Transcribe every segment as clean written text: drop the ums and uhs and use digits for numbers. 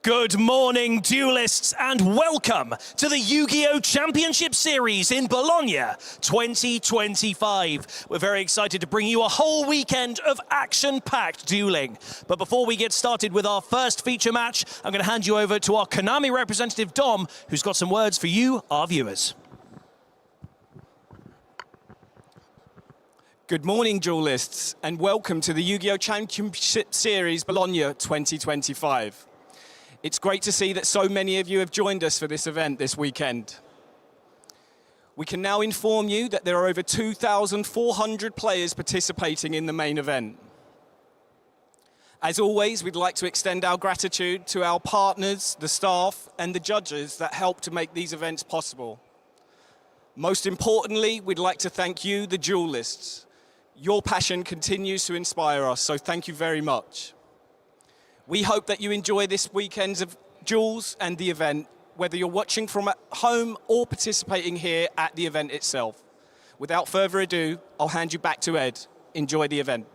Good morning, duelists, and welcome to the Yu-Gi-Oh! Championship Series in Bologna 2025. We're very excited to bring you a whole weekend of action-packed dueling. But before we get started with our first feature match, I'm going to hand you over to our Konami representative, Dom, who's got some words for you, our viewers. Good morning, duelists, and welcome to the Yu-Gi-Oh! Championship Series Bologna 2025. It's great to see that so many of you have joined us for this event this weekend. We can now inform you that there are over 2,400 players participating in the main event. As always, we'd like to extend our gratitude to our partners, the staff, and the judges that help to make these events possible. Most importantly, we'd like to thank you, the duelists. Your passion continues to inspire us, so thank you very much. We hope that you enjoy this weekend's of duels and the event, whether you're watching from at home or participating here at the event itself. Without further ado, I'll hand you back to Ed. Enjoy the event.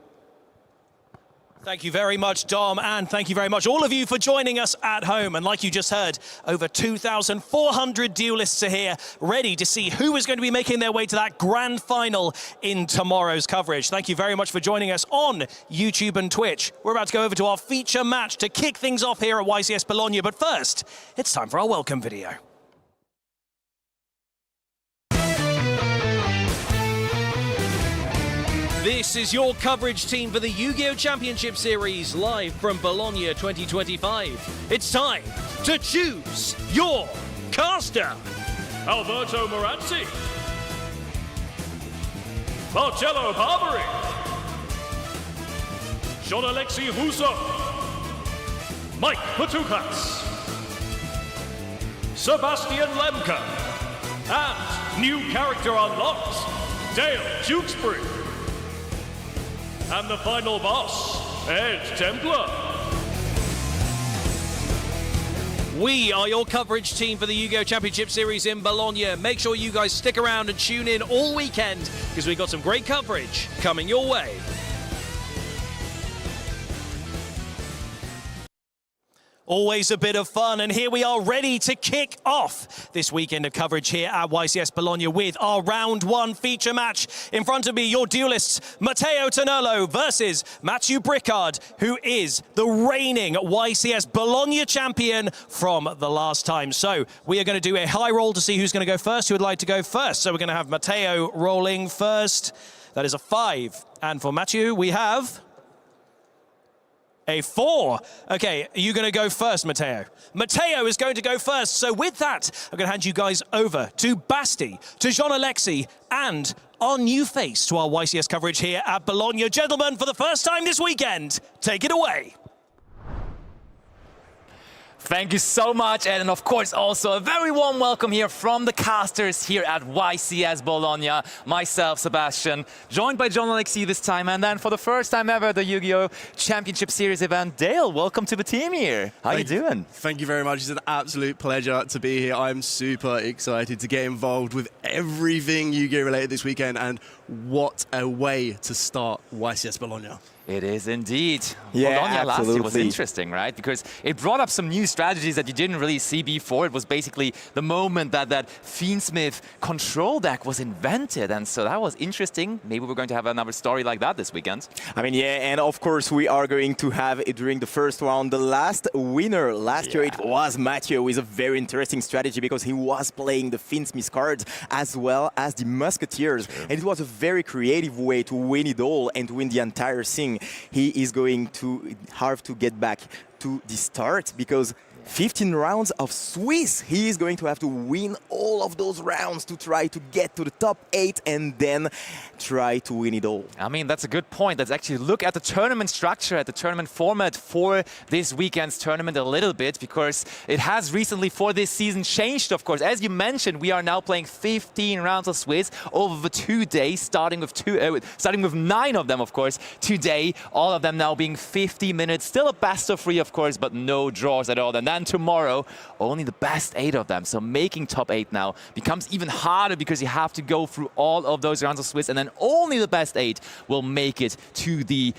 Thank you very much, Dom, and thank you very much all of you for joining us at home. And like you just heard, over 2,400 duelists are here, ready to see who is going to be making their way to that grand final in tomorrow's coverage. Thank you very much for joining us on YouTube and Twitch. We're about to go over to our feature match to kick things off here at YCS Bologna, but first, it's time for our welcome video. This is your coverage team for the Yu-Gi-Oh! Championship Series, live from Bologna 2025. It's time to choose your caster. Alberto Morazzi, Marcello Barbary, John Alexei Russo, Mike Patukas, Sebastian Lemke, and new character unlocked, Dale Tewksbury. And the final boss, Ed Templar. We are your coverage team for the Yu-Gi-Oh! Championship Series in Bologna. Make sure you guys stick around and tune in all weekend because we've got some great coverage coming your way. Always a bit of fun, and here we are ready to kick off this weekend of coverage here at YCS Bologna with our round one feature match. In front of me, your duelists, Matteo Tonello versus Matthew Brickard, who is the reigning YCS Bologna champion from the last time. So we are going to do a high roll to see who's going to go first, who would like to go first. So we're going to have Matteo rolling first. That is a 5. And for Matthew, we have a 4. Okay, are you going to go first, Matteo? Matteo is going to go first. So with that, I'm going to hand you guys over to Basti, to John Alexei, and our new face to our YCS coverage here at Bologna. Gentlemen, for the first time this weekend, take it away. Thank you so much, Ed, and of course also a very warm welcome here from the casters here at YCS Bologna. Myself, Sebastian, joined by John Alexei this time, and then for the first time ever, the Yu-Gi-Oh! Championship Series event. Dale, welcome to the team here. How you doing? Thank you very much. It's an absolute pleasure to be here. I'm super excited to get involved with everything Yu-Gi-Oh! Related this weekend, and what a way to start YCS Bologna. It is indeed. Yeah, Bologna last year was absolutely. interesting, right? Because it brought up some new strategies that you didn't really see before. It was basically the moment that that Fiendsmith control deck was invented. And so that was interesting. Maybe we're going to have another story like that this weekend. I mean, yeah, and of course we are going to have it during the first round. The last winner last year, it was Matteo, with a very interesting strategy because he was playing the Fiendsmith cards as well as the Musketeers. And it was a very creative way to win it all and to win the entire thing. He is going to have to get back to the start because 15 rounds of Swiss, he is going to have to win all of those rounds to try to get to the top 8 and then try to win it all. I mean, that's a good point. Let's actually look at the tournament structure, at the tournament format for this weekend's tournament a little bit, because it has recently for this season changed, of course. As you mentioned, we are now playing 15 rounds of Swiss over 2 days, starting with 9 of them, of course, today. All of them now being 50 minutes. Still a best of 3, of course, but no draws at all. And then and tomorrow. Only the best 8 of them. So making top 8 now becomes even harder because you have to go through all of those rounds of Swiss, and then only the best 8 will make it to the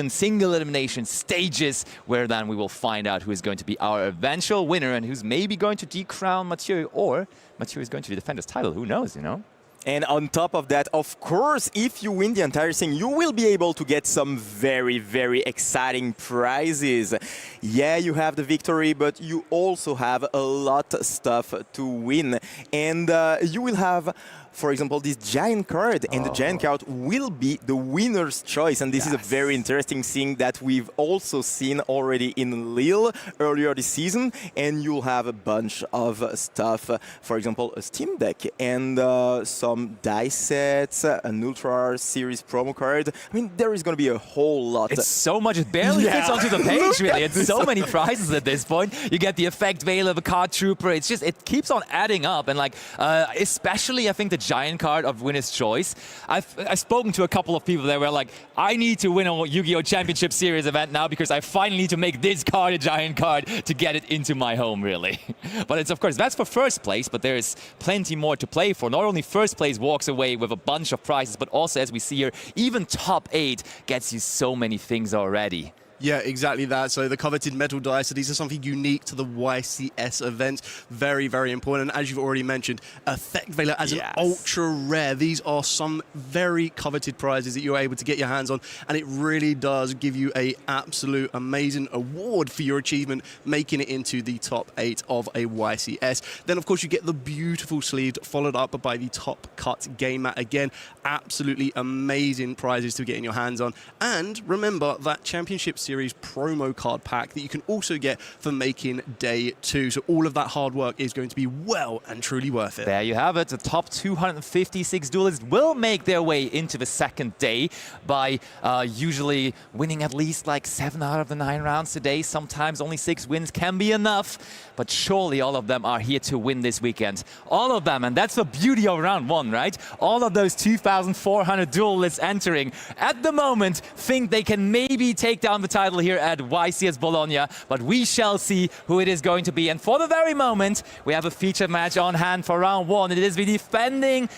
single elimination stages, where then we will find out who is going to be our eventual winner and who's maybe going to decrown Mathieu, or Mathieu is going to defend his title. Who knows, you know? And on top of that, of course, if you win the entire thing, you will be able to get some very, very exciting prizes. Yeah, you have the victory, but you also have a lot of stuff to win. And you will have, for example, this giant card, and the giant card will be the winner's choice. And this is a very interesting thing that we've also seen already in Lille earlier this season. And you'll have a bunch of stuff, for example, a Steam Deck and some dice sets, an Ultra Series promo card. I mean, there is going to be a whole lot. It's so much, it barely fits onto the page, really. It's so many prizes at this point. You get the effect veil of a card trooper. It's just, it keeps on adding up. And like, especially, I think, the giant card of winner's choice. I've spoken to a couple of people that were like, I need to win a Yu-Gi-Oh! Championship Series event now because I finally need to make this card a giant card to get it into my home, really. But it's, of course, that's for first place, but there's plenty more to play for. Not only first place walks away with a bunch of prizes, but also, as we see here, even top 8 gets you so many things already. Yeah, exactly that. So the coveted metal dice, so these are something unique to the YCS event. Very, very important. And as you've already mentioned, Effect Veiler as an ultra rare. These are some very coveted prizes that you're able to get your hands on. And it really does give you an absolute amazing award for your achievement, making it into the top 8 of a YCS. Then, of course, you get the beautiful sleeve followed up by the top cut game mat. Again, absolutely amazing prizes to get in your hands on. And remember that Championship Series promo card pack that you can also get for making day 2. So all of that hard work is going to be well and truly worth it. There you have it. The top 256 duelists will make their way into the second day by usually winning at least like 7 out of the 9 rounds today. Sometimes only 6 wins can be enough, but surely all of them are here to win this weekend. All of them, and that's the beauty of round 1, right? All of those 2,400 duelists entering at the moment think they can maybe take down the title here at YCS Bologna, but we shall see who it is going to be. And for the very moment, we have a featured match on hand for round 1. It is the defending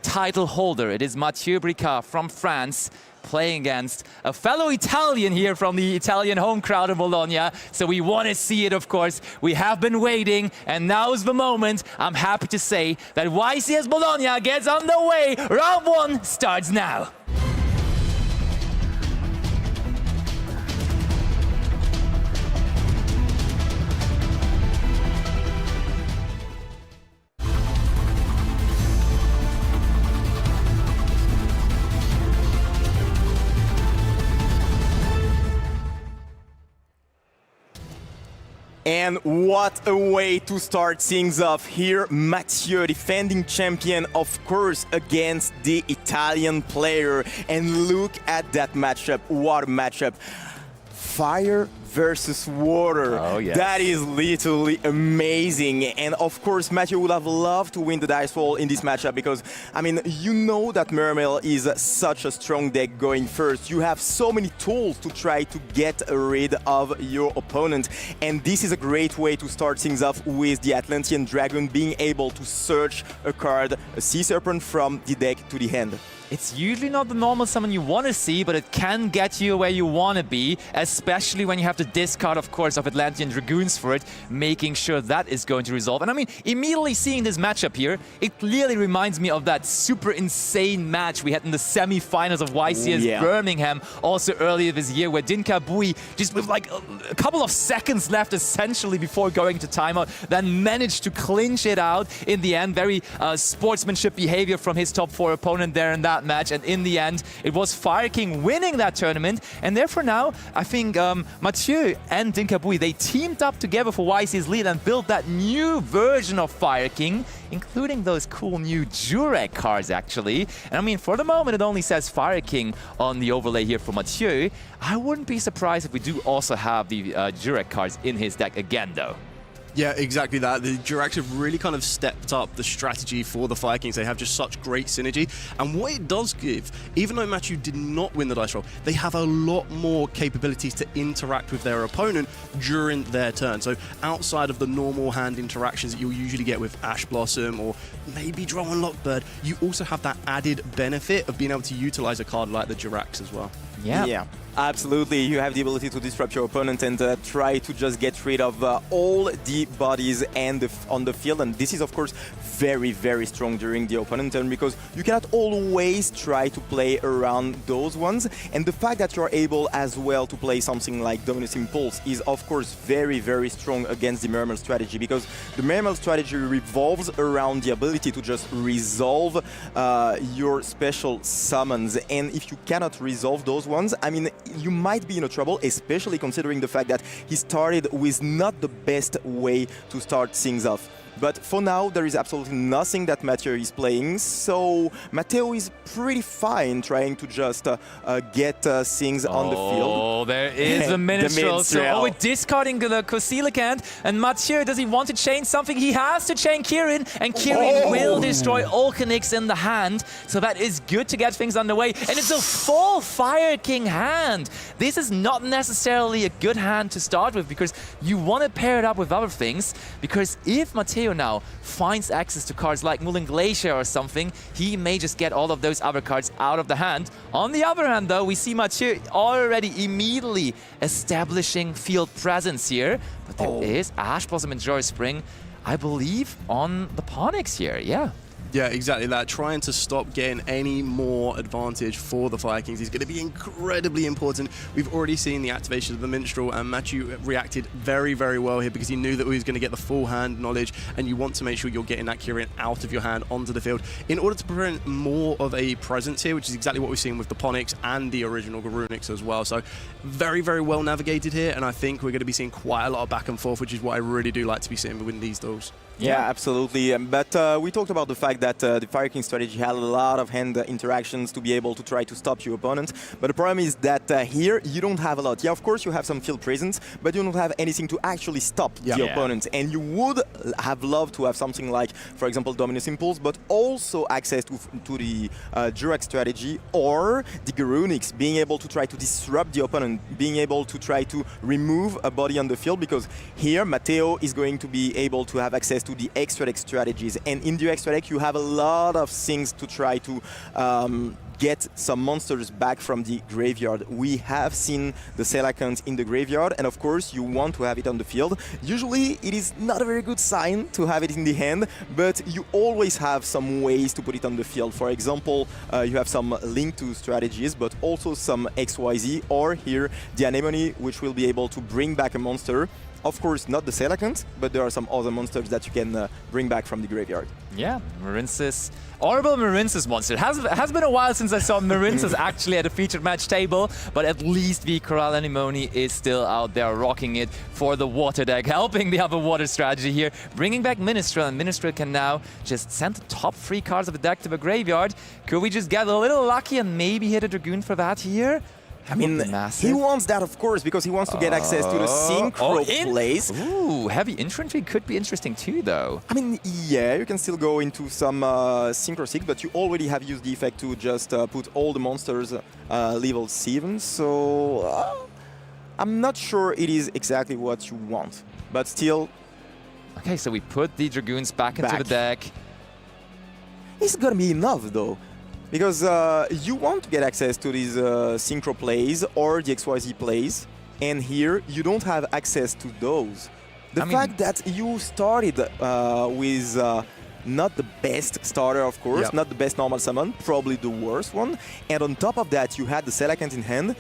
title holder. It is Mathieu Bricard from France playing against a fellow Italian here from the Italian home crowd in Bologna. So we want to see it, of course. We have been waiting, and now's the moment. I'm happy to say that YCS Bologna gets underway. Round 1 starts now. And what a way to start things off here. Mathieu, defending champion, of course, against the Italian player. And look at that matchup. What a matchup. Fire versus water. Oh, yes. That is literally amazing. And of course, Mathieu would have loved to win the dice roll in this matchup because, I mean, you know that Mermail is such a strong deck going first. You have so many tools to try to get rid of your opponent. And this is a great way to start things off with the Atlantean Dragon being able to search a card, a Sea Serpent, from the deck to the hand. It's usually not the normal summon you want to see, but it can get you where you want to be, especially when you have to discard, of course, of Atlantean Dragoons for it, making sure that is going to resolve. And I mean, immediately seeing this matchup here, it clearly reminds me of that super insane match we had in the semi-finals of YCS Birmingham also earlier this year, where Dinkabui, just with like a couple of seconds left essentially before going to timeout, then managed to clinch it out in the end. Very sportsmanship behavior from his top 4 opponent there in that match, and in the end it was Fire King winning that tournament. And therefore now I think Mathieu and Dinkabui, they teamed up together for YC's lead and built that new version of Fire King, including those cool new Jurek cards actually. And I mean, for the moment it only says Fire King on the overlay here for Mathieu. I wouldn't be surprised if we do also have the Jurek cards in his deck again though. Yeah, exactly that. The Jirax have really kind of stepped up the strategy for the Fire Kings. They have just such great synergy. And what it does give, even though Matthew did not win the dice roll, they have a lot more capabilities to interact with their opponent during their turn. So outside of the normal hand interactions that you'll usually get with Ash Blossom or maybe Drow and Lockbird, you also have that added benefit of being able to utilize a card like the Jirax as well. Yeah, absolutely. You have the ability to disrupt your opponent and try to just get rid of all the bodies and on the field. And this is, of course, very, very strong during the opponent turn because you cannot always try to play around those ones. And the fact that you're able as well to play something like Dominus Impulse is, of course, very, very strong against the Mermail strategy because the Mermail strategy revolves around the ability to just resolve your special summons. And if you cannot resolve those ones, I mean, you might be in a trouble, especially considering the fact that he started with not the best way to start things off. But for now, there is absolutely nothing that Matteo is playing, so Matteo is pretty fine trying to just get things on the field. Oh, there is the Minstrel. So, we're discarding the Coelacanth, and Matteo, does he want to chain something? He has to chain Kirin, and Kirin will destroy Olcanix in the hand, so that is good to get things underway. And it's a full Fire King hand. This is not necessarily a good hand to start with, because you want to pair it up with other things, because if Matteo now finds access to cards like Mullin Glacier or something, he may just get all of those other cards out of the hand. On the other hand, though, we see Matteo already immediately establishing field presence here. But there is Ash Blossom and Joy Spring, I believe, on the Ponix here, yeah. Yeah, exactly that. Trying to stop getting any more advantage for the Fire Kings is going to be incredibly important. We've already seen the activation of the Minstrel, and Matthew reacted very, very well here because he knew that he was going to get the full hand knowledge, and you want to make sure you're getting that Kirin out of your hand onto the field in order to prevent more of a presence here, which is exactly what we've seen with the Ponix and the original Garunix as well. So very, very well navigated here, and I think we're going to be seeing quite a lot of back and forth, which is what I really do like to be seeing within these duels. Yeah, absolutely. But we talked about the fact that the Fire King strategy had a lot of hand interactions to be able to try to stop your opponent. But the problem is that here you don't have a lot. Yeah, of course you have some field presence, but you don't have anything to actually stop the opponent. And you would have loved to have something like, for example, Dominus Impulse, but also access to the Jirax strategy or the Garunix, being able to try to disrupt the opponent, being able to try to remove a body on the field, because here Matteo is going to be able to have access to the extra deck strategies, and in the extra deck you have a lot of things to try to get some monsters back from the graveyard. We have seen the Coelacanth in the graveyard, and of course you want to have it on the field. Usually it is not a very good sign to have it in the hand, but you always have some ways to put it on the field. For example, you have some link to strategies, but also some XYZ, or here the Anemone, which will be able to bring back a monster. Of course, not the Coelacanth, but there are some other monsters that you can bring back from the graveyard. Yeah, Marincis. Horrible Marincis monster. It has been a while since I saw Marincis actually at a featured match table, but at least the Coral Anemone is still out there rocking it for the water deck, helping the other water strategy here, bringing back Minstrel, and Minstrel can now just send the top 3 cards of the deck to the graveyard. Could we just get a little lucky and maybe hit a Dragoon for that here? I mean, he wants that, of course, because he wants to get access to the synchro plays. Ooh, heavy infantry could be interesting too, though. I mean, yeah, you can still go into some synchro 6, but you already have used the effect to just put all the monsters level 7, so I'm not sure it is exactly what you want, but still. Okay, so we put the Dragoons back into the deck. It's gonna be enough, though. Because you want to get access to these synchro plays or the XYZ plays, and here you don't have access to those. The fact that you started with not the best starter, of course, not the best normal summon, probably the worst one, and on top of that you had the Coelacanth in hand,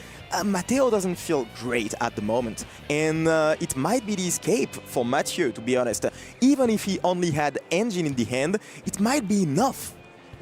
Matteo doesn't feel great at the moment, and it might be the escape for Matteo, to be honest. Even if he only had Engine in the hand, it might be enough.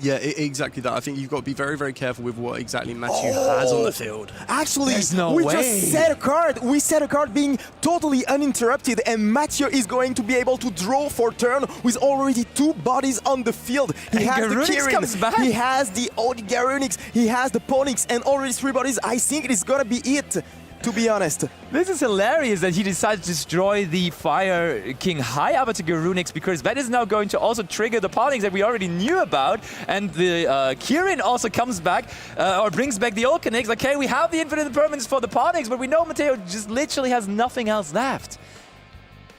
Yeah, exactly that. I think you've got to be very, very careful with what exactly Matthew has on the field. Actually, we just set a card. We set a card being totally uninterrupted, and Matthew is going to be able to draw for turn with already 2 bodies on the field. He has the Kirin, he has the Garunix, he has the Ponix, and already 3 bodies. I think it is gonna be it. to be honest. This is hilarious that he decided to destroy the Fire King high up to Garunix, because that is now going to also trigger the Ponings that we already knew about. And the Kirin also comes back, or brings back the old Kinix. Okay, we have the infinite impermanence for the Ponings, but we know Matteo just literally has nothing else left.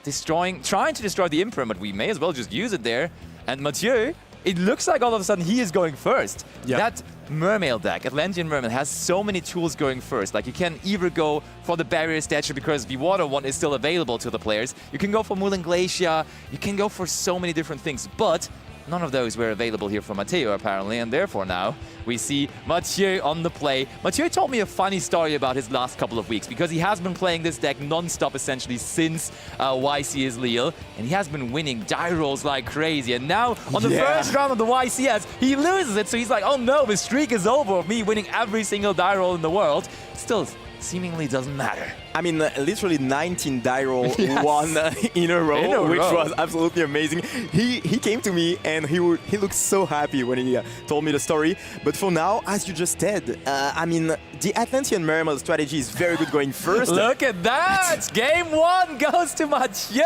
Trying to destroy the Imperm, but we may as well just use it there. And Mathieu, it looks like all of a sudden he is going first. Yeah. That Mermail deck, Atlantean Mermail, has so many tools going first. Like, you can either go for the Barrier Statue because the water one is still available to the players. You can go for Mulan Glacier. You can go for so many different things, but none of those were available here for Matteo, apparently, and therefore now we see Mathieu on the play. Mathieu told me a funny story about his last couple of weeks, because he has been playing this deck non-stop essentially since YCS Lille, and he has been winning die rolls like crazy. And now on the first round of the YCS, he loses it, so he's like, oh no, the streak is over of me winning every single die roll in the world. Still, seemingly doesn't matter. I mean, literally 19 die roll won in a row, which was absolutely amazing. He came to me and he looked so happy when he told me the story. But for now, as you just said, I mean, the Atlantean Mermail strategy is very good going first. Look at that! Game 1 goes to Mathieu!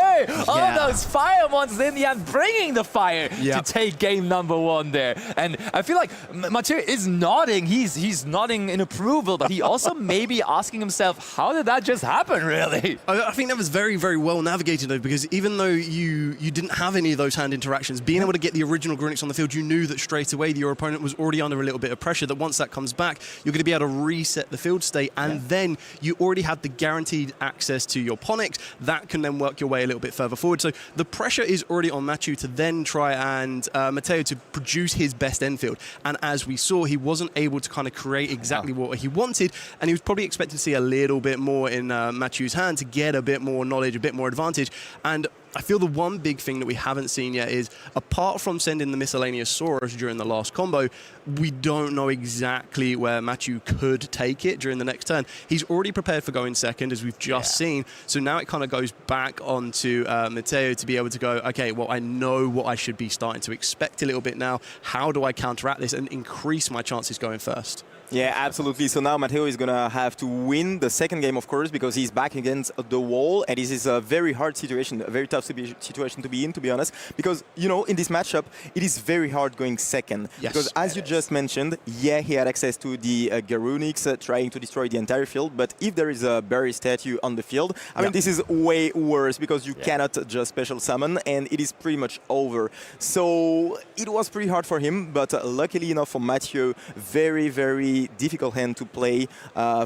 All those fire monsters in the end, bringing the fire to take game number 1 there. And I feel like Mathieu is nodding. He's nodding in approval, but he also may be asking himself, how did that just happen, really? I think that was very, very well navigated, though, because even though you didn't have any of those hand interactions, being able to get the original Grunix on the field, you knew that straight away your opponent was already under a little bit of pressure, that once that comes back, you're going to be able to reset the field state, and then you already have the guaranteed access to your Ponix. That can then work your way a little bit further forward. So the pressure is already on Mathieu to then try and Matteo to produce his best end field. And as we saw, he wasn't able to kind of create exactly what he wanted, and he was probably expected to see a little bit more in Mathieu's hand to get a bit more knowledge, a bit more advantage. And I feel the one big thing that we haven't seen yet is, apart from sending the miscellaneous Saurus during the last combo, we don't know exactly where Mathieu could take it during the next turn. He's already prepared for going second, as we've just seen. So now it kind of goes back onto Matteo to be able to go, okay, well, I know what I should be starting to expect a little bit now. How do I counteract this and increase my chances going first? Yeah, absolutely. So now Matteo is going to have to win the second game, of course, because he's back against the wall. And this is a very hard situation, a very tough situation to be in, to be honest. Because, you know, in this matchup, it is very hard going second. Yes, because as you just mentioned, yeah, he had access to the Garunix trying to destroy the entire field. But if there is a Barrier Statue on the field, I mean, this is way worse, because you cannot just special summon, and it is pretty much over. So it was pretty hard for him. But luckily enough for Mathieu, very, very difficult hand to play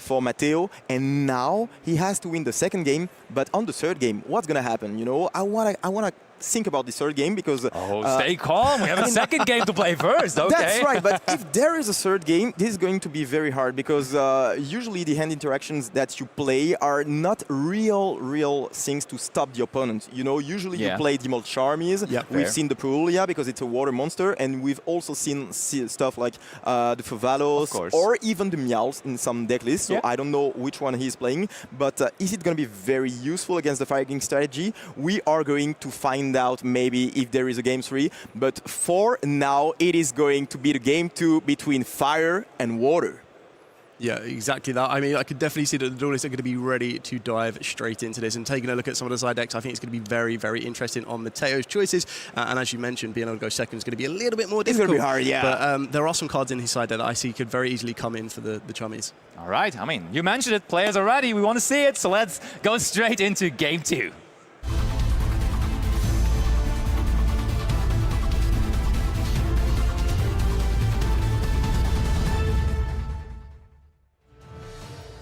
for Matteo, and now he has to win the second game. But on the third game, what's gonna happen? You know, I wanna think about the third game, because stay calm. We have a second game to play first. Okay, that's right. But if there is a third game, this is going to be very hard, because usually the hand interactions that you play are not real things to stop the opponent. You know, usually you play Demold Charmies. We've seen the Purulia because it's a water monster, and we've also seen stuff like the Favalos or even the Meowls in some deck lists. So I don't know which one he's playing, but is it going to be very useful against the Fire King strategy? We are going to find out maybe if there is a game 3, but for now it is going to be the game 2 between fire and water. Yeah, exactly that. I mean, I could definitely see that the duelists are going to be ready to dive straight into this. And taking a look at some of the side decks, I think it's going to be very, very interesting on Matteo's choices. And as you mentioned, being able to go second is going to be a little bit more difficult. It's going to be hard, But there are some cards in his side that I see could very easily come in for the Chummies. All right. I mean, you mentioned it. Players are ready. We want to see it. So let's go straight into game 2.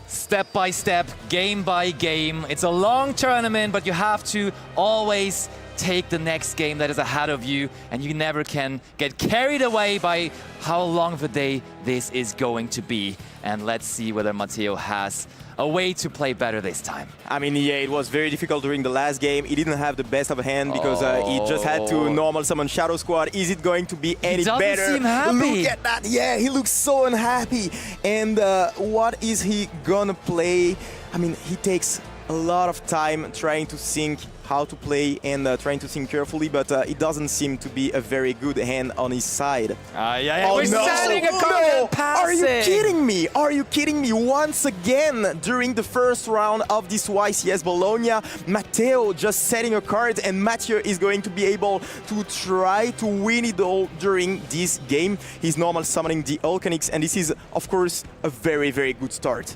Step by step, game by game. It's a long tournament, but you have to always take the next game that is ahead of you, and you never can get carried away by how long of a day this is going to be. And let's see whether Matteo has a way to play better this time. I mean, yeah, it was very difficult during the last game. He didn't have the best of a hand because he just had to normal summon Shadow Squad. Is it going to be any better? He doesn't seem happy. Look at that. Yeah, he looks so unhappy. And what is he gonna play? I mean, he takes a lot of time trying to think how to play and trying to think carefully, but it doesn't seem to be a very good hand on his side. Yeah, Oh, we're no. sending a Oh, card no. and passing. Are you kidding me? Are you kidding me? Once again, during the first round of this YCS Bologna, Matteo just setting a card, and Mathieu is going to be able to try to win it all during this game. He's normal summoning the Volcanics, and this is, of course, a very, very good start.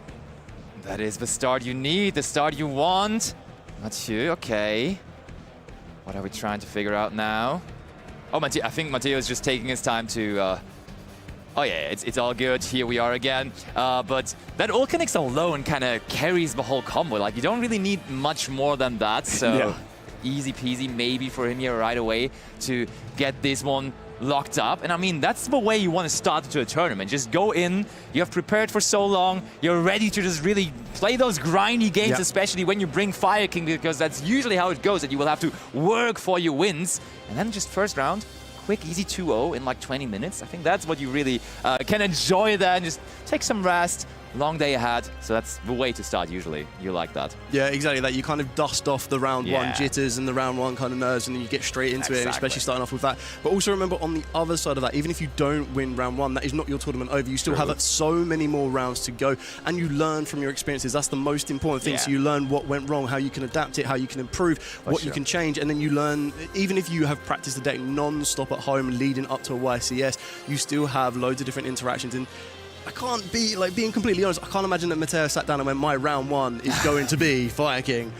That is the start you need, the start you want. Mathieu, okay. What are we trying to figure out now? Oh, I think Matteo is just taking his time to... Oh yeah, it's all good. Here we are again. But that Volcanics alone kind of carries the whole combo. Like, you don't really need much more than that. So Yeah. easy peasy maybe for him here right away to get this one locked up. And I mean, that's the way you want to start to a tournament. Just go in, you have prepared for so long, you're ready to just really play those grindy games, especially when you bring Fire King, because that's usually how it goes, that you will have to work for your wins. And then just first round, quick, easy 2-0 in like 20 minutes. I think that's what you really can enjoy then. Just take some rest. Long day ahead, so that's the way to start usually. You like that. Yeah, exactly that. You kind of dust off the round one jitters and the round one kind of nerves, and then you get straight into it, especially starting off with that. But also remember, on the other side of that, even if you don't win round one, that is not your tournament over. You still have so many more rounds to go, and you learn from your experiences. That's the most important thing. So you learn what went wrong, how you can adapt it, how you can improve, what you can change, and then you learn, even if you have practiced the deck non-stop at home leading up to a YCS, you still have loads of different interactions. And I can't be, like, being completely honest, I can't imagine that Matteo sat down and went, my round one is going to be Fire King.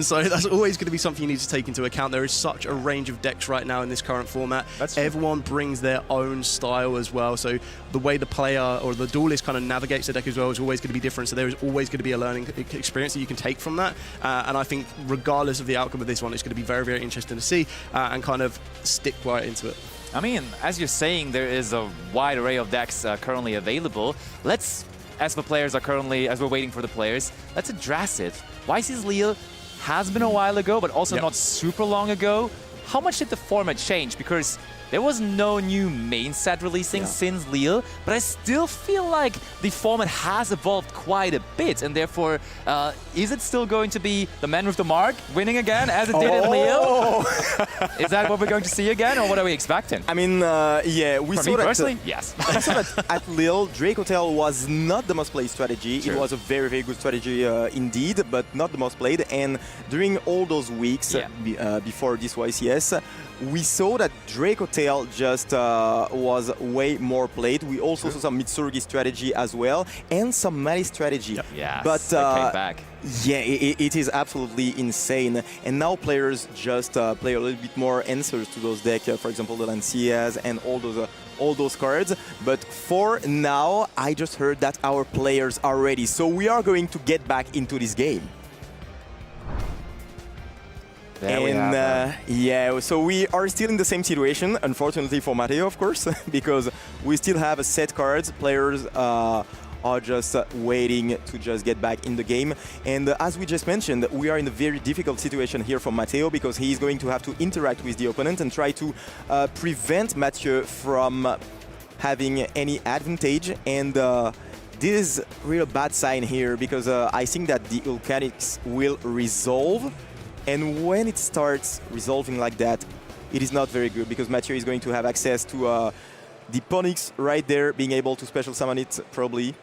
So that's always going to be something you need to take into account. There is such a range of decks right now in this current format. Everyone brings their own style as well. So the way the player or the duelist kind of navigates the deck as well is always going to be different. So there is always going to be a learning experience that you can take from that. And I think regardless of the outcome of this one, it's going to be very, very interesting to see and kind of stick right into it. I mean, as you're saying, there is a wide array of decks currently available. Let's, as we're waiting for the players, let's address it. YC's Lille has been a while ago, but also not super long ago. How much did the format change? Because there was no new main set releasing since Lille, but I still feel like the format has evolved quite a bit, and therefore, is it still going to be the man with the mark winning again, as it did in Lille? Is that what we're going to see again, or what are we expecting? I mean, yeah, we saw that. Personally, yes. We saw that at Lille, Drake Hotel was not the most played strategy. True. It was a very, very good strategy indeed, but not the most played. And during all those weeks before this YCS, we saw that Drake Hotel just was way more played. We also saw some Mitsurugi strategy as well, and some Mali strategy. Yeah, but came back. Yeah, it is absolutely insane. And now players just play a little bit more answers to those decks, for example, the Lancias and all those cards. But for now, I just heard that our players are ready. So we are going to get back into this game. Yeah, so we are still in the same situation, unfortunately for Matteo, of course, because we still have a set cards. Players are just waiting to just get back in the game. And as we just mentioned, we are in a very difficult situation here for Matteo, because he's going to have to interact with the opponent and try to prevent Mathieu from having any advantage. And this is a real bad sign here, because I think that the Volcanics will resolve. And when it starts resolving like that, it is not very good, because Mathieu is going to have access to the Ponix right there, being able to special summon it, probably.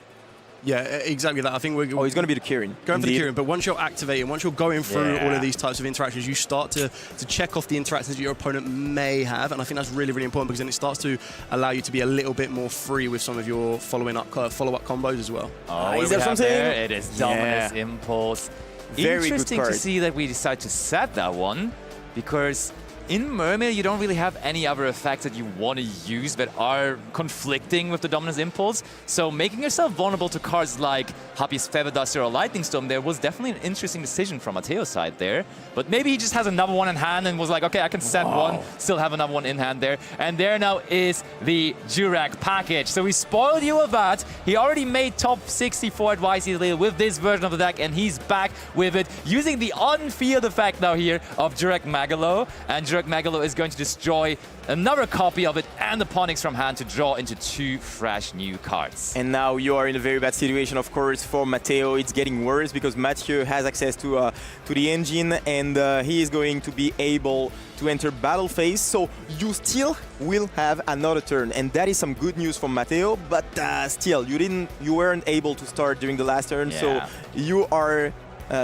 Yeah, exactly that. I think we're he's going to be the Kirin. Going for the Kirin, but once you're activating, once you're going through all of these types of interactions, you start to check off the interactions that your opponent may have, and I think that's really, really important, because then it starts to allow you to be a little bit more free with some of your follow-up combos as well. Oh, is there something? It is Dominus Impulse. Very Interesting good card. to see that we decide to set that one, because in Mermaid you don't really have any other effects that you want to use that are conflicting with the Dominus Impulse. So making yourself vulnerable to cards like Happy's Feather Duster or Lightning Storm there was definitely an interesting decision from Matteo's side there. But maybe he just has another one in hand and was like, okay, I can send one, still have another one in hand there. And there now is the Jurak package. So we spoiled you of that. He already made top 64 at YC Lille with this version of the deck, and he's back with it using the on-field effect now here of Jurak Magalo. And Jurak Jurek Megalo is going to destroy another copy of it and the Ponix from hand to draw into 2 fresh new cards. And now you are in a very bad situation, of course, for Matteo. It's getting worse because Mathieu has access to the engine, and he is going to be able to enter battle phase. So you still will have another turn, and that is some good news for Matteo. But still, you weren't able to start during the last turn, so you are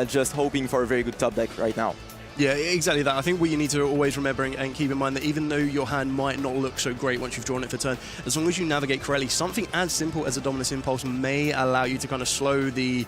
just hoping for a very good top deck right now. Yeah, exactly that. I think what you need to always remember and keep in mind that even though your hand might not look so great once you've drawn it for turn, as long as you navigate correctly, something as simple as a Dominus Impulse may allow you to kind of slow the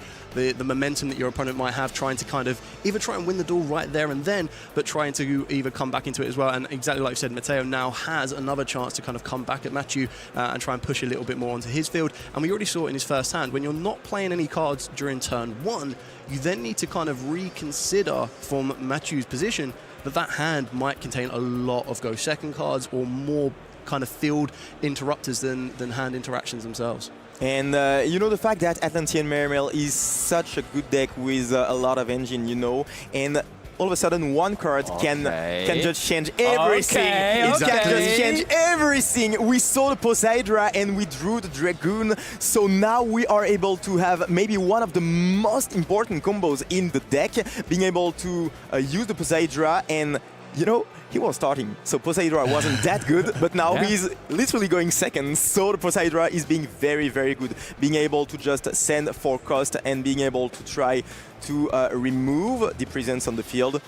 momentum that your opponent might have, trying to kind of either try and win the duel right there and then, but trying to either come back into it as well. And exactly like you said, Matteo now has another chance to kind of come back at Mathieu and try and push a little bit more onto his field. And we already saw it in his first hand. When you're not playing any cards during turn 1, you then need to kind of reconsider from Mathieu's position that hand might contain a lot of go second cards or more kind of field interrupters than hand interactions themselves. And you know, the fact that Atlantean Mermail is such a good deck with a lot of engine, you know, and all of a sudden one card can just change everything. It can just change everything. We saw the Poseidra and we drew the Dragoon. So now we are able to have maybe one of the most important combos in the deck, being able to use the Poseidra, and you know, he was starting, so Poseidra wasn't that good, but now he's literally going second, so the Poseidra is being very, very good. Being able to just send for cost and being able to try to remove the presence on the field,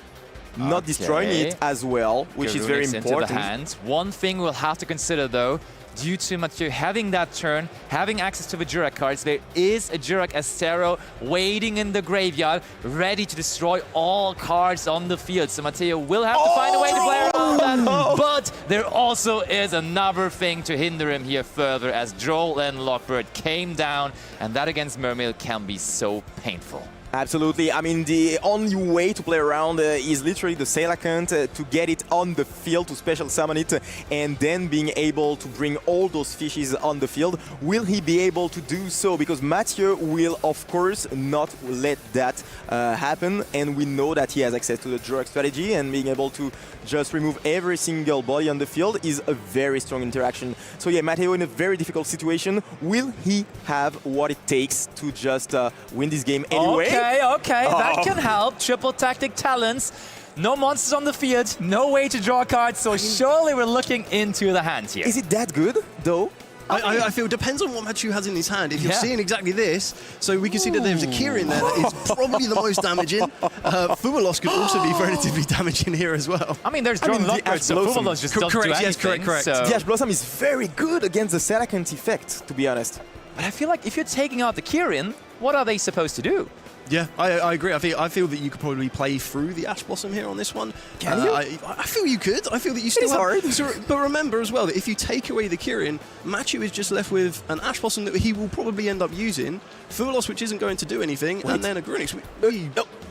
not destroying it as well, which is very important. Into the hand. One thing we'll have to consider though, due to Mathieu having that turn, having access to the Jurek cards, there is a Jurek Astero waiting in the graveyard, ready to destroy all cards on the field. So Mathieu will have to find a way to play around that. But there also is another thing to hinder him here further, as Joel and Lockbird came down, and that against Mermail can be so painful. Absolutely. I mean, the only way to play around is literally the Coelacanth to get it on the field, to special summon it, and then being able to bring all those fishes on the field. Will he be able to do so? Because Mathieu will, of course, not let that happen, and we know that he has access to the Jurek strategy, and being able to just remove every single body on the field is a very strong interaction. So yeah, Matteo in a very difficult situation. Will he have what it takes to just win this game anyway? Okay, that can help. Triple tactic talents. No monsters on the field, no way to draw cards, so surely we're looking into the hand here. Is it that good, though? I feel it depends on what Mathieu has in his hand. If you're seeing exactly this, so we can see that there's a Kirin there that is probably the most damaging. Fumalos could also be relatively damaging here as well. I mean, there's Drone Lockbird, so Fumalos just doesn't do anything. Yes, correct. So. The Ash Blossom is very good against the Coelacanth effect, to be honest. But I feel like if you're taking out the Kirin, what are they supposed to do? Yeah, I agree. I feel that you could probably play through the Ash Blossom here on this one. Can you? I feel you could. I feel that you still have. Hard. So, but remember as well that if you take away the Kirin, Mathieu is just left with an Ash Blossom that he will probably end up using, Fumalos, which isn't going to do anything, and then a Grunix.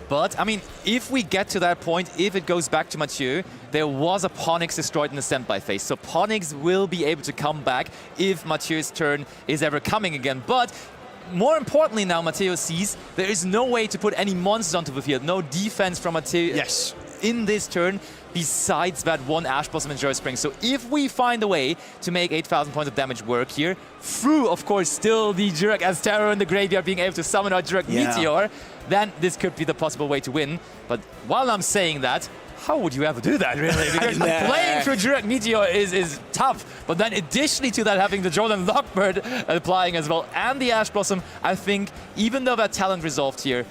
But, I mean, if we get to that point, if it goes back to Mathieu, there was a Ponix destroyed in the standby phase. So Ponix will be able to come back if Mathieu's turn is ever coming again. But more importantly now, Matteo sees there is no way to put any monsters onto the field. No defense from Matteo in this turn besides that one Ash Blossom and Joy Spring. So if we find a way to make 8,000 points of damage work here, through, of course, still the Jurek Astero in the graveyard being able to summon our Jurek Meteor, then this could be the possible way to win. But while I'm saying that, how would you ever do that, really? Because playing through Jurek Meteor is tough, but then additionally to that, having the Jordan Lockbird applying as well, and the Ash Blossom, I think, even though that talent resolved here,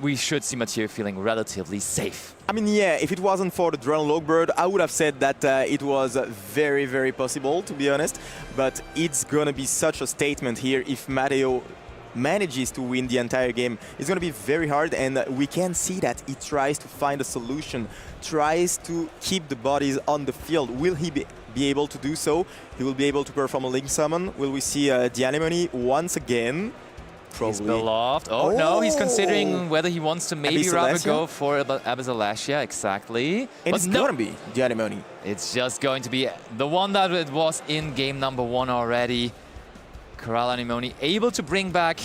we should see Mathieu feeling relatively safe. I mean, yeah, if it wasn't for the Drone Logbird, I would have said that it was very, very possible, to be honest. But it's going to be such a statement here if Matteo manages to win the entire game. It's going to be very hard, and we can see that he tries to find a solution, tries to keep the bodies on the field. Will he be able to do so? He will be able to perform a Link Summon. Will we see the Anemone once again? Probably. He's beloved. Oh, no, he's considering whether he wants to maybe rather go for Abyssalacia, exactly. And but it's going to be the Anemone. It's just going to be the one that it was in game number 1 already. Corral Anemone able to bring back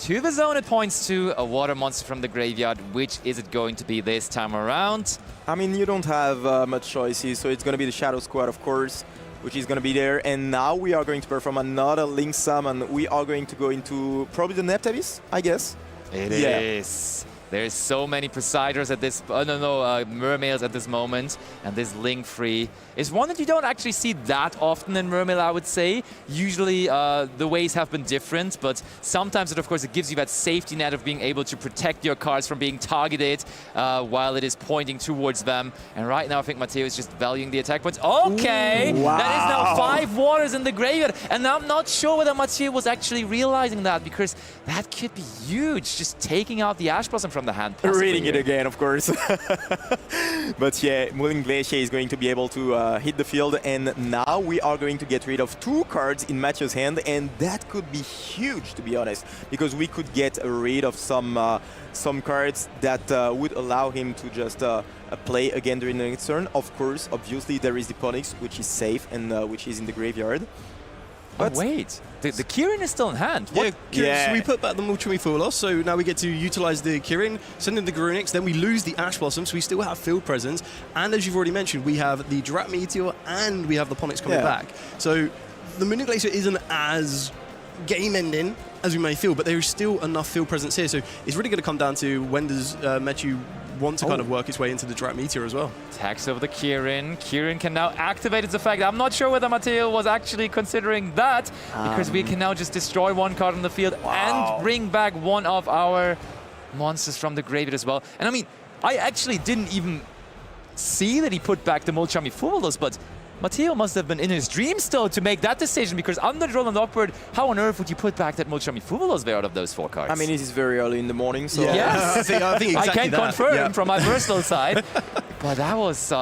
To the zone it points to a water monster from the graveyard. Which is it going to be this time around? I mean, you don't have much choices, so it's going to be the Shadow Squad, of course, which is going to be there. And now we are going to perform another Link Summon. We are going to go into probably the Neptavis, I guess. It is. There's so many Poseidons at this, Mermails at this moment, and this Link Free is one that you don't actually see that often in Mermail, I would say. Usually the ways have been different, but sometimes it, of course, it gives you that safety net of being able to protect your cards from being targeted while it is pointing towards them. And right now, I think Matteo is just valuing the attack points. Okay, Ooh, wow. That is now 5 waters in the graveyard, and I'm not sure whether Matteo was actually realizing that, because that could be huge, just taking out the Ash Blossom from the hand. Reading it again, of course. But yeah, Molten Glacier is going to be able to hit the field, and now we are going to get rid of 2 cards in Matthew's hand, and that could be huge, to be honest, because we could get rid of some cards that would allow him to just play again during the next turn. Of course, obviously, there is the Ponyx, which is safe and which is in the graveyard. But wait, the Kirin is still in hand. Yeah, Kirin, so we put back the Mulchumi Full so now we get to utilize the Kirin, send in the Garunix, then we lose the Ash Blossom, so we still have field presence. And as you've already mentioned, we have the Drat Meteor and we have the Ponyx coming back. So the Molten Glacier isn't as game-ending as we may feel, but there is still enough field presence here. So it's really going to come down to when does Metu want to kind of work its way into the Drat Meteor as well. Attacks over the Kirin. Kirin can now activate its effect. I'm not sure whether Matteo was actually considering that, because we can now just destroy 1 card on the field and bring back one of our monsters from the graveyard as well. And I mean, I actually didn't even see that he put back the Mulchami Fulos, but Matteo must have been in his dreams still to make that decision, because under Roll and Awkward, how on earth would you put back that Mulchami Fulos there out of those 4 cards? I mean, it is very early in the morning, so... Yes. I think exactly I can that. confirm from my personal side, but that was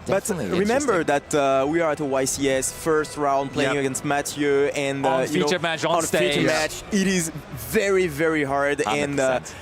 But remember that we are at a YCS first round playing against Mathieu, and on feature match on stage. Feature match, it is very, very hard, 100%. and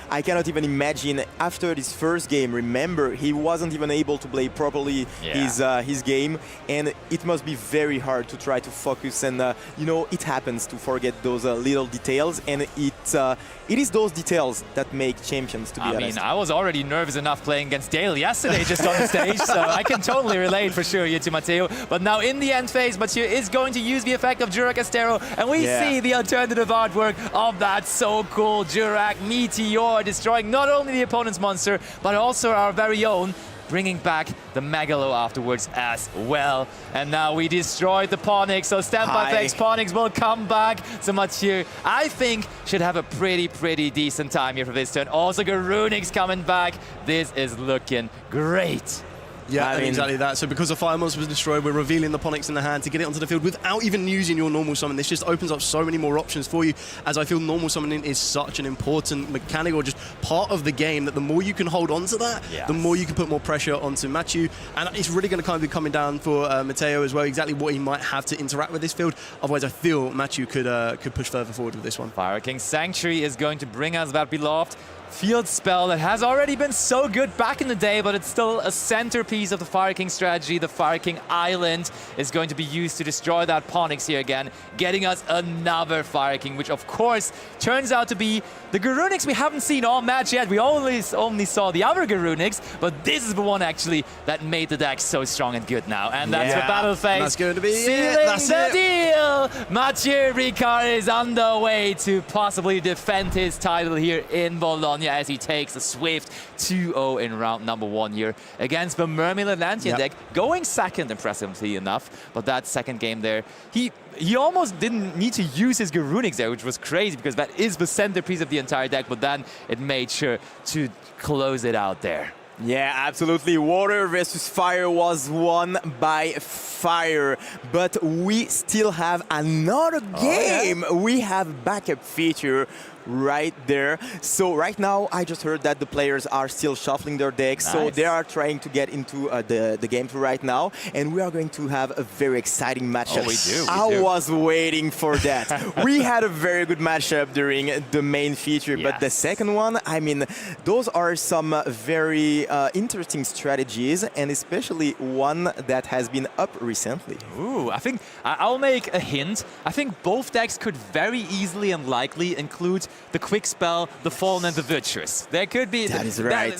I cannot even imagine after this first game. Remember, he wasn't even able to play properly his game, and it must be very hard to try to focus. And you know, it happens to forget those little details, and it is those details that make champions. To be honest, I mean, I was already nervous enough playing against Dale yesterday just on the stage, so I can totally relate for sure here to Matteo. But now in the end phase, Matteo is going to use the effect of Jurak Astero, and we see the alternative artwork of that so cool Jurak Meteor, destroying not only the opponent's monster, but also our very own, bringing back the Megalo afterwards as well. And now we destroyed the Ponyx, so Standby Flex Ponyx will come back. So Matteo, I think, should have a pretty decent time here for this turn. Also Garunix coming back. This is looking great. Yeah, and exactly that. So because the Fire Monster was destroyed, we're revealing the Ponyx in the hand to get it onto the field without even using your normal summon. This just opens up so many more options for you, as I feel normal summoning is such an important mechanic, or just part of the game, that the more you can hold on to that, the more you can put more pressure onto Matthew. And it's really going to kind of be coming down for Matteo as well, exactly what he might have to interact with this field. Otherwise, I feel Matthew could push further forward with this one. Fire King Sanctuary is going to bring us that beloved field spell that has already been so good back in the day, but it's still a centerpiece of the Fire King strategy. The Fire King Island is going to be used to destroy that Ponyx here again, getting us another Fire King, which of course turns out to be the Garunix we haven't seen all match yet. We only saw the other Garunix, but this is the one actually that made the deck so strong and good now. And that's the battle phase. And that's going to be sealing the deal. Mathieu Ricard is on the way to possibly defend his title here in Bologna, as he takes a swift 2-0 in round number 1 here against the Mermaid Atlantean deck, going second, impressively enough. But that second game there, he almost didn't need to use his Garunix there, which was crazy, because that is the centerpiece of the entire deck, but then it made sure to close it out there. Yeah, absolutely. Water versus fire was won by fire, but we still have another game. We have backup feature right there. So right now, I just heard that the players are still shuffling their decks, so they are trying to get into the game right now, and we are going to have a very exciting matchup. Oh, we do. I was waiting for that. We had a very good matchup during the main feature, but the second one, I mean, those are some very interesting strategies, and especially one that has been up recently. Ooh, I think I'll make a hint. I think both decks could very easily and likely include the quick spell, the fallen and the virtuous. There could be... That is right.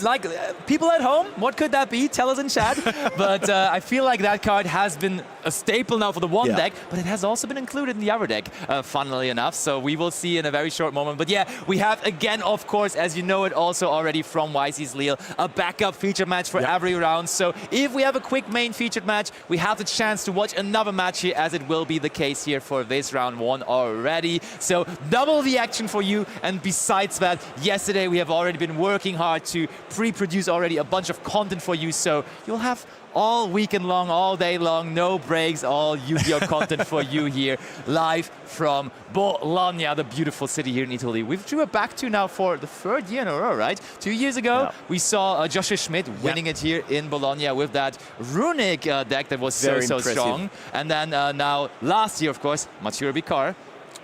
People at home, what could that be? Tell us in chat. But I feel like that card has been a staple now for the one deck, but it has also been included in the other deck, funnily enough. So we will see in a very short moment. But yeah, we have again, of course, as you know it also already from YC's Lille, a backup featured match for every round. So if we have a quick main featured match, we have the chance to watch another match here, as it will be the case here for this round 1 already. So double the action for you. And besides that, yesterday we have already been working hard to pre-produce already a bunch of content for you. So you'll have all weekend long, all day long, no breaks, all Yu-Gi-Oh! Content for you here, live from Bologna, the beautiful city here in Italy. We've drew it back to now for the 3rd year in a row, right? 2 years ago, we saw Joshua Schmidt winning it here in Bologna with that runic deck that was so strong. And then now, last year, of course, Mathieu Ricard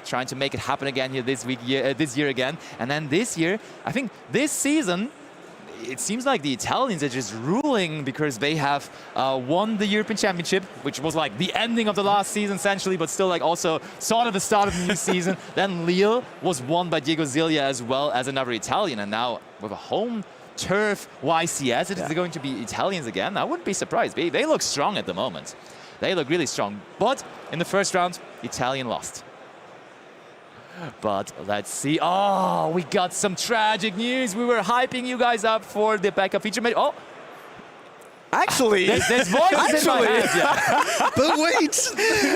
trying to make it happen again here this year again. And then this year, I think this season, it seems like the Italians are just ruling because they have won the European Championship, which was like the ending of the last season essentially, but still like also sort of the start of the new season. Then Lille was won by Diego Ziglia as well as another Italian, and now with a home turf YCS, it is going to be Italians again. I wouldn't be surprised. They look strong at the moment. They look really strong. But in the first round, Italian lost. But let's see. Oh, we got some tragic news. We were hyping you guys up for the backup feature match. Oh, actually, there's voices in my head. But wait,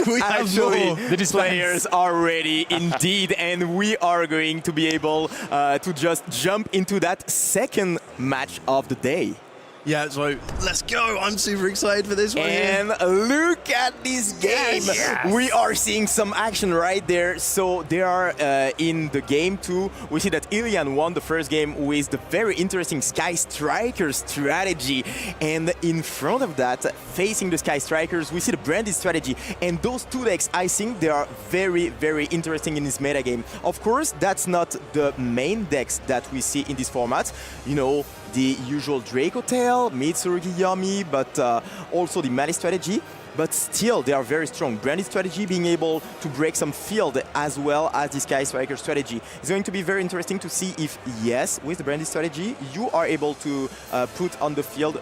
we have more. The players are ready indeed, and we are going to be able to just jump into that second match of the day. Yeah, so let's go. I'm super excited for this one. And look at this game. Yes. We are seeing some action right there. So they are in the game 2. We see that Ilian won the first game with the very interesting Sky Striker strategy. And in front of that, facing the Sky Strikers, we see the Branded strategy. And those two decks, I think they are very, very interesting in this metagame. Of course, that's not the main decks that we see in this format. You know, the usual Draco Tail, Mitsurugi Yami, but also the Mali strategy. But still, they are very strong. Branded strategy being able to break some field as well as the Sky Striker strategy. It's going to be very interesting to see if, yes, with the Branded strategy, you are able to put on the field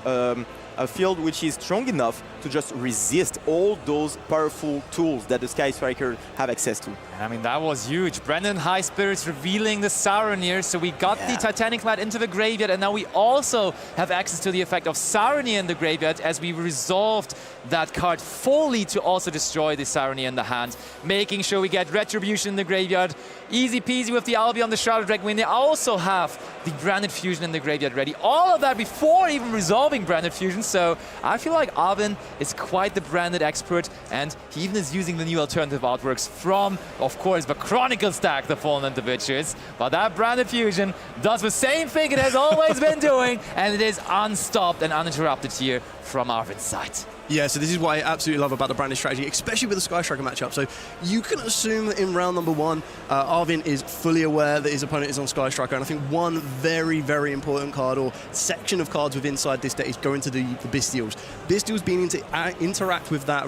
a field which is strong enough to just resist all those powerful tools that the Sky Striker have access to. I mean, that was huge. Brandon High Spirits revealing the Saronir, so we got the Titanic Lad into the graveyard, and now we also have access to the effect of Saronir in the graveyard as we resolved that card fully to also destroy the Saronir in the hand, making sure we get Retribution in the graveyard. Easy peasy with the Albion, the Shrouded Dragon. We also have the Branded Fusion in the graveyard ready. All of that before even resolving Branded Fusion, so I feel like Arvin is quite the Branded expert, and he even is using the new alternative artworks from, of course, the Chronicle stack, the Fallen and the Virtuous. But that Branded Fusion does the same thing it has always been doing, and it is unstopped and uninterrupted here from Arvin's side. Yeah, so this is what I absolutely love about the Branded strategy, especially with the Sky Striker matchup. So you can assume that in round number 1, Arvin is fully aware that his opponent is on Sky Striker, and I think one very, very important card or section of cards within inside this deck is going to the Bystials. Bystials being able to interact with that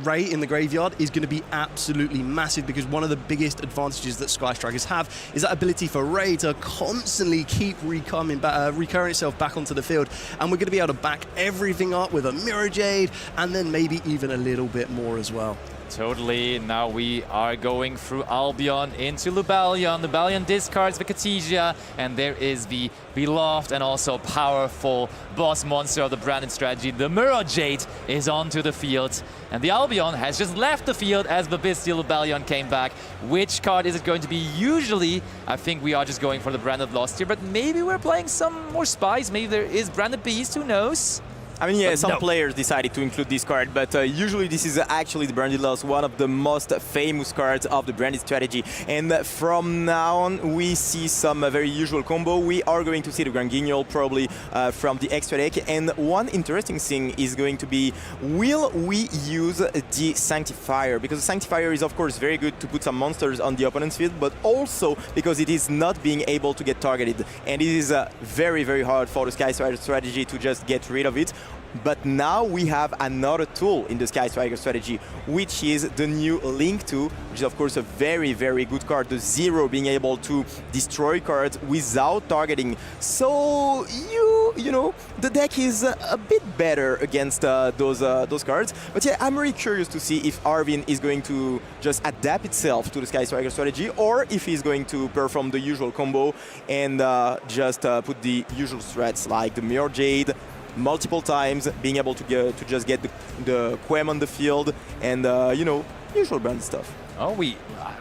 Ray in the graveyard is going to be absolutely massive, because one of the biggest advantages that Sky Strikers have is that ability for Ray to constantly keep recurring itself back onto the field, and we're going to be able to back everything up with a Mirror Jade, and then maybe even a little bit more as well. Totally. Now we are going through Albion into Lubellion. Lubellion discards the Katija, and there is the beloved and also powerful boss monster of the Branded strategy. The Mirror Jade is onto the field, and the Albion has just left the field as the Bystial Lubellion came back. Which card is it going to be? Usually, I think we are just going for the Branded Lost here, but maybe we're playing some more spies. Maybe there is Branded Beast, who knows? I mean, yeah, some players decided to include this card, but usually this is actually the Branded Lost, one of the most famous cards of the Branded strategy. And from now on, we see some very usual combo. We are going to see the Grand Guignol probably from the extra deck. And one interesting thing is going to be, will we use the Sanctifier? Because the Sanctifier is, of course, very good to put some monsters on the opponent's field, but also because it is not being able to get targeted. And it is very, very hard for the Sky Striker strategy to just get rid of it. But now we have another tool in the Sky Striker strategy, which is the new Link 2, which is of course a very, very good card. The Zero being able to destroy cards without targeting. So you know, the deck is a bit better against those cards. But yeah, I'm really curious to see if Arvin is going to just adapt itself to the Sky Striker strategy, or if he's going to perform the usual combo and just put the usual threats like the Mirror Jade multiple times, being able to just get the Quem on the field, and you know, usual brand stuff. Oh,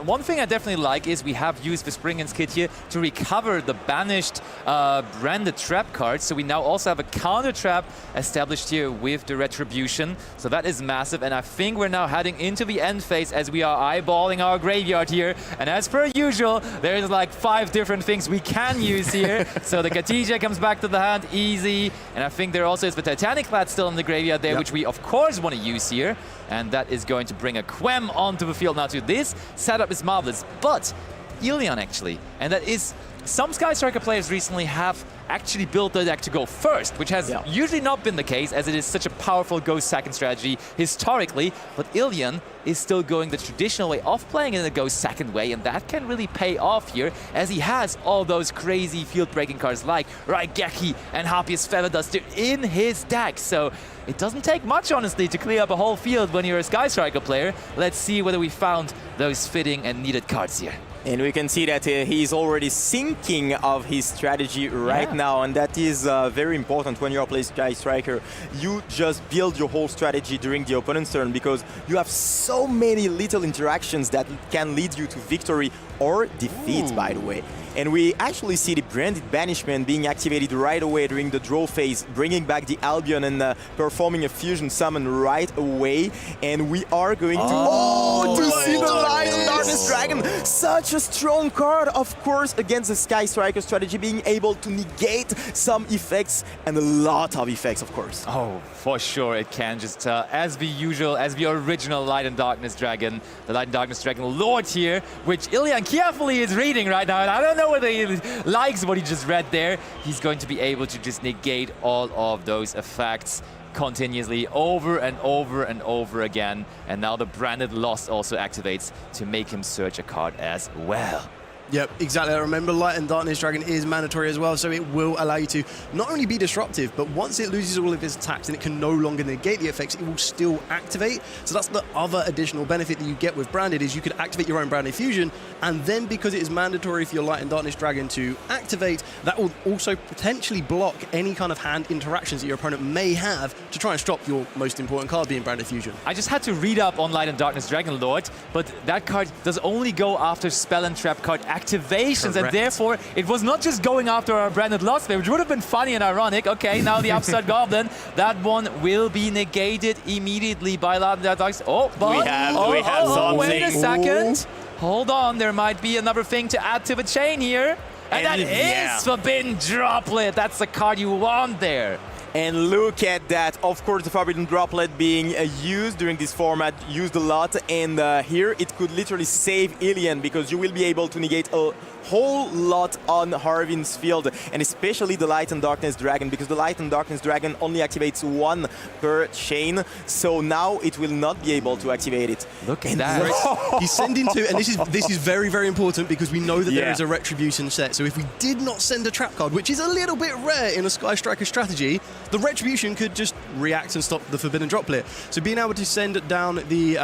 one thing I definitely like is we have used the Springen's kit here to recover the banished branded trap cards. So we now also have a counter trap established here with the Retribution. So that is massive. And I think we're now heading into the end phase as we are eyeballing our graveyard here. And as per usual, there's like 5 different things we can use here. So the Khadija comes back to the hand, easy. And I think there also is the Titanic Clad still in the graveyard there, which we of course want to use here. And that is going to bring a Quem onto the field. Now to this setup is marvelous, but Ilion actually, and that is, some Sky Striker players recently have actually built the deck to go first, which has usually not been the case, as it is such a powerful go second strategy historically. But Ilion is still going the traditional way of playing in the go second way, and that can really pay off here, as he has all those crazy field breaking cards like Raigeki and Harpius Feather Duster in his deck. So it doesn't take much, honestly, to clear up a whole field when you're a Sky Striker player. Let's see whether we found those fitting and needed cards here. And we can see that he's already thinking of his strategy right now, and that is very important when you're playing Sky Striker. You just build your whole strategy during the opponent's turn, because you have so many little interactions that can lead you to victory or defeat, by the way. And we actually see the branded banishment being activated right away during the draw phase, bringing back the Albion and performing a fusion summon right away. And we are going to see the Light and Darkness Dragon. Such a strong card, of course, against the Sky Striker strategy, being able to negate some effects, and a lot of effects, of course. Oh, for sure it can. Just as the usual, as the original Light and Darkness Dragon, the Light and Darkness Dragon Lord here, which Ilion carefully is reading right now, and I don't know whether he likes what he just read there. He's going to be able to just negate all of those effects continuously over and over and over again. And now the branded Lost also activates to make him search a card as well. Yep, exactly. Remember, Light and Darkness Dragon is mandatory as well, so it will allow you to not only be disruptive, but once it loses all of its attacks and it can no longer negate the effects, it will still activate. So that's the other additional benefit that you get with Branded, is you could activate your own Branded Fusion, and then because it is mandatory for your Light and Darkness Dragon to activate, that will also potentially block any kind of hand interactions that your opponent may have to try and stop your most important card being Branded Fusion. I just had to read up on Light and Darkness Dragon Lord, but that card does only go after spell and trap card activations, and therefore it was not just going after our branded Lost Flame, which would have been funny and ironic. Okay, now the Upstart Goblin, that one will be negated immediately by Light and Darkness. Oh, but we have something. Wait a second. Hold on, there might be another thing to add to the chain here. And that is Forbidden Droplet. That's the card you want there. And look at that. Of course, the Forbidden Droplet being used during this format, used a lot. And here it could literally save Ilion, because you will be able to negate a whole lot on Harvin's field, and especially the Light and Darkness Dragon, because the Light and Darkness Dragon only activates 1 per chain. So now it will not be able to activate it. Look at that. He's sending 2, and this is very, very important, because we know that there is a Retribution set. So if we did not send a trap card, which is a little bit rare in a Sky Striker strategy, the Retribution could just react and stop the Forbidden Droplet. So being able to send down the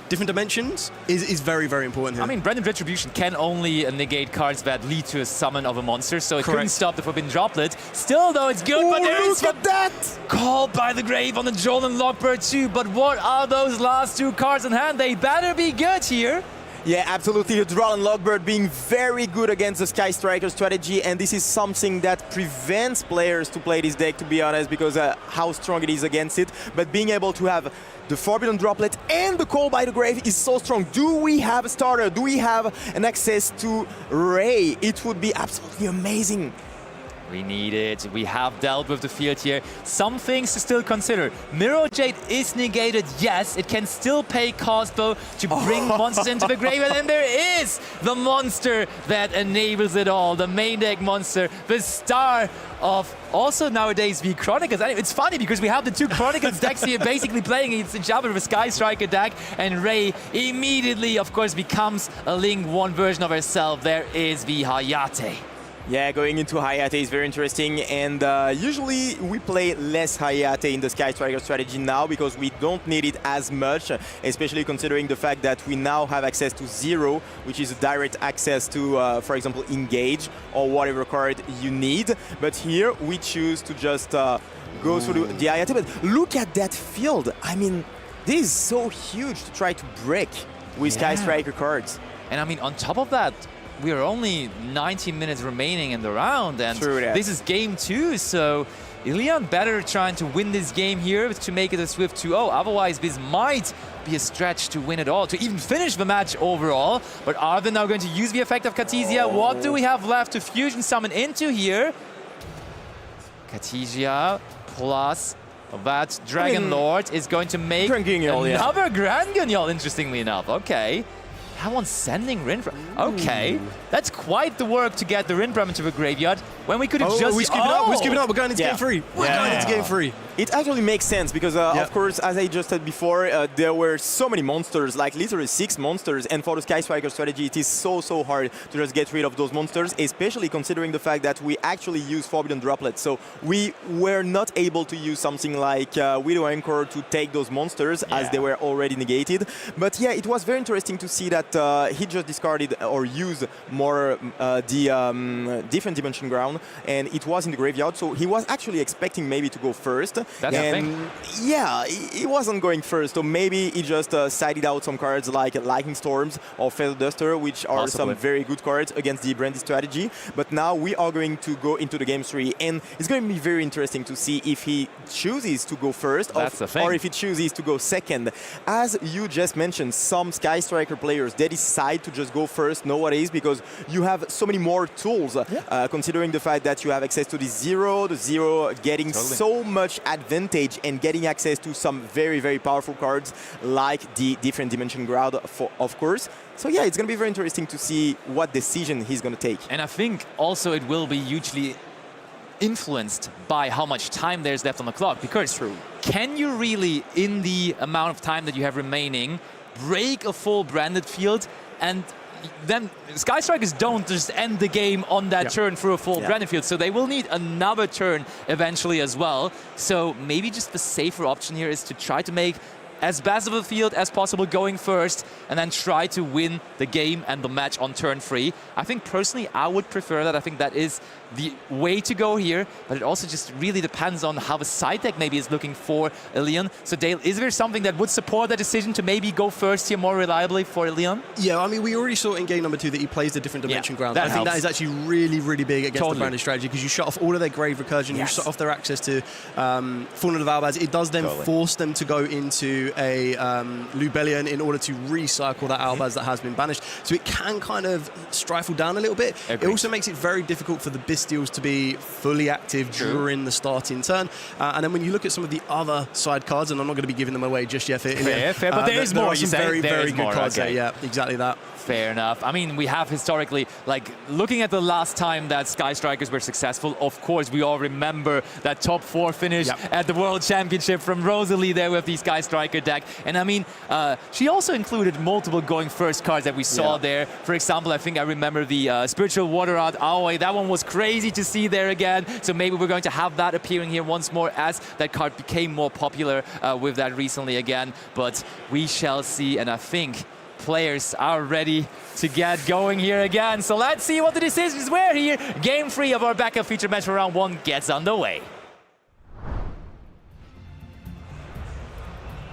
different dimensions is very, very important here. I mean, Branded Retribution can only negate cards that lead to a summon of a monster, so it couldn't stop the Forbidden Droplet. Still, though, it's good, but there is that! Called by the Grave on the Joel and Lockbird too. But what are those last 2 cards in hand? They better be good here. Yeah, absolutely. The Droll and Lockbird being very good against the Sky Striker strategy, and this is something that prevents players to play this deck, to be honest, because how strong it is against it. But being able to have the Forbidden Droplet and the Call by the Grave is so strong. Do we have a starter? Do we have an access to Ray? It would be absolutely amazing. We need it. We have dealt with the field here. Some things to still consider. Mirror Jade is negated, yes. It can still pay cost, though, to bring monsters into the graveyard. And there is the monster that enables it all. The main deck monster, the star of also nowadays the Chronicles. It's funny because we have the two Chronicles decks here basically playing each other with a Sky Striker deck, and Ray immediately, of course, becomes a Link 1 version of herself. There is the Hayate. Yeah, going into Hayate is very interesting, and usually we play less Hayate in the Sky Striker strategy now because we don't need it as much, especially considering the fact that we now have access to Zero, which is a direct access to, for example, Engage or whatever card you need. But here we choose to just go through the Hayate. But look at that field. I mean, this is so huge to try to break with Sky Striker cards. And I mean, on top of that, we are only 19 minutes remaining in the round, and this is game 2, so Ilian better trying to win this game here to make it a swift 2-0. Otherwise, this might be a stretch to win it all, to even finish the match overall. But are they now going to use the effect of Katizia? What do we have left to fusion summon into here? Katizia plus that Dragon Lord is going to make another Grand Guignol, interestingly enough. Okay. That one's sending Rinfram. Okay, that's quite the work to get the Rinfram into the graveyard when we could have just... We're skipping up, we're going into game 3. We're going into game 3. It actually makes sense because, of course, as I just said before, there were so many monsters, like literally 6 monsters, and for the Sky Striker strategy, it is so hard to just get rid of those monsters, especially considering the fact that we actually use Forbidden Droplets. So we were not able to use something like Widow Anchor to take those monsters as they were already negated. But yeah, it was very interesting to see that he just discarded or used more the different dimension ground, and it was in the graveyard. So he was actually expecting maybe to go first. Yeah, he wasn't going first, so maybe he just sided out some cards like Lightning Storms or Feather Duster, which are some very good cards against the Brandy strategy. But now we are going to go into the game 3, and it's going to be very interesting to see if he chooses to go first or if he chooses to go second. As you just mentioned, some Sky Striker players, they decide to just go first nowadays because you have so many more tools, considering the fact that you have access to the Zero getting so much advantage and getting access to some very powerful cards like the different dimension ground, of course. So yeah, it's going to be very interesting to see what decision he's going to take. And I think also it will be hugely influenced by how much time there's left on the clock, because can you really, in the amount of time that you have remaining, break a full branded field? And then Sky Strikers don't just end the game on that turn through a full branded field, so they will need another turn eventually as well. So maybe just the safer option here is to try to make as best of a field as possible going first, and then try to win the game and the match on turn 3. I think personally I would prefer that. I think that is the way to go here, but it also just really depends on how the side deck maybe is looking for Ilian. So Dale, is there something that would support that decision to maybe go first here more reliably for Ilian? Yeah, I mean, we already saw in game number 2 that he plays the different dimension ground. I think that is actually really big against the branded strategy, because you shut off all of their Grave Recursion, you shut off their access to Fallen of Albaz. It does then force them to go into a Lubellion in order to recycle that Albaz that has been banished. So it can kind of stifle down a little bit. It also makes it very difficult for the Bystials to be fully active during the starting turn. And then when you look at some of the other side cards, and I'm not going to be giving them away just yet. Fair, but there is more. Some very good cards there. Yeah, exactly that. Fair enough. I mean, we have historically, like, looking at the last time that Sky Strikers were successful, of course, we all remember that top 4 finish at the World Championship from Rosalie there with the Sky Striker deck. And I mean, she also included multiple going first cards that we saw there. For example, I think I remember the Spiritual Water Art Aoi. That one was crazy to see there again. So maybe we're going to have that appearing here once more as that card became more popular with that recently again. But we shall see, and I think players are ready to get going here again. So let's see what the decisions were here. Game 3 of our backup feature match for round 1 gets underway.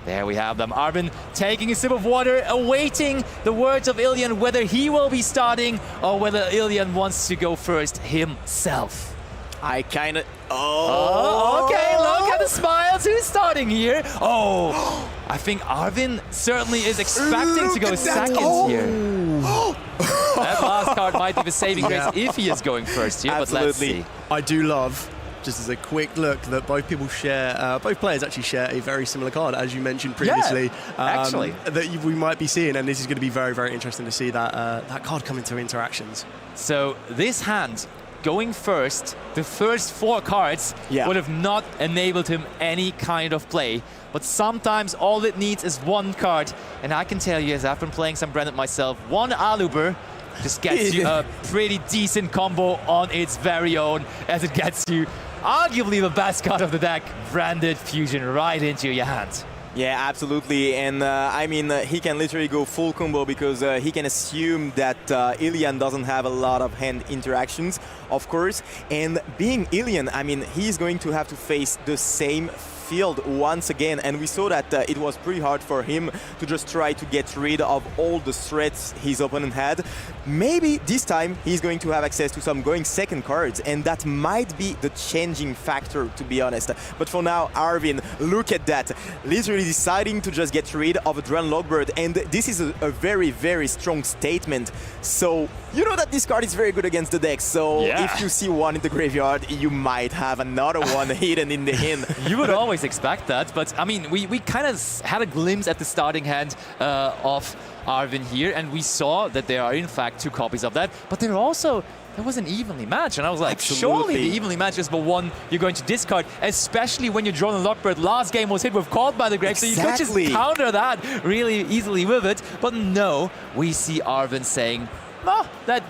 There we have them. Arvin taking a sip of water, awaiting the words of Ilian, whether he will be starting or whether Ilian wants to go first himself. I kind of... Okay, look at the smiles. Who's starting here? I think Arvin certainly is expecting to go second here. That last card might be the saving grace if he is going first here, but let's see. I do love, just as a quick look, that both people share, both players actually share a very similar card, as you mentioned previously. Actually. That we might be seeing, and this is going to be very, very interesting to see that that card come into interactions. So this hand, going first, the first 4 cards would have not enabled him any kind of play. But sometimes all it needs is 1 card. And I can tell you, as I've been playing some Branded myself, 1 Aluber just gets you a pretty decent combo on its very own, as it gets you arguably the best card of the deck, Branded Fusion, right into your hand. Yeah, absolutely. And I mean, he can literally go full combo because he can assume that Ilian doesn't have a lot of hand interactions, of course. And being Ilian, I mean, he's going to have to face the same field once again, and we saw that it was pretty hard for him to just try to get rid of all the threats his opponent had. Maybe this time he's going to have access to some going second cards, and that might be the changing factor, to be honest. But for now, Arvin, look at that, literally deciding to just get rid of a Drone Logbird, and this is a very, very strong statement. So you know that this card is very good against the deck, so if you see one in the graveyard, you might have another one hidden in the hin. You would always expect that, but I mean, we kind of had a glimpse at the starting hand of Arvin here, and we saw that there are in fact 2 copies of that, but there was an evenly matched, and I was like, surely the evenly matched is the one you're going to discard, especially when your Drone Logbird last game was hit with Called by the Grave, so you could just counter that really easily with it. But no, we see Arvin saying, no, that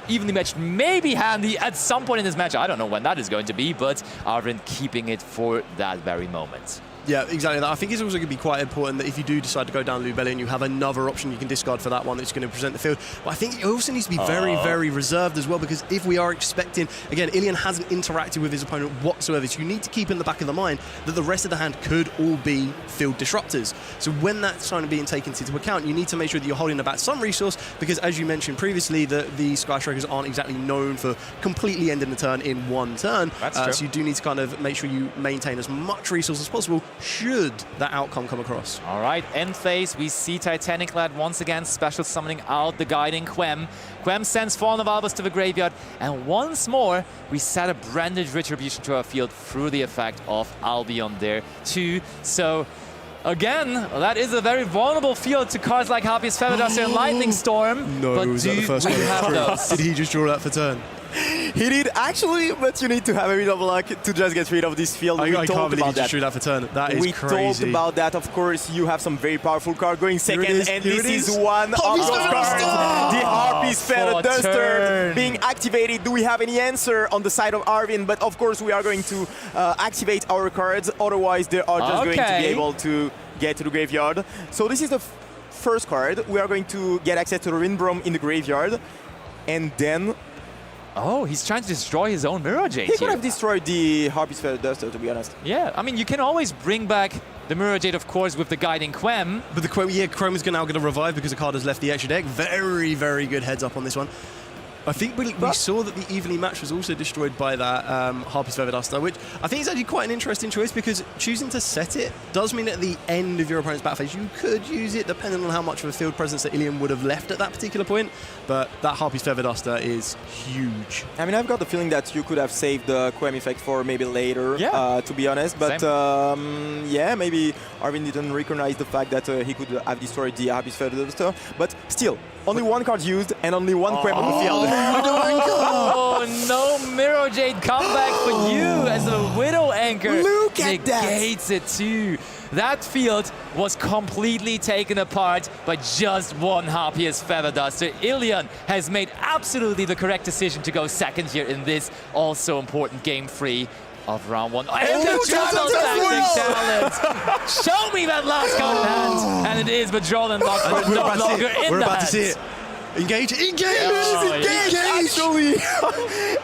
evenly matched may be handy at some point in this match. I don't know when that is going to be, but Arvin keeping it for that very moment. Yeah, exactly that. I think it's also going to be quite important that if you do decide to go down Lubellion, you have another option you can discard for that one that's going to present the field. But I think it also needs to be very, very reserved as well, because if we are expecting, again, Ilian hasn't interacted with his opponent whatsoever, so you need to keep in the back of the mind that the rest of the hand could all be field disruptors. So when that's kind of being taken into account, you need to make sure that you're holding about some resource, because as you mentioned previously, the Sky Strikers aren't exactly known for completely ending the turn in 1 turn. That's true. So you do need to kind of make sure you maintain as much resource as possible should that outcome come across. All right, end phase, we see Titanic Lad once again special summoning out the Guiding Quem. Quem sends Fallen of Albus to the graveyard, and once more, we set a Branded Retribution to our field through the effect of Albion there too. So again, that is a very vulnerable field to cards like Harpy's Feather Duster and Lightning Storm. No, but was that the first one? have those? Did he just draw that for turn? He did actually, but you need to have a bit of luck to just get rid of this field. I can't believe he just drew that for turn. That is crazy. We talked about that. Of course, you have some very powerful card going second, and this is one of Harpy's those Feather cards. Duster! The Harpy's Feather Duster turn. being activated. Do we have any answer on the side of Arvin? But of course, we are going to activate our cards. Otherwise, they are just going to be able to get to the graveyard. So this is the first card. We are going to get access to the Rindbrom in the graveyard, and then Oh, he's trying to destroy his own Mirror Jade he could have destroyed the Harpy's Feather Duster, to be honest. Yeah, I mean, you can always bring back the Mirror Jade, of course, with the Guiding Quem. But the Quem, Quem is now going to revive because the card has left the extra deck. Very, very good heads up on this one. I think we saw that the evenly match was also destroyed by that Harpy's Feather Duster, which I think is actually quite an interesting choice, because choosing to set it does mean at the end of your opponent's battle phase you could use it, depending on how much of a field presence that Ilian would have left at that particular point. But that Harpy's Feather Duster is huge. I mean, I've got the feeling that you could have saved the Quem effect for maybe later, to be honest. But yeah, maybe Arvin didn't recognize the fact that he could have destroyed the Harpy's Feather Duster. But still, only one card used and only one Quem on the field. Oh, no Mirror Jade comeback for you as a Widow Anchor. Look at that. Negates it too. That field was completely taken apart by just one Harpy's Feather Duster. Ilian has made absolutely the correct decision to go second here in this also important game 3 of round 1. And the Channel Talent! Show me that last card in hand! And it is the Drone Logbird no longer in the We're about to hand. see it. Engage! Engage! Engage, actually!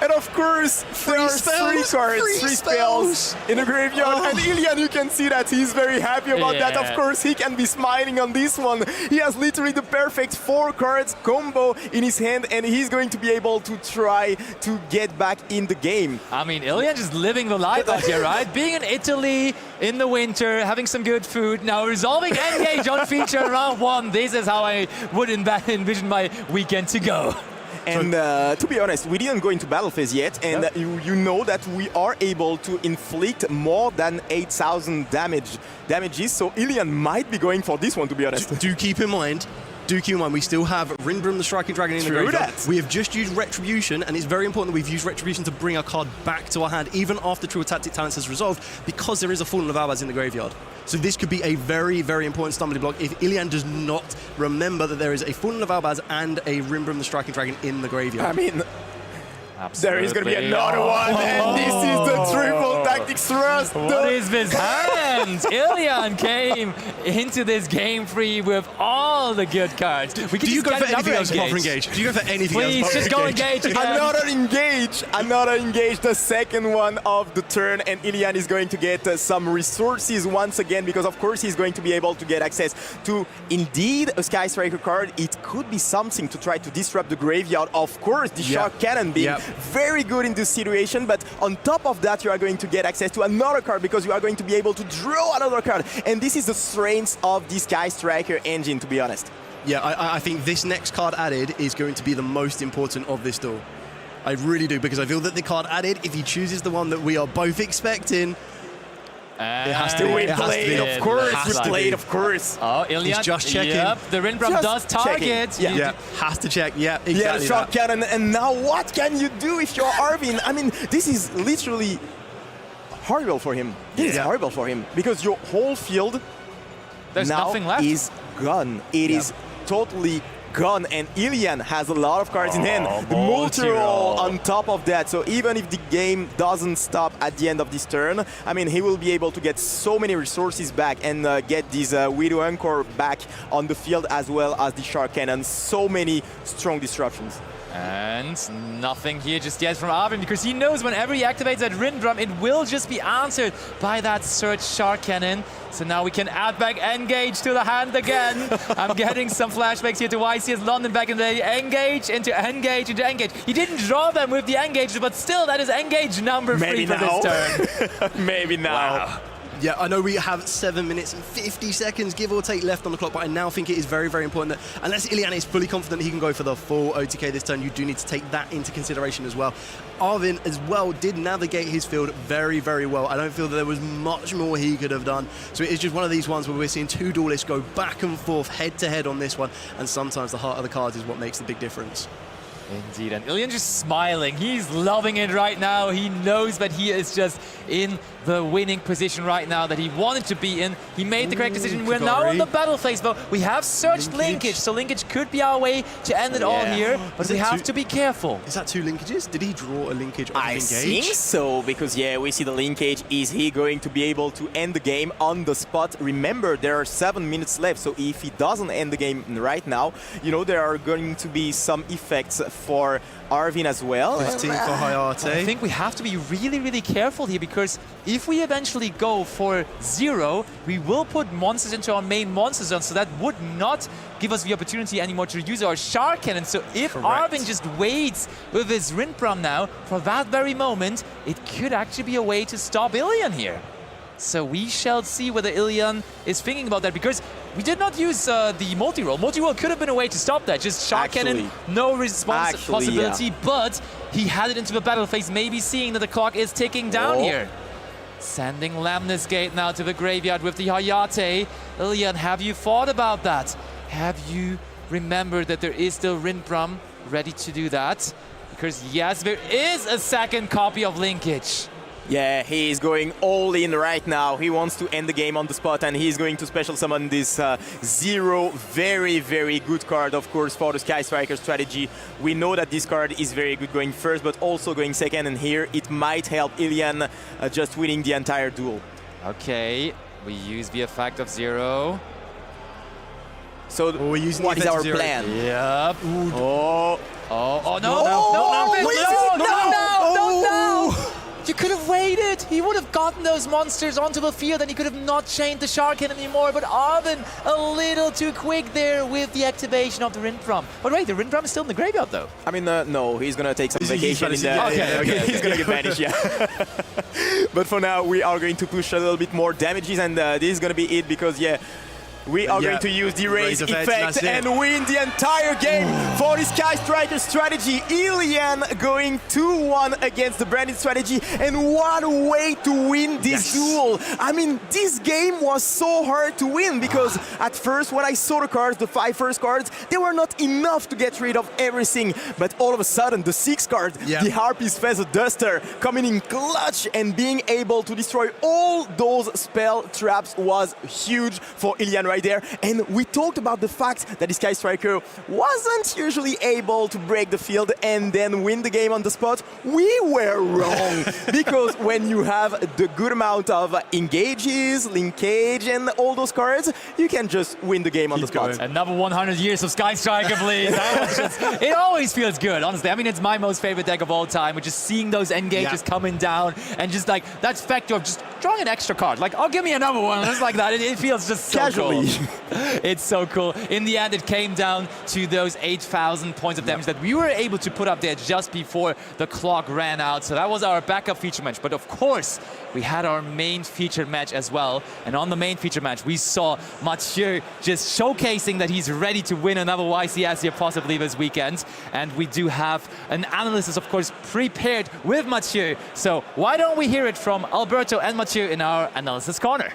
And of course, there are three spells in the graveyard. And Ilian, you can see that he's very happy about that. Of course, he can be smiling on this one. He has literally the perfect 4 cards combo in his hand, and he's going to be able to try to get back in the game. I mean, Ilian just living the life out here, right? Being in Italy in the winter, having some good food, now resolving Engage on feature round 1. This is how I would envision my weekend to go. And to be honest, we didn't go into battle phase yet, and you know that we are able to inflict more than 8,000 damages, so Ilian might be going for this one, to be honest. Do keep in mind, we still have Rindbrum the Striking Dragon in the graveyard. We have just used Retribution, and it's very important that we've used Retribution to bring our card back to our hand, even after True Tactic Talents has resolved, because there is a Fallen of Albaz in the graveyard. So this could be a very, very important stumbling block if Ilian does not remember that there is a Fallen of Albaz and a Rindbrum the Striking Dragon in the graveyard. I mean, Absolutely. there is going to be another one, and this is the triple tactics thrust. What is this hand? Ilian came into this game free with all the good cards. We Do you go for anything else apart from engage? Do you go for anything else apart from Please, just go engage again. Another engage, the second one of the turn, and Ilian is going to get some resources once again, because of course he's going to be able to get access to indeed a Sky Striker card. It could be something to try to disrupt the graveyard. Of course, the Shark Cannon being very good in this situation, but on top of that you are going to get access to another card because you are going to be able to draw another card, and this is the strength of the Sky Striker engine, to be honest. Yeah, I think this next card added is going to be the most important of this duel. I really do, because I feel that the card added, if he chooses the one that we are both expecting, it has to be. Of course, we played, of course. Oh, Ilian. He's just checking. Yep, the Rindbrum does target. Yeah, has to check. Yeah, exactly. Yeah, the Shark Cannon, and now what can you do if you're Arvin? I mean, this is literally horrible for him. This is horrible for him, because your whole field There's now nothing left. is gone. It is totally gone, and Ilian has a lot of cards in hand. The multi-roll on top of that, so even if the game doesn't stop at the end of this turn, I mean, he will be able to get so many resources back and get this Widow Encore back on the field, as well as the Shark Cannon. So many strong disruptions. And nothing here just yet from Arvin, because he knows whenever he activates that Rindbrum, it will just be answered by that Surge Shark Cannon. So now we can add back Engage to the hand again. I'm getting some flashbacks here to YCS London back in the day. Engage into Engage into Engage. He didn't draw them with the Engage, but still that is Engage number 3 for this turn. Maybe now. Wow. Yeah, I know we have 7 minutes and 50 seconds, give or take, left on the clock, but I now think it is very, very important that unless Ilian is fully confident he can go for the full OTK this turn, you do need to take that into consideration as well. Arvin, as well, did navigate his field very, very well. I don't feel that there was much more he could have done. So it is just one of these ones where we're seeing two duelists go back and forth, head-to-head on this one, and sometimes the heart of the cards is what makes the big difference. Indeed, and Ilian just smiling. He's loving it right now. He knows that he is just in the winning position right now that he wanted to be in. He made the correct decision. We're now on the battle phase, though. We have searched linkage, so linkage could be our way to end it all here, but we have to be careful. Is that 2 linkages? Did he draw a linkage off I Engage? think so, because we see the linkage. Is he going to be able to end the game on the spot? Remember, there are 7 minutes left, so if he doesn't end the game right now, you know, there are going to be some effects for Arvin as well. 15 for Hayate. I think we have to be really, really careful here, because if we eventually go for 0, we will put monsters into our main monster zone, so that would not give us the opportunity anymore to use our Shark Cannon. So if Arvin just waits with his Rindbrum now, for that very moment, it could actually be a way to stop Ilian here. So we shall see whether Ilian is thinking about that, because we did not use the multi-roll. Multi-roll could have been a way to stop that. Just Shark Cannon, no response possibility, but he had it into the battle phase, maybe seeing that the clock is ticking down here. Sending Lemnis Gate now to the graveyard with the Hayate. Ilian, have you thought about that? Have you remembered that there is still Rindbrum ready to do that? Because yes, there is a second copy of Linkage. Yeah, he is going all in right now. He wants to end the game on the spot, and he's going to special summon this 0. Very, very good card, of course, for the Sky Striker strategy. We know that this card is very good going first, but also going second, and here it might help Ilian just winning the entire duel. Okay, we use the effect of 0. So we're using what is our plan? Yep. Oh, no. You could have waited. He would have gotten those monsters onto the field, and he could have not chained the Shark Cannon anymore. But Arvin a little too quick there with the activation of the Rindbrum. But wait, the Rindbrum is still in the graveyard, though. I mean, no, he's going to take some vacation in there. Okay. He's going to get banished, yeah. But for now, we are going to push a little bit more damages, and this is going to be it, because, We are going to use the raise effect and win the entire game for the Sky Striker strategy. Ilian going 2-1 against the Branded strategy, and what a way to win this duel. I mean, this game was so hard to win because at first when I saw the cards, the 5 first cards, they were not enough to get rid of everything. But all of a sudden, the 6 card, the Harpy's Feather Duster, coming in clutch and being able to destroy all those spell traps was huge for Ilian right there. And we talked about the fact that the Sky Striker wasn't usually able to break the field and then win the game on the spot. We were wrong, because when you have the good amount of engages, linkage, and all those cards, you can just win the game on the spot. Another 100 years of Sky Striker, please. It always feels good, honestly. I mean, it's my most favorite deck of all time, which is seeing those engages coming down and just like that factor of just drawing an extra card. Like, oh, give me another one, just like that. It feels just so cool. It's so cool. In the end, it came down to those 8,000 points of damage that we were able to put up there just before the clock ran out. So that was our backup feature match. But of course, we had our main feature match as well. And on the main feature match, we saw Mathieu just showcasing that he's ready to win another YCS here possibly this weekend. And we do have an analysis, of course, prepared with Mathieu. So why don't we hear it from Alberto and Mathieu in our analysis corner?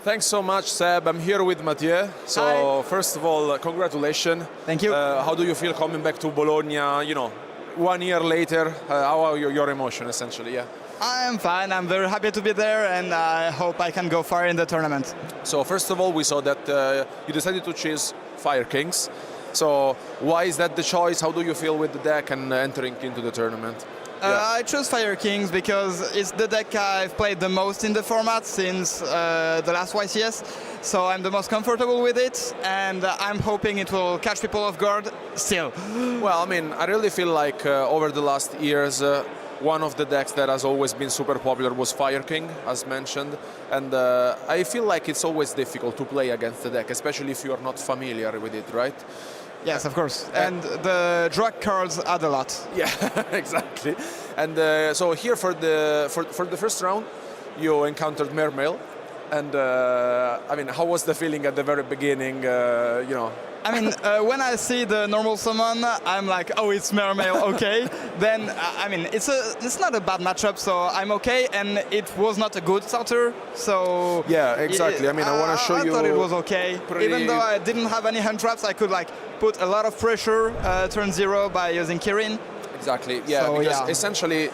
Thanks so much, Seb. I'm here with Mathieu. So first of all, congratulations. Thank you. How do you feel coming back to Bologna, you know, 1 year later? How are your emotion, essentially? Yeah. I'm fine. I'm very happy to be there, and I hope I can go far in the tournament. So first of all, we saw that you decided to choose Fire Kings. So why is that the choice? How do you feel with the deck and entering into the tournament? I chose Fire Kings because it's the deck I've played the most in the format since the last YCS. So I'm the most comfortable with it, and I'm hoping it will catch people off guard still. Well, I mean, I really feel like over the last years, one of the decks that has always been super popular was Fire King, as mentioned. And I feel like it's always difficult to play against the deck, especially if you are not familiar with it, right? Yes, of course. And the drag cards add a lot. Yeah, exactly. And so here for the first round, you encountered Mermail. And I mean, how was the feeling at the very beginning? You know. I mean, when I see the normal summon, I'm like, oh, it's Mermail, okay. Then, I mean, it's not a bad matchup, so I'm okay. And it was not a good starter, so... Yeah, exactly. I mean, I want to show you... I thought it was okay. Even though I didn't have any hand traps, I could, like, put a lot of pressure turn 0 by using Kirin. Exactly, yeah, so, because essentially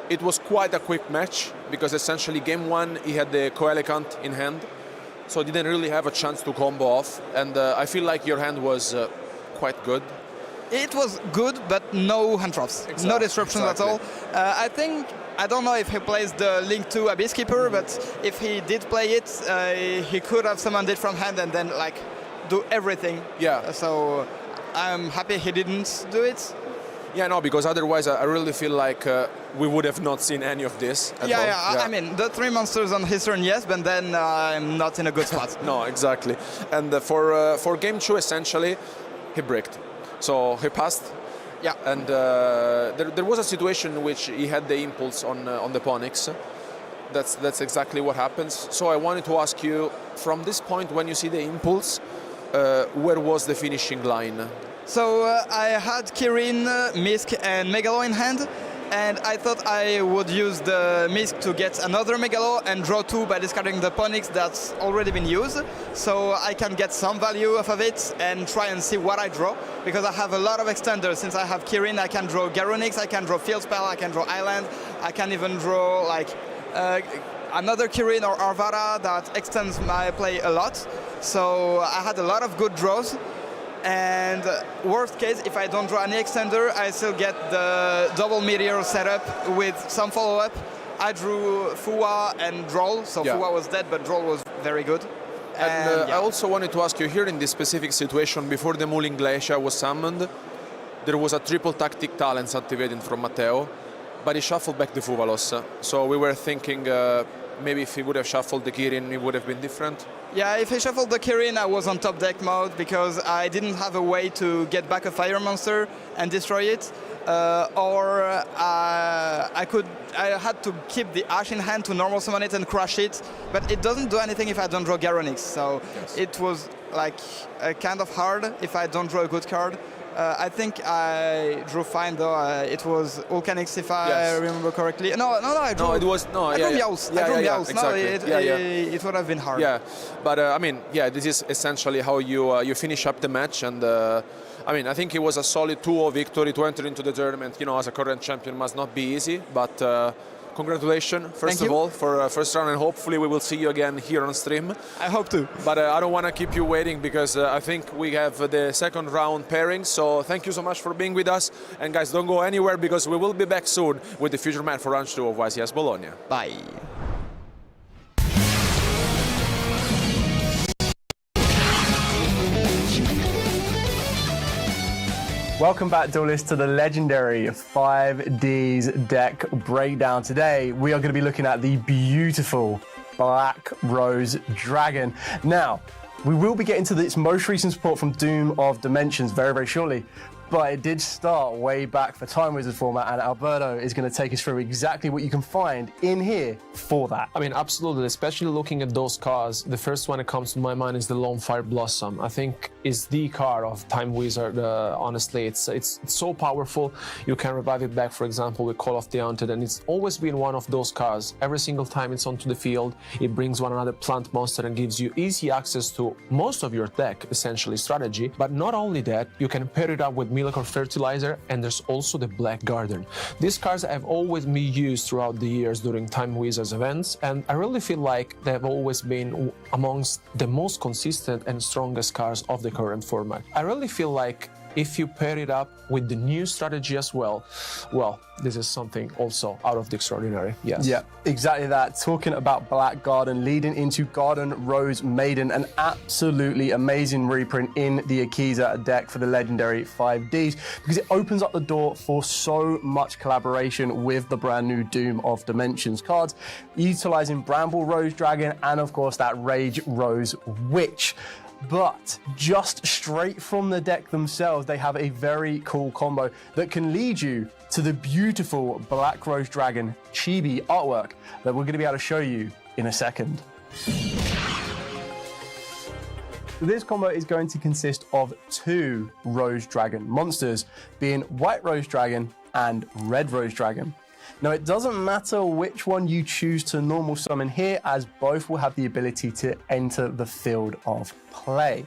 it was quite a quick match, because essentially game 1 he had the Coelegant in hand, so didn't really have a chance to combo off, and I feel like your hand was quite good. It was good, but no hand traps, no disruptions at all. I don't know if he plays the Link to Abyss Keeper, but if he did play it, he could have summoned it from hand and then like do everything. Yeah. So I'm happy he didn't do it. Yeah, no, because otherwise I really feel like we would have not seen any of this at all. Yeah, I mean, the 3 monsters on his turn, yes, but then I'm not in a good spot. No, exactly. And for game 2, essentially, he bricked. So he passed. Yeah. And there was a situation in which he had the impulse on the Ponyx. That's exactly what happens. So I wanted to ask you, from this point when you see the impulse, where was the finishing line? So I had Kirin, Misk, and Megalo in hand, and I thought I would use the Misk to get another Megalo and draw 2 by discarding the Ponyx that's already been used, so I can get some value off of it and try and see what I draw, because I have a lot of extenders. Since I have Kirin, I can draw Garunix, I can draw Field Spell, I can draw Island, I can even draw like another Kirin or Arvada that extends my play a lot. So I had a lot of good draws. And worst case, if I don't draw any extender, I still get the double meteor setup with some follow-up. I drew Fua and Droll, so Fua was dead, but Droll was very good. And I also wanted to ask you, here in this specific situation, before the Mooling Glacier was summoned, there was a triple tactic talents activated from Matteo, but he shuffled back the Fuvalos. So we were thinking maybe if he would have shuffled the Kirin, it would have been different. Yeah, if I shuffled the Kirin, I was on top deck mode because I didn't have a way to get back a fire monster and destroy it. I had to keep the Ash in hand to normal summon it and crush it, but it doesn't do anything if I don't draw Garonix, so it was like kind of hard if I don't draw a good card. I think I drew fine though. It was Volcanix if I remember correctly. I drew. No, it was no. I drew Meowth. Exactly. It would have been hard. Yeah, but I mean, this is essentially how you finish up the match, and I mean, I think it was a solid 2-0 victory to enter into the tournament. You know, as a current champion, must not be easy, but. Congratulations, first of all, for first round, and hopefully we will see you again here on stream. I hope to. But I don't want to keep you waiting because I think we have the second round pairing. So thank you so much for being with us. And guys, don't go anywhere because we will be back soon with the future match for round 2 of YCS Bologna. Bye. Welcome back, duelists, to the legendary 5Ds deck breakdown. Today, we are going to be looking at the beautiful Black Rose Dragon. Now, we will be getting to its most recent support from Doom of Dimensions very, very shortly. But it did start way back for Time Wizard format, and Alberto is going to take us through exactly what you can find in here for that. I mean, absolutely, especially looking at those cards. The first one that comes to my mind is the Lone Fire Blossom. I think is the card of Time Wizard. Honestly, it's so powerful. You can revive it back, for example, with Call of the Haunted, and it's always been one of those cards. Every single time it's onto the field, it brings one another plant monster and gives you easy access to most of your deck, essentially strategy. But not only that, you can pair it up with Miracle Fertilizer, and there's also the Black Garden. These cards have always been used throughout the years during Time Wizards events, and I really feel like they've always been amongst the most consistent and strongest cards of the current format. I really feel like if you pair it up with the new strategy as well, this is something also out of the extraordinary. Yes. Yeah, exactly that. Talking about Black Garden, leading into Garden Rose Maiden, an absolutely amazing reprint in the Akiza deck for the legendary 5Ds, because it opens up the door for so much collaboration with the brand new Doom of Dimensions cards, utilizing Bramble Rose Dragon and of course that Rage Rose Witch. But just straight from the deck themselves, they have a very cool combo that can lead you to the beautiful Black Rose Dragon chibi artwork that we're going to be able to show you in a second. This combo is going to consist of 2 Rose Dragon monsters, being White Rose Dragon and Red Rose Dragon. Now, it doesn't matter which one you choose to normal summon here, as both will have the ability to enter the field of play.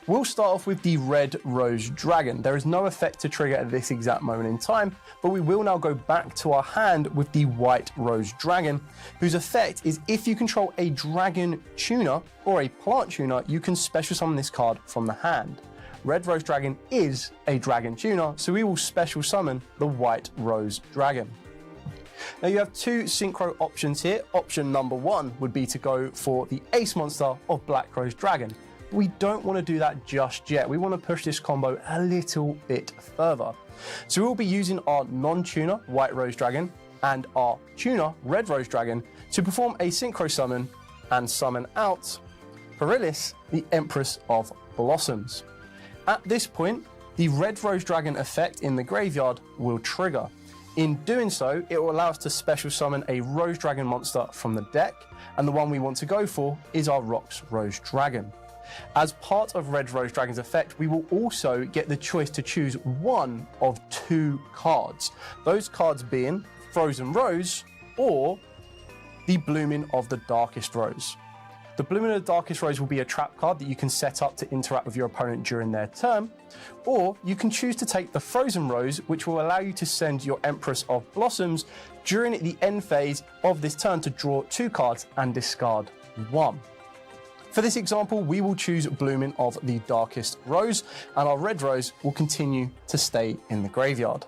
We'll start off with the Red Rose Dragon. There is no effect to trigger at this exact moment in time, but we will now go back to our hand with the White Rose Dragon, whose effect is if you control a Dragon Tuner or a Plant Tuner, you can special summon this card from the hand. Red Rose Dragon is a Dragon Tuner, so we will special summon the White Rose Dragon. Now you have 2 synchro options here. Option number 1 would be to go for the Ace monster of Black Rose Dragon. We don't want to do that just yet. We want to push this combo a little bit further. So we'll be using our non-tuner White Rose Dragon and our tuner Red Rose Dragon to perform a synchro summon and summon out Perilis, the Empress of Blossoms. At this point, the Red Rose Dragon effect in the graveyard will trigger. In doing so, it will allow us to special summon a Rose Dragon monster from the deck, and the one we want to go for is our Rox Rose Dragon. As part of Red Rose Dragon's effect, we will also get the choice to choose one of 2 cards. Those cards being Frozen Rose or the Blooming of the Darkest Rose. The Blooming of the Darkest Rose will be a trap card that you can set up to interact with your opponent during their turn, or you can choose to take the Frozen Rose, which will allow you to send your Empress of Blossoms during the end phase of this turn to draw 2 cards and discard 1. For this example, we will choose Blooming of the Darkest Rose, and our Red Rose will continue to stay in the graveyard.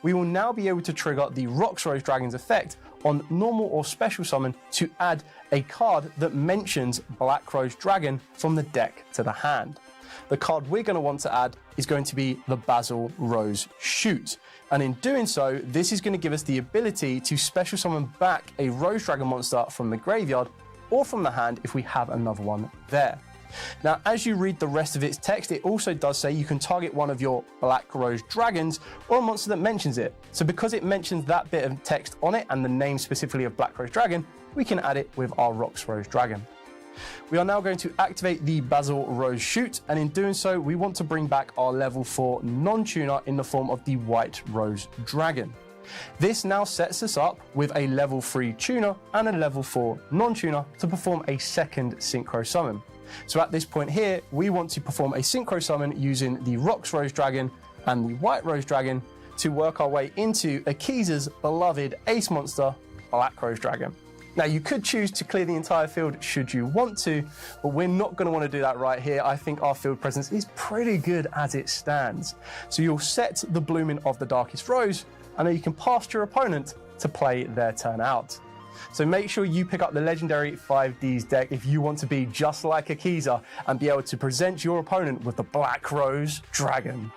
We will now be able to trigger the Rox Rose Dragon's effect on normal or special summon to add a card that mentions Black Rose Dragon from the deck to the hand. The card we're going to want to add is going to be the Basil Rose Shoot. And in doing so, this is going to give us the ability to special summon back a Rose Dragon monster from the graveyard, or from the hand if we have another one there. Now, as you read the rest of its text, it also does say you can target one of your Black Rose Dragons or a monster that mentions it. So because it mentions that bit of text on it and the name specifically of Black Rose Dragon, we can add it with our Rox Rose Dragon. We are now going to activate the Basil Rose Shoot, and in doing so, we want to bring back our level 4 non-tuner in the form of the White Rose Dragon. This now sets us up with a level 3 tuner and a level 4 non-tuner to perform a second Synchro Summon. So at this point here, we want to perform a Synchro Summon using the Rox Rose Dragon and the White Rose Dragon to work our way into Akiza's beloved ace monster, Black Rose Dragon. Now, you could choose to clear the entire field should you want to, but we're not going to want to do that right here. I think our field presence is pretty good as it stands. So you'll set the blooming of the Darkest Rose, and then you can pass your opponent to play their turn out. So make sure you pick up the legendary 5Ds deck if you want to be just like Akiza and be able to present your opponent with the Black Rose Dragon.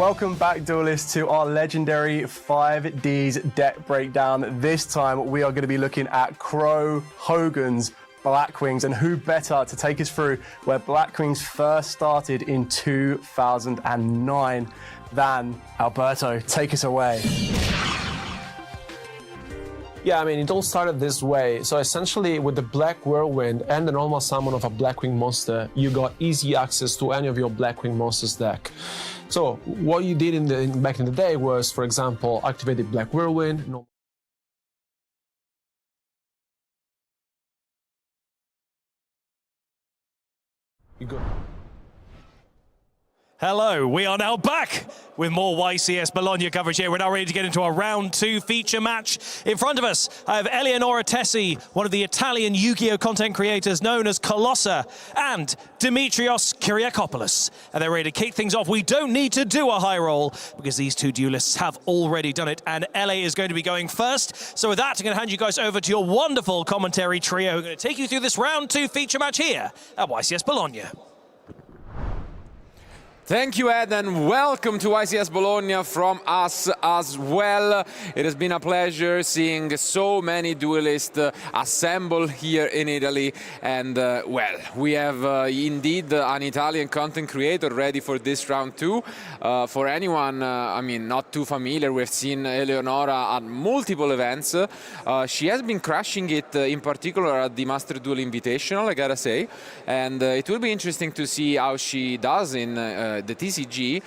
welcome back, duelists, to our legendary 5Ds deck breakdown. This time we are going to be looking at Crow, Hogan's, Blackwings, and who better to take us through where Blackwings first started in 2009 than Alberto. Take us away. Yeah, I mean, it all started this way. So essentially, with the Black Whirlwind and the normal summon of a Blackwing monster, you got easy access to any of your Blackwing monsters deck. So what you did back in the day was, for example, activate the Black Whirlwind. You go. Hello, we are now back with more YCS Bologna coverage here. We're now ready to get into our round 2 feature match. In front of us, I have Eleonora Tessi, one of the Italian Yu-Gi-Oh! Content creators known as Colossa, and Dimitrios Kyriakopoulos. And they're ready to kick things off. We don't need to do a high roll because these two duelists have already done it, and LA is going to be going first. So with that, I'm going to hand you guys over to your wonderful commentary trio who are going to take you through this round 2 feature match here at YCS Bologna. Thank you, Ed, and welcome to YCS Bologna from us as well. It has been a pleasure seeing so many duelists assemble here in Italy. And, well, we have indeed an Italian content creator ready for this round 2. For anyone, I mean, not too familiar, we've seen Eleonora at multiple events. She has been crushing it, in particular at the Master Duel Invitational, I gotta say. And it will be interesting to see how she does in the TCG.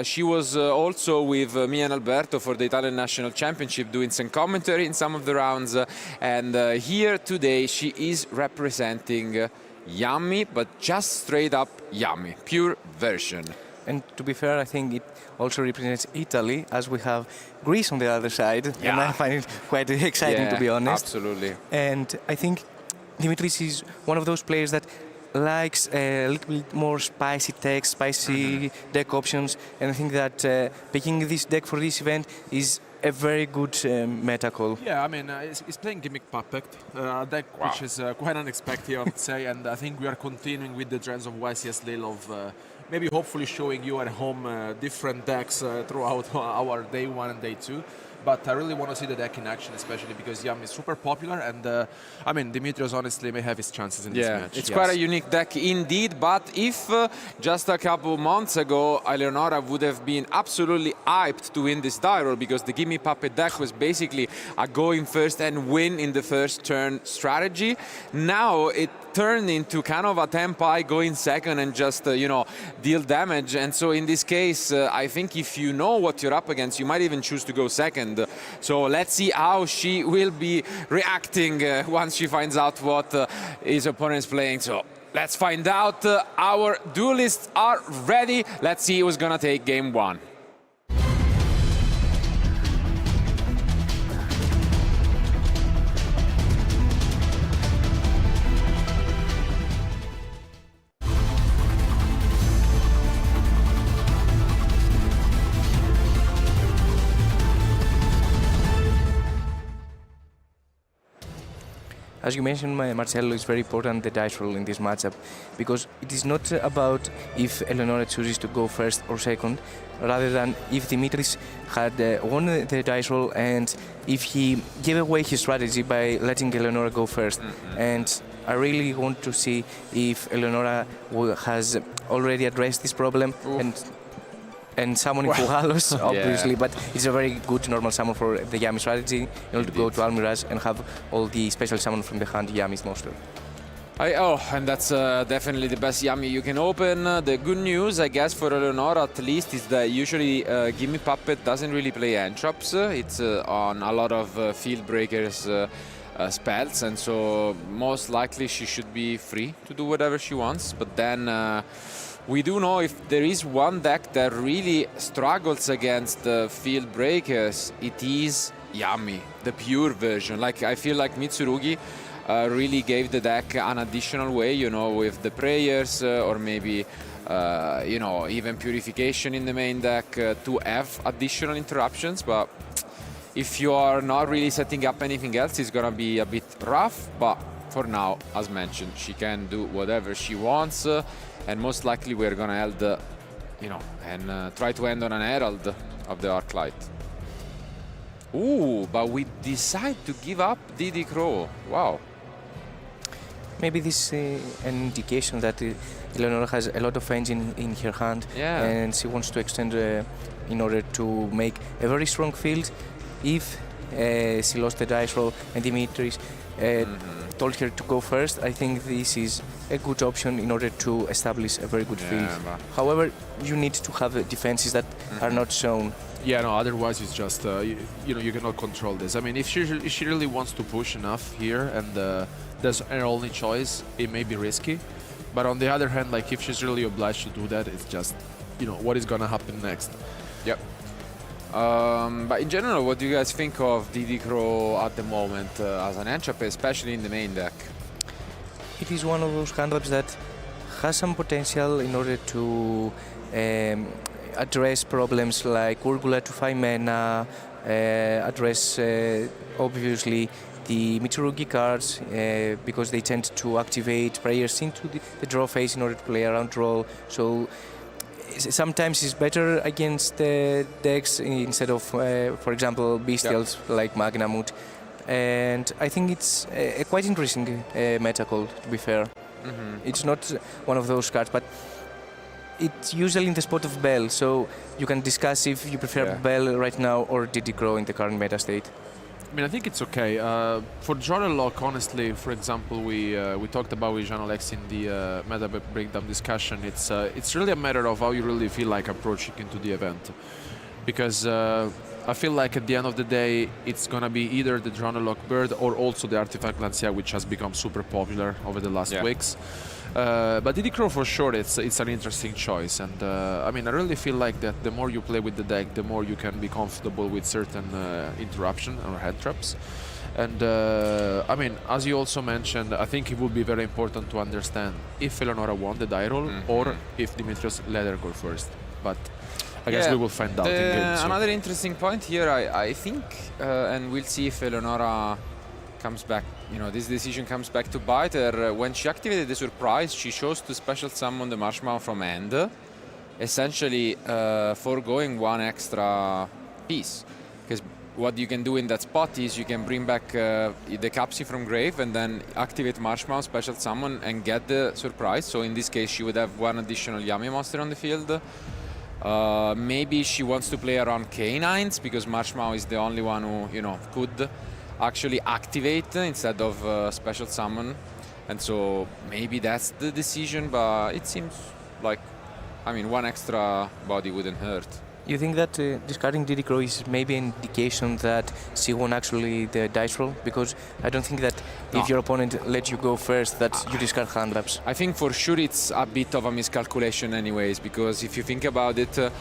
She was also with me and Alberto for the Italian National Championship doing some commentary in some of the rounds. And here today she is representing Yummy, but just straight up Yummy, pure version. And to be fair, I think it also represents Italy, as we have Greece on the other side. Yeah. And I find it quite exciting, to be honest. Absolutely. And I think Dimitris is one of those players that likes a little bit more spicy text, spicy deck options, and I think that picking this deck for this event is a very good meta call. Yeah, I mean, he's playing Gimmick Puppet, a deck which is quite unexpected, I would say, and I think we are continuing with the trends of YCS Lille of maybe hopefully showing you at home different decks throughout our day 1 and day 2. But I really want to see the deck in action, especially because Yum is super popular, and I mean, Dimitrios honestly may have his chances in this match. It's quite a unique deck indeed, but if just a couple months ago Eleonora would have been absolutely hyped to win this die roll because the Gimme Puppet deck was basically a going first and win in the first turn strategy, now it turned into kind of a tempai going second and just you know, deal damage. And so in this case I think if you know what you're up against, you might even choose to go second. So let's see how she will be reacting once she finds out what his opponent is playing. So let's find out. Our duelists are ready. Let's see who's gonna take game 1. As you mentioned, Marcello, is very important, the dice roll in this matchup, because it is not about if Eleonora chooses to go first or second, rather than if Dimitris had won the dice roll and if he gave away his strategy by letting Eleonora go first. And I really want to see if Eleonora has already addressed this problem and summoning Fugalos, obviously, but it's a very good normal summon for the Yami strategy in order to go to Almiraj and have all the special summon from the hand Yami's monster. And that's definitely the best Yami you can open. The good news, I guess, for Eleonora at least, is that usually Gimme Puppet doesn't really play Entrops. It's on a lot of Field Breakers spells, and so most likely she should be free to do whatever she wants. But then we do know if there is one deck that really struggles against the Field Breakers, it is Yami, the pure version. Like, I feel like Mitsurugi really gave the deck an additional way, you know, with the prayers or maybe, you know, even purification in the main deck to have additional interruptions. But if you are not really setting up anything else, it's gonna be a bit rough. But for now, as mentioned, she can do whatever she wants. And most likely we're gonna hold you know, and try to end on an Herald of the Arclight. Ooh, but we decide to give up Didi Crow. Wow. Maybe this is an indication that Eleonora has a lot of engine in her hand, and she wants to extend in order to make a very strong field. If she lost the dice roll and Dimitris told her to go first, I think this is a good option in order to establish a very good field. However, you need to have defenses that are not shown. Yeah, no, otherwise it's just, you know, you cannot control this. I mean, if she really wants to push enough here and that's her only choice, it may be risky. But on the other hand, like, if she's really obliged to do that, it's just, you know, what is going to happen next. Yep. But in general, what do you guys think of Didi Crow at the moment as an entrap, especially in the main deck? It is one of those hand-ups that has some potential in order to address problems like Urgula to 5 mana, address obviously the Mitsurugi cards because they tend to activate prayers into the draw phase in order to play around roll. So sometimes it's better against decks instead of, for example, bestials like Magnamut. And I think it's a quite interesting meta call, to be fair. It's not one of those cards, but it's usually in the spot of Bell, so you can discuss if you prefer Bell right now or Didi Crow in the current meta state. I mean, I think it's okay. For Jordan Lock, honestly, for example, we talked about with Jean Alex in the meta breakdown discussion. It's really a matter of how you really feel like approaching into the event, because I feel like at the end of the day, it's gonna be either the Jordan Lock Bird or also the Artifact Lancia, which has become super popular over the last weeks. But Didi Crow for sure, it's an interesting choice, and I mean, I really feel like that the more you play with the deck, the more you can be comfortable with certain interruption or head traps. And I mean, as you also mentioned, I think it would be very important to understand if Eleonora won the die roll or if Dimitrios let her go first. But I guess we will find out in game 2. Another interesting point here, I think, and we'll see if Eleonora comes back, you know, this decision comes back to bite her. When she activated the surprise, she chose to special summon the Marshmallow from end, essentially foregoing one extra piece. Because what you can do in that spot is you can bring back the Capsi from grave and then activate Marshmallow, special summon and get the surprise. So in this case, she would have one additional Yami monster on the field. Maybe she wants to play around Canines because Marshmallow is the only one who, you know, could actually activate instead of special summon, and so maybe that's the decision, but it seems like, I mean, one extra body wouldn't hurt. You think that discarding Didi Crow is maybe an indication that she won actually the dice roll? Because I don't think that if your opponent lets you go first, that you discard hand wraps. I think for sure it's a bit of a miscalculation anyways, because if you think about it,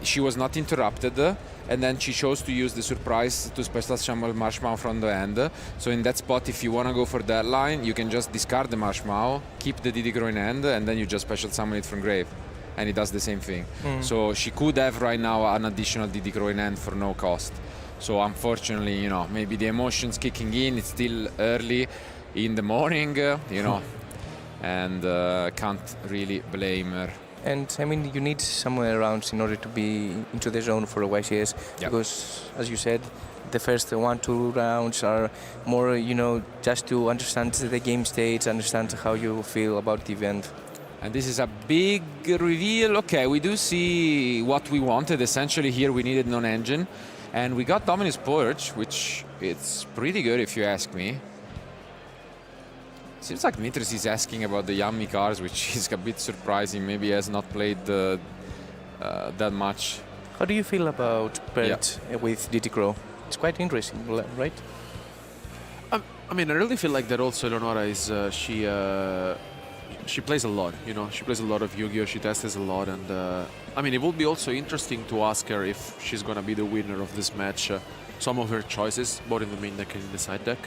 she was not interrupted, and then she chose to use the surprise to special summon Marshmallow from the end. So in that spot, if you want to go for that line, you can just discard the Marshmallow, keep the Didi Crow in hand, and then you just special summon it from grave, and it does the same thing. So she could have right now an additional Didi Crow in hand for no cost. So unfortunately, you know, maybe the emotions kicking in, it's still early in the morning, you know, and can't really blame her. And I mean, you need somewhere around in order to be into the zone for a YCS, because, as you said, the first 1-2 rounds are more, you know, just to understand the game state, understand how you feel about the event. And this is a big reveal. Okay, we do see what we wanted. Essentially here we needed non-engine, and we got Dominus Purge, which it's pretty good if you ask me. Seems like Dmitris is asking about the Yami cards, which is a bit surprising. Maybe he has not played that much. How do you feel about Bert with Didi Crow? It's quite interesting, right? I mean, I really feel like that also Eleonora is, she plays a lot, you know, she plays a lot of Yu-Gi-Oh! She tests a lot, and I mean, it will be also interesting to ask her if she's gonna be the winner of this match, some of her choices, both in the main deck and in the side deck.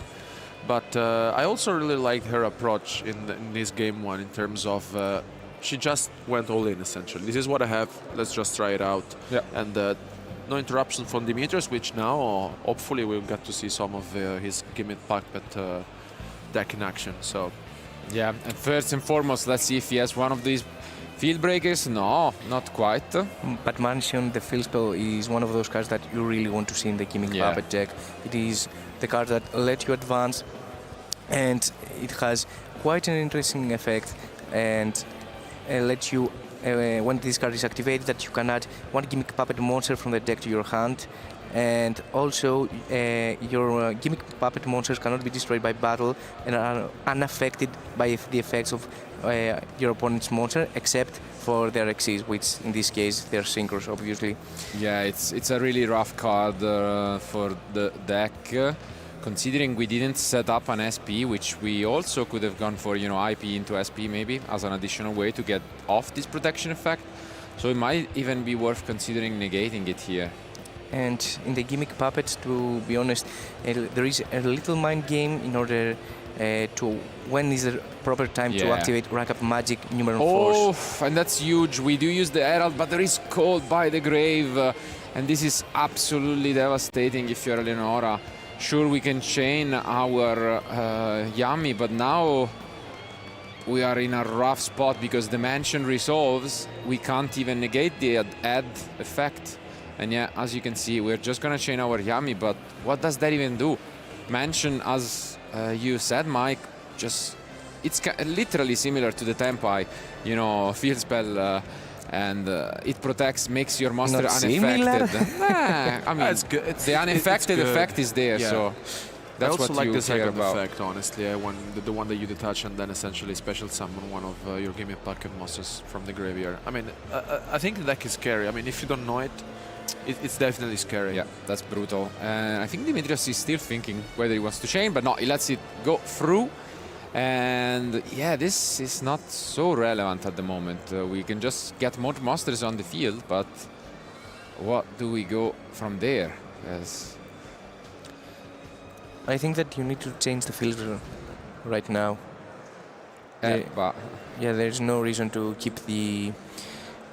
But I also really liked her approach in this game 1 in terms of she just went all in, essentially. This is what I have, let's just try it out. And no interruption from Dimitrios, which now hopefully we'll get to see some of his Gimmick Puppet deck in action. So yeah, and first and foremost, let's see if he has one of these Field breakers? No, not quite. But Mansion, the field spell, is one of those cards that you really want to see in the Gimmick Puppet deck. It is the card that lets you advance, and it has quite an interesting effect, and lets you, when this card is activated, that you can add one Gimmick Puppet monster from the deck to your hand, and also your Gimmick Puppet monsters cannot be destroyed by battle and are unaffected by the effects of your opponent's monster, except for their Xyz, which in this case they're synchros, obviously. Yeah, it's a really rough card for the deck. Considering we didn't set up an SP, which we also could have gone for, you know, IP into SP maybe as an additional way to get off this protection effect. So it might even be worth considering negating it here. And in the Gimmick Puppets, to be honest, there is a little mind game in order to when is the proper time to activate Rank Up Magic Numeron Force. And that's huge. We do use the Herald, but there is Cold by the Grave, and this is absolutely devastating if you're Eleonora. Sure, we can chain our Yami, but now we are in a rough spot because the Mansion resolves. We can't even negate the add effect. And yeah, as you can see, we're just gonna chain our Yami, but what does that even do? Mansion, as you said, Mike, just it's literally similar to the Tempai, you know, field spell, and it protects, makes your monster unaffected. I mean, the unaffected effect is there, so that's I also what like you the care second about. effect, honestly. The one that you detach and then essentially special summon one of your Gimmick Puppet monsters from the graveyard. I mean, I think the deck is scary. I mean, if you don't know it, it's definitely scary. Yeah, that's brutal. I think Dimitrios is still thinking whether he wants to chain, but no, he lets it go through. And yeah, this is not so relevant at the moment. We can just get more monsters on the field, but what do we go from there? Yes. I think that you need to change the filter right now. But yeah, there's no reason to keep the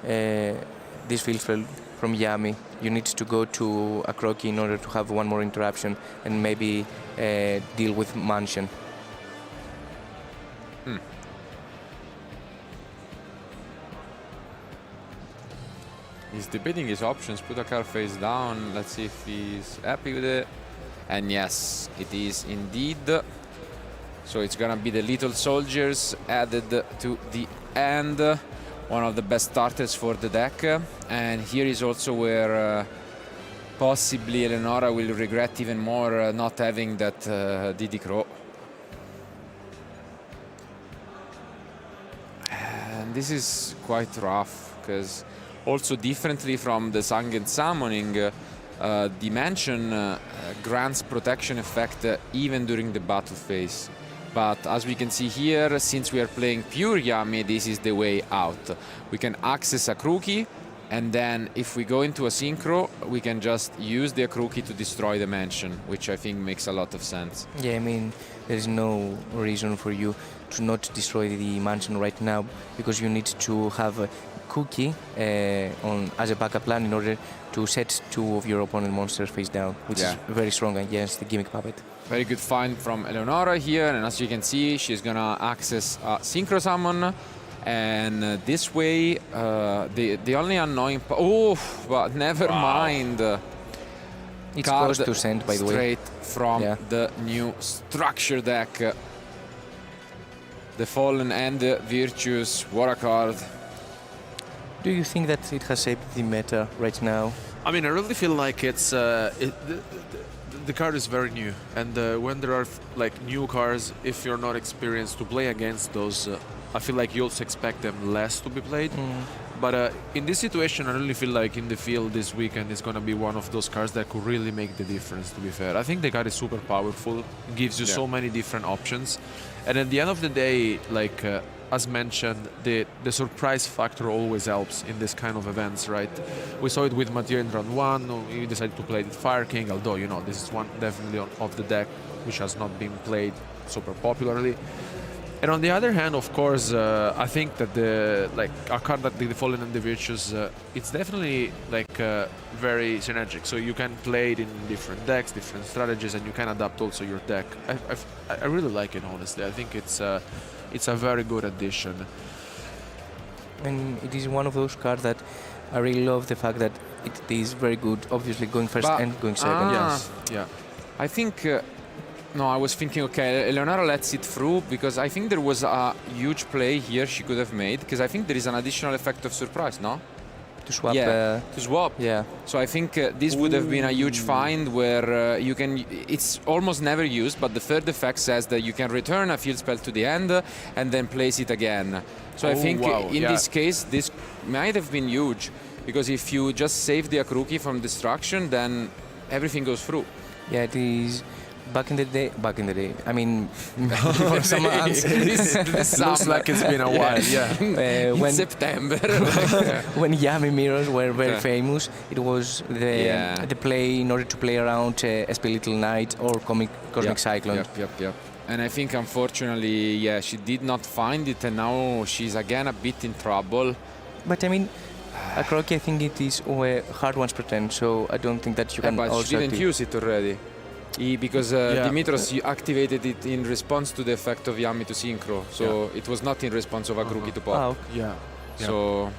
this filter from Yami. You need to go to a Croaky in order to have one more interruption and maybe deal with Mansion. He's debating his options. Put a card face down. Let's see if he's happy with it. And yes, it is indeed. So it's gonna be the Little Soldiers added to the end. One of the best starters for the deck. And here is also where possibly Eleonora will regret even more not having that Didi Crow. And this is quite rough, because also differently from the Sangen Summoning, Dimension grants protection effect even during the battle phase. But as we can see here, since we are playing pure Yami, this is the way out. We can access a Kruki, and then if we go into a Synchro, we can just use the Kruki to destroy the Mansion, which I think makes a lot of sense. Yeah, I mean, there is no reason for you to not destroy the Mansion right now, because you need to have a Cookie as a backup plan in order to set two of your opponent monsters face down, which is very strong against the Gimmick Puppet. Very good find from Eleonora here, and as you can see, she's gonna access a Synchro Summon, and this way, the only annoying... but never mind. It's close to send, by the way. Straight from the new structure deck. The Fallen and the Virtuous, what a card. Do you think that it has shaped the meta right now? I mean, I really feel like it's the card is very new, and when there are like new cards, if you're not experienced to play against those, I feel like you also expect them less to be played. But in this situation, I really feel like in the field this weekend is going to be one of those cards that could really make the difference, to be fair. I think the card is super powerful, gives you so many different options, and at the end of the day, like as mentioned, the surprise factor always helps in this kind of events, right? We saw it with Mathieu in round 1, we decided to play the Fire King, although, you know, this is one definitely of the deck which has not been played super popularly. And on the other hand, of course, I think that a card like the Fallen and the Virtuous, it's definitely like very synergic. So you can play it in different decks, different strategies, and you can adapt also your deck. I really like it, honestly. I think it's a very good addition. And it is one of those cards that I really love the fact that it is very good, obviously going first and going second. Yes. Yeah. I think. No, I was thinking, okay, Eleonora lets it through because I think there was a huge play here she could have made because I think there is an additional effect of surprise, no? To swap. Yeah, to swap. Yeah. So I think this would have been a huge find where you can. It's almost never used, but the third effect says that you can return a field spell to the end and then place it again. So I think in this case, this might have been huge because if you just save the Akruki from destruction, then everything goes through. Yeah, it is. Back in the day, I mean, before some months. This looks like it's been a while, when September. When Yami mirrors were very famous, it was the play in order to play around SP Little Knight or Cosmic Cyclone. Yep. And I think, unfortunately, she did not find it, and now she's again a bit in trouble. But I mean, Akroki, I think it is hard once per turn, so I don't think that you can but also... she didn't use it already. Because Dimitros activated it in response to the effect of Yami to synchro, so it was not in response of Akruki to pop. So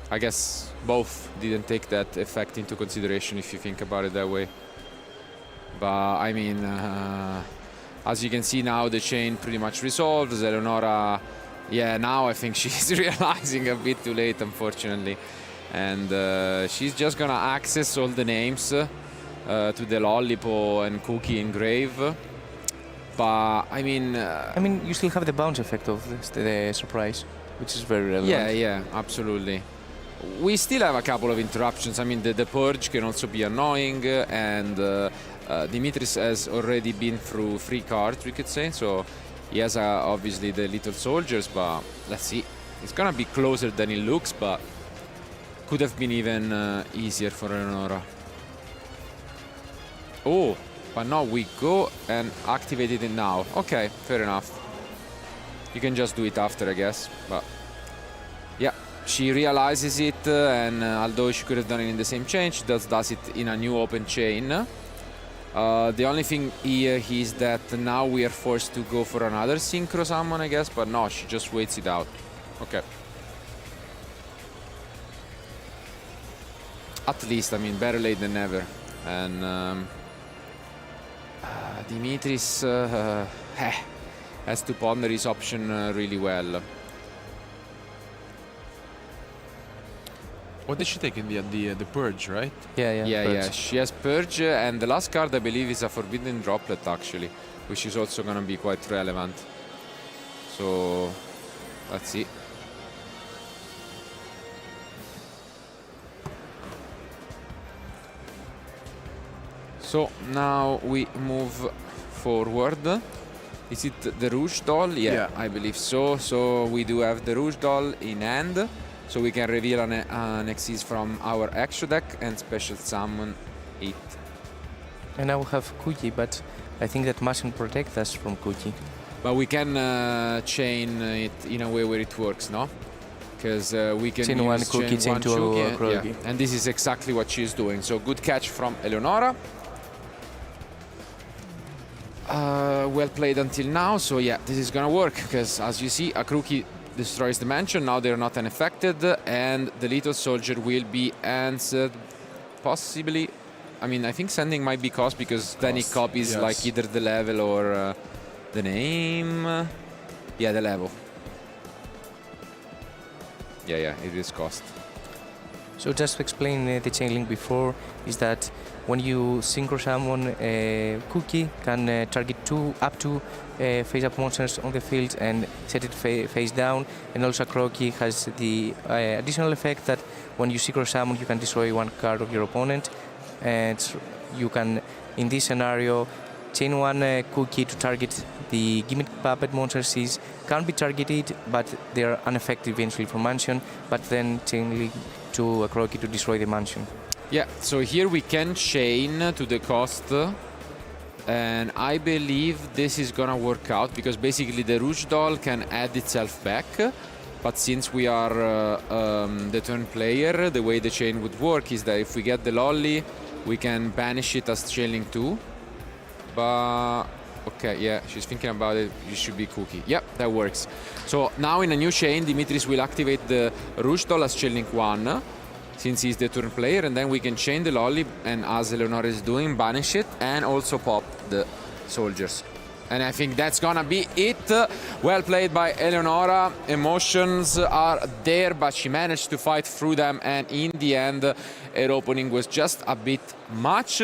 I guess both didn't take that effect into consideration if you think about it that way. But I mean, as you can see now, the chain pretty much resolved. Eleonora, now I think she's realizing a bit too late, unfortunately, and she's just gonna access all the names. To the Lollipo and Cookie engrave, but I mean, you still have the bounce effect of the surprise, which is very relevant. Yeah, absolutely. We still have a couple of interruptions. I mean, the purge can also be annoying, and Dimitris has already been through 3 cards, we could say. So he has obviously the little soldiers, but let's see. It's gonna be closer than it looks, but could have been even easier for Eleonora. Oh, but now we go and activate it now. Okay, fair enough. You can just do it after, I guess. But yeah, she realizes it, and although she could have done it in the same chain, she does it in a new open chain. The only thing here is that now we are forced to go for another synchro summon, I guess. But no, she just waits it out. Okay. At least, I mean, better late than never. And Dimitris has to ponder his option really well. What did she take in the end? The Purge, right? Yeah. She has Purge, and the last card I believe is a Forbidden Droplet actually, which is also going to be quite relevant. So let's see. So now we move forward. Is it the Rouge Doll? Yeah, I believe so. So we do have the Rouge Doll in hand. So we can reveal an Xyz from our Extra deck and special summon it. And now we have Cookie, but I think that mustn't protect us from Cookie. But we can chain it in a way where it works, no? Because we can chain one Cookie, chain two Cookie. Yeah. And this is exactly what she's doing. So good catch from Eleonora. Well played until now, so yeah, this is gonna work, because as you see, Akruki destroys the mansion, now they're not unaffected, and the little soldier will be answered, possibly. I mean, I think sending might be cost, because then it copies like either the level or the name. Yeah, the level. Yeah, it is cost. So just to explain the chain link before, is that when you synchro summon Cookie, can target up to face-up monsters on the field and set it face down. And also Croaky has the additional effect that when you synchro summon, you can destroy one card of your opponent. And you can, in this scenario, chain one Cookie to target the Gimmick Puppet monsters can't be targeted, but they are unaffected eventually from mansion, but then chain link to a Croaky to destroy the mansion. Yeah, so here we can chain to the cost, and I believe this is gonna work out, because basically the Rouge Doll can add itself back, but since we are the turn player, the way the chain would work is that if we get the Lolly, we can banish it as chain link 2, but Okay, yeah, she's thinking about it. You should be cookie. Yep, that works. So now in a new chain, Dimitris will activate the Rouge Doll as chain link 1, since he's the turn player, and then we can chain the Lolly, and as Eleonora is doing, banish it, and also pop the soldiers. And I think that's gonna be it. Well played by Eleonora. Emotions are there, but she managed to fight through them, and in the end, her opening was just a bit much.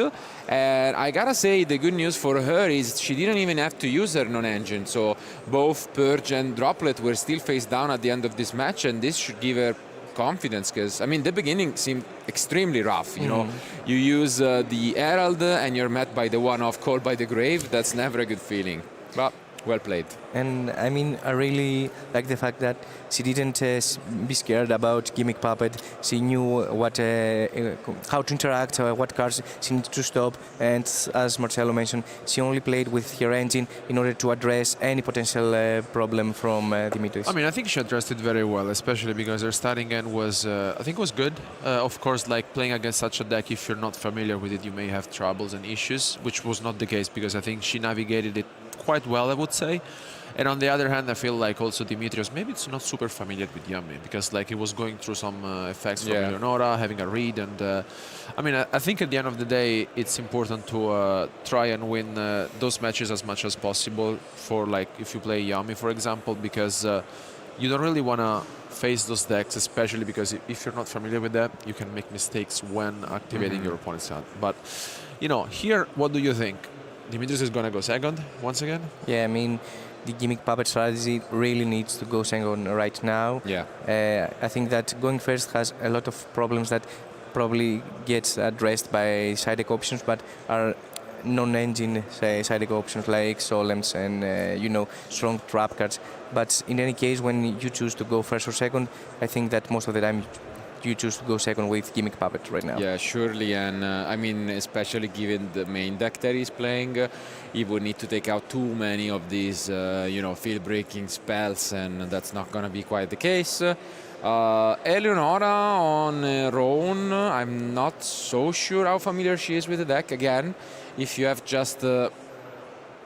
And I gotta say, the good news for her is she didn't even have to use her non-engine. So both Purge and Droplet were still face down at the end of this match, and this should give her confidence, because I mean the beginning seemed extremely rough, you know. You use the Herald and you're met by the one-off called by the Grave. That's never a good feeling, but well played. And I mean, I really like the fact that she didn't be scared about Gimmick Puppet. She knew what how to interact, what cards she needs to stop, and as Marcelo mentioned, she only played with her engine in order to address any potential problem from Dimitris. I mean, I think she addressed it very well, especially because her starting end was, I think, was good. Of course, like playing against such a deck, if you're not familiar with it, you may have troubles and issues, which was not the case because I think she navigated it quite well, I would say. And on the other hand, I feel like also Dimitrios, maybe it's not super familiar with Yami, because like he was going through some effects from Eleonora, having a read, and I mean, I think at the end of the day, it's important to try and win those matches as much as possible for like if you play Yami, for example, because you don't really want to face those decks, especially because if you're not familiar with that, you can make mistakes when activating your opponent's hand. But, you know, here, what do you think? Dimitrios is going to go second once again? Yeah, I mean, the Gimmick Puppet strategy really needs to go second right now. Yeah. I think that going first has a lot of problems that probably gets addressed by side deck options, but are non-engine side deck options like Solems and, you know, strong trap cards. But in any case, when you choose to go first or second, I think that most of the time you choose to go second with Gimmick Puppet right now. Yeah, surely, and I mean, especially given the main deck that he's playing, he would need to take out too many of these, you know, field-breaking spells, and that's not going to be quite the case. Eleonora on her own, I'm not so sure how familiar she is with the deck. Again, if you have just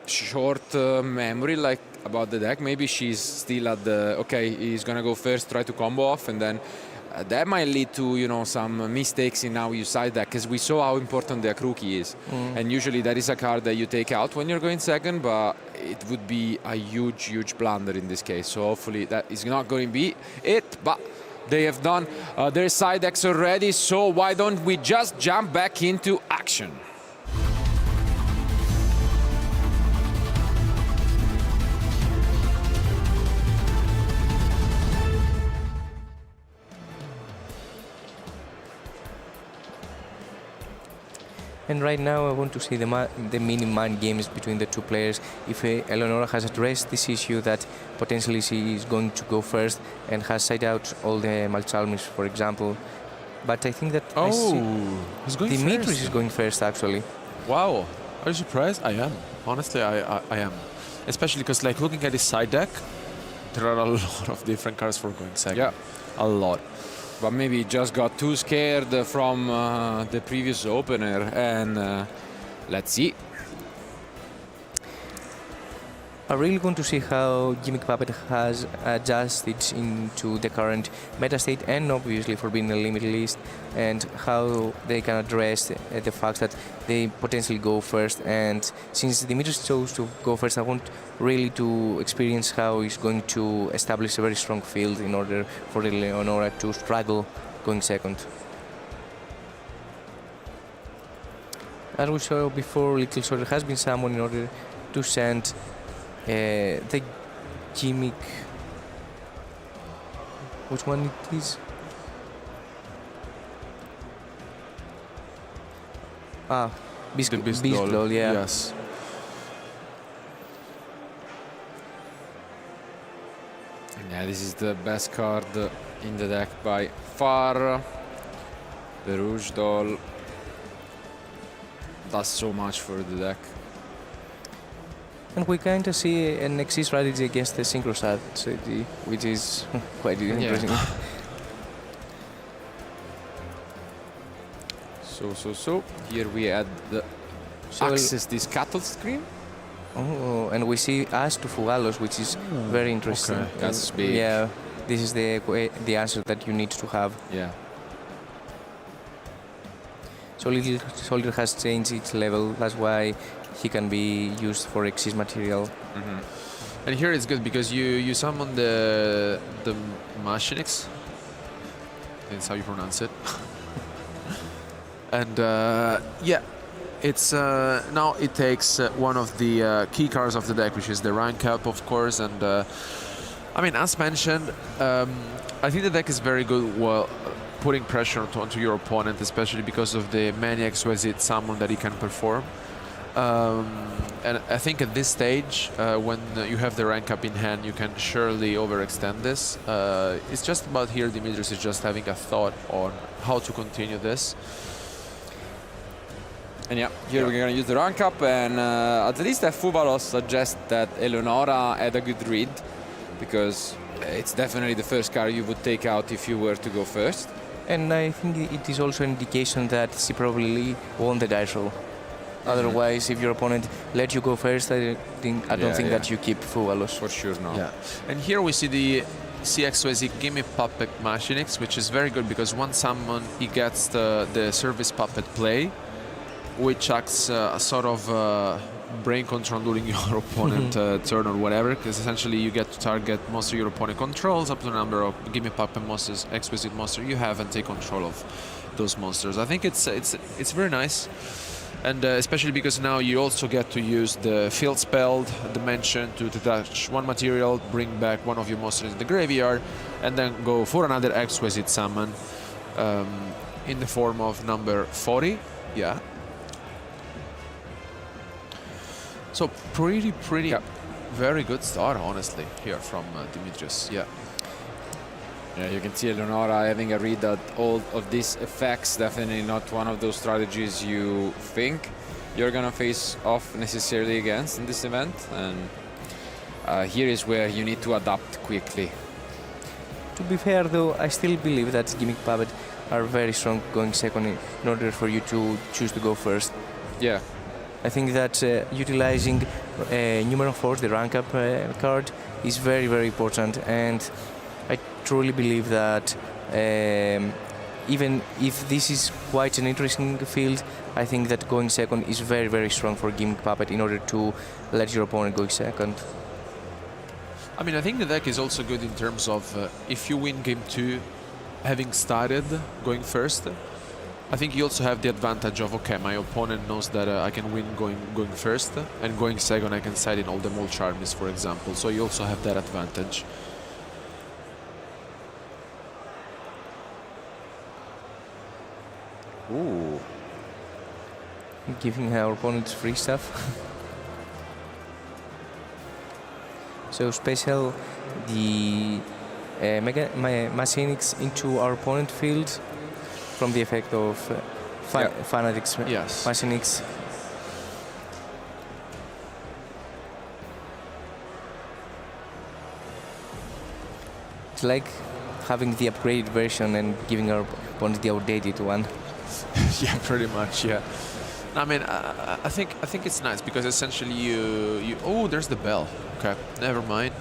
short memory like about the deck, maybe she's still at the, okay, he's going to go first, try to combo off, and then that might lead to, you know, some mistakes in how you side deck, because we saw how important the Akruki is. And usually that is a card that you take out when you're going second, but it would be a huge, huge blunder in this case. So hopefully that is not going to be it, but they have done their side decks already, so why don't we just jump back into action? And right now I want to see the mini mind games between the two players. If Eleonora has addressed this issue that potentially she is going to go first and has side out all the Malchalmis, for example. But I think that he's going Dimitris first. is going first, actually. Wow, are you surprised? I am. Honestly, I am. Especially because, like, looking at his side deck, there are a lot of different cards for going second. Yeah. A lot. But maybe he just got too scared from the previous opener, and let's see. I'm really going to see how Gimmick Puppet has adjusted into the current meta state, and obviously for being a limited list, and how they can address the fact that they potentially go first. And since Dimitris chose to go first, I want really to experience how he's going to establish a very strong field in order for Eleonora to struggle going second. As we saw before, Little Soldier has been summoned in order to send the Gimmick. Which one it is? Beast Doll, yeah. Yes. Yeah, this is the best card in the deck by far. The Rouge Doll does so much for the deck. And we kind of see an XC strategy against the Synchro strategy, which is quite interesting. So here we add the access this cattle screen. Oh, and we see As to Fugalos, which is very interesting. Okay. That's big. Yeah, this is the answer that you need to have. Yeah. Soldier has changed its level, that's why he can be used for Exist material. And here it's good because you summon the Machinix. That's how you pronounce it. And yeah, it's now it takes one of the key cards of the deck, which is the rank up, of course. And I mean, as mentioned, I think the deck is very good. Well, putting pressure onto your opponent, especially because of the many exquisite summon that he can perform. And I think at this stage, when you have the rank up in hand, you can surely overextend this. It's just about here, Dimitris is just having a thought on how to continue this. And yeah, here we're going to use the rank up, and at least Fugalos suggests that Eleonora had a good read, because it's definitely the first card you would take out if you were to go first. And I think it is also an indication that she probably won the dice roll. Otherwise, if your opponent let you go first, I don't think that you keep Fugalos. For sure, no. Yeah. And here we see the CXYZ Gimme Puppet Machinix, which is very good because one summon he gets the service puppet play, which acts a sort of brain control during your opponent turn or whatever, because essentially you get to target monster your opponent controls up to the number of Gimme Puppet monsters, exquisite monster you have, and take control of those monsters. I think it's very nice. And especially because now you also get to use the field spell dimension to detach one material, bring back one of your monsters in the graveyard, and then go for another exquisite summon in the form of number 40. Yeah. So pretty, very good start, honestly, here from Dimitris. Yeah. Yeah, you can see Eleonora having a read that all of these effects, definitely not one of those strategies you think you're gonna face off necessarily against in this event, and here is where you need to adapt quickly. To be fair though, I still believe that Gimmick Puppet are very strong going second in order for you to choose to go first. Yeah. I think that utilizing Numero Force, the rank up card, is very, very important, and I truly believe that even if this is quite an interesting field, I think that going second is very, very strong for Gimmick Puppet in order to let your opponent go second. I mean, I think the deck is also good in terms of if you win game 2, having started going first, I think you also have the advantage of, okay, my opponent knows that I can win going first, and going second I can side in all the Mole Charms, for example, so you also have that advantage. Ooh. Giving our opponents free stuff. So special the Machinix into our opponent field from the effect of Fanatics Machinix. It's like having the upgraded version and giving our opponent the outdated one. Yeah, pretty much. Yeah. I mean, I think it's nice because essentially you oh, there's the bell. Okay, never mind.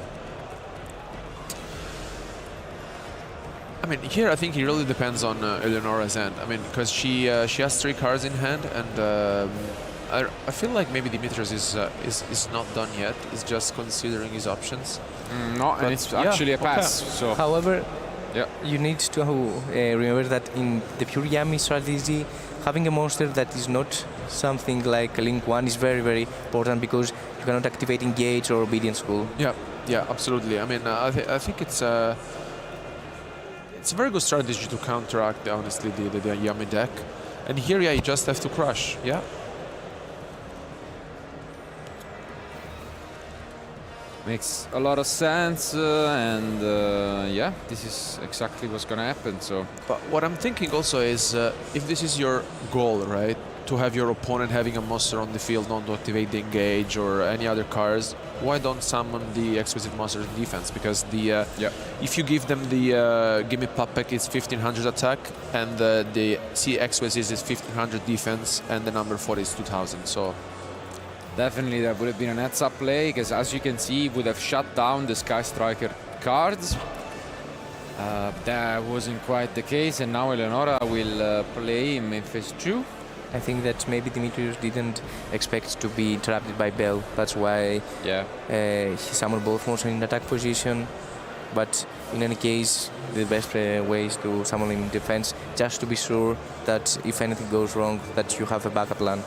I mean, here I think it really depends on Eleonora's end. I mean, because she has 3 cards in hand, and I feel like maybe Dimitris is not done yet. He's just considering his options. No, and it's actually a pass. Okay. So, however, you need to remember that in the pure Yami strategy, having a monster that is not something like a Link 1 is very, very important because you cannot activate Engage or Obedience School. Yeah, yeah, absolutely. I mean, I think it's a very good strategy to counteract, honestly, the Yami deck. And here, yeah, you just have to crush. Yeah. makes a lot of sense, and yeah, this is exactly what's gonna happen. So, but what I'm thinking also is, if this is your goal, right, to have your opponent having a monster on the field, not to activate the engage or any other cards, why don't summon the exquisite monster defense? Because the if you give them the gimme puppet, it's 1500 attack, and the C exquisite is 1500 defense, and the number 4 is 2000. So Definitely that would have been an heads-up play, because as you can see, it would have shut down the Sky Striker cards. That wasn't quite the case, and now Eleonora will play in main phase 2. I think that maybe Dimitrios didn't expect to be interrupted by Bell. That's why he summoned both monsters in attack position. But in any case, the best way is to summon in defense, just to be sure that if anything goes wrong, that you have a backup plan.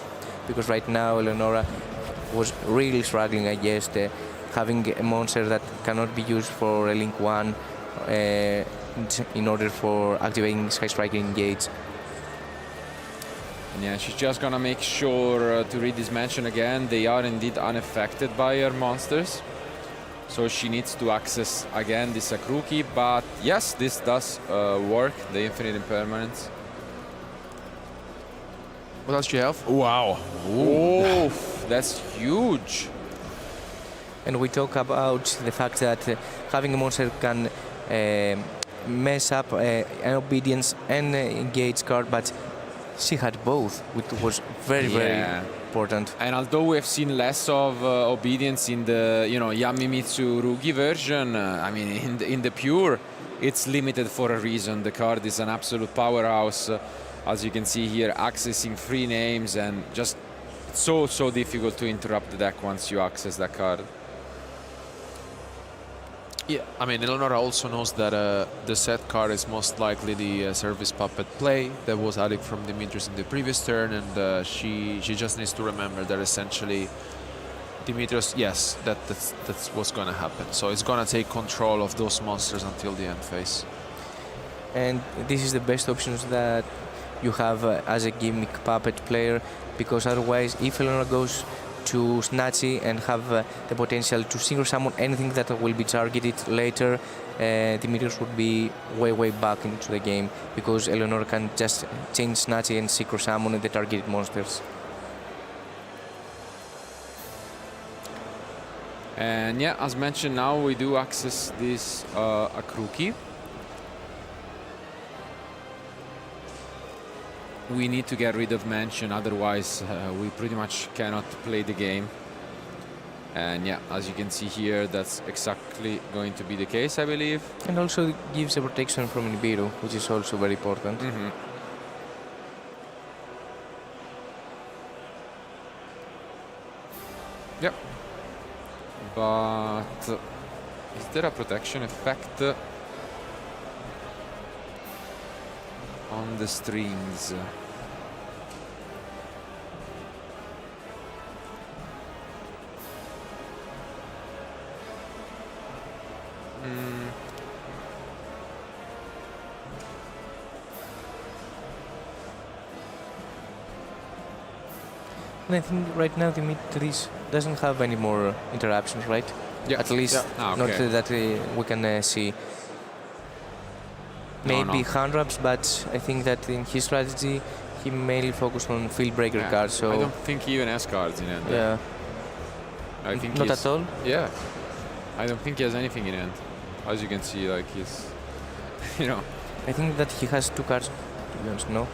Because right now, Eleonora was really struggling against having a monster that cannot be used for a Link 1 in order for activating Sky Striker engage. And yeah, she's just gonna make sure to read this mention again. They are indeed unaffected by her monsters. So she needs to access again this Akruki, but yes, this does work, the Infinite Impermanence. What else do you have? Wow. Oh, that's huge. And we talk about the fact that having a monster can mess up an obedience and engage card, but she had both, which was very, very important. And although we have seen less of obedience in the Yamimitsu Rugi version, I mean in the pure, it's limited for a reason. The card is an absolute powerhouse. As you can see here, accessing 3 names, and just so difficult to interrupt the deck once you access that card. Yeah, I mean, Eleonora also knows that the set card is most likely the service puppet play that was added from Dimitrios in the previous turn, and she just needs to remember that essentially Dimitrios, yes, that's what's going to happen. So it's going to take control of those monsters until the end phase. And this is the best options that you have as a gimmick puppet player, because otherwise, if Eleonora goes to Snatchy and have the potential to synchro summon anything that will be targeted later, Dimitrios would be way back into the game, because Eleonora can just change Snatchy and synchro summon the targeted monsters. And yeah, as mentioned, now we do access this Akruki. We need to get rid of Mansion, otherwise we pretty much cannot play the game. And yeah, as you can see here, that's exactly going to be the case, I believe. And also gives a protection from Nibiru, which is also very important. Yep. But is there a protection effect on the strings? And I think right now Dimitrios doesn't have any more interruptions, right? Yeah. At least not that we can see. Maybe hand-ups, but I think that in his strategy he mainly focused on field breaker cards. So I don't think he even has cards in hand. Yeah. I think not at all. Yeah. I don't think he has anything in hand. As you can see, like he's, you know. I think that he has 2 cards, to be honest, no?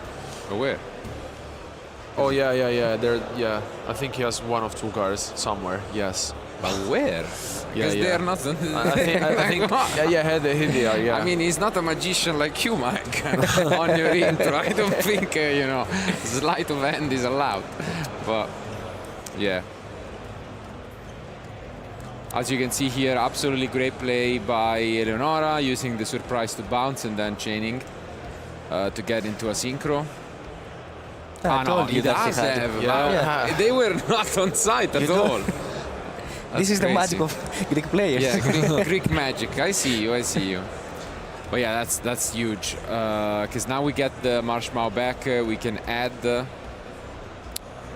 But where? Oh yeah. There, I think he has 1 of 2 cards somewhere. Yes. But where? Because they are not. I think yeah. I mean, he's not a magician like you, Mike. On your intro, I don't think sleight of hand is allowed. But yeah. As you can see here, absolutely great play by Eleonora, using the surprise to bounce and then chaining to get into a synchro. No, he does have. They were not on site at all. This is the magic of Greek players. Yeah, Greek magic. I see you. But yeah, that's huge. Because now we get the Marshmallow back. We can add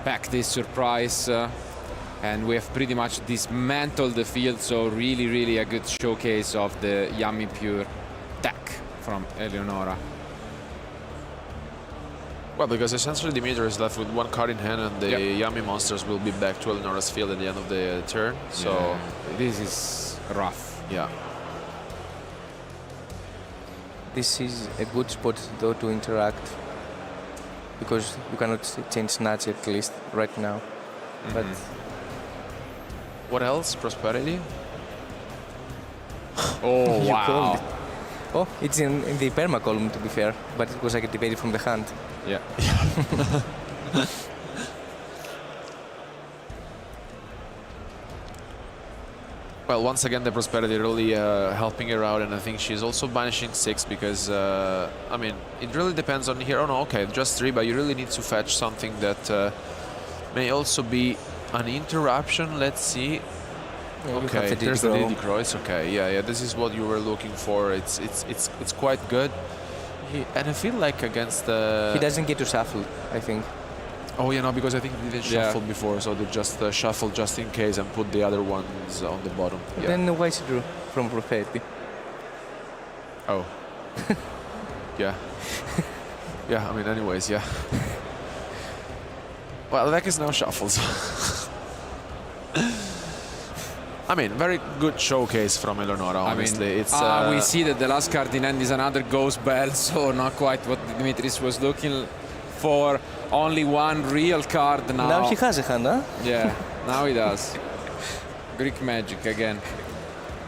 back this surprise. And we have pretty much dismantled the field. So really a good showcase of the Yami Pure deck from Eleonora. Well, because essentially Dimitrios is left with 1 card in hand, and the Yami monsters will be back to Eleonora's field at the end of the turn. So this is rough. Yeah. This is a good spot though to interact, because you cannot change Snatch at least right now. But What else? Prosperity? Oh, You wow. called it. Oh, it's in the perma column, to be fair, but it was activated from the hand. Yeah. Well, once again, the Prosperity really helping her out, and I think she's also banishing 6 because, I mean, it really depends on here. Oh no, okay, just 3, but you really need to fetch something that may also be an interruption. Let's see. Yeah, okay, there's the Diddy Crow. It's okay. Yeah, this is what you were looking for. It's quite good. And I feel like against the... He doesn't get to shuffle, I think. Oh, yeah, no, because I think he didn't shuffle before, so they just shuffle just in case and put the other ones on the bottom. Yeah. Then why is he drew from Prosperity? Oh. Yeah. Yeah, I mean, anyways, yeah. Well, the deck is now shuffled. I mean, very good showcase from Eleonora, honestly. I mean, it's, we see that the last card in hand is another Ghost Bell, so not quite what Dimitris was looking for. Only one real card now. Now he has a hand, huh? Yeah, now he does. Greek magic again.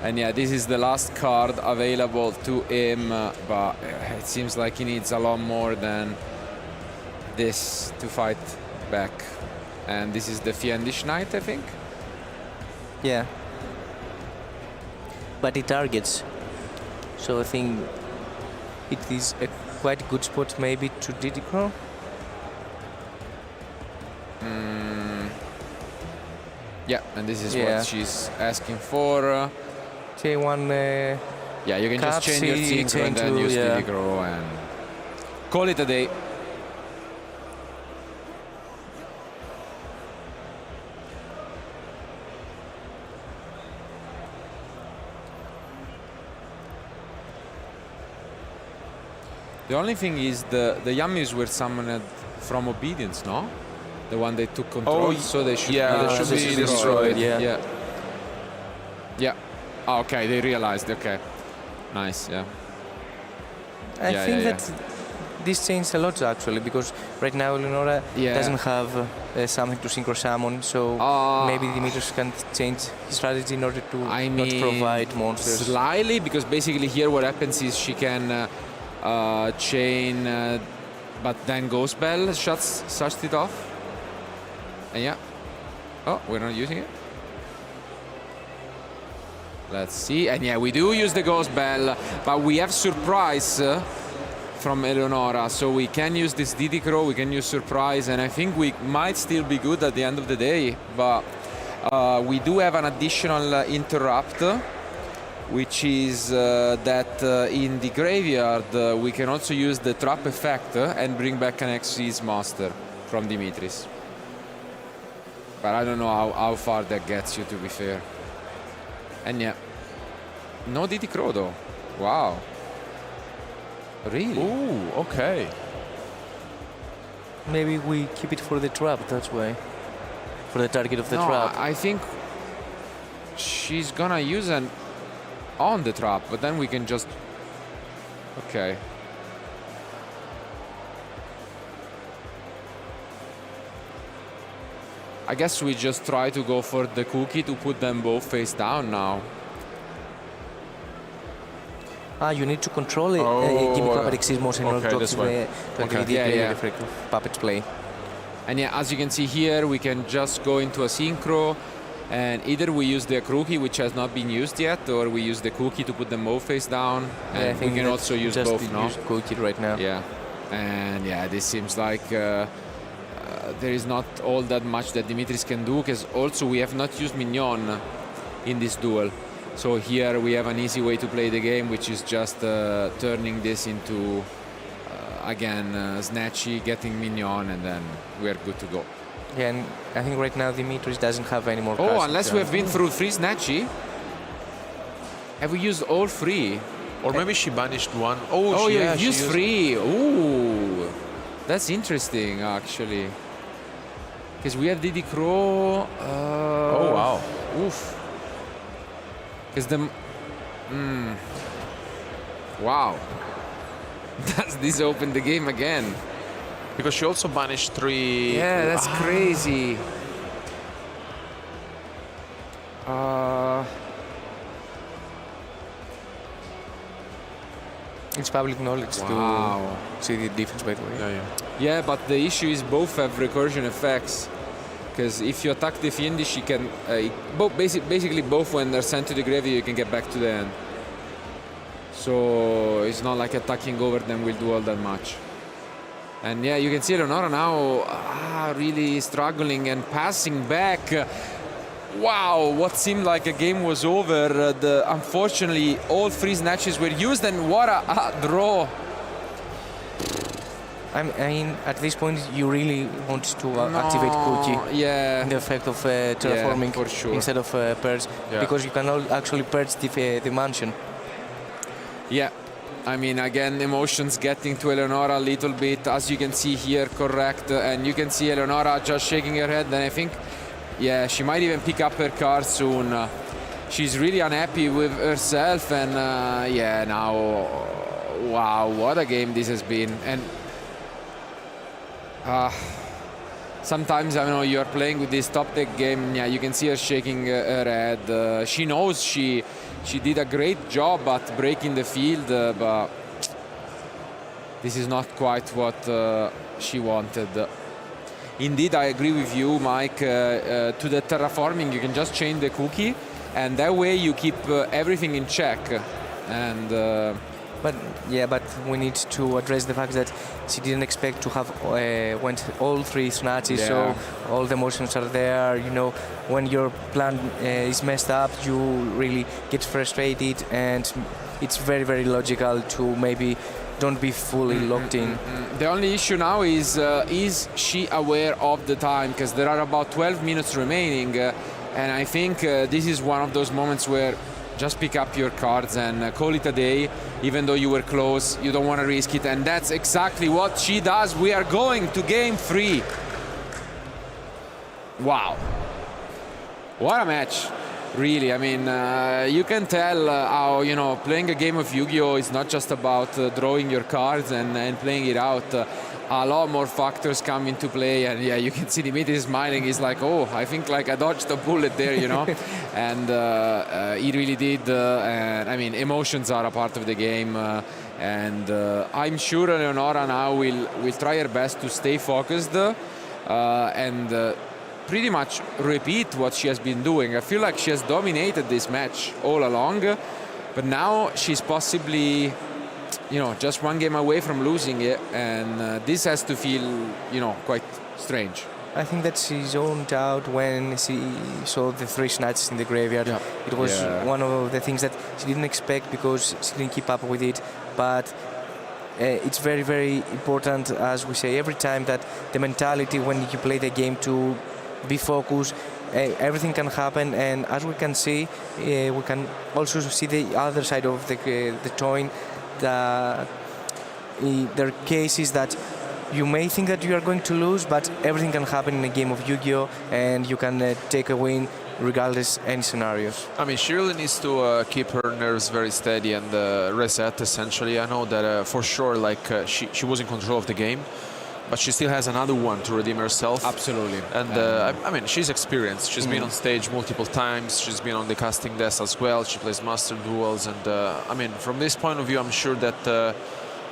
And yeah, this is the last card available to him, but it seems like he needs a lot more than this to fight back. And this is the Fiendish Knight, I think? Yeah. But it targets. So I think it is a quite good spot maybe to Diddy Crow. Yeah, and this is what she's asking for. J1. Yeah, you can just chain your synchro and then use Diddy Crow and call it a day. The only thing is the Yammis were summoned from Obedience, no? The one they took control, so they should be destroyed. Yeah. Oh, okay, they realized. Okay, nice. Yeah. I think that this changed a lot actually, because right now Eleonora doesn't have something to synchro summon, so maybe Dimitris can change his strategy in order to not provide monsters. Slightly, because basically here what happens is she can chain, but then Ghost Bell shuts it off. And yeah. Oh, we're not using it. Let's see. And yeah, we do use the Ghost Bell, but we have Surprise from Eleonora, so we can use this Diddy Crow, we can use Surprise, and I think we might still be good at the end of the day. But we do have an additional interrupt, which is that in the graveyard we can also use the trap effect and bring back an Xyz Master from Dimitris. But I don't know how far that gets you, to be fair. And yeah, no Diddy Crow though. Wow. Really? Ooh, okay. Maybe we keep it for the trap, that's why. For the target of the trap. I think she's gonna use an on the trap, but then we can just... Okay. I guess we just try to go for the cookie to put them both face down now. You need to control it. Give me Puppet Exismos in order to activate the effect of Puppet's play. And yeah, as you can see here, we can just go into a synchro, and either we use the cookie, which has not been used yet, or we use the cookie to put them both face down. And I think we can also use both now. Use cookie right now. Yeah, and yeah, this seems like there is not all that much that Dimitris can do, because also we have not used Mignon in this duel. So here we have an easy way to play the game, which is just turning this into, again, Snatchy, getting Mignon, and then we are good to go. Yeah, and I think right now Dimitris doesn't have any more cards. Oh, unless we have been through 3 Snatchy. Have we used all 3? Or maybe she banished 1. Oh, yeah, she used 3. Ooh, that's interesting, actually. Because we have Diddy Crow. Oh, wow. Oof. Because the... Wow. Does this open the game again? Because she also banished 3... Yeah, that's crazy. It's public knowledge to see the difference, by the way. Yeah, but the issue is both have recursion effects. Because if you attack the Fiendish, she can... basically both when they're sent to the graveyard, you can get back to the end. So it's not like attacking over them will do all that much. And yeah, you can see Eleonora now really struggling and passing back. Wow, what seemed like a game was over. Unfortunately, all 3 snatches were used, and what a draw. I mean, at this point, you really want to activate Cookie. Yeah. In the effect of terraforming for sure. instead of purge, because you can actually purge the mansion. Yeah. I mean, again, emotions getting to Eleonora a little bit, as you can see here, correct. And you can see Eleonora just shaking her head. And I think, yeah, she might even pick up her card soon. She's really unhappy with herself. And yeah, now, wow, what a game this has been. And sometimes, I know you're playing with this top deck game. Yeah, you can see her shaking her head. She knows she did a great job at breaking the field, but this is not quite what she wanted. Indeed, I agree with you, Mike. To the terraforming, you can just change the cookie, and that way you keep everything in check. And but we need to address the fact that she didn't expect to have went all 3 snatches, so all the emotions are there. You know, when your plan is messed up, you really get frustrated, and it's very, very logical to maybe don't be fully locked in. The only issue now is she aware of the time? Because there are about 12 minutes remaining, and I think this is one of those moments where just pick up your cards and call it a day. Even though you were close, you don't want to risk it, and that's exactly what she does. We are going to game 3. Wow, what a match, really. I mean, you can tell how, you know, playing a game of Yu-Gi-Oh! Is not just about drawing your cards and playing it out. A lot more factors come into play, and yeah, you can see Dimitri smiling. He's like, oh, I think like I dodged a bullet there, you know. And he really did. And I mean, emotions are a part of the game, and I'm sure Eleonora now will try her best to stay focused and pretty much repeat what she has been doing. I feel like she has dominated this match all along, but now she's possibly, you know, just 1 game away from losing it, and this has to feel, you know, quite strange. I think that she zoned out when she saw the 3 snatches in the graveyard. It was one of the things that she didn't expect because she didn't keep up with it, but it's very, very important, as we say every time, that the mentality when you play the game to be focused. Everything can happen, and as we can see, we can also see the other side of the coin. There are cases that you may think that you are going to lose, but everything can happen in a game of Yu-Gi-Oh! And you can take a win regardless any scenarios. I mean, she really needs to keep her nerves very steady and reset, essentially. I know that for sure, like, she was in control of the game, but she still has another one to redeem herself. Absolutely. And I mean, she's experienced. She's been on stage multiple times. She's been on the casting desk as well. She plays master duels. And I mean, from this point of view, I'm sure that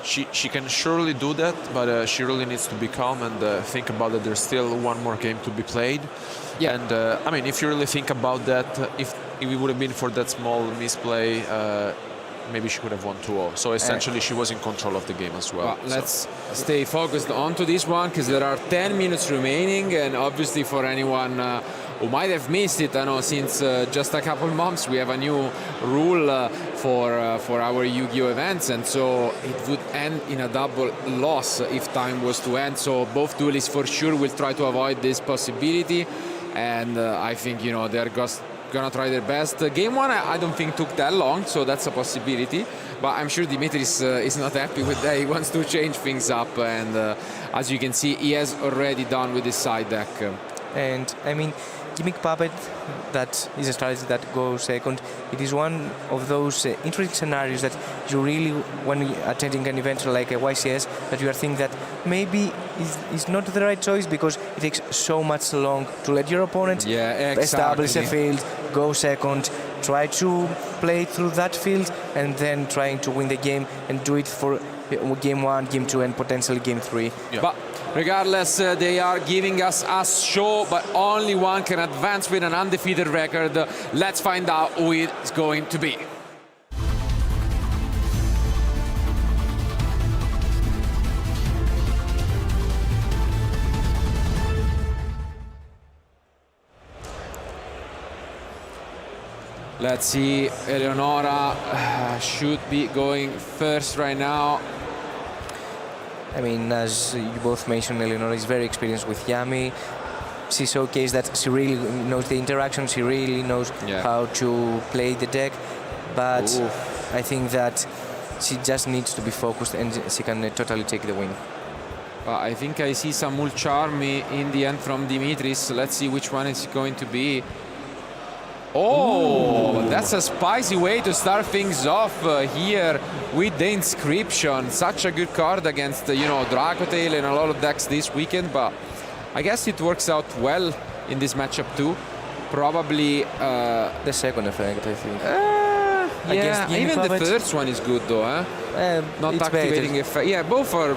she can surely do that, but she really needs to be calm and think about that there's still 1 more game to be played. Yeah. And I mean, if you really think about that, if it would have been for that small misplay, maybe she could have won 2-0. So essentially, she was in control of the game as well. Let's stay focused onto this one, because there are 10 minutes remaining, and obviously for anyone who might have missed it, I know since just a couple months we have a new rule for our Yu-Gi-Oh! Events, and so it would end in a double loss if time was to end. So both duelists for sure will try to avoid this possibility, and I think, you know, they're gonna try their best. Game 1 I don't think took that long, so that's a possibility, but I'm sure Dimitris is not happy with that. He wants to change things up, and as you can see, he has already done with his side deck. And I mean, gimmick puppet, that is a strategy that goes second. It is one of those interesting scenarios that you really, when attending an event like a YCS, that you are thinking that maybe is not the right choice because it takes so much long to let your opponent establish a field, go second, try to play through that field, and then trying to win the game and do it for game 1, game 2, and potentially game 3. Yeah. But regardless, they are giving us a show, but only one can advance with an undefeated record. Let's find out who it's going to be. Let's see, Eleonora should be going first right now. I mean, as you both mentioned, Eleonora is very experienced with Yami. She showcased that she really knows the interaction, she really knows how to play the deck, but I think that she just needs to be focused and she can totally take the win. I think I see some Mulcharmi in the end from Dimitris. Let's see which one it's going to be. Oh, that's a spicy way to start things off here with the Inscription. Such a good card against, you know, Dracotail and a lot of decks this weekend, but I guess it works out well in this matchup too. Probably the second effect, I think. Yeah, even the first one is good though, not activating effect. Yeah, both are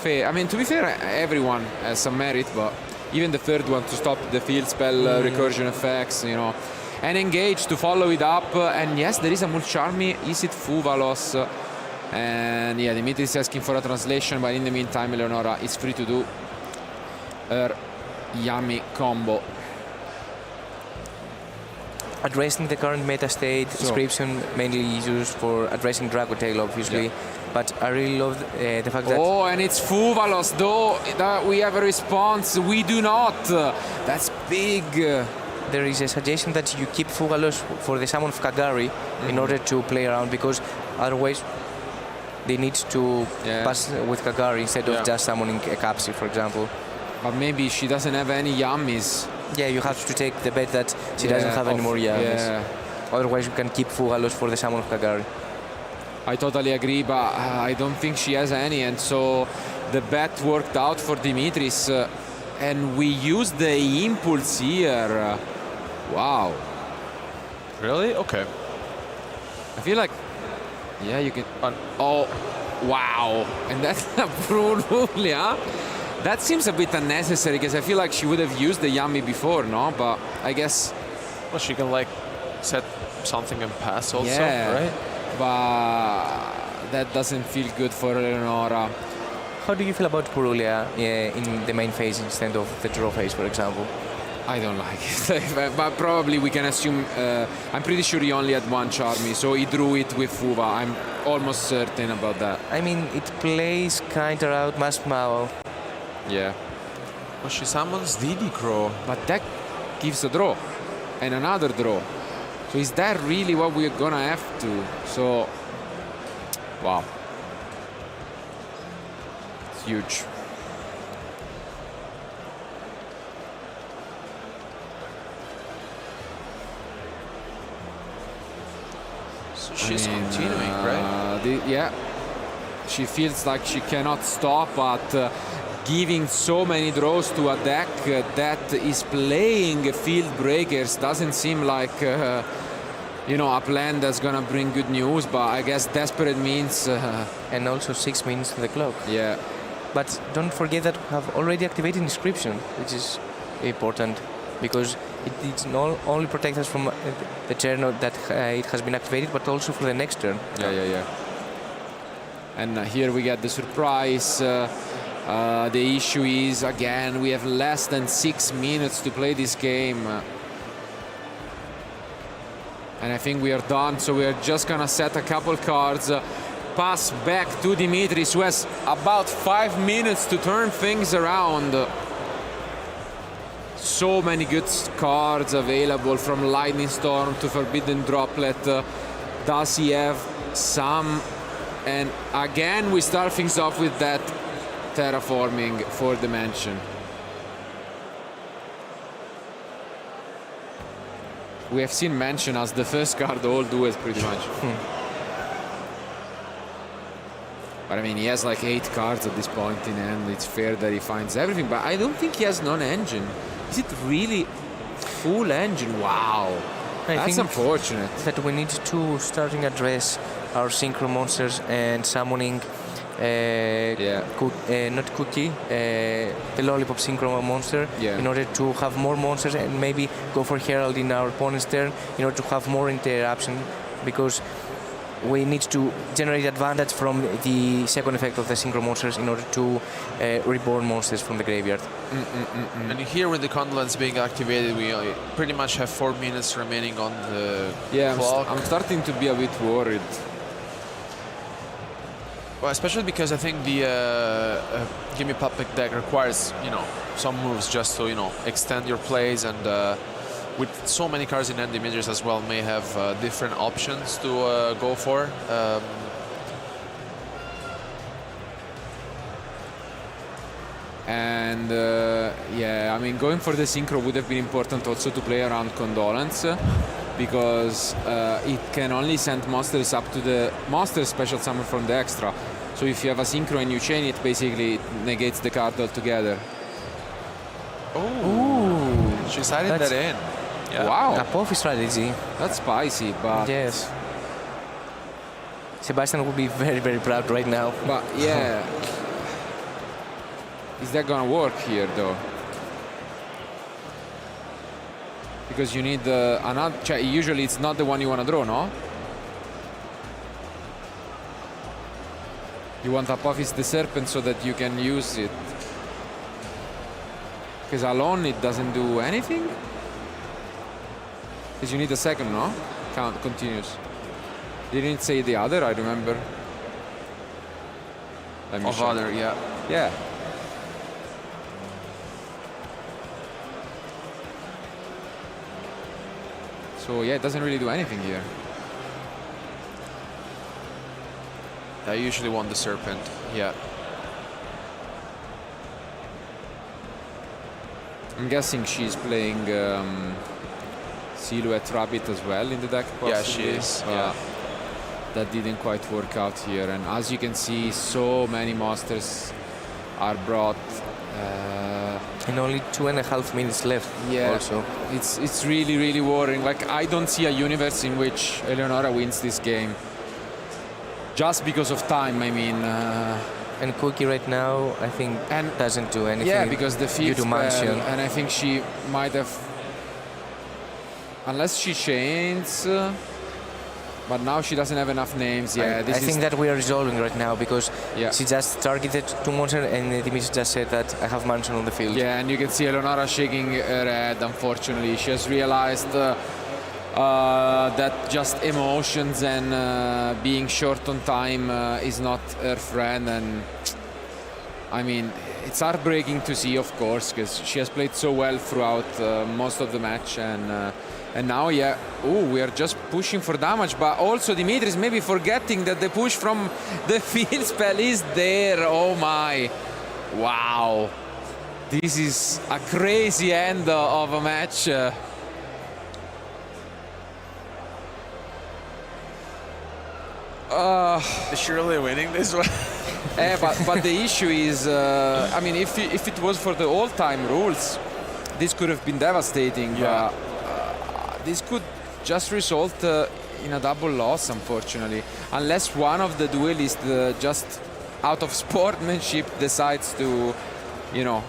fair. I mean, to be fair, everyone has some merit, but even the third one to stop the field spell recursion effects, you know, and engage to follow it up. And yes, there is a Mulcharmi. Is it Fuvalos? And yeah, Dimitri is asking for a translation, but in the meantime, Eleonora is free to do her Yami combo. Addressing the current meta state, Inscription mainly used for addressing Dracotail, obviously. But I really love the fact that... Oh, and it's Fuvalos, though, that we have a response. We do not. That's big. There is a suggestion that you keep Fuvalos for the summon of Kagari in order to play around, because otherwise they need to pass with Kagari instead of just summoning a Capsi, for example. But maybe she doesn't have any Yamis. Yeah, you have to take the bet that she doesn't have any more Yamis. Otherwise you can keep Fuvalos for the summon of Kagari. I totally agree, but I don't think she has any, and so the bet worked out for Dimitris, and we used the impulse here. Wow. Really? Okay. I feel like, yeah, you can. Oh, wow! And that's brutal, yeah. That seems a bit unnecessary because I feel like she would have used the Yami before, no? But I guess. Well, she can like set something and pass also, right? But that doesn't feel good for Eleonora. How do you feel about Purulia in the main phase instead of the draw phase, for example? I don't like it, but probably we can assume. I'm pretty sure he only had one Charmy, so he drew it with Fuva. I'm almost certain about that. I mean, it plays kind of out Maskmao. Yeah. Well, she summons Didi Crow. But that gives a draw and another draw. So is that really what we're gonna have to? So, wow. It's huge. So she's continuing, right? Yeah. She feels like she cannot stop, but giving so many draws to a deck that is playing field breakers doesn't seem like you know, a plan that's gonna bring good news, but I guess desperate means and also 6 minutes to the clock. Yeah, but don't forget that we have already activated Inscription, which is important because it not only protects us from the turn that it has been activated, but also for the next turn. Yeah. And here we get the surprise. The issue is, again, we have less than 6 minutes to play this game. And I think we are done, so we are just gonna set a couple cards. Pass back to Dimitris, who has about 5 minutes to turn things around. So many good cards available, from Lightning Storm to Forbidden Droplet. Does he have some? And again, we start things off with that Terraforming for Dimension. we have seen mentioned as the first card all duels pretty much. But I mean, he has like 8 cards at this point in hand. It's fair that he finds everything, but I don't think he has non-engine. Is it really full engine? Wow. That's unfortunate. That we need to starting address our synchro monsters and summoning not Cookie, the Lollipop synchro monster, in order to have more monsters and maybe go for Herald in our opponent's turn in order to have more interruption, because we need to generate advantage from the second effect of the synchro monsters in order to reborn monsters from the graveyard. And here with the Condolence being activated, we pretty much have 4 minutes remaining on the clock. I'm starting to be a bit worried. Well, especially because I think the Gimme Puppet deck requires, some moves just to, extend your plays, and with so many cards in end, images as well may have different options to go for. And I mean, going for the synchro would have been important also to play around Condolence, because it can only send monsters up to the monster special summon from the extra. So if you have a synchro and you chain it, basically it negates the card altogether. Oh, she sided that in. Yeah. Wow. A Puffy strategy. That's spicy, but... Yes. Sebastian will be very, very proud right now. But yeah. Is that gonna work here though? Because you need another... Usually it's not the one you want to draw, no? You want Apophis the Serpent so that you can use it. Because alone it doesn't do anything? Because you need a second, no? Count continues. Didn't say the other, I remember. Let me check. Other, yeah. Yeah. So yeah, it doesn't really do anything here. I usually want the Serpent, yeah. I'm guessing she's playing Silhouette Rabbit as well in the deck, possibly. Yeah, she is, yeah. That didn't quite work out here, and as you can see, so many monsters are brought. And only 2.5 minutes left. Yeah, also. It's really, really worrying. Like, I don't see a universe in which Eleonora wins this game. Just because of time, I mean. And Cookie right now, I think, doesn't do anything. Yeah, because the fifth due to Mansion. And I think she might have, unless she chains, but now she doesn't have enough names. Yeah, I think that we are resolving right now, because she just targeted 2 monsters and Dimitri just said that I have Mansion on the field. Yeah, and you can see Eleonora shaking her head, unfortunately. She has realized that just emotions and being short on time is not her friend, and I mean, it's heartbreaking to see, of course, because she has played so well throughout most of the match, and now, we are just pushing for damage, but also Dimitris maybe forgetting that the push from the field spell is there. Oh my, wow, this is a crazy end of a match. Surely winning this one. But the issue is, I mean, if it was for the all-time rules, this could have been devastating. Yeah. This could just result in a double loss, unfortunately, unless one of the duelists just out of sportsmanship decides to,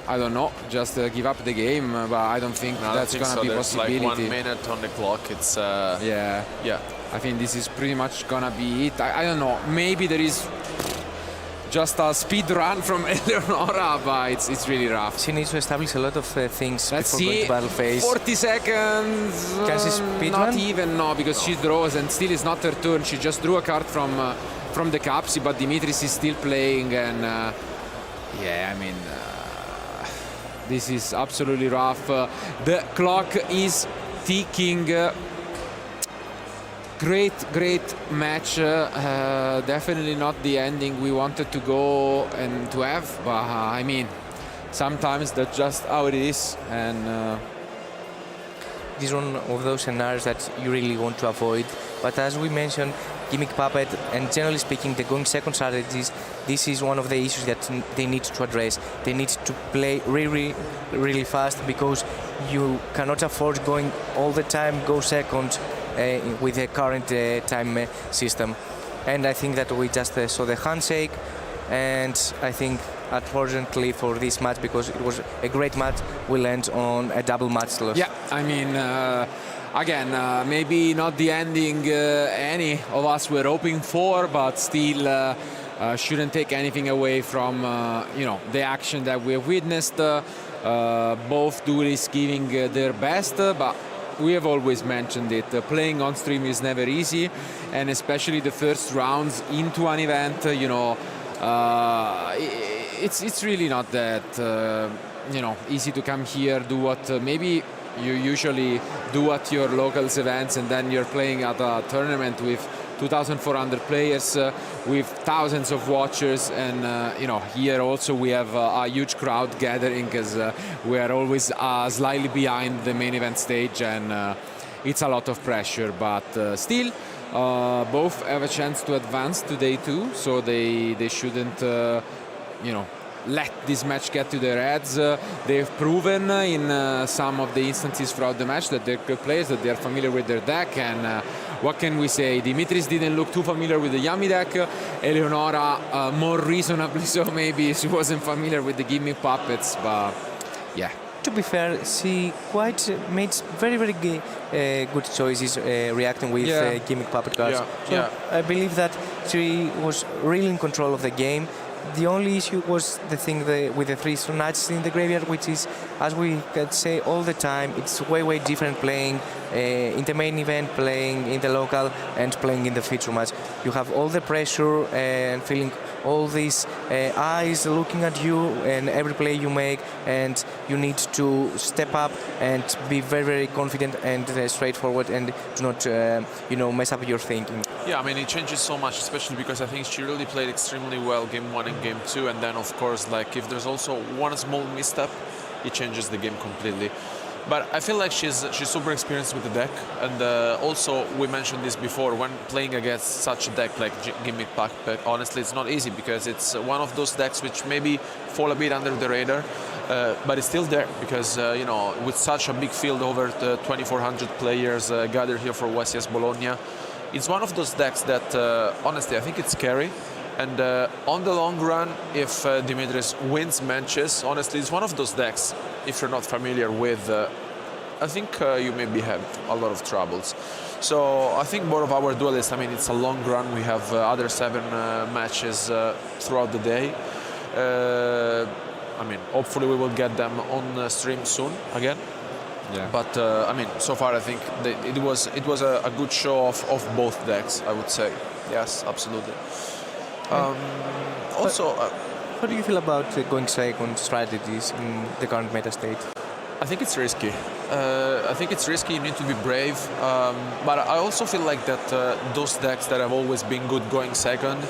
I don't know, just give up the game. But I don't think that's going to be a possibility. Like 1 minute on the clock. It's yeah. I think this is pretty much gonna be it. I don't know. Maybe there is just a speed run from Eleonora, but it's really rough. She needs to establish a lot of things Let's before going to battle phase. 40 seconds. Can she speed Not run? even, no, because she draws and still it's not her turn. She just drew a card from the Capsi, but Dimitris is still playing, and I mean, this is absolutely rough. The clock is ticking. Great match. Definitely not the ending we wanted to go and to have, but I mean, sometimes that's just how it is. And it is one of those scenarios that you really want to avoid. But as we mentioned, Gimmick Puppet and generally speaking the going second strategies, this is one of the issues that they need to address. They need to play really fast, because you cannot afford going all the time go second with the current time system. And I think that we just saw the handshake, and I think unfortunately for this match, because it was a great match, we'll end on a double match loss. Yeah, I mean, again, maybe not the ending any of us were hoping for, but still shouldn't take anything away from the action that we have witnessed. Both duelists giving their best, but we have always mentioned it. Playing on stream is never easy, and especially the first rounds into an event, it's really not that easy to come here, do what maybe you usually do at your locals events, and then you're playing at a tournament with 2,400 players with thousands of watchers, and here also we have a huge crowd gathering, because we are always slightly behind the main event stage, and it's a lot of pressure, but still both have a chance to advance to day 2, so they shouldn't let this match get to their heads. They've proven in some of the instances throughout the match that they're good players, that they're familiar with their deck, and what can we say? Dimitris didn't look too familiar with the Yami deck. Eleonora more reasonably so, maybe she wasn't familiar with the Gimmick Puppets, but yeah. To be fair, she quite made very good choices reacting with Gimmick Puppet cards. So I believe that she was really in control of the game. The only issue was the thing with the 3 knights in the graveyard, which is, as we can say all the time, it's way different playing in the main event, playing in the local, and playing in the feature match. You have all the pressure and feeling all these eyes looking at you and every play you make, and you need to step up and be very confident and straightforward, and do not mess up your thinking. Yeah, I mean, it changes so much, especially because I think she really played extremely well game 1 and game 2, and then of course, like, if there's also one small misstep, it changes the game completely. But I feel like she's super experienced with the deck, and also we mentioned this before, when playing against such a deck like Gimmick Puppet, honestly it's not easy, because it's one of those decks which maybe fall a bit under the radar, but it's still there, because with such a big field, over 2,400 players gathered here for YCS Bologna, it's one of those decks that honestly I think it's scary. And on the long run, if Dimitris wins matches, honestly, it's one of those decks, if you're not familiar with, I think you maybe have a lot of troubles. So I think more of our duelists, I mean, it's a long run. We have other 7 matches throughout the day. I mean, hopefully we will get them on stream soon again. Yeah. But I mean, so far I think it was a good show of both decks, I would say. Yes, absolutely. Also, how do you feel about going second strategies in the current meta state? I think it's risky. You need to be brave. But I also feel like that those decks that have always been good going second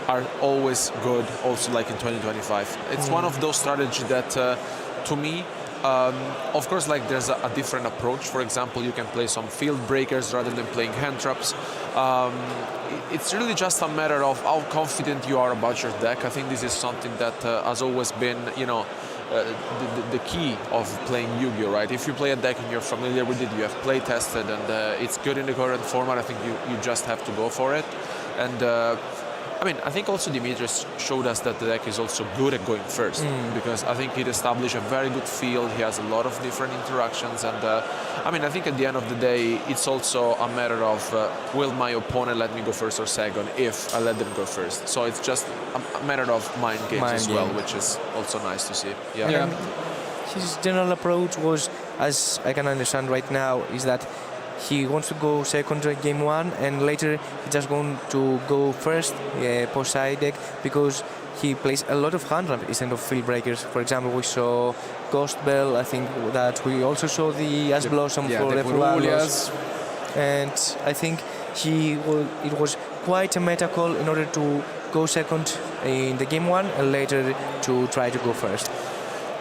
are always good also like in 2025. It's one of those strategies that, to me, of course, like there's a different approach. For example, you can play some field breakers rather than playing hand traps. It's really just a matter of how confident you are about your deck. I think this is something that has always been, the key of playing Yu-Gi-Oh, right? If you play a deck and you're familiar with it, you have play tested, and it's good in the current format, I think you just have to go for it. And I mean, I think also Dimitris showed us that the deck is also good at going first, because I think it established a very good field. He has a lot of different interactions, and I mean, I think at the end of the day, it's also a matter of will my opponent let me go first or second if I let them go first. So it's just a matter of mind games as well, which is also nice to see. Yeah. His general approach was, as I can understand right now, is that he wants to go second game 1, and later he's just going to go first post side deck, because he plays a lot of hand ramp instead of field breakers. For example, we saw Ghost Bell. I think that we also saw the Ash Blossom for the Furballos. And I think it was quite a meta call in order to go second in the game 1 and later to try to go first.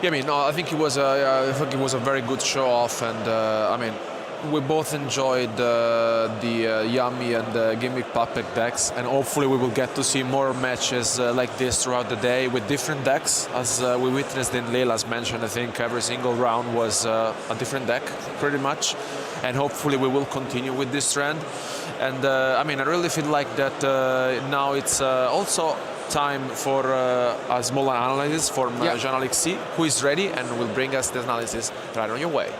Yeah, I mean, no, I think it was a very good show off, and I mean, we both enjoyed the Yummy and the Gimmick Puppet decks, and hopefully we will get to see more matches like this throughout the day with different decks. As we witnessed in Lille, as mentioned, I think every single round was a different deck, pretty much, and hopefully we will continue with this trend. And I mean, I really feel like that now it's also time for a small analysis from Jean-Alex C, who is ready and will bring us the analysis right on your way.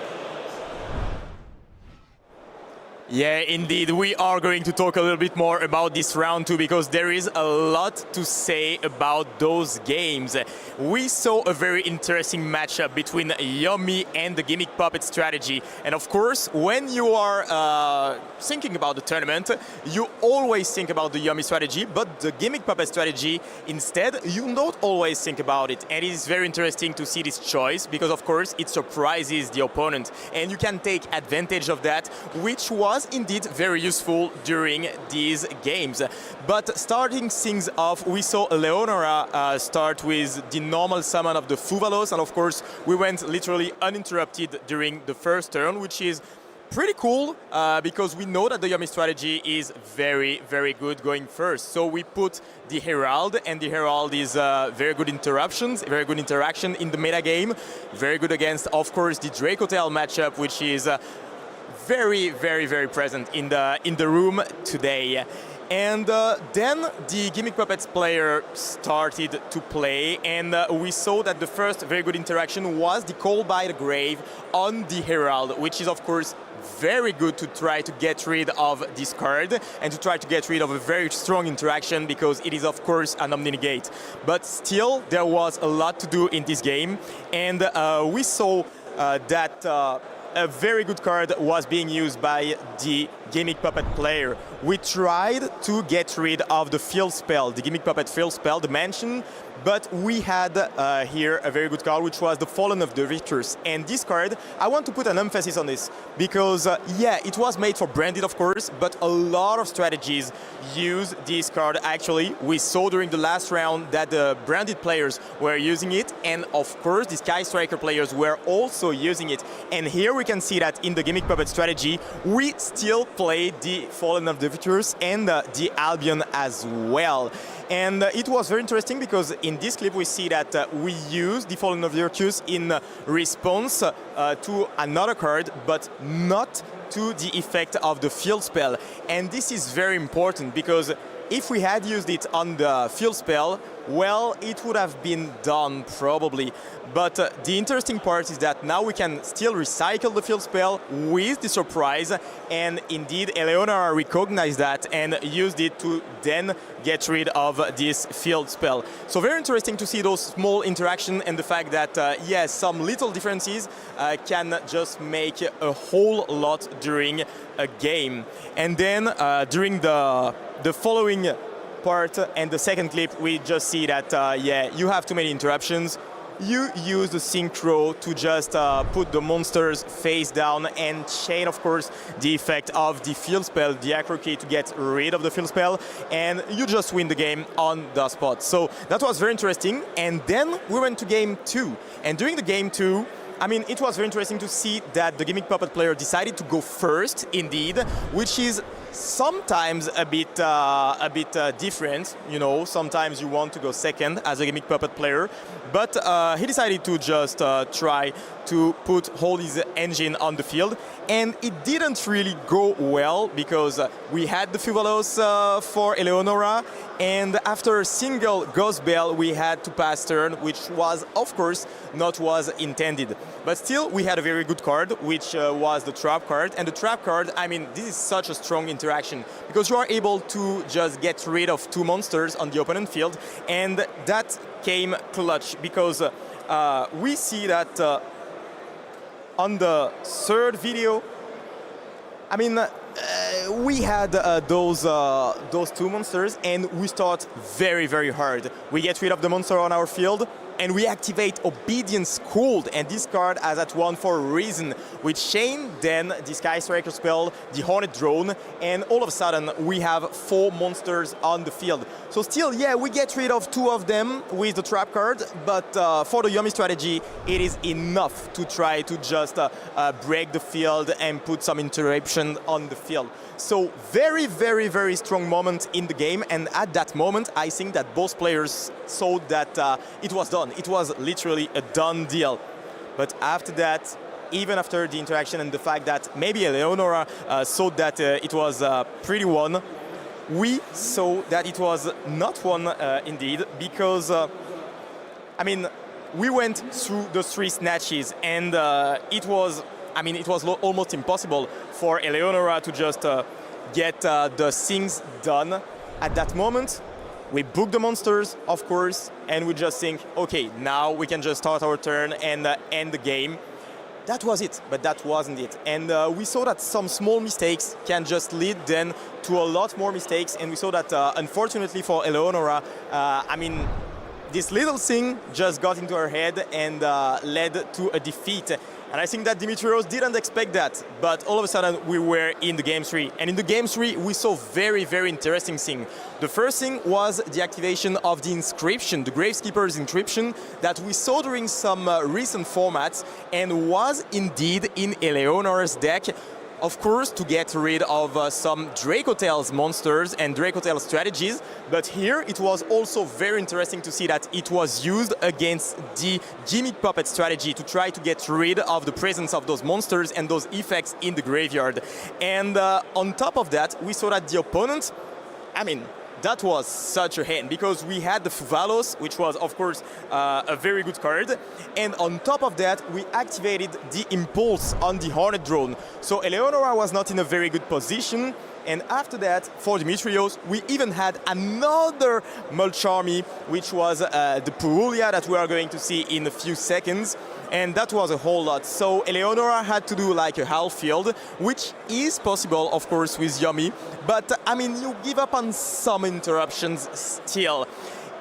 Yeah, indeed. We are going to talk a little bit more about this round 2 because there is a lot to say about those games. We saw a very interesting matchup between Yummy and the Gimmick Puppet strategy. And of course, when you are thinking about the tournament, you always think about the Yummy strategy, but the Gimmick Puppet strategy, instead, you don't always think about it. And it is very interesting to see this choice because, of course, it surprises the opponent. And you can take advantage of that, which was indeed very useful during these games. But starting things off, we saw Eleonora start with the normal summon of the Fuvalos, and of course we went literally uninterrupted during the first turn, which is pretty cool because we know that the Yummy strategy is very, very good going first. So we put the Herald, and the Herald is very good interruptions, very good interaction in the meta game, very good against, of course, the Dracotail matchup, which is very, very, very present in the room today. And then the Gimmick Puppets player started to play, and we saw that the first very good interaction was the Call by the Grave on the Herald, which is of course very good to try to get rid of this card and to try to get rid of a very strong interaction because it is of course an Omni-Negate. But still, there was a lot to do in this game, and we saw that a very good card was being used by the Gimmick Puppet player. We tried to get rid of the field spell, the Gimmick Puppet field spell, the Mansion, but we had here a very good card, which was the Fallen of the Victors. And this card, I want to put an emphasis on this, because yeah, it was made for Branded, of course, but a lot of strategies use this card. Actually, we saw during the last round that the Branded players were using it, and of course, the Sky Striker players were also using it. And here we can see that in the Gimmick Puppet strategy, we still play the Fallen of the Victors and the Albion as well. And it was very interesting because in this clip we see that we use the Fallen of Virtues in response to another card, but not to the effect of the field spell. And this is very important because if we had used it on the field spell, well, it would have been done probably. But the interesting part is that now we can still recycle the field spell with the surprise, and indeed Eleonora recognized that and used it to then get rid of this field spell. So very interesting to see those small interactions and the fact that, yes, some little differences can just make a whole lot during a game. And then during the following part and the second clip, we just see that, yeah, you have too many interruptions. You use the Synchro to just put the monsters face down and chain, of course, the effect of the field spell, the Acro Key, to get rid of the field spell, and you just win the game on the spot. So that was very interesting. And then we went to game 2. And during the game 2, I mean, it was very interesting to see that the Gimmick Puppet player decided to go first, indeed, which is sometimes a bit different. You know, sometimes you want to go second as a Gimmick Puppet player, but he decided to just try to put all his engine on the field, and it didn't really go well because we had the Fuvalos for Eleonora, and after a single Ghost Bell we had to pass turn, which was of course not was intended. But still we had a very good card, which was the Trap card, and the Trap card, I mean, this is such a strong interaction because you are able to just get rid of 2 monsters on the opponent field, and that came clutch because we see that on the third video, I mean, we had those 2 monsters, and we start very, very hard. We get rid of the monster on our field, and we activate Obedience Cooled, and this card has at 1 for a reason. We chain then the Sky Striker spell, the Hornet Drone, and all of a sudden we have 4 monsters on the field. So still, yeah, we get rid of 2 of them with the trap card, but for the Yomi strategy, it is enough to try to just break the field and put some interruption on the field. So very, very, very strong moment in the game, and at that moment, I think that both players saw that it was done. It was literally a done deal. But after that, even after the interaction and the fact that maybe Eleonora saw that it was pretty won, we saw that it was not won indeed, because, I mean, we went through the 3 snatches, and it was almost impossible for Eleonora to just get the things done. At that moment, we book the monsters, of course, and we just think, okay, now we can just start our turn and end the game. That was it, but that wasn't it. And we saw that some small mistakes can just lead then to a lot more mistakes, and we saw that, unfortunately for Eleonora, I mean, this little thing just got into her head and led to a defeat. And I think that Dimitrios didn't expect that, but all of a sudden we were in the game 3. And in the game 3, we saw very, very interesting thing. The first thing was the activation of the inscription, the Gravekeeper's inscription, that we saw during some recent formats and was indeed in Eleonora's deck. Of course, to get rid of some Dracotales monsters and Dracotale strategies, but here it was also very interesting to see that it was used against the Gimmick Puppet strategy to try to get rid of the presence of those monsters and those effects in the graveyard. And on top of that, we saw that the opponent, I mean, that was such a hand, because we had the Fuvalos, which was, of course, a very good card. And on top of that, we activated the Impulse on the Hornet Drone. So Eleonora was not in a very good position. And after that, for Dimitrios, we even had another Mulch Army, which was the Purulia that we are going to see in a few seconds. And that was a whole lot. So Eleonora had to do like a half field, which is possible, of course, with Yomi. But, I mean, you give up on some interruptions still.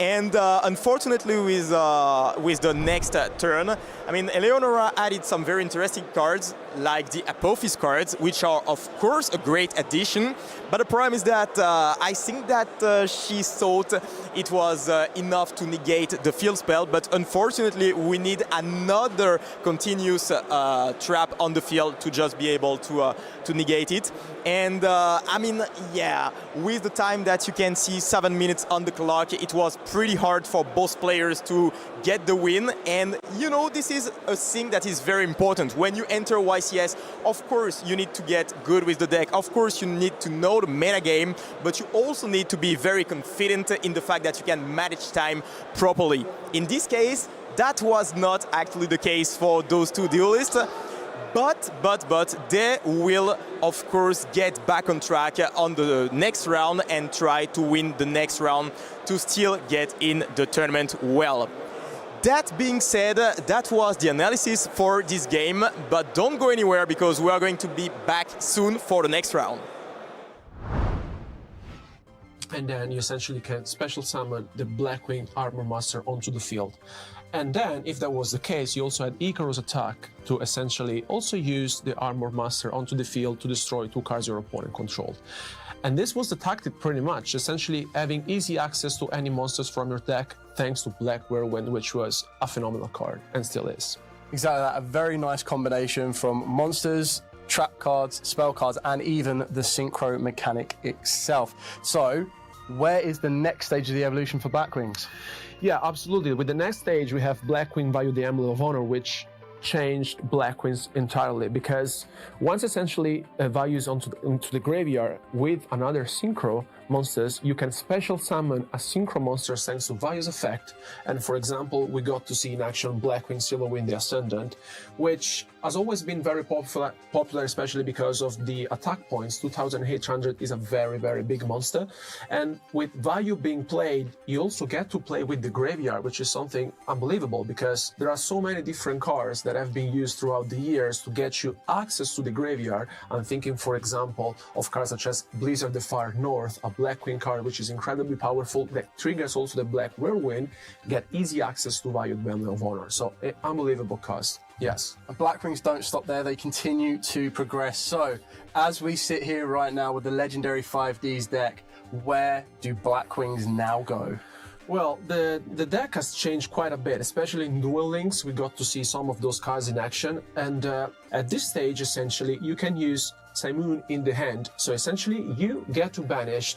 And unfortunately, with the next turn, I mean, Eleonora added some very interesting cards, like the Apophis cards, which are, of course, a great addition. But the problem is that I think that she thought it was enough to negate the field spell, but unfortunately, we need another continuous trap on the field to just be able to negate it. And I mean, yeah, with the time that you can see 7 minutes on the clock, it was pretty hard for both players to get the win. And you know, this is a thing that is very important. When you enter YCS, of course, you need to get good with the deck. Of course, you need to know the meta game, but you also need to be very confident in the fact that you can manage time properly. In this case, that was not actually the case for those 2 duelists. But they will, of course, get back on track on the next round and try to win the next round to still get in the tournament well. That being said, that was the analysis for this game, but don't go anywhere because we are going to be back soon for the next round. And then you essentially can special summon the Blackwing Armor Master onto the field. And then, if that was the case, you also had Icarus attack to essentially also use the Armor Master onto the field to destroy 2 cards your opponent controlled. And this was the tactic pretty much, essentially having easy access to any monsters from your deck thanks to Black Whirlwind, which was a phenomenal card and still is. Exactly that, a very nice combination from monsters, trap cards, spell cards, and even the synchro mechanic itself. So, where is the next stage of the evolution for Blackwings? Yeah, absolutely. With the next stage, we have Blackwing Value the Amulet of Honor, which changed Blackwings entirely, because once essentially values into the graveyard with another synchro monsters, you can special summon a synchro monster thanks to Value's effect. And for example, we got to see in action Blackwing Silverwind the Ascendant, which has always been very popular, especially because of the attack points. 2,800 is a very, very big monster. And with Value being played, you also get to play with the graveyard, which is something unbelievable because there are so many different cards that that have been used throughout the years to get you access to the graveyard. I'm thinking, for example, of cards such as Blizzard the Far North, a Blackwing card which is incredibly powerful, that triggers also the Black Whirlwind, get easy access to valued Medal of Honor. So, unbelievable cost. Yes. Blackwings don't stop there, they continue to progress. So, as we sit here right now with the legendary 5Ds deck, where do Blackwings now go? Well, the deck has changed quite a bit, especially in Duel Links. We got to see some of those cards in action, and at this stage, essentially, you can use Simoon in the hand. So essentially, you get to banish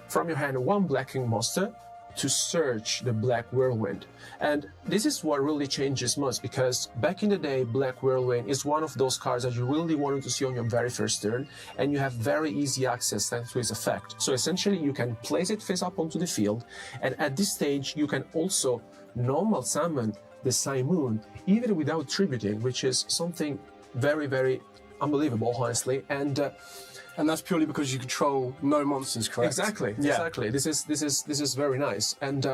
from your hand one Blackwing monster to search the Black Whirlwind. And this is what really changes most, because back in the day, Black Whirlwind is one of those cards that you really wanted to see on your very first turn, and you have very easy access thanks to its effect. So essentially, you can place it face up onto the field, and at this stage, you can also normal summon the Simoon, even without tributing, which is something very, very unbelievable, honestly. And that's purely because you control no monsters, correct? Exactly, yeah. Exactly. This is very nice. And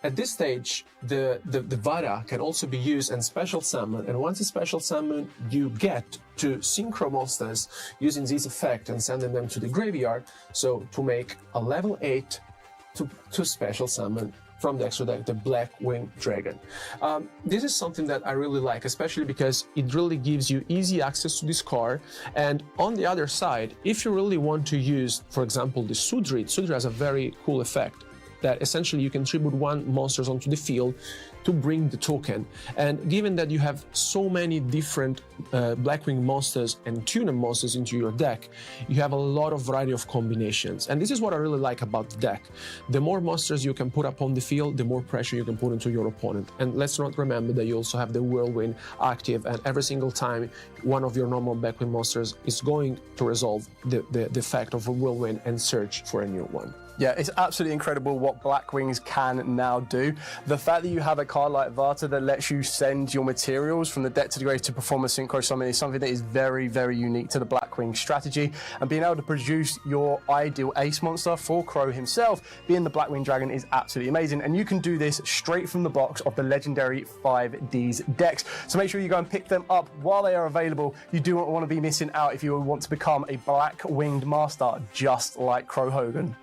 at this stage, the Vara can also be used and special summon. And once it's special summon, you get to synchro monsters using this effect and sending them to the graveyard. So to make a level 8 to special summon from the extra deck, the Blackwing Dragon. This is something that I really like, especially because it really gives you easy access to this card. And on the other side, if you really want to use, for example, the Sudrid has a very cool effect that essentially you can tribute one monsters onto the field to bring the token. And given that you have so many different Blackwing monsters and Tuna monsters into your deck, you have a lot of variety of combinations. And this is what I really like about the deck. The more monsters you can put up on the field, the more pressure you can put into your opponent. And let's not remember that you also have the Whirlwind active, and every single time one of your normal Blackwing monsters is going to resolve the effect of a Whirlwind and search for a new one. Yeah, it's absolutely incredible what Blackwings can now do. The fact that you have a card like Vata that lets you send your materials from the deck to the grave to perform a synchro summon is something that is very, very unique to the Blackwing strategy. And being able to produce your ideal ace monster for Crow himself, being the Blackwing Dragon, is absolutely amazing. And you can do this straight from the box of the legendary 5Ds decks. So make sure you go and pick them up while they are available. You do not want to be missing out if you want to become a Black-Winged Master just like Crow Hogan.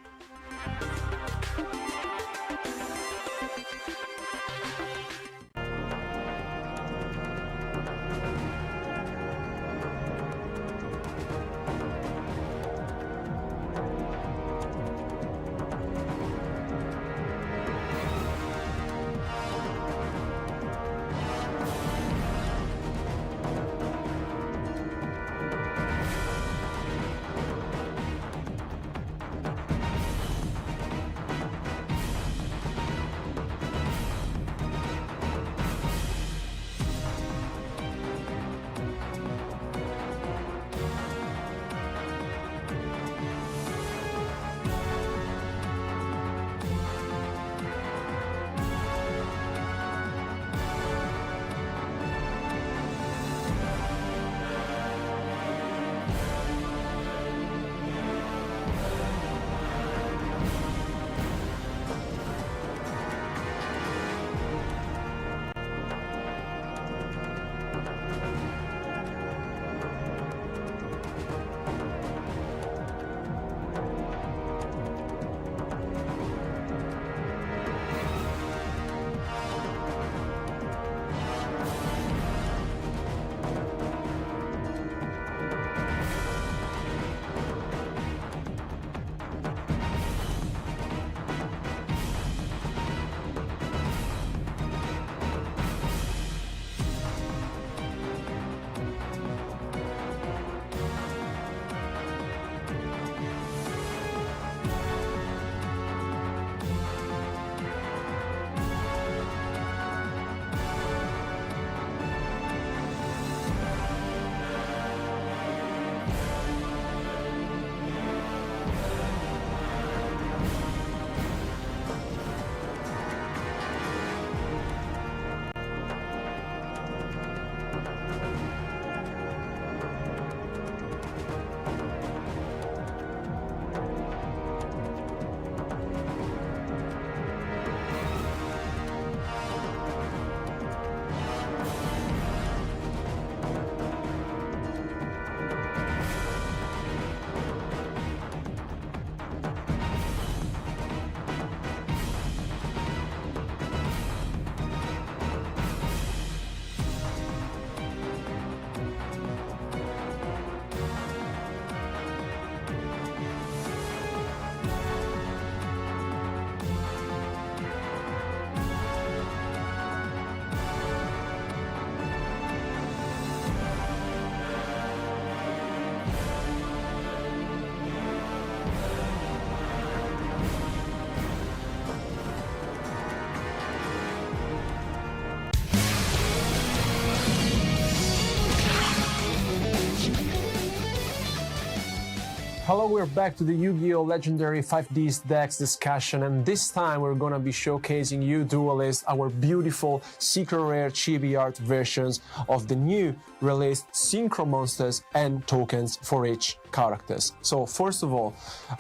Hello, we're back to the Yu-Gi-Oh! Legendary 5D's decks discussion, and this time we're gonna be showcasing you duelists our beautiful secret rare chibi art versions of the new released synchro monsters and tokens for each characters. So first of all,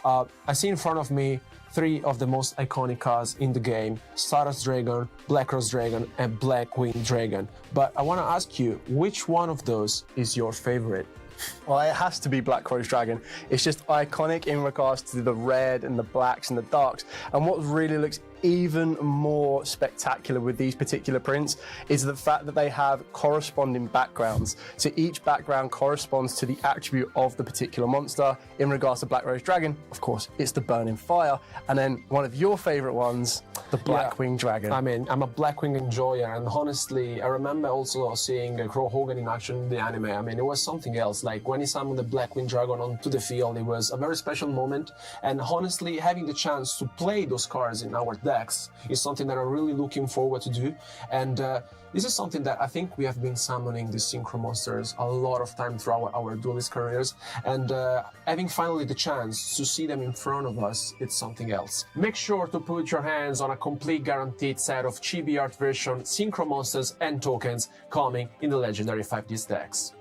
I see in front of me three of the most iconic cards in the game: Stardust Dragon, Black Rose Dragon, and Black Wing Dragon. But I wanna ask you, which one of those is your favorite? Well, it has to be Black Rose Dragon. It's just iconic in regards to the red and the blacks and the darks. And what really looks even more spectacular with these particular prints is the fact that they have corresponding backgrounds. So each background corresponds to the attribute of the particular monster. In regards to Black Rose Dragon, of course, it's the Burning Fire. And then one of your favorite ones, the Black Wing Dragon. I mean, I'm a Black Wing enjoyer, and honestly, I remember also seeing Crow Hogan in action in the anime. I mean, it was something else. Like when he summoned the Black Wing Dragon onto the field, it was a very special moment. And honestly, having the chance to play those cards in our decks is something that I'm really looking forward to do. And this is something that I think we have been summoning the synchro monsters a lot of time throughout our duelist careers, and having finally the chance to see them in front of us, it's something else. Make sure to put your hands on a complete guaranteed set of chibi art version synchro monsters and tokens coming in the legendary 5D decks.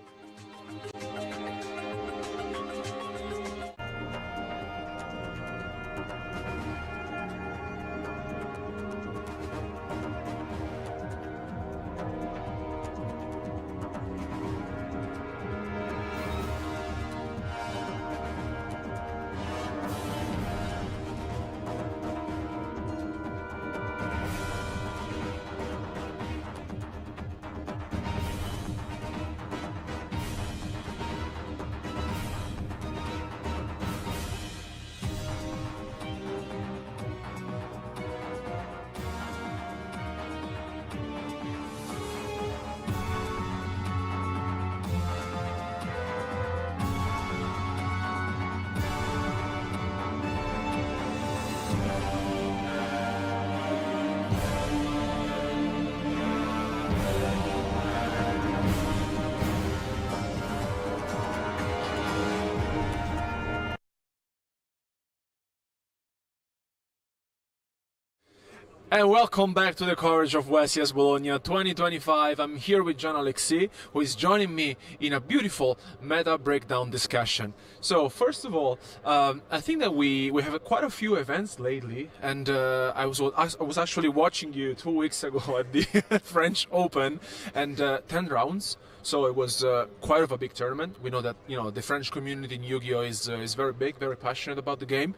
And welcome back to the coverage of YCS Bologna 2025. I'm here with John Alexis, who is joining me in a beautiful meta breakdown discussion. So first of all, I think that we have quite a few events lately, and I was actually watching you 2 weeks ago at the French Open, and 10 rounds. So it was quite of a big tournament. We know that the French community in Yu-Gi-Oh is very big, very passionate about the game.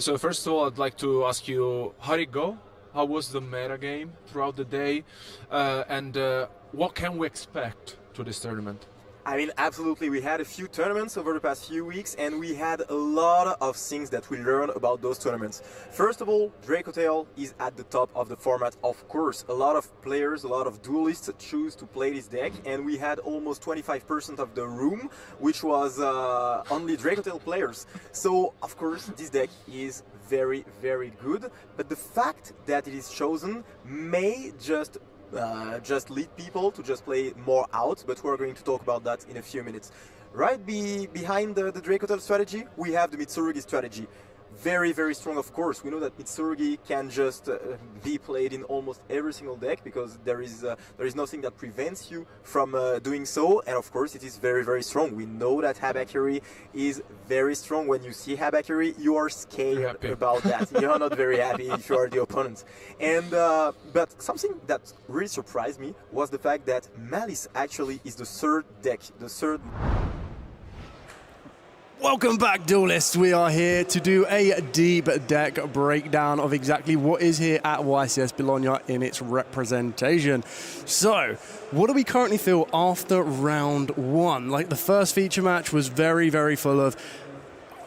So first of all, I'd like to ask you how did it go? How was the meta game throughout the day, and what can we expect to this tournament? I mean, absolutely. We had a few tournaments over the past few weeks, and we had a lot of things that we learned about those tournaments. First of all, Dracotail is at the top of the format, of course. A lot of players, a lot of duelists choose to play this deck, and we had almost 25% of the room, which was only Dracotail players. So, of course, this deck is very, very good, but the fact that it is chosen may just lead people to just play more out, but we're going to talk about that in a few minutes. Right behind the Dracotail strategy, we have the Mitsurugi strategy. Very, very strong, of course. We know that Mitsurugi can just be played in almost every single deck because there is nothing that prevents you from doing so, and of course it is very, very strong. We know that Habakiri is very strong. When you see Habakiri, you are scared about that. You're not very happy if you are the opponent. And but something that really surprised me was the fact that Malice actually is the third deck, the third. Welcome back, duelists. We are here to do a deep deck breakdown of exactly what is here at YCS Bologna in its representation. So, what do we currently feel after round one? Like, the first feature match was very, very full of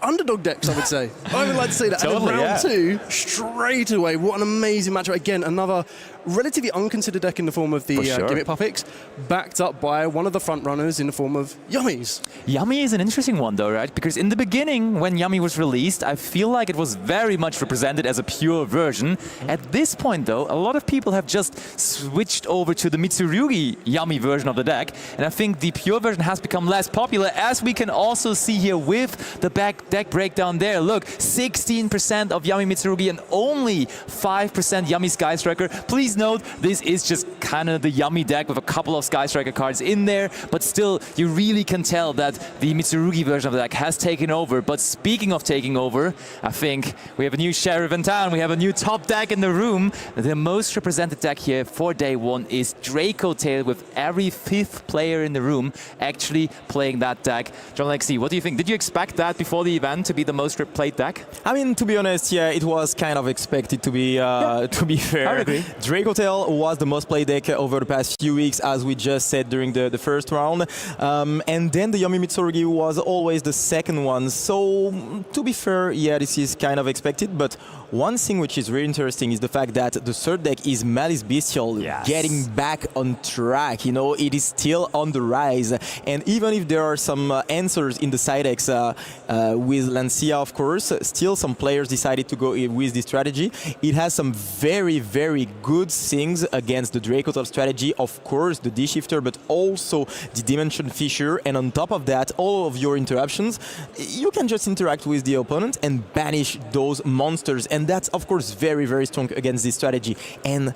underdog decks, I would say. I would like to say that. Totally, and then round two, straight away, what an amazing matchup. Again, another relatively unconsidered deck in the form of the Gimmick Puppets, backed up by one of the front runners in the form of Yummies. Yummy is an interesting one though, right? Because in the beginning, when Yummy was released, I feel like it was very much represented as a pure version. At this point though, a lot of people have just switched over to the Mitsurugi Yummy version of the deck, and I think the pure version has become less popular, as we can also see here with the deck breakdown there. Look, 16% of Yami Mitsurugi and only 5% Yami Sky Striker. Please note, this is just kind of the Yami deck with a couple of Sky Striker cards in there, but still, you really can tell that the Mitsurugi version of the deck has taken over. But speaking of taking over, I think we have a new sheriff in town. We have a new top deck in the room. The most represented deck here for day one is Draco Tail, with every 5th player in the room actually playing that deck. John Alexi, what do you think? Did you expect that before the event to be the most played deck? I mean, to be honest, yeah, it was kind of expected to be fair. I agree. Draco Tail was the most played deck over the past few weeks, as we just said during the first round. And then the Yami Mitsurugi was always the second one. So, to be fair, yeah, this is kind of expected. But one thing which is really interesting is the fact that the third deck is Malice Bestial, getting back on track. You know, it is still on the rise. And even if there are some answers in the side decks with Lancia, of course, still some players decided to go with this strategy. It has some very, very good things against the Draco Tail strategy. Of course, the D-Shifter, but also the Dimension Fisher. And on top of that, all of your interruptions, you can just interact with the opponent and banish those monsters. And that's, of course, very, very strong against this strategy. And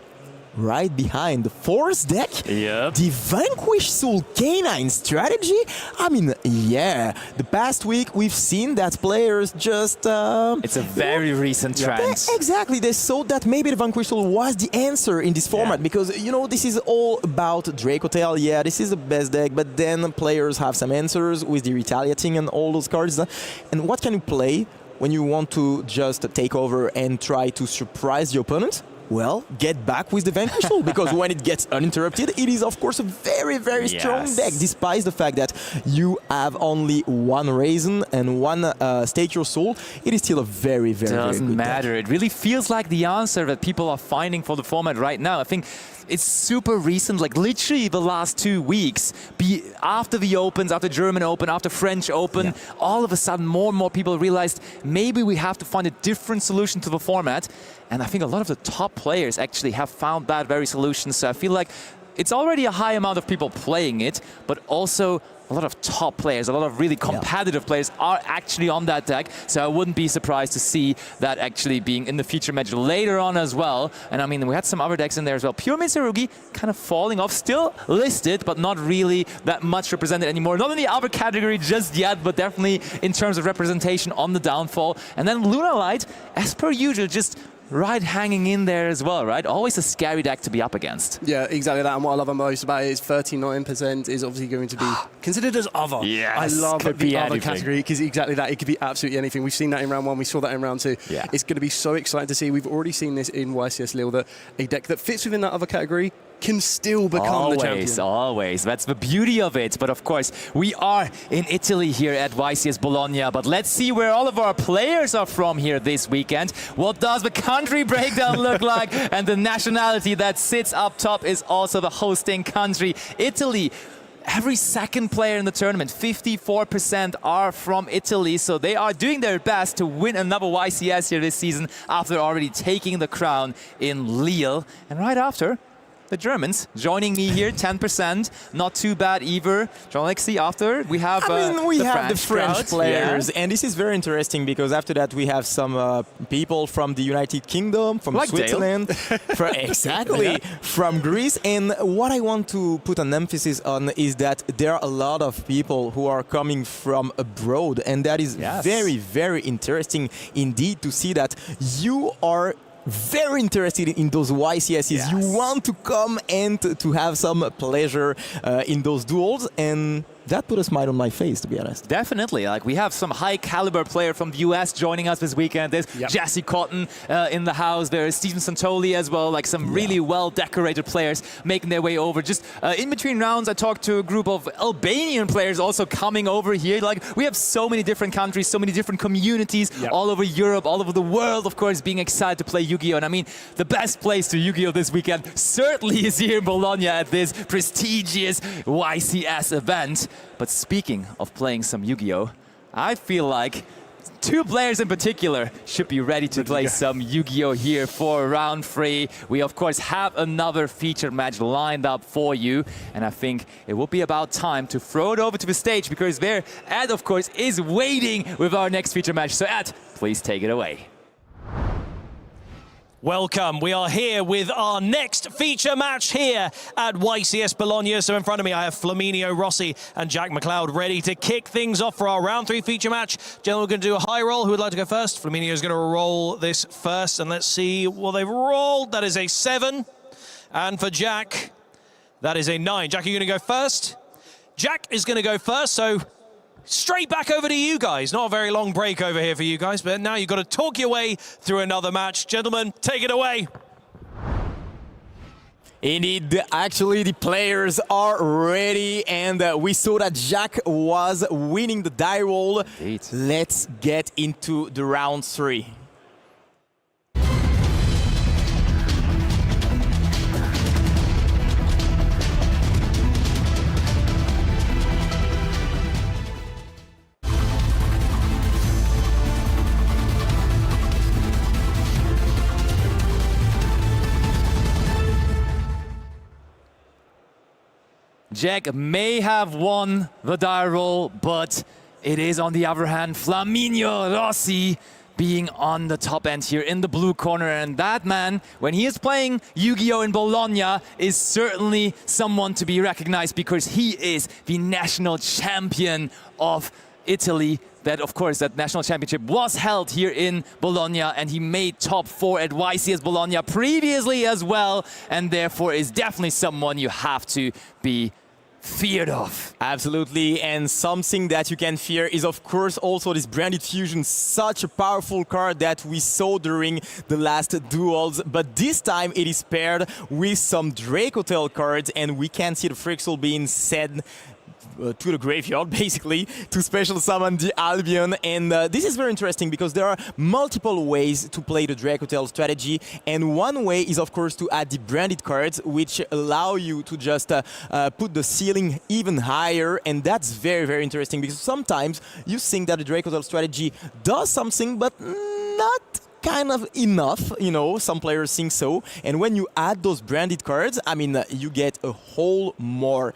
right behind the fourth deck, the Vanquish Soul Canine strategy. I mean, yeah, the past week we've seen that players just... it's a very recent trend. Exactly, they thought that maybe the Vanquish Soul was the answer in this format because, you know, this is all about Draco Tail. Yeah, this is the best deck, but then players have some answers with the Retaliating and all those cards. And what can you play when you want to just take over and try to surprise the opponent? Well, get back with the Vanquish Soul, because when it gets uninterrupted, it is, of course, a very, very strong deck, despite the fact that you have only one Raisin and one Stake Your Soul. It is still a very, very, very good Doesn't matter. It really feels like the answer that people are finding for the format right now. I think it's super recent, like literally the last 2 weeks, after the Opens, after German Open, after French Open, all of a sudden more and more people realized maybe we have to find a different solution to the format. And I think a lot of the top players actually have found that very solution. So I feel like it's already a high amount of people playing it, but also a lot of top players, a lot of really competitive players are actually on that deck. So I wouldn't be surprised to see that actually being in the feature match later on as well. And I mean, we had some other decks in there as well. Pure Mitsurugi kind of falling off, still listed, but not really that much represented anymore. Not in the other category just yet, but definitely in terms of representation on the downfall. And then Luna Light, as per usual, just right hanging in there as well, right? Always a scary deck to be up against. Yeah, exactly that. And what I love most about it is 39% is obviously going to be considered as other. Yes, I love could the be other anything. category, because exactly that. It could be absolutely anything. We've seen that in round one. We saw that in round two. Yeah. It's going to be so exciting to see. We've already seen this in YCS Lille, that a deck that fits within that other category can still become the champion. Always. That's the beauty of it. But of course, we are in Italy here at YCS Bologna. But let's see where all of our players are from here this weekend. What does the country breakdown look like? And the nationality that sits up top is also the hosting country, Italy. Every second player in the tournament, 54% are from Italy, so they are doing their best to win another YCS here this season after already taking the crown in Lille. And right after, the Germans joining me here, 10%, not too bad either. John Alexi, after we have the French players, yeah. and this is very interesting because after that we have some people from the United Kingdom, from like Switzerland, from Greece. And what I want to put an emphasis on is that there are a lot of people who are coming from abroad, and that is very, very interesting indeed to see that you are very interested in those YCSs. Yes. You want to come and to have some pleasure in those duels, and that put a smile on my face, to be honest. Definitely. Like, we have some high caliber player from the US joining us this weekend. There's Jesse Cotton in the house. There's Steven Santoli as well. Like, some really well decorated players making their way over. Just in between rounds, I talked to a group of Albanian players also coming over here. Like, we have so many different countries, so many different communities all over Europe, all over the world, of course, being excited to play Yu-Gi-Oh! And I mean, the best place to Yu-Gi-Oh! This weekend certainly is here in Bologna at this prestigious YCS event. But speaking of playing some Yu-Gi-Oh!, I feel like two players in particular should be ready to play some Yu-Gi-Oh! Here for round 3. We, of course, have another featured match lined up for you. And I think it will be about time to throw it over to the stage because there, Ed, of course, is waiting with our next feature match. So, Ed, please take it away. Welcome. We are here with our next feature match here at YCS Bologna. So in front of me, I have Flaminio Rossi and Jack McLeod ready to kick things off for our round 3 feature match. Gentlemen, we're going to do a high roll. Who would like to go first? Flaminio is going to roll this first, and let's see what they've rolled. That is a 7. And for Jack, that is a 9. Jack, are you going to go first? Jack is going to go first, so straight back over to you guys. Not a very long break over here for you guys, but now you've got to talk your way through another match. Gentlemen, take it away. Indeed, actually the players are ready, and we saw that Jack was winning the die roll. Let's get into the round 3. Jack may have won the die roll, but it is, on the other hand, Flaminio Rossi being on the top end here in the blue corner. And that man, when he is playing Yu-Gi-Oh! In Bologna, is certainly someone to be recognized because he is the national champion of Italy. That, of course, that national championship was held here in Bologna, and he made top 4 at YCS Bologna previously as well, and therefore is definitely someone you have to be feared of. Absolutely, and something that you can fear is, of course, also this Branded Fusion, such a powerful card that we saw during the last duels, but this time it is paired with some Dracotel cards, and we can see the Frixel being sent to the graveyard, basically, to special summon the Albion. And this is very interesting because there are multiple ways to play the Dracotel strategy, and one way is, of course, to add the branded cards, which allow you to just put the ceiling even higher, and that's very, very interesting because sometimes you think that the Dracotel strategy does something, but not kind of enough, you know, some players think so. And when you add those branded cards, I mean, you get a whole more.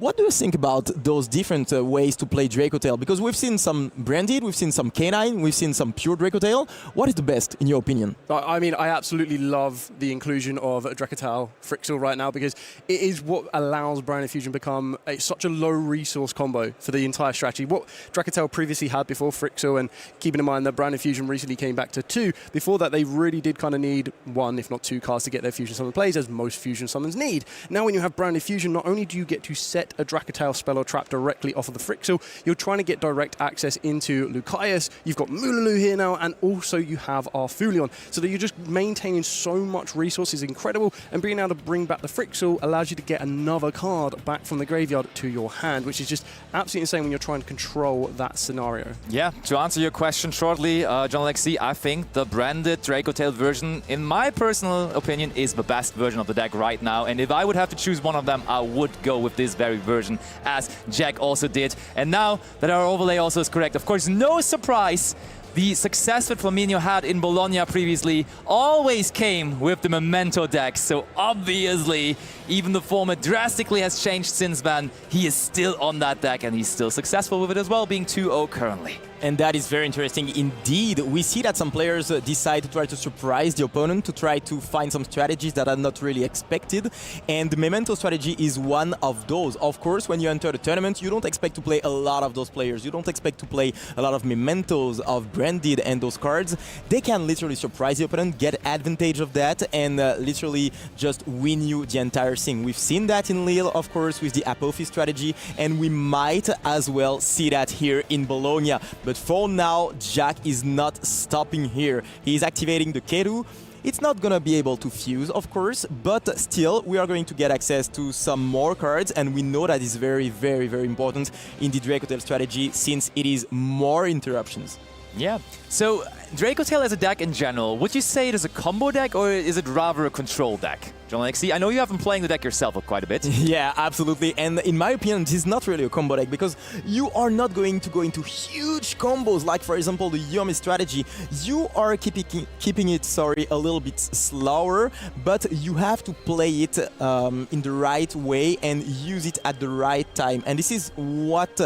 What do you think about those different ways to play Dracotel? Because we've seen some branded, we've seen some canine, we've seen some pure Dracotel. What is the best, in your opinion? I mean, I absolutely love the inclusion of Dracotel Frixel right now because it is what allows Branded Fusion become such a low resource combo for the entire strategy. What Dracotel previously had before Frixel, and keeping in mind that Branded Fusion recently came back to 2, before that they really did kind of need 1, if not 2 cards to get their Fusion Summon plays, as most Fusion Summons need. Now when you have Branded Fusion, not only do you get to set a Dracotel spell or trap directly off of the Frixel, you're trying to get direct access into Lucaeus, you've got Mululu here now, and also you have Arfulion. So that you're just maintaining so much resources, incredible, and being able to bring back the Frixel allows you to get another card back from the graveyard to your hand, which is just absolutely insane when you're trying to control that scenario. Yeah, to answer your question shortly, John Alexi, I think the branded Dracotel version, in my personal opinion, is the best version of the deck right now, and if I would have to choose one of them, I would go with this very version, as Jack also did. And now that our overlay also is correct, of course, no surprise, the success that Flaminio had in Bologna previously always came with the Memento deck. So obviously, even the format drastically has changed since then, he is still on that deck and he's still successful with it as well, being 2-0 currently. And that is very interesting indeed. We see that some players decide to try to surprise the opponent, to try to find some strategies that are not really expected. And the Memento strategy is one of those. Of course, when you enter the tournament, you don't expect to play a lot of those players. You don't expect to play a lot of Mementos, of Branded and those cards. They can literally surprise the opponent, get advantage of that, and literally just win you the entire thing. We've seen that in Lille, of course, with the Apophis strategy, and we might as well see that here in Bologna. But for now, Jack is not stopping here. He is activating the Keru. It's not going to be able to fuse, of course, but still, we are going to get access to some more cards, and we know that is very, very, very important in the Dracotel strategy, since it is more interruptions. Yeah, so Dracotail as a deck in general, would you say it is a combo deck or is it rather a control deck? John Alexi, I know you have been playing the deck yourself quite a bit. Yeah, absolutely. And in my opinion, this is not really a combo deck because you are not going to go into huge combos like, for example, the Yomi strategy. You are keeping it, a little bit slower, but you have to play it in the right way and use it at the right time. And this is what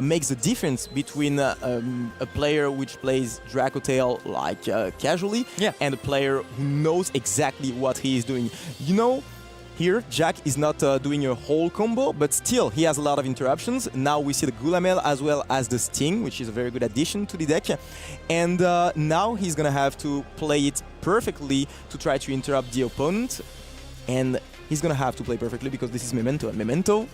makes the difference between a player which plays Dracotail like casually and a player who knows exactly what he is doing. You know, here Jack is not doing a whole combo, but still he has a lot of interruptions. Now we see the Gulamel as well as the Sting, which is a very good addition to the deck. And now he's gonna have to play it perfectly to try to interrupt the opponent. And he's gonna have to play perfectly because this is Memento. And Memento...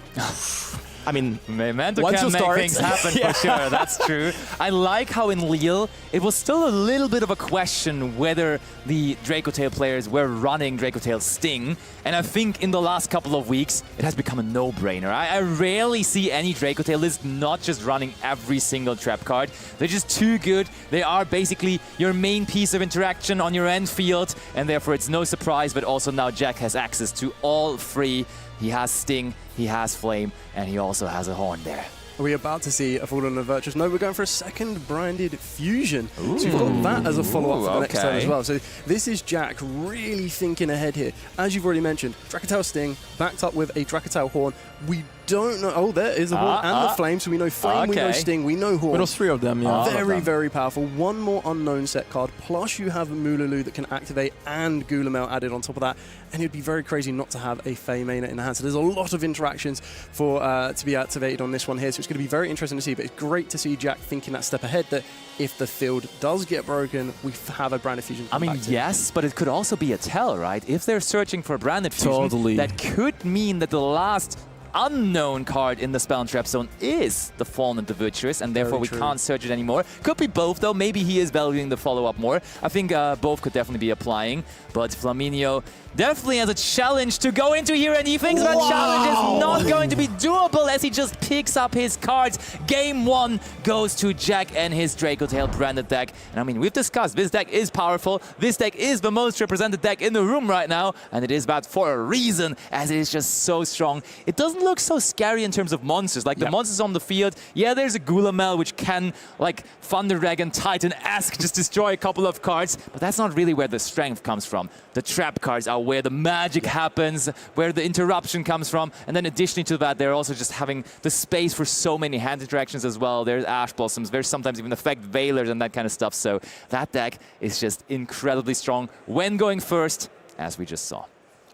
I mean, Memento can make things happen for sure, that's true. I like how in Lille, it was still a little bit of a question whether the Dracotail players were running Dracotail Sting. And I think in the last couple of weeks, it has become a no-brainer. I rarely see any Dracotail list not just running every single trap card. They're just too good. They are basically your main piece of interaction on your end field. And therefore, it's no surprise, but also now Jack has access to all three. He has Sting, he has Flame, and he also has a Horn there. Are we about to see a Fallen of Virtus? No, we're going for a second branded fusion. Ooh. So you've got that as a follow-up for the next turn as well. So this is Jack really thinking ahead here. As you've already mentioned, Dracotail Sting backed up with a Dracotail Horn. We don't know. Oh, there is the Horn and the Flame. So we know Flame, we know Sting, we know Horn. We know three of them, yeah. Very, very powerful. One more unknown set card. Plus you have Mululu that can activate and Gulamel added on top of that. And it'd be very crazy not to have a Fae Mainer in the hand. So there's a lot of interactions for to be activated on this one here. So it's going to be very interesting to see. But it's great to see Jack thinking that step ahead that if the field does get broken, we have a branded fusion. I mean, yes, but it could also be a tell, right? If they're searching for a branded fusion, that could mean that the last unknown card in the Spell and Trap Zone is the Fallen and the Virtuous, and therefore we can't search it anymore. Could be both, though. Maybe he is valuing the follow-up more. I think both could definitely be applying, but Flaminio definitely has a challenge to go into here, and he thinks that challenge is not going to be doable as he just picks up his cards. Game one goes to Jack and his Dracotail branded deck. And I mean, we've discussed this deck is powerful. This deck is the most represented deck in the room right now, and it is that for a reason, as it is just so strong. It doesn't look so scary in terms of monsters. Like the monsters on the field, yeah, there's a Gulamel which can, like Thunder Dragon, Titan-esque, just destroy a couple of cards, but that's not really where the strength comes from. The trap cards are where the magic happens, where the interruption comes from, and then additionally to that, they're also just having the space for so many hand interactions as well. There's Ash Blossoms, there's sometimes even Effect Veilers and that kind of stuff, so that deck is just incredibly strong when going first, as we just saw.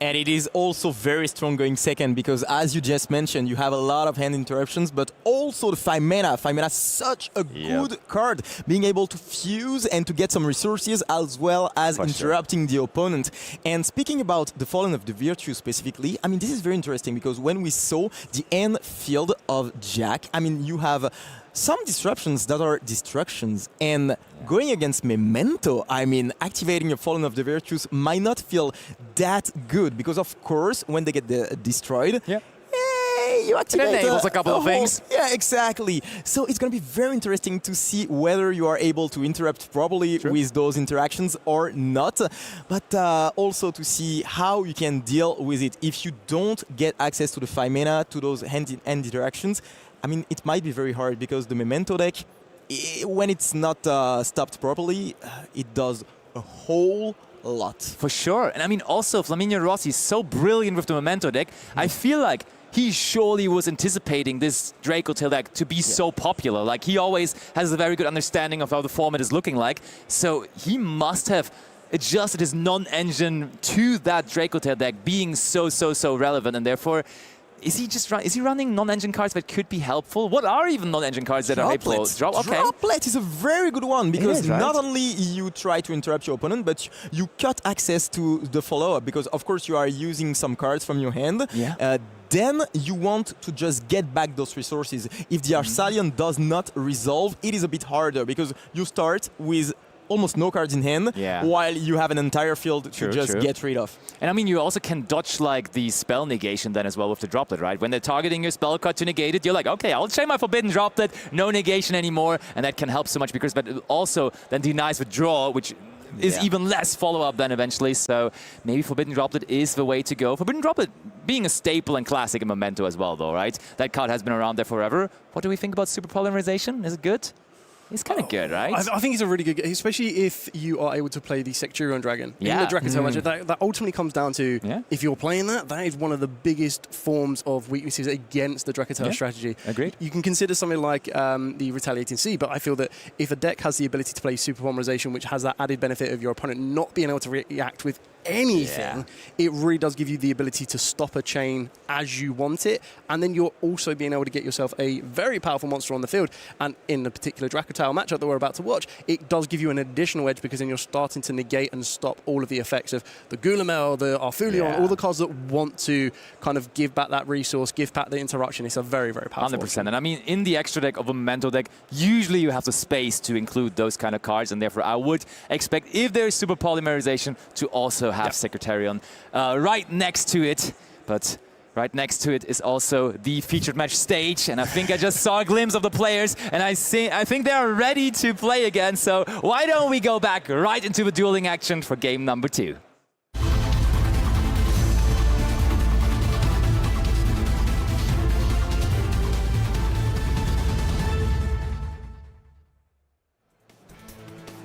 And it is also very strong going second because, as you just mentioned, you have a lot of hand interruptions, but also the Fae Mainer. Fae Mainer is such a good card, being able to fuse and to get some resources as well as interrupting the opponent. And speaking about the Fallen of the Virtue specifically, I mean, this is very interesting because when we saw the end field of Jack, I mean, you have some disruptions that are destructions, and going against Memento, I mean, activating your Fallen of the Virtues might not feel that good because, of course, when they get destroyed, you activate it enables a couple of things. Yeah, exactly. So it's going to be very interesting to see whether you are able to interrupt properly with those interactions or not, but also to see how you can deal with it. If you don't get access to the Fae Mainer, to those hand-in-hand interactions, I mean, it might be very hard because the Memento deck, when it's not stopped properly, it does a whole lot. For sure. And I mean, also, Flaminio Rossi is so brilliant with the Memento deck. I feel like he surely was anticipating this Dracotail deck to be so popular. Like, he always has a very good understanding of how the format is looking like. So he must have adjusted his non-engine to that Dracotail deck being so relevant, and therefore is he running non-engine cards that could be helpful? What are even non-engine cards that are able to drop? Okay. Droplet is a very good one because not only you try to interrupt your opponent, but you cut access to the follow-up because, of course, you are using some cards from your hand. Then you want to just get back those resources. If the Arsalion does not resolve, it is a bit harder because you start with almost no cards in hand, while you have an entire field to just get rid of. And I mean, you also can dodge like the spell negation then as well with the droplet, right? When they're targeting your spell card to negate it, you're like, okay, I'll chain my forbidden droplet, no negation anymore, and that can help so much because that also then denies withdraw, which is even less follow-up then eventually. So maybe Forbidden Droplet is the way to go. Forbidden Droplet being a staple and classic in Memento as well, though, right? That card has been around there forever. What do we think about Super Polymerization? Is it good? It's kind of good, right? I think it's a really good game, especially if you are able to play the Secturion Dragon. Yeah. In the Dracotel matchup, that ultimately comes down to, if you're playing that is one of the biggest forms of weaknesses against the Dracotel strategy. Agreed. You can consider something like the Retaliating Sea, but I feel that if a deck has the ability to play Super Polymerization, which has that added benefit of your opponent not being able to react with anything, it really does give you the ability to stop a chain as you want it, and then you're also being able to get yourself a very powerful monster on the field. And in the particular Dracotel matchup that we're about to watch, it does give you an additional edge because then you're starting to negate and stop all of the effects of the Gulamel, the Arfulion, all the cards that want to kind of give back that resource, give back the interruption. It's a very, very powerful 100%. And I mean, in the extra deck of a Memento deck, usually you have the space to include those kind of cards, and therefore I would expect, if there's Super Polymerization, to also have Secretarion right next to it. But right next to it is also the featured match stage, and I think I just saw a glimpse of the players, and I think they are ready to play again. So why don't we go back right into the dueling action for game number 2?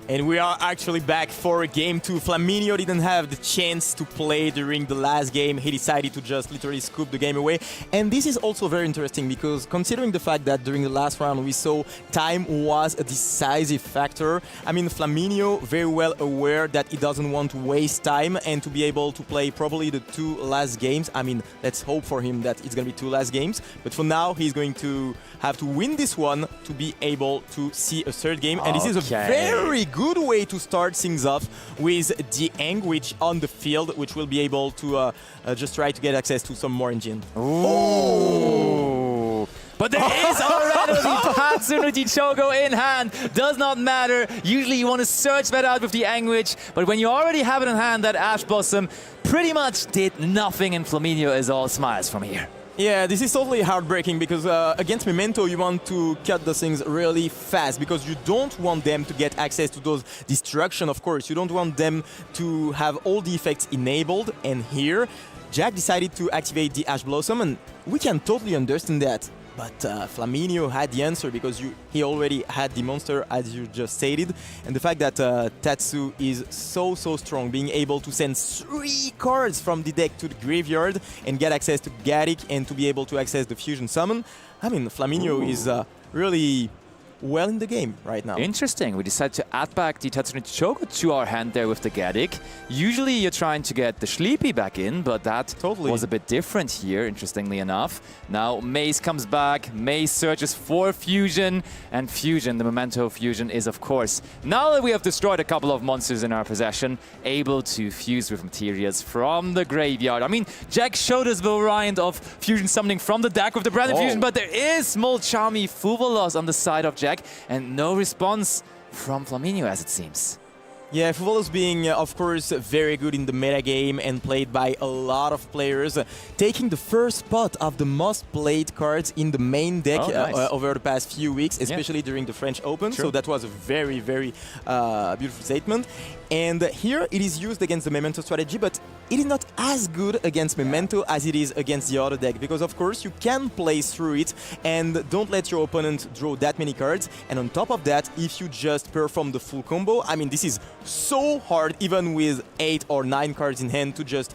And we are actually back for game 2. Flaminio didn't have the chance to play during the last game. He decided to just literally scoop the game away. And this is also very interesting because considering the fact that during the last round we saw time was a decisive factor. I mean, Flaminio very well aware that he doesn't want to waste time and to be able to play probably the 2 last games. I mean, let's hope for him that it's going to be 2 last games. But for now, he's going to have to win this one to be able to see a 3rd game. And this is a very good way to start things off with the Anguish on the field, which will be able to just try to get access to some more engine. Ooh. But there is already the Tatsunuchi Chogo in hand. Does not matter. Usually you want to search that out with the Anguish, but when you already have it in hand, that Ash Blossom pretty much did nothing, and Flaminio is all smiles from here. Yeah, this is totally heartbreaking because against Memento you want to cut the things really fast because you don't want them to get access to those destruction, of course. You don't want them to have all the effects enabled, and here Jack decided to activate the Ash Blossom, and we can totally understand that. But Flaminio had the answer because he already had the monster, as you just stated. And the fact that Tatsu is so strong, being able to send 3 cards from the deck to the graveyard and get access to Gaddick and to be able to access the Fusion Summon. I mean, Flaminio is really well in the game right now. Interesting. We decided to add back the Tatsunuchi Chogo to our hand there with the Gaddick. Usually you're trying to get the Sleepy back in, but that was a bit different here, interestingly enough. Now Maze comes back, Maze searches for Fusion, and Fusion, the Memento Fusion, is of course, now that we have destroyed a couple of monsters in our possession, able to fuse with materials from the graveyard. I mean, Jack showed us the variant of Fusion summoning from the deck with the Branded Fusion, but there is small Charmy Fuvalos on the side of Jack, and no response from Flaminio, as it seems. Yeah, Fuvalos being, of course, very good in the metagame and played by a lot of players, taking the first spot of the most played cards in the main deck over the past few weeks, especially during the French Open. So that was a very, very beautiful statement. And here it is used against the Memento strategy, but it is not as good against Memento as it is against the other deck, because of course you can play through it and don't let your opponent draw that many cards. And on top of that, if you just perform the full combo, I mean, this is so hard, even with 8 or 9 cards in hand, to just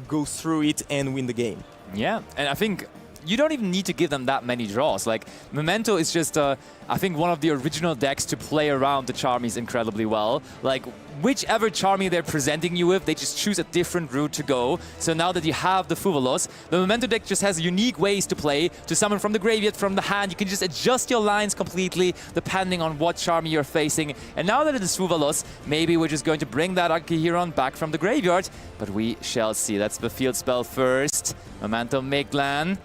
go through it and win the game. Yeah, and I think you don't even need to give them that many draws. Like, Memento is just, I think, one of the original decks to play around the Charmies incredibly well. Like, whichever Charmy they're presenting you with, they just choose a different route to go. So now that you have the Fuvalos, the Memento deck just has unique ways to play, to summon from the graveyard, from the hand. You can just adjust your lines completely depending on what Charmy you're facing. And now that it is Fuvalos, maybe we're just going to bring that Akihiron back from the graveyard. But we shall see. That's the field spell first. Memento Miglan.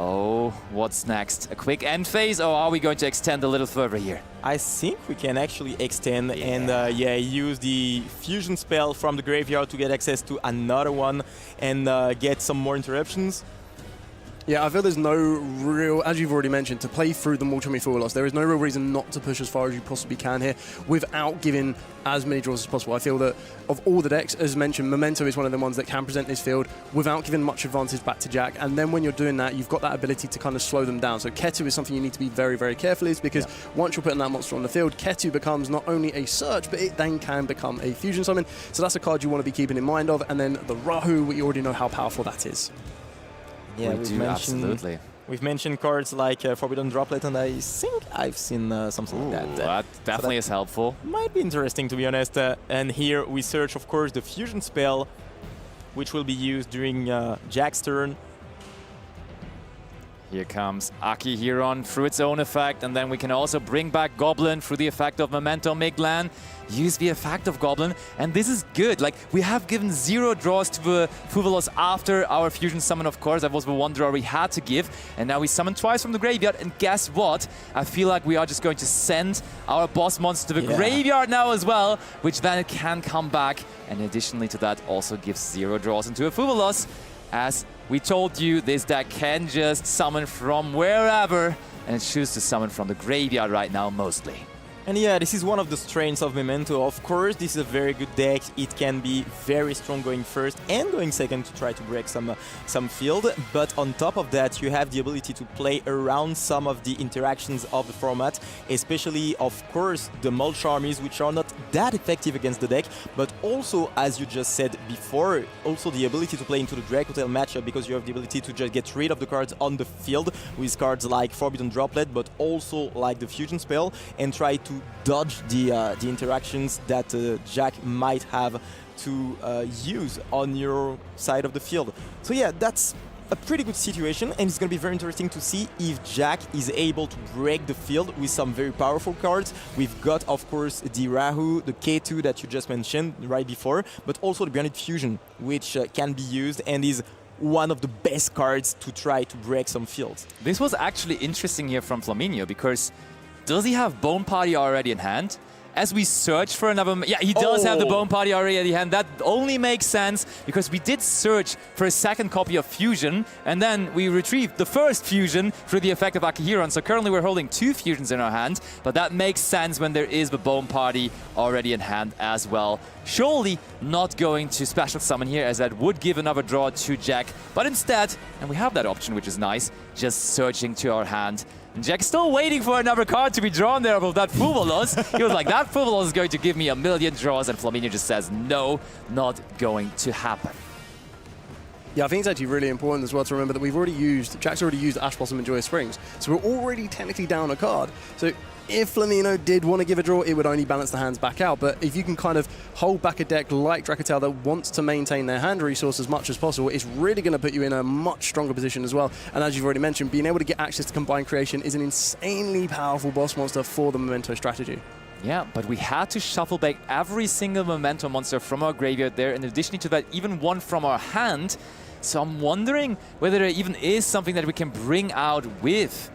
Oh, what's next? A quick end phase, or are we going to extend a little further here? I think we can actually extend and use the fusion spell from the graveyard to get access to another one and get some more interruptions. Yeah, I feel there's no real, as you've already mentioned, to play through the Mulchumi Full Loss, there is no real reason not to push as far as you possibly can here without giving as many draws as possible. I feel that of all the decks, as mentioned, Memento is one of the ones that can present this field without giving much advantage back to Jack. And then when you're doing that, you've got that ability to kind of slow them down. So Ketu is something you need to be very, very careful is because once you're putting that monster on the field, Ketu becomes not only a search, but it then can become a fusion summon. So that's a card you want to be keeping in mind of. And then the Rahu, we already know how powerful that is. Yeah, absolutely. We've mentioned cards like Forbidden Droplet, and I think I've seen something like that. That definitely is helpful. Might be interesting, to be honest. And here we search, of course, the fusion spell, which will be used during Jack's turn. Here comes Akihiron through its own effect, and then we can also bring back Goblin through the effect of Memento Miglan. Use the effect of Goblin, and this is good. Like, we have given 0 draws to the Fuvalos after our fusion summon, of course. That was the one draw we had to give, and now we summon twice from the graveyard, and guess what? I feel like we are just going to send our boss monster to the graveyard now as well, which then can come back, and additionally to that also gives 0 draws into a Fuvalos. As we told you, this deck can just summon from wherever, and it chooses to summon from the graveyard right now mostly. And yeah, this is one of the strengths of Memento. Of course, this is a very good deck. It can be very strong going first and going second to try to break some field. But on top of that, you have the ability to play around some of the interactions of the format, especially, of course, the Mulch armies, which are not that effective against the deck. But also, as you just said before, also the ability to play into the Dracotail matchup, because you have the ability to just get rid of the cards on the field with cards like Forbidden Droplet, but also like the Fusion Spell, and try to dodge the interactions that Jack might have to use on your side of the field. So yeah, that's a pretty good situation, and it's going to be very interesting to see if Jack is able to break the field with some very powerful cards. We've got, of course, the Rahu, the K2 that you just mentioned right before, but also the Beyond Fusion, which can be used and is one of the best cards to try to break some fields. This was actually interesting here from Flaminio, because does he have Bone Party already in hand? As we search for another... Yeah, he does have the Bone Party already in hand. That only makes sense because we did search for a second copy of Fusion, and then we retrieved the first Fusion through the effect of Akihiron. So currently we're holding 2 Fusions in our hand, but that makes sense when there is the Bone Party already in hand as well. Surely not going to special summon here, as that would give another draw to Jack, but instead, and we have that option, which is nice, just searching to our hand. Jack's still waiting for another card to be drawn there of that Fuvalos. He was like, that Fuvalos is going to give me a million draws, and Flaminio just says, no, not going to happen. Yeah, I think it's actually really important as well to remember that Jack's already used Ash Blossom and Joyous Springs, so we're already technically down a card. So if Flaminio did want to give a draw, it would only balance the hands back out. But if you can kind of hold back a deck like Dracotail that wants to maintain their hand resource as much as possible, it's really going to put you in a much stronger position as well. And as you've already mentioned, being able to get access to Combined Creation is an insanely powerful boss monster for the Memento strategy. Yeah, but we had to shuffle back every single Memento monster from our graveyard there, in addition to that, even one from our hand. So I'm wondering whether there even is something that we can bring out with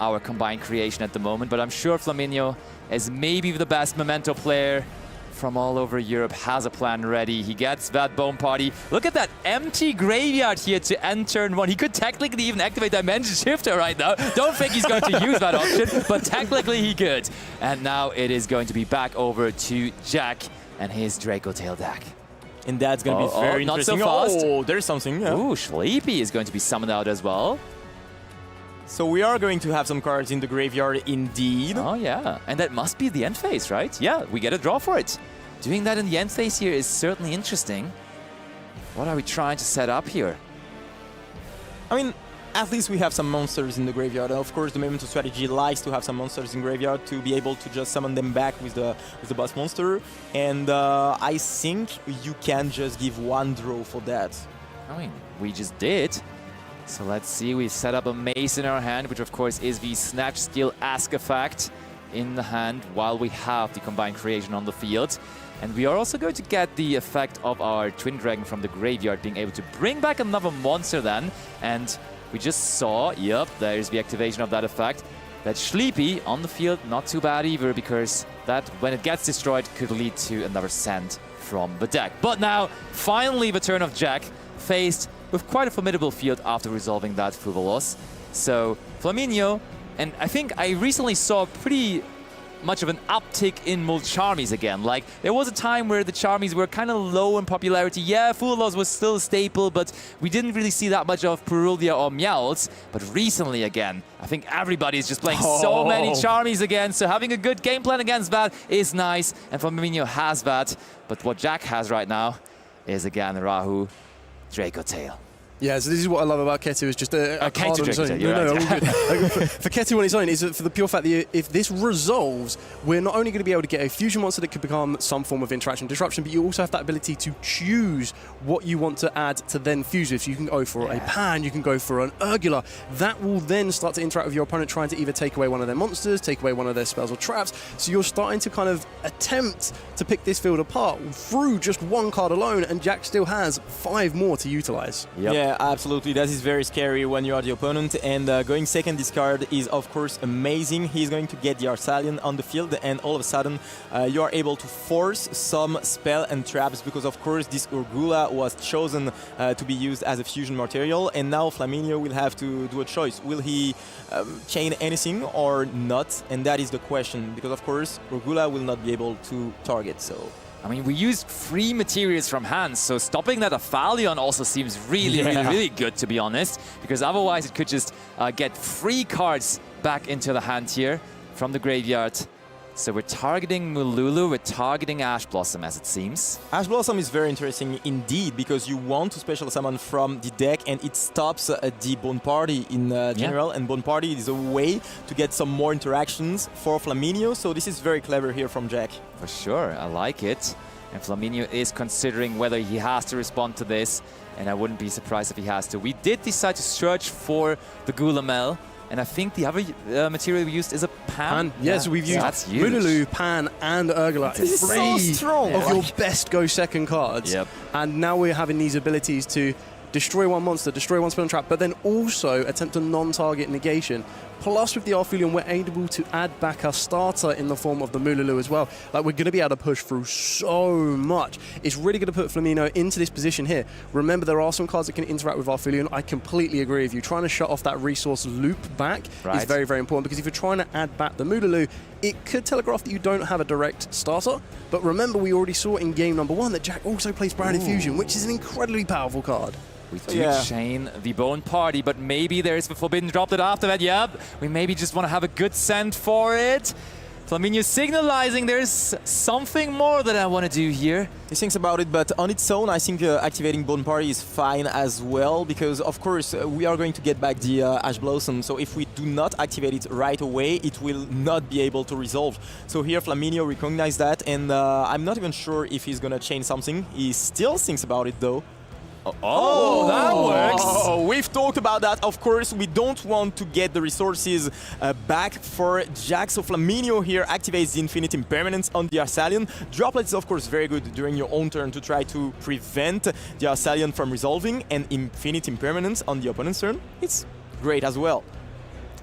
our Combined Creation at the moment, but I'm sure Flaminio, as maybe the best Memento player from all over Europe, has a plan ready. He gets that Bone Party. Look at that empty graveyard here to end turn 1. He could technically even activate Dimension Shifter right now. Don't think he's going to use that option, but technically he could. And now it is going to be back over to Jack and his Dracotail deck. And that's going to be very interesting. Not so fast. Oh, there's something. Yeah. Ooh, Sleepy is going to be summoned out as well. So we are going to have some cards in the graveyard indeed. Oh yeah, and that must be the end phase, right? Yeah, we get a draw for it. Doing that in the end phase here is certainly interesting. What are we trying to set up here? I mean, at least we have some monsters in the graveyard. And of course, the Memento strategy likes to have some monsters in graveyard to be able to just summon them back with the boss monster. And I think you can just give one draw for that. I mean, we just did. So let's see, we set up a Mace in our hand, which of course is the Snatch Steal Ask effect in the hand while we have the Combined Creation on the field. And we are also going to get the effect of our Twin Dragon from the graveyard, being able to bring back another monster then. And we just saw, yep, there's the activation of that effect, that Sleepy on the field, not too bad either, because that, when it gets destroyed, could lead to another send from the deck. But now, finally, the turn of Jack, faced with quite a formidable field after resolving that through the loss. So, Flaminio, and I think I recently saw pretty much of an uptick in Charmies again. Like, there was a time where the Charmies were kind of low in popularity. Yeah, Full Loss was still a staple, but we didn't really see that much of Perulia or Meowth. But recently again, I think everybody's just playing so many Charmies again, so having a good game plan against that is nice, and Flaminio has that. But what Jack has right now is again Rahu, Draco Tail. Yeah, so this is what I love about Ketu, is just a card on its own. Right. For Ketu on its own, is for the pure fact that if this resolves, we're not only going to be able to get a fusion monster that could become some form of interaction disruption, but you also have that ability to choose what you want to add to then fuse with. So you can go for a Pan, you can go for an Urgula. That will then start to interact with your opponent, trying to either take away one of their monsters, take away one of their spells or traps. So you're starting to kind of attempt to pick this field apart through just one card alone, and Jack still has 5 more to utilize. Yeah, absolutely. That is very scary when you are the opponent. And going second this card is, of course, amazing. He's going to get the Arsalian on the field, and all of a sudden you are able to force some spell and traps, because, of course, this Urgula was chosen to be used as a fusion material. And now Flaminio will have to do a choice. Will he chain anything or not? And that is the question, because, of course, Urgula will not be able to target. So, I mean, we used 3 materials from hand, so stopping that Aphalion also seems really good, to be honest, because otherwise it could just get 3 cards back into the hand here from the graveyard. So we're targeting Mululu, we're targeting Ash Blossom, as it seems. Ash Blossom is very interesting indeed, because you want to special summon from the deck, and it stops the Bone Party in general, and Bone Party is a way to get some more interactions for Flaminio, so this is very clever here from Jack. For sure, I like it. And Flaminio is considering whether he has to respond to this, and I wouldn't be surprised if he has to. We did decide to search for the Gulamel, and I think the other material we used is a Pan. Yes, we've used Mululu, Pan, and Urgula. This is so strong. Of your best go second cards. Yep. And now we're having these abilities to destroy one monster, destroy one spell and trap, but then also attempt a non-target negation. Plus, with the Arphelion, we're able to add back our starter in the form of the Mululu as well. Like, we're going to be able to push through so much. It's really going to put Flaminio into this position here. Remember, there are some cards that can interact with Arphelion. I completely agree with you. Trying to shut off that resource loop back is very, very important, because if you're trying to add back the Mululu, it could telegraph that you don't have a direct starter. But remember, we already saw in game number 1 that Jack also plays Branded Fusion, which is an incredibly powerful card. We do chain the Bone Party, but maybe there's the Forbidden Droplet after that. Yep, we maybe just want to have a good send for it. Flaminio signalizing there's something more that I want to do here. He thinks about it, but on its own, I think activating Bone Party is fine as well, because, of course, we are going to get back the Ash Blossom, so if we do not activate it right away, it will not be able to resolve. So here, Flaminio recognized that, and I'm not even sure if he's going to chain something. He still thinks about it, though. Oh, that works! Oh, we've talked about that. Of course, we don't want to get the resources back for Jack, so Flaminio here activates the Infinite Impermanence on the Arsalion. Droplet is, of course, very good during your own turn to try to prevent the Arsalion from resolving, and Infinite Impermanence on the opponent's turn, it's great as well.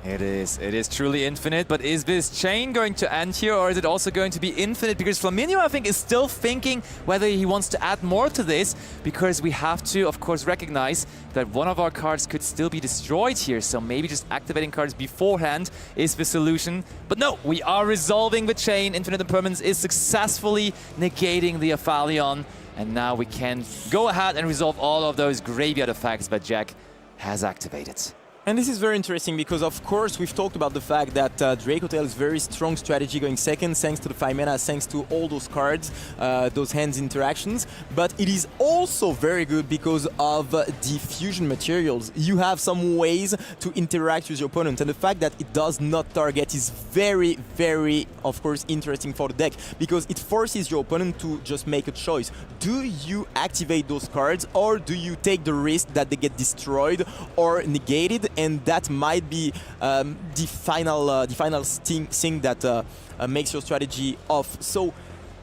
It is truly infinite, but is this chain going to end here, or is it also going to be infinite? Because Flaminio, I think, is still thinking whether he wants to add more to this, because we have to, of course, recognize that one of our cards could still be destroyed here, so maybe just activating cards beforehand is the solution. But no, we are resolving the chain. Infinite Impermanence is successfully negating the Aphalion, and now we can go ahead and resolve all of those graveyard effects that Jack has activated. And this is very interesting because, of course, we've talked about the fact that Draco Tail is very strong strategy going second, thanks to the 5 mana, thanks to all those cards, those hands interactions. But it is also very good because of the fusion materials. You have some ways to interact with your opponent, and the fact that it does not target is very, very, of course, interesting for the deck, because it forces your opponent to just make a choice. Do you activate those cards, or do you take the risk that they get destroyed or negated? And that might be the final thing that makes your strategy off. So,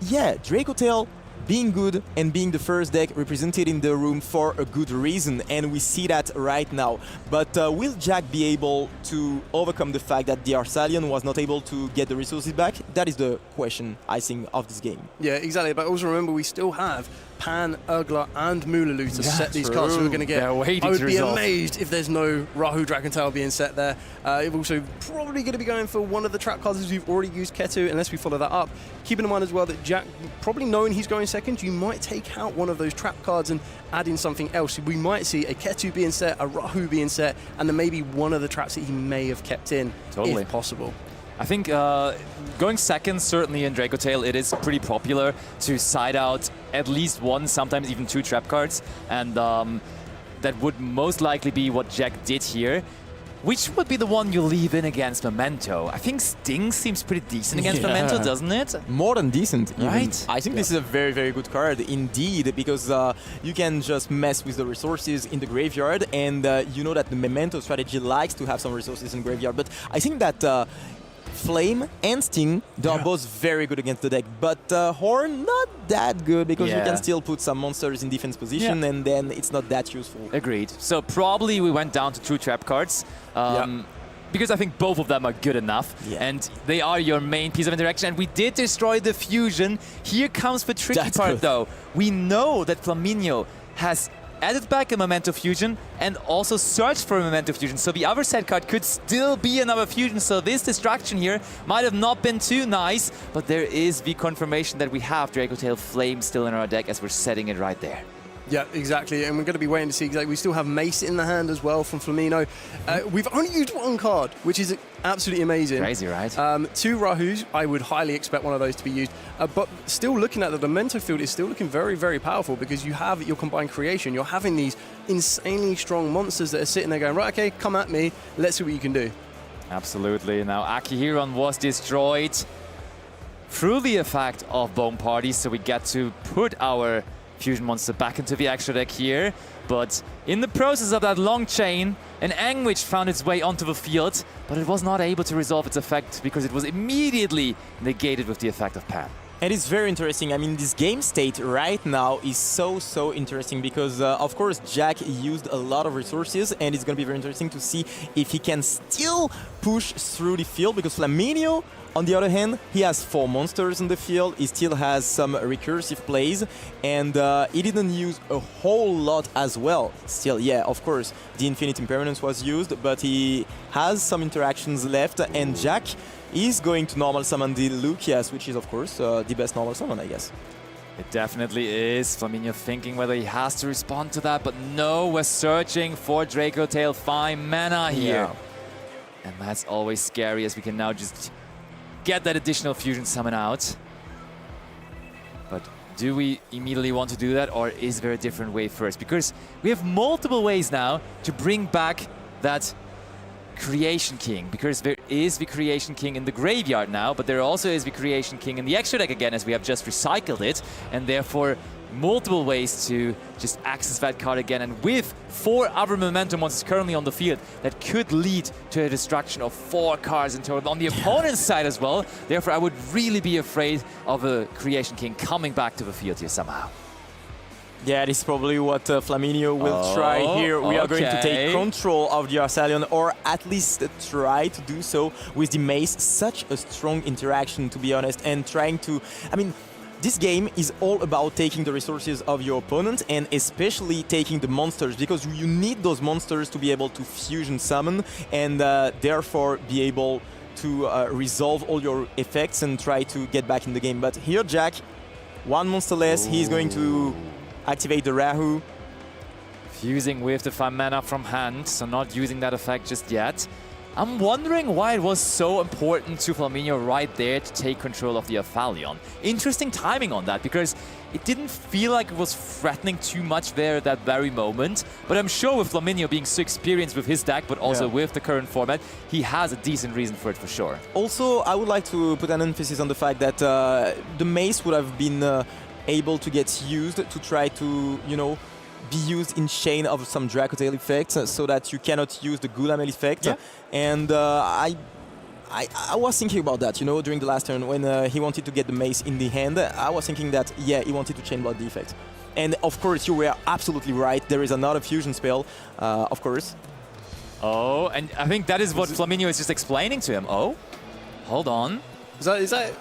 yeah, Draco Tail being good and being the first deck represented in the room for a good reason, and we see that right now. But will Jack be able to overcome the fact that the Arsalian was not able to get the resources back? That is the question, I think, of this game. Yeah, exactly. But also remember, we still have Pan, Urgla, and Moolulu to set these cards. So we're going to get. I would be amazed if there's no Rahu Dragon Tail being set there. We're also probably going to be going for one of the trap cards as we've already used Ketu, unless we follow that up. Keeping in mind as well that Jack, probably knowing he's going second, you might take out one of those trap cards and add in something else. We might see a Ketu being set, a Rahu being set, and then maybe one of the traps that he may have kept in, if possible. I think going second, certainly in Draco Tail, it is pretty popular to side out at least one, sometimes even two trap cards. And that would most likely be what Jack did here. Which would be the one you leave in against Memento? I think Sting seems pretty decent against Memento, doesn't it? More than decent, even. Right? I think this is a very, very good card indeed, because you can just mess with the resources in the graveyard, and you know that the Memento strategy likes to have some resources in graveyard. But I think that Flame and Sting, they are both very good against the deck, but Horn not that good, because you can still put some monsters in defense position, and then it's not that useful. Agreed. So probably we went down to two trap cards, because I think both of them are good enough, and they are your main piece of interaction, and we did destroy the fusion. Here comes the tricky part though. We know that Flaminio has added back a Memento Fusion and also searched for a Memento Fusion. So the other set card could still be another Fusion. So this distraction here might have not been too nice, but there is the confirmation that we have Draco Tail Flame still in our deck as we're setting it right there. Yeah, exactly, and we're going to be waiting to see exactly. We still have Mace in the hand as well from Flamino. We've only used one card, which is absolutely amazing. Crazy, right? Two Rahus, I would highly expect one of those to be used. But still looking at the Memento field is still looking very, very powerful, because you have your combined creation. You're having these insanely strong monsters that are sitting there going, right, okay, come at me, let's see what you can do. Absolutely. Now, Akihiron was destroyed through the effect of Bone Party, so we get to put our Fusion monster back into the extra deck here, but in the process of that long chain, an Anguish found its way onto the field, but it was not able to resolve its effect because it was immediately negated with the effect of Pan. And it's very interesting. I mean, this game state right now is so interesting, because, of course, Jack used a lot of resources, and it's going to be very interesting to see if he can still push through the field, because Flaminio, on the other hand, he has 4 monsters in the field. He still has some recursive plays, and he didn't use a whole lot as well. Still, yeah, of course, the Infinite Impermanence was used, but he has some interactions left, and Jack is going to normal summon the Lucias, which is, of course, the best normal summon, I guess. It definitely is. Flaminio thinking whether he has to respond to that, but no, we're searching for Draco Tail 5 mana here. And that's always scary, as we can now just get that additional fusion summon out. But do we immediately want to do that, or is there a different way first? Because we have multiple ways now to bring back that Creation King, because there is the Creation King in the graveyard now, but there also is the Creation King in the extra deck again, as we have just recycled it, and therefore multiple ways to just access that card again. And with 4 other Memento monsters currently on the field, that could lead to a destruction of 4 cards in total on the opponent's side as well. Therefore, I would really be afraid of a Creation King coming back to the field here somehow. Yeah, this is probably what Flaminio will try here. We are going to take control of the Arsalion, or at least try to do so with the Mace. Such a strong interaction, to be honest, and trying to... I mean, this game is all about taking the resources of your opponent, and especially taking the monsters, because you need those monsters to be able to fusion summon, and therefore be able to resolve all your effects and try to get back in the game. But here, Jack, 1 monster less, he's going to activate the Rahu. Fusing with the 5 mana from hand, so not using that effect just yet. I'm wondering why it was so important to Flaminio right there to take control of the Aphelion. Interesting timing on that, because it didn't feel like it was threatening too much there at that very moment. But I'm sure with Flaminio being so experienced with his deck, but also with the current format, he has a decent reason for it for sure. Also, I would like to put an emphasis on the fact that the Mace would have been able to get used to try to, you know, be used in chain of some Draco Tail effects, so that you cannot use the Gulamel effect. And I I was thinking about that, you know, during the last turn when he wanted to get the mace in the hand. I was thinking that, yeah, he wanted to chain block the effect. And of course, you were absolutely right. There is another fusion spell, of course. Oh, and I think that is what Flaminio is just explaining to him. Oh, hold on. Is that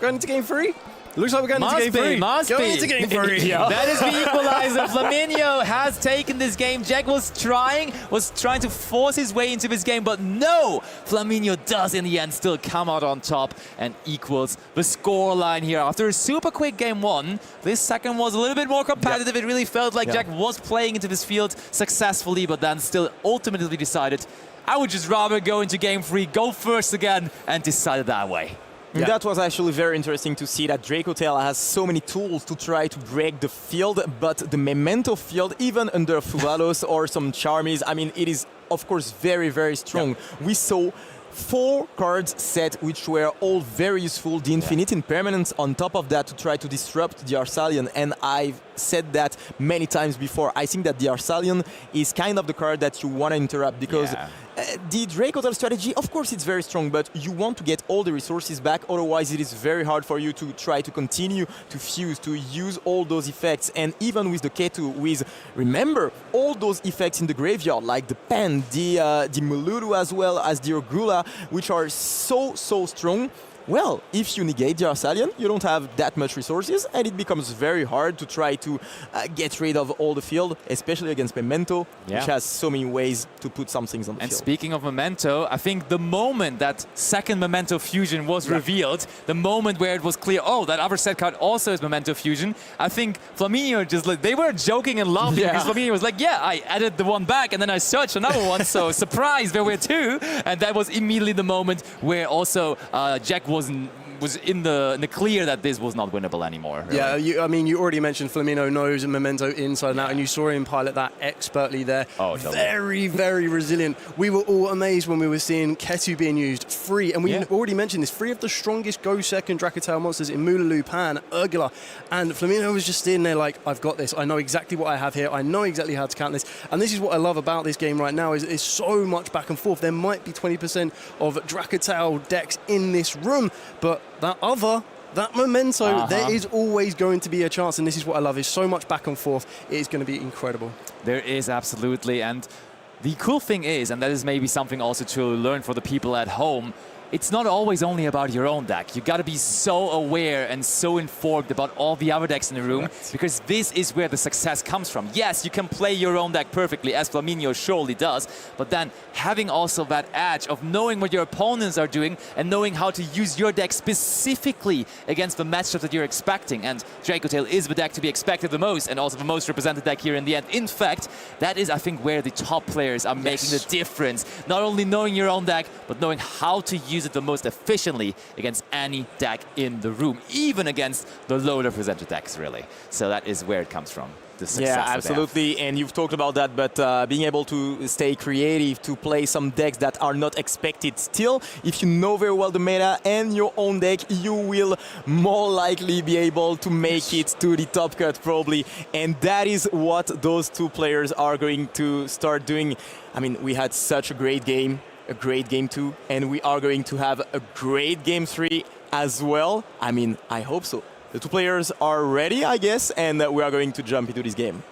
going into game 3? Looks like we're going into game 3. Going into game 3. That is the equalizer. Flaminio has taken this game. Jack was trying to force his way into this game, but no! Flaminio does in the end still come out on top and equals the scoreline here. After a super quick game 1, this second was a little bit more competitive. It really felt like Jack was playing into this field successfully, but then still ultimately decided, I would just rather go into game 3, go first again, and decided that way. Yeah. That was actually very interesting to see that Dracotail has so many tools to try to break the field, but the Memento field, even under Fugalos or some Charmies, I mean, it is, of course, very, very strong. Yeah. We saw 4 cards set which were all very useful. The Infinite Impermanence on top of that to try to disrupt the Arsalian, and I've said that many times before. I think that the Arsalian is kind of the card that you want to interrupt because the Dracotail strategy, of course, it's very strong, but you want to get all the resources back, otherwise it is very hard for you to try to continue to fuse, to use all those effects. And even with the Ketu, with, remember, all those effects in the graveyard, like the Pen, the Muluru as well as the Orgula, which are so strong. Well, if you negate the Arsalian, you don't have that much resources, and it becomes very hard to try to get rid of all the field, especially against Memento, which has so many ways to put some things on the field. And speaking of Memento, I think the moment that second Memento fusion was revealed, the moment where it was clear, oh, that other set card also is Memento fusion, I think Flaminio just, like, they were joking and laughing because Flaminio was like, yeah, I added the one back and then I searched another one, so surprise, there were 2. And that was immediately the moment where also Jack was in the clear that this was not winnable anymore. Really. Yeah, I mean, you already mentioned Flaminio knows Memento inside and out, and you saw him pilot that expertly there. Oh, very, very resilient. We were all amazed when we were seeing Ketu being used free, and we already mentioned this, 3 of the strongest Go Second Dracotail monsters in Mululu, Pan, Urgula, and Flaminio was just in there like, I've got this. I know exactly what I have here. I know exactly how to count this. And this is what I love about this game right now, is so much back and forth. There might be 20% of Dracotail decks in this room, but that Memento, there is always going to be a chance, and this is what I love, is so much back and forth. It is going to be incredible. There is, absolutely, and the cool thing is, and that is maybe something also to learn for the people at home, it's not always only about your own deck. You got to be so aware and so informed about all the other decks in the room, because this is where the success comes from. Yes, you can play your own deck perfectly, as Flaminio surely does, but then having also that edge of knowing what your opponents are doing and knowing how to use your deck specifically against the matchup that you're expecting. And Dracotail is the deck to be expected the most, and also the most represented deck here in the end. In fact, that is, I think, where the top players are making the difference. Not only knowing your own deck, but knowing how to use it the most efficiently against any deck in the room, even against the low represented decks, really. So that is where it comes from. Yeah, absolutely, and you've talked about that, but being able to stay creative, to play some decks that are not expected still, if you know very well the meta and your own deck, you will more likely be able to make it to the top cut probably, and that is what those 2 players are going to start doing. I mean, we had such a great game 2, and we are going to have a great game 3 as well. I mean, I hope so. The 2 players are ready, I guess, and we are going to jump into this game.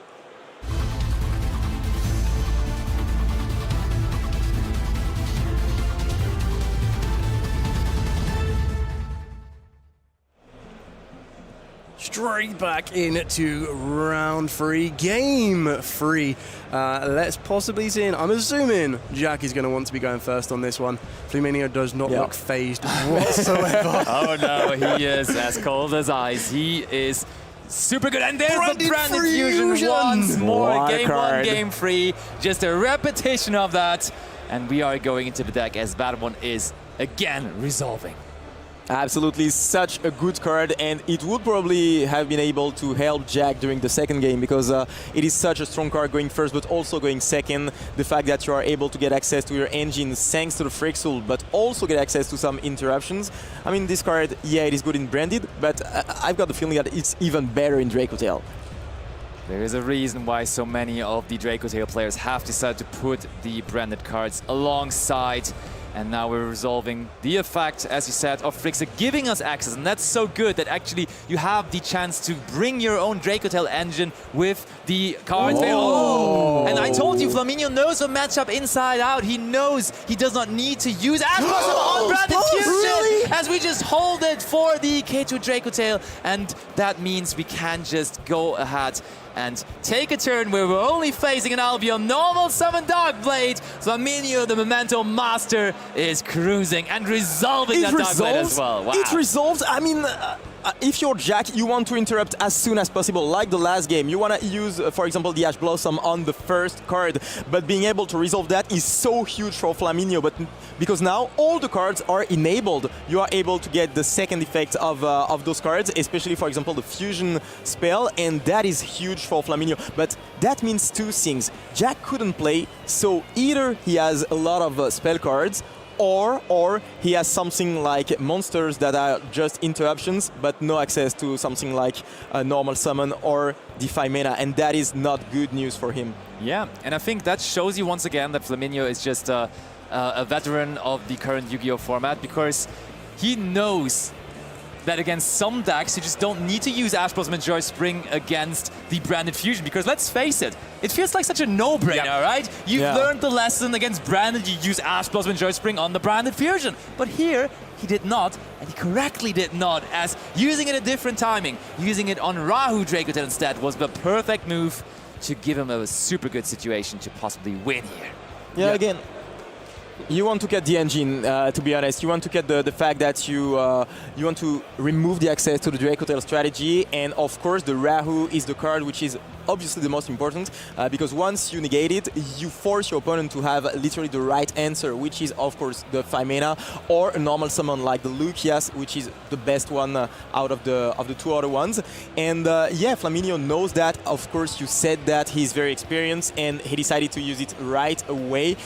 Straight back into round 3, game 3. Let's possibly see, I'm assuming Jack is going to want to be going first on this one. Flaminio does not look phased whatsoever. Oh no, he is as cold as ice. He is super good, and there's the Branded Fusion once more. Game 1, game 3, just a repetition of that, and we are going into the deck as that one is again resolving. Absolutely, such a good card, and it would probably have been able to help Jack during the second game, because it is such a strong card going first but also going second. The fact that you are able to get access to your engine thanks to the Frixel, but also get access to some interruptions. I mean, this card, yeah, it is good in Branded, but I've got the feeling that it's even better in Dracotail. There is a reason why so many of the Dracotail players have decided to put the branded cards alongside And now we're resolving the effect, as you said, of Frixa giving us access. And that's so good that actually you have the chance to bring your own Dracotail engine with the cards. Oh. And I told you, Flaminio knows the matchup inside out. He knows he does not need to use Ashblossom on Branded Fusion, really? As we just hold it for the K2 Dracotail. And that means we can just go ahead and take a turn where we're only facing an Albion normal summon Darkblade. Flaminio, the Memento Master, is cruising and resolving that Darkblade as well. Wow. It resolves. I mean, if you're Jack, you want to interrupt as soon as possible, like the last game. You want to use, for example, the Ash Blossom on the first card, but being able to resolve that is so huge for Flaminio. But because now all the cards are enabled, you are able to get the second effect of those cards, especially, for example, the Fusion spell, and that is huge for Flaminio. But that means two things. Jack couldn't play, so either he has a lot of spell cards, or he has something like monsters that are just interruptions, but no access to something like a normal summon or Defy Mana, and that is not good news for him. Yeah, and I think that shows you once again that Flaminio is just a veteran of the current Yu-Gi-Oh format, because he knows that against some decks you just don't need to use Ash Blossom and Joy Spring against the Branded Fusion, because let's face it, it feels like such a no-brainer, right? You've learned the lesson against Branded, you use Ash Blossom and Joy Spring on the Branded Fusion. But here, he did not, and he correctly did not, as using it at different timing, using it on Rahu Dracotail instead was the perfect move to give him a super good situation to possibly win here. Yeah, again, you want to get the engine, to be honest. You want to get the fact that you want to remove the access to the Dracotail strategy, and of course the Rahu is the card which is obviously the most important, because once you negate it, you force your opponent to have literally the right answer, which is of course the Femena or a normal summon like the Lucias, which is the best one out of the two other ones. And yeah, Flaminio knows that. Of course, you said that he's very experienced, and he decided to use it right away.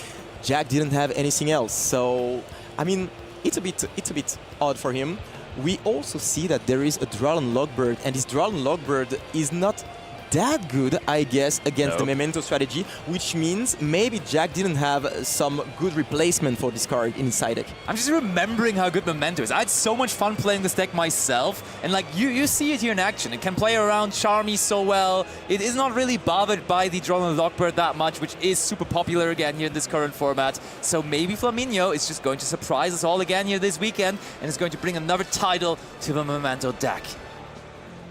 Jack didn't have anything else, so I mean, it's a bit odd for him. We also see that there is a Dralon Logbird, and this Dralon Logbird is not that good, I guess, against the Memento strategy, which means maybe Jack didn't have some good replacement for this card in his side deck. I'm just remembering how good Memento is. I had so much fun playing this deck myself, and like you see it here in action. It can play around Charmy so well. It is not really bothered by the Dralon Logbird that much, which is super popular again here in this current format. So maybe Flaminio is just going to surprise us all again here this weekend, and is going to bring another title to the Memento deck.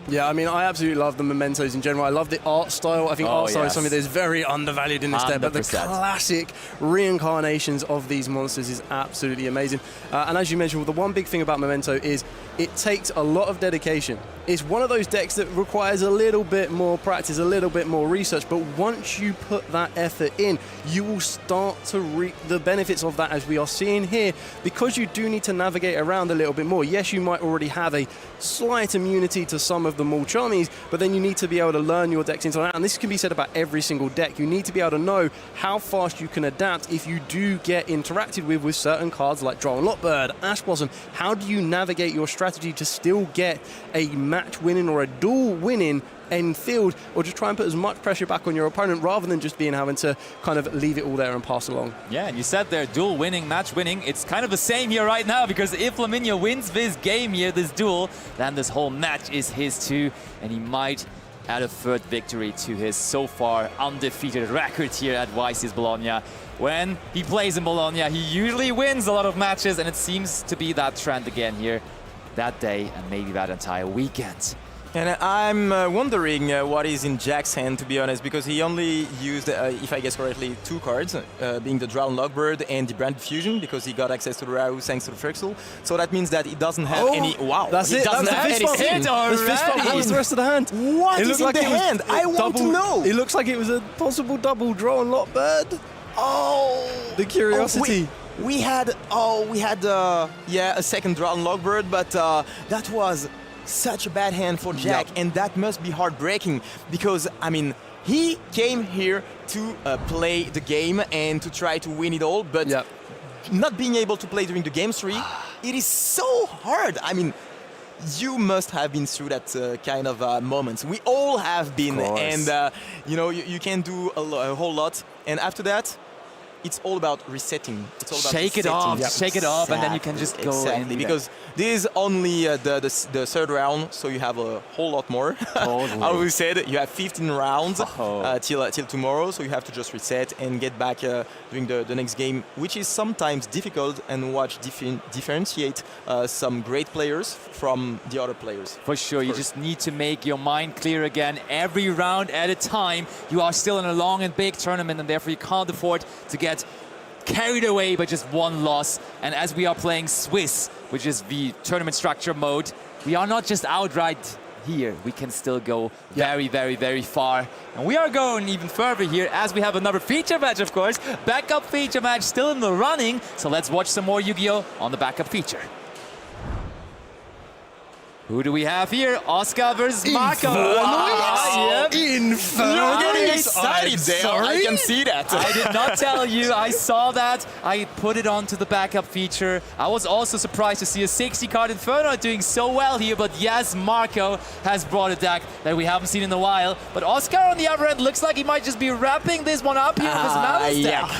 Yeah, I mean, I absolutely love the Mementos in general. I love the art style. I think art style is something that is very undervalued in this deck, but the classic reincarnations of these monsters is absolutely amazing. And as you mentioned, the one big thing about Memento is it takes a lot of dedication. It's one of those decks that requires a little bit more practice, a little bit more research, but once you put that effort in, you will start to reap the benefits of that, as we are seeing here, because you do need to navigate around a little bit more. Yes, you might already have a slight immunity to some of the more charmies, but then you need to be able to learn your decks inside out, and this can be said about every single deck. You need to be able to know how fast you can adapt if you do get interacted with certain cards like Dralon Logbird, Ash Blossom. How do you navigate your strategy to still get a match winning or a duel winning end field, or just try and put as much pressure back on your opponent rather than just having to kind of leave it all there and pass along? Yeah, and you said there, duel winning, match winning. It's kind of the same here right now, because if Flaminio wins this game here, this duel, then this whole match is his too, and he might add a third victory to his so far undefeated record here at YCS Bologna. When he plays in Bologna, he usually wins a lot of matches, and it seems to be that trend again here that day and maybe that entire weekend. And I'm wondering what is in Jack's hand, to be honest, because he only used, if I guess correctly, two cards, being the Dralon Logbird and the Branded Fusion, because he got access to the Rahu thanks to the Frixel. So that means that he doesn't have any... Wow! That's it! Doesn't have anything. What was the rest of the hand? What is in the hand? I want to know! It looks like it was a possible double Dralon Logbird. Oh! The curiosity. We had yeah, a second Dralon Logbird, but that was such a bad hand for Jack, and that must be heartbreaking, because I mean, he came here to play the game and to try to win it all, but not being able to play during the game 3, it is so hard. I mean, you must have been through that kind of moments. We all have been, and you know, you can do a whole lot, and after that, it's all about resetting. It's all about shake it resetting. off, shake it off, and then you can just go exactly, in. because this is only the third round, so you have a whole lot more. How we said, you have 15 rounds till tomorrow, so you have to just reset and get back during the next game, which is sometimes difficult, and watch differentiate some great players from the other players. For sure, you just need to make your mind clear again, every round at a time. You are still in a long and big tournament, and therefore you can't afford to get carried away by just one loss. And as we are playing Swiss, which is the tournament structure mode, we are not just outright here. We can still go very, very, very far. And we are going even further here as we have another feature match, of course. Backup feature match still in the running. So let's watch some more Yu-Gi-Oh! On the backup feature. Who do we have here? Oscar versus Marco. Inferno. You're getting excited, Dale. I can see that. I did not tell you. I saw that. I put it onto the backup feature. I was also surprised to see a 60-card Inferno doing so well here. But yes, Marco has brought a deck that we haven't seen in a while. But Oscar, on the other end, looks like he might just be wrapping this one up here with his Malice deck.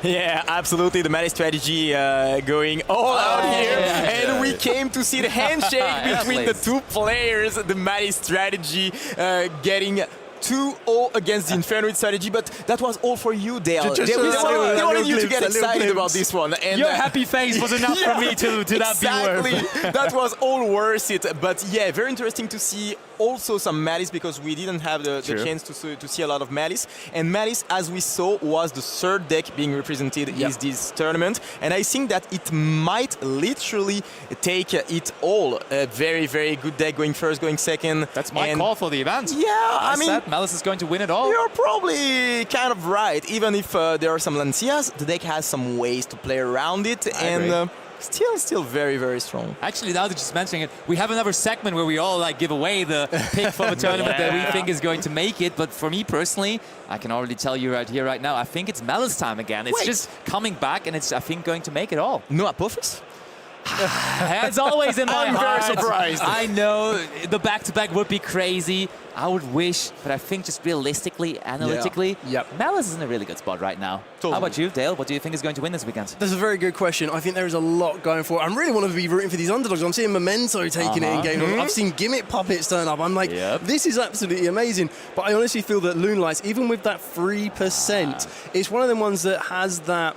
Yeah, absolutely. The meta strategy going all out here. And we came to see the handshake between the two players. The meta strategy getting 2-0 against the Inferno strategy, but that was all for you, Dale. They wanted you to get excited about this one. And your happy face was enough for me to not be worth. That was all worth it. But yeah, very interesting to see also some Malice, because we didn't have the chance to see a lot of Malice. And Malice, as we saw, was the third deck being represented in this tournament. And I think that it might literally take it all. A very, very good deck going first, going second. That's my call for the event. Yeah, I mean, Malice is going to win it all. You're probably kind of right. Even if there are some Lancias, the deck has some ways to play around it. And still very, very strong. Actually, now that you're just mentioning it, we have another segment where we all give away the pick for the tournament that we think is going to make it. But for me personally, I can already tell you right here, right now, I think it's Malice time again. It's just coming back, and it's, I think, going to make it all. No Apophis? It's always in my heart. I'm very surprised. I know the back-to-back would be crazy. I would wish, but I think just realistically, analytically, Malice is in a really good spot right now. Totally. How about you, Dale? What do you think is going to win this weekend? That's a very good question. I think there is a lot going for it. I really want to be rooting for these underdogs. I'm seeing Memento taking it in game. I've seen Gimmick Puppets turn up. I'm like, this is absolutely amazing. But I honestly feel that Loonlights, even with that 3%, it's one of the ones that has that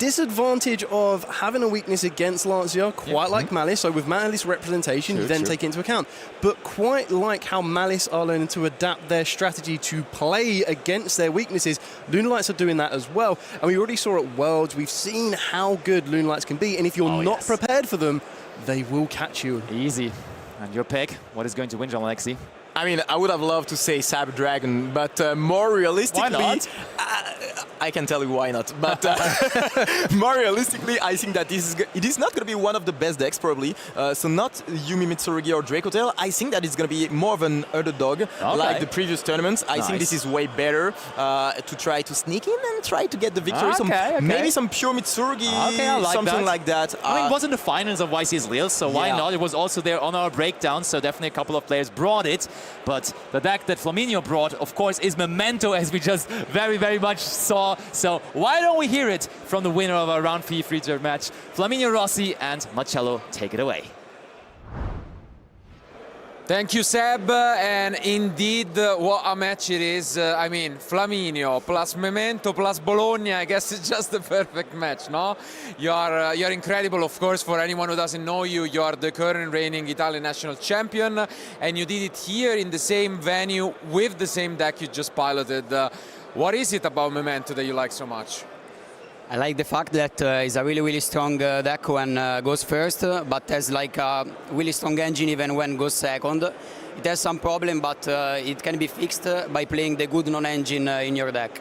disadvantage of having a weakness against Lancia, quite like Malice. So with Malice representation, you then take it into account. But quite like how Malice are learning to adapt their strategy to play against their weaknesses, Loonlights are doing that as well. And we already saw at Worlds, we've seen how good Loonlights can be. And if you're not prepared for them, they will catch you. Easy. And your pick, what is going to win, John Alexi? I mean, I would have loved to say Cyber Dragon, but more realistically... Why not? I can tell you why not. But more realistically, I think that it is not going to be one of the best decks, probably. So not Yumi Mitsurugi or Drake Hotel. I think that it's going to be more of an underdog, like the previous tournaments. I think this is way better to try to sneak in and try to get the victory. Maybe some pure Mitsurugi, something like that. I mean, it was in the finals of YC's Lille, so why not? It was also there on our breakdown, so definitely a couple of players brought it. But the deck that Flaminio brought, of course, is Memento, as we just very, very much saw. So why don't we hear it from the winner of our round 3 feature match, Flaminio Rossi, and Marcello, take it away. Thank you, Seb, and indeed, what a match it is. I mean, Flaminio plus Memento plus Bologna, I guess it's just the perfect match, no? You're incredible, of course, for anyone who doesn't know you. You are the current reigning Italian national champion, and you did it here in the same venue with the same deck you just piloted. What is it about Memento that you like so much? I like the fact that it's a really, really strong deck when goes first, but has like a really strong engine even when goes second. It has some problem, but it can be fixed by playing the good non-engine in your deck.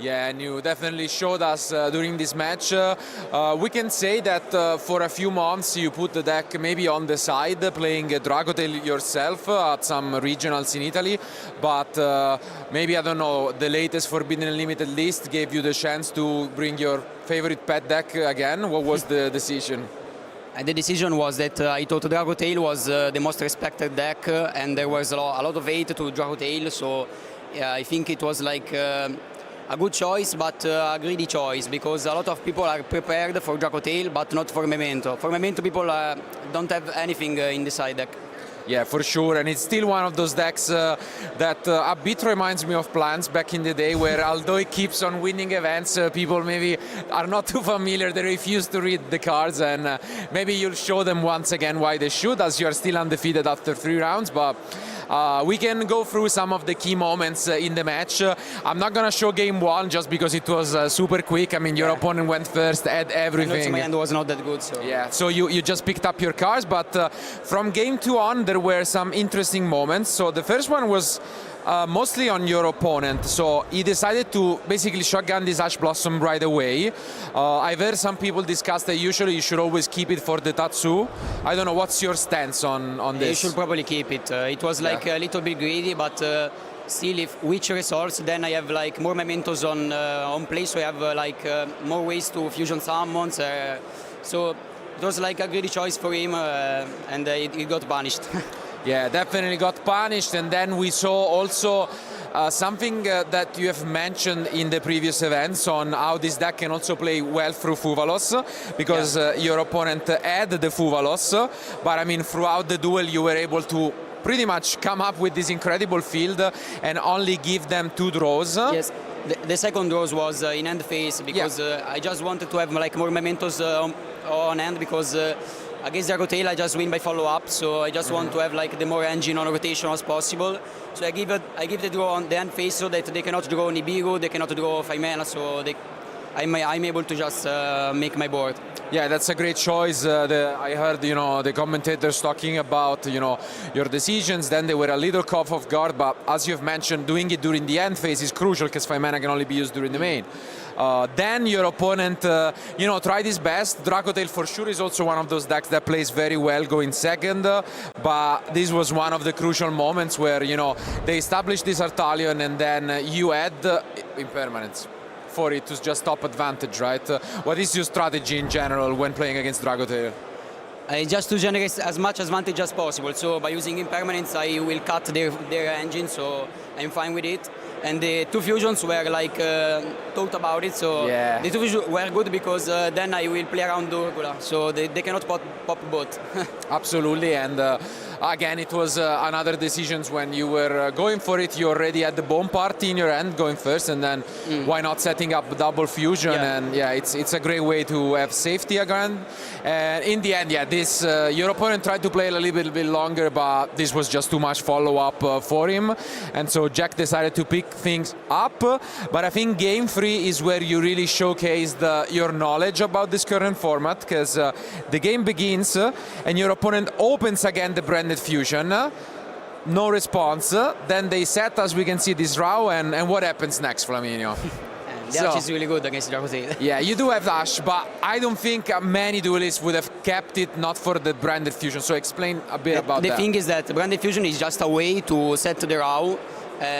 Yeah, and you definitely showed us during this match. We can say that for a few months you put the deck maybe on the side, playing Dragotail yourself at some regionals in Italy. But maybe, I don't know, the latest Forbidden Unlimited list gave you the chance to bring your favorite pet deck again. What was the decision? The decision was that I thought Dragotail was the most respected deck, and there was a lot of hate to Dragotail. So I think it was like a good choice, but a greedy choice, because a lot of people are prepared for Dracotail, but not for Memento. For Memento, people don't have anything in the side deck. Yeah, for sure, and it's still one of those decks that a bit reminds me of Plants back in the day, where although it keeps on winning events, people maybe are not too familiar, they refuse to read the cards, and maybe you'll show them once again why they should, as you are still undefeated after 3 rounds, but we can go through some of the key moments in the match. I'm not going to show game 1 just because it was super quick. I mean, your opponent went first, had everything. And also my hand was not that good, so... Yeah, so you just picked up your cards, but from game 2 on, there were some interesting moments. So the first one was mostly on your opponent. So he decided to basically shotgun this Ash Blossom right away. I've heard some people discuss that usually you should always keep it for the Tatsu. I don't know, what's your stance on this? You should probably keep it. It was like a little bit greedy, but still, if Witch resolves, then I have like more mementos on play, so I have more ways to fusion summons. So it was like a greedy choice for him, and it got punished. Yeah, definitely got punished, and then we saw also something that you have mentioned in the previous events on how this deck can also play well through Fuvalos, because your opponent had the Fuvalos, but I mean throughout the duel you were able to pretty much come up with this incredible field and only give them 2 draws. Yes, the second draws was in end phase, because I just wanted to have like more mementos on hand, because against Dracotail I just win by follow-up, so I just want to have like the more engine on rotation as possible. So I give the draw on the end phase so that they cannot draw Nibiru, they cannot draw 5 mana, so I'm able to just make my board. Yeah, that's a great choice. I heard, the commentators talking about, your decisions. Then they were a little caught off guard, but as you've mentioned, doing it during the end phase is crucial because 5 mana can only be used during the main. Then your opponent, tried his best. Dracotail for sure is also one of those decks that plays very well going second, but this was one of the crucial moments where, they established this Artalion and then you had impermanence for it to just top advantage, right? What is your strategy in general when playing against Dracotail? Just to generate as much advantage as possible. So by using impermanence, I will cut their engine, so I'm fine with it. And the 2 fusions were like thought about it, so the 2 fusions were good because then I will play around Durgula, so they cannot pop both. Absolutely, and again, it was another decision when you were going for it. You already had the bomb party in your hand going first, and then why not setting up double fusion? And it's a great way to have safety again. And in the end, this your opponent tried to play a little bit longer, but this was just too much follow-up for him, and so Jack decided to pick things up. But I think game 3 is where you really showcased your knowledge about this current format, because the game begins and your opponent opens again the branded fusion. No response. Then they set, as we can see, this row, and what happens next, Flaminio? The Ash is really good against Dracotail. Yeah, you do have Ash, but I don't think many duelists would have kept it not for the branded fusion. So explain a bit about that. The thing is that branded fusion is just a way to set the row.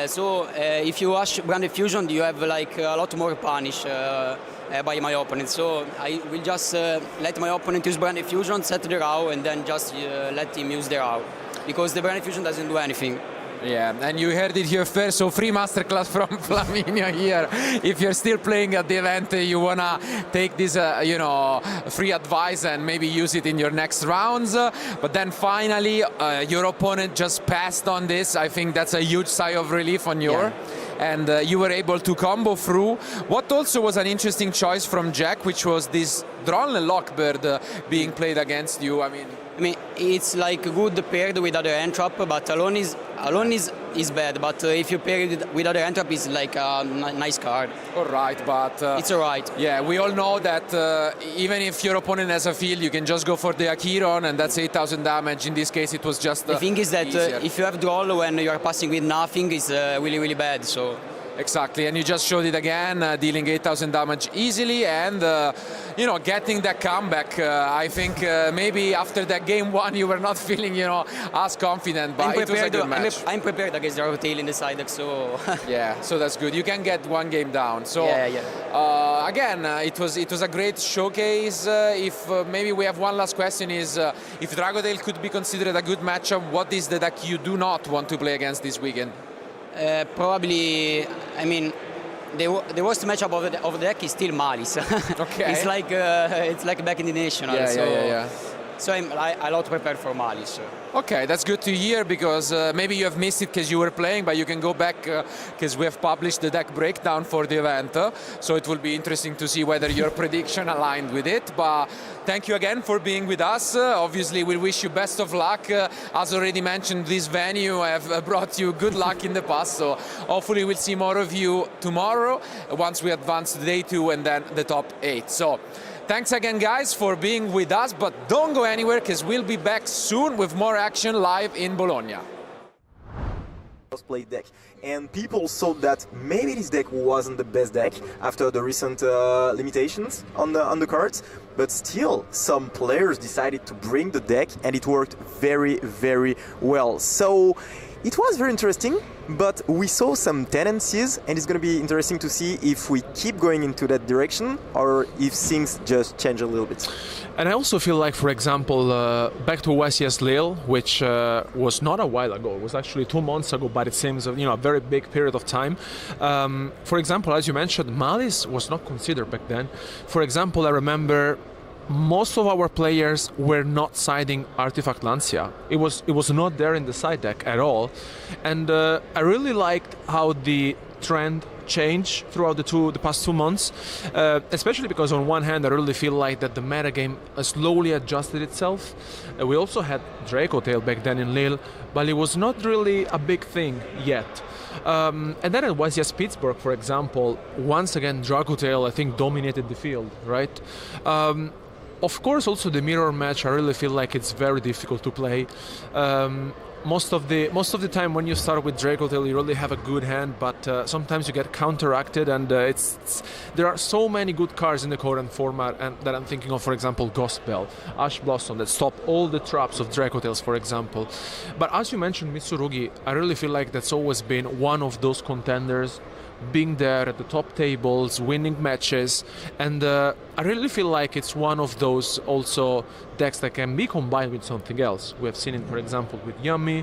So if you Ash branded fusion, you have like a lot more punish by my opponent. So I will just let my opponent use branded fusion, set the row, and then just let him use the row, because the branded fusion doesn't do anything. Yeah, and you heard it here first, so free masterclass from Flaminio here. If you're still playing at the event, you wanna take this, free advice and maybe use it in your next rounds. But then finally, your opponent just passed on this. I think that's a huge sigh of relief on your. And you were able to combo through. What also was an interesting choice from Jack, which was this Drone Lockbird being played against you. I mean, it's like good paired with other Entrap, but alone is bad. But if you pair it with other Entrap, it's like a nice card. All right, but it's all right. Yeah, we all know that even if your opponent has a field, you can just go for the Acheron, and that's 8,000 damage. In this case, it was just the thing is that if you have draw when you are passing with nothing, it's really, really bad. So. Exactly, and you just showed it again, dealing 8,000 damage easily, and getting that comeback. I think maybe after that game 1 you were not feeling as confident, but it was a good match. I'm prepared against Dracotail in the side deck, so yeah, so that's good. You can get 1 game down. So again, it was a great showcase. If maybe we have one last question, is if Dracotail could be considered a good matchup, what is the deck you do not want to play against this weekend? Probably, I mean, the worst matchup of the deck is still Malice. Okay. It's like back in the national. Yeah. So I lot prepared for Malice. Okay, that's good to hear, because maybe you have missed it because you were playing, but you can go back because we have published the deck breakdown for the event. So it will be interesting to see whether your prediction aligned with it. But thank you again for being with us. Obviously, we wish you best of luck. As already mentioned, this venue have brought you good luck in the past. So hopefully we'll see more of you tomorrow once we advance to day 2 and then the top 8. So thanks again, guys, for being with us, but don't go anywhere because we'll be back soon with more action live in Bologna. Played deck, and people thought that maybe this deck wasn't the best deck after the recent limitations on the cards, but still some players decided to bring the deck and it worked very, very well. So it was very interesting, but we saw some tendencies, and it's going to be interesting to see if we keep going into that direction or if things just change a little bit. And I also feel like, for example, back to YCS Lille, which was not a while ago, it was actually 2 months ago, but it seems a very big period of time. For example, as you mentioned, Malice was not considered back then. For example, I remember most of our players were not siding Artifact Lancia. It was not there in the side deck at all, and I really liked how the trend changed throughout the past 2 months, especially because on one hand I really feel like that the metagame slowly adjusted itself. We also had Draco Tail back then in Lille, but it was not really a big thing yet. And then at YCS Pittsburgh, for example, once again Draco Tail, I think, dominated the field, right? Of course, also the mirror match, I really feel like it's very difficult to play. Most of the time when you start with Draco Tail, you really have a good hand, but sometimes you get counteracted, and there are so many good cards in the current format, and that I'm thinking of, for example, Ghost Bell, Ash Blossom, that stop all the traps of Draco Tails, for example. But as you mentioned, Mitsurugi, I really feel like that's always been one of those contenders, being there at the top tables, winning matches, and I really feel like it's one of those also decks that can be combined with something else. We have seen it, for example, with Yummy,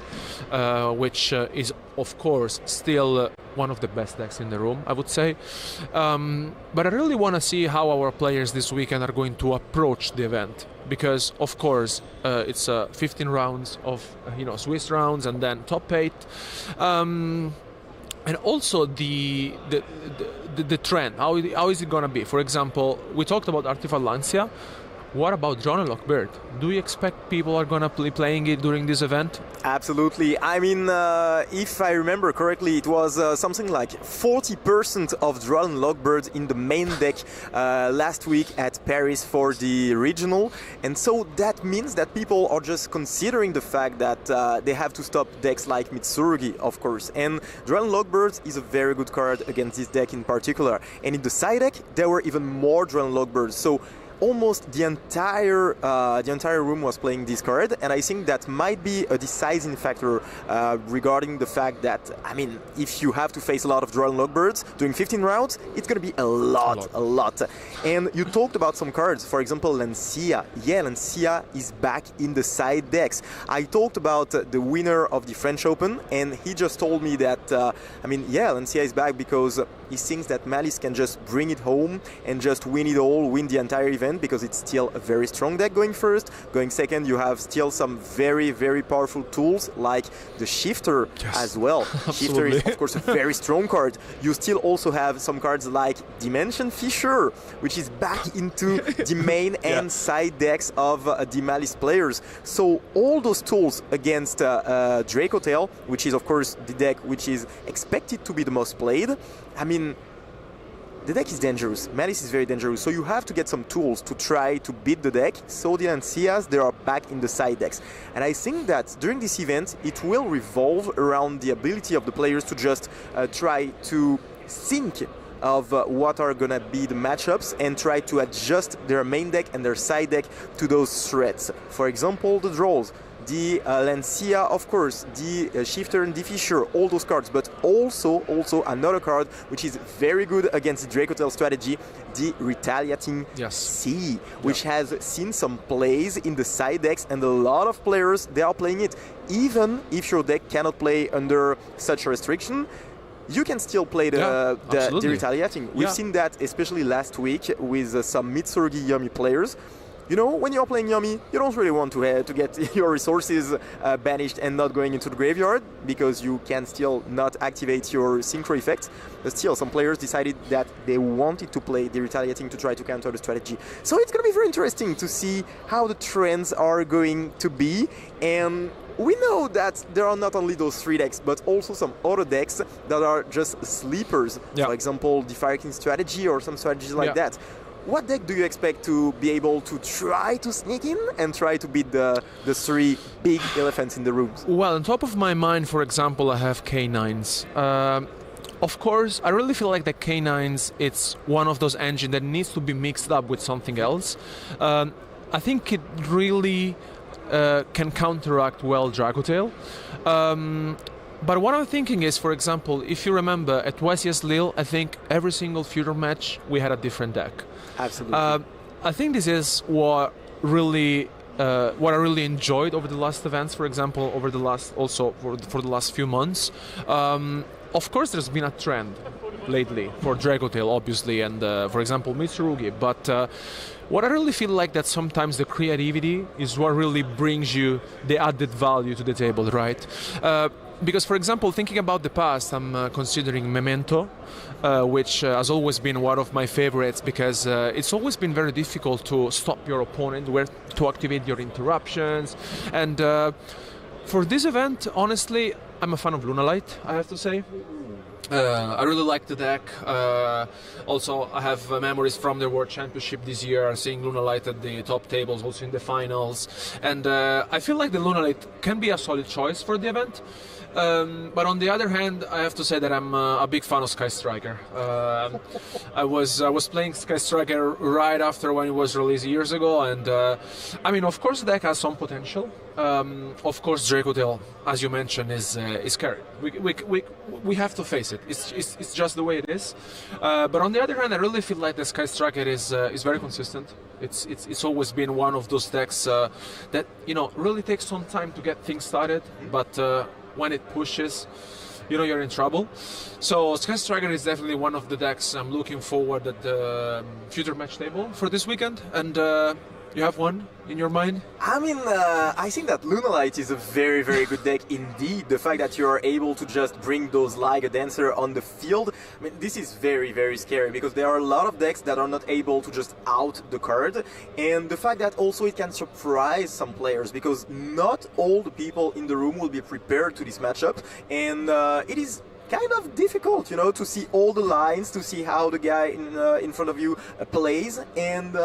which is, of course, still one of the best decks in the room, I would say. But I really want to see how our players this weekend are going to approach the event, because, of course, it's 15 rounds of Swiss rounds and then top 8. And also the trend, how is it going to be? For example, we talked about Artifact Lancia. What about John and Lockbird? Do you expect people are going to be playing it during this event? Absolutely. I mean, if I remember correctly, it was something like 40% of Droll and Lockbird in the main deck last week at Paris for the regional. And so that means that people are just considering the fact that they have to stop decks like Mitsurugi, of course. And Droll and Lockbird is a very good card against this deck in particular. And in the side deck, there were even more Droll and Lockbirds. So almost the entire room was playing this card, and I think that might be a deciding factor regarding the fact that, I mean, if you have to face a lot of Droll and Lockbirds during 15 rounds, it's going to be a lot. And you talked about some cards, for example, Lancia. Yeah, Lancia is back in the side decks. I talked about the winner of the French Open, and he just told me that, I mean, yeah, Lancia is back because he thinks that Malice can just bring it home and just win it all, win the entire event, because it's still a very strong deck going first. Going second, you have still some very, very powerful tools like the Shifter as well. Shifter is, of course, a very strong card. You still also have some cards like Dimension Fisher, which is back into the main and side decks of the Malice players. So all those tools against Draco Tail, which is, of course, the deck which is expected to be the most played. I mean, the deck is dangerous. Malice is very dangerous, so you have to get some tools to try to beat the deck. So the Lancias, they are back in the side decks. And I think that during this event, it will revolve around the ability of the players to just try to think of what are going to be the matchups and try to adjust their main deck and their side deck to those threats. For example, the draws. The Lancia, of course, the Shifter and the Fisher, all those cards, but also another card which is very good against the Draco Tail strategy, the Retaliating Sea, which has seen some plays in the side decks, and a lot of players, they are playing it. Even if your deck cannot play under such a restriction, you can still play the retaliating. We've Yeah. seen that especially last week with some Mitsurugi Yomi players. You know, when you're playing Yomi, you don't really want to get your resources banished and not going into the graveyard, because you can still not activate your synchro effect. But still, some players decided that they wanted to play the retaliating to try to counter the strategy. So it's going to be very interesting to see how the trends are going to be. And we know that there are not only those 3 decks, but also some other decks that are just sleepers. Yeah. For example, the Fire King strategy or some strategies like that. What deck do you expect to be able to try to sneak in and try to beat the 3 big elephants in the room? Well, on top of my mind, for example, I have K9s. Of course, I really feel like the K9s, it's one of those engines that needs to be mixed up with something else. I think it really can counteract well Dragotail. But what I'm thinking is, for example, if you remember at YCS Lille, I think every single future match we had a different deck. Absolutely. I think this is what I really enjoyed over the last events. For example, over the last for the last few months. Of course, there's been a trend lately for Dragotail, obviously, and for example Mitsurugi. But what I really feel like that sometimes the creativity is what really brings you the added value to the table, right? Because, for example, thinking about the past, I'm considering Memento, which has always been one of my favorites, because it's always been very difficult to stop your opponent, where to activate your interruptions. And for this event, honestly, I'm a fan of Lunalight, I have to say. I really like the deck. Also, I have memories from the World Championship this year, seeing Lunalight at the top tables, also in the finals. And I feel like the Lunalight can be a solid choice for the event. But on the other hand, I have to say that I'm a big fan of Sky Striker. I was playing Sky Striker right after when it was released years ago, and I mean, of course, the deck has some potential. Of course, Dragotail, as you mentioned, is scary. We have to face it. It's just the way it is. But on the other hand, I really feel like the Sky Striker is very consistent. It's always been one of those decks that, you know, really takes some time to get things started, but when it pushes, you know, you're in trouble. So Sky Striker is definitely one of the decks I'm looking forward at the future match table for this weekend. And you have one in your mind? I mean, I think that Lunalight is a very, very good deck indeed. The fact that you are able to just bring those Liga Dancer on the field, I mean, this is very, very scary, because there are a lot of decks that are not able to just out the card. And the fact that also it can surprise some players, because not all the people in the room will be prepared to this matchup. And it is kind of difficult, you know, to see all the lines, to see how the guy in front of you plays. And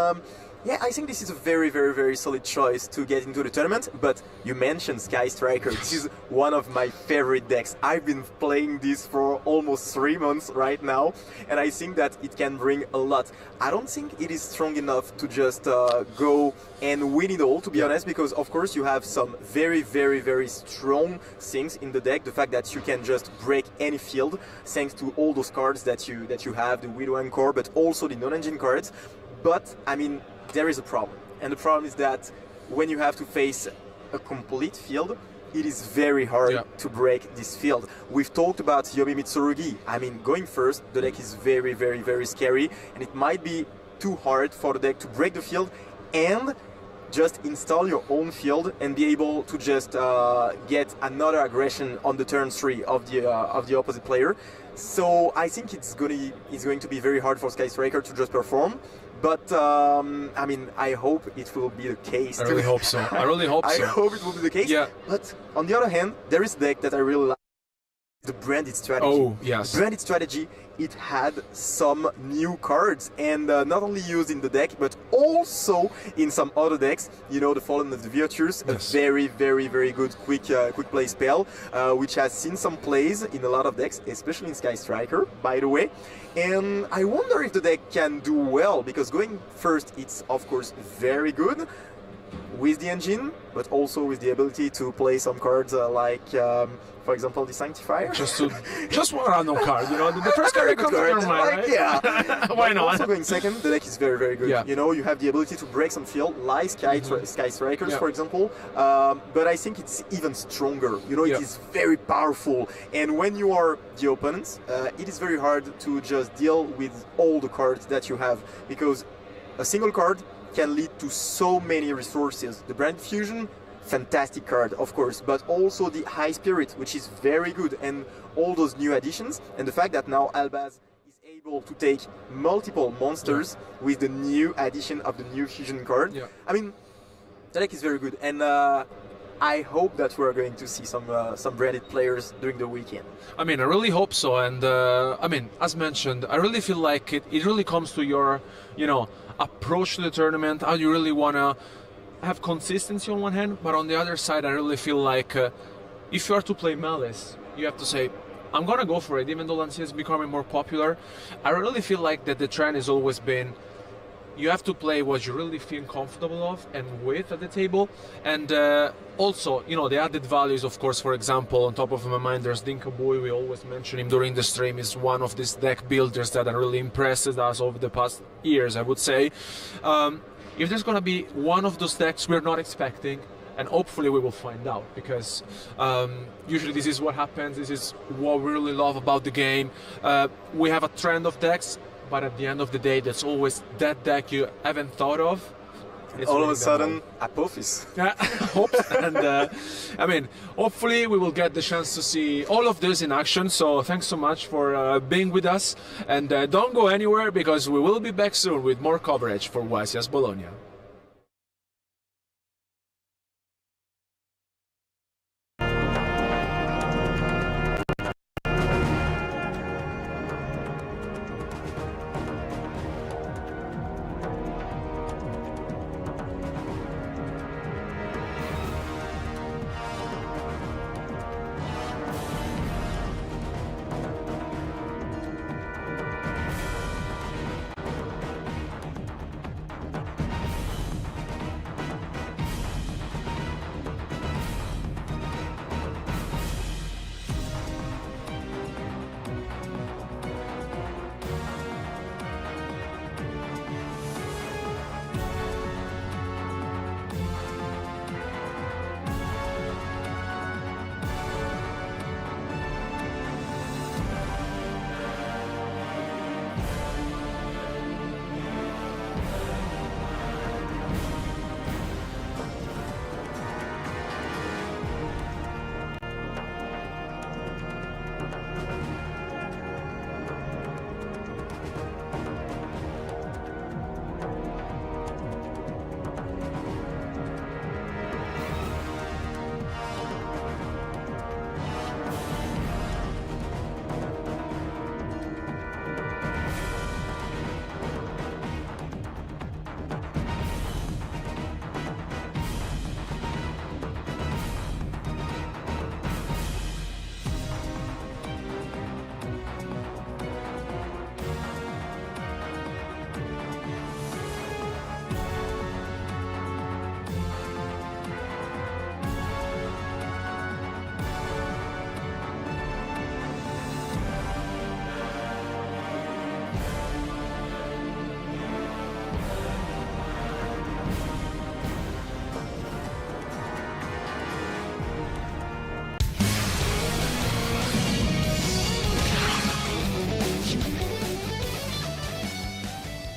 yeah, I think this is a very, very, very solid choice to get into the tournament. But you mentioned Sky Striker. This is one of my favorite decks. I've been playing this for almost 3 months right now, and I think that it can bring a lot. I don't think it is strong enough to just go and win it all, to be honest, because of course you have some very, very, very strong things in the deck. The fact that you can just break any field thanks to all those cards that you have, the Widow Encore, but also the non-engine cards. But I mean, there is a problem, and the problem is that when you have to face a complete field, it is very hard to break this field. We've talked about Yomi Mitsurugi. I mean, going first, the deck is very, very, very scary, and it might be too hard for the deck to break the field and just install your own field and be able to just get another aggression on the turn 3 of the opposite player. So I think it's going to be very hard for Sky Striker to just perform. But I mean, I hope it will be the case. I really hope so. I really hope so. I hope it will be the case. Yeah. But on the other hand, there is a deck that I really like. The branded strategy. Oh, yes. The branded strategy, it had some new cards, and not only used in the deck, but also in some other decks. You know, the Fallen of the Virtues, a very, very, very good quick play spell, which has seen some plays in a lot of decks, especially in Sky Striker, by the way. And I wonder if the deck can do well, because going first, it's of course very good with the engine, but also with the ability to play some cards like For example, the Sanctifier. Just one random card, you know, the first card that comes to your mind, right? Yeah. Why not? Also going second, the deck is very, very good. Yeah. You know, you have the ability to break some field, like Sky Strikers, Yeah. for example. But I think it's even stronger. You know, it is very powerful. And when you are the opponent, it is very hard to just deal with all the cards that you have, because a single card can lead to so many resources. The Brand Fusion, fantastic card, of course, but also the High Spirit, which is very good, and all those new additions, and the fact that now Albaz is able to take multiple monsters with the new addition of the new fusion card. I mean, the deck is very good, and I hope that we're going to see some branded players during the weekend. I mean, I really hope so, and I mean, as mentioned, I really feel like it really comes to your, you know, approach to the tournament, how you really want to have consistency on one hand, but on the other side, I really feel like if you are to play Malice, you have to say, I'm gonna go for it, even though Lancia is becoming more popular. I really feel like that the trend has always been, you have to play what you really feel comfortable of and with at the table, and also, you know, the added values, of course. For example, on top of my mind, there's Dinkabui. We always mention him during the stream. Is one of these deck builders that are really impressed us over the past years, I would say. If there's going to be one of those decks we're not expecting, and hopefully we will find out, because usually this is what happens, this is what we really love about the game. We have a trend of decks, but at the end of the day, there's always that deck you haven't thought of. It's all of a sudden, Apophis. And I mean, hopefully we will get the chance to see all of this in action. So thanks so much for being with us, and don't go anywhere, because we will be back soon with more coverage for YCS Bologna.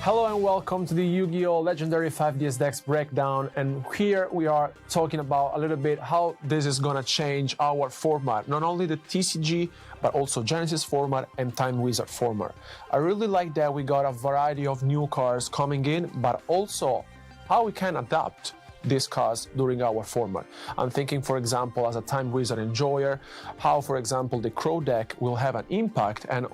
Hello and welcome to the Yu-Gi-Oh! Legendary 5DS Decks breakdown, and here we are talking about a little bit how this is gonna change our format, not only the TCG but also Genesis format and Time Wizard format. I really like that we got a variety of new cards coming in, but also how we can adapt these cards during our format. I'm thinking, for example, as a Time Wizard enjoyer, how, for example, the Crow deck will have an impact and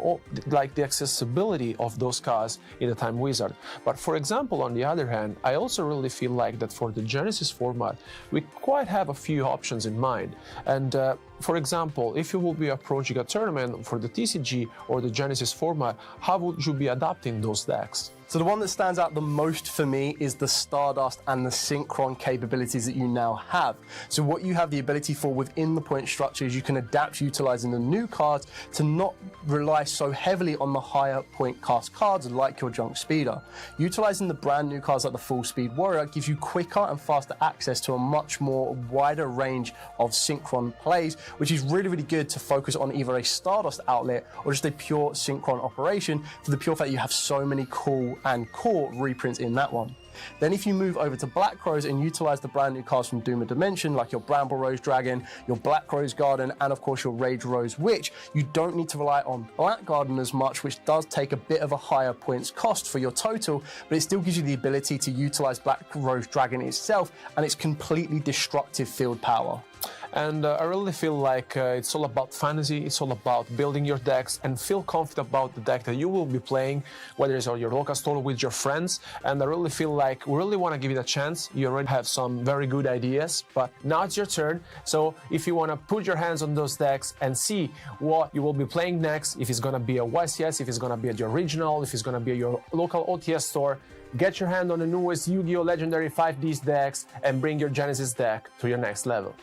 like the accessibility of those cards in the Time Wizard. But for example, on the other hand, I also really feel like that for the Genesis format, we quite have a few options in mind. And for example, if you will be approaching a tournament for the TCG or the Genesis format, how would you be adapting those decks? So the one that stands out the most for me is the Stardust and the Synchron capabilities that you now have. So what you have the ability for within the point structure is you can adapt utilizing the new cards to not rely so heavily on the higher point cast cards like your Junk Speeder. Utilizing the brand new cards like the Full Speed Warrior gives you quicker and faster access to a much more wider range of Synchron plays, which is really, really good to focus on either a Stardust outlet or just a pure Synchron operation for the pure fact that you have so many cool and core reprints in that one. Then if you move over to Black Rose and utilize the brand new cards from Doom of Dimension, like your Bramble Rose Dragon, your Black Rose Garden, and of course your Rage Rose Witch, you don't need to rely on Black Garden as much, which does take a bit of a higher points cost for your total, but it still gives you the ability to utilize Black Rose Dragon itself and its completely destructive field power. And I really feel like it's all about fantasy, it's all about building your decks and feel confident about the deck that you will be playing, whether it's on your local store or with your friends. And I really feel like we really want to give it a chance. You already have some very good ideas, but now it's your turn. So if you want to put your hands on those decks and see what you will be playing next, if it's going to be a YCS, if it's going to be at your regional, if it's going to be at your local OTS store, get your hand on the newest Yu-Gi-Oh! Legendary 5Ds decks and bring your Genesis deck to your next level.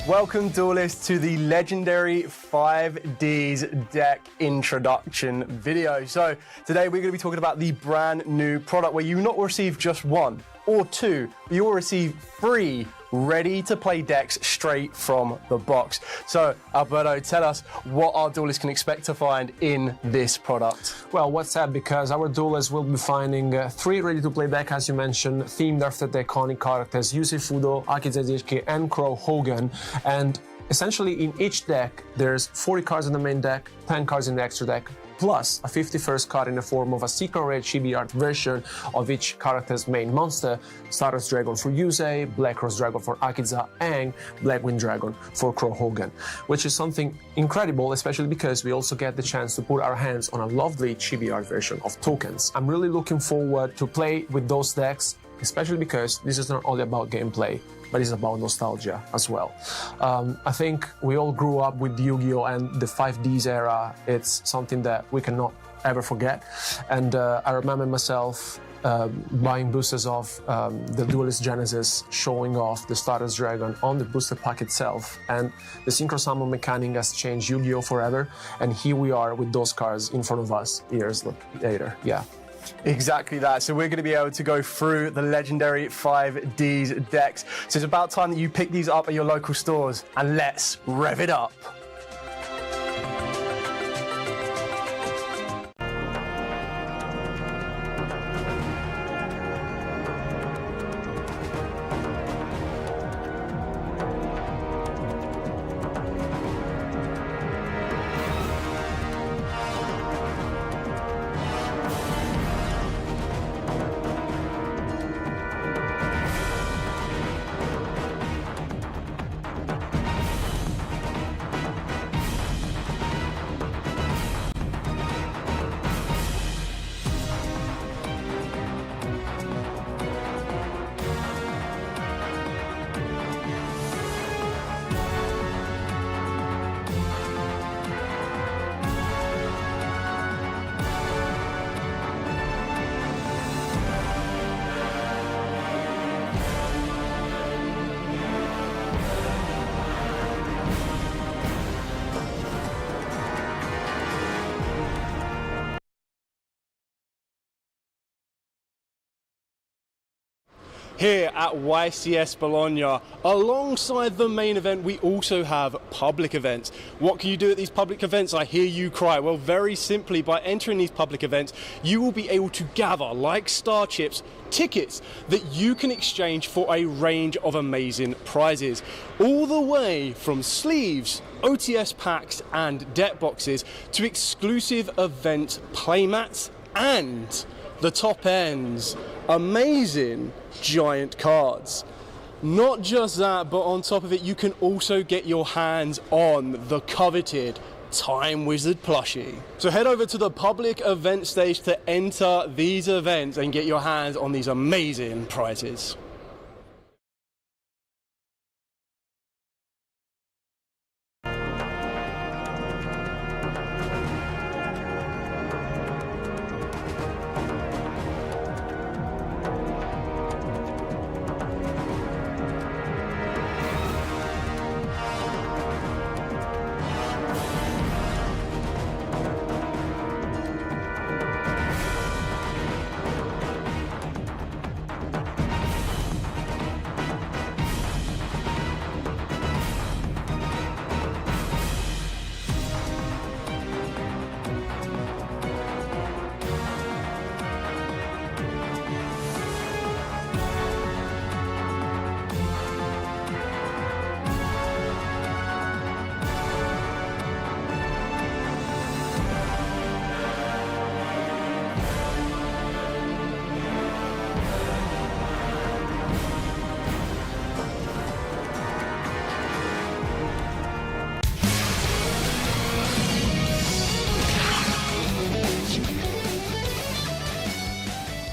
Welcome, duelists, to the legendary 5Ds deck introduction video. So today we're going to be talking about the brand new product where you not receive just one or two, but you will receive 3 ready-to-play decks straight from the box. So, Alberto, tell us what our duelists can expect to find in this product. Well, what's that? Because our duelists will be finding 3 ready-to-play decks, as you mentioned, themed after the iconic characters Yusei Fudo, Aki Zedishiki, and Crow Hogan. And essentially, in each deck, there's 40 cards in the main deck, 10 cards in the extra deck, plus a 51st card in the form of a secret rare chibi art version of each character's main monster: Stardust Dragon for Yusei, Black Rose Dragon for Akiza, and Blackwing Dragon for Crow Hogan, which is something incredible, especially because we also get the chance to put our hands on a lovely chibi art version of tokens. I'm really looking forward to play with those decks, especially because this is not only about gameplay, but it's about nostalgia as well. I think we all grew up with Yu-Gi-Oh! And the 5Ds era. It's something that we cannot ever forget. And I remember myself buying boosters of the Duelist Genesis, showing off the Stardust Dragon on the booster pack itself. And the Synchro Summon mechanic has changed Yu-Gi-Oh! Forever. And here we are with those cards in front of us years later. Yeah. Exactly that. So we're going to be able to go through the legendary 5Ds decks. So it's about time that you pick these up at your local stores, and let's rev it up. Here at YCS Bologna, alongside the main event, we also have public events. What can you do at these public events? I hear you cry. Well, very simply, by entering these public events, you will be able to gather, like Star Chips, tickets that you can exchange for a range of amazing prizes. All the way from sleeves, OTS packs and deck boxes to exclusive event playmats and the top ends, amazing giant cards. Not just that, but on top of it, you can also get your hands on the coveted Time Wizard plushie. So head over to the public event stage to enter these events and get your hands on these amazing prizes.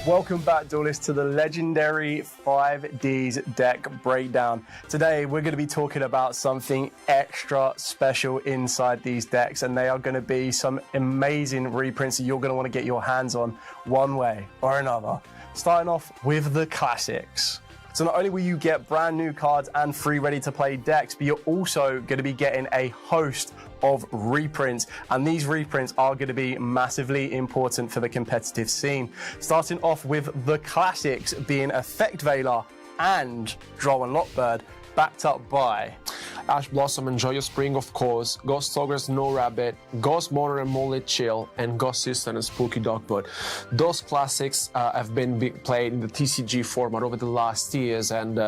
Welcome back, duelists, to the legendary 5Ds deck breakdown. Today, we're going to be talking about something extra special inside these decks, and they are going to be some amazing reprints that you're going to want to get your hands on one way or another. Starting off with the classics. So not only will you get brand new cards and free ready-to-play decks, but you're also going to be getting a host of reprints, and these reprints are going to be massively important for the competitive scene. Starting off with the classics being Effect Veiler and Drow and Lockbird, backed up by Ash Blossom and Joyous Spring, of course, Ghost Ogre Snow Rabbit, Ghost Motor and Mullet Chill, and Ghost Sister and Spooky Dogbird. Those classics have been played in the TCG format over the last years, and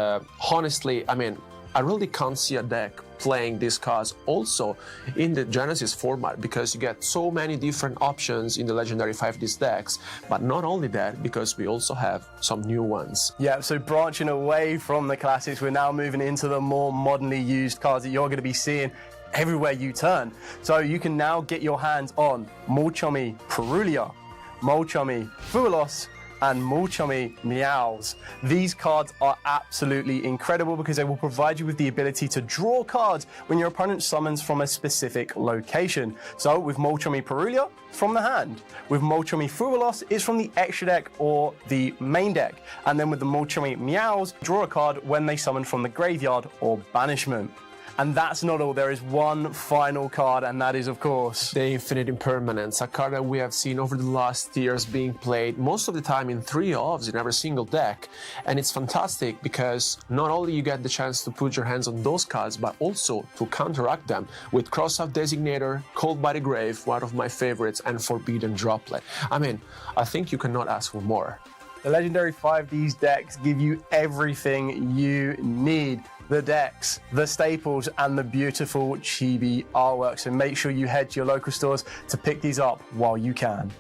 honestly, I mean, I really can't see a deck playing these cards also in the Genesis format, because you get so many different options in the legendary 5Ds decks. But not only that, because we also have some new ones. Yeah, so branching away from the classics, we're now moving into the more modernly used cards that you're going to be seeing everywhere you turn. So you can now get your hands on Molchummy Perulia, Molchummy Fuelos, and Molchummy Meows. These cards are absolutely incredible because they will provide you with the ability to draw cards when your opponent summons from a specific location. So with Molchummy Perulia, from the hand. With Molchummy Fuelos, it's from the extra deck or the main deck. And then with the Molchummy Meows, draw a card when they summon from the graveyard or banishment. And that's not all. There is one final card, and that is, of course, the Infinite Impermanence, a card that we have seen over the last years being played most of the time in 3-ofs in every single deck. And it's fantastic because not only you get the chance to put your hands on those cards, but also to counteract them with Cross-Out Designator, Called by the Grave, one of my favorites, and Forbidden Droplet. I mean, I think you cannot ask for more. The Legendary 5Ds decks give you everything you need. The decks, the staples, and the beautiful chibi artwork. So make sure you head to your local stores to pick these up while you can.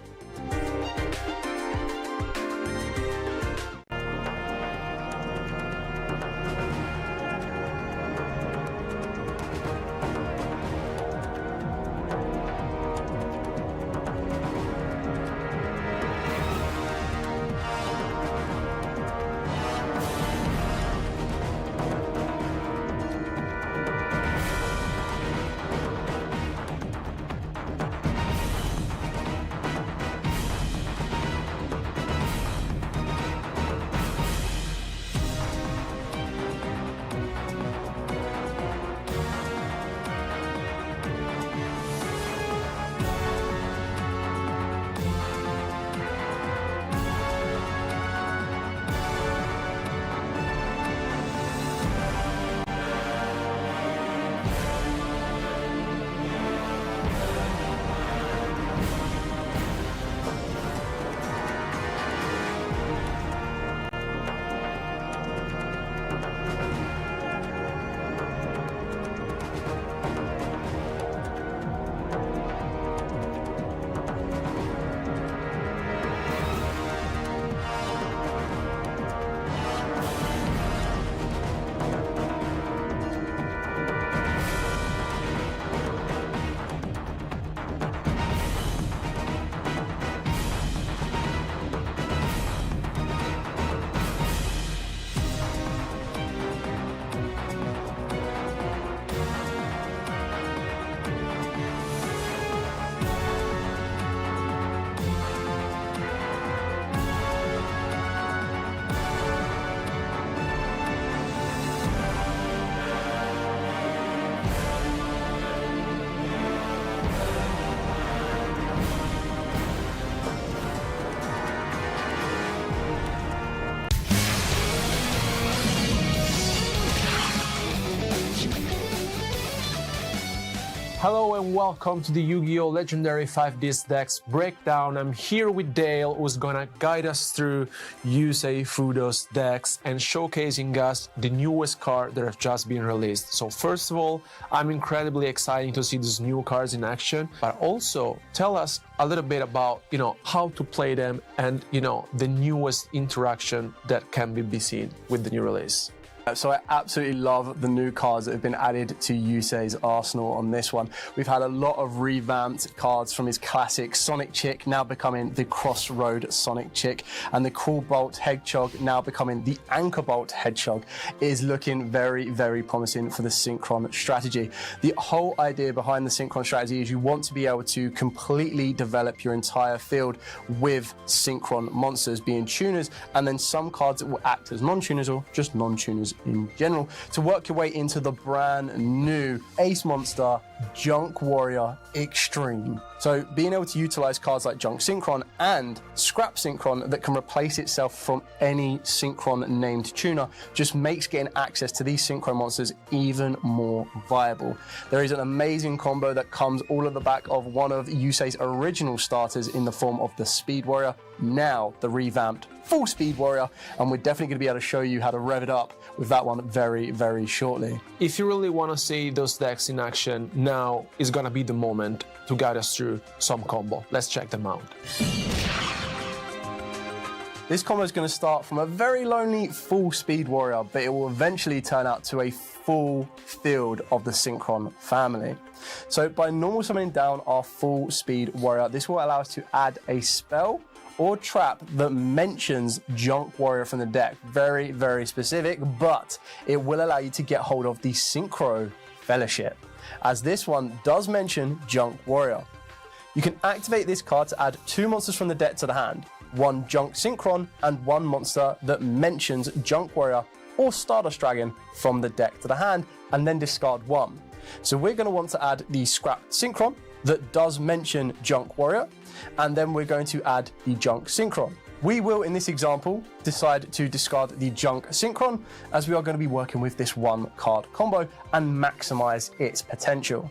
Hello and welcome to the Yu-Gi-Oh! Legendary 5Ds Decks Breakdown. I'm here with Dale, who's gonna guide us through Yusei Fudo's decks and showcasing us the newest card that have just been released. So first of all, I'm incredibly excited to see these new cards in action, but also tell us a little bit about, how to play them and, the newest interaction that can be seen with the new release. So I absolutely love the new cards that have been added to Yusei's arsenal on this one. We've had a lot of revamped cards from his classic Sonic Chick now becoming the Crossroad Sonic Chick, and the Cruel Bolt Hedgehog now becoming the Anchor Bolt Hedgehog. It is looking very, very promising for the Synchron strategy. The whole idea behind the Synchron strategy is you want to be able to completely develop your entire field with Synchron monsters being tuners, and then some cards that will act as non-tuners or just non-tuners in general, to work your way into the brand new Ace Monster Junk Warrior Extreme. So being able to utilize cards like Junk Synchron and Scrap Synchron that can replace itself from any Synchron named tuner just makes getting access to these Synchron monsters even more viable. There is an amazing combo that comes all at the back of one of Yusei's original starters in the form of the Speed Warrior, now the revamped Full Speed Warrior, and we're definitely going to be able to show you how to rev it up with that one very, very shortly. If you really want to see those decks in action, now is going to be the moment to guide us through some combo. Let's check them out. This combo is going to start from a very lonely Full Speed Warrior, but it will eventually turn out to a full field of the Synchron family. So by normal summoning down our Full Speed Warrior, this will allow us to add a spell or trap that mentions Junk Warrior from the deck. Very, very specific, but it will allow you to get hold of the Synchro Fellowship, as this one does mention Junk Warrior. You can activate this card to add 2 monsters from the deck to the hand, 1 Junk Synchron and 1 monster that mentions Junk Warrior or Stardust Dragon from the deck to the hand, and then discard 1. So we're going to want to add the Scrap Synchron that does mention Junk Warrior, and then we're going to add the Junk Synchron. We will, in this example, decide to discard the Junk Synchron, as we are going to be working with this 1 card combo and maximize its potential.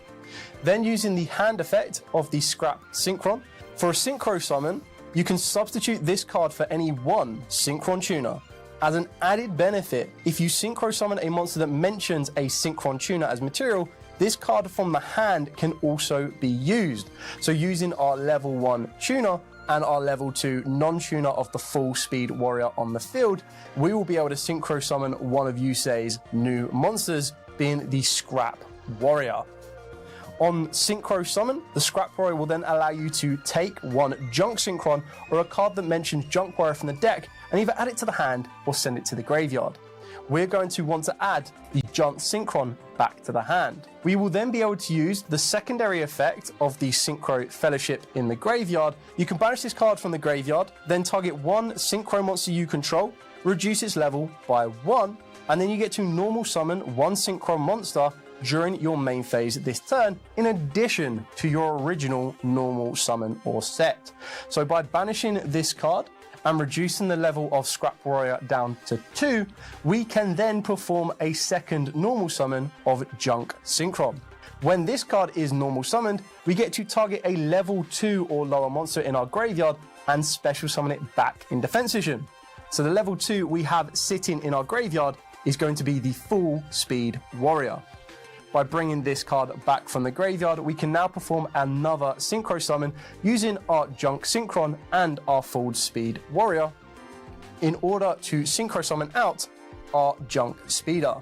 Then, using the hand effect of the Scrap Synchron, for a Synchro Summon, you can substitute this card for any 1 Synchron Tuner. As an added benefit, if you Synchro Summon a monster that mentions a Synchron Tuner as material, this card from the hand can also be used. So using our level 1 tuner and our level 2 non-tuner of the full speed warrior on the field, we will be able to Synchro Summon one of Yusei's new monsters, being the Scrap Warrior. On Synchro Summon, the Scrap Warrior will then allow you to take 1 Junk Synchron or a card that mentions Junk Warrior from the deck and either add it to the hand or send it to the graveyard. We're going to want to add the Junk Synchron back to the hand. We will then be able to use the secondary effect of the Synchro Fellowship in the graveyard. You can banish this card from the graveyard, then target 1 Synchro monster you control, reduce its level by 1, and then you get to normal summon 1 Synchro monster during your main phase this turn, in addition to your original normal summon or set. So by banishing this card and reducing the level of Scrap Warrior down to 2, we can then perform a second normal summon of Junk Synchron. When this card is normal summoned, we get to target a level 2 or lower monster in our graveyard and special summon it back in defense position. So the level 2 we have sitting in our graveyard is going to be the Full Speed Warrior. By bringing this card back from the graveyard, we can now perform another Synchro Summon using our Junk Synchron and our Full Speed Warrior in order to Synchro Summon out our Junk Speeder.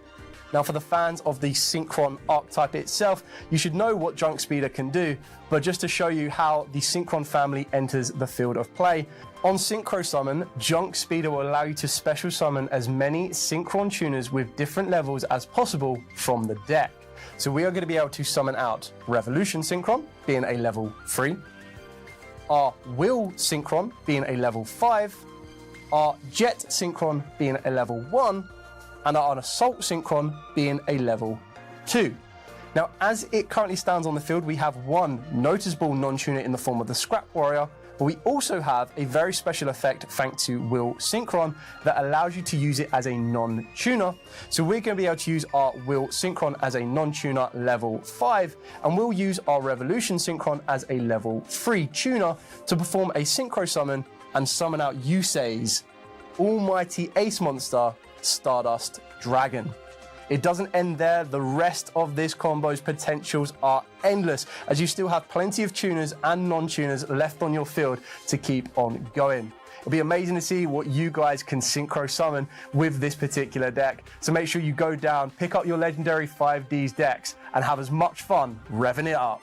Now, for the fans of the Synchron archetype itself, you should know what Junk Speeder can do, but just to show you how the Synchron family enters the field of play, on Synchro Summon, Junk Speeder will allow you to special summon as many Synchron tuners with different levels as possible from the deck. So we are going to be able to summon out Revolution Synchron, being a level 3, our Will Synchron, being a level 5, our Jet Synchron, being a level 1, and our Assault Synchron, being a level 2. Now, as it currently stands on the field, we have 1 noticeable non-tuner in the form of the Scrap Warrior, but we also have a very special effect thanks to Will Synchron that allows you to use it as a non-tuner. So we're going to be able to use our Will Synchron as a non-tuner level 5, and we'll use our Revolution Synchron as a level 3 tuner to perform a Synchro Summon and summon out Yusei's almighty ace monster, Stardust Dragon. It doesn't end there. The rest of this combo's potentials are endless, as you still have plenty of tuners and non-tuners left on your field to keep on going. It'll be amazing to see what you guys can Synchro Summon with this particular deck. So make sure you go down, pick up your legendary 5Ds decks, and have as much fun revving it up.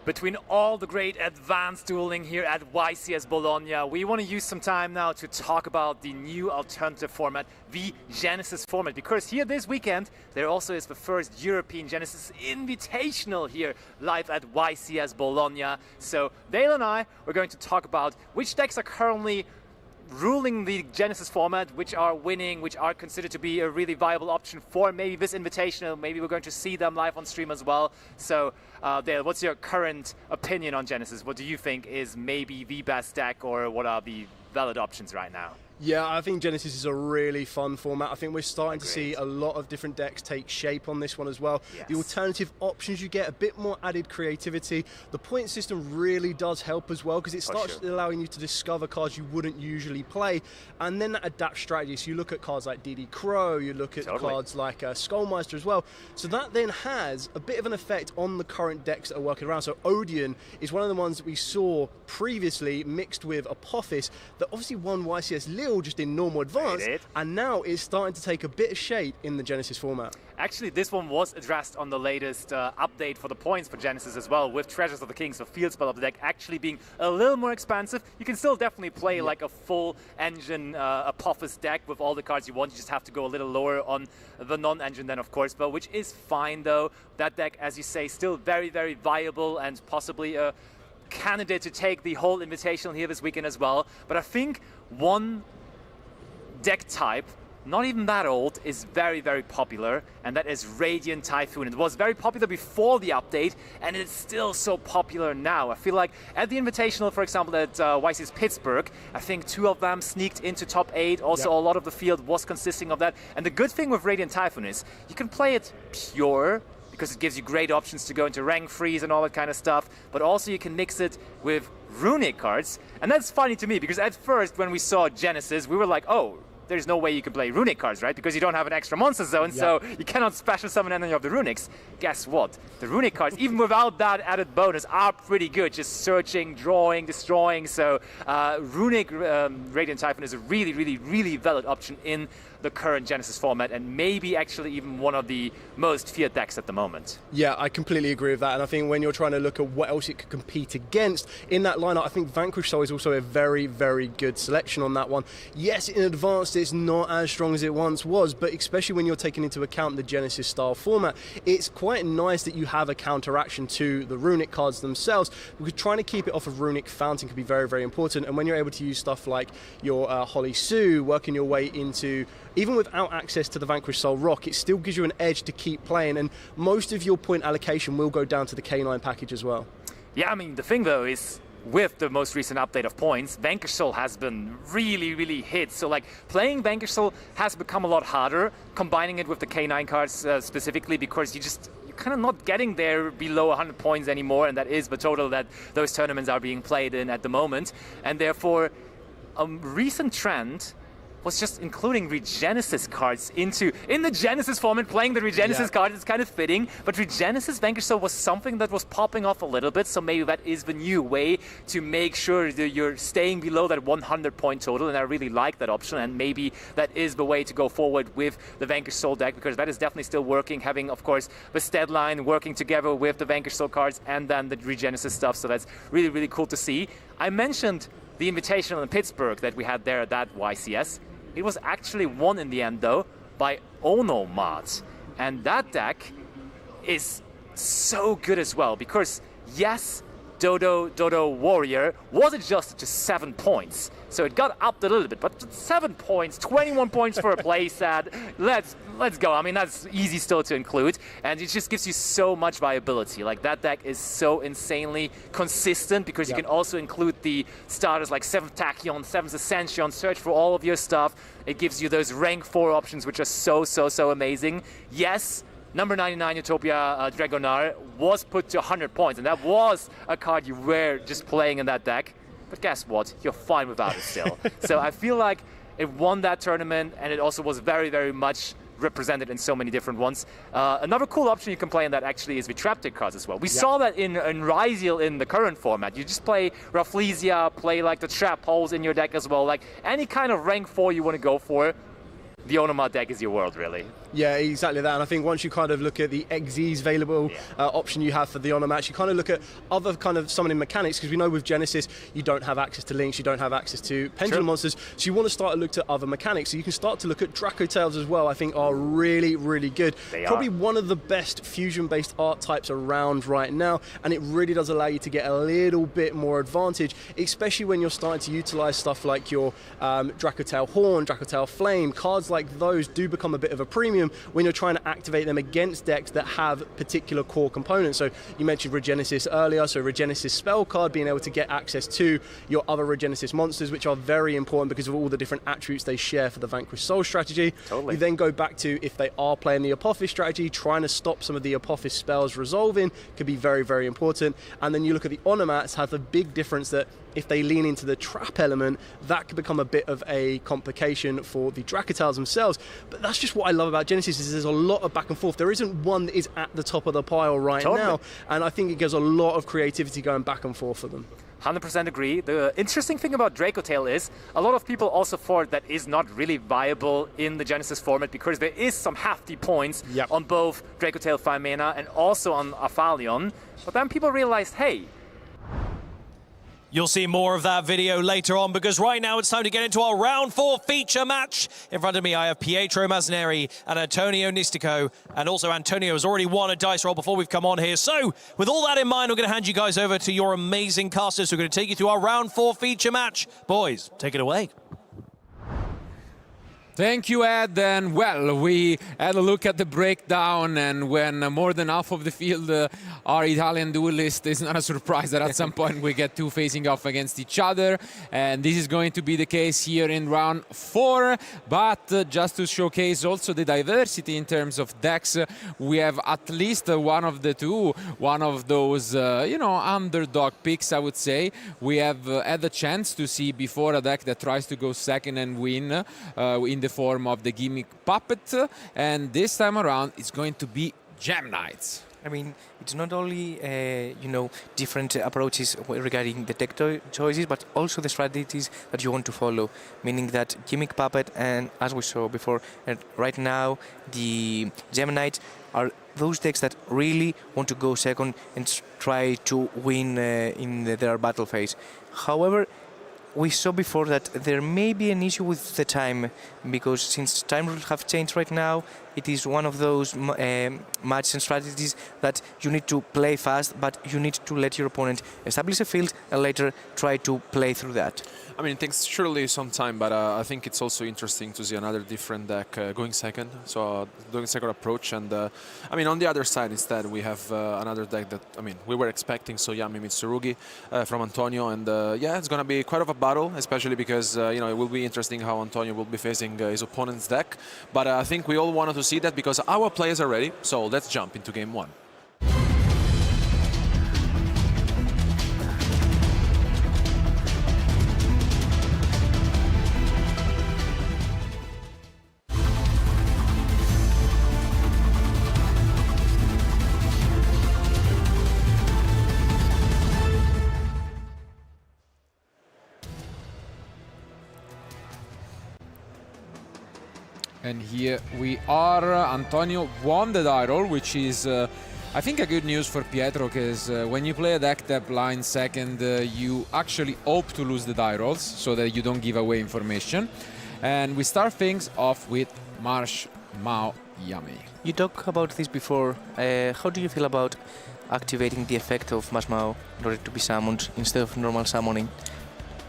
between all the great advanced dueling here at YCS Bologna. We want to use some time now to talk about the new alternative format, the Genesis format, because here this weekend there also is the first European Genesis Invitational here live at YCS Bologna. So Dale and I are going to talk about which decks are currently ruling the Genesis format, which are winning, which are considered to be a really viable option for maybe this invitational. Maybe we're going to see them live on stream as well. So Dale, what's your current opinion on Genesis? What do you think is maybe the best deck, or what are the valid options right now? Yeah, I think Genesis is a really fun format. I think we're starting to see a lot of different decks take shape on this one as well. Yes. The alternative options you get, a bit more added creativity. The point system really does help as well, because it starts allowing you to discover cards you wouldn't usually play, and then that adapt strategy. So you look at cards like DD Crow, you look at cards like Skullmeister as well. So that then has a bit of an effect on the current decks that are working around. So Odeon is one of the ones that we saw previously mixed with Apophis that obviously won YCS Lille just in normal advance, and now it's starting to take a bit of shape in the Genesis format. Actually, this one was addressed on the latest update for the points for Genesis as well, with Treasures of the Kings, the field spell of the deck actually being a little more expansive. You can still definitely play like a full engine Apophis deck with all the cards you want. You just have to go a little lower on the non-engine then, of course, but which is fine though. That deck, as you say, still very, very viable and possibly a candidate to take the whole invitational here this weekend as well. But I think one deck type, not even that old, is very, very popular, and that is Radiant Typhoon. It was very popular before the update, and it's still so popular now. I feel like at the Invitational, for example, at YCS Pittsburgh, I think 2 of them sneaked into top 8. Also, a lot of the field was consisting of that. And the good thing with Radiant Typhoon is you can play it pure, because it gives you great options to go into rank freeze and all that kind of stuff, but also you can mix it with runic cards. And that's funny to me, because at first when we saw Genesis, we were like, oh, there's no way you can play runic cards, right? Because you don't have an extra monster zone, so you cannot special summon any of the runics. Guess what? The runic cards, even without that added bonus, are pretty good. Just searching, drawing, destroying. So runic Radiant Typhoon is a really, really, really valid option in the current Genesis format, and maybe actually even one of the most feared decks at the moment. Yeah, I completely agree with that, and I think when you're trying to look at what else it could compete against in that lineup, I think Vanquish Soul is also a very, very good selection on that one. Yes, in advanced it's not as strong as it once was, but especially when you're taking into account the Genesis style format, it's quite nice that you have a counteraction to the runic cards themselves, because trying to keep it off of Runic Fountain can be very, very important. And when you're able to use stuff like your Holly Sue, working your way into, even without access to the Vanquish Soul Rock, it still gives you an edge to keep playing, and most of your point allocation will go down to the K9 package as well. Yeah, I mean, the thing though is, with the most recent update of points, Vanquish Soul has been really, really hit. So like playing Vanquish Soul has become a lot harder, combining it with the K9 cards specifically, because you're kind of not getting there below 100 points anymore, and that is the total that those tournaments are being played in at the moment. And therefore, a recent trend was just including Regenesis cards in the Genesis format. Playing the Regenesis card is kind of fitting, but Regenesis Vanquish Soul was something that was popping off a little bit, so maybe that is the new way to make sure that you're staying below that 100 point total, and I really like that option, and maybe that is the way to go forward with the Vanquish Soul deck, because that is definitely still working, having of course the stat line working together with the Vanquish Soul cards and then the Regenesis stuff, so that's really, really cool to see. I mentioned the Invitational in Pittsburgh that we had there at that YCS. It was actually won in the end, though, by Ono Mods. And that deck is so good as well, because, yes, Dodo Warrior was adjusted to 7 points. So it got upped a little bit, but 7 points, 21 points for a playset. Let's go. I mean, that's easy still to include, and it just gives you so much viability. Like, that deck is so insanely consistent, because you can also include the starters like 7th Tachyon, 7th Ascension, search for all of your stuff. It gives you those rank 4 options, which are so amazing. Yes, number 99 Utopia Dragonar was put to 100 points, and that was a card you were just playing in that deck. But guess what? You're fine without it still. So I feel like it won that tournament, and it also was very, very much represented in so many different ones. Another cool option you can play in that actually is the Traptic cards as well. We saw that in Ryziel in the current format. You just play Rafflesia, play like the Trap Holes in your deck as well. Like any kind of rank 4 you want to go for, the Onomad deck is your world, really. Yeah, exactly that. And I think once you kind of look at the XZ's available option you have for the Honor match, you kind of look at other kind of summoning mechanics, because we know with Genesis you don't have access to links, you don't have access to pendulum monsters, so you want to start to look at other mechanics. So you can start to look at Draco Tails as well. I think are really, really good. Probably one of the best fusion-based art types around right now, and it really does allow you to get a little bit more advantage, especially when you're starting to utilize stuff like your Draco Tail Horn, Draco Tail Flame. Cards like those do become a bit of a premium when you're trying to activate them against decks that have particular core components. So you mentioned Regenesis earlier, so Regenesis spell card, being able to get access to your other Regenesis monsters, which are very important because of all the different attributes they share for the Vanquish Soul strategy. You then go back to, if they are playing the Apophis strategy, trying to stop some of the Apophis spells resolving could be very, very important. And then you look at the Onomats, have a big difference that if they lean into the trap element, that could become a bit of a complication for the Dracotales themselves. But that's just what I love about Genesis, is there's a lot of back and forth. There isn't one that is at the top of the pile right now, and I think it gives a lot of creativity going back and forth for them. 100% agree. The interesting thing about Draco Tail is a lot of people also thought that is not really viable in the Genesis format, because there is some hefty points on both Draco Tail 5 mana and also on Aphelion. But then people realized, hey, you'll see more of that video later on, because right now it's time to get into our round 4 feature match. In front of me, I have Pietro Mazzaneri and Antonio Nistico, and also Antonio has already won a dice roll before we've come on here. So with all that in mind, we're going to hand you guys over to your amazing casters who are going to take you through our round 4 feature match. Boys, take it away. Thank you, Ed. And well, we had a look at the breakdown, and when more than half of the field are Italian duelists, it's not a surprise that at some point we get two facing off against each other. And this is going to be the case here in round 4. But just to showcase also the diversity in terms of decks, we have at least one of the two, one of those, underdog picks, I would say. We have had the chance to see before a deck that tries to go second and win in the form of the gimmick puppet, and this time around it's going to be Gem Knights. I mean, it's not only different approaches regarding the deck choices, but also the strategies that you want to follow. Meaning that gimmick puppet, and as we saw before, and right now the Gem Knights are those decks that really want to go second and try to win in their battle phase. However, we saw before that there may be an issue with the time, because since time rules have changed right now, it is one of those matches and strategies that you need to play fast, but you need to let your opponent establish a field and later try to play through that. I mean, it takes surely some time, but I think it's also interesting to see another different deck going second, so doing second approach. And I mean, on the other side instead, we have another deck that, I mean, we were expecting, so Yami Mitsurugi from Antonio, and yeah, it's going to be quite of a battle, especially because, it will be interesting how Antonio will be facing his opponent's deck. But I think we all wanted to see that because our players are ready, so let's jump into game 1. And here we are. Antonio won the die roll, which is, I think, a good news for Pietro, because when you play a deck that blinds second, you actually hope to lose the die rolls so that you don't give away information. And we start things off with Marsh Mao Yami. You talked about this before. How do you feel about activating the effect of Marsh Mao in order to be summoned instead of normal summoning?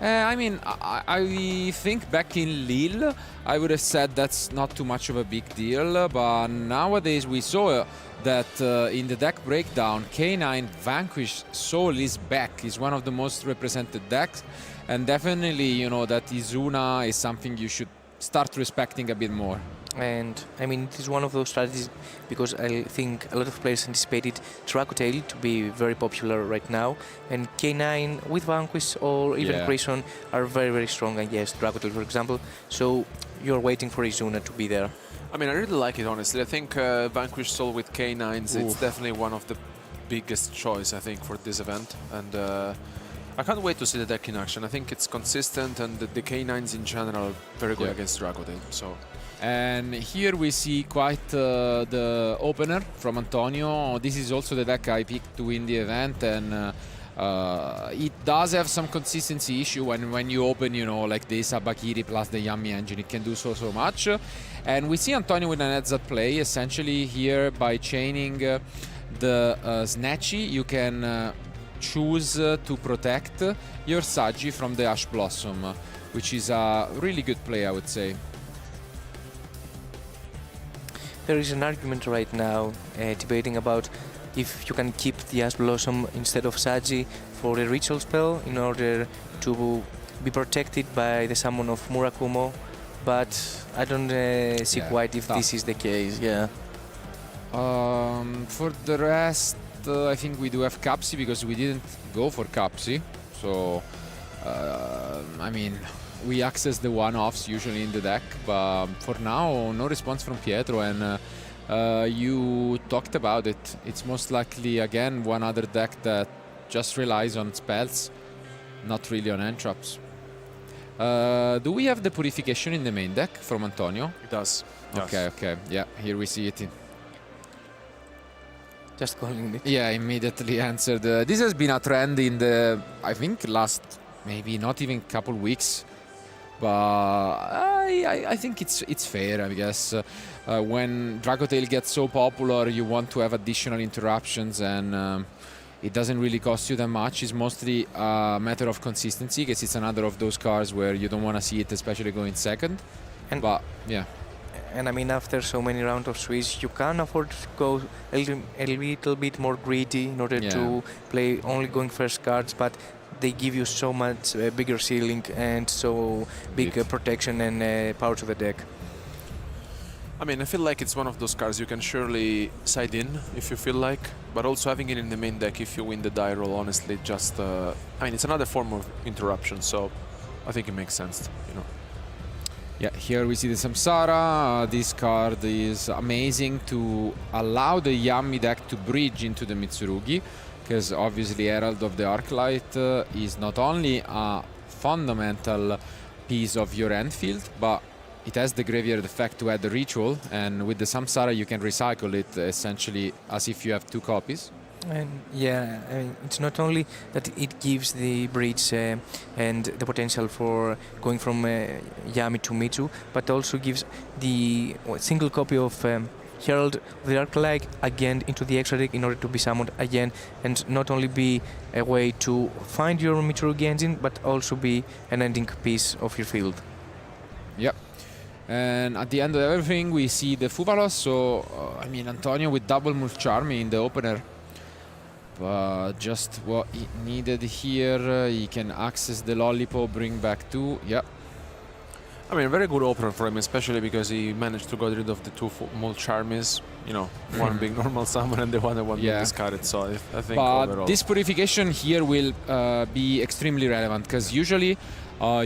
I mean, I think back in Lille, I would have said that's not too much of a big deal, but nowadays we saw that in the deck breakdown, K9 Vanquish Soul is back. It's one of the most represented decks, and definitely, that Izuna is something you should start respecting a bit more. And I mean, it is one of those strategies because I think a lot of players anticipated Draco Tail to be very popular right now, and K9 with Vanquish or even Grayson are very, very strong. And yes, Draco Tail, for example. So you're waiting for Izuna to be there. I mean, I really like it, honestly. I think Vanquish Soul with K9s, it's definitely one of the biggest choice, I think, for this event. And I can't wait to see the deck in action. I think it's consistent, and the K9s in general are very good against Draco Tail. So And here we see quite the opener from Antonio. This is also the deck I picked to win the event, and it does have some consistency issue when you open, you know, like this Abakiri plus the Yami engine. It can do so much. And we see Antonio with an heads-up play. Essentially here, by chaining the Snatchy, you can choose to protect your Sagi from the Ash Blossom, which is a really good play, I would say. There is an argument right now debating about if you can keep the Ash Blossom instead of Sagi for a ritual spell in order to be protected by the summon of Murakumo, but I don't see quite if this is the case. Yeah. For the rest, I think we do have Capsi because we didn't go for Capsi. So, I mean, we access the one-offs usually in the deck, but for now, no response from Pietro. And you talked about it. It's most likely, again, one other deck that just relies on spells, not really on entraps. Do we have the Purification in the main deck from Antonio? It does. Okay. Yeah, here we see it. Just calling it. Yeah, immediately answered. This has been a trend in the, I think, last maybe not even couple weeks. But I think it's fair, I guess. When Dracotail gets so popular, you want to have additional interruptions, and it doesn't really cost you that much. It's mostly a matter of consistency, because it's another of those cards where you don't want to see it, especially going second. But yeah. And I mean, after so many rounds of Swiss, you can afford to go a little bit more greedy in order to play only going first cards, but they give you so much bigger ceiling and so big protection and power to the deck. I mean, I feel like it's one of those cards you can surely side in if you feel like, but also having it in the main deck if you win the die roll, honestly, just, I mean, it's another form of interruption, so I think it makes sense, you know. Yeah, here we see the Samsara. This card is amazing to allow the Yami deck to bridge into the Mitsurugi, because obviously Herald of the Arclight is not only a fundamental piece of your end field, but it has the graveyard effect to add the ritual, and with the Samsara you can recycle it essentially as if you have two copies. And yeah, I mean, it's not only that it gives the bridge and the potential for going from Yami to Mitsu, but also gives the single copy of Herald of the Arclight again into the extra deck in order to be summoned again, and not only be a way to find your Mitsurugi engine, but also be an ending piece of your field. Yep. And at the end of everything, we see the Fuvalos. So, I mean, Antonio with double Mulcharmi in the opener. But just what he needed here. He can access the Lollipop, bring back two. Yep. I mean, very good opener for him, especially because he managed to get rid of the two Mulcharmies. You know, one being normal summon and the other one being discarded. So I think overall. This Purification here will be extremely relevant, because usually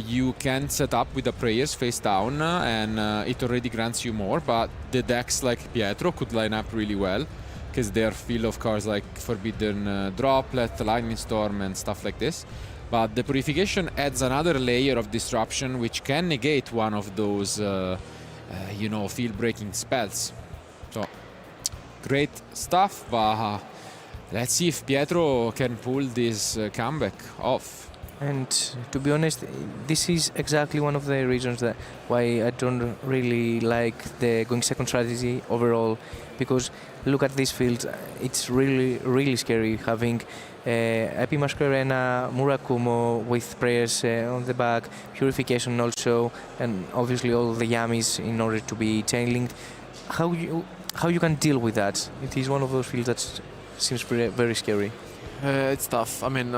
you can set up with the prayers face down and it already grants you more, but the decks like Pietro could line up really well, because they're full of cards like Forbidden Droplet, Lightning Storm and stuff like this. But the Purification adds another layer of disruption which can negate one of those you know, field-breaking spells. So great stuff, but let's see if Pietro can pull this comeback off. And to be honest, this is exactly one of the reasons that why I don't really like the going second strategy overall, because look at this field, it's really scary having Epimasquerena, Murakumo with prayers on the back, Purification also, and obviously all the Yamis in order to be chain linked. How you can deal with that? It is one of those fields that seems very scary. It's tough. I mean,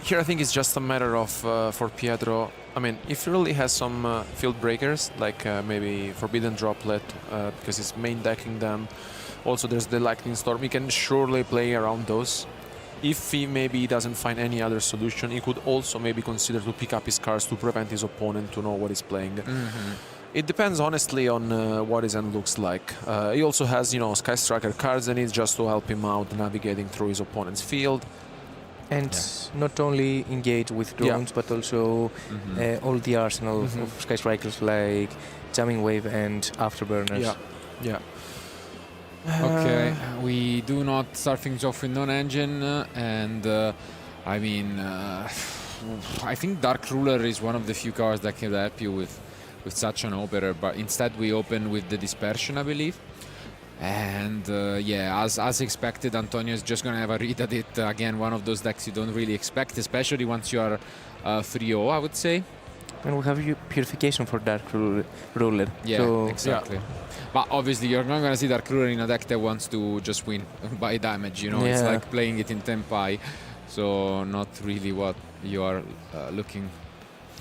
here I think it's just a matter of, for Pietro, I mean, if he really has some field breakers, like maybe Forbidden Droplet, because he's main decking them. Also, there's the Lightning Storm. He can surely play around those. If he maybe doesn't find any other solution, he could also maybe consider to pick up his cards to prevent his opponent to know what he's playing. It depends honestly on what his end looks like. He also has, you know, Sky Striker cards in it just to help him out navigating through his opponent's field. And not only engage with drones, but also all the arsenal of Sky Strikers like Jamming Wave and Afterburners. Yeah. Okay, we do not start things off with non-engine, and I mean, I think Dark Ruler is one of the few cards that can help you with such an opener, but instead we open with the Dispersion, I believe. And yeah, as expected, Antonio is just going to have a read at it. Again, one of those decks you don't really expect, especially once you are 3-0, I would say. And we have Purification for Dark Ruler. Yeah, so exactly. Yeah. But obviously you're not going to see Dark Ruler in a deck that wants to just win by damage, you know. It's like playing it in Tempai, so not really what you are looking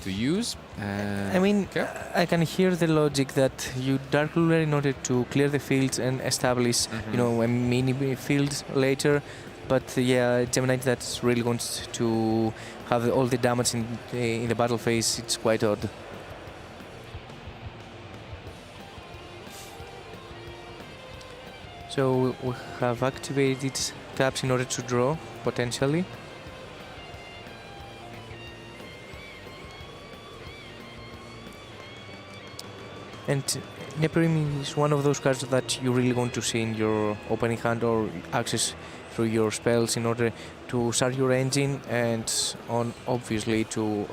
to use. I mean, I can hear the logic that you Dark Ruler in order to clear the fields and establish, you know, a mini field later. But yeah, Gemini that really wants to have all the damage in the battle phase. It's quite odd. So we have activated taps in order to draw, potentially. And Neperim is one of those cards that you really want to see in your opening hand or access through your spells in order to start your engine and obviously to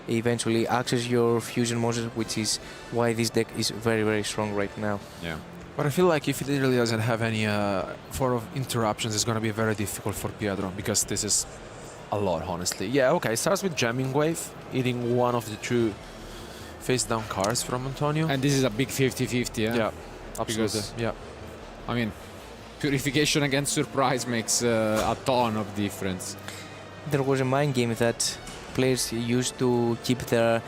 eventually access your fusion monsters, which is why this deck is very, very strong right now. Yeah. But I feel like if it really doesn't have any form of interruptions, it's going to be very difficult for Pietro, because this is a lot, honestly. Yeah, okay, it starts with Jamming Wave, eating one of the two face-down cards from Antonio. And this is a big 50-50, yeah? Yeah, absolutely, because, yeah. I mean, Purification against Surprise makes a ton of difference. There was a mind game that players used to keep their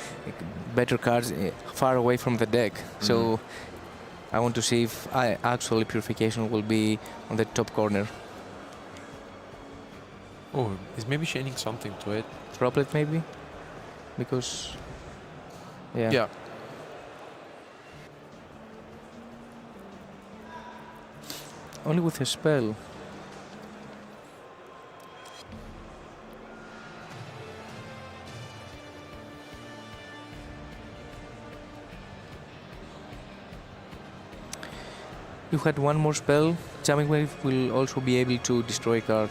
better cards far away from the deck. So I want to see if actually Purification will be on the top corner. Oh, is maybe chaining something to it? Droplet maybe? Because... Yeah. Only with a spell. You had one more spell. Jamming Wave will also be able to destroy a card.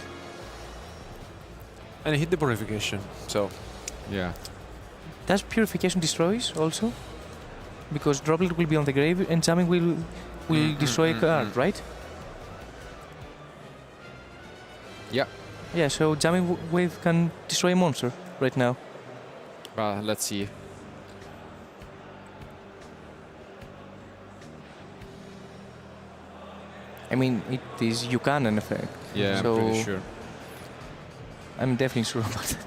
And hit the Purification, so... Yeah. Does Purification destroys also? Because Droplet will be on the grave and Jamming will destroy a card, right? Yeah. Yeah, so Jamming Wave can destroy a monster right now. Let's see. I mean, it is Yukanan effect. Yeah, so I'm pretty sure. I'm definitely sure about it.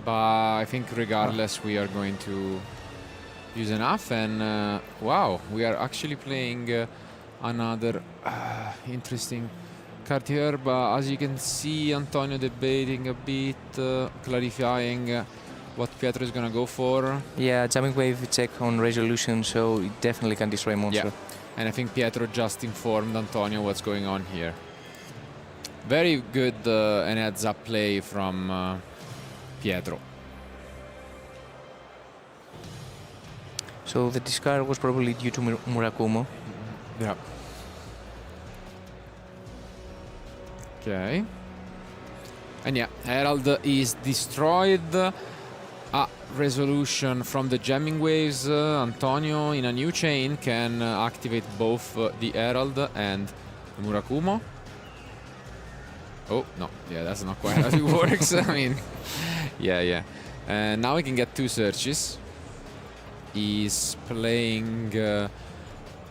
But I think regardless, we are going to use enough. And wow, we are actually playing another interesting card here. But as you can see, Antonio debating a bit, clarifying what Pietro is going to go for. Yeah, Jamming Wave check on resolution, so it definitely can destroy a monster. Yeah. And I think Pietro just informed Antonio what's going on here. Very good and heads-up play from Pietro. So the discard was probably due to Murakumo. Yeah. Okay. And yeah, Herald is destroyed. A resolution from the Jamming Waves. Antonio in a new chain can activate both the Herald and the Murakumo. Oh, no. Yeah, that's not quite how it works. I mean, yeah. And now we can get two searches. He's playing,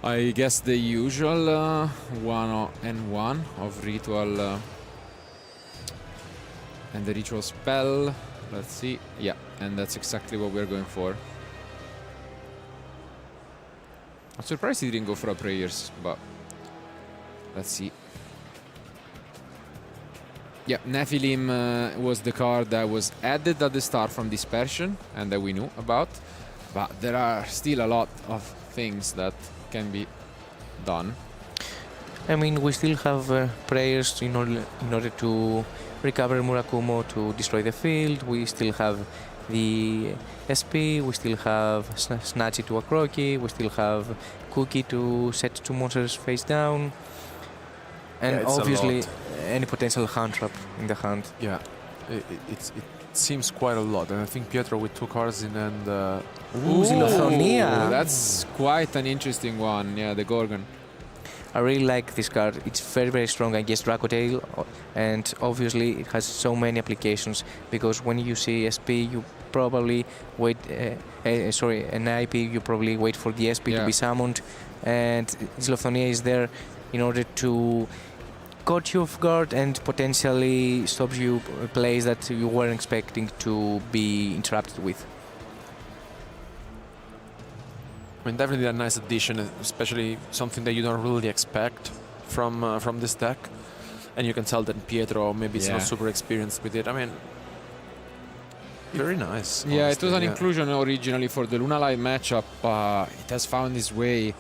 I guess, the usual 1/1 of Ritual and the Ritual spell. Let's see. Yeah, and that's exactly what we're going for. I'm surprised he didn't go for a Prayers, but let's see. Yeah, Nephilim was the card that was added at the start from Dispersion and that we knew about. But there are still a lot of things that can be done. I mean, we still have prayers in order to recover Murakumo to destroy the field. We still have the SP, we still have Snatchy to Akroki, we still have Cookie to set 2 monsters face down, and Yeah, obviously any potential hand trap in the hand. Yeah, it seems quite a lot, and I think Pietro with 2 cards in and... Ooh, Xilophonia! That's quite an interesting one, yeah, the Gorgon. I really like this card. It's very, very strong against Dracotail, and obviously it has so many applications, because when you see SP, you probably wait, an IP, you probably wait for the SP to be summoned, and Xilophonia is there in order to caught you off guard and potentially stops you plays that you weren't expecting to be interrupted with. I mean, definitely a nice addition, especially something that you don't really expect from this deck. And you can tell that Pietro maybe is not super experienced with it. I mean, very nice. Yeah, honestly, it was an inclusion originally for the Luna Live matchup. It has found its way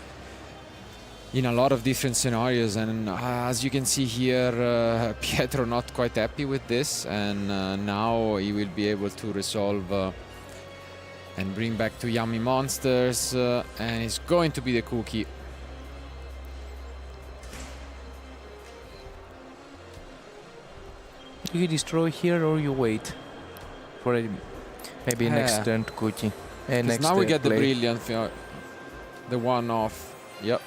in a lot of different scenarios, and as you can see here, Pietro not quite happy with this, and now he will be able to resolve and bring back 2 yummy monsters, and it's going to be the Cookie. Do you destroy here or you wait for maybe next turn to Cookie? Next now we get the play. Brilliant, the one off. Yep.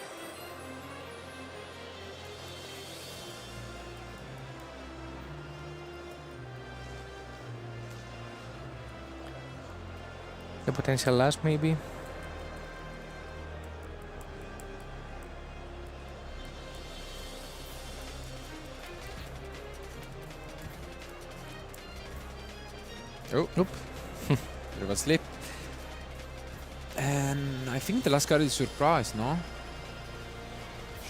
The potential last maybe. Oh, nope. Bit of a slip. And I think the last card is Surprise, no?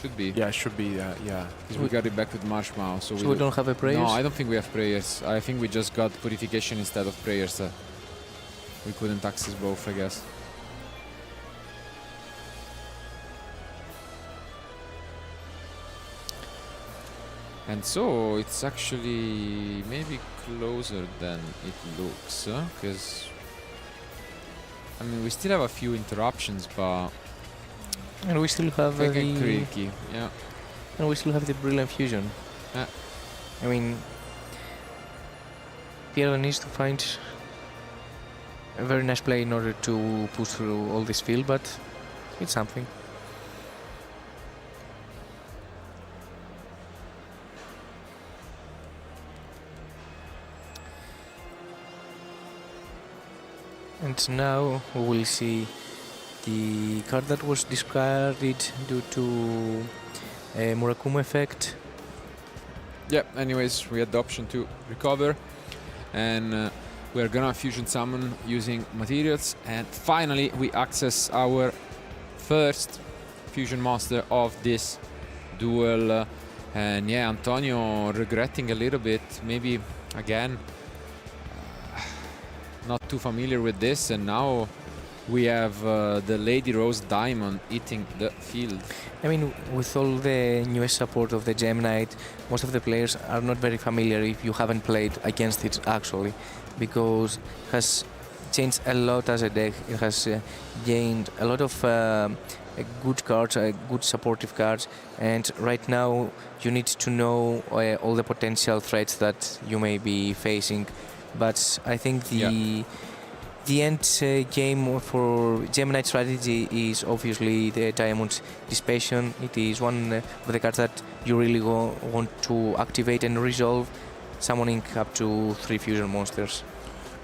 Should be. Yeah, it should be, yeah. Because we got it back with Marshmallow. So we don't have a Prayers? No, I don't think we have Prayers. I think we just got Purification instead of Prayers. We couldn't access both, I guess. And so it's actually maybe closer than it looks, because I mean we still have a few interruptions, but and we still have the Creaky, yeah, and we still have the Brilliant Fusion. Yeah. I mean, Piero needs to find a very nice play in order to push through all this field, but it's something. And now we will see the card that was discarded due to a Murakumo effect. Yeah, anyways, we had the option to recover, and we're gonna fusion summon using materials, and finally we access our first fusion monster of this duel. And yeah, Antonio regretting a little bit, maybe again not too familiar with this, and now we have the Lady Rose Diamond eating the field. I mean, with all the newest support of the Gem Knight, most of the players are not very familiar if you haven't played against it actually, because it has changed a lot as a deck. It has gained a lot of good cards, good supportive cards, and right now you need to know all the potential threats that you may be facing. But I think the end game for Gem Knight strategy is obviously the Diamond Dissipation. It is one of the cards that you really want to activate and resolve, summoning up to 3 fusion monsters.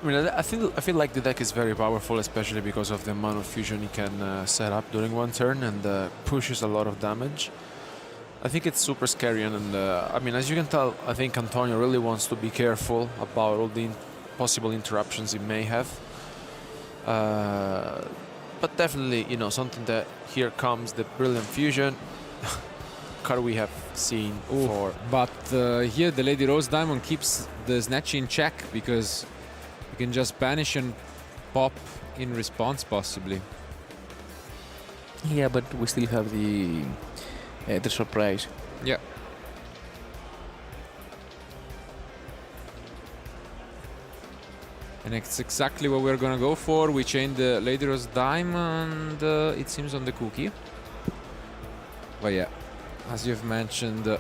I mean, I feel like the deck is very powerful, especially because of the amount of fusion it can set up during one turn, and pushes a lot of damage. I think it's super scary, and I mean, as you can tell, I think Antonio really wants to be careful about all the possible interruptions he may have. But definitely, you know, something that here comes the Brilliant Fusion card we have seen before. But here the Lady Rose Diamond keeps the Snatch in check, because you can just banish and pop in response possibly. Yeah, but we still have the surprise. Yeah. And it's exactly what we're gonna go for. We chain the Lady Rose Diamond, it seems, on the cookie. But yeah, as you've mentioned,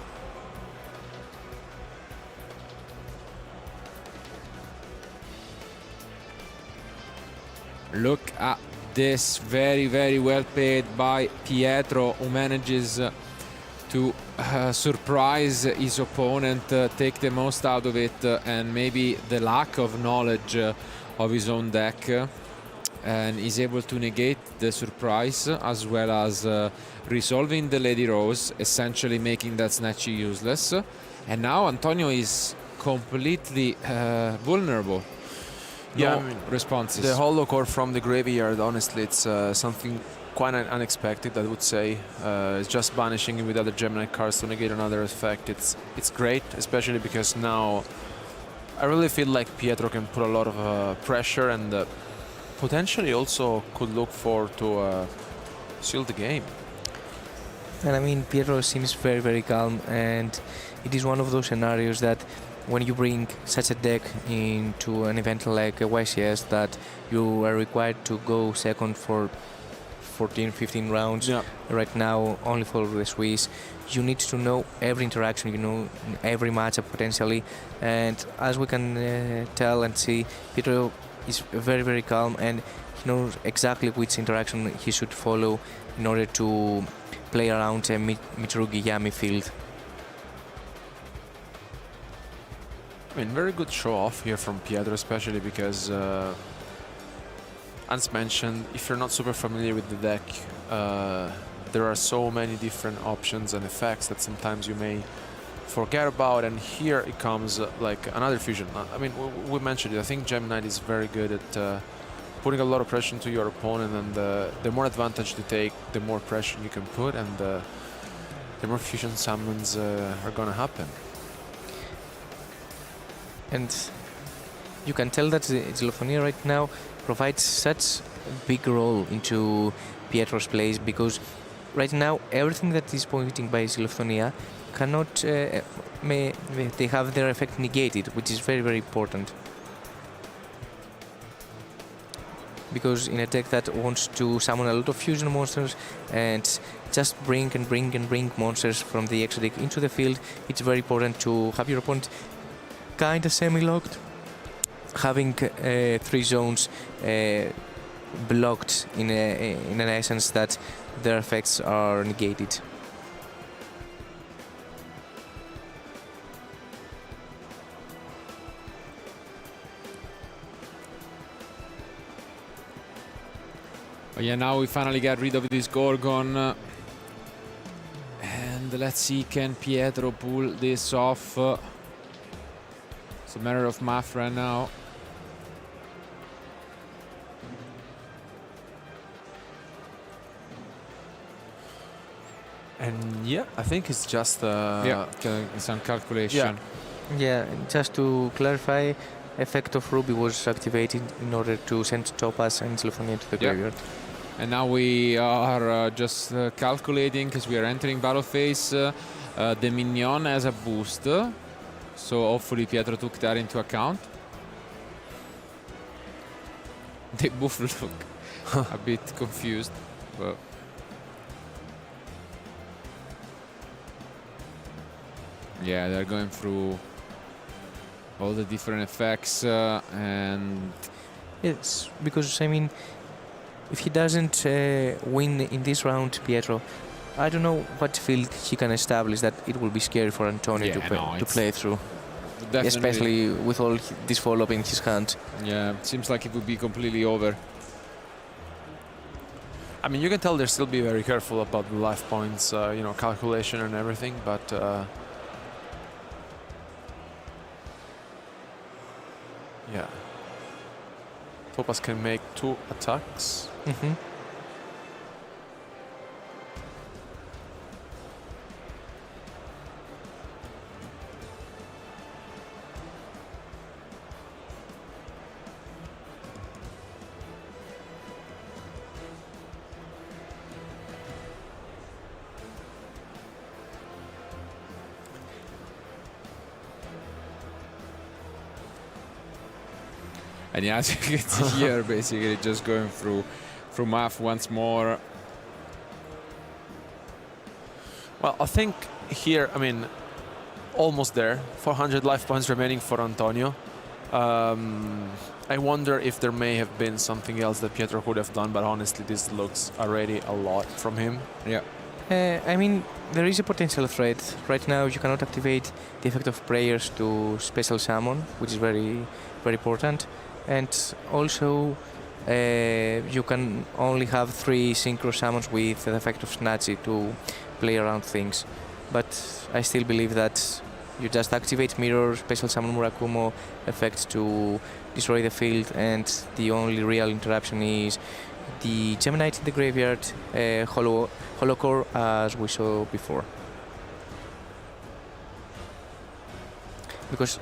look at this, very, very well played by Pietro, who manages to surprise his opponent, take the most out of it, and maybe the lack of knowledge of his own deck, and is able to negate the surprise as well as resolving the Lady Rose, essentially making that Snatchy useless. And now Antonio is completely vulnerable. Yeah, No I mean, responses. The Hollow Core from the graveyard, honestly, it's something quite unexpected, I would say. It's just banishing it with other Gemini cards to negate another effect. It's great, especially because now I really feel like Pietro can put a lot of pressure and potentially also could look forward to seal the game. And I mean, Pietro seems very, very calm, and it is one of those scenarios that when you bring such a deck into an event like a YCS, that you are required to go second for 14, 15 rounds. Yeah. Right now, only for the Swiss. You need to know every interaction, you know, every matchup potentially. And as we can tell and see, Pietro is very, very calm, and he knows exactly which interaction he should follow in order to play around a Mitsurugi Yami field. I mean, very good show off here from Pietro, especially because, as mentioned, if you're not super familiar with the deck, there are so many different options and effects that sometimes you may forget about, and here it comes like another fusion. I mean, we mentioned it. I think Gemini is very good at putting a lot of pressure into your opponent, and the more advantage you take, the more pressure you can put, and the more fusion summons are gonna happen. And you can tell that Xylophonia right now provides such a big role into Pietro's plays, because right now everything that is pointing by Xylophonia cannot, they have their effect negated, which is very, very important. Because in a deck that wants to summon a lot of fusion monsters and just bring and bring and bring monsters from the extra deck into the field, it's very important to have your opponent kind of semi-locked, having 3 zones blocked in an essence that their effects are negated. But yeah, now we finally get rid of this Gorgon. And let's see, can Pietro pull this off? It's a matter of math right now. And yeah, I think it's just some calculation. Yeah, just to clarify, effect of Ruby was activated in order to send Topaz and Xylophonia to the graveyard. And now we are just calculating, because we are entering battle phase. The Minion has a boost, so hopefully Pietro took that into account. They both look a bit confused. But yeah, they're going through all the different effects and... Yes, because, I mean, if he doesn't win in this round, Pietro, I don't know what field he can establish that it will be scary for Antonio to play through. Definitely. Especially with all this follow-up in his hand. Yeah, it seems like it would be completely over. I mean, you can tell they'll still be very careful about the life points, you know, calculation and everything, but yeah. Topaz can make 2 attacks. Mm-hmm. And yeah, as you can see here, basically just going through math once more. Well, I think here, I mean, almost there. 400 life points remaining for Antonio. I wonder if there may have been something else that Pietro could have done, but honestly, this looks already a lot from him. Yeah. I mean, there is a potential threat. Right now, you cannot activate the effect of prayers to special summon, which is very, very important. And also, you can only have 3 synchro summons with the effect of Snatchy to play around things. But I still believe that you just activate Mirror, special summon Murakumo effects to destroy the field, and the only real interruption is the Geminite in the graveyard, Holocore, as we saw before. Because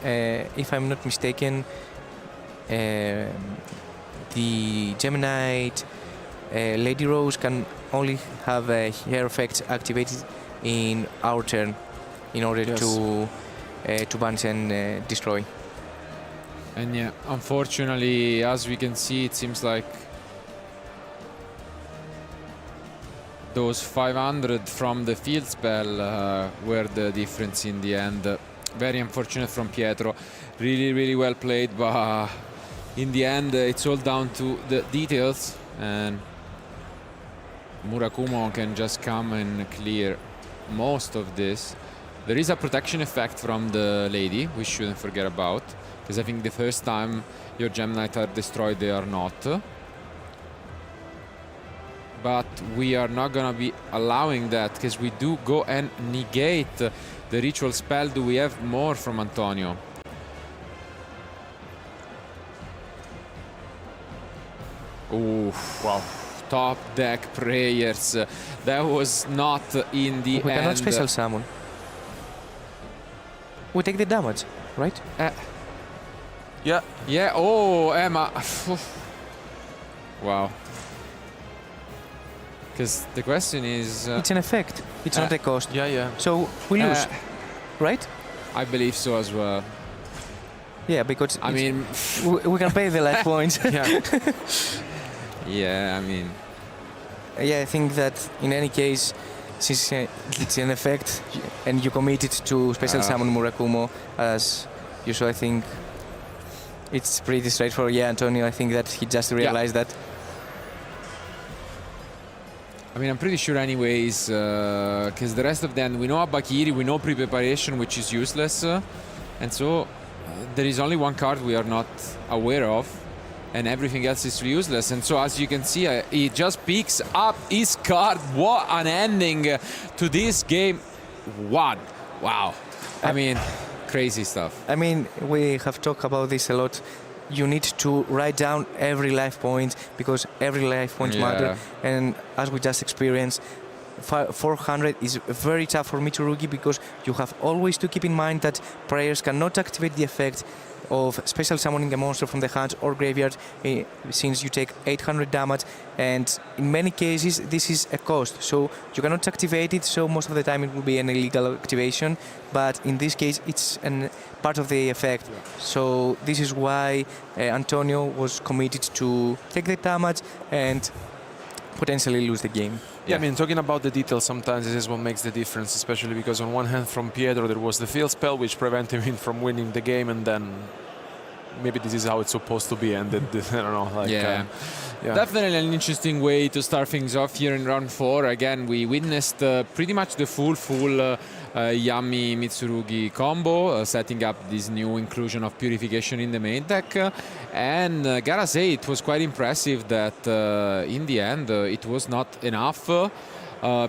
if I'm not mistaken, the Geminite Lady Rose can only have her effects activated in our turn in order to banish and destroy. And yeah, unfortunately, as we can see, it seems like those 500 from the field spell were the difference in the end. Very unfortunate from Pietro. Really, really well played, but in the end, it's all down to the details, and Murakumo can just come and clear most of this. There is a protection effect from the lady we shouldn't forget about, because I think the first time your Geminites are destroyed, they are not. But we are not gonna be allowing that, because we do go and negate the ritual spell. Do we have more from Antonio? Ooh, wow. Top deck prayers. That was not in the end. We cannot special summon. We take the damage, right? Yeah. Yeah. Oh, Emma. Wow. Because the question is... it's an effect. It's not a cost. Yeah, yeah. So we lose, right? I believe so as well. Yeah, because I mean... we can pay the life points. Yeah. Yeah, I mean... Yeah, I think that in any case, since it's an effect and you committed to special summon Murakumo, as you saw, I think it's pretty straightforward. Yeah, Antonio, I think that he just realized that. I mean, I'm pretty sure anyways, because the rest of them, we know Abakiri, we know pre-preparation, which is useless. And so there is only one card we are not aware of, and everything else is useless. And so as you can see, he just picks up his card. What an ending to this game. One. Wow. I mean, crazy stuff. I mean, we have talked about this a lot. You need to write down every life point, because every life point matters. And as we just experienced, 400 is very tough for Mitsurugi, because you have always to keep in mind that prayers cannot activate the effect of special summoning a monster from the hand or graveyard, since you take 800 damage, and in many cases this is a cost, so you cannot activate it, so most of the time it will be an illegal activation, but in this case it's a part of the effect. So this is why Antonio was committed to take the damage and potentially lose the game. Yeah, I mean, talking about the details, sometimes this is what makes the difference, especially because on one hand from Pietro there was the field spell which prevented him from winning the game, and then maybe this is how it's supposed to be ended. I don't know. Like, yeah. Definitely an interesting way to start things off here in round 4. Again, we witnessed pretty much the full Yami Mitsurugi combo, setting up this new inclusion of purification in the main deck. And gotta say, it was quite impressive that in the end it was not enough.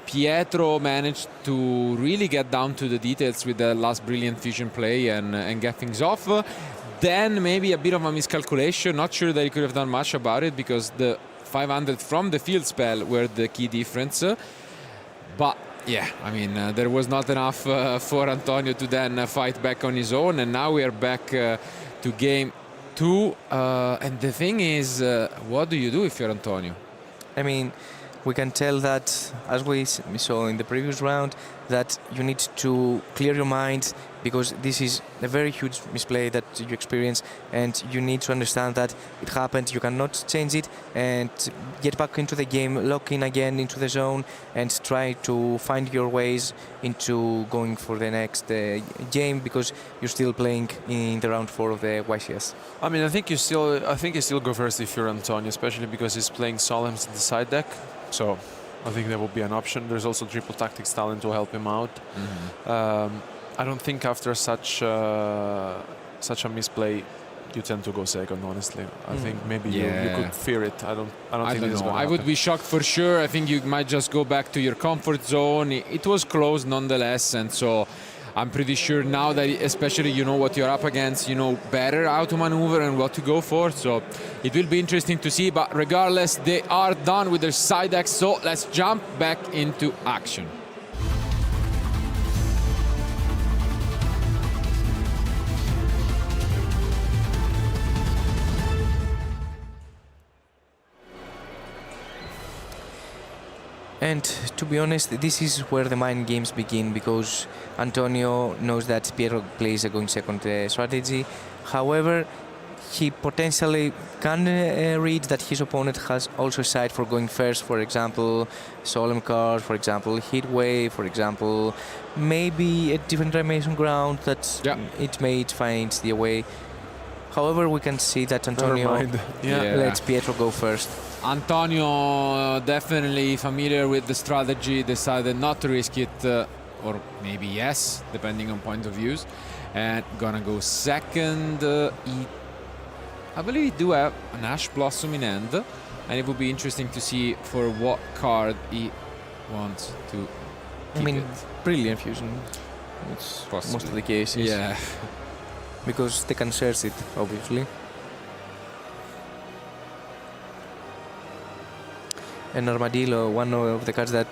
Pietro managed to really get down to the details with the last brilliant fusion play and get things off. Then maybe a bit of a miscalculation. Not sure that he could have done much about it, because the 500 from the field spell were the key difference. But yeah, I mean, there was not enough for Antonio to then fight back on his own. And now we are back to game 2. And the thing is, what do you do if you're Antonio? I mean, we can tell that, as we saw in the previous round, that you need to clear your mind because this is a very huge misplay that you experience, and you need to understand that it happened. You cannot change it, and get back into the game, lock in again into the zone, and try to find your ways into going for the next game, because you're still playing in the round 4 of the YCS. I mean, I think you still go first if you're Antonio, especially because he's playing Solemns in the side deck. So I think that would be an option. There's also triple tactics talent to help him out. I don't think after such a misplay you tend to go second, honestly. I think maybe you could fear it. I don't think it's going to I would be shocked for sure. I think you might just go back to your comfort zone. It was close nonetheless, and so I'm pretty sure now that especially you know what you're up against, you know better how to maneuver and what to go for. So it will be interesting to see, but regardless, they are done with their side decks, so let's jump back into action. And to be honest, this is where the mind games begin, because Antonio knows that Pietro plays a going second strategy. However, he potentially can read that his opponent has also a side for going first, for example, Solemn card, for example, Heatwave, for example, maybe a different dimension ground that it may find the way. However, we can see that Antonio lets Pietro go first. Antonio, definitely familiar with the strategy, decided not to risk it, or maybe yes, depending on point of views, and gonna go second. I believe we do have an Ash Blossom in hand, and it would be interesting to see for what card he wants to keep it. Brilliant Fusion. It's most of the cases. Yeah. Because they can search it, obviously. And Armadillo, one of the cards that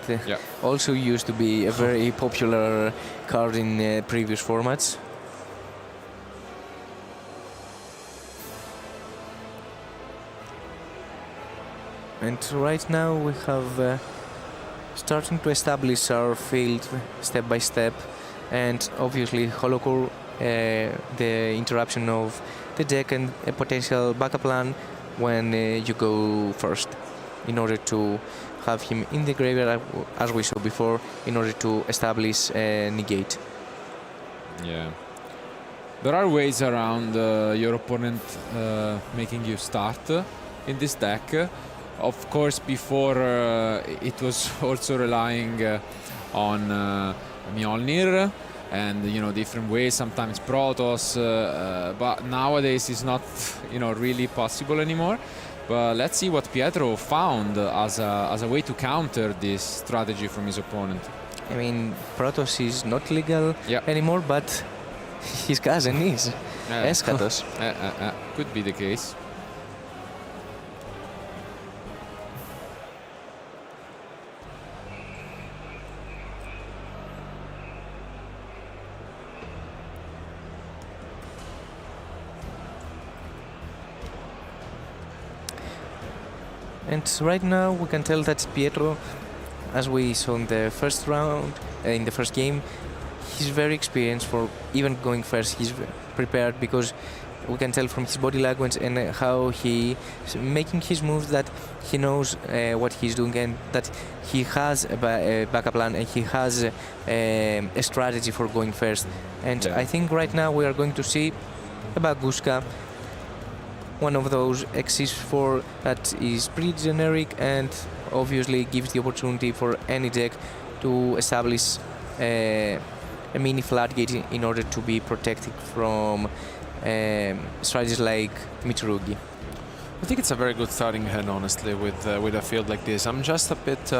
also used to be a very popular card in previous formats. And right now we have starting to establish our field step by step, and obviously Holocore, the interruption of the deck and a potential backup plan when you go first, in order to have him in the graveyard, as we saw before, in order to establish a negate. Yeah. There are ways around your opponent making you start in this deck. Of course, before it was also relying on Mjolnir and different ways, sometimes Protoss, but nowadays it's not really possible anymore. But let's see what Pietro found as a way to counter this strategy from his opponent. I mean, Protoss is not legal anymore, but his cousin is. Eschatos. Could be the case. And right now we can tell that Pietro, as we saw in the first round, in the first game, he's very experienced for even going first. He's prepared, because we can tell from his body language and how he is making his moves that he knows what he's doing, and that he has a backup plan, and he has a strategy for going first. And I think right now we are going to see a Baguska, one of those X4 that is pretty generic and obviously gives the opportunity for any deck to establish a mini floodgate in order to be protected from strategies like Mitsurugi. I think it's a very good starting hand, honestly, with a field like this. I'm just a bit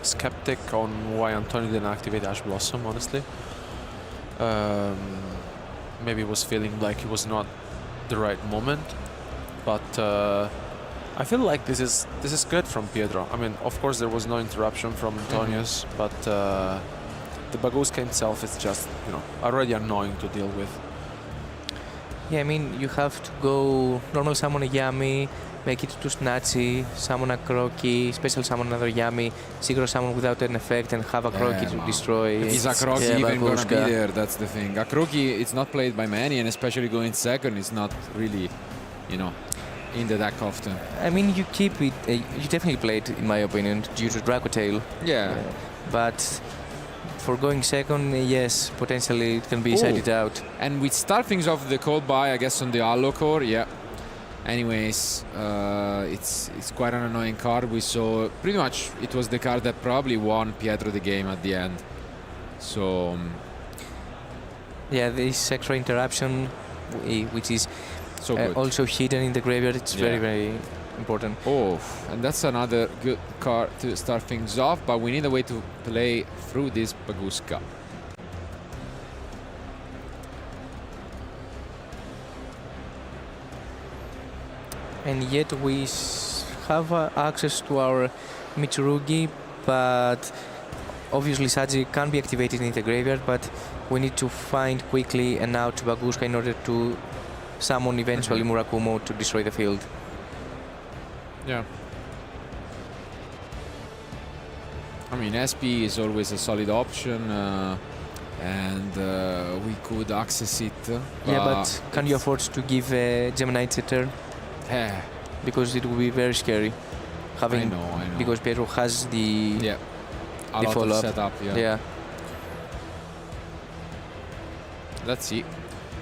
skeptic on why Antonio didn't activate Ash Blossom, honestly. Maybe he was feeling like it was not the right moment. But I feel like this is good from Pietro. I mean, of course, there was no interruption from Antonius, but the Baguska himself is just already annoying to deal with. Yeah, I mean, you have to go normal summon a Yami, make it to Snatchy, summon a Croaky, special summon another Yami, synchro summon without an effect, and have a Croaky to destroy. Is a Croaky even gonna be there? That's the thing. A Croaky, it's not played by many, and especially going second, it's not really, you know, in the deck often. I mean, you keep it. You definitely play it, in my opinion, due to Dracotail. Yeah. But for going second, yes, potentially it can be sided out. And we start things off the cold buy, I guess, on the Allo core. Yeah. Anyways, it's quite an annoying card. We saw pretty much it was the card that probably won Pietro the game at the end. So yeah, this extra interruption, which is so good. Also hidden in the graveyard, it's very, very important. Oh, and that's another good card to start things off, but we need a way to play through this Baguska. And yet we have access to our Mitsurugi, but obviously Saji can be activated in the graveyard, but we need to find quickly an out to Baguska in order to summon eventually Murakumo to destroy the field. Yeah. I mean, SP is always a solid option, and we could access it. Yeah, but can you afford to give Gemini a turn? Because it would be very scary. Having I know. Because Pietro has the a lot of setup. Yeah. Let's see.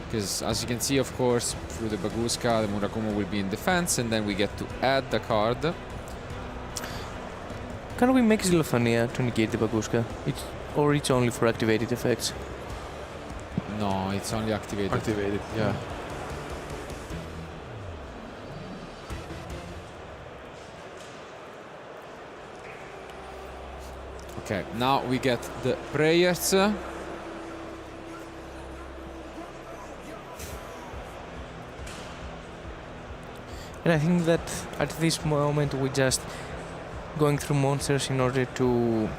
Because as you can see, of course, through the Baguska, the Murakumo will be in defense, and then we get to add the card. Can we make Xylophania to negate the Baguska? Or it's only for activated effects? No, it's only activated. Activated, yeah. Okay, now we get the prayers. And I think that at this moment we're just going through monsters in order to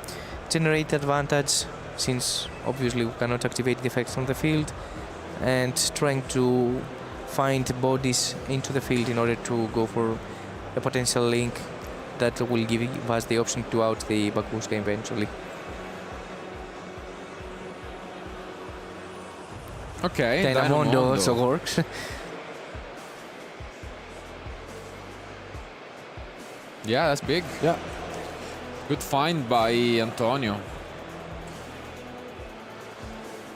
generate advantage, since obviously we cannot activate the effects on the field, and trying to find bodies into the field in order to go for a potential link that will give us the option to out the Baguska eventually. Okay, Dynamondo also works. Yeah, that's big. Yeah. Good find by Antonio.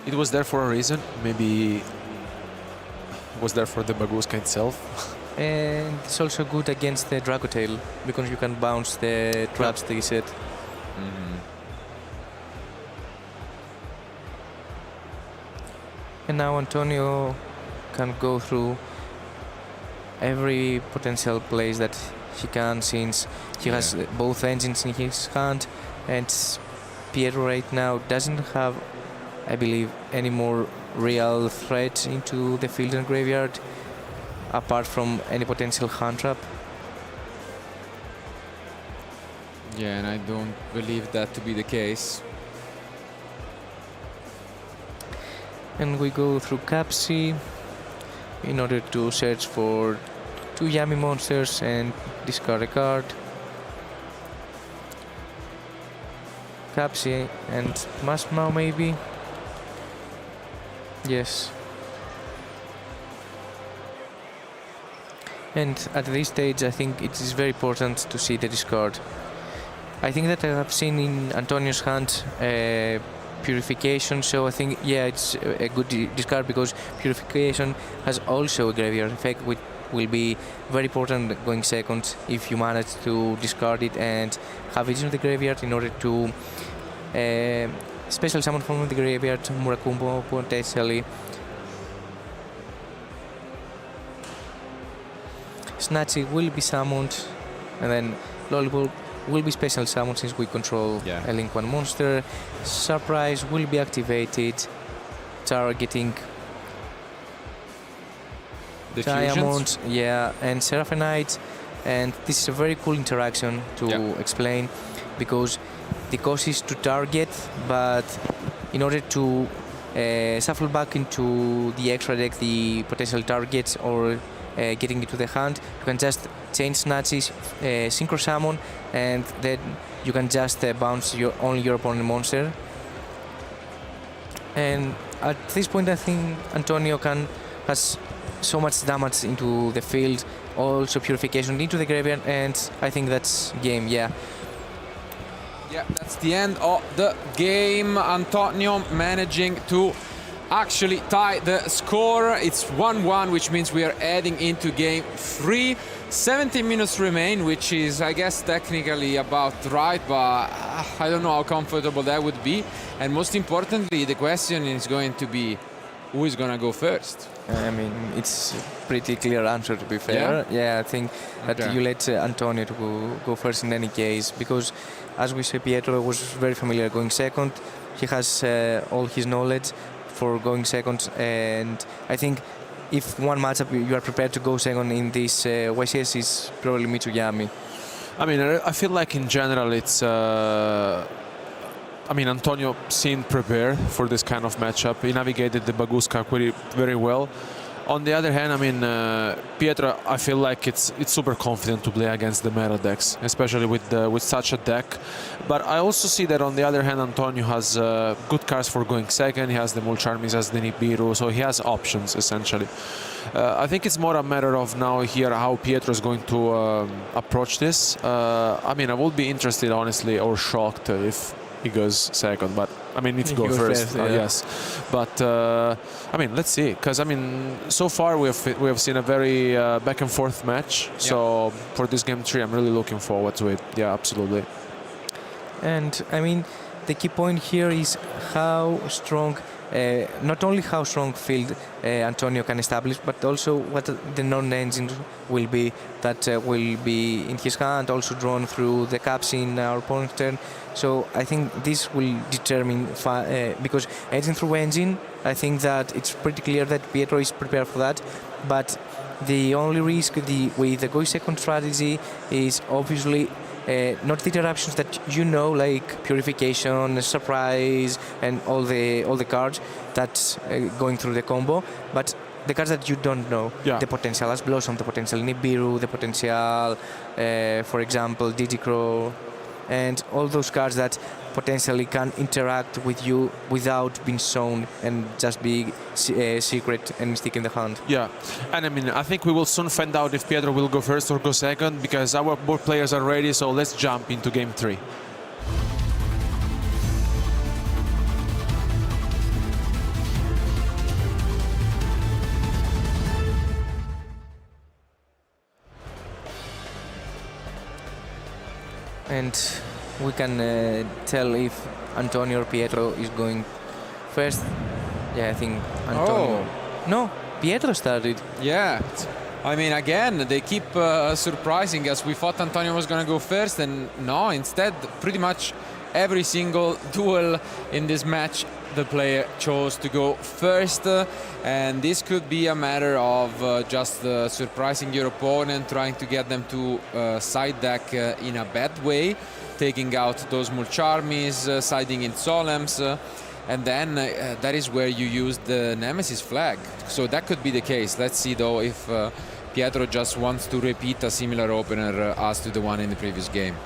It was there for a reason. Maybe it was there for the Baguska itself. And it's also good against the Dracotail, because you can bounce the traps they set. And now Antonio can go through every potential place that he can, since he has both engines in his hand, and Pietro right now doesn't have, I believe, any more real threat into the field and graveyard apart from any potential hand trap. Yeah, and I don't believe that to be the case. And we go through Capsi in order to search for 2 Yami monsters and discard a card. Capsi and Masmau maybe? Yes. And at this stage I think it is very important to see the discard. I think that I have seen in Antonio's hand Purification, so I think, yeah, it's a good discard, because Purification has also a graveyard effect, which will be very important going second if you manage to discard it and have it in the graveyard in order to special summon from the graveyard Murakumo potentially. Snatchy will be summoned, and then Lollipop will be special summoned since we control a Link 1 monster. Surprise will be activated, targeting the Diamond, and Seraphinite. And this is a very cool interaction to explain, because the cost is to target, but in order to shuffle back into the extra deck the potential targets or getting it to the hand. You can just chain snatches, synchro summon, and then you can just bounce only your opponent monster. And at this point I think Antonio has so much damage into the field, also purification into the graveyard, and I think that's game, yeah. Yeah, that's the end of the game. Antonio managing to actually tie the score. It's 1-1, which means we are heading into game 3. 17 minutes remain, which is, I guess, technically about right, but I don't know how comfortable that would be. And most importantly, the question is going to be, who is going to go first? I mean, it's a pretty clear answer, to be fair. Yeah, I think that you let Antonio to go first in any case, because, as we say, Pietro was very familiar going second. He has all his knowledge for going second, and I think if one matchup you are prepared to go second in this YCS is probably Mitsuyami. I mean, I feel like in general it's I mean, Antonio seemed prepared for this kind of matchup. He navigated the Baguska very well. On the other hand, I mean, Pietro, I feel like it's super confident to play against the meta decks, especially with such a deck. But I also see that on the other hand, Antonio has good cards for going second. He has the Mulcharmis, has the Nibiru, so he has options essentially. I think it's more a matter of now here how Pietro is going to approach this. I mean, I would be interested, honestly, or shocked if he goes second, but I mean, need to go first, yes. But I mean, let's see, because I mean, so far we have seen a very back and forth match. So for this game 3, I'm really looking forward to it. Yeah, absolutely. And I mean, the key point here is how strong, not only how strong field Antonio can establish, but also what the non-engines will be that will be in his hand, also drawn through the caps in our opponent's turn. So I think this will determine, because engine through engine, I think that it's pretty clear that Pietro is prepared for that. But the only risk with the go second strategy is obviously not the interruptions that you know, like purification, surprise, and all the cards that's going through the combo, but the cards that you don't know, the potential as Blossom, the potential Nibiru, the potential, for example, Digicrow, and all those cards that potentially can interact with you without being shown and just be secret and stick in the hand. Yeah, and I mean, I think we will soon find out if Pietro will go first or go second, because our both players are ready, so let's jump into game 3. And we can tell if Antonio or Pietro is going first. Yeah, I think Antonio. No, Pietro started. Yeah. I mean, again, they keep surprising us. We thought Antonio was going to go first, and no, instead, pretty much every single duel in this match, the player chose to go first. And this could be a matter of just surprising your opponent, trying to get them to side deck in a bad way, taking out those Mulcharmis, siding in Solemns, and then that is where you use the Nemesis flag. So that could be the case. Let's see though if Pietro just wants to repeat a similar opener as to the one in the previous game.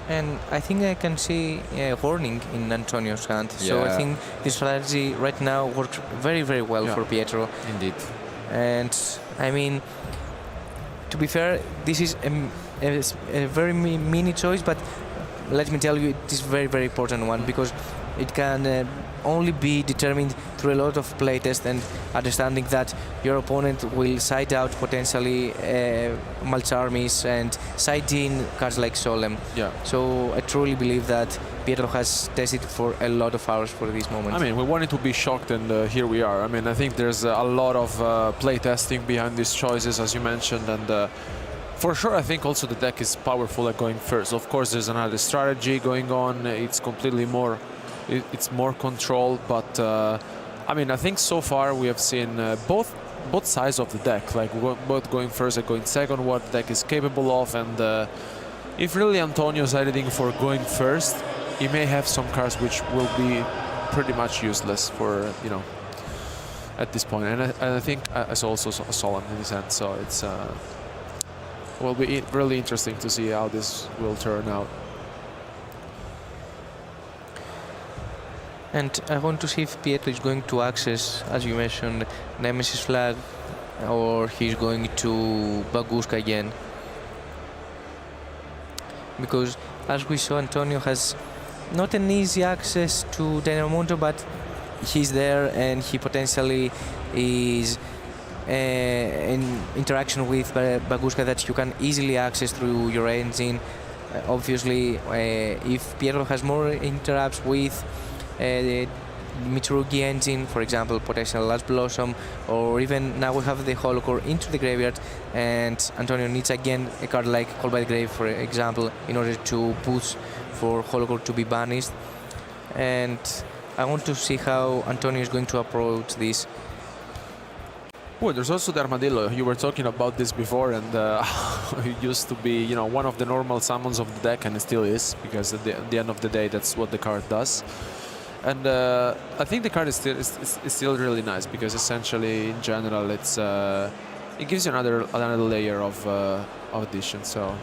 And I think I can see warning in Antonio's hand. So I think this strategy right now works very, very well for Pietro. Indeed. And I mean, to be fair, this is a very mini choice, but let me tell you, it is a very, very important one, because it can only be determined through a lot of playtest and understanding that your opponent will side out potentially Mulcharmis and side in cards like Solemn. Yeah. So I truly believe that Pietro has tested for a lot of hours for this moment. I mean, we wanted to be shocked, and here we are. I mean, I think there's a lot of playtesting behind these choices, as you mentioned, and for sure, I think also the deck is powerful at going first. Of course, there's another strategy going on. It's completely more, it's more controlled. But I mean, I think so far we have seen both sides of the deck, like both going first and going second, what the deck is capable of. And if really Antonio's heading for going first, he may have some cards which will be pretty much useless for, you know, at this point, and I think it's also a Solemn in his hand, so it's will be really interesting to see how this will turn out. And I want to see if Pietro is going to access, as you mentioned, Nemesis flag, or he's going to Baguska again. Because as we saw, Antonio has not an easy access to Dynamondo, but he's there and he potentially is in interaction with Baguska that you can easily access through your engine. Obviously, if Pietro has more interrupts with the Mitsurugi engine, for example, potential Last Blossom, or even now we have the Holocore into the graveyard, and Antonio needs again a card like Call by the Grave, for example, in order to push for Holocore to be banished. And I want to see how Antonio is going to approach this. Well, there's also the Armadillo. You were talking about this before, and it used to be, you know, one of the normal summons of the deck, and it still is, because at the end of the day, that's what the card does. And I think the card is still really nice, because essentially, in general, it's it gives you another layer of addition. So.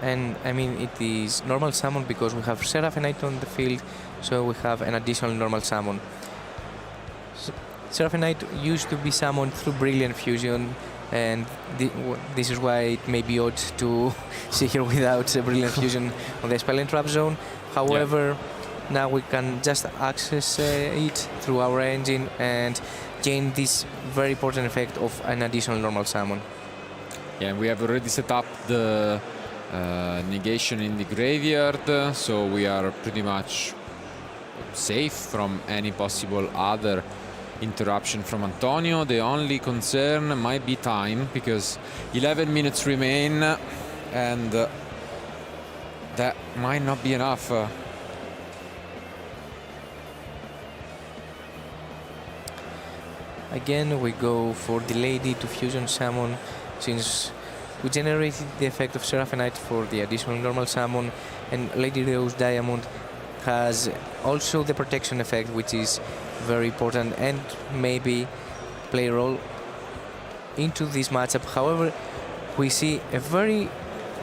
And I mean, it is normal summon because we have Seraphinite on the field, so we have an additional normal summon. Seraphinite used to be summoned through Brilliant Fusion, and this is why it may be odd to see here without Brilliant Fusion on the Spell and Trap zone. However, now we can just access it through our engine and gain this very important effect of an additional normal summon. Yeah, we have already set up the negation in the graveyard, so we are pretty much safe from any possible other interruption from Antonio. The only concern might be time, because 11 minutes remain, and that might not be enough. Again, we go for the Lady to Fusion Summon, since we generated the effect of Seraphinite for the additional normal summon, and Lady Rose Diamond has also the protection effect, which is very important and maybe play a role into this matchup. However, we see a very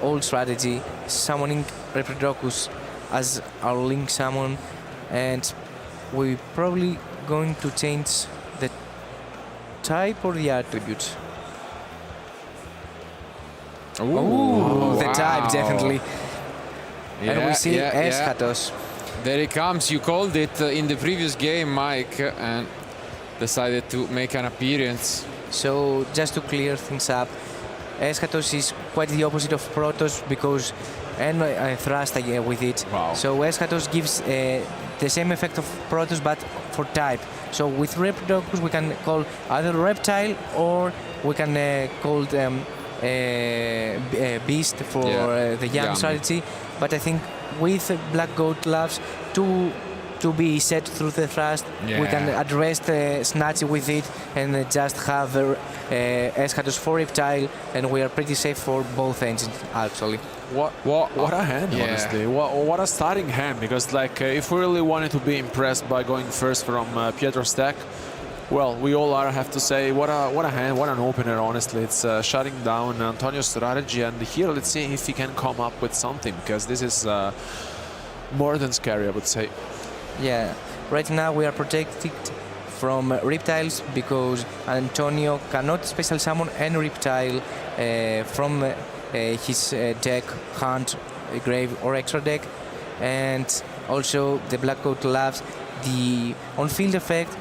old strategy, summoning Reprodocus as our link summon, and we're probably going to change the type or the attributes. Ooh, the type, definitely. Yeah, and we see Eschatos. There he comes. You called it in the previous game, Mike, and decided to make an appearance. So just to clear things up, Eschatos is quite the opposite of Protoss, because and Thrust with it. Wow. So Eschatos gives the same effect of Protoss but for type. So with Reprodocus we can call either Reptile, or we can call them Beast for the Yam strategy. But I think with Black Goat Gloves to be set through the Thrust, we can address the Snatchy with it and just have Eschatos for Reptile, and we are pretty safe for both engines actually. What a hand, honestly. What a starting hand, because like if we really wanted to be impressed by going first from Pietro's deck, well, we all have to say what a hand, what an opener, honestly. It's shutting down Antonio's strategy, and here let's see if he can come up with something, because this is more than scary, I would say. Yeah, right now we are protected from reptiles, because Antonio cannot special summon any reptile from his deck, hunt, grave or extra deck. And also the Black Coat Gloves, the on-field effect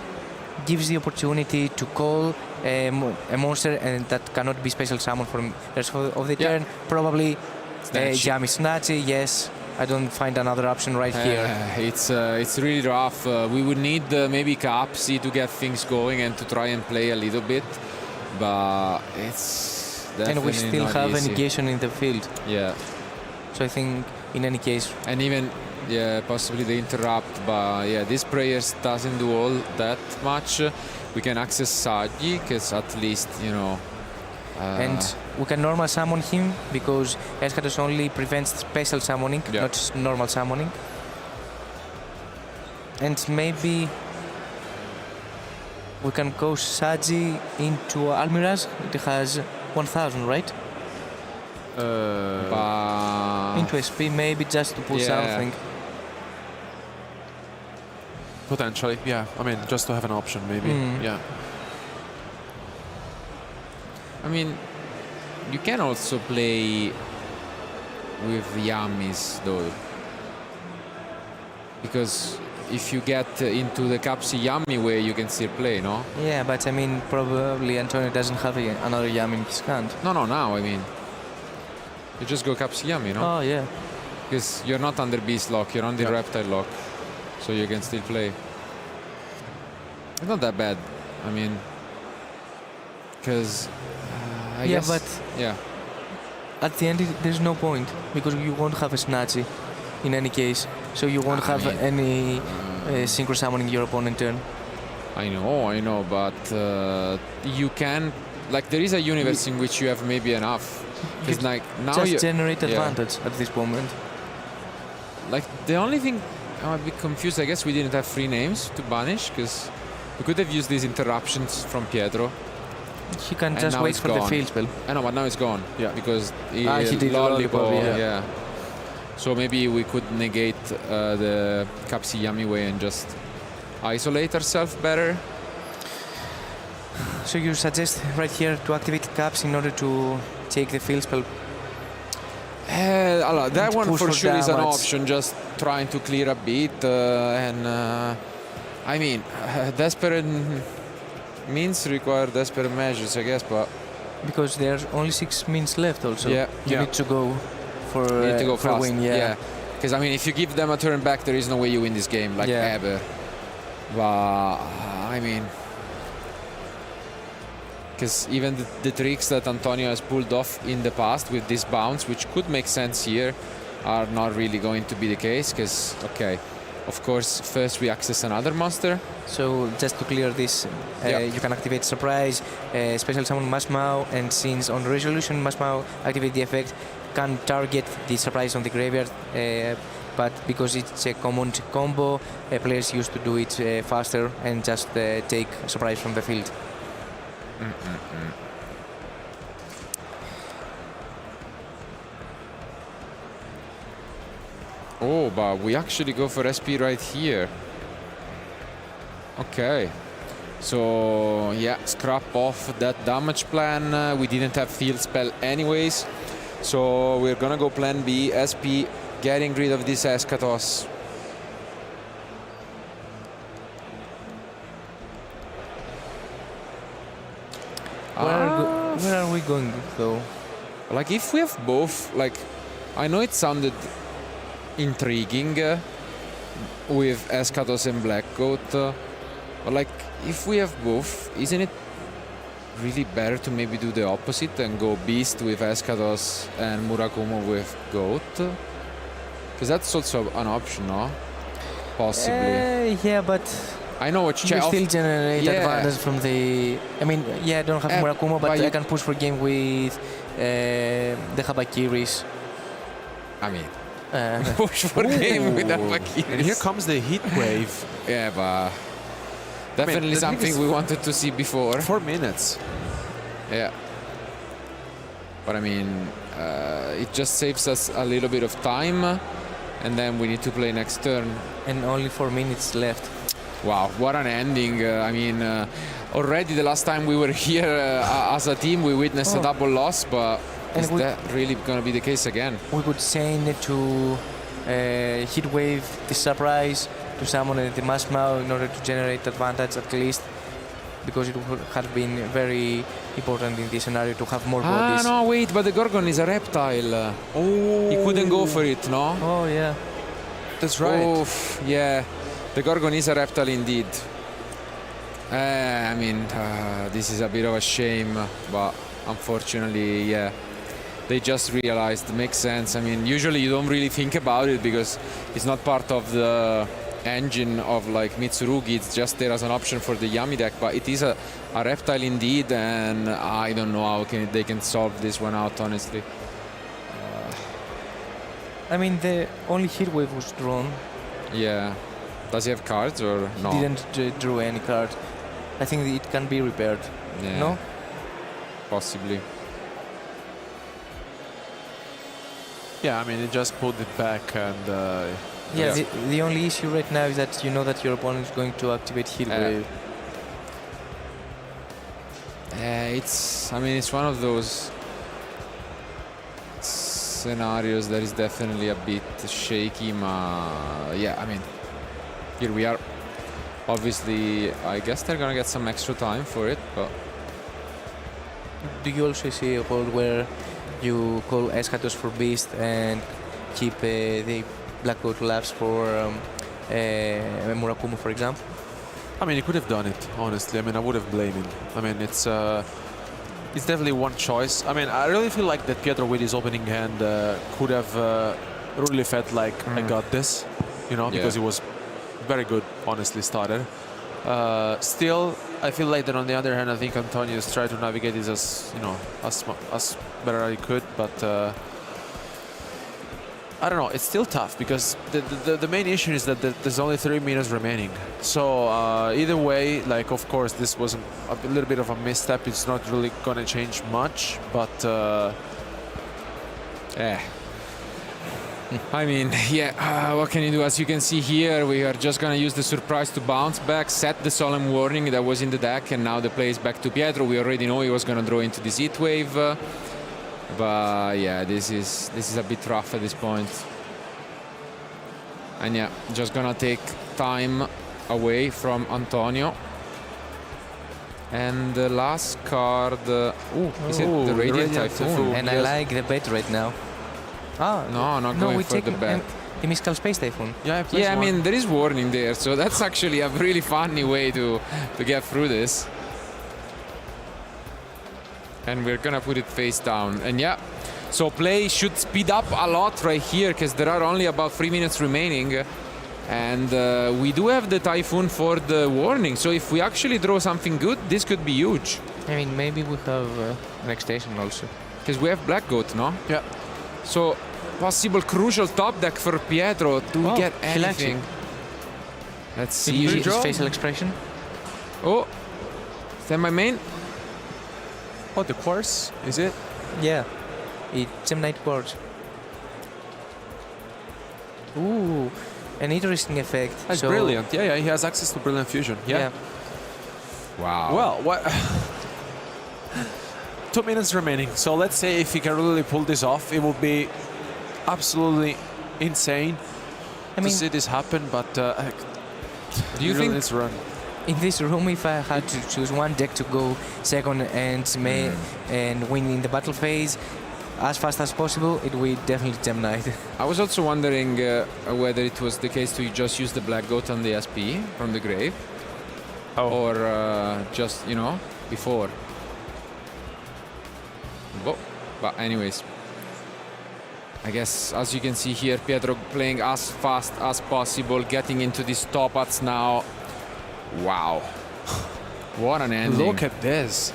gives the opportunity to call a monster and that cannot be special summoned from the rest of the turn. Probably Yami Snatchy, yes. I don't find another option right here. It's really rough. We would need maybe Capsi to get things going and to try and play a little bit, but it's definitely and we still not have easy. a negation in the field. Yeah. So I think in any case. And even possibly the interrupt, but this prayers doesn't do all that much. We can access Sagi, because at least and we can normal summon him, because Eschatos only prevents special summoning, not normal summoning. And maybe we can go Saji into Almiraj. It has 1000, right? Into SP, maybe just to pull something. Potentially, yeah. I mean, just to have an option, maybe. Yeah. I mean, you can also play with Yamis, though. Because if you get into the Capsi Yami way, you can still play, no? Yeah, but I mean, probably Antonio doesn't have another Yami in his hand. No, now, I mean. You just go Capsi Yami, no? Oh, yeah. Because you're not under Beast Lock, you're on the Reptile Lock. So you can still play. It's not that bad. I mean, because I guess. But yeah. At the end, there's no point because you won't have a Snatchy in any case. So you won't have any synchro summoning your opponent turn. I know, but you can. Like, there is a universe in which you have maybe enough. Because like now just you generate advantage at this moment. Like, the only thing I'm a bit confused. I guess we didn't have free names to banish because we could have used these interruptions from Pietro. He can just wait for the field spell. I know, but now it's gone. Yeah, because he did Lollipop. Yeah. So maybe we could negate the Capsi Yami way and just isolate ourselves better. So you suggest right here to activate Caps in order to take the field spell? That one for sure is an option, just trying to clear a bit. I mean, desperate means require desperate measures, I guess, but... Because there's only 6 minutes left also. Yeah. You need to go for, a win, yeah. Because, I mean, if you give them a turn back, there is no way you win this game, like ever. But, I mean... Because even the tricks that Antonio has pulled off in the past with this bounce, which could make sense here, are not really going to be the case. Because, okay, of course, first we access another monster. So just to clear this, you can activate Surprise, Special Summon Masmau, and since on Resolution Masmau activate the effect, can target the Surprise on the graveyard. But because it's a common combo, players used to do it faster and just take Surprise from the field. Oh, but we actually go for SP right here. Okay. So, yeah, scrap off that damage plan. We didn't have field spell anyways. So we're gonna go plan B, SP, getting rid of this Eschatos. Where are we going though? Like, if we have both, like, I know it sounded intriguing with Eschatos and Black Goat, but like, if we have both, isn't it really better to maybe do the opposite and go Beast with Eschatos and Murakumo with Goat? Because that's also an option, no? Possibly. Yeah, but I know what you still generate advantage from the... I mean, I don't have Murakumo, but I can push for game with the Habakiris. I mean, push for game with Habakiris. And here comes the heat wave. Yeah, but definitely something we wanted to see before. 4 minutes. Yeah. But I mean, it just saves us a little bit of time, and then we need to play next turn. And only 4 minutes left. Wow, what an ending. I mean, already the last time we were here as a team, we witnessed a double loss, but is that really going to be the case again? We could chain to heat wave the Surprise to summon the Masmau in order to generate advantage at least, because it would have been very important in this scenario to have more bodies. No, wait, but the Gorgon is a reptile. Oh, he couldn't go for it, no? Oh, yeah. That's right. Oh, yeah. The Gorgon is a reptile indeed. I mean, this is a bit of a shame, but unfortunately, yeah, they just realized. Makes sense. I mean, usually you don't really think about it because it's not part of the engine of like Mitsurugi. It's just there as an option for the Yami deck, but it is a reptile indeed, and I don't know how they can solve this one out, honestly. I mean, the only heat wave was drawn. Yeah. Does he have cards or no? Didn't draw any card. I think it can be repaired. Yeah. No? Possibly. Yeah, I mean, it just pulled it back and... yeah, the only issue right now is that you know that your opponent is going to activate heal wave. I mean, it's one of those scenarios that is definitely a bit shaky. Yeah, I mean, here we are. Obviously, I guess they're gonna get some extra time for it, but... Do you also see a world where you call Eschatos for Beast and keep the Black Goat Labs for Murakumo, for example? I mean, he could have done it, honestly. I mean, I would have blamed him. I mean, it's definitely one choice. I mean, I really feel like that Pietro with his opening hand could have really felt like I got this, you know, because he was very good, honestly, starter. Still, I feel like that on the other hand, I think Antonius tried to navigate this as, you know, as better as he could, but I don't know, it's still tough because the main issue is that there's only 3 minutes remaining. So either way, like, of course, this was a little bit of a misstep. It's not really gonna change much, but I mean, yeah, what can you do? As you can see here, we are just going to use the surprise to bounce back, set the solemn warning that was in the deck, and now the play is back to Pietro. We already know he was going to draw into this heat wave. But yeah, this is a bit rough at this point. And yeah, just going to take time away from Antonio. And the last card, is it the Radiant Typhoon? And I like the bet right now. No, not going for the bet. The Mystical Space Typhoon. Yeah, I mean, there is warning there, so that's actually a really funny way to get through this. And we're gonna put it face down. And yeah, so play should speed up a lot right here, because there are only about 3 minutes remaining. And we do have the Typhoon for the warning, so if we actually draw something good, this could be huge. I mean, maybe we have an extension also. Because we have Black Goat, no? Yeah. So, possible crucial top deck for Pietro to get anything. Let's see. His facial expression. Oh, is that my main? Oh, the Quartz, is it? Yeah, it's Gem Knight Quartz. Ooh, an interesting effect. That's brilliant. Yeah, he has access to Brilliant Fusion. Yeah. Wow. Well, what? 2 minutes remaining. So let's say if he can really pull this off, it would be absolutely insane to see this happen. But do you think this run? In this room, if I had to choose one deck to go second and win in the battle phase as fast as possible, it would definitely Gem Knight. I was also wondering whether it was the case to just use the Black Goat on the SP from the grave, or just, you know, before. But anyways, I guess as you can see here, Pietro playing as fast as possible, getting into these top hats now. Wow. What an ending. Look at this.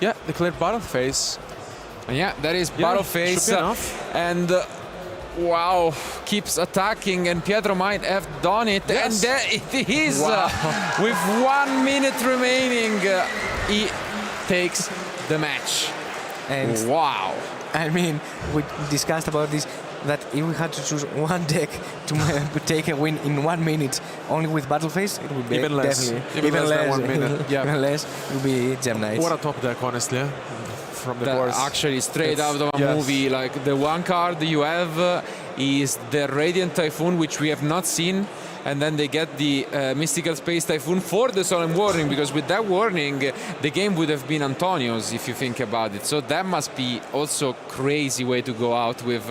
Yeah, declared battle phase. And yeah, that is battle phase. And wow, keeps attacking, and Pietro might have done it. Yes. And there it is. Wow. With 1 minute remaining, he takes the match. And wow. I mean, we discussed about this, that if we had to choose one deck to take a win in 1 minute, only with battle phase, it would be even less. Definitely Even less than 1 minute. Yeah. Even less, it would be Gem Knight. What a top deck, honestly. From the course. Actually, straight out of a movie. Like, the one card you have is the Radiant Typhoon, which we have not seen, and then they get the Mystical Space Typhoon for the Solemn Warning, because with that warning, the game would have been Antonio's, if you think about it. So that must be also crazy way to go out with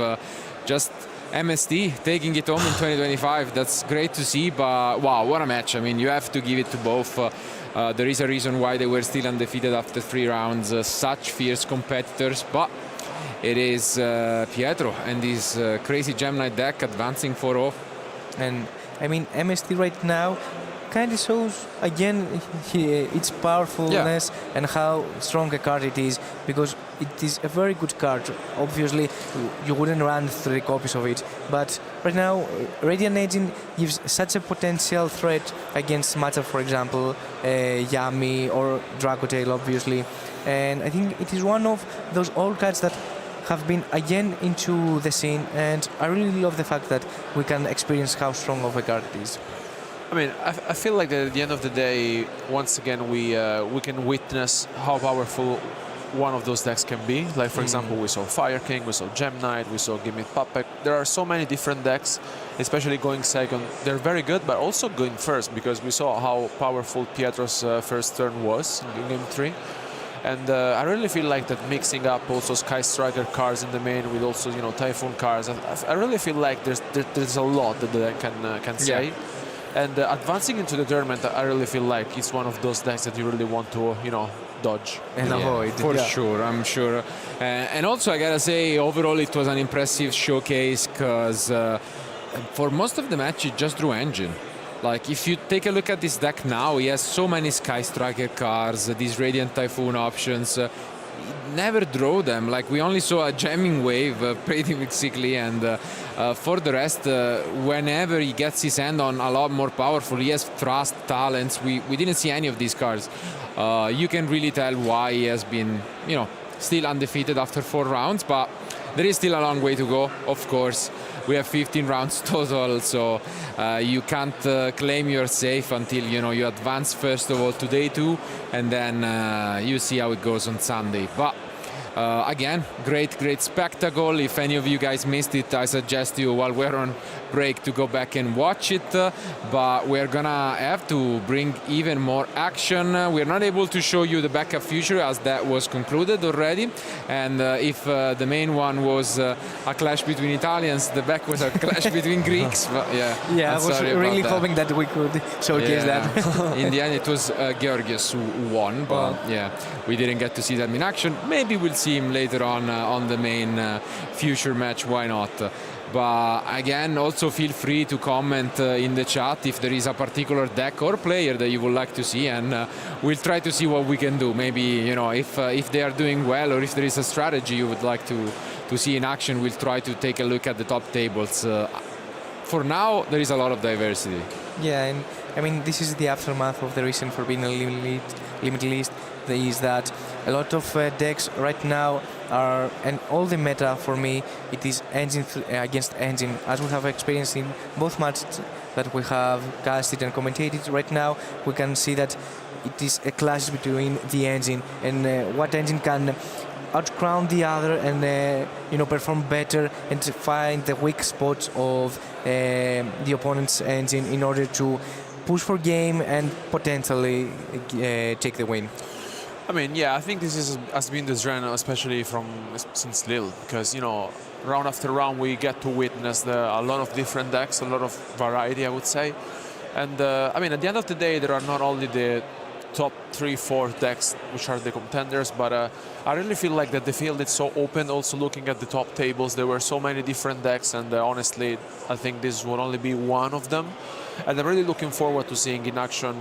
just MST taking it home in 2025. That's great to see, but wow, what a match. I mean, you have to give it to both. There is a reason why they were still undefeated after 3 rounds. Such fierce competitors, but it is Pietro and his crazy Gem Knight deck advancing 4-0. And I mean, MST right now kind of shows again its powerfulness and how strong a card it is, because it is a very good card. Obviously, you wouldn't run 3 copies of it, but right now, Radiant Engine gives such a potential threat against matchup, for example, Yami or Dracotail, obviously. And I think it is one of those old cards that have been again into the scene, and I really love the fact that we can experience how strong of a card it is. I mean, I feel like that at the end of the day, once again, we can witness how powerful one of those decks can be. Like, for example, we saw Fire King, we saw Gem Knight, we saw Gimme Puppet. There are so many different decks, especially going second. They're very good, but also going first, because we saw how powerful Pietro's first turn was in Game 3. And I really feel like that mixing up also Sky Striker cards in the main with also, you know, Typhoon cards. I really feel like there's a lot that the deck can say. And advancing into the tournament, I really feel like it's one of those decks that you really want to, you know, dodge and avoid. For sure, I'm sure. And also, I gotta say, overall, it was an impressive showcase because for most of the match, he just drew Engine. Like, if you take a look at this deck now, he has so many Sky Striker cards, these Radiant Typhoon options. Never draw them. Like, we only saw a jamming wave pretty basically, and for the rest, whenever he gets his hand on a lot more powerful, he has thrust, talents. We didn't see any of these cards. You can really tell why he has been, you know, still undefeated after 4 rounds, but there is still a long way to go, of course. We have 15 rounds total, so you can't claim you're safe until, you know, you advance first of all to day 2, and then you see how it goes on Sunday. But again, great spectacle. If any of you guys missed it, I suggest you, while we're on break, to go back and watch it. But we're gonna have to bring even more action. We're not able to show you the backup future as that was concluded already. And if the main one was a clash between Italians, the back was a clash between Greeks. But yeah, I was really hoping that we could showcase that. In the end, it was Georgios who won, but yeah, we didn't get to see them in action. Maybe we'll see him later on the main future match. Why not? But again, also feel free to comment in the chat if there is a particular deck or player that you would like to see, and we'll try to see what we can do. Maybe, you know, if they are doing well, or if there is a strategy you would like to see in action, we'll try to take a look at the top tables. For now, there is a lot of diversity. Yeah, and I mean, this is the aftermath of the recent Forbidden Limited list. Is that a lot of decks right now are, and all the meta for me, it is engine against engine, as we have experienced in both matches that we have casted and commentated. Right now we can see that it is a clash between the engine and what engine can outcrown the other and you know, perform better and to find the weak spots of the opponent's engine in order to push for game and potentially take the win. I mean, yeah, I think this has been the trend, especially since Lille, because, you know, round after round we get to witness a lot of different decks, a lot of variety, I would say. And I mean, at the end of the day, there are not only the top 3-4 decks which are the contenders, but I really feel like that the field is so open. Also looking at the top tables, there were so many different decks, and honestly, I think this will only be one of them. And I'm really looking forward to seeing in action,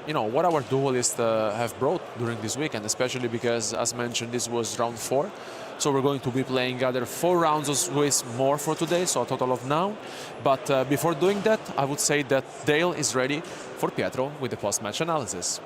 you know, what our duelists have brought during this weekend, especially because, as mentioned, this was round 4. So we're going to be playing other 4 rounds of Swiss more for today, so a total of 9. But before doing that, I would say that Dale is ready for Pietro with the post-match analysis.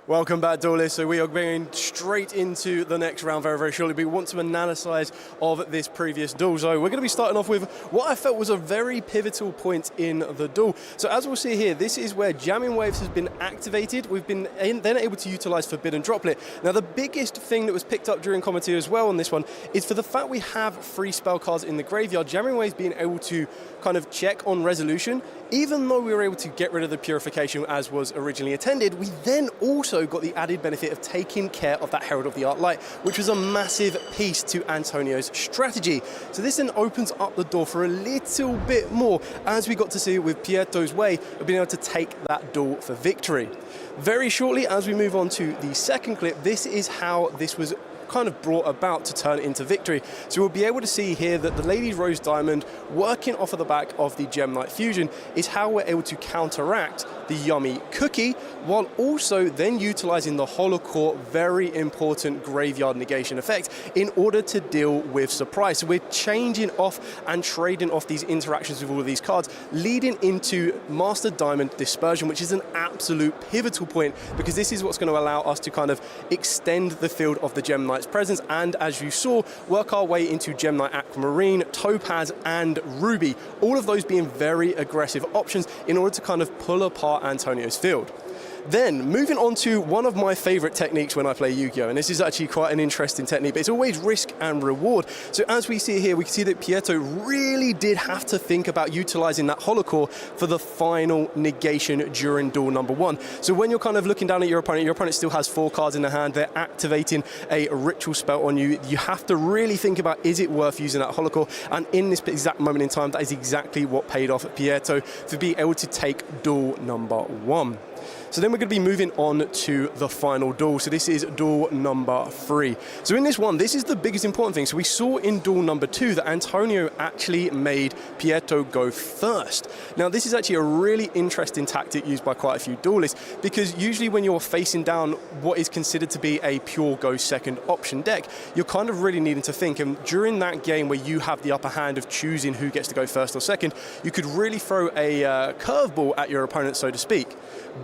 Welcome back, duelists. So we are going straight into the next round very shortly. We want to analyse of this previous duel. So we're going to be starting off with what I felt was a very pivotal point in the duel. So as we'll see here, this is where Jamming Waves has been activated. We've been then able to utilise Forbidden Droplet. Now the biggest thing that was picked up during commentary as well on this one is for the fact we have free spell cards in the graveyard, Jamming Waves being able to kind of check on resolution. Even though we were able to get rid of the purification as was originally intended, we then also got the added benefit of taking care of that Herald of the Arc Light, which was a massive piece to Antonio's strategy. So this then opens up the door for a little bit more, as we got to see with Pietro's way of being able to take that duel for victory. Very shortly, as we move on to the second clip, this is how this was kind of brought about to turn it into victory. So we'll be able to see here that the Lady Rose Diamond, working off of the back of the Gem Knight Fusion, is how we're able to counteract the Yummy Cookie, while also then utilizing the Holocore, very important graveyard negation effect, in order to deal with surprise. So we're changing off and trading off these interactions with all of these cards, leading into Master Diamond Dispersion, which is an absolute pivotal point, because this is what's going to allow us to kind of extend the field of the Gem Knight's presence, and as you saw, work our way into Gem Knight Aquamarine, Topaz, and Ruby, all of those being very aggressive options in order to kind of pull apart Antonio's field. Then, moving on to one of my favorite techniques when I play Yu-Gi-Oh! And this is actually quite an interesting technique, but it's always risk and reward. So as we see here, we can see that Pietro really did have to think about utilizing that Holocore for the final negation during duel number 1. So when you're kind of looking down at your opponent still has 4 cards in their hand, they're activating a ritual spell on you. You have to really think about, is it worth using that Holocore? And in this exact moment in time, that is exactly what paid off at Pietro to be able to take duel number 1. So then we're going to be moving on to the final duel. So this is duel number 3. So in this one, this is the biggest important thing. So we saw in duel number 2 that Antonio actually made Pietro go first. Now this is actually a really interesting tactic used by quite a few duelists, because usually when you're facing down what is considered to be a pure go second option deck, you're kind of really needing to think. And during that game where you have the upper hand of choosing who gets to go first or second, you could really throw a curveball at your opponent, so to speak.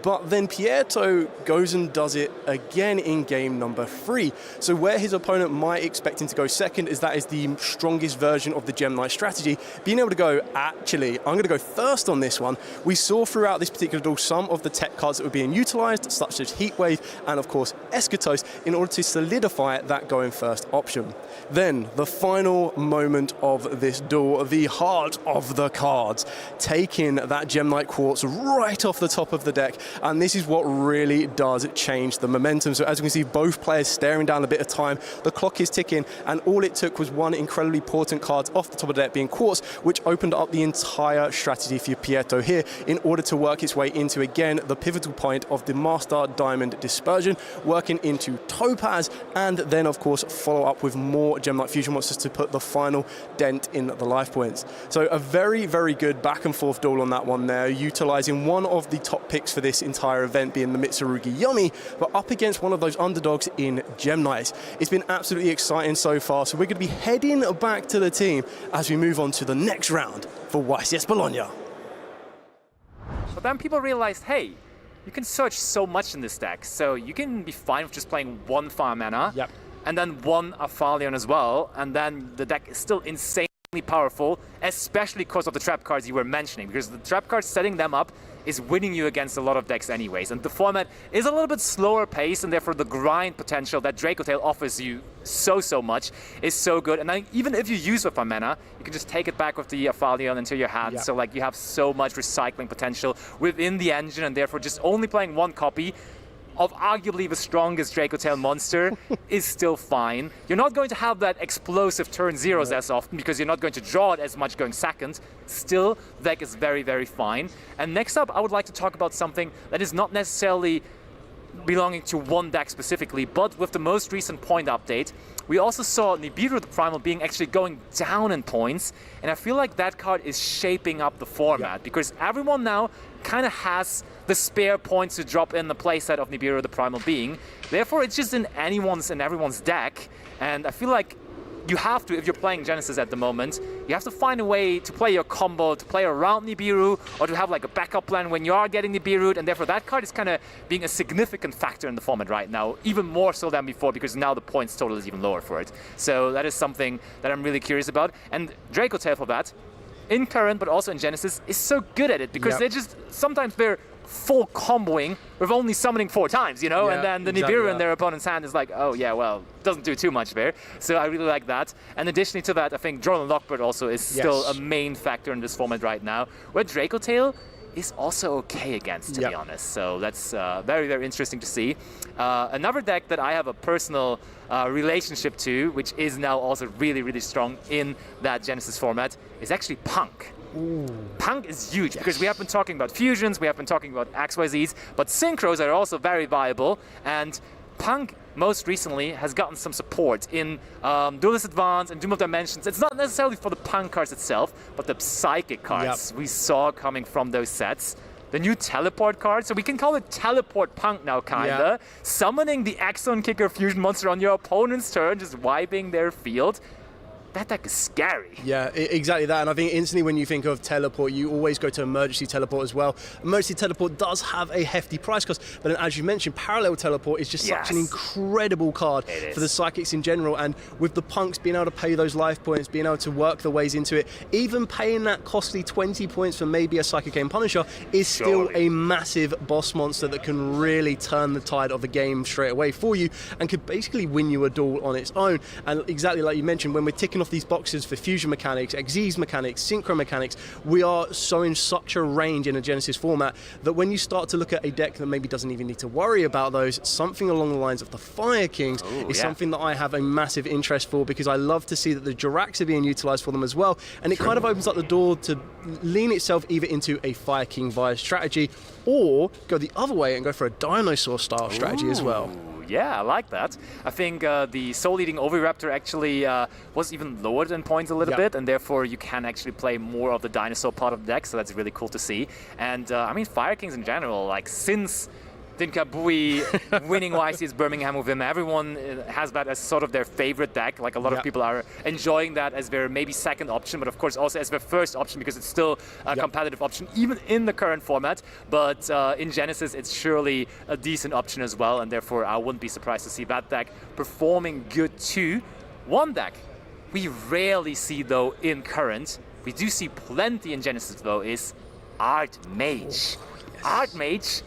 But then Pietro goes and does it again in game number 3. So where his opponent might expect him to go second, is that is the strongest version of the Gem Knight strategy. Being able to go, actually, I'm going to go first on this one. We saw throughout this particular duel some of the tech cards that were being utilized, such as Heatwave and, of course, Eschatos, in order to solidify that going first option. Then, the final moment of this duel, the heart of the cards, taking that Gem Knight Quartz right off the top of the deck, and this is what really does change the momentum. So as you can see, both players staring down a bit of time, the clock is ticking, and all it took was one incredibly important card off the top of the deck being Quartz, which opened up the entire strategy for Pietro here in order to work its way into, again, the pivotal point of the Master Diamond Dispersion, working into Topaz, and then, of course, follow up with more Gem Knight Fusion wants us to put the final dent in the life points. So a very, very good back and forth duel on that one there, utilizing one of the top picks for this entire event being the Mitsurugi Yummy, but up against one of those underdogs in Gem Knights. It's been absolutely exciting so far, so we're going to be heading back to the team as we move on to the next round for YCS Bologna. But then people realized, hey, you can search so much in this deck, so you can be fine with just playing 1 fire mana, and then 1 Aphelion as well, and then the deck is still insanely powerful, especially because of the trap cards you were mentioning, because the trap cards, setting them up is winning you against a lot of decks anyways, and the format is a little bit slower paced, and therefore the grind potential that Dracotail offers you so much is so good. And then even if you use a mana, you can just take it back with the Aphelion into your hand, so like you have so much recycling potential within the engine, and therefore just only playing 1 copy of arguably the strongest Dracotail monster is still fine. You're not going to have that explosive turn zeros as often, because you're not going to draw it as much going second. Still, the deck is very, very fine. And next up, I would like to talk about something that is not necessarily belonging to one deck specifically, but with the most recent point update, we also saw Nibiru the Primal being actually going down in points, and I feel like that card is shaping up the format, because everyone now kind of has the spare points to drop in the playset of Nibiru the Primal being. Therefore, it's just in anyone's and everyone's deck, and I feel like you have to, if you're playing Genesis at the moment, you have to find a way to play your combo, to play around Nibiru, or to have like a backup plan when you are getting Nibiru, and therefore that card is kind of being a significant factor in the format right now, even more so than before, because now the points total is even lower for it. So that is something that I'm really curious about, and Dracotail for that, in current but also in Genesis, is so good at it, because they're just, sometimes they're full comboing with only summoning 4 times, you know, and then the Nibiru in their opponent's hand is like, oh yeah, well, doesn't do too much there. So I really like that. And additionally to that, I think Jordan Lockbird also is still a main factor in this format right now, where Dracotail is also okay against, to be honest. So that's very, very interesting to see. Another deck that I have a personal relationship to, which is now also really, really strong in that Genesis format, is actually Punk. Punk is huge, because we have been talking about fusions, we have been talking about XYZs, but synchros are also very viable, and Punk most recently has gotten some support in Duelist Advance and Doom of Dimensions. It's not necessarily for the Punk cards itself, but the Psychic cards we saw coming from those sets. The new Teleport card, so we can call it Teleport Punk now, kinda. Summoning the Axon Kicker Fusion Monster on your opponent's turn, just wiping their field. That deck is scary. Yeah, exactly that. And I think instantly when you think of Teleport, you always go to Emergency Teleport as well. Emergency Teleport does have a hefty price cost, but then, as you mentioned, Parallel Teleport is just such an incredible card for the Psychics in general. And with the Punks being able to pay those life points, being able to work their ways into it, even paying that costly 20 points for maybe a Psychic Game Punisher is still a massive boss monster that can really turn the tide of the game straight away for you and could basically win you a duel on its own. And exactly like you mentioned, when we're ticking off these boxes for fusion mechanics, Xyz mechanics, synchro mechanics, we are showing such a range in a Genesis format that when you start to look at a deck that maybe doesn't even need to worry about those, something along the lines of the Fire Kings is something that I have a massive interest for, because I love to see that the Jiracs are being utilized for them as well, and it kind of opens up the door to lean itself either into a Fire King via strategy or go the other way and go for a dinosaur style strategy as well. Yeah, I like that. I think the Soul Eating Oviraptor actually was even lowered in points a little bit, and therefore you can actually play more of the dinosaur part of the deck, so that's really cool to see. And I mean, Fire Kings in general, like since Dinkabui winning YCS Birmingham with him, everyone has that as sort of their favorite deck. Like a lot of people are enjoying that as their maybe second option, but of course also as their first option, because it's still a competitive option even in the current format. But in Genesis, it's surely a decent option as well, and therefore I wouldn't be surprised to see that deck performing good too. One deck we rarely see though in current, we do see plenty in Genesis though, is Archmage. Archmage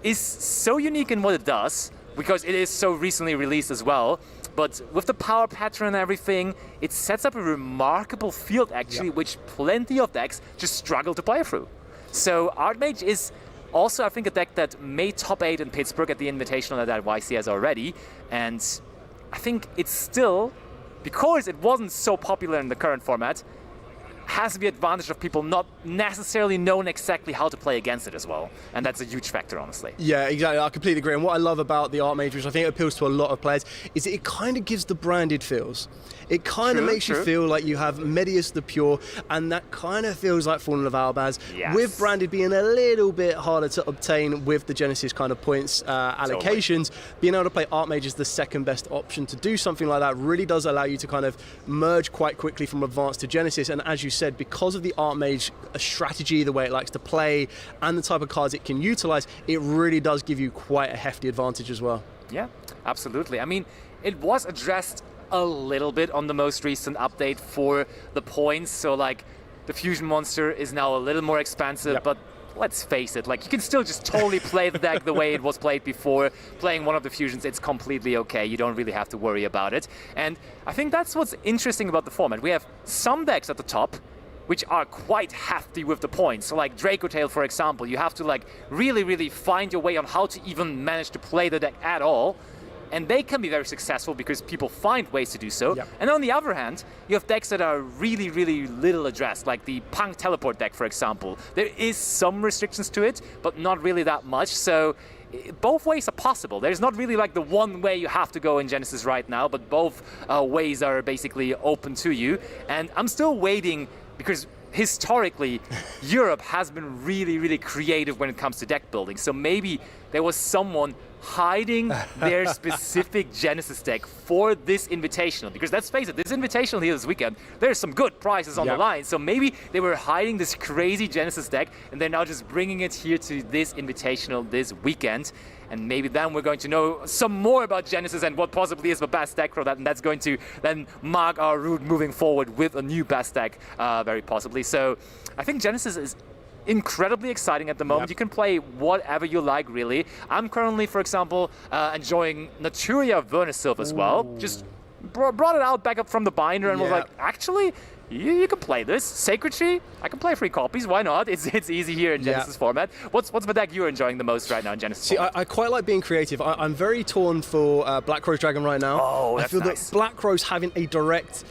is so unique in what it does, because it is so recently released as well, but with the power pattern and everything, it sets up a remarkable field actually, which plenty of decks just struggle to play through. So Archmage is also, I think, a deck that made top 8 in Pittsburgh at the Invitational at YCS already, and I think it's still, because it wasn't so popular in the current format, has the advantage of people not necessarily knowing exactly how to play against it as well. And that's a huge factor, honestly. Yeah, exactly. I completely agree. And what I love about the Archmage, which I think appeals to a lot of players, is that it kind of gives the branded feels. It kind of makes you feel like you have Medius the Pure, and that kind of feels like Fallen of Albaz, with branded being a little bit harder to obtain with the Genesis kind of points allocations. Being able to play Archmage is the second best option to do something like that really does allow you to kind of merge quite quickly from Advanced to Genesis. And as you said, because of the Archmage strategy, the way it likes to play, and the type of cards it can utilize, it really does give you quite a hefty advantage as well. Yeah, absolutely. I mean, it was addressed a little bit on the most recent update for the points, so like the Fusion Monster is now a little more expansive, but let's face it, like you can still just totally play the deck the way it was played before. Playing one of the fusions, it's completely okay. You don't really have to worry about it. And I think that's what's interesting about the format. We have some decks at the top which are quite hefty with the points. So like Dracotail, for example, you have to like really find your way on how to even manage to play the deck at all. And they can be very successful because people find ways to do so. And on the other hand, you have decks that are really little addressed, like the Punk Teleport deck, for example. There is some restrictions to it, but not really that much. So both ways are possible. There's not really like the one way you have to go in Genesis right now, but both ways are basically open to you. And I'm still waiting, because historically, Europe has been really creative when it comes to deck building. So maybe there was someone hiding their specific Genesis deck for this Invitational. Because let's face it, this Invitational here this weekend, there's some good prizes on the line. So maybe they were hiding this crazy Genesis deck, and they're now just bringing it here to this Invitational this weekend. And maybe then we're going to know some more about Genesis and what possibly is the best deck for that, and that's going to then mark our route moving forward with a new best deck, very possibly. So I think Genesis is incredibly exciting at the moment. You can play whatever you like, really. I'm currently, for example, enjoying Naturia Vernisylph as well. Just brought it out back up from the binder and was like, actually, you can play this. Sacred Tree, I can play 3 copies. Why not? It's easy here in Genesis format. What's the deck you're enjoying the most right now in Genesis format? I quite like being creative. I'm very torn for Black Rose Dragon right now. Oh, that's I feel that Black Rose having a direct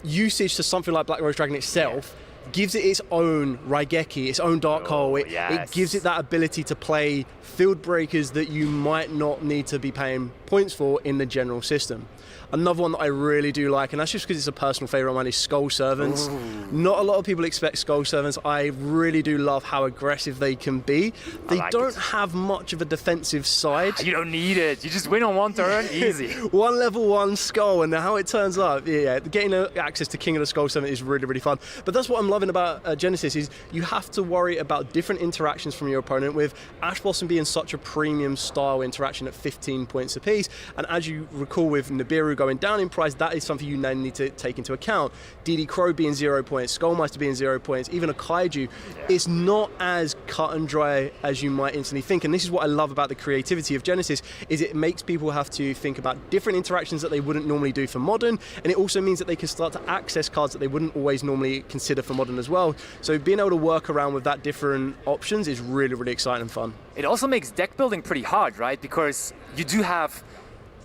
usage to something like Black Rose Dragon itself gives it its own Raigeki, its own Dark Hole. It gives it that ability to play field breakers that you might not need to be paying points for in the general system. Another one that I really do like, and that's just because it's a personal favourite of mine, is Skull Servants. Ooh. Not a lot of people expect Skull Servants. I really do love how aggressive they can be. They don't have much of a defensive side. You don't need it. You just win on one turn, easy. One level 1 Skull, and how it turns up, yeah, getting access to King of the Skull Servant is really, really fun. But that's what I'm loving about Genesis, is you have to worry about different interactions from your opponent, with Ash Blossom being such a premium style interaction at 15 points apiece. And as you recall with Nibiru going down in price, that is something you now need to take into account. DD Crow being 0 points, Skullmeister being 0 points, even a Kaiju, it's not as cut and dry as you might instantly think. And this is what I love about the creativity of Genesis, is it makes people have to think about different interactions that they wouldn't normally do for Modern, and it also means that they can start to access cards that they wouldn't always normally consider for Modern as well. So being able to work around with that different options is really, really exciting and fun. It also makes deck building pretty hard, right? Because you do have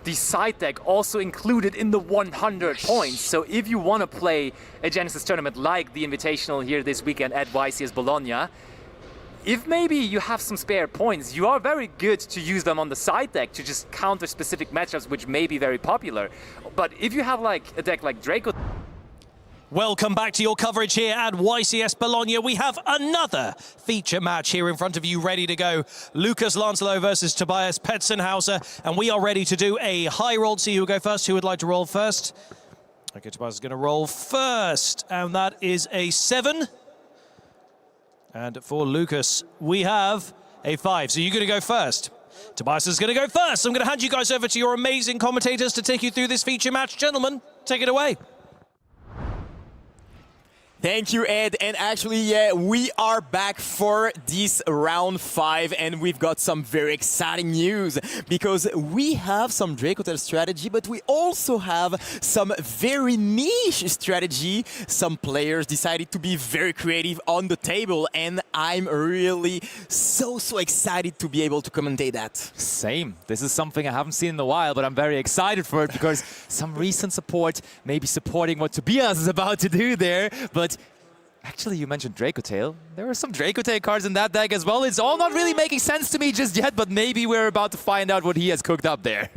the side deck also included in the 100 points. So if you want to play a Genesis tournament like the Invitational here this weekend at YCS Bologna, if maybe you have some spare points, you are very good to use them on the side deck to just counter specific matchups which may be very popular. But if you have like a deck like Draco... Welcome back to your coverage here at YCS Bologna. We have another feature match here in front of you ready to go. Lucas Lancelot versus Tobias Petzenhauser, and we are ready to do a high roll. See who will go first. Who would like to roll first? Okay, Tobias is going to roll first, and that is a 7. And for Lucas, we have a 5. So you're going to go first. Tobias is going to go first. I'm going to hand you guys over to your amazing commentators to take you through this feature match. Gentlemen, take it away. Thank you, Ed. And actually, yeah, we are back for this round 5, and we've got some very exciting news, because we have some Dracotel strategy, but we also have some very niche strategy. Some players decided to be very creative on the table, and I'm really so excited to be able to commentate that. Same. This is something I haven't seen in a while, but I'm very excited for it, because some recent support may be supporting what Tobias is about to do there, but actually, you mentioned Dracotail. There are some Dracotail cards in that deck as well. It's all not really making sense to me just yet, but maybe we're about to find out what he has cooked up there.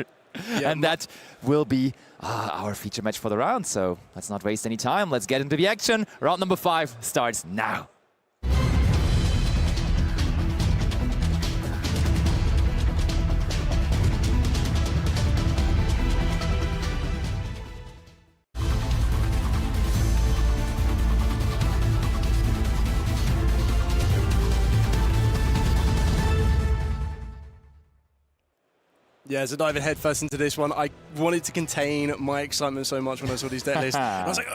Yeah, and that will be our feature match for the round. So let's not waste any time. Let's get into the action. Round number 5 starts now. Yeah, so diving headfirst into this one, I wanted to contain my excitement so much when I saw these deck lists. I was like,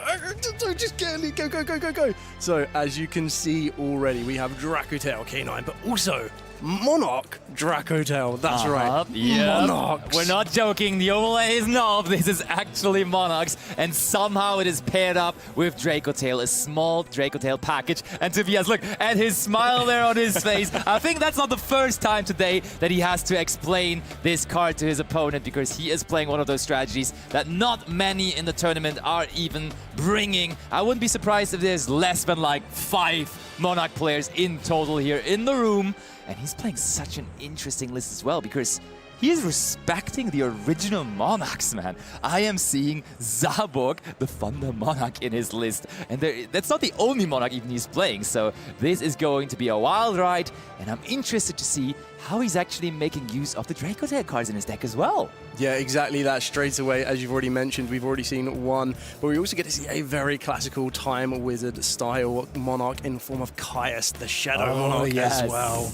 just go. So, as you can see already, we have Dracotail K9, but also Monarch Dracotail. That's right. Yeah. Monarchs. We're not joking. The overlay is not. This is actually Monarchs, and somehow it is paired up with Dracotail, a small Dracotail package. And Tobias, look at his smile there on his face. I think that's not the first time today that he has to explain this card to his opponent, because he is playing one of those strategies that not many in the tournament are even bringing. I wouldn't be surprised if there's less than like 5 Monarch players in total here in the room. And he's playing such an interesting list as well, because he is respecting the original Monarchs, man. I am seeing Zaborg, the Thunder Monarch, in his list. And that's not the only Monarch even he's playing. So this is going to be a wild ride. And I'm interested to see how he's actually making use of the Dracotail cards in his deck as well. Yeah, exactly that. Straight away, as you've already mentioned, we've already seen one, but we also get to see a very classical Time Wizard style Monarch in the form of Caius, the Shadow Monarch as well.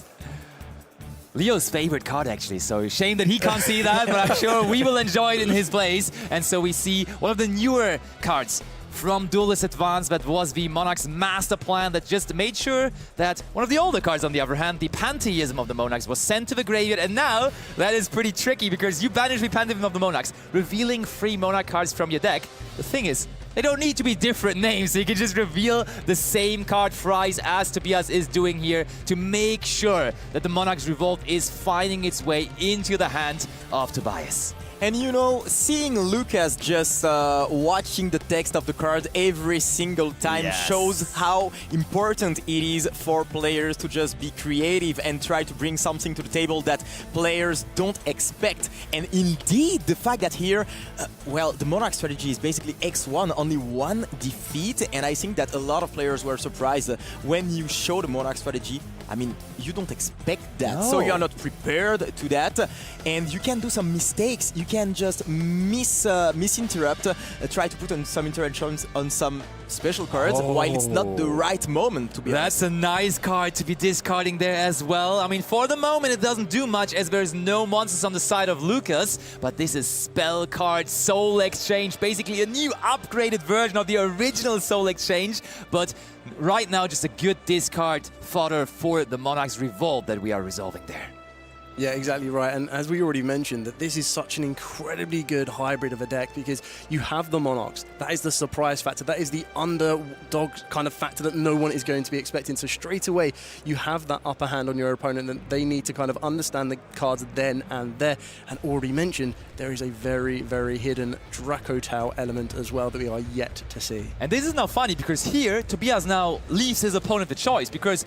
Leo's favorite card, actually, so shame that he can't see that, but I'm sure we will enjoy it in his place. And so we see one of the newer cards from Duelist Advance, that was the Monarch's master plan that just made sure that one of the older cards, on the other hand, the Pantheism of the Monarchs, was sent to the graveyard. And now that is pretty tricky, because you banish the Pantheism of the Monarchs, revealing 3 Monarch cards from your deck. The thing is, they don't need to be different names, so you can just reveal the same card thrice as Tobias is doing here to make sure that the Monarch's Revolt is finding its way into the hand of Tobias. And you know, seeing Lucas just watching the text of the card every single time shows how important it is for players to just be creative and try to bring something to the table that players don't expect. And indeed, the fact that here, well, the Monarch strategy is basically X1, only one defeat, and I think that a lot of players were surprised when you show the Monarch strategy. I mean, you don't expect that, so you are not prepared to that, and you can do some mistakes. You can just misinterrupt, try to put on some interactions on some special cards while it's not the right moment to be honest. That's a nice card to be discarding there as well. I mean, for the moment it doesn't do much as there's no monsters on the side of Lucas, but this is Spell Card Soul Exchange, basically a new upgraded version of the original Soul Exchange, but right now just a good discard fodder for the Monarch's Revolt that we are resolving there. Yeah, exactly right. And as we already mentioned, that this is such an incredibly good hybrid of a deck because you have the Monarchs. That is the surprise factor. That is the underdog kind of factor that no one is going to be expecting. So straight away, you have that upper hand on your opponent and they need to kind of understand the cards then and there. And already mentioned, there is a very, very hidden Draco Tau element as well that we are yet to see. And this is now funny because here, Tobias now leaves his opponent the choice because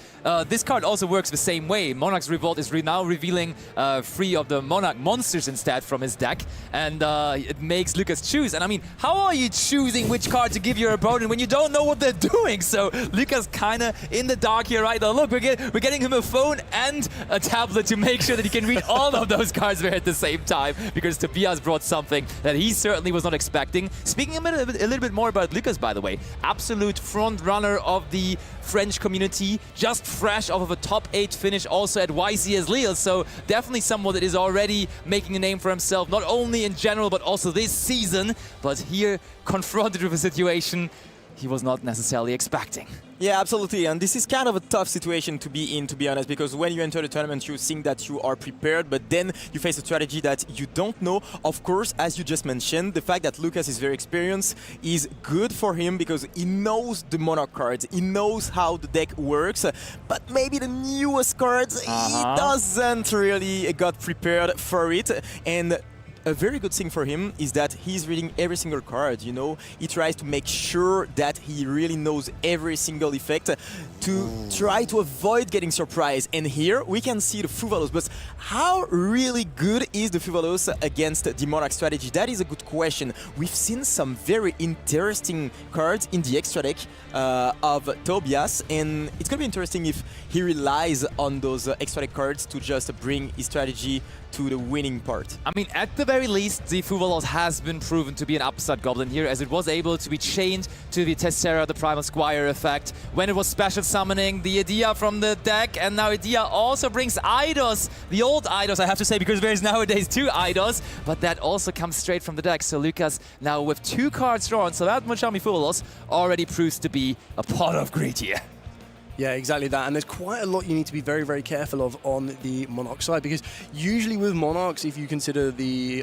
this card also works the same way. Monarch's Revolt is now revealing 3 of the Monarch monsters instead from his deck, and it makes Lucas choose. And I mean, how are you choosing which card to give your opponent when you don't know what they're doing? So Lucas kind of in the dark here right now. Look, we're getting him a phone and a tablet to make sure that he can read all of those cards there at the same time, because Tobias brought something that he certainly was not expecting. Speaking a little bit more about Lucas, by the way, absolute front runner of the French community, just fresh off of a top 8 finish also at YCS Lille, so definitely someone that is already making a name for himself, not only in general but also this season, but here confronted with a situation he was not necessarily expecting. Yeah, absolutely, and this is kind of a tough situation to be in, to be honest, because when you enter the tournament you think that you are prepared, but then you face a strategy that you don't know. Of course, as you just mentioned, the fact that Lucas is very experienced is good for him because he knows the Monarch cards, he knows how the deck works, but maybe the newest cards, he doesn't really got prepared for it. And a very good thing for him is that he's reading every single card, you know. He tries to make sure that he really knows every single effect to try to avoid getting surprised. And here we can see the Fuvalos, but how really good is the Fuvalos against the Monarch strategy? That is a good question. We've seen some very interesting cards in the extra deck of Tobias, and it's gonna be interesting if he relies on those extra deck cards to just bring his strategy to the winning part. I mean, at the very least, the Fuvalos has been proven to be an upside goblin here, as it was able to be chained to the Tessera, the Primal Squire effect, when it was special summoning the Edea from the deck, and now Edea also brings Eidos, the old Eidos, I have to say, because there's nowadays 2 Eidos, but that also comes straight from the deck. So Lucas now with 2 cards drawn, so that Mochami Fuvalos already proves to be a pot of greed here. Yeah, exactly that. And there's quite a lot you need to be very, very careful of on the Monarch side, because usually with Monarchs, if you consider the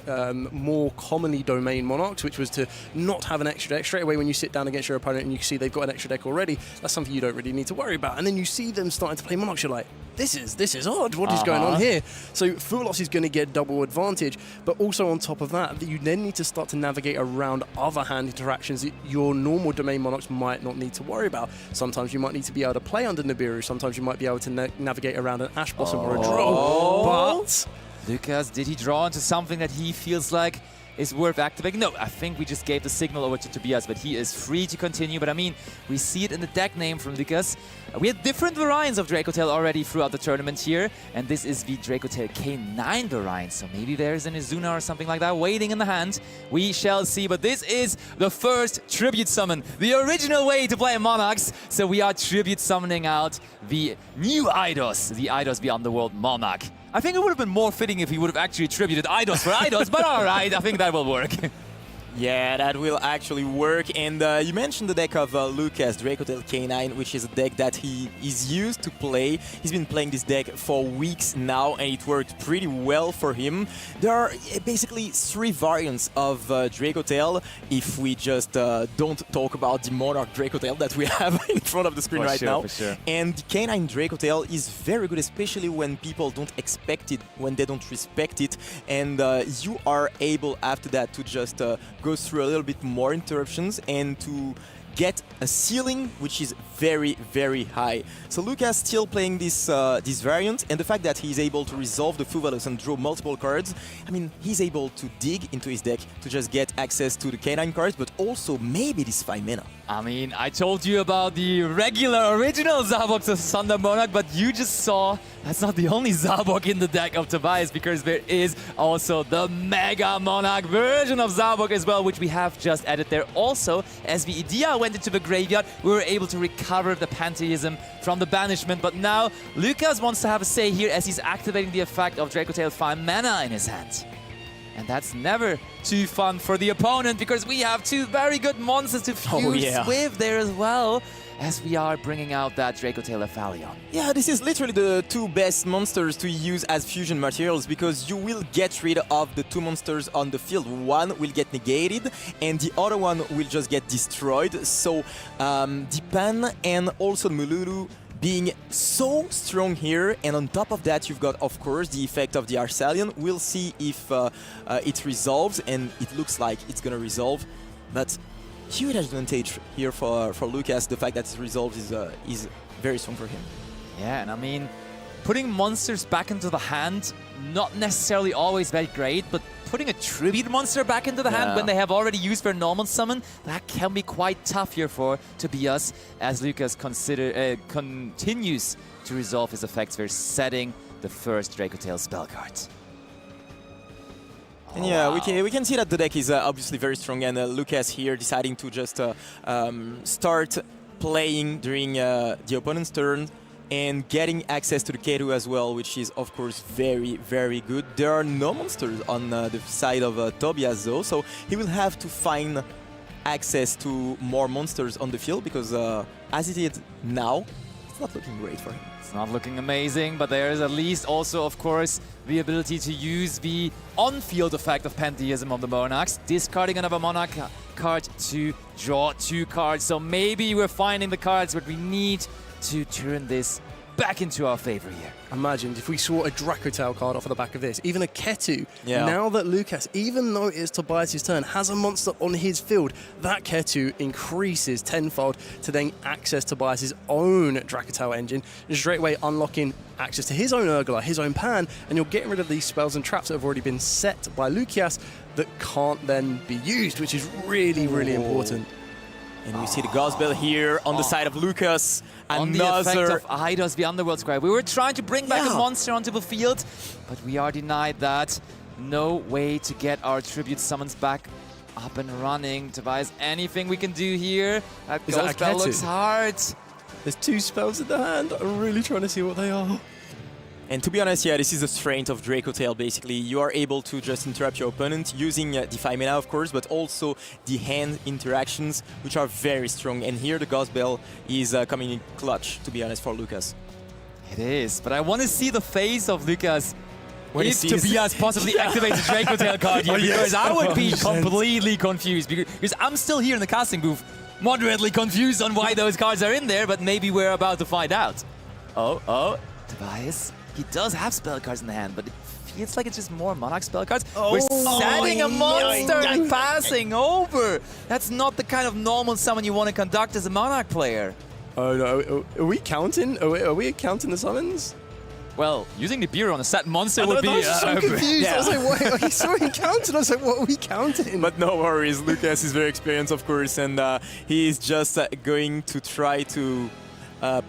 more commonly domain Monarchs, which was to not have an extra deck, straight away when you sit down against your opponent and you see they've got an extra deck already, that's something you don't really need to worry about. And then you see them starting to play Monarchs, you're like, this is odd, what is going on here? So Fuvalos is going to get double advantage, but also on top of that, you then need to start to navigate around other hand interactions that your normal domain Monarchs might not need to worry about. Sometimes you might need to be able to play under Nibiru, sometimes you might be able to navigate around an Ash Blossom or a Droll, but... Lucas, did he draw into something that he feels like is worth activating? No, I think we just gave the signal over to Tobias, but he is free to continue. But I mean, we see it in the deck name from Lucas. We had different variants of Dracotail already throughout the tournament here, and this is the Dracotail K9 variant, so maybe there's an Izuna or something like that waiting in the hand. We shall see, but this is the first tribute summon, the original way to play Monarchs, so we are tribute summoning out the new Eidos, the Eidos Beyond the World Monarch. I think it would have been more fitting if he would have actually attributed Eidos for Eidos, but alright, I think that will work. Yeah, that will actually work. And you mentioned the deck of Lucas, Dracotail K9, which is a deck that he is used to play. He's been playing this deck for weeks now, and it worked pretty well for him. There are basically 3 variants of Dracotail, if we just don't talk about the Monarch Dracotail that we have in front of the screen right now. For sure. And the K9 Dracotail is very good, especially when people don't expect it, when they don't respect it. And you are able, after that, to just go through a little bit more interruptions and to get a ceiling which is very, very high. So Lucas still playing this this variant, and the fact that he's able to resolve the Fuvalus and draw multiple cards, I mean, he's able to dig into his deck to just get access to the K9 cards, but also maybe this 5 mana. I mean, I told you about the regular original Zabox of Thunder Monarch, but you just saw that's not the only Zabok in the deck of Tobias, because there is also the Mega Monarch version of Zabok as well, which we have just added there. Also, as the Idea went into the graveyard, we were able to recover the Pantheism from the banishment, but now Lucas wants to have a say here as he's activating the effect of Dracotail 5 mana in his hand. And that's never too fun for the opponent, because we have 2 very good monsters to fuse with there as well, as we are bringing out that Dracotail Aphelion. Yeah, this is literally the 2 best monsters to use as fusion materials, because you will get rid of the 2 monsters on the field. One will get negated and the other one will just get destroyed. So Dipan and also Mululu being so strong here, and on top of that you've got, of course, the effect of the Arcelion. We'll see if it resolves, and it looks like it's gonna resolve, but huge advantage here for Lucas. The fact that it resolves is very strong for him. Yeah, and I mean, putting monsters back into the hand, not necessarily always very great, but putting a tribute monster back into the hand when they have already used their normal summon, that can be quite tough here for Tobias, as Lucas continues to resolve his effects. We're setting the first Dracotail spell card. And yeah, we can see that the deck is obviously very strong, and Lucas here deciding to just start playing during the opponent's turn and getting access to the K2 as well, which is of course very, very good. There are no monsters on the side of Tobias though, so he will have to find access to more monsters on the field, because as it is now, it's not looking great for him. It's not looking amazing, but there is at least also, of course, the ability to use the on-field effect of Pantheism on the Monarchs, discarding another Monarch card to draw 2 cards. So maybe we're finding the cards that we need to turn this back into our favor here. Imagine if we saw a Dracotail card off of the back of this, even a Ketu. Yeah. Now that Lucas, even though it's Tobias' turn, has a monster on his field, that Ketu increases tenfold to then access Tobias' own Dracotail engine, straight away unlocking access to his own Urgula, his own Pan, and you're getting rid of these spells and traps that have already been set by Lucas that can't then be used, which is really, really important. And we see the Gospel here on the side of Lucas. On the effect of Eidos, the Underworld Scribe. We were trying to bring back a monster onto the field, but we are denied that. No way to get our tribute summons back up and running. Tobias, anything we can do here? That Gospel looks hard. There's 2 spells in the hand. I'm really trying to see what they are. And to be honest, yeah, this is the strength of Dracotail, basically. You are able to just interrupt your opponent using the 5 mana, of course, but also the hand interactions, which are very strong. And here the Gospel is coming in clutch, to be honest, for Lucas. It is, but I want to see the face of Lucas when if Tobias possibly activates the Dracotail card here, because I would be completely confused, because I'm still here in the casting booth, moderately confused on why those cards are in there, but maybe we're about to find out. Oh, Tobias. He does have spell cards in the hand, but it feels like it's just more Monarch spell cards. We're setting a monster and passing over. That's not the kind of normal summon you want to conduct as a Monarch player. Oh no, are we counting? Are we counting the summons? Well, using the Bureau on a set monster would be... I was so confused. I was like, what? I saw him counting. I was like, what are we counting? But no worries, Lucas is very experienced, of course, and he is just going to try to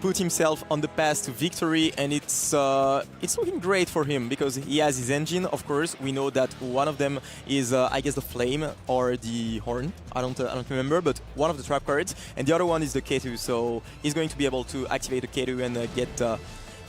put himself on the path to victory, and it's looking great for him because he has his engine. Of course, we know that one of them is I guess the Flame or the Horn. I don't remember, but one of the trap cards, and the other one is the K2. So he's going to be able to activate the K2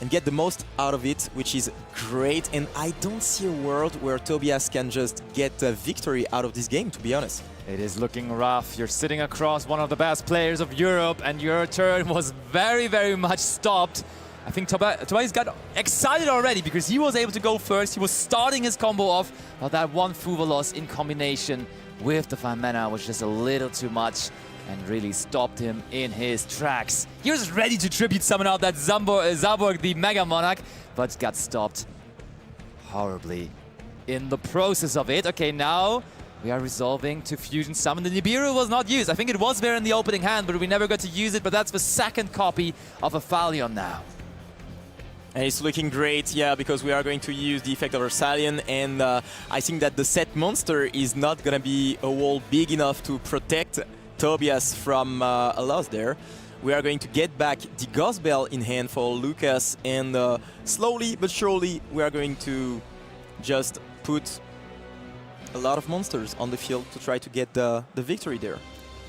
and and get the most out of it, which is great. And I don't see a world where Tobias can just get a victory out of this game, to be honest. It is looking rough. You're sitting across one of the best players of Europe, and your turn was very, very much stopped. I think Tobias got excited already because he was able to go first. He was starting his combo off, but that one Fuva loss in combination with the Famena was just a little too much and really stopped him in his tracks. He was ready to tribute summon out that Zaborg, the Mega Monarch, but got stopped horribly in the process of it. Okay, now we are resolving to fusion summon. The Nibiru was not used. I think it was there in the opening hand, but we never got to use it. But that's the second copy of Aphalion now. And it's looking great, yeah, because we are going to use the effect of Arsalion, and I think that the set monster is not going to be a wall big enough to protect Tobias from a loss there. We are going to get back the Ghost Bell in hand for Lucas, and slowly but surely we are going to just put a lot of monsters on the field to try to get the victory there.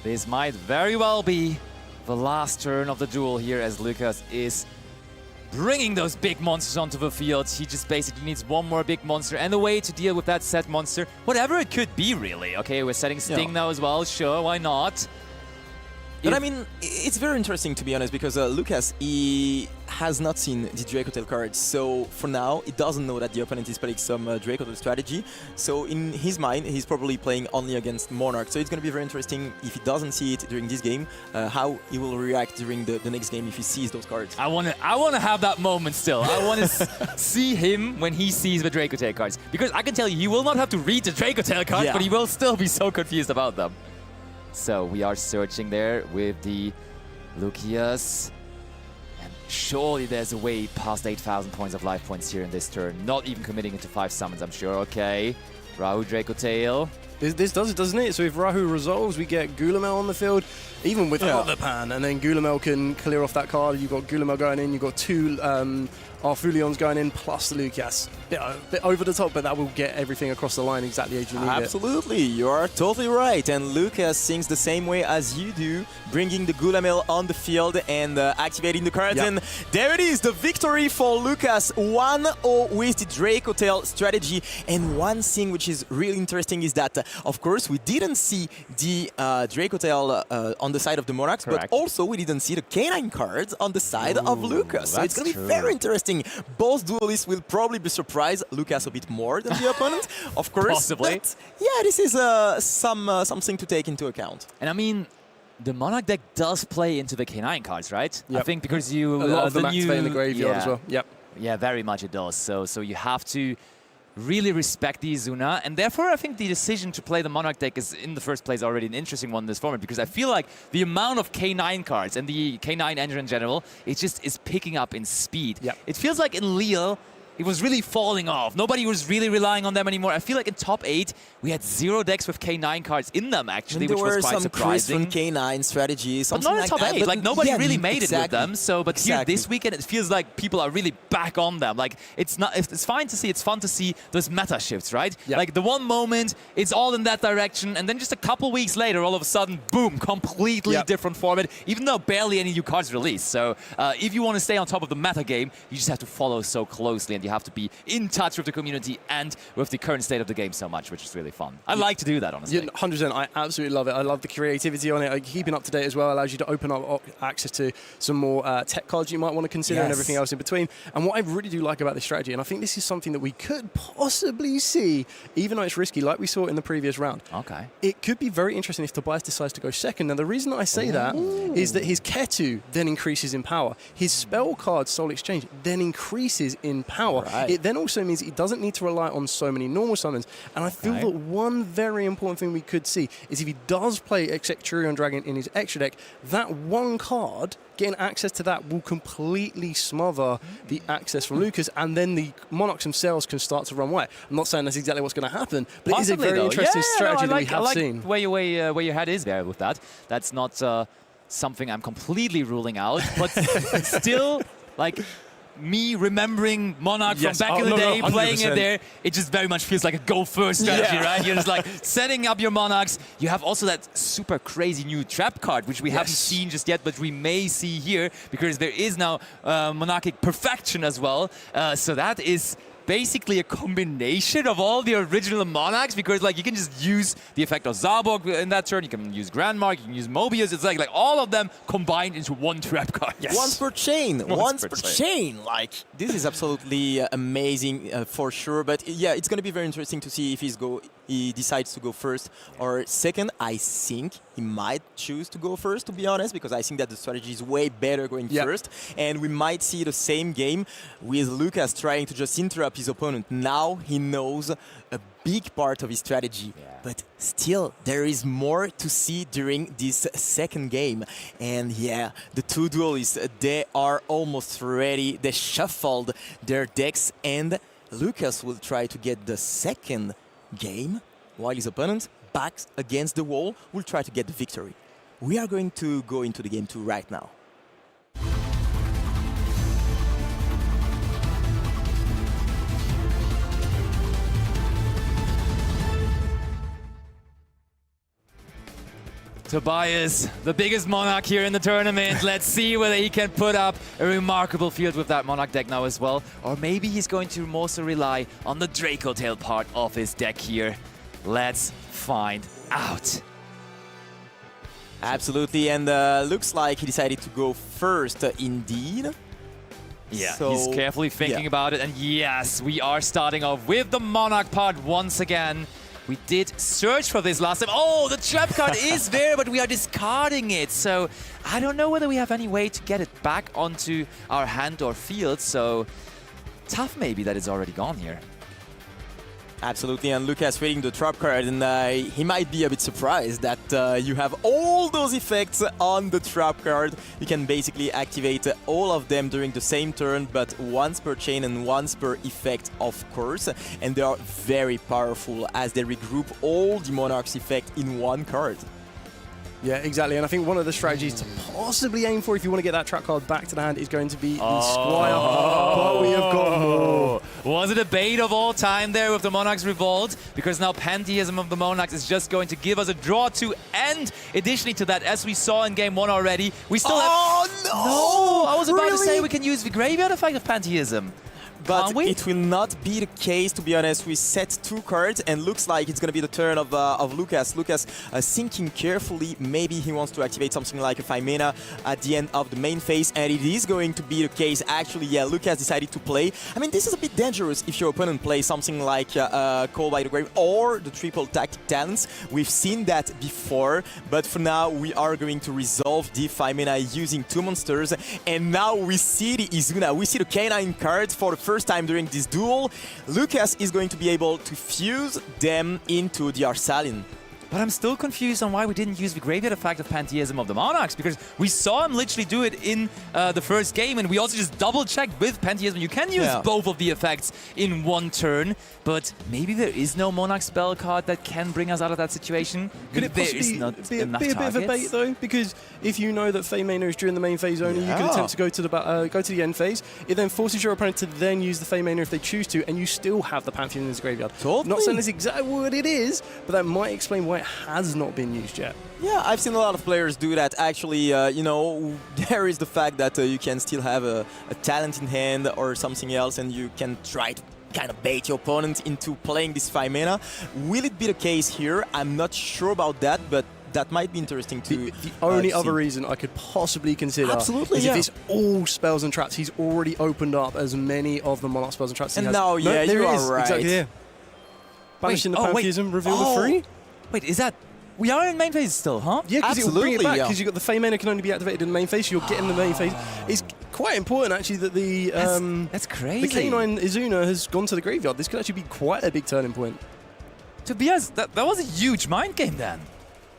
This might very well be the last turn of the duel here, as Lucas is bringing those big monsters onto the field. He just basically needs one more big monster and a way to deal with that set monster. Whatever it could be, really. Okay, we're setting Sting now as well. Sure, why not? But I mean, it's very interesting, to be honest, because Lucas, he has not seen the Dracotail cards. So for now, he doesn't know that the opponent is playing some Dracotail strategy. So in his mind, he's probably playing only against Monarch. So it's going to be very interesting if he doesn't see it during this game, how he will react during the next game if he sees those cards. I want to have that moment still. I want to see him when he sees the Dracotail cards. Because I can tell you, he will not have to read the Dracotail cards, but he will still be so confused about them. So we are searching there with the Lucius. And surely there's a way past 8,000 points of life points here in this turn. Not even committing into 5 summons, I'm sure. Okay. Rahu Dracotail. This does it, doesn't it? So if Rahu resolves, we get Gulamel on the field, even without the pan, and then Gulamel can clear off that card. You've got Gulamel going in, you've got 2 Arfulions going in, plus the Lucas. Bit over the top, but that will get everything across the line exactly as you need it. Absolutely, you are totally right. And Lucas thinks the same way as you do, bringing the Gulamel on the field and activating the cards. And there it is, the victory for Lucas, 1-0 with the Dracotail strategy. And one thing which is really interesting is that, of course, we didn't see the Dracotail on the side of the Monarchs, but also we didn't see the Canine cards on the side of Lucas. So it's going to be very interesting. Both duelists will probably be surprised. Lucas a bit more than the opponent, of course. Possibly. But yeah, this is something to take into account. And I mean, the Monarch deck does play into the K9 cards, right? Yep. I think because you... A lot of them activate in the graveyard as well. Yep. Yeah, very much it does. So you have to really respect the Izuna, and therefore I think the decision to play the Monarch deck is in the first place already an interesting one in this format, because I feel like the amount of K9 cards and the K9 engine in general, it just is picking up in speed. Yep. It feels like in Lille, it was really falling off. Nobody was really relying on them anymore. I feel like in top 8, we had 0 decks with K9 cards in them, actually, which was quite surprising. There were some K9 strategies, but not in top 8. Like, nobody really made it with them. So, but here this weekend, it feels like people are really back on them. Like, it's fine to see, it's fun to see those meta shifts, right? Yep. Like, the one moment, it's all in that direction, and then just a couple weeks later, all of a sudden, boom, completely different format, even though barely any new cards released. So, if you want to stay on top of the meta game, you just have to follow so closely, and you have to be in touch with the community and with the current state of the game so much, which is really fun. I like to do that, honestly. Yeah, 100%. I absolutely love it. I love the creativity on it. Keeping up to date as well allows you to open up access to some more tech cards you might want to consider and everything else in between. And what I really do like about this strategy, and I think this is something that we could possibly see, even though it's risky, like we saw in the previous round. Okay. It could be very interesting if Tobias decides to go second. Now, the reason that I say that is that his Ketu then increases in power. His spell card, Soul Exchange, then increases in power. Right. It then also means he doesn't need to rely on so many normal summons. And I feel that one very important thing we could see is if he does play Execturion Dragon in his extra deck, that one card, getting access to that will completely smother the access from Lucas, and then the Monarchs themselves can start to run away. I'm not saying that's exactly what's going to happen, but Possibly, it is a very interesting strategy that we have seen. Where your head is there with that. That's not something I'm completely ruling out, but still, like, me remembering Monarch Yes. from back Oh, in the no, day, 100%. playing it there, it just very much feels like a go first strategy, right? You're just like setting up your Monarchs. You have also that super crazy new trap card, which we haven't seen just yet, but we may see here because there is now Monarchic Perfection as well. So that is basically a combination of all the original Monarchs, because like you can just use the effect of Zarborg in that turn, you can use Grandmark, you can use Mobius, it's like all of them combined into one trap card. Yes. Once per chain, once per chain. Like, this is absolutely amazing for sure, but yeah, it's going to be very interesting to see if he decides to go first or second. I think he might choose to go first, to be honest, because I think that the strategy is way better going first, and we might see the same game with Lucas trying to just interrupt his opponent. Now he knows a big part of his strategy, but still there is more to see during this second game. And yeah, the two duelists, they are almost ready. They shuffled their decks, and Lucas will try to get the second game while his opponent, backs against the wall, will try to get the victory. We are going to go into the game 2 right now. Tobias, the biggest Monarch here in the tournament. Let's see whether he can put up a remarkable field with that Monarch deck now as well. Or maybe he's going to mostly rely on the Draco Tail part of his deck here. Let's find out. Absolutely, and looks like he decided to go first indeed. Yeah, so, he's carefully thinking about it. And yes, we are starting off with the Monarch part once again. We did search for this last time. Oh, the trap card is there, but we are discarding it. So I don't know whether we have any way to get it back onto our hand or field. So tough maybe that it's already gone here. Absolutely, and Lucas reading the trap card, and he might be a bit surprised that you have all those effects on the trap card. You can basically activate all of them during the same turn, but once per chain and once per effect, of course. And they are very powerful as they regroup all the Monarch's effect in one card. Yeah, exactly. And I think one of the strategies to possibly aim for if you want to get that trap card back to the hand is going to be the Squire. But we have got more. Was it a bait of all time there with the Monarch's Revolt? Because now Pantheism of the Monarchs is just going to give us a draw to end. Additionally to that, as we saw in game 1 already, we still have... No! I was about to say we can use the graveyard effect of Pantheism. But it will not be the case, to be honest. We set 2 cards, and looks like it's going to be the turn of Lucas. Lucas thinking carefully. Maybe he wants to activate something like a 5-mana at the end of the main phase, and it is going to be the case. Actually, yeah, Lucas decided to play. I mean, this is a bit dangerous if your opponent plays something like Call by the Grave or the triple tactic talents. We've seen that before, but for now, we are going to resolve the 5-mana using 2 monsters. And now we see the Izuna. We see the Canine card for the first time during this duel. Lucas is going to be able to fuse them into the Arsalan. But I'm still confused on why we didn't use the graveyard effect of Pantheism of the Monarchs, because we saw him literally do it in the first game, and we also just double-checked with Pantheism. You can use both of the effects in one turn, but maybe there is no Monarch spell card that can bring us out of that situation. Could it possibly be a bit of a bait, though? Because if you know that Fey Mana is during the main phase only, you can attempt to go to the end phase. It then forces your opponent to then use the Fey Mana if they choose to, and you still have the Pantheon in his graveyard. Totally. Not saying that's exactly what it is, but that might explain why it has not been used yet. Yeah, I've seen a lot of players do that. Actually, you know, there is the fact that you can still have a talent in hand or something else, and you can try to kind of bait your opponent into playing this 5 mana. Will it be the case here? I'm not sure about that, but that might be interesting to The only other reason I could possibly consider is if it's all spells and traps. He's already opened up as many of the Monarch spells and traps and he has. now, yeah, there you is. are right. Exactly, yeah. Banishing the Pantheism, reveal the 3. Wait, is that... We are in main phase still, huh? Yeah, because it'll bring it back, because you've got the Fey Mana can only be activated in the main phase, so you're getting the main phase. It's quite important, actually, that the that's crazy. The Canine Izuna has gone to the graveyard. This could actually be quite a big turning point. To be honest, that was a huge mind game then.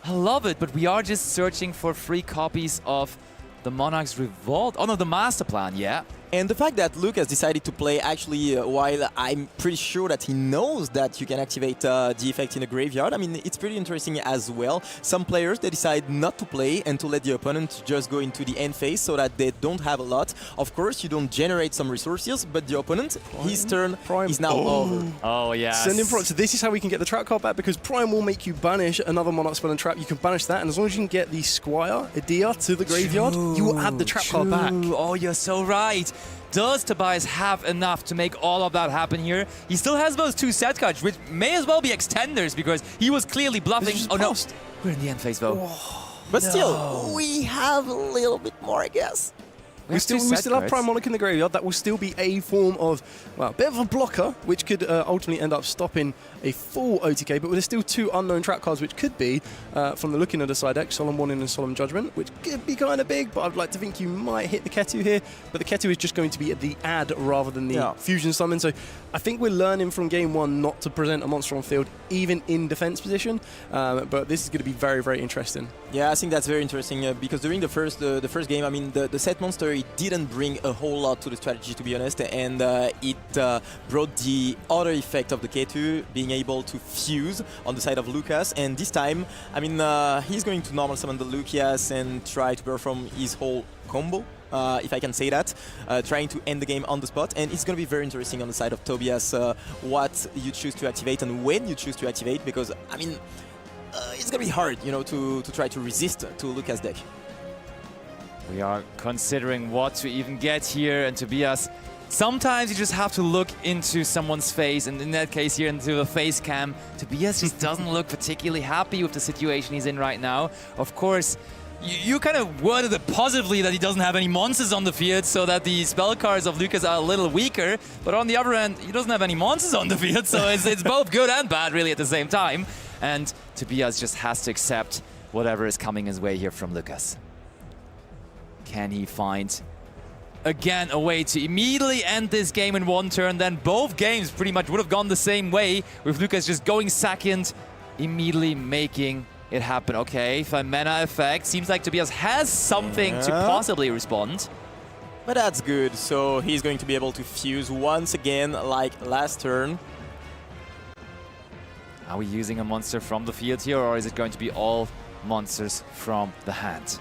I love it, but we are just searching for free copies of the Monarch's Revolt. Oh no, the Master Plan, yeah. And the fact that Luke has decided to play actually while I'm pretty sure that he knows that you can activate the effect in a graveyard, I mean, it's pretty interesting as well. Some players, they decide not to play and to let the opponent just go into the end phase so that they don't have a lot. Of course, you don't generate some resources, but the opponent, his turn is now over. Oh, yeah. Send in Prime. So this is how we can get the trap card back, because Prime will make you banish another Monarch spell and trap. You can banish that, and as long as you can get the Squire, Edea, to the graveyard, you will add the trap card back. Oh, you're so right. Does Tobias have enough to make all of that happen here? He still has those 2 set cards, which may as well be extenders, because he was clearly bluffing. Oh, no. We're in the end phase, though. But still, we have a little bit more, I guess. We still have Prime Monarch in the graveyard. That will still be a form of, well, a bit of a blocker, which could ultimately end up stopping a full OTK. But there's still 2 unknown trap cards, which could be, from the looking at the side deck, Solemn Warning and Solemn Judgment, which could be kind of big, but I'd like to think you might hit the Ketu here. But the Ketu is just going to be at the add rather than the fusion summon. So I think we're learning from game 1 not to present a monster on field, even in defense position. But this is going to be very, very interesting. Yeah, I think that's very interesting because during the first game, I mean, the set monster, it didn't bring a whole lot to the strategy, to be honest, and it brought the other effect of the K2 being able to fuse on the side of Lucas. And this time, I mean, he's going to normal summon the Lucius and try to perform his whole combo. If I can say that, trying to end the game on the spot. And it's going to be very interesting on the side of Tobias what you choose to activate and when you choose to activate, because, I mean, it's going to be hard, you know, to try to resist to Lucas' deck. We are considering what to even get here, and Tobias, sometimes you just have to look into someone's face, and in that case here into the face cam, Tobias just doesn't look particularly happy with the situation he's in right now. Of course, you kind of worded it positively that he doesn't have any monsters on the field, so that the spell cards of Lucas are a little weaker, but on the other hand, he doesn't have any monsters on the field, so it's both good and bad really at the same time. And Tobias just has to accept whatever is coming his way here from Lucas. Can he find, again, a way to immediately end this game in 1 turn? Then both games pretty much would have gone the same way, with Lucas just going second, immediately making it happen. Okay, Mana effect. Seems like Tobias has something to possibly respond. But that's good, so he's going to be able to fuse once again like last turn. Are we using a monster from the field here, or is it going to be all monsters from the hand?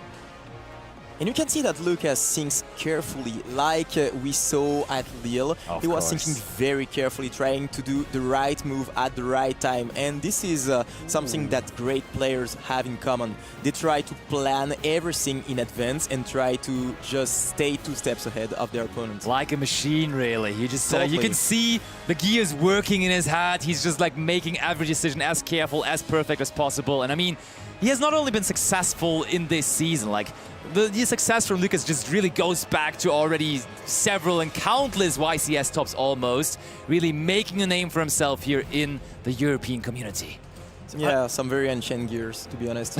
And you can see that Lucas thinks carefully, like we saw at Lille. He was thinking very carefully, trying to do the right move at the right time. And this is something that great players have in common. They try to plan everything in advance and try to just stay 2 steps ahead of their opponent. Like a machine, really. You just you can see the gears working in his head. He's just like making every decision as careful, as perfect as possible. And I mean, he has not only been successful in this season, like the success from Lucas just really goes back to already several and countless YCS tops almost, really making a name for himself here in the European community. Yeah, some very ancient gears, to be honest.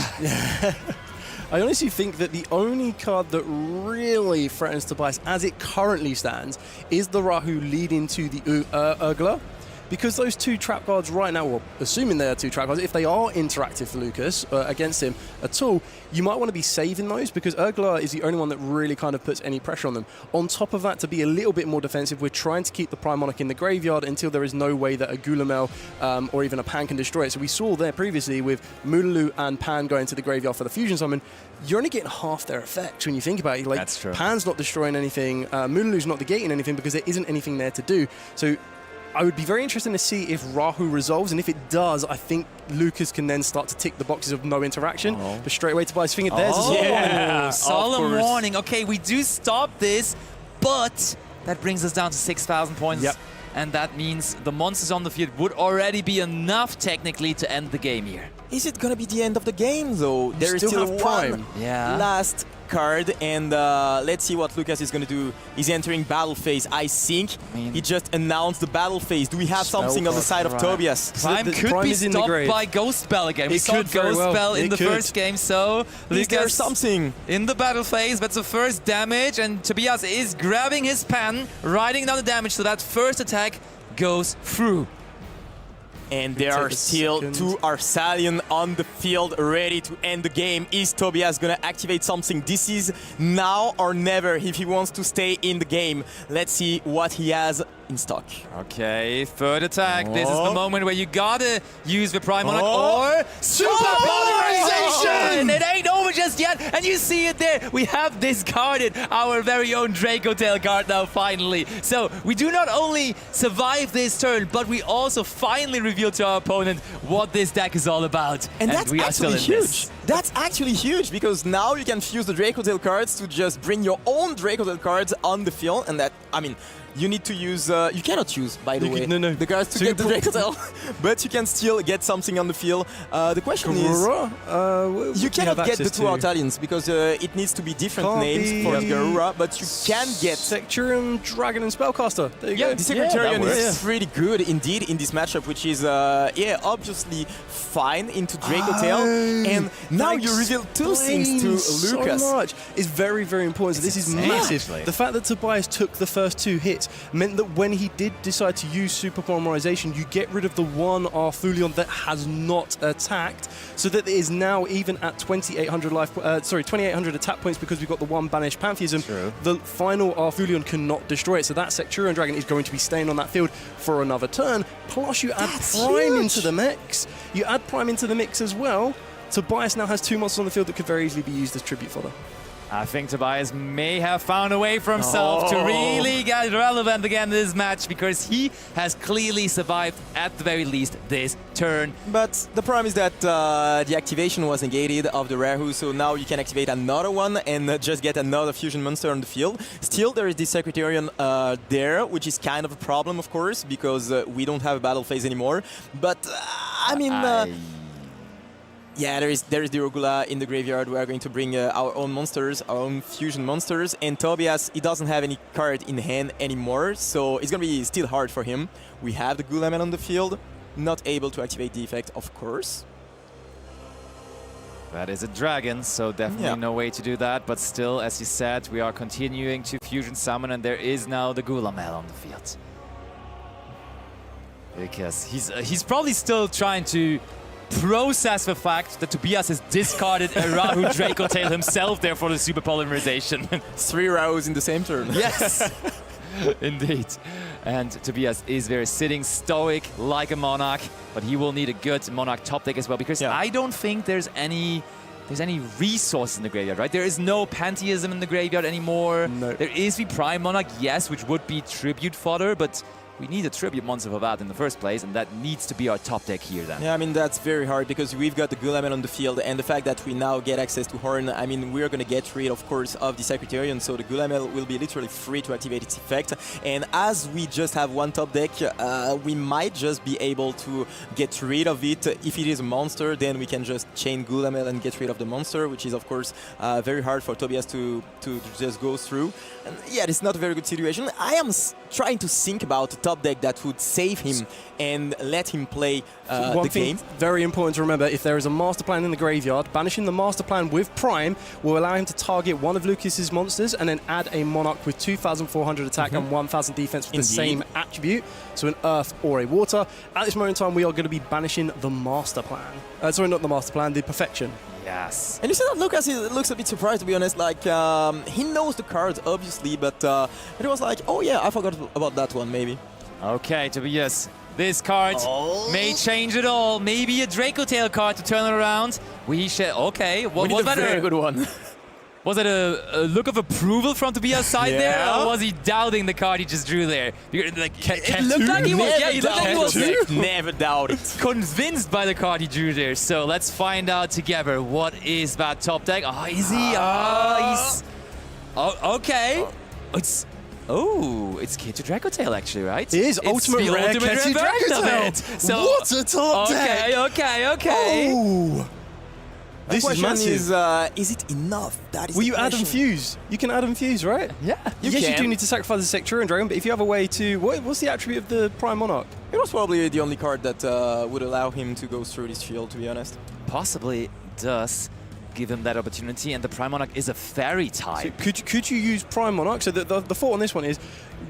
I honestly think that the only card that really threatens Tobias as it currently stands is the Rahu leading to the Urgla. Because those 2 trap cards right now, well, assuming they are 2 trap cards, if they are interactive for Lucas against him at all, you might want to be saving those, because Urgla is the only one that really kind of puts any pressure on them. On top of that, to be a little bit more defensive, we're trying to keep the Prime Monarch in the graveyard until there is no way that a Gulamel or even a Pan can destroy it. So we saw there previously with Mulalu and Pan going to the graveyard for the fusion summon, you're only getting half their effects when you think about it. Like, that's true. Pan's not destroying anything, Mulalu's not negating anything because there isn't anything there to do. So I would be very interested to see if Rahu resolves, and if it does, I think Lucas can then start to tick the boxes of no interaction. But straight away to buy his finger, there's his warning. Solemn warning. Okay, we do stop this, but that brings us down to 6,000 points. Yep. And that means the monsters on the field would already be enough technically to end the game here. Is it gonna be the end of the game though? There is still one last card, and let's see what Lucas is gonna do. He's entering battle phase. I think he just announced the battle phase. Do we have something on the side of Tobias? Prime could be stopped by Ghost Spell again. We saw Ghost Spell in the first game, so Lucas something in the battle phase. That's the first damage, and Tobias is grabbing his pen, writing down the damage, so that first attack goes through. And there are still two Arsalian on the field ready to end the game. Is Tobias gonna activate something? This is now or never if he wants to stay in the game. Let's see what he has in stock. Okay, third attack. This is the moment where you gotta use the Prime Monarch or Super Polarization! It ain't over just yet, and you see it there. We have discarded our very own Draco Tail card now, finally. So we do not only survive this turn, but we also finally reveal to our opponent what this deck is all about. And that's we are still actually in huge. this. That's actually huge because now you can fuse the Draco Tail cards to just bring your own Draco Tail cards on the field, and that, I mean, you need to use, you cannot use, by the way, the cards to get the Draco Tail, but you can still get something on the field. The question is, you cannot get the two Italians because it needs to be different names for Garura, but you can get Secturion, Dragon, and Spellcaster. There you go. The Secretarian is pretty good indeed in this matchup, which is, obviously fine into Draco Tail. And now you reveal two things to Lucas. So much. It's very, very important. So this is massive. The fact that Tobias took the first two hits meant that when he did decide to use Super Polymerization, you get rid of the one Arthulion that has not attacked, so that it is now even at 2,800 2,800 attack points because we've got the one banished Pantheism. True. The final Arthulion cannot destroy it, so that Secturion Dragon is going to be staying on that field for another turn. Plus, you add Prime into the mix. You add Prime into the mix as well. Tobias now has two monsters on the field that could very easily be used as tribute fodder. I think Tobias may have found a way for himself to really get relevant again in this match, because he has clearly survived, at the very least, this turn. But the problem is that the activation was negated of the Rahu, so now you can activate another one and just get another fusion monster on the field. Still, there is this Secretarian there, which is kind of a problem, of course, because we don't have a battle phase anymore. But, I mean... yeah, there is the Rogula in the graveyard. We are going to bring our own monsters, our own fusion monsters, and Tobias, he doesn't have any card in hand anymore, so it's going to be still hard for him. We have the Gulaman on the field, not able to activate the effect, of course. That is a dragon, so definitely no way to do that, but still, as you said, we are continuing to fusion summon, and there is now the Gulamel on the field. Because he's probably still trying to process the fact that Tobias has discarded a Rahu Draco Tail himself there for the Super Polymerization. 3 Rahus in the same turn. Yes, indeed. And Tobias is there sitting stoic like a Monarch, but he will need a good Monarch top deck as well, because I don't think there's any resources in the graveyard, right? There is no Pantheism in the graveyard anymore. No. There is the Prime Monarch, yes, which would be tribute fodder, but we need a tribute monster for that in the first place, and that needs to be our top deck here then. Yeah, I mean, that's very hard because we've got the Gulaman on the field, and the fact that we now get access to Horn, I mean, we're going to get rid, of course, of the Secretarian, so the Gulaman will be literally free to activate its effect. And as we just have one top deck, we might just be able to get rid of it. If it is a monster, then we can just chain Gulaman and get rid of the monster, which is, of course, very hard for Tobias to just go through. And yeah, it's not a very good situation. I am trying to think about a top deck that would save him and let him play the game. Very important to remember, if there is a master plan in the graveyard, banishing the master plan with Prime will allow him to target one of Lucas's monsters and then add a Monarch with 2,400 attack and 1,000 defense with the same attribute, so an Earth or a Water. At this moment in time, we are going to be banishing the master plan. Sorry, not the master plan, the Perfection. Yes. And you see that Lucas looks a bit surprised, to be honest. Like, he knows the cards, obviously, but it was like, oh yeah, I forgot about that one, maybe. Okay, Tobias, this card may change it all. Maybe a Draco Tail card to turn it around. Okay, what was that? Very good one. Was it a look of approval from Tobias' side there, or was he doubting the card he just drew there? Like, it looked like he was. Yeah, he looked like he was never doubted. Convinced by the card he drew there. So let's find out together. What is that top deck? Oh, is he? He's. Oh, okay. It's Ketu Draco Tail actually, right? It is ultimate rare Ketu Draco Tail. So, what a top deck! Okay. Oh. This is massive. Is it enough? That is. Will you add and fuse? You can add and fuse, right? Yeah. You do need to sacrifice the Secturion Dragon, but if you have a way to, what's the attribute of the Prime Monarch? It was probably the only card that would allow him to go through this field, to be honest. Possibly does. give him that opportunity, and the Prime Monarch is a fairy type. So could you use Prime Monarch? So the thought on this one is,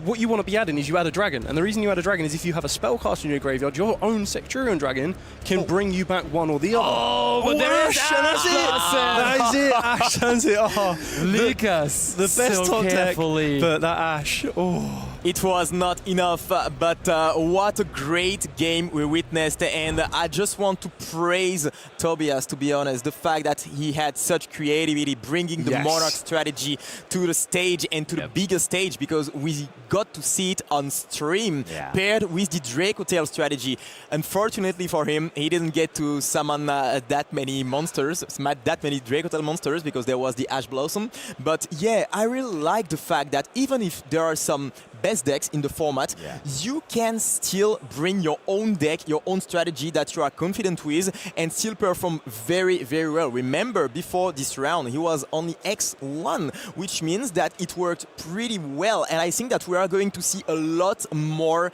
what you want to be adding is you add a dragon, and the reason you add a dragon is if you have a spellcaster in your graveyard, your own Secturion dragon can bring you back one or the other. Oh, but there is Ash, and that's it. That is it. Ash turns it. Oh, Lucas, the best so top deck, carefully. but that Ash. Oh. It was not enough, but what a great game we witnessed, and I just want to praise Tobias, to be honest, the fact that he had such creativity bringing the Monarch strategy to the stage and to the biggest stage, because we got to see it on stream paired with the Draco Tail strategy. Unfortunately for him, he didn't get to summon that many monsters, that many Draco Tail monsters, because there was the Ash Blossom. But yeah, I really like the fact that even if there are some best decks in the format, you can still bring your own deck, your own strategy that you are confident with, and still perform very, very well. Remember, before this round, he was only X1, which means that it worked pretty well. And I think that we are going to see a lot more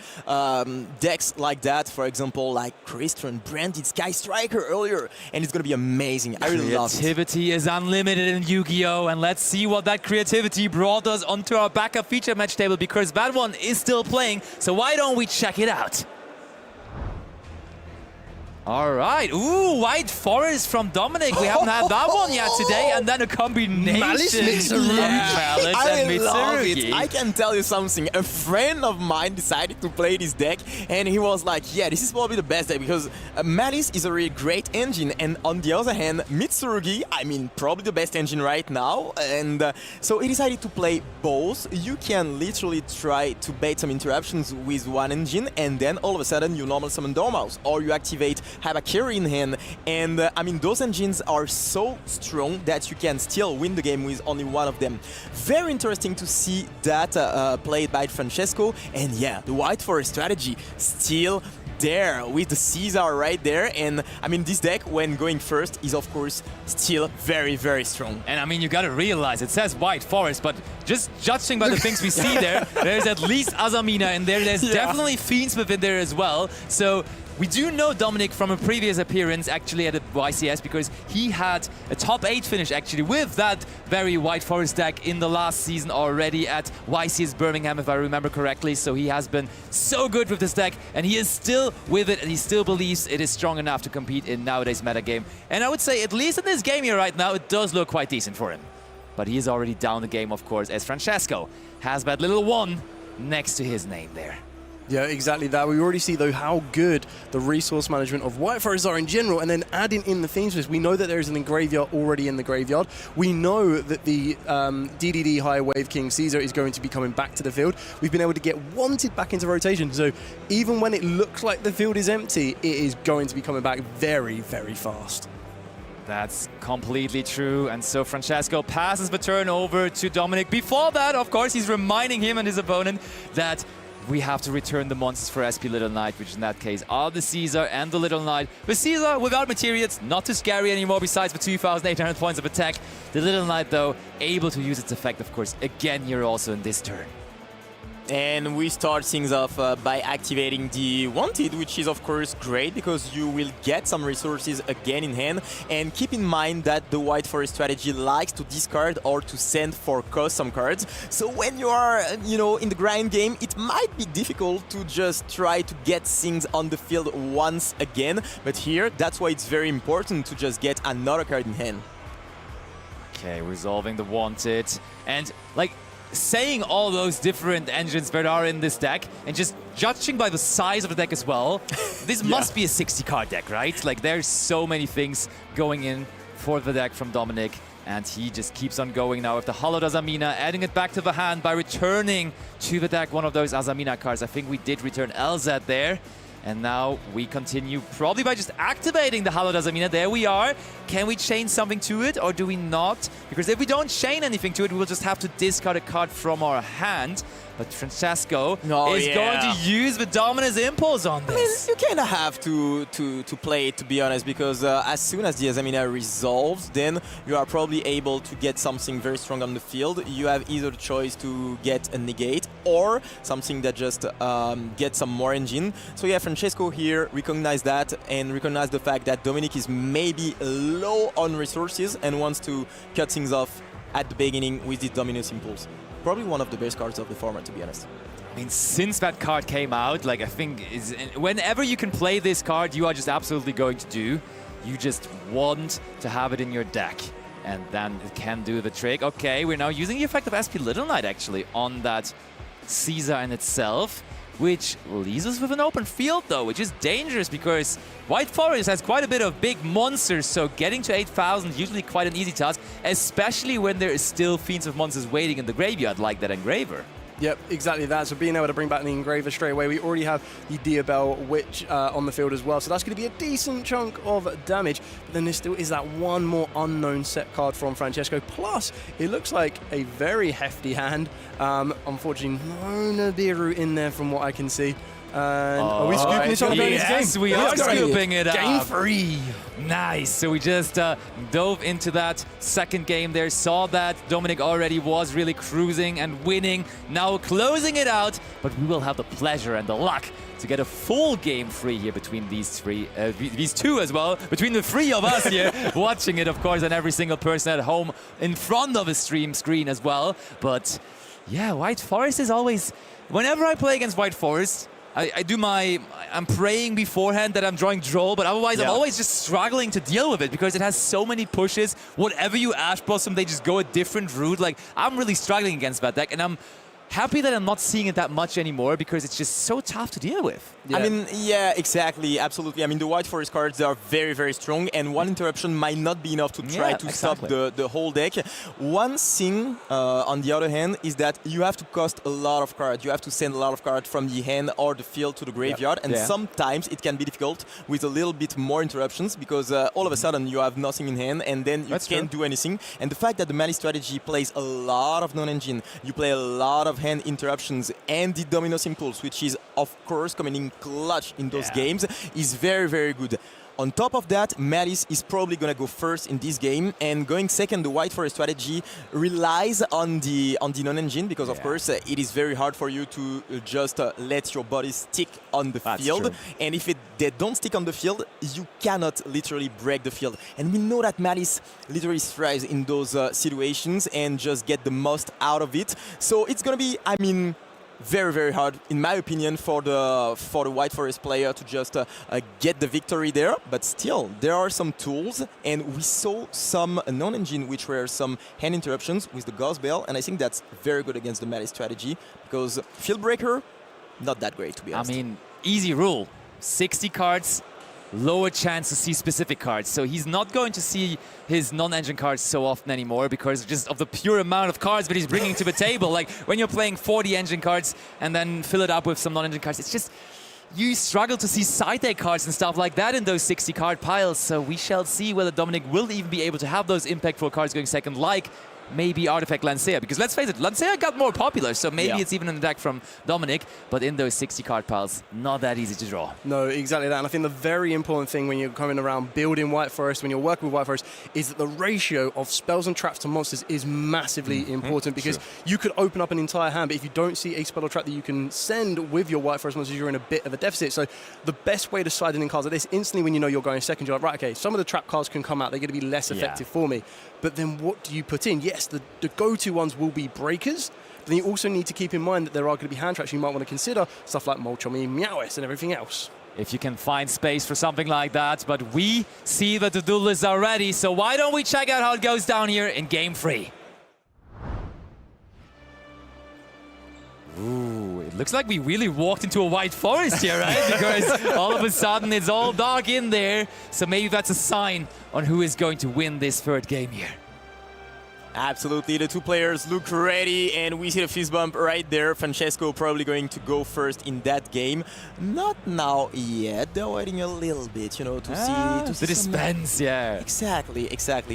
decks like that. For example, like Christian, Branded, Sky Striker earlier, and it's going to be amazing. I really love it. Creativity is unlimited in Yu-Gi-Oh! And let's see what that creativity brought us onto our backup feature match table, because that one is still playing, so why don't we check it out? All right. Ooh, White Forest from Dominic. We haven't had that one yet today. And then a combination. Malice Mitsurugi. Malice I and love Mitsurugi. it. I can tell you something. A friend of mine decided to play this deck, and he was like, yeah, this is probably the best deck, because Malice is a really great engine. And on the other hand, Mitsurugi, I mean, probably the best engine right now. And so he decided to play both. You can literally try to bait some interruptions with one engine, and then all of a sudden you normal summon Dormouse, or you activate Habakiri in hand, and I mean, those engines are so strong that you can still win the game with only one of them. Very interesting to see that played by Francesco, and yeah, the White Forest strategy still there with the Caesar right there. And I mean, this deck, when going first, is of course still very, very strong. And I mean, you gotta realize it says White Forest, but just judging by the things we see there, there's at least Azamina in there. There's definitely Fiends within there as well. So we do know Dominic from a previous appearance actually at the YCS, because he had a top 8 finish actually with that very White Forest deck in the last season already at YCS Birmingham, if I remember correctly. So he has been so good with this deck, and he is still with it, and he still believes it is strong enough to compete in nowadays metagame. And I would say, at least in this game here right now, it does look quite decent for him. But he is already down the game, of course, as Francesco has that little 1 next to his name there. Yeah, exactly that. We already see, though, how good the resource management of White Forest are in general, and then adding in the Fiends list. We know that there is an graveyard already in the graveyard. We know that the DDD High Wave King Caesar is going to be coming back to the field. We've been able to get Wanted back into rotation, so even when it looks like the field is empty, it is going to be coming back very, very fast. That's completely true. And so Francesco passes the turn over to Dominic. Before that, of course, he's reminding him and his opponent that we have to return the monsters for SP Little Knight, which in that case are the Caesar and the Little Knight. The Caesar, without materia, it's not too scary anymore besides the 2,800 points of attack. The Little Knight, though, able to use its effect, of course, again here also in this turn. And we start things off by activating the Wanted, which is of course great because you will get some resources again in hand. And keep in mind that the White Forest strategy likes to discard or to send for cost some cards. So when you are, in the grind game, it might be difficult to just try to get things on the field once again. But here, that's why it's very important to just get another card in hand. Okay, resolving the Wanted. And saying all those different engines that are in this deck, and just judging by the size of the deck as well, this must be a 60-card deck, right? There's so many things going in for the deck from Dominic, and he just keeps on going now with the Hallowed Azamina, adding it back to the hand by returning to the deck one of those Azamina cards. I think we did return LZ there. And now we continue probably by just activating the Hallowed Azamina. There we are. Can we chain something to it or do we not? Because if we don't chain anything to it, we will just have to discard a card from our hand. But Francesco is yeah. going to use the Dominus Impulse on this. I mean, you kind of have to play it, to be honest, because as soon as the Examiner resolves, then you are probably able to get something very strong on the field. You have either the choice to get a negate or something that just gets some more engine. So yeah, Francesco here recognized that and recognized the fact that Dominic is maybe low on resources and wants to cut things off at the beginning with the Dominus Impulse. Probably one of the best cards of the format, to be honest. I mean, since that card came out, like I think whenever you can play this card, you are just absolutely going to do. You just want to have it in your deck, and then it can do the trick. Okay, we're now using the effect of SP Little Knight actually on that Caesar in itself, which leaves us with an open field though, which is dangerous because White Forest has quite a bit of big monsters, so getting to 8,000 is usually quite an easy task, especially when there is still Fiends of Monsters waiting in the graveyard like that Engraver. Yep, exactly that. So being able to bring back the Engraver straight away, we already have the Diabell Witch on the field as well. So that's going to be a decent chunk of damage. But then there still is that one more unknown set card from Francesco. Plus, it looks like a very hefty hand. Unfortunately, no Nibiru in there from what I can see. And are we scooping this on going into game? Yes, we are scooping it up. Game 3. Nice. So we just dove into that second game there, saw that Dominic already was really cruising and winning, now closing it out, but we will have the pleasure and the luck to get a full game 3 here between these two as well, between the 3 of us here, watching it, of course, and every single person at home in front of a stream screen as well. But yeah, White Forest is always, whenever I play against White Forest, I'm praying beforehand that I'm drawing Droll, but otherwise I'm always just struggling to deal with it because it has so many pushes. Whatever you Ash Blossom, they just go a different route. Like, I'm really struggling against that deck, and I'm happy that I'm not seeing it that much anymore because it's just so tough to deal with. I mean, yeah, exactly, absolutely. I mean, the White Forest cards, they are very, very strong, and one interruption might not be enough to try to stop the whole deck. One thing, on the other hand, is that you have to cost a lot of cards. You have to send a lot of cards from the hand or the field to the graveyard, and sometimes it can be difficult with a little bit more interruptions because all of a sudden you have nothing in hand, and then you can't do anything. And the fact that the Malice strategy plays a lot of non-engine, you play a lot of hand interruptions, and the Dominus Impulse, which is, of course, coming in clutch in those games, is very, very good. On top of that, Malice is probably going to go first in this game, and going second, the White Forest strategy relies on the non-engine because, of course, it is very hard for you to just let your body stick on the field. And if they don't stick on the field, you cannot literally break the field. And we know that Malice literally thrives in those situations and just get the most out of it. So it's going to be, I mean, very, very hard, in my opinion, for the White Forest player to just get the victory there. But still, there are some tools, and we saw some non-engine, which were some hand interruptions with the Gauss Bell, and I think that's very good against the Malice strategy because Field Breaker, not that great, to be honest. I mean, easy rule, 60 cards, lower chance to see specific cards. So he's not going to see his non-engine cards so often anymore because just of the pure amount of cards that he's bringing to the table. Like when you're playing 40 engine cards and then fill it up with some non-engine cards, it's just, you struggle to see side deck cards and stuff like that in those 60 card piles. So we shall see whether Dominic will even be able to have those impactful cards going second, like maybe Artifact Lancea, because let's face it, Lancea got more popular, so maybe it's even in the deck from Dominic, but in those 60 card piles, not that easy to draw. No, exactly that. And I think the very important thing when you're coming around building White Forest, when you're working with White Forest, is that the ratio of spells and traps to monsters is massively important because you could open up an entire hand, but if you don't see a spell or trap that you can send with your White Forest monsters, you're in a bit of a deficit. So the best way to slide in cards like this, instantly when you know you're going second, you're like, right, okay, some of the trap cards can come out, they're going to be less effective for me. But then what do you put in? Yes, the go-to ones will be breakers. But then you also need to keep in mind that there are going to be hand traps you might want to consider, stuff like Molchomi, Meowth, and everything else. If you can find space for something like that, but we see that the duel lists are ready, so why don't we check out how it goes down here in Game 3. Ooh, it looks like we really walked into a White Forest here, right? Because all of a sudden it's all dark in there, so maybe that's a sign on who is going to win this third game here. Absolutely, the two players look ready, and we see the fist bump right there. Francesco probably going to go first in that game. Not now yet. They're waiting a little bit, you know, to see the dispense. Yeah. Exactly.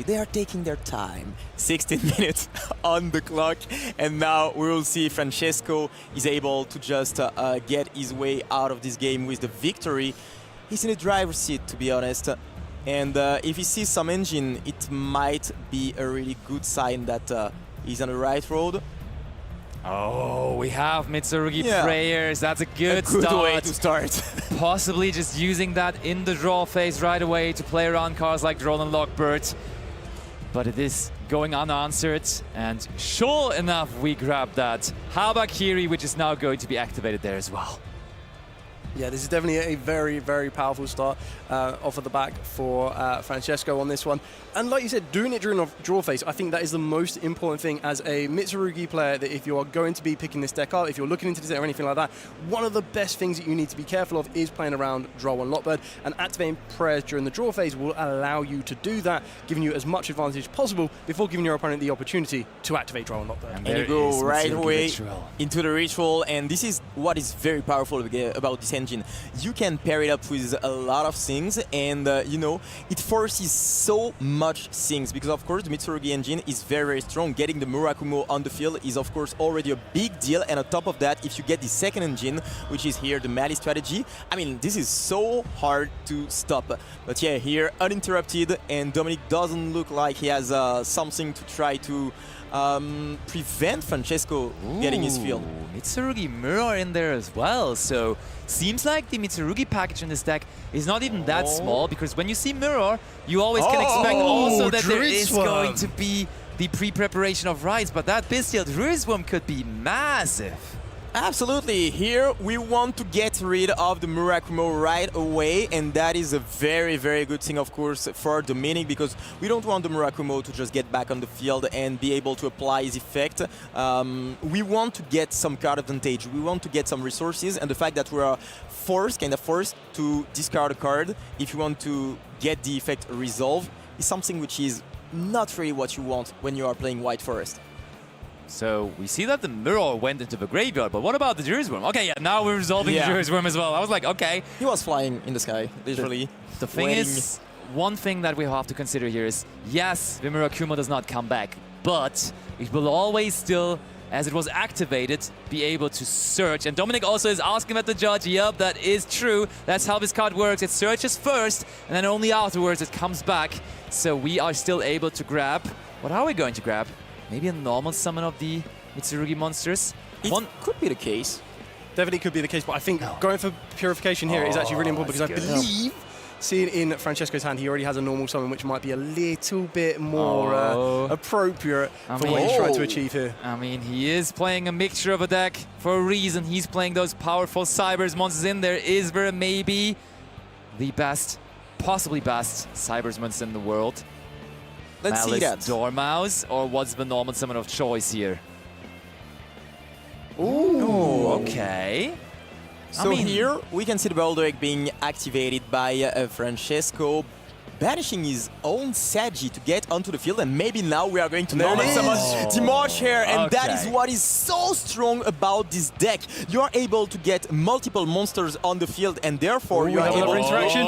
They are taking their time. 16 minutes on the clock, and now we will see Francesco is able to just get his way out of this game with the victory. He's in the driver's seat, to be honest. And if he sees some engine, it might be a really good sign that he's on the right road. Oh, we have Mitsurugi prayers. That's a good way to start. Possibly just using that in the draw phase right away to play around cars like Drone and Lockbird. But it is going unanswered, and sure enough, we grab that Habakiri, which is now going to be activated there as well. Yeah, this is definitely a very, very powerful start off of the back for Francesco on this one. And like you said, doing it during a draw phase, I think that is the most important thing as a Mitsurugi player, that if you are going to be picking this deck up, if you're looking into this deck or anything like that, one of the best things that you need to be careful of is playing around Draw and Lockbird, and activating prayers during the draw phase will allow you to do that, giving you as much advantage as possible before giving your opponent the opportunity to activate Draw and Lockbird. And you go right away into the ritual, and this is what is very powerful about this engine. You can pair it up with a lot of things, and you know, it forces so much things, because of course the Mitsurugi engine is very, very strong. Getting the Murakumo on the field is of course already a big deal, and on top of that, if you get the second engine, which is here the Mali strategy, I mean, this is so hard to stop. But yeah, here uninterrupted, and Dominic doesn't look like he has something to try to prevent Francesco getting his field. Mitsurugi mirror in there as well, so seems like the Mitsurugi package in this deck is not even that small, because when you see mirror, you always can expect also that there is going to be the pre-preparation of rides, but that Bestial Druid could be massive. Absolutely. Here we want to get rid of the Murakumo right away, and that is a very, very good thing, of course, for Dominic, because we don't want the Murakumo to just get back on the field and be able to apply his effect. We want to get some card advantage. We want to get some resources, and the fact that we are kind of forced to discard a card if you want to get the effect resolved is something which is not really what you want when you are playing White Forest. So we see that the mirror went into the graveyard, but what about the Jerusalem? Okay, yeah, now we're resolving the Jerusalem as well. I was like, okay. He was flying in the sky, literally. The thing is, one thing that we have to consider here is, yes, the Murakumo does not come back, but it will always still, as it was activated, be able to search. And Dominic also is asking at the judge, yep, that is true. That's how this card works. It searches first, and then only afterwards it comes back. So we are still able to grab. What are we going to grab? Maybe a normal summon of the Mitsurugi monsters? It could be the case. Definitely could be the case, but I think going for Purification here is actually really important, because I believe, seeing in Francesco's hand, he already has a normal summon, which might be a little bit more appropriate for what he's trying to achieve here. I mean, he is playing a mixture of a deck for a reason. He's playing those powerful Cybers monsters in there. Isver maybe the best, possibly best Cybers monster in the world. Let's see that. Dormouse, or what's the normal summon of choice here? Ooh, okay. So here we can see the Baldock being activated by Francesco, banishing his own Sagi to get onto the field, and maybe now we are going to normal summon Dimash here, and that is what is so strong about this deck. You are able to get multiple monsters on the field, and therefore you are able to interaction.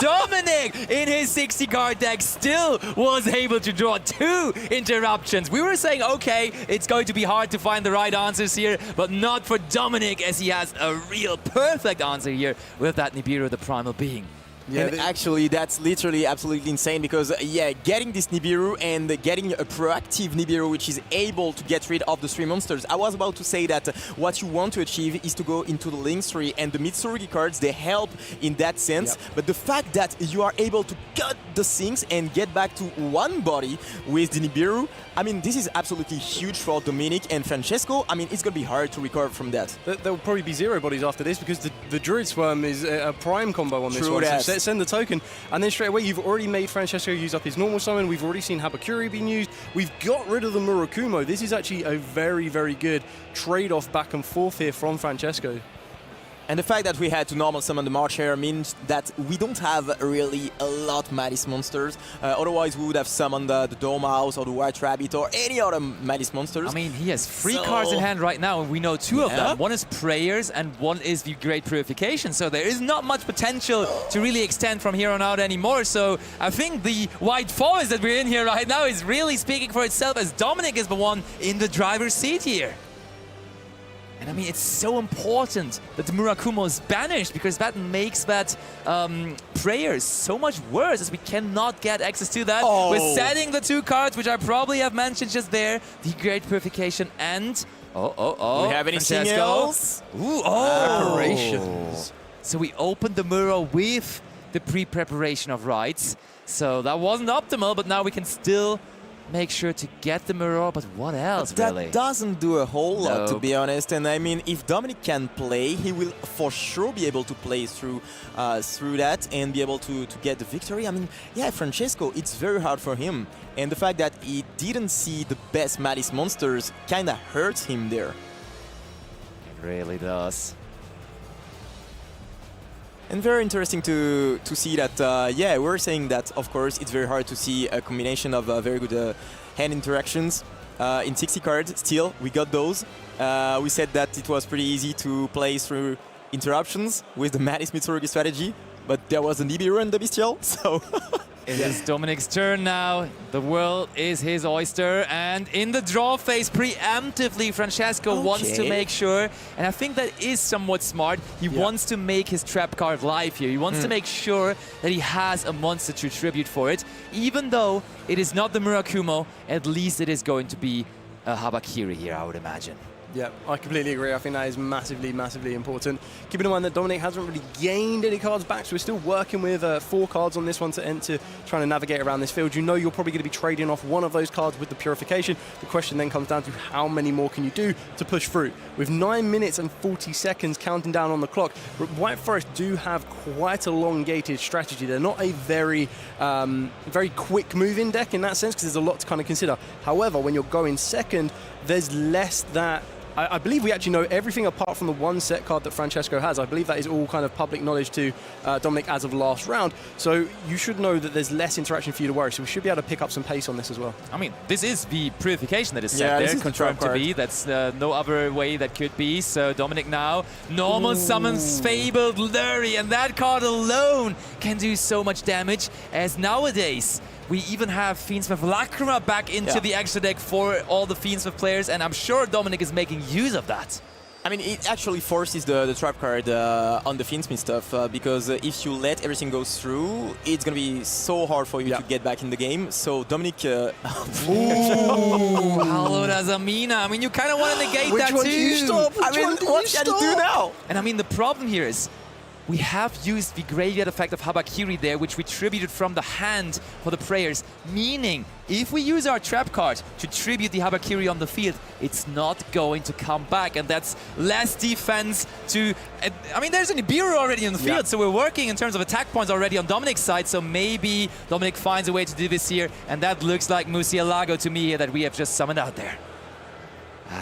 Dominic, in his 60-card deck, still was able to draw 2 interruptions. We were saying, okay, it's going to be hard to find the right answers here, but not for Dominic, as he has a real perfect answer here with that Nibiru, the Primal Being. Yeah, and actually, that's literally absolutely insane, because, yeah, getting this Nibiru and getting a proactive Nibiru which is able to get rid of the 3 monsters. I was about to say that what you want to achieve is to go into the Link 3, and the Mitsurugi cards, they help in that sense. Yep. But the fact that you are able to cut the things and get back to one body with the Nibiru, I mean, this is absolutely huge for Dominic and Francesco. I mean, it's going to be hard to recover from that. There will probably be 0 bodies after this, because the Druid Swarm is a prime combo on this one. So send the token, and then straight away you've already made Francesco use up his normal summon. We've already seen Habakiri being used. We've got rid of the Murakumo. This is actually a very, very good trade-off back and forth here from Francesco. And the fact that we had to normal summon the March Hare means that we don't have really a lot Malice monsters. Otherwise, we would have summoned the Dome House or the White Rabbit or any other Malice monsters. I mean, he has 3 cards in hand right now, and we know 2 of them. One is Prayers, and one is the Great Purification. So there is not much potential to really extend from here on out anymore. So I think the White Forest that we're in here right now is really speaking for itself, as Dominic is the one in the driver's seat here. And I mean, it's so important that the Murakumo is banished, because that makes that Prayer so much worse, as we cannot get access to that. We're setting the 2 cards, which I probably have mentioned just there. The Great Purification and... We have anything else? Ooh, preparations. So we opened the Muro with the pre-preparation of rites. So that wasn't optimal, but now we can still make sure to get the Muro, but what else, that really? doesn't do a whole lot, to be honest. And I mean, if Dominic can play, he will for sure be able to play through that and be able to get the victory. I mean, yeah, Francesco, it's very hard for him. And the fact that he didn't see the best Malice monsters kind of hurts him there. It really does. And very interesting to see that, yeah, we're saying that, of course, it's very hard to see a combination of very good hand interactions in 60 cards. Still, we got those. We said that it was pretty easy to play through interruptions with the Malice Mitsurugi strategy, but there was an Nibiru and the Bestial, so... It is Dominic's turn now. The world is his oyster. And in the draw phase, preemptively, Francesco wants to make sure, and I think that is somewhat smart, he wants to make his trap card live here. He wants to make sure that he has a monster to tribute for it. Even though it is not the Murakumo, at least it is going to be a Habakiri here, I would imagine. Yeah, I completely agree. I think that is massively, massively important. Keeping in mind that Dominic hasn't really gained any cards back, so we're still working with 4 cards on this one to enter, trying to navigate around this field. You know you're probably going to be trading off one of those cards with the Purification. The question then comes down to how many more can you do to push through. With 9 minutes and 40 seconds counting down on the clock, White Forest do have quite a long-gated strategy. They're not a very, very quick-moving deck in that sense, because there's a lot to kind of consider. However, when you're going second, there's less that... I believe we actually know everything apart from the 1 set card that Francesco has. I believe that is all kind of public knowledge to Dominic as of last round. So you should know that there's less interaction for you to worry. So we should be able to pick up some pace on this as well. I mean, this is the Purification that is set there, confirmed to be. That's no other way that could be. So Dominic now, normal summons Fabled Lurry, and that card alone can do so much damage, as nowadays we even have Fiendsmith Lacrima back into the extra deck for all the Fiendsmith players, and I'm sure Dominic is making use of that. I mean, it actually forces the trap card on the Fiendsmith stuff, because if you let everything go through, it's going to be so hard for you to get back in the game. So Dominic... Ooh, Hallowed Azamina. I mean, you kind of want to negate that too. Which one do you stop? I mean, what can you do now? And I mean, the problem here is, we have used the graveyard effect of Habakiri there, which we tributed from the hand for the Prayers, meaning if we use our trap card to tribute the Habakiri on the field, it's not going to come back, and that's less defense to... I mean, there's an Nibiru already on the field, so we're working in terms of attack points already on Dominic's side, so maybe Dominic finds a way to do this here, and that looks like Murcielago to me here that we have just summoned out there.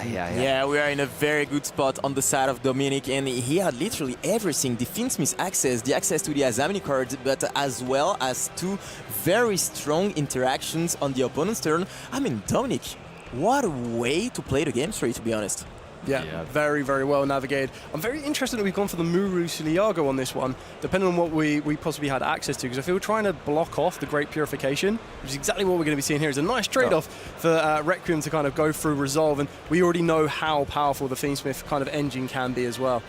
Yeah, we are in a very good spot on the side of Dominic, and he had literally everything. The Fiendsmith access, the access to the Azamini cards, but as well as 2 very strong interactions on the opponent's turn. I mean, Dominic, what a way to play the game straight, to be honest. Yeah, very, very well navigated. I'm very interested that we've gone for the Murcielago on this one, depending on what we possibly had access to, because I feel trying to block off the Great Purification, which is exactly what we're going to be seeing here, is a nice trade-off for Requiem to kind of go through Resolve, and we already know how powerful the Fiendsmith kind of engine can be as well.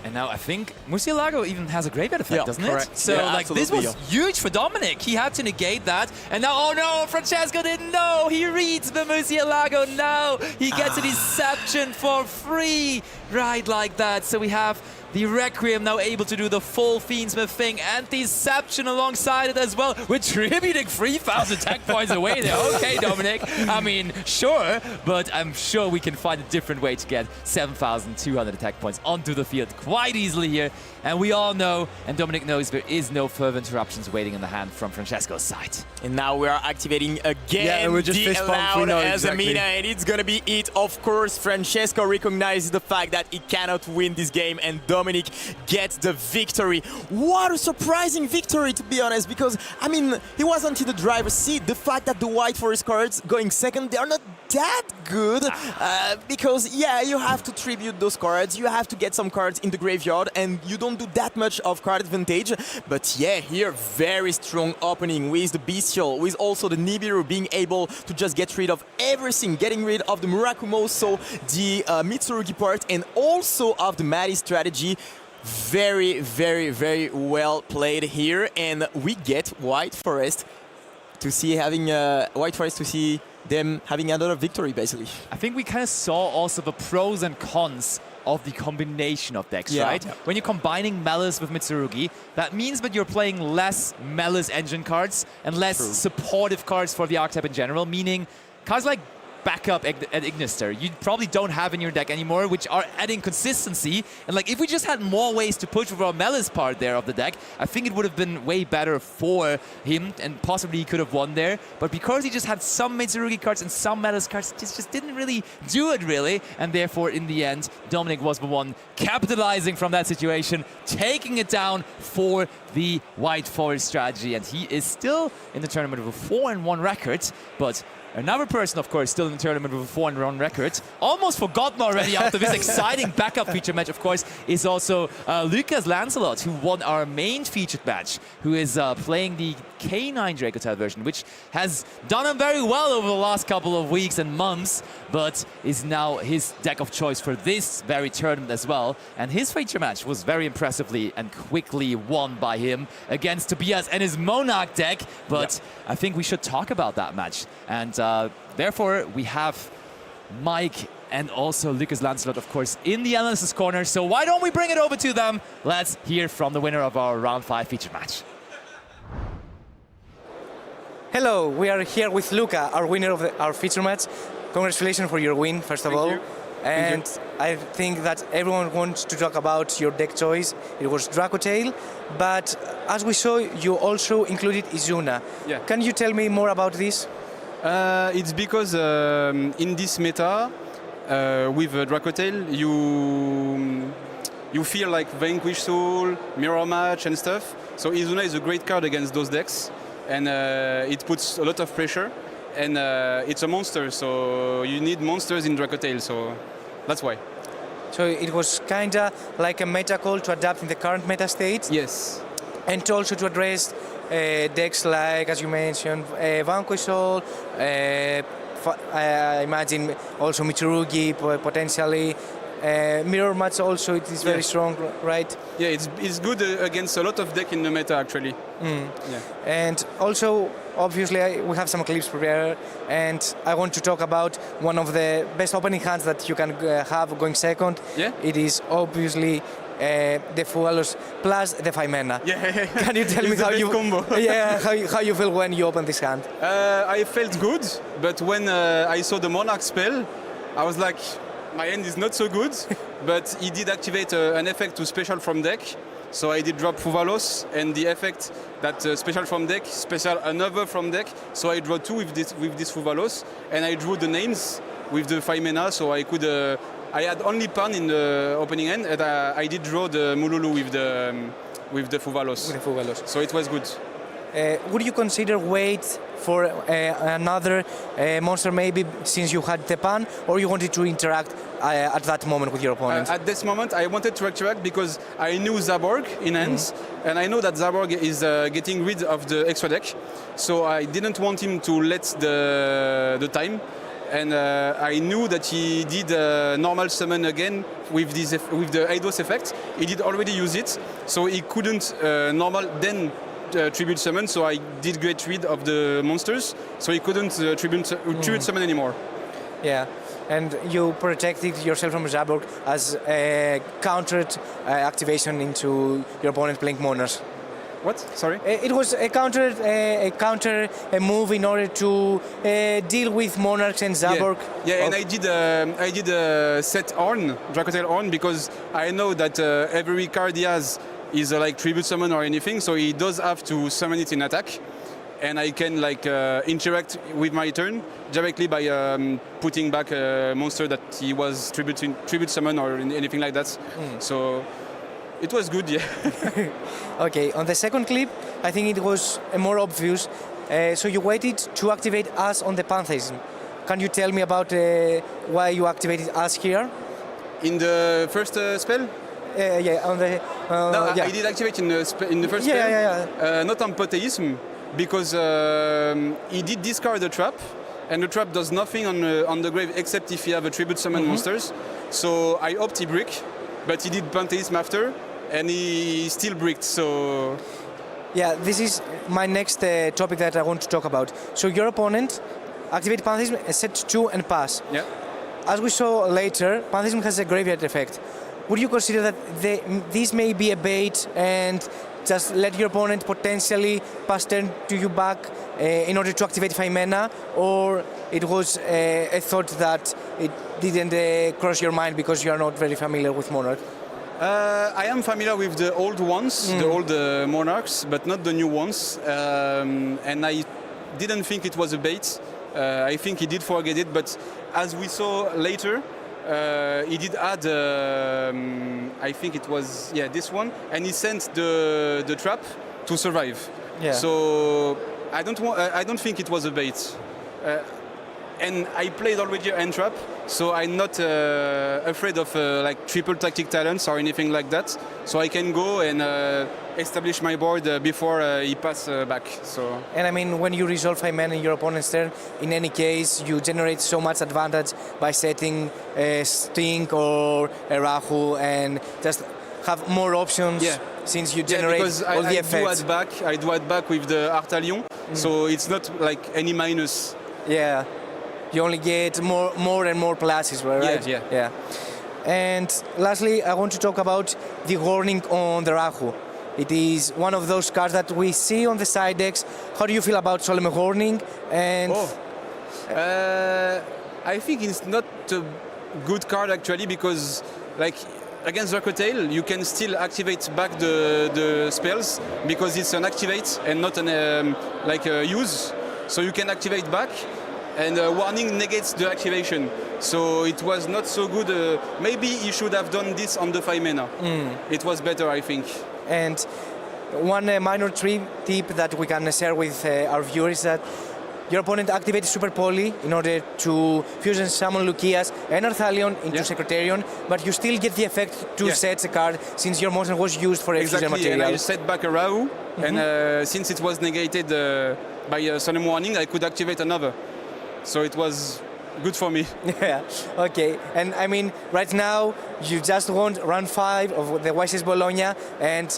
And now I think Murcielago even has a graveyard effect, doesn't it? So like this was huge for Dominic. He had to negate that. And now, oh no, Francesco didn't know. He reads the Murcielago now. He gets a Deception for free. Right like that. So we have the Requiem now able to do the full Fiendsmith thing and Deception alongside it as well. We're tributing 3,000 attack points away there. Okay, Dominic. I mean, sure, but I'm sure we can find a different way to get 7,200 attack points onto the field quite easily here. And we all know, and Dominic knows, there is no further interruptions waiting in the hand from Francesco's side. And now we are activating again and we're just the fist pumped, we allowed know as exactly. Amina, and it's gonna be it. Of course, Francesco recognizes the fact that he cannot win this game, and Dominic gets the victory. What a surprising victory, to be honest, because, I mean, he wasn't in the driver's seat. The fact that the White Forest cards going second, they are not that good, because, yeah, you have to tribute those cards, you have to get some cards in the graveyard, and you don't do that much of card advantage. But yeah, here, very strong opening with the Bestial, with also the Nibiru being able to just get rid of everything, getting rid of the Murakumo, so the Mitsurugi part, and also of the Madi strategy. Very, very, very well played here, and we get White Forest to see them having another victory, basically. I think we kind of saw also the pros and cons of the combination of decks, right? Yeah. When you're combining Malice with Mitsurugi, that means that you're playing less Malice engine cards and less supportive cards for the archetype in general, meaning cards like backup at Ignister you probably don't have in your deck anymore, which are adding consistency. And like, if we just had more ways to push with our Malice part there of the deck, I think it would have been way better for him, and possibly he could have won there. But because he just had some Mitsurugi cards and some Malice cards, just didn't really do it, really. And therefore, in the end, Dominic was the one capitalizing from that situation, taking it down for the White Forest strategy. And he is still in the tournament with a 4-1 record, but another person, of course, still in the tournament with a 4-1 record, almost forgotten already after this exciting backup feature match, of course, is also Lucas Lancelot, who won our main featured match, who is playing the K9 Dracotel version, which has done him very well over the last couple of weeks and months, but is now his deck of choice for this very tournament as well. And his feature match was very impressively and quickly won by him against Tobias and his Monarch deck, but I think we should talk about that match. And therefore, we have Mike and also Lucas Lancelot, of course, in the analysis corner. So why don't we bring it over to them? Let's hear from the winner of our round 5 feature match. Hello, we are here with Luca, our winner of our feature match. Congratulations for your win, first of all. And I think that everyone wants to talk about your deck choice. It was Dracotail, but as we saw, you also included Izuna. Yeah. Can you tell me more about this? It's because in this meta, with Dracotail, you feel like Vanquish Soul, Mirror Match and stuff. So Izuna is a great card against those decks, and it puts a lot of pressure. And it's a monster, so you need monsters in Dracotail, so that's why. So it was kinda like a meta call to adapt in the current meta state? Yes. And also to address decks like, as you mentioned, Vanquish Soul, I imagine also Mitsurugi potentially. Mirror Match also, it is very strong, right? Yeah, it's good against a lot of deck in the meta, actually. Yeah. And also, obviously, we have some clips prepared, and I want to talk about one of the best opening hands that you can have going second. Yeah. It is obviously the Fualos plus the 5-mana. Yeah. Can you tell me how you combo? how you feel when you open this hand? I felt good, but when I saw the Monarch spell, I was like, my hand is not so good, but he did activate an effect to special from deck. So I did drop Fuvalos, and the effect that special from deck, special another from deck. So I draw 2 with this Fuvalos, and I drew the names with the 5-mana, so I could. I had only Pan in the opening hand, and I did draw the Mululu with the Fuvalos. With the Fuvalos. So it was good. Would you consider wait for another monster maybe since you had the Pan, or you wanted to interact at that moment with your opponent? At this moment, I wanted to interact because I knew Zaborg in hands, and I know that Zaborg is getting rid of the extra deck, so I didn't want him to let the time. And I knew that he did normal summon again with the Eidos effect. He did already use it, so he couldn't normal then tribute summon. So I did get rid of the monsters, so he couldn't tribute summon anymore. Yeah, and you protected yourself from Zaborg as a countered activation into your opponent playing Moners. What? Sorry? It was a counter move in order to deal with Monarchs and Zaborg. Yeah, and I did set Ornn, Dracotail Ornn, because I know that every card he has is like tribute summon or anything, so he does have to summon it in attack, and I can like interact with my turn directly by putting back a monster that he was tribute summon or anything like that. So it was good, yeah. Okay, on the second clip, I think it was more obvious. So you waited to activate Us on the Pantheism. Can you tell me about why you activated Us here? In the first spell? Yeah, on the. No, yeah. I did activate in the first spell. Yeah. Not on Pantheism, because he did discard the trap, and the trap does nothing on the grave except if you have a tribute summon monsters. So I opted brick, but he did Pantheism after, and he still bricked. So. Yeah, this is my next topic that I want to talk about. So your opponent activated Pantheism, set 2 and pass. Yeah. As we saw later, Pantheism has a graveyard effect. Would you consider that this may be a bait and just let your opponent potentially pass turn to you back in order to activate 5 mana, or it was a thought that it didn't cross your mind because you are not very familiar with Monarch? I am familiar with the old ones, the old Monarchs, but not the new ones. And I didn't think it was a bait. I think he did forget it, but as we saw later, he did add, I think it was, this one, and he sent the trap to survive. Yeah. So I don't think it was a bait. And I played already an trap, so I'm not afraid of like triple tactic talents or anything like that. So I can go and establish my board before he pass back. So. And I mean, when you resolve 5 mana in your opponent's turn, in any case, you generate so much advantage by setting a Sting or a Rahu and just have more options. Yeah. Since you generate because all the effects. I do add back with the Artalion, so it's not like any minus. Yeah. You only get more and more pluses, right? Yeah. And lastly, I want to talk about the warning on the Rahu. It is one of those cards that we see on the side decks. How do you feel about Solemn Warning? And I think it's not a good card actually, because like against Dracotail, you can still activate back the spells because it's an activate and not an use. So you can activate back. And warning negates the activation, so it was not so good. Maybe he should have done this on the 5 mana. It was better, I think. And one minor tip that we can share with our viewers is that your opponent activated Super Poly in order to fusion summon Lucias and Arthalion into Secretarian, but you still get the effect to set a card since your monster was used for fusion material. And I set back a Rahu, and since it was negated by Solemn Warning, I could activate another. So it was good for me. Yeah, okay. And I mean, right now, you just won round 5 of the YCS Bologna, and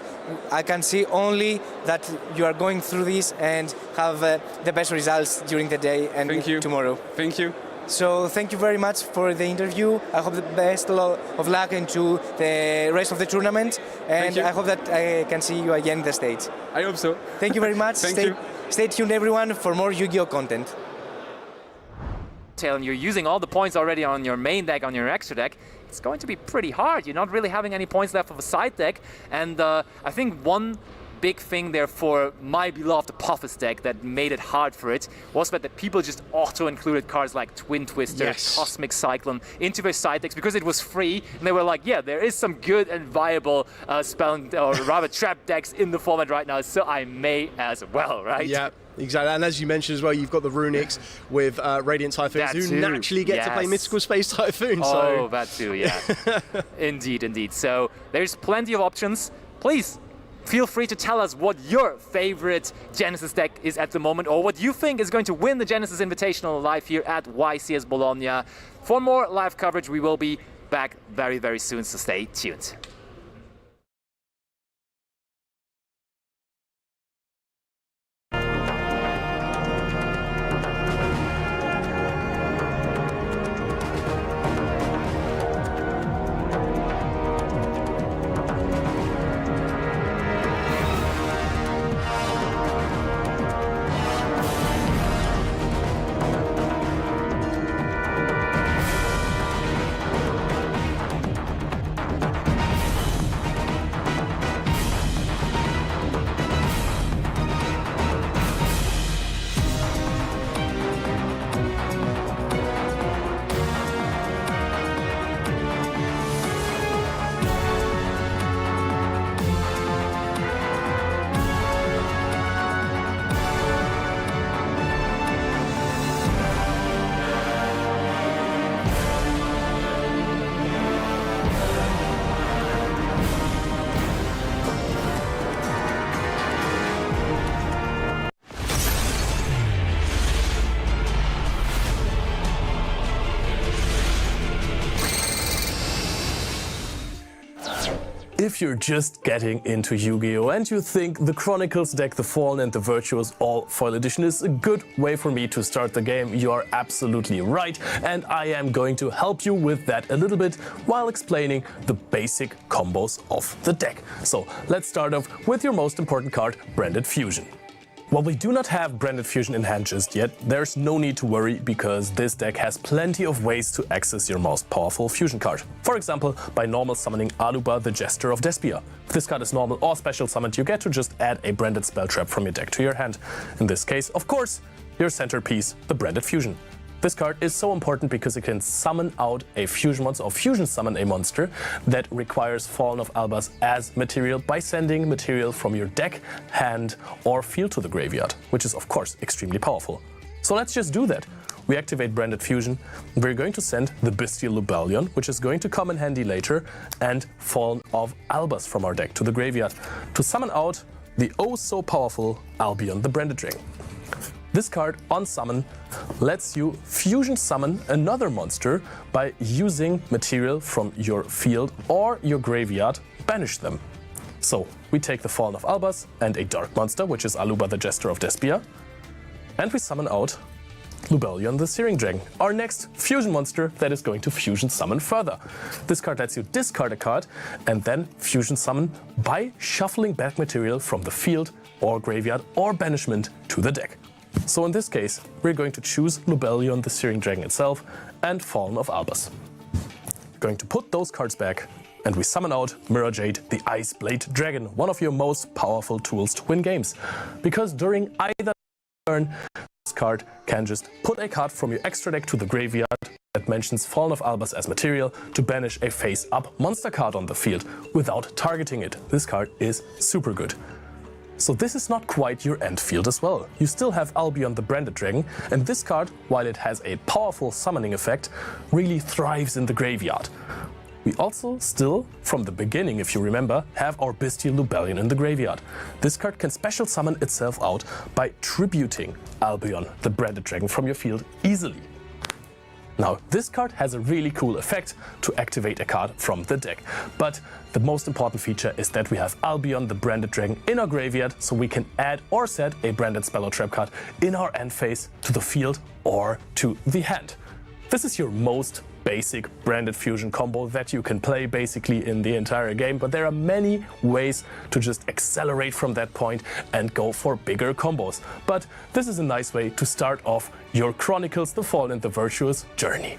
I can see only that you are going through this and have the best results during the day and tomorrow. Thank you. So thank you very much for the interview. I hope the best of luck into the rest of the tournament, and I hope that I can see you again in the States. I hope so. Thank you very much. Stay tuned, everyone, for more Yu-Gi-Oh content. And you're using all the points already on your main deck, on your extra deck, it's going to be pretty hard. You're not really having any points left of a side deck. And I think one big thing there for my beloved Apophis deck that made it hard for it was that people just auto-included cards like Twin Twister, Cosmic Cyclone into their side decks because it was free, and they were like, yeah, there is some good and viable spelling or rather trap decks in the format right now, so I may as well, right? Yeah. Exactly, and as you mentioned as well, you've got the Runics with Radiant Typhoons who naturally get to play Mystical Space Typhoon. Oh, that too, yeah. Indeed. So there's plenty of options. Please feel free to tell us what your favorite Genesis deck is at the moment, or what you think is going to win the Genesis Invitational live here at YCS Bologna. For more live coverage, we will be back very, very soon, so stay tuned. If you're just getting into Yu-Gi-Oh! And you think the Chronicles deck, the Fallen and the Virtuous All Foil Edition is a good way for me to start the game, you are absolutely right, and I am going to help you with that a little bit while explaining the basic combos of the deck. So let's start off with your most important card, Branded Fusion. While we do not have Branded Fusion in hand just yet, there's no need to worry because this deck has plenty of ways to access your most powerful fusion card. For example, by normal summoning Aluba, the Jester of Despia. If this card is normal or special summoned, you get to just add a branded spell trap from your deck to your hand. In this case, of course, your centerpiece, the Branded Fusion. This card is so important because it can summon out a fusion monster or fusion summon a monster that requires Fallen of Albas as material by sending material from your deck, hand or field to the graveyard, which is of course extremely powerful. So let's just do that. We activate Branded Fusion, we're going to send the Bestial Lubellion, which is going to come in handy later, and Fallen of Albas from our deck to the graveyard to summon out the oh so powerful Albion the Branded Dragon. This card, on summon, lets you fusion summon another monster by using material from your field or your graveyard, banish them. So, we take the Fallen of Albas and a dark monster, which is Aluba the Jester of Despia, and we summon out Lubellion the Searing Dragon, our next fusion monster that is going to fusion summon further. This card lets you discard a card and then fusion summon by shuffling back material from the field or graveyard or banishment to the deck. So in this case, we're going to choose Lubellion the Searing Dragon itself and Fallen of Albas. We're going to put those cards back and we summon out Mirror Jade, the Ice Blade Dragon, one of your most powerful tools to win games. Because during either turn, this card can just put a card from your extra deck to the graveyard that mentions Fallen of Albas as material to banish a face-up monster card on the field without targeting it. This card is super good. So this is not quite your end field as well. You still have Albion the Branded Dragon, and this card, while it has a powerful summoning effect, really thrives in the graveyard. We also still, from the beginning if you remember, have our Bestial Lubellion in the graveyard. This card can special summon itself out by tributing Albion the Branded Dragon from your field easily. Now, this card has a really cool effect to activate a card from the deck, but the most important feature is that we have Albion the Branded Dragon in our graveyard, so we can add or set a branded spell or trap card in our end phase to the field or to the hand. This is your most basic Branded Fusion combo that you can play basically in the entire game, but there are many ways to just accelerate from that point and go for bigger combos. But this is a nice way to start off your Chronicles the Fallen and the Virtuous journey.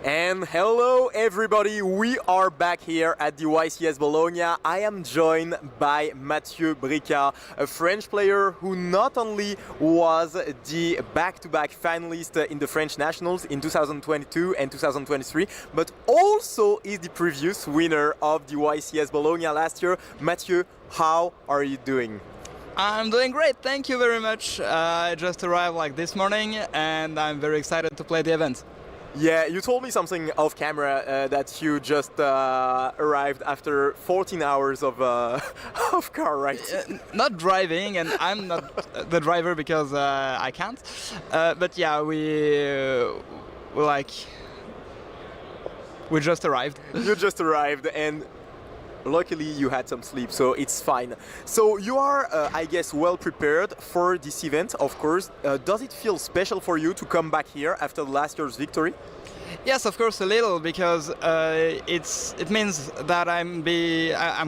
And hello everybody, we are back here at the YCS Bologna. I am joined by Mathieu Bricard, a French player who not only was the back-to-back finalist in the French Nationals in 2022 and 2023, but also is the previous winner of the YCS Bologna last year. Mathieu, how are you doing? I'm doing great, thank you very much. I just arrived this morning and I'm very excited to play the event. Yeah, you told me something off camera that you just arrived after 14 hours of of car ride. Not driving, and I'm not the driver because I can't. But yeah, we just arrived. You just arrived, and luckily you had some sleep, so it's fine. So you are, I guess, well prepared for this event, of course. Does it feel special for you to come back here after last year's victory? Yes, of course, a little, because it means that I'm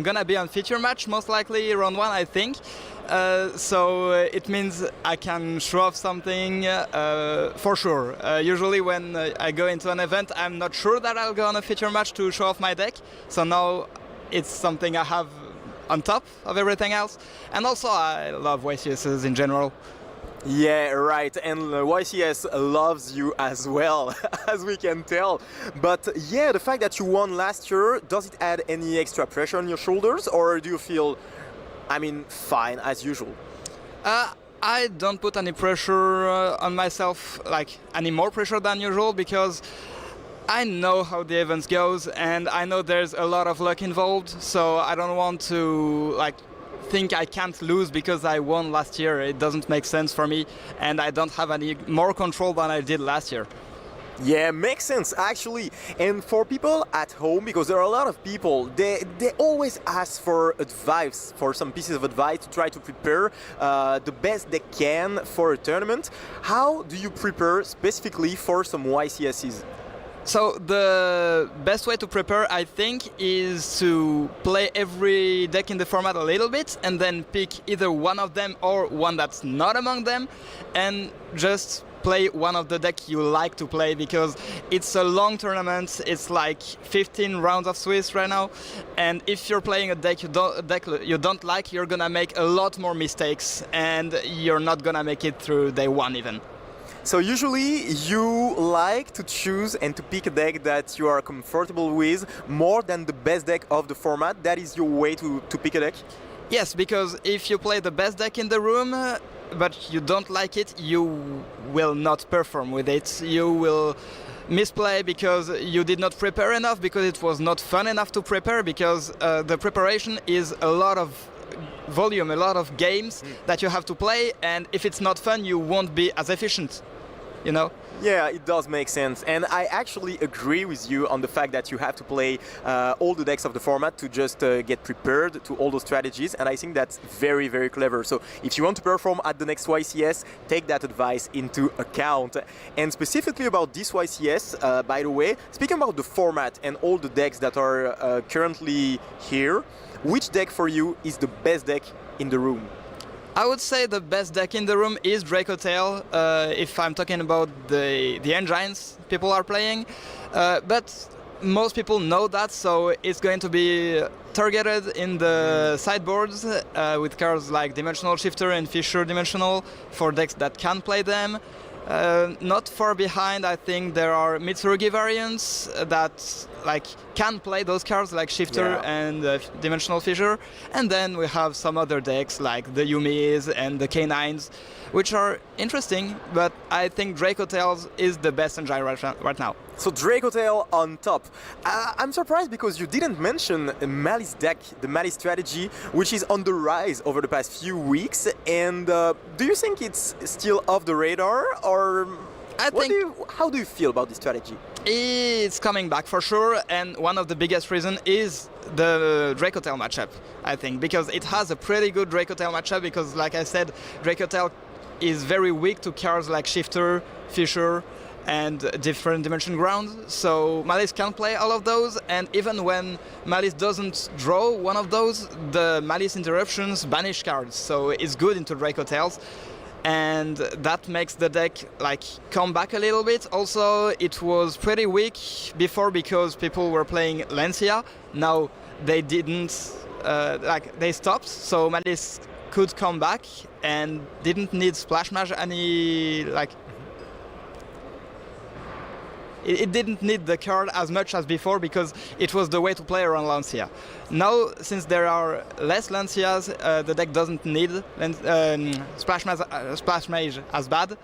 gonna be on feature match, most likely round 1, I think. So it means I can show off something for sure. Usually when I go into an event, I'm not sure that I'll go on a feature match to show off my deck. So now it's something I have on top of everything else. And also I love YCSs in general. Yeah, right, and YCS loves you as well, as we can tell. But yeah, the fact that you won last year, does it add any extra pressure on your shoulders, or do you feel, fine as usual? I don't put any pressure on myself, any more pressure than usual, because I know how the events goes, and I know there's a lot of luck involved, so I don't want to think I can't lose because I won last year. It doesn't make sense for me, and I don't have any more control than I did last year. Yeah, makes sense actually. And for people at home, because there are a lot of people, they always ask for advice, for some pieces of advice to try to prepare the best they can for a tournament. How do you prepare specifically for some YCSs? So the best way to prepare, I think, is to play every deck in the format a little bit and then pick either one of them or one that's not among them, and just play one of the deck you like to play, because it's a long tournament. It's 15 rounds of Swiss right now, and if you're playing a deck you don't like, you're gonna make a lot more mistakes and you're not gonna make it through day 1 even. So usually you like to choose and to pick a deck that you are comfortable with more than the best deck of the format. That is your way to pick a deck? Yes, because if you play the best deck in the room but you don't like it, you will not perform with it. You will misplay because you did not prepare enough, because it was not fun enough to prepare, because the preparation is a lot of volume, a lot of games that you have to play, and if it's not fun, you won't be as efficient, you know? Yeah, it does make sense, and I actually agree with you on the fact that you have to play all the decks of the format to just get prepared to all those strategies, and I think that's very, very clever. So if you want to perform at the next YCS, take that advice into account. And specifically about this YCS, by the way, speaking about the format and all the decks that are currently here, which deck for you is the best deck in the room? I would say the best deck in the room is Draco Tail, if I'm talking about the engines people are playing. But most people know that, so it's going to be targeted in the sideboards with cards like Dimensional Shifter and Fisher Dimensional for decks that can play them. Not far behind, I think there are Mitsurugi variants that can play those cards like Shifter and Dimensional Fissure, and then we have some other decks like the Yumis and the K9s, which are interesting, but I think Draco Tails is the best engine right now. So Draco Tail on top. I'm surprised because you didn't mention Malice deck, the Malice strategy, which is on the rise over the past few weeks. And do you think it's still off the radar, or how do you feel about this strategy? It's coming back for sure, and one of the biggest reasons is the Draco Tail matchup, I think, because it has a pretty good Draco Tail matchup, because like I said, Draco Tail is very weak to cards like Shifter, Fisher, and different dimension grounds, so Malice can play all of those, and even when Malice doesn't draw one of those, the Malice interruptions banish cards, so it's good into Draco Tails. and that makes the deck like come back a little bit. Also, it was pretty weak before because people were playing Lancia. Now they didn't, they stopped, so Malice could come back and didn't need Splash Mage any, it didn't need the card as much as before because it was the way to play around Lancia. Now, since there are less Lancias, the deck doesn't need Splash Mage as bad.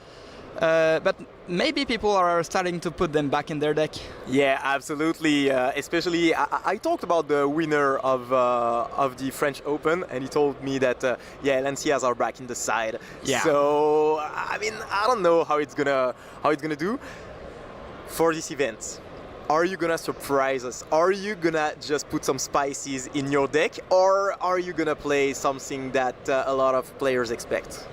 But maybe people are starting to put them back in their deck. Yeah, absolutely. Especially, I talked about the winner of the French Open, and he told me that Lancias are back in the side. Yeah. So I mean, I don't know how it's gonna do for this event. Are you gonna surprise us? Are you gonna just put some spices in your deck, or are you gonna play something that a lot of players expect?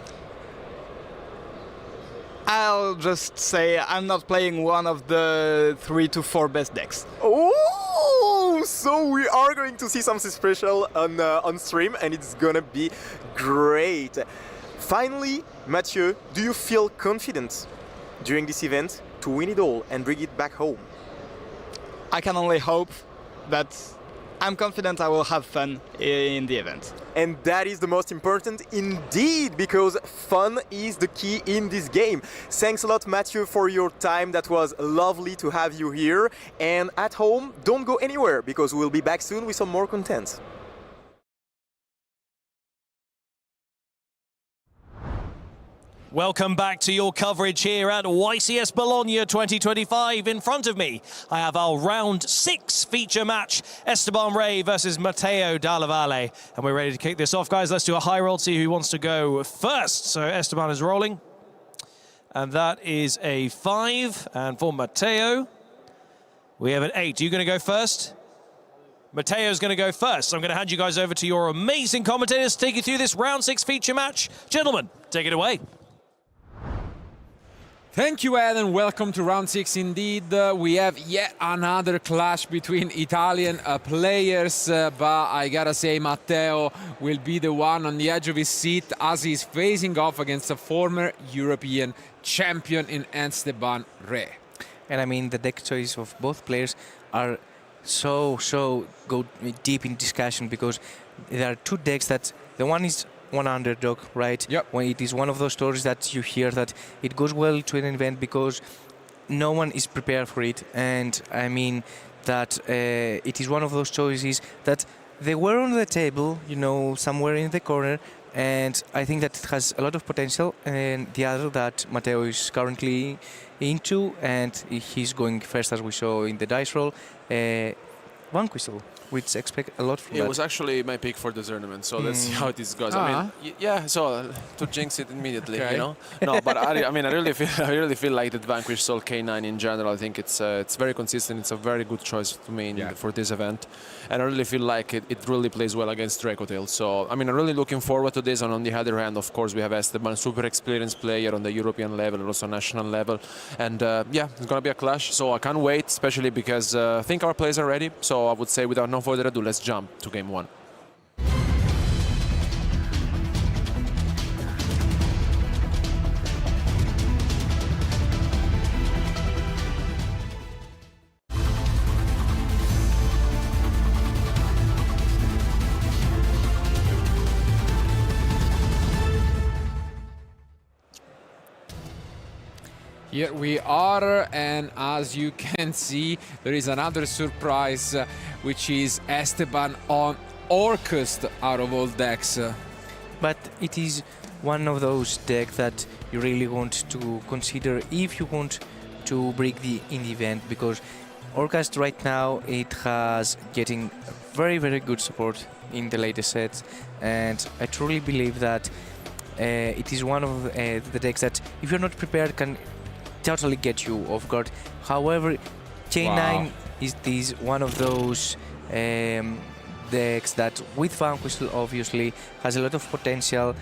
I'll just say I'm not playing one of the 3 to 4 best decks. Oh, so we are going to see something special on stream, and it's gonna be great. Finally, Mathieu, do you feel confident during this event to win it all and bring it back home? I can only hope, but I'm confident I will have fun in the event. And that is the most important indeed, because fun is the key in this game. Thanks a lot, Mathieu, for your time. That was lovely to have you here. And at home, don't go anywhere, because we'll be back soon with some more content. Welcome back to your coverage here at YCS Bologna 2025. In front of me, I have our round 6 feature match, Esteban Rey versus Matteo Dalla Valle. And we're ready to kick this off, guys. Let's do a high roll, see who wants to go first. So Esteban is rolling. And that is a 5. And for Matteo, we have an 8. Are you going to go first? Matteo's going to go first. So I'm going to hand you guys over to your amazing commentators to take you through this round 6 feature match. Gentlemen, take it away. Thank you, Ed, and welcome to round 6 indeed. We have yet another clash between Italian players, but I gotta say Matteo will be the one on the edge of his seat as he's facing off against a former European champion in Esteban Rey. And I mean, the deck choice of both players are so go deep in discussion, because there are 2 decks that the one is one underdog, right? Yep. When it is one of those stories that you hear that it goes well to an event because no one is prepared for it. And I mean that it is one of those choices that they were on the table, you know, somewhere in the corner. And I think that it has a lot of potential. And the other that Matteo is currently into, and he's going first, as we saw in the dice roll, Vanquistle, which expect a lot from that. It was actually my pick for the tournament, so let's see how this goes. I mean, yeah, so to jinx it immediately, you know. No, but I mean, I really feel like that Vanquish Soul K9 in general. I think it's very consistent. It's a very good choice to me for this event, and I really feel like it really plays well against Dracotail. So I mean, I'm really looking forward to this. And on the other hand, of course, we have Esteban, super experienced player on the European level and also national level, and yeah, it's gonna be a clash. So I can't wait, especially because I think our players are ready. So I would say, without no further ado, let's jump to game 1. Here we are, and as you can see, there is another surprise, which is Esteban on Orcust out of all decks. But it is one of those decks that you really want to consider if you want to break in the event, because Orcust right now, it has getting very good support in the latest sets, and I truly believe that it is one of the decks that, if you're not prepared, can totally get you off guard. However, K9 is one of those decks that, with Vanquistle, obviously has a lot of potential.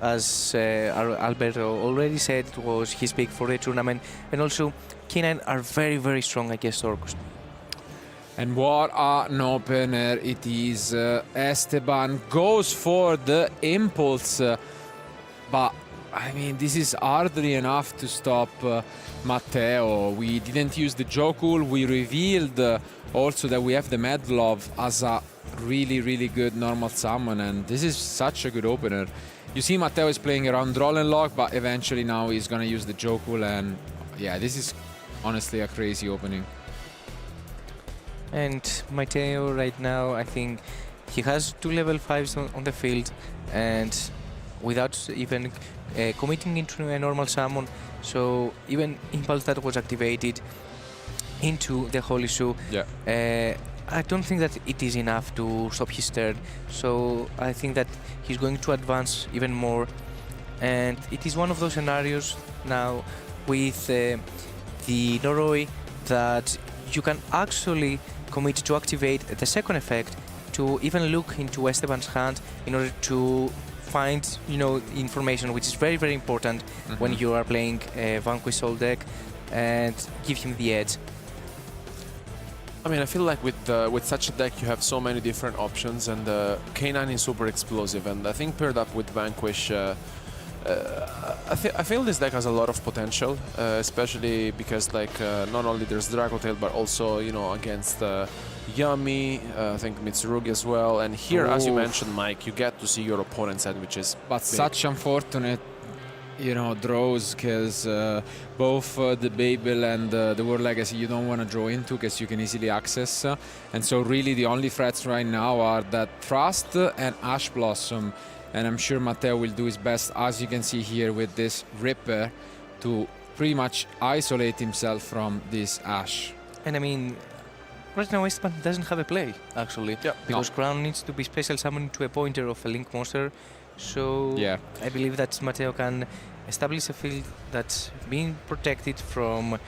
As Alberto already said, it was his pick for the tournament, and also K9 are very strong against Orcust. And what an opener it is. Esteban goes for the impulse, but I mean, this is hardly enough to stop Matteo. We didn't use the Jokul. We revealed also that we have the Medlov as a really, really good normal summon, and this is such a good opener. You see Matteo is playing around Roll and Lock, but eventually now he's going to use the Jokul, and yeah, this is honestly a crazy opening. And Matteo right now, I think he has 2 level 5s on the field, and without even committing into a normal summon, so even Impulse that was activated into the Holy Shoe, I don't think that it is enough to stop his turn. So I think that he's going to advance even more, and it is one of those scenarios now with the Noroi that you can actually commit to activate the second effect to even look into Esteban's hand in order to find, information which is very, very important when you are playing a Vanquish Soul deck, and give him the edge. I mean, I feel like with such a deck you have so many different options, and K9 is super explosive, and I think paired up with Vanquish, I feel this deck has a lot of potential, especially because not only there's Dracotail, but also against Yami, I think Mitsurugi as well, and here, as you mentioned, Mike, you get to see your opponent's hand, which is but big. Such unfortunate draws, because both the Babel and the World Legacy you don't want to draw into because you can easily access, and so really the only threats right now are that Thrust and Ash Blossom, and I'm sure Matteo will do his best, as you can see here with this Ripper, to pretty much isolate himself from this Ash. And I mean, right now Esteban doesn't have a play, actually, because Crown needs to be special summoned to a pointer of a Link monster. So I believe that Matteo can establish a field that's being protected from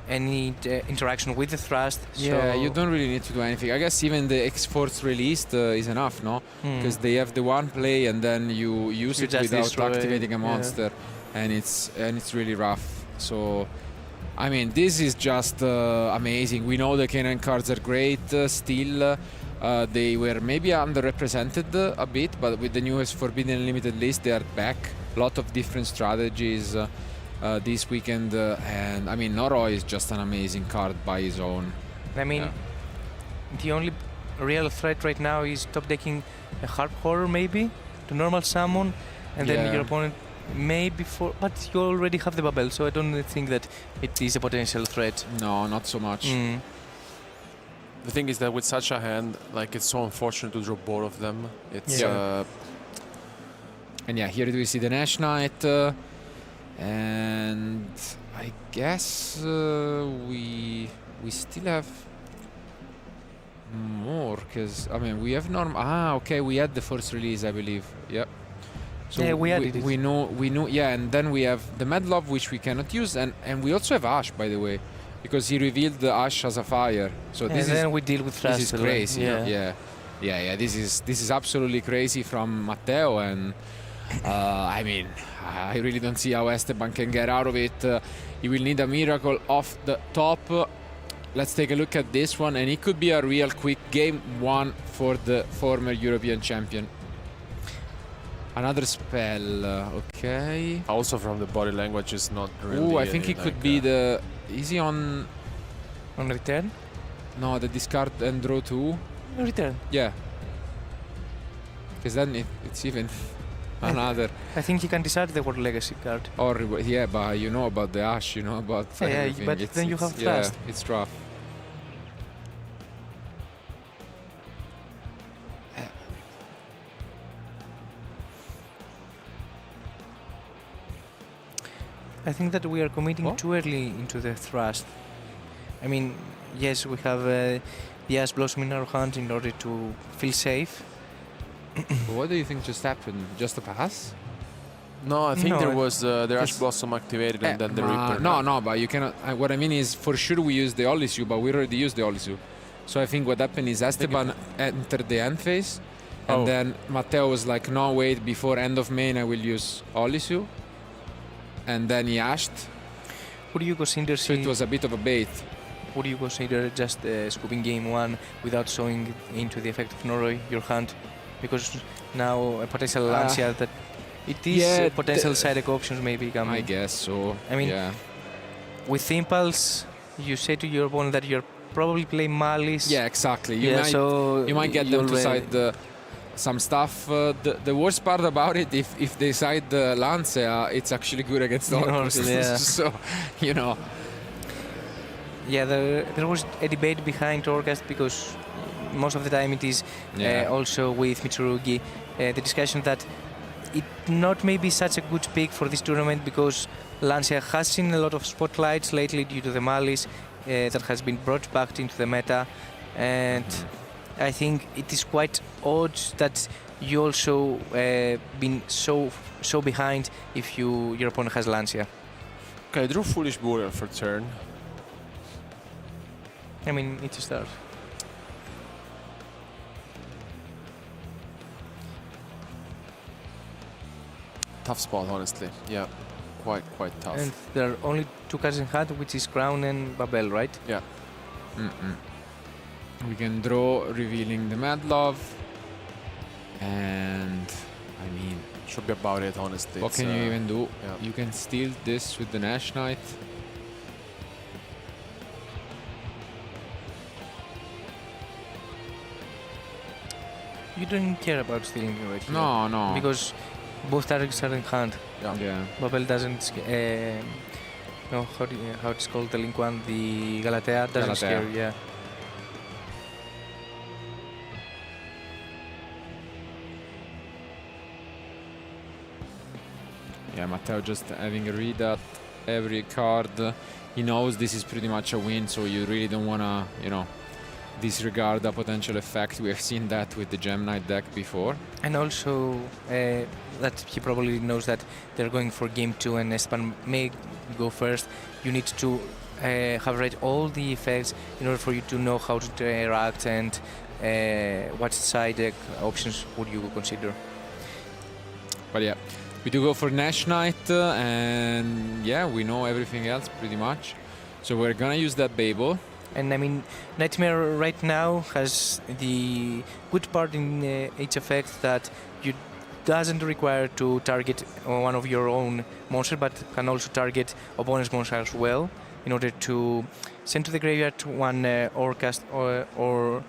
any interaction with the Thrust. Yeah, so you don't really need to do anything. I guess even the X-Force released is enough, no? Because they have the one play and then you use it without activating a monster, and it's really rough. So I mean, this is just amazing. We know the K9 cards are great still. They were maybe underrepresented a bit, but with the newest Forbidden Unlimited list, they are back. A lot of different strategies this weekend, and I mean, Noroi is just an amazing card by his own. I mean, the only real threat right now is top decking a Harp Horror maybe to normal summon, and then your opponent may before, but you already have the bubble, so I don't think that it is a potential threat. No, not so much. The thing is that with such a hand, it's so unfortunate to draw both of them. It's and here we see the Nash Knight, and I guess we still have more, because I mean we have okay, we had the first release, I believe. So we added it. We know, and then we have the Medlov, which we cannot use, and we also have Ash, by the way, because he revealed the Ash as a fire. So and then we deal with Thrust. This is crazy. Yeah. This is absolutely crazy from Matteo, and I mean, I really don't see how Esteban can get out of it. He will need a miracle off the top. Let's take a look at this one, and it could be a real quick game one for the former European champion. Another spell, okay. Also from the body language is not really... I think it could be the... Is he on return? No, the discard and draw 2. Return. Yeah. Because then it's even another... I think he can discard the World Legacy card. Or, yeah, but you know about the Ash, you know about everything. But then you have Thrust. Yeah, it's rough. I think that we are committing too early into the Thrust. I mean, yes, we have the Ash Blossom in our hand in order to feel safe. What do you think just happened? Just a pass? No, I think there was the Ash Blossom activated and then the Reaper. No, but you cannot... what I mean is, for sure we use the Olisu, but we already used the Olisu. So I think what happened is Esteban entered the end phase, and then Matteo was like, no, wait, before end of main I will use Olisu. And then he ashed. Would you consider... So it was a bit of a bait. Would you consider just scooping game one without showing into the effect of Noroi your hand? Because now a potential Lancia that It is potential side deck options maybe coming. I guess so. I mean, with Impulse, you say to your opponent that you're probably playing Malice. Yeah, exactly. You might get them to side some stuff. The worst part about it, if they side the Lancia, it's actually good against Orcust. Yeah. So, you know. Yeah, there was a debate behind Orcust because most of the time it is also with Mitsurugi. The discussion that it not maybe such a good pick for this tournament because Lancia has seen a lot of spotlights lately due to the Malice that has been brought back into the meta, and I think it is quite odd that you also been so behind if your opponent has Lancia. Okay, drew Foolish Bowler for turn. I mean, it's a start. Tough spot, honestly. Yeah, quite tough. And there are only two cards in hand, which is Crown and Babel, right? Yeah. We can draw, revealing the Mad Love, and I mean, should be about it, honestly. What can you even do? You can steal this with the Nash Knight. You don't care about stealing right here. No. Because both targets are in hand. Yeah. Babel doesn't. No, how it's called, the link one, the Galatea doesn't scare. Yeah. Yeah, Matteo just having a read at every card. He knows this is pretty much a win, so you really don't wanna, disregard a potential effect. We have seen that with the Gem Knight deck before. And also that he probably knows that they're going for game 2 and Esteban may go first. You need to have read all the effects in order for you to know how to interact and what side deck options would you consider. But yeah, we do go for Nash Knight, and yeah, we know everything else pretty much. So we're gonna use that Babel. And I mean, Nightmare right now has the good part in its effect that you doesn't require to target one of your own monsters, but can also target opponent's monster as well, in order to send to the graveyard one Orcust or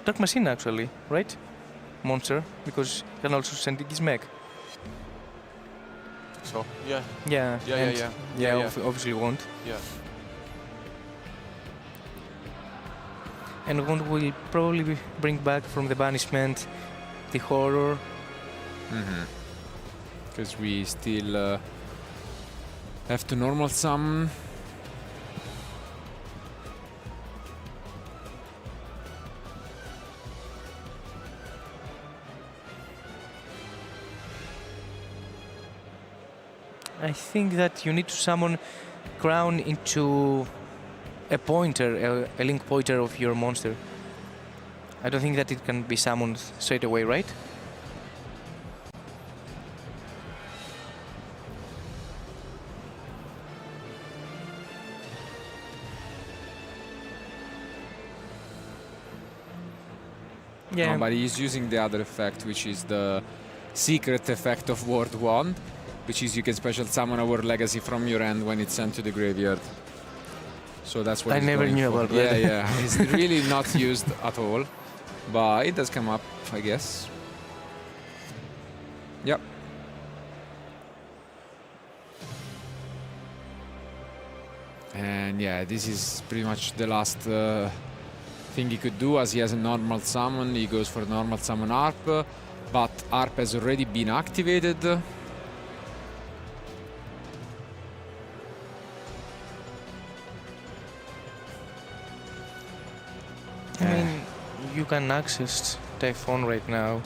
Dark Machine actually, right? Monster, because you can also send it Gizmek. So yeah. Yeah. Obviously won't. Yeah. And one will probably bring back from the banishment the horror. Because we still have to normal summon. I think that you need to summon Crown into a pointer, a link pointer of your monster. I don't think that it can be summoned straight away, right? Yeah. No, but he's using the other effect, which is the secret effect of Ward Wand, which is you can special summon a Word Legacy from your end when it's sent to the graveyard. So that's what I never knew about that. Yeah. It's really not used at all, but it does come up, I guess. Yep. And yeah, this is pretty much the last thing he could do, as he has a normal summon. He goes for normal summon ARP, but ARP has already been activated. I mean, you can access Typhon right now.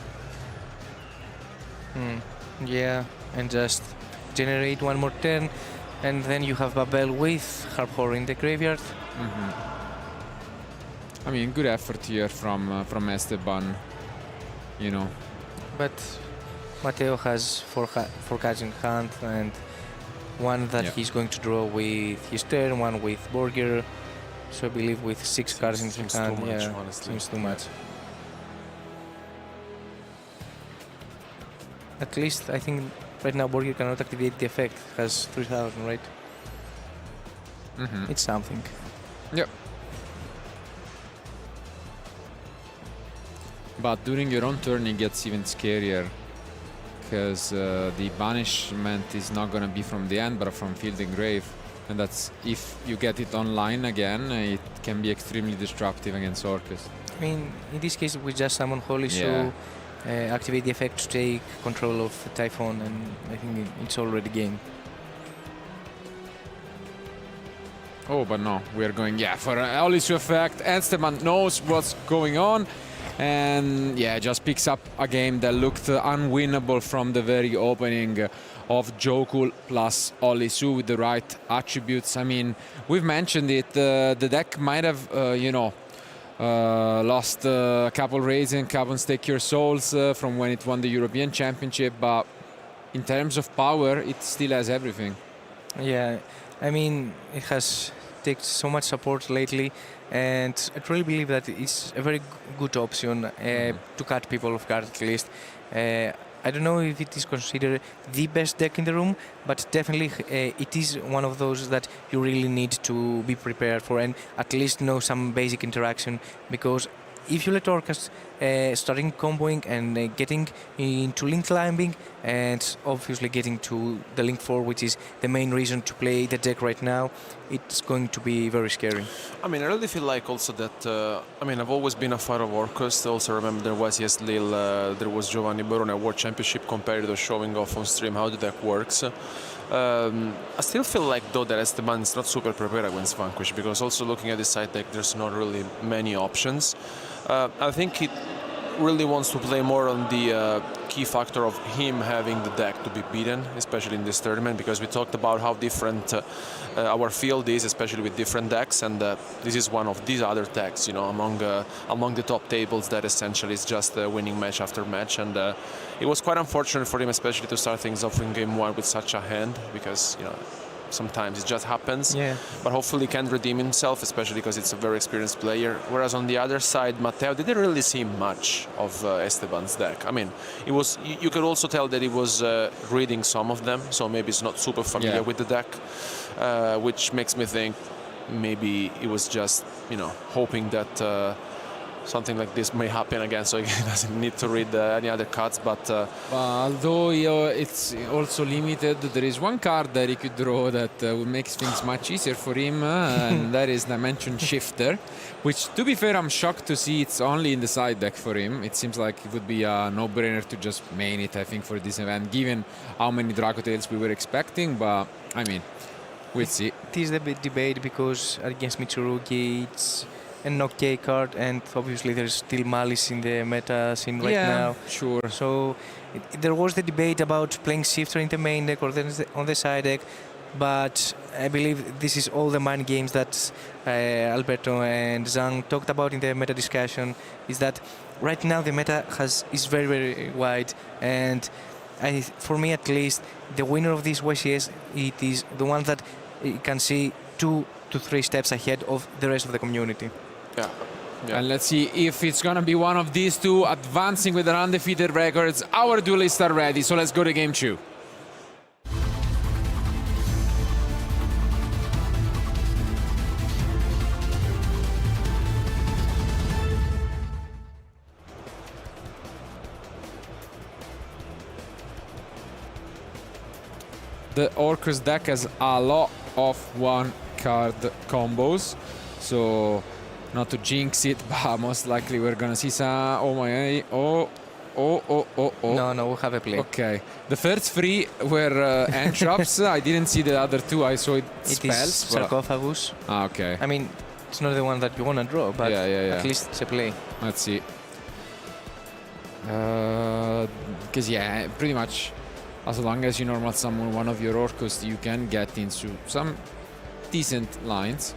Yeah, and just generate one more turn, and then you have Babel with Harp Horror in the graveyard. I mean, good effort here from Esteban, But Matteo has four cards in hand, and one that he's going to draw with his turn, one with Borger. So I believe with 6 cards in his hand, too much, honestly. Seems too much. at least I think right now Borgir cannot activate the effect. Has 3000, right? It's something. Yep. But during your own turn it gets even scarier, because the banishment is not going to be from the end but from Field and Grave, and that's if you get it online again, it can be extremely disruptive against Orcus. I mean, in this case we just summon Holy, so activate the effect to take control of Typhon, and I think it's already game. Oh, but no, we are going, for an Olisu effect. Esteban knows what's going on, and just picks up a game that looked unwinnable from the very opening of Jokul plus Olisu with the right attributes. I mean, we've mentioned it, the deck might have, lost a couple raids and couple Stake Your Souls from when it won the European Championship, but in terms of power, it still has everything. Yeah, I mean, it has taken so much support lately, and I truly believe that it's a very good option to cut people off guard at least. I don't know if it is considered the best deck in the room, but definitely it is one of those that you really need to be prepared for and at least know some basic interaction, because if you let Orcus starting comboing and getting into link climbing and obviously getting to the link 4, which is the main reason to play the deck right now, it's going to be very scary. I mean, I really feel like also that, I've always been a fan of Orcus. I also remember there was there was Giovanni Barone World Championship competitor showing off on stream how the deck works. I still feel like though that Esteban is not super prepared against Vanquish, because also looking at the side deck, there's not really many options. I think he really wants to play more on the key factor of him having the deck to be beaten, especially in this tournament, because we talked about how different our field is, especially with different decks, and this is one of these other decks, among the top tables that essentially is just winning match after match, and it was quite unfortunate for him, especially to start things off in game 1 with such a hand, because sometimes it just happens. Yeah. But hopefully he can redeem himself, especially because it's a very experienced player. Whereas on the other side, Matteo didn't really see much of Esteban's deck. I mean, it was you could also tell that he was reading some of them, so maybe he's not super familiar with the deck, which makes me think maybe he was just hoping that something like this may happen again, so he doesn't need to read any other cards. But although it's also limited, there is one card that he could draw that would make things much easier for him, and that is Dimension Shifter, which, to be fair, I'm shocked to see it's only in the side deck for him. It seems like it would be a no-brainer to just main it, I think, for this event, given how many Dracotales we were expecting, but I mean, we'll see. It is a bit debate, because against Mitsurugi it's an okay card, and obviously there's still Malice in the meta scene right now. Sure. So there was the debate about playing Shifter in the main deck or on the side deck, but I believe this is all the mind games that Alberto and Zhang talked about in the meta discussion, is that right now the meta is very, very wide, and for me at least, the winner of this YCS, it is the one that you can see 2 to 3 steps ahead of the rest of the community. Yeah. And let's see if it's gonna be one of these two advancing with their undefeated records. Our duelists are ready, so let's go to game 2. The Orcus deck has a lot of one-card combos, so not to jinx it, but most likely we're gonna see some. Oh my! Oh! No, we have a play. Okay, the first 3 were entraps. I didn't see the other 2. I saw it spells. It is Sarcophagus. Ah, okay. I mean, it's not the one that you wanna draw, but at least it's a play. Let's see. Because pretty much, as long as you normal summon one of your Orcus, you can get into some decent lines.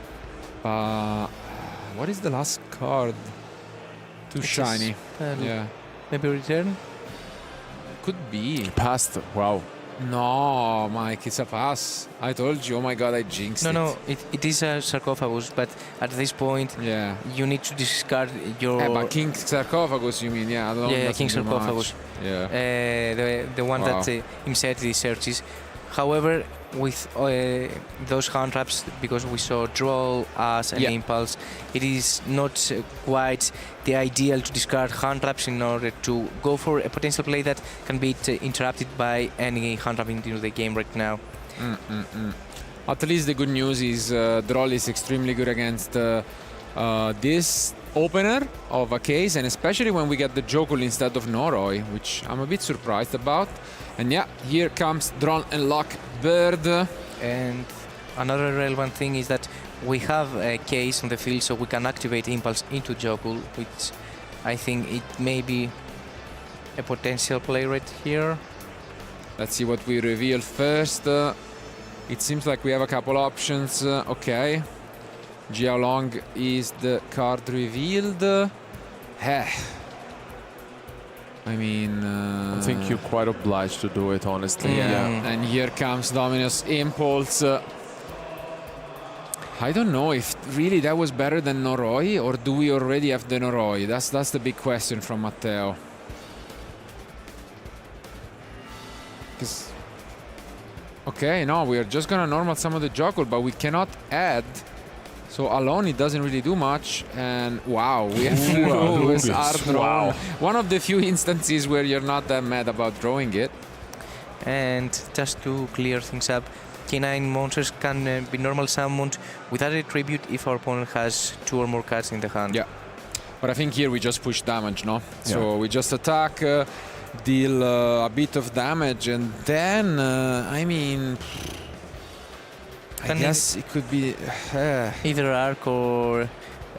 What is the last card? Too shiny. Maybe return? Could be. Passed. Wow. No, Mike, it's a pass. I told you. Oh my God, I jinxed it. No, it is a sarcophagus, but at this point, yeah, you need to discard your. But King Sarcophagus, you mean? Yeah, Yeah, King Sarcophagus. Yeah. The one that inserted searches. However, with those hand traps, because we saw Droll, Ass, and Impulse, it is not quite the ideal to discard hand traps in order to go for a potential play that can be interrupted by any hand trap into the game right now. At least the good news is Droll is extremely good against this opener of a case, and especially when we get the Jokul instead of Noroi, which I'm a bit surprised about. And yeah, here comes Droll and Lock Bird. And another relevant thing is that we have a case on the field, so we can activate Impulse into Jokul, which I think it may be a potential play right here. Let's see what we reveal first. It seems like we have a couple options. Okay. Jialong is the card revealed. I mean... I think you're quite obliged to do it, honestly. Yeah. And here comes Dominus Impulse. I don't know if really that was better than Noroi, or do we already have the Noroi? That's the big question from Matteo. Okay, no, we are just gonna normal summon the Jokul, but we cannot add. So alone it doesn't really do much, and wow, we have Rose are drawn. One of the few instances where you're not that mad about drawing it. And just to clear things up, K9 monsters can be normal summoned without a tribute if our opponent has 2 or more cards in the hand. Yeah, but I think here we just push damage, no? So we just attack, deal a bit of damage, and then, I mean... I guess it could be either Arc or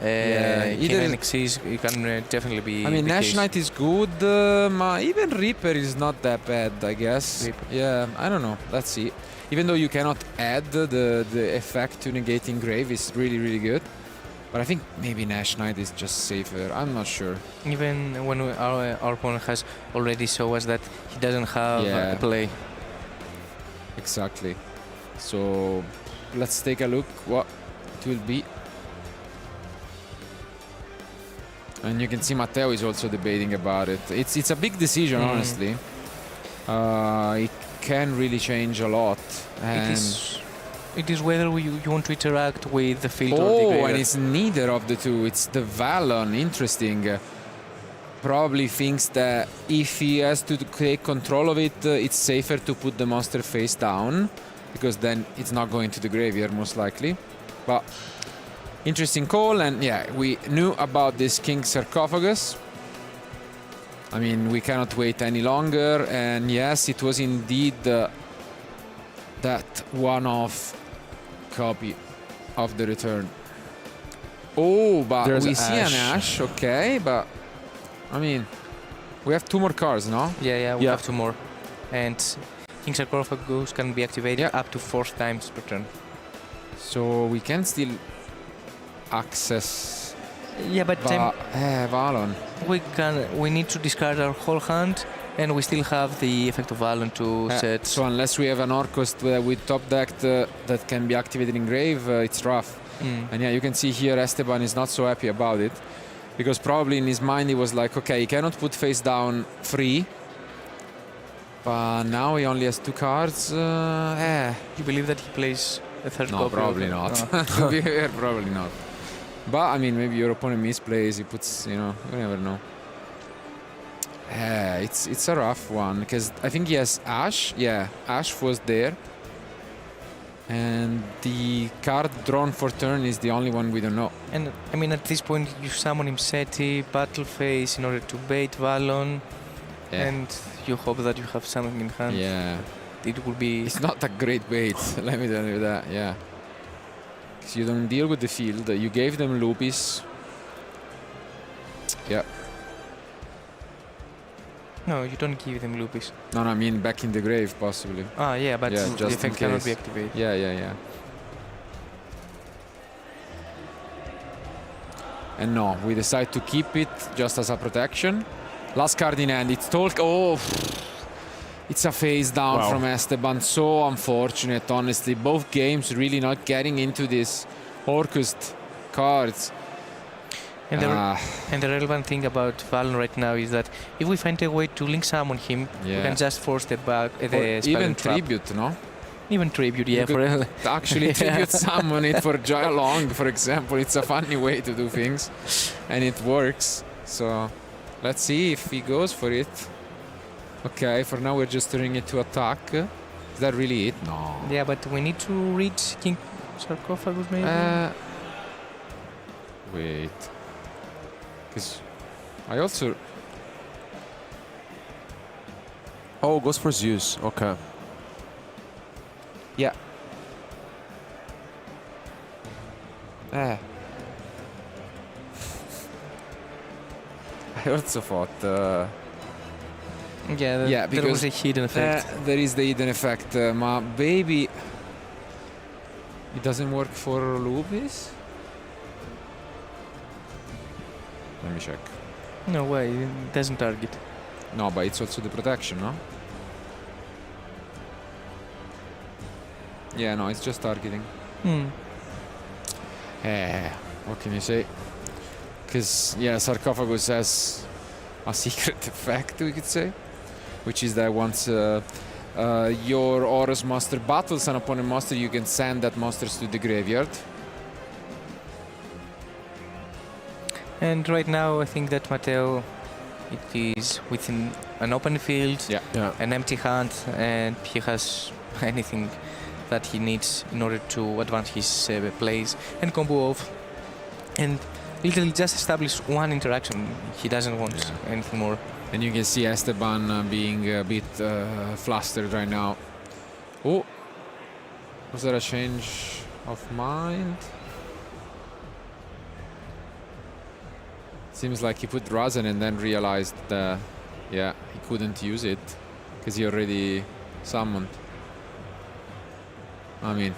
either NXCs. You can definitely be. I mean, Nash Knight is good. Even Reaper is not that bad, I guess. Reaper. Yeah, I don't know. Let's see. Even though you cannot add the effect to negating Grave, is really good. But I think maybe Nash Knight is just safer. I'm not sure. Even when our opponent has already shown us that he doesn't have a play. Exactly. So. Let's take a look what it will be. And you can see Matteo is also debating about it. It's a big decision, honestly. It can really change a lot. And it is whether you want to interact with the field or the graveyard. And it's neither of the two. It's the Valon. Interesting. Probably thinks that if he has to take control of it, it's safer to put the monster face down, because then it's not going to the graveyard most likely. But interesting call, and yeah, we knew about this King Sarcophagus. I mean, we cannot wait any longer, and yes, it was indeed that one-off copy of the return. Oh, but we see an Ash, okay, but I mean, we have 2 more cards, no? Yeah, we have 2 more. And King Sarcophagus can be activated up to 4 times per turn. So we can still access. Yeah, but Valon. We need to discard our whole hand, and we still have the effect of Valon to set. So unless we have an Orcust with top deck that can be activated in grave, it's rough. And yeah, you can see here Esteban is not so happy about it, because probably in his mind he was like, okay, he cannot put face down free. But now he only has 2 cards. You believe that he plays a third copy? No, probably not. To be fair, probably not. But I mean, maybe your opponent misplays. He puts, you never know. It's a rough one, because I think he has Ash. Yeah, Ash was there. And the card drawn for turn is the only one we don't know. And I mean, at this point, you summon him Seti, Battle Phase in order to bait Valon. And you hope that you have something in hand. Yeah. It will be... It's not a great bait, let me tell you that, yeah. Because you don't deal with the field. You gave them Lupis. Yeah. No, you don't give them Lupis. No, I mean back in the grave, possibly. Yeah, but the effect cannot be activated. Yeah. And no, we decide to keep it just as a protection. Last card in hand, it's Talk. Oh, It's a phase down Wow. from Esteban. So unfortunate, honestly. Both games really not getting into this Orcust cards. And the relevant thing about Valen right now is that if we find a way to link summon him, we Yeah. can just force the back, Or the spell even and trap. tribute, no? Even tribute, yeah. You could actually tribute summon it for Joy Long, for example. It's a funny way to do things, and it works. So let's see if he goes for it. Okay, for now we're just turning it to attack. Is that really it? No. Yeah, but we need to read King Sarcophagus maybe. Wait. Because I also... Oh, goes for Zeus. Okay. Yeah. I also thought... yeah, because there was a hidden effect. There is the hidden effect. Ma baby... It doesn't work for Lubis? Let me check. No way, it doesn't target. No, but it's also the protection, no? Yeah, no, it's just targeting. What can you say? Because, yeah, Sarcophagus has a secret effect, we could say, which is that once your Horus monster battles an opponent monster, you can send that monsters to the graveyard. And right now, I think that Matteo, it is within an open field, an empty hand, and he has anything that he needs in order to advance his plays and combo off. And literally just establish one interaction. He doesn't want anything more. And you can see Esteban being a bit flustered right now. Oh, was there a change of mind? Seems like he put Razen and then realized that, yeah, he couldn't use it because he already summoned. I mean,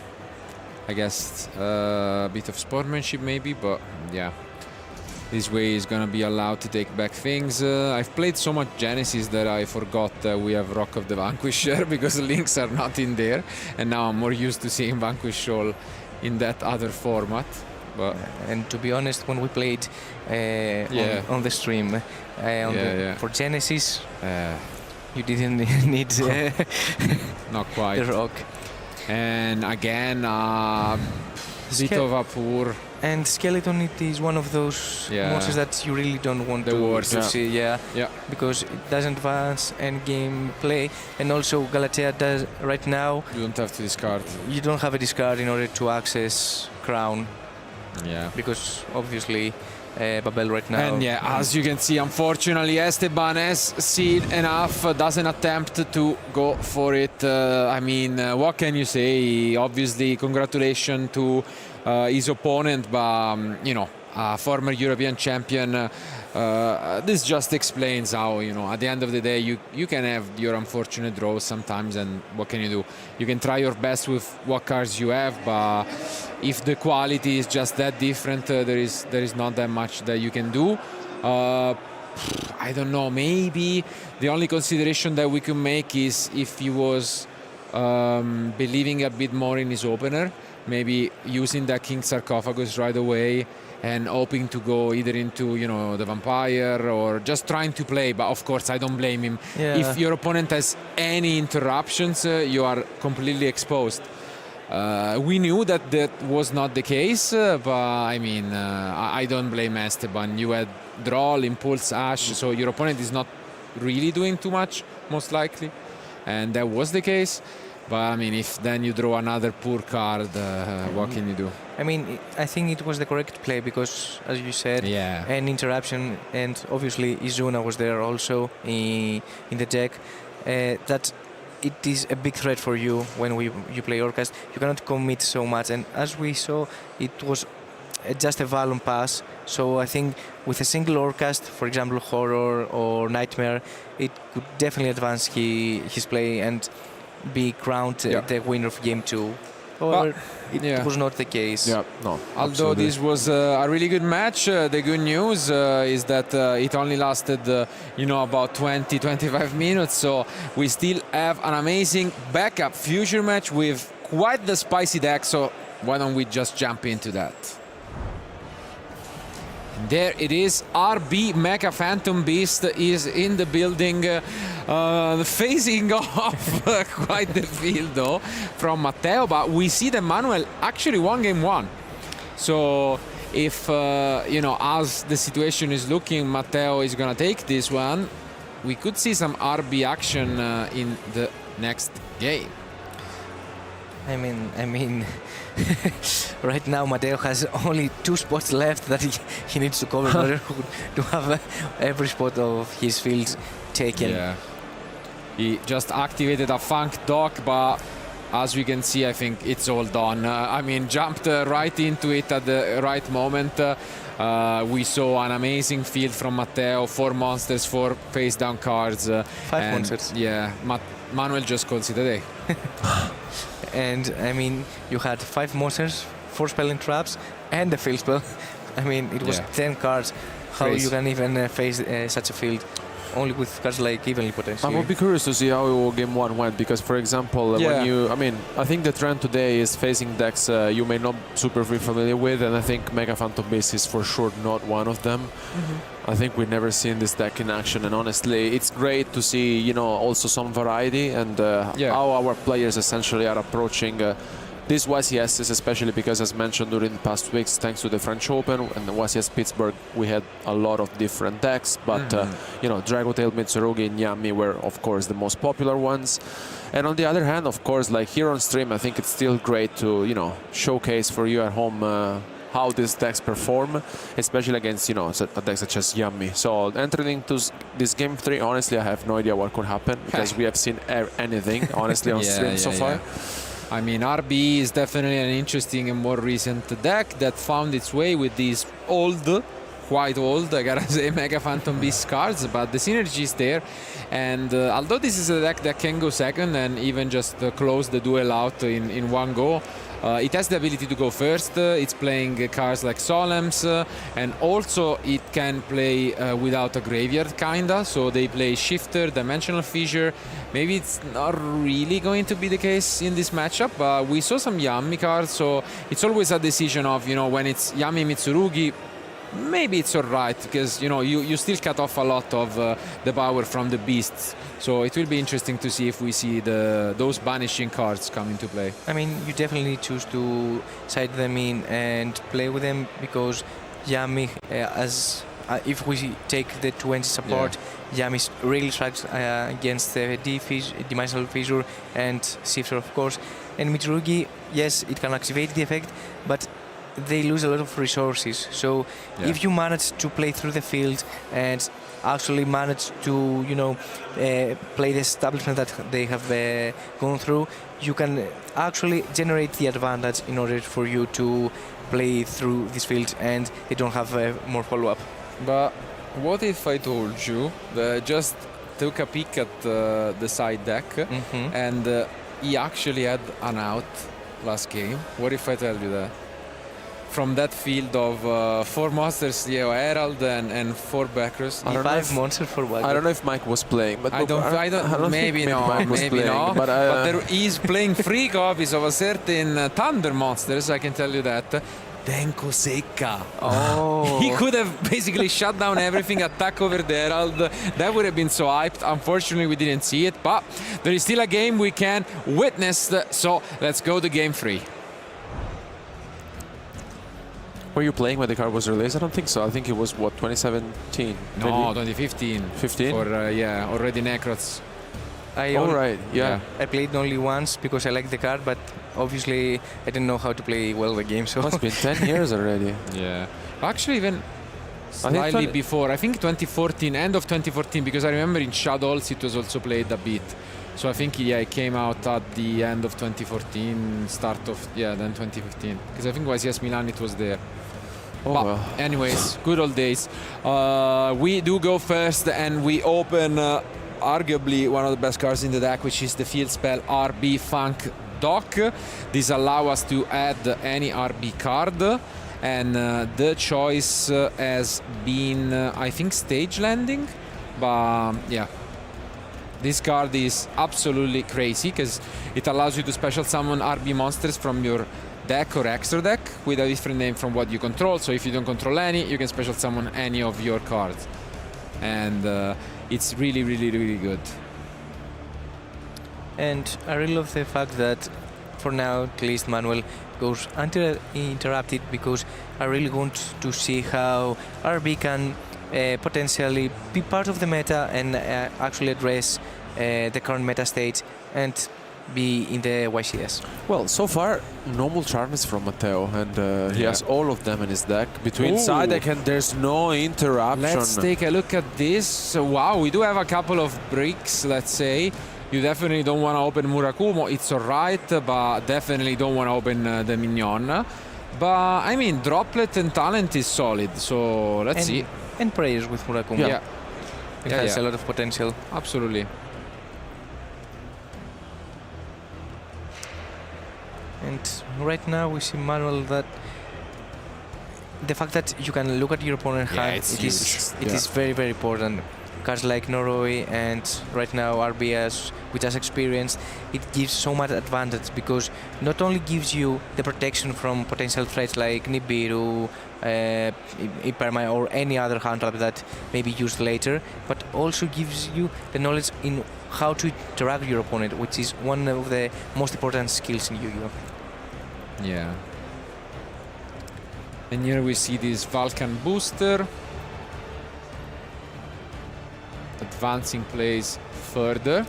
I guess a bit of sportsmanship maybe, but yeah. This way he's gonna be allowed to take back things. I've played so much Genesis that I forgot that we have Rock of the Vanquisher because links are not in there, and now I'm more used to seeing Vanquish all in that other format. But and to be honest, when we played on the stream for Genesis, you didn't need not quite the Rock. And again, bit of a poor. And Skeleton, it is one of those monsters that you really don't want to see, because it doesn't advance endgame play, and also Galatea does right now. You don't have to discard. You don't have a discard in order to access Crown. Yeah. Because obviously Babel right now. And as you can see, unfortunately, Esteban has seen enough, doesn't attempt to go for it. I mean, what can you say? Obviously, congratulations to his opponent, but you know, former European champion. This just explains how, you know, at the end of the day, you can have your unfortunate draws sometimes, and what can you do? You can try your best with what cards you have, but if the quality is just that different, there is not that much that you can do. I don't know, maybe the only consideration that we can make is if he was believing a bit more in his opener, maybe using that King Sarcophagus right away and hoping to go either into, you know, the Vampire or just trying to play. But of course, I don't blame him. If your opponent has any interruptions, you are completely exposed. We knew that that was not the case, but I mean, I don't blame Esteban. You had Droll, Impulse, Ash, so your opponent is not really doing too much, most likely, and that was the case. But I mean, if then you draw another poor card, what can you do? I mean, I think it was the correct play because, as you said, an interruption, and obviously Izuna was there also in the deck. That it is a big threat for you when you play Orcast. You cannot commit so much, and as we saw, it was just a Valon pass. So I think with a single Orcast, for example, Horror or Nightmare, it could definitely advance his play and be crowned the winner of game 2. However, it was not the case. Yeah, no. Although absolutely. this was a really good match, the good news is that it only lasted, about 20-25 minutes. So we still have an amazing backup future match with quite the spicy deck. So why don't we just jump into that? There it is. RB Mecha Phantom Beast is in the building, facing off quite the field though from Matteo. But we see that Manuel actually won game 1. So if as the situation is looking, Matteo is gonna take this one. We could see some RB action in the next game. I mean, right now Matteo has only 2 spots left that he needs to cover in order to have every spot of his field taken. Yeah. He just activated a Funk Dock, but as we can see, I think it's all done. Jumped right into it at the right moment. We saw an amazing field from Matteo. 4 monsters, 4 face down cards. 5 monsters. Yeah, Manuel just calls it a day. And you had 5 monsters, 4 spelling traps, and the field spell. It was 10 cards. How you can even face such a field? Only with cards like Evenly Potential. I would be curious to see how game 1 went, because, for example, when you, I think the trend today is facing decks you may not super be familiar with, and I think Mega Phantom Beast is for sure not one of them. I think we've never seen this deck in action, and honestly, it's great to see, also some variety and how our players essentially are approaching these YCSs, especially because, as mentioned during the past weeks, thanks to the French Open and the YCS Pittsburgh, we had a lot of different decks. But, Dragotail, Mitsurugi, and Yami were, of course, the most popular ones. And on the other hand, of course, like here on stream, I think it's still great to, showcase for you at home how these decks perform, especially against, a deck such as Yami. So entering into this game 3, honestly, I have no idea what could happen, because we have seen anything, honestly, on stream so far. RB is definitely an interesting and more recent deck that found its way with these quite old, I gotta say, Mega Phantom Beast cards, but the synergy is there. And although this is a deck that can go second and even just close the duel out in one go, it has the ability to go first. It's playing cards like Solemns, and also it can play without a graveyard, kinda. So they play Shifter, Dimensional Fissure. Maybe it's not really going to be the case in this matchup, but we saw some Yami cards, so it's always a decision of, when it's Yami Mitsurugi, maybe it's alright, because you still cut off a lot of the power from the beasts. So it will be interesting to see if we see those banishing cards come into play. You definitely choose to side them in and play with them, because Yami, if we take the 20 support, Yami really strikes against the Dimensional Fissure and Shifter, of course. And Mitsurugi, yes, it can activate the effect, but they lose a lot of resources. So if you manage to play through the field and actually manage to play the establishment that they have gone through, you can actually generate the advantage in order for you to play through this field, and they don't have more follow-up. But what if I told you that just took a peek at the side deck and he actually had an out last game? What if I tell you that? From that field of 4 monsters, Herald and 4 backers. 5 monsters for backers. I don't know if Mike was playing, but I don't maybe no. But there is playing 3 copies of a certain Thunder monsters, I can tell you that. Denko Seika. Oh. He could have basically shut down everything, attack over the Herald. That would have been so hyped. Unfortunately, we didn't see it, but there is still a game we can witness. So let's go to game 3. Were you playing when the card was released? I don't think so. I think it was, 2017? No, 2015. 15? For, already Necrots. I played only once because I liked the card, but obviously I didn't know how to play well the game. So it's been 10 years already. Yeah. Actually, even slightly before. I think 2014, end of 2014, because I remember in Shadows it was also played a bit. So I think it came out at the end of 2014, start of then 2015, because I think YCS Milan it was there. Anyways, good old days. We do go first, and we open arguably one of the best cards in the deck, which is the field spell RB Funk dock. This allows us to add any RB card. And the choice has been, I think, Stage Landing. But yeah, this card is absolutely crazy because it allows you to special summon RB monsters from your deck or extra deck with a different name from what you control. So if you don't control any, you can special summon any of your cards. And it's really, really, really good. And I really love the fact that for now, at least Manuel goes uninterrupted, because I really want to see how RB can potentially be part of the meta and actually address the current meta state and be in the YCS. Well, so far, normal charms from Matteo, and he has all of them in his deck. Between side deck, and there's no interruption. Let's take a look at this. So, wow, we do have a couple of bricks, let's say. You definitely don't want to open Murakumo, it's alright, but definitely don't want to open the Minion. But, I mean, Droplet and Talent is solid, so let's see. And Prayers with Murakumo. Yeah. It has a lot of potential. Absolutely. And right now we see Manuel that the fact that you can look at your opponent's hand, it is very, very important. Cards like Noroi and right now RBS, which has experience, it gives so much advantage, because not only gives you the protection from potential threats like Nibiru, Iperma, or any other hand trap that may be used later, but also gives you the knowledge in how to interact with your opponent, which is one of the most important skills in Yu-Gi-Oh! Yeah. And here we see this Vulcan booster. Advancing plays further.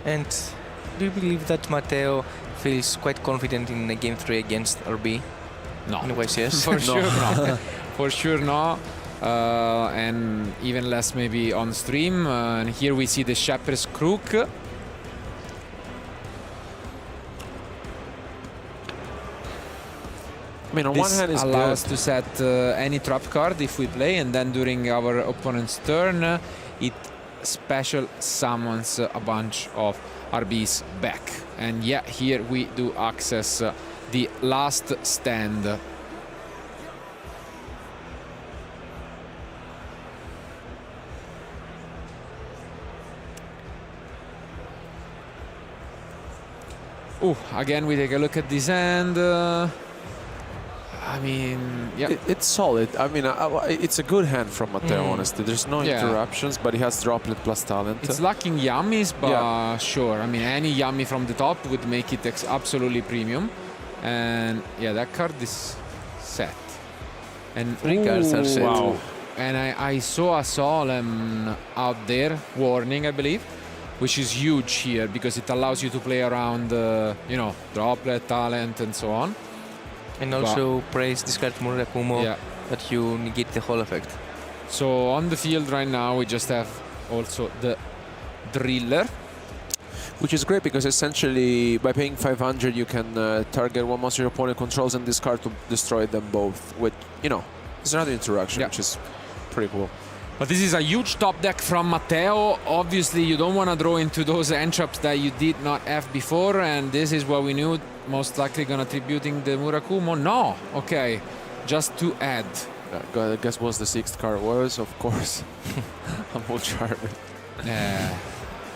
And do you believe that Matteo feels quite confident in Game 3 against RB? No. In YCS? For sure not. For sure not. And even less maybe on stream. And here we see the Shepherd's Crook. I mean, on one hand, it's allows good to set any trap card if we play, and then during our opponent's turn, it special summons a bunch of RBs back. And yeah, here we do access the last stand. Again, we take a look at this hand. I mean, yeah. It's solid. I mean, it's a good hand from Matteo, honestly. There's no interruptions, but he has Droplet plus Talent. It's lacking Yummies, but sure. I mean, any Yummy from the top would make it absolutely premium. And yeah, that card is set. And 3 cards are set. Wow. And I saw a Solemn out there, warning, I believe, which is huge here because it allows you to play around, you know, Droplet, Talent, and so on. And also praise discard Murakumo, that you negate the whole effect. So on the field right now we just have also the Driller, which is great because essentially by paying 500 you can target one monster your opponent controls and discard to destroy them both with, you know, it's another interaction, which is pretty cool. But this is a huge top deck from Matteo. Obviously, you don't want to draw into those end traps that you did not have before, and this is what we knew. Most likely gonna tributing the Murakumo. No, okay, just to add. I guess was the 6th card was, of course. I'm all charming. Yeah.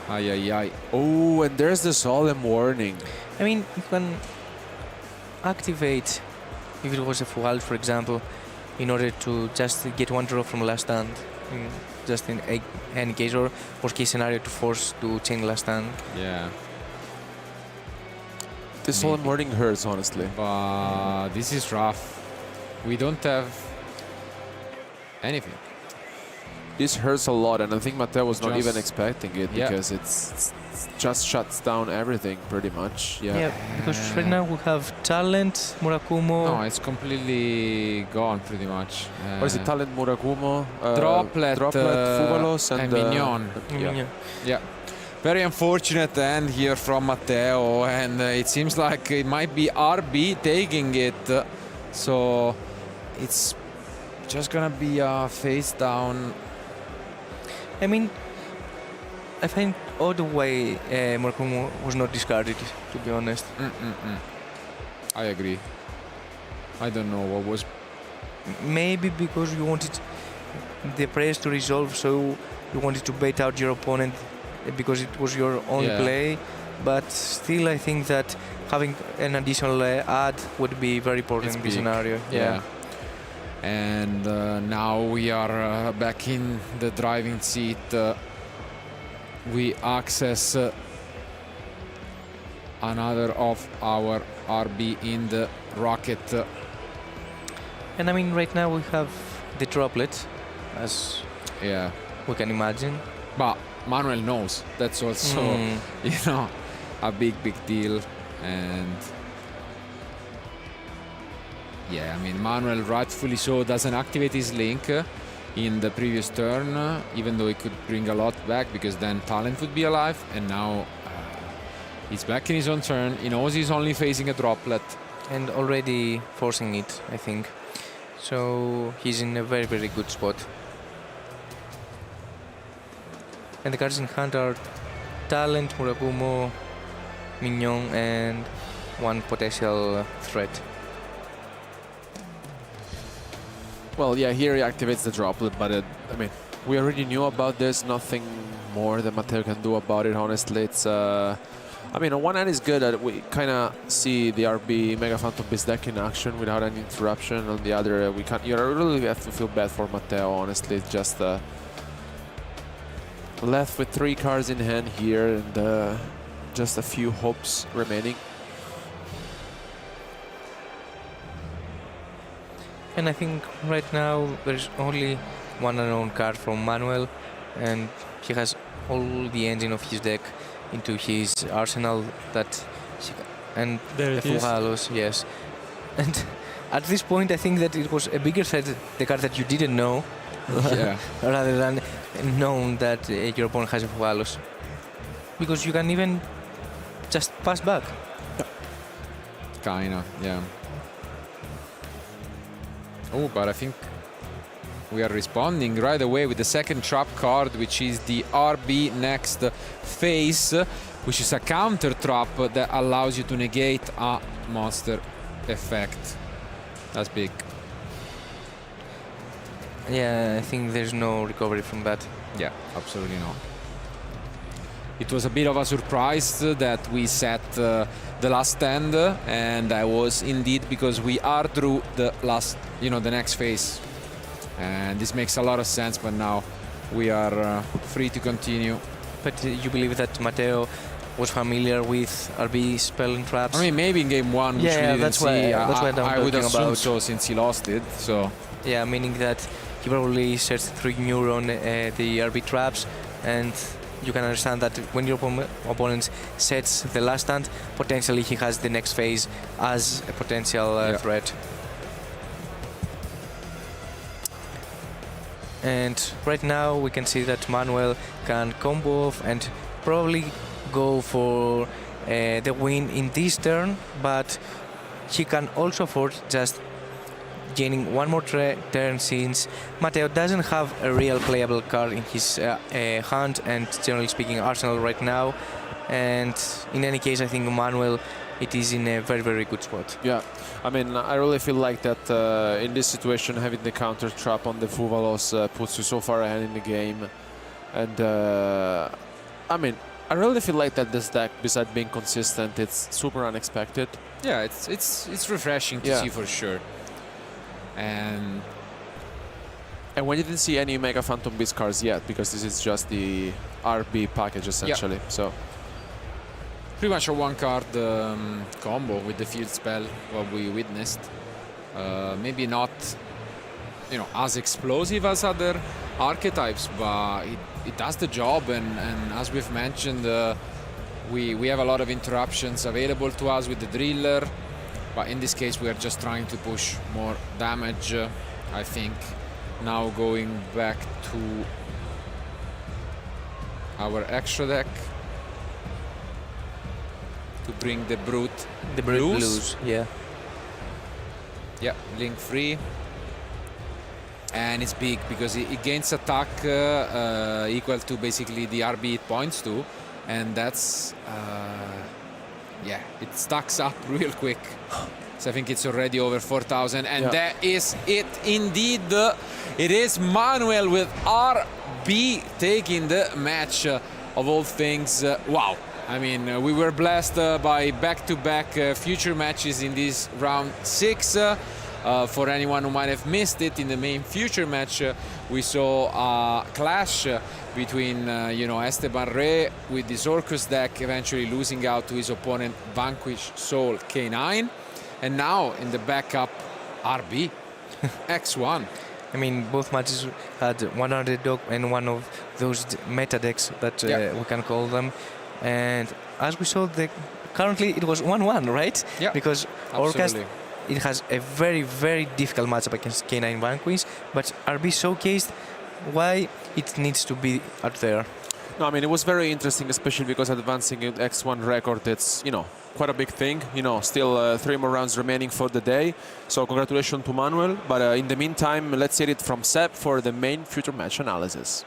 Ay, ay, ay. Oh, and there's the Solemn Warning. I mean, you can activate, if it was a Fual, for example, in order to just get one draw from last stand. Just in any case, or worst case scenario to force to chain last stand. Yeah. This Solemn Warning hurts, honestly. But this is rough. We don't have anything. This hurts a lot, and I think Matteo was not even expecting it because it's just shuts down everything pretty much. Yeah, because right now we have Talent, Murakumo. No, it's completely gone pretty much. What is it? Talent, Murakumo, Droplet, Fuvalos, and Minion. Yeah. Very unfortunate end here from Matteo, and it seems like it might be RB taking it. So it's just gonna be a face down. I mean, I find all the way Morkumo was not discarded, to be honest. I agree. I don't know what was. Maybe because you wanted the press to resolve, so you wanted to bait out your opponent because it was your own play. But still, I think that having an additional ad would be very important in this scenario. Yeah. And now we are back in the driving seat. We access another of our RB in the rocket. And I mean, right now we have the droplet, as we can imagine. But Manuel knows that's also, you know, a big deal. And yeah, I mean, Manuel rightfully so doesn't activate his link in the previous turn, even though he could bring a lot back because then Talent would be alive. And now he's back in his own turn. He knows he's only facing a droplet. And already forcing it, I think. So he's in a very good spot. And the cards in hand are Talent, Murakumo, Mignon, and one potential threat. Well, yeah, here he activates the droplet, but I mean, we already knew about this. Nothing more that Matteo can do about it, honestly. It's, I mean, on one hand, it's good that we kind of see the RB Mega Phantom Beast deck in action without any interruption. On the other, we can't. You really have to feel bad for Matteo, honestly. It's just left with 3 cards in hand here and just a few hopes remaining. And I think right now there's only one unknown card from Manuel, and he has all the engine of his deck into his arsenal that and there the Fugalos, yes. And at this point I think that it was a bigger threat, the card that you didn't know, rather than knowing that your opponent has a Fugalos. Because you can even just pass back. Kinda, yeah. Oh, but I think we are responding right away with the second trap card, which is the RB next phase, which is a counter trap that allows you to negate a monster effect. That's big. Yeah, I think there's no recovery from that. Yeah, absolutely not. It was a bit of a surprise that we set the last stand, and that was indeed because we are through the last, the next phase. And this makes a lot of sense, but now we are free to continue. But you believe that Matteo was familiar with RB spell and traps? I mean, maybe in game 1, which we didn't that's see. That's what I I'm would talking assume about. so, since he lost it. So yeah, meaning that he probably searched through Neuron the RB traps, and you can understand that when your opponent sets the last stand, potentially he has the next phase as a potential threat. And right now we can see that Manuel can combo off and probably go for the win in this turn, but he can also afford just gaining one more turn, since Matteo doesn't have a real playable card in his hand and, generally speaking, arsenal right now. And in any case, I think Manuel, it is in a very good spot. Yeah, I mean, I really feel like that in this situation, having the counter trap on the Fuvalos puts you so far ahead in the game. And I mean, I really feel like that this deck, besides being consistent, it's super unexpected. yeah, it's refreshing to see for sure. And we didn't see any Mega Phantom Beast cards yet, because this is just the RB package essentially. So pretty much a one-card combo with the field spell, what we witnessed. Maybe not, as explosive as other archetypes, but it does the job. And as we've mentioned, we have a lot of interruptions available to us with the driller. But in this case, we are just trying to push more damage, I think. Now going back to our extra deck to bring the Brute. The Brute Blues, yeah. Yeah, link free. and it's big because it gains attack equal to basically the RB it points to, and that's yeah, it stacks up real quick. So I think it's already over 4,000, and that is it indeed. It is Manuel with RB taking the match of all things. Wow. I mean, we were blessed by back-to-back future matches in this round 6. For anyone who might have missed it, in the main future match, we saw a clash between, Esteban Rey with the Zorkus deck, eventually losing out to his opponent Vanquish Soul K9. And now in the backup, RB, X1. I mean, both matches had one underdog and one of those meta decks that we can call them. And as we saw, currently it was 1-1, right? Yeah, because Orcast, it has a very, very difficult matchup against K9 Vanquish, but RB showcased why it needs to be out there. No, I mean, it was very interesting, especially because advancing in X1 record, it's, quite a big thing. Still 3 more rounds remaining for the day. So congratulations to Manuel. But in the meantime, let's hear it from Seb for the main future match analysis.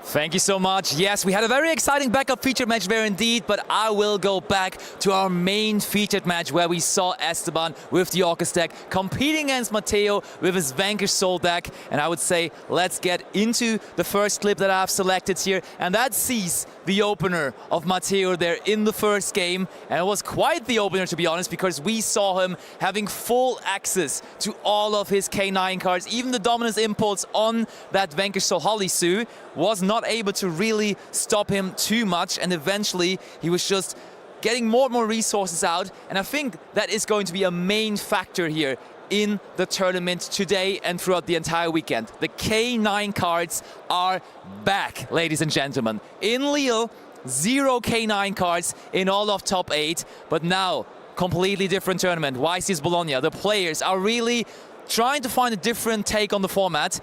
Thank you so much. Yes, we had a very exciting backup featured match there indeed, but I will go back to our main featured match where we saw Esteban with the Orcus deck competing against Matteo with his Vanquish Soul deck. And I would say, let's get into the first clip that I've selected here. And that sees the opener of Matteo there in the first game. And it was quite the opener, to be honest, because we saw him having full access to all of his K9 cards. Even the Dominance Impulse on that Vanquish Soul Holisu was not able to really stop him too much, and eventually he was just getting more and more resources out, and I think that is going to be a main factor here in the tournament today and throughout the entire weekend. The K9 cards are back, ladies and gentlemen. In Lille, 0 K9 cards in all of top 8, but now completely different tournament. YCS Bologna, the players are really trying to find a different take on the format,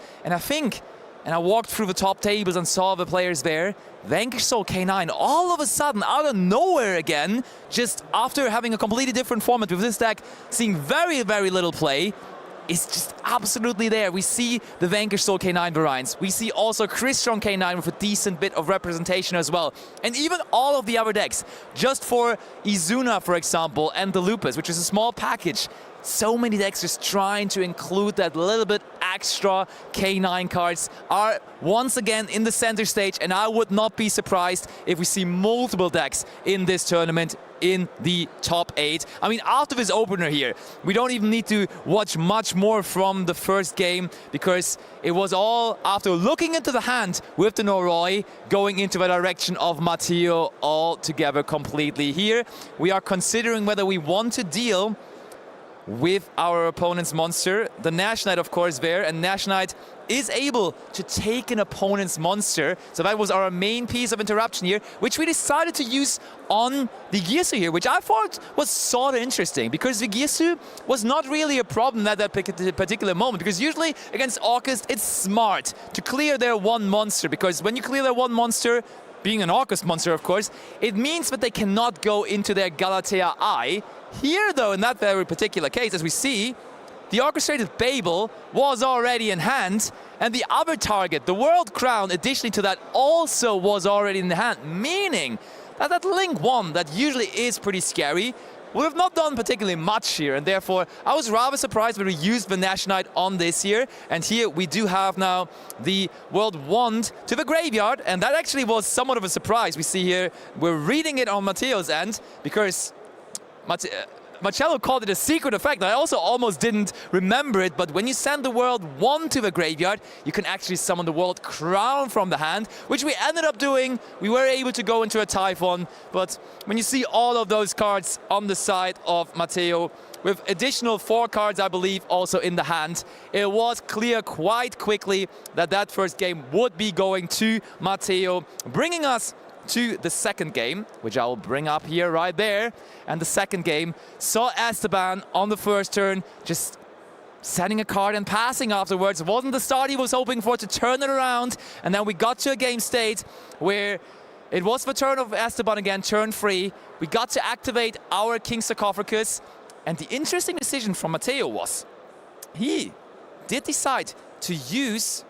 and I walked through the top tables and saw the players there. Vanquish Soul K9, all of a sudden, out of nowhere again, just after having a completely different format with this deck, seeing very, very little play, is just absolutely there. We see the Vanquish Soul K9 variants. We see also Crystron K9 with a decent bit of representation as well. And even all of the other decks, just for Izuna, for example, and the Lupus, which is a small package. So many decks just trying to include that little bit extra K9 cards are once again in the center stage, and I would not be surprised if we see multiple decks in this tournament in the top 8. I mean, after this opener here, we don't even need to watch much more from the first game, because it was all after looking into the hand with the Noroi, going into the direction of Matteo altogether completely. Here, we are considering whether we want to deal with our opponent's monster. The Nash Knight, of course, there, and Nash Knight is able to take an opponent's monster. So that was our main piece of interruption here, which we decided to use on the Girsu here, which I thought was sort of interesting, because the Girsu was not really a problem at that particular moment, because usually against Orcus, it's smart to clear their one monster, because when you clear their one monster, being an Orcus monster, of course, it means that they cannot go into their Galatea Eye. Here, though, in that very particular case, as we see, the Orchestrated Babel was already in hand, and the other target, the World Crown, additionally to that, also was already in the hand, meaning that that Link 1, that usually is pretty scary, would have not done particularly much here, and therefore I was rather surprised when we used the Nash Knight on this here. And here we do have now the World Wand to the graveyard, and that actually was somewhat of a surprise. We see here, we're reading it on Matteo's end, because Marcello called it a secret effect. I also almost didn't remember it, but when you send the World Wand to the graveyard, you can actually summon the World Crown from the hand, which we ended up doing. We were able to go into a Typhon, but when you see all of those cards on the side of Matteo, with additional 4 cards, I believe, also in the hand, it was clear quite quickly that that first game would be going to Matteo, bringing us to the second game, which I will bring up here right there. And the second game saw Esteban on the first turn just sending a card and passing afterwards. It wasn't the start he was hoping for to turn it around. And then we got to a game state where it was the turn of Esteban again, turn 3. We got to activate our King Sarcophagus. And the interesting decision from Matteo was, he did decide to use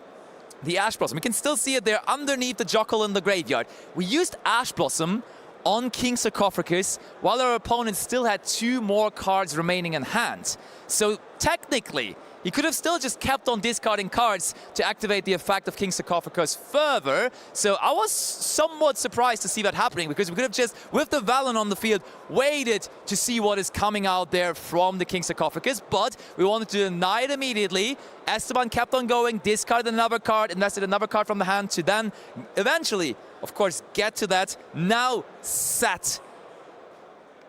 the Ash Blossom. We can still see it there underneath the Jockle in the graveyard. We used Ash Blossom on King Sarcophagus while our opponent still had 2 more cards remaining in hand. So technically, he could have still just kept on discarding cards to activate the effect of King Sarcophagus further. So I was somewhat surprised to see that happening, because we could have just, with the Valen on the field, waited to see what is coming out there from the King Sarcophagus. But we wanted to deny it immediately. Esteban kept on going, discarded another card, invested another card from the hand to then eventually, of course, get to that now set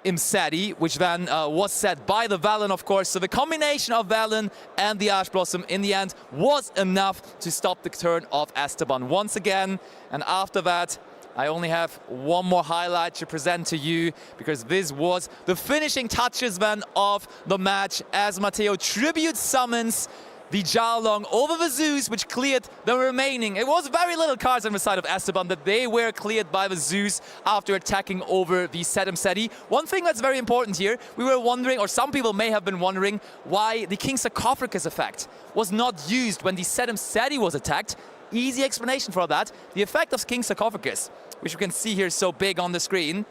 Imseti, which then was set by the Valen, of course. So the combination of Valen and the Ash Blossom in the end was enough to stop the turn of Esteban once again. And after that, I only have one more highlight to present to you, because this was the finishing touches then of the match as Matteo tribute summons the Jialong over the Zeus, which cleared the remaining. It was very little cards on the side of Esteban, that they were cleared by the Zeus after attacking over the Sedum Seti. One thing that's very important here, we were wondering, or some people may have been wondering, why the King Sarcophagus effect was not used when the Sedum Seti was attacked. Easy explanation for that. The effect of King Sarcophagus, which you can see here so big on the screen,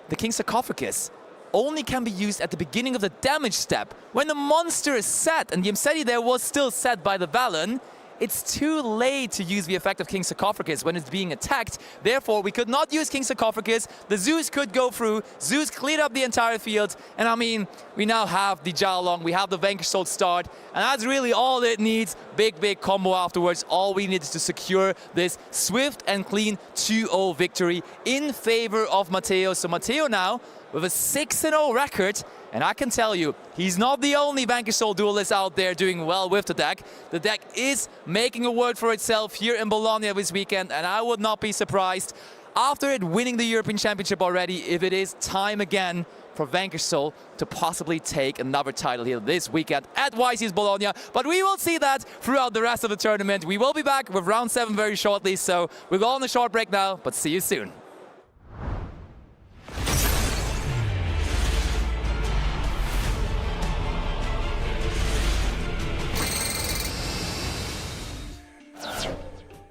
the King Sarcophagus only can be used at the beginning of the damage step. When the monster is set, and the Imseti there was still set by the Valen, it's too late to use the effect of King Sarcophagus when it's being attacked. Therefore, we could not use King Sarcophagus. The Zeus could go through. Zeus cleared up the entire field. And I mean, we now have the Jialong, we have the Vanquish Soul start, and that's really all it needs. Big, big combo afterwards. All we need is to secure this swift and clean 2-0 victory in favor of Matteo. So Matteo now with a 6-0 record. And I can tell you, he's not the only Vanquish Soul duelist out there doing well with the deck. The deck is making a word for itself here in Bologna this weekend, and I would not be surprised after it winning the European Championship already if it is time again for Vanquish Soul to possibly take another title here this weekend at YCS Bologna. But we will see that throughout the rest of the tournament. We will be back with round 7 very shortly, so we'll go on a short break now, but see you soon.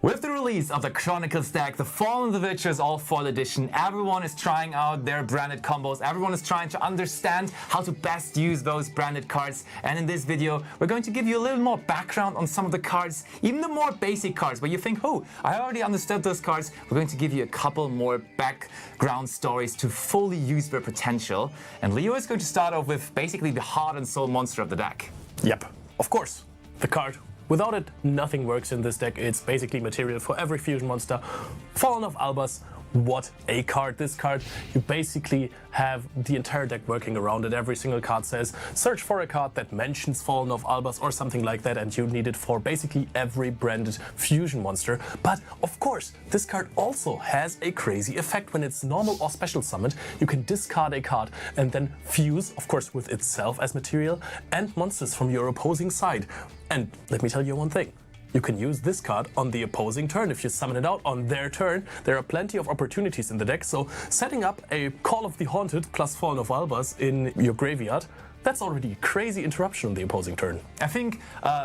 With the release of the Chronicles deck, the Fallen of the Virtues All Foil Edition, everyone is trying out their branded combos. Everyone is trying to understand how to best use those branded cards. And in this video, we're going to give you a little more background on some of the cards, even the more basic cards where you think, oh, I already understood those cards. We're going to give you a couple more background stories to fully use their potential. And Leo is going to start off with basically the heart and soul monster of the deck. Yep, of course, the card. Without it, nothing works in this deck. It's basically material for every fusion monster. Fallen of Albas, what a card. This card, you basically have the entire deck working around it. Every single card says, search for a card that mentions Fallen of Albas or something like that, and you need it for basically every branded fusion monster. But of course, this card also has a crazy effect. When it's normal or special summoned, you can discard a card and then fuse, of course, with itself as material and monsters from your opposing side. And let me tell you one thing. You can use this card on the opposing turn. If you summon it out on their turn, there are plenty of opportunities in the deck. So setting up a Call of the Haunted plus Fallen of Albas in your graveyard, that's already a crazy interruption on the opposing turn. I think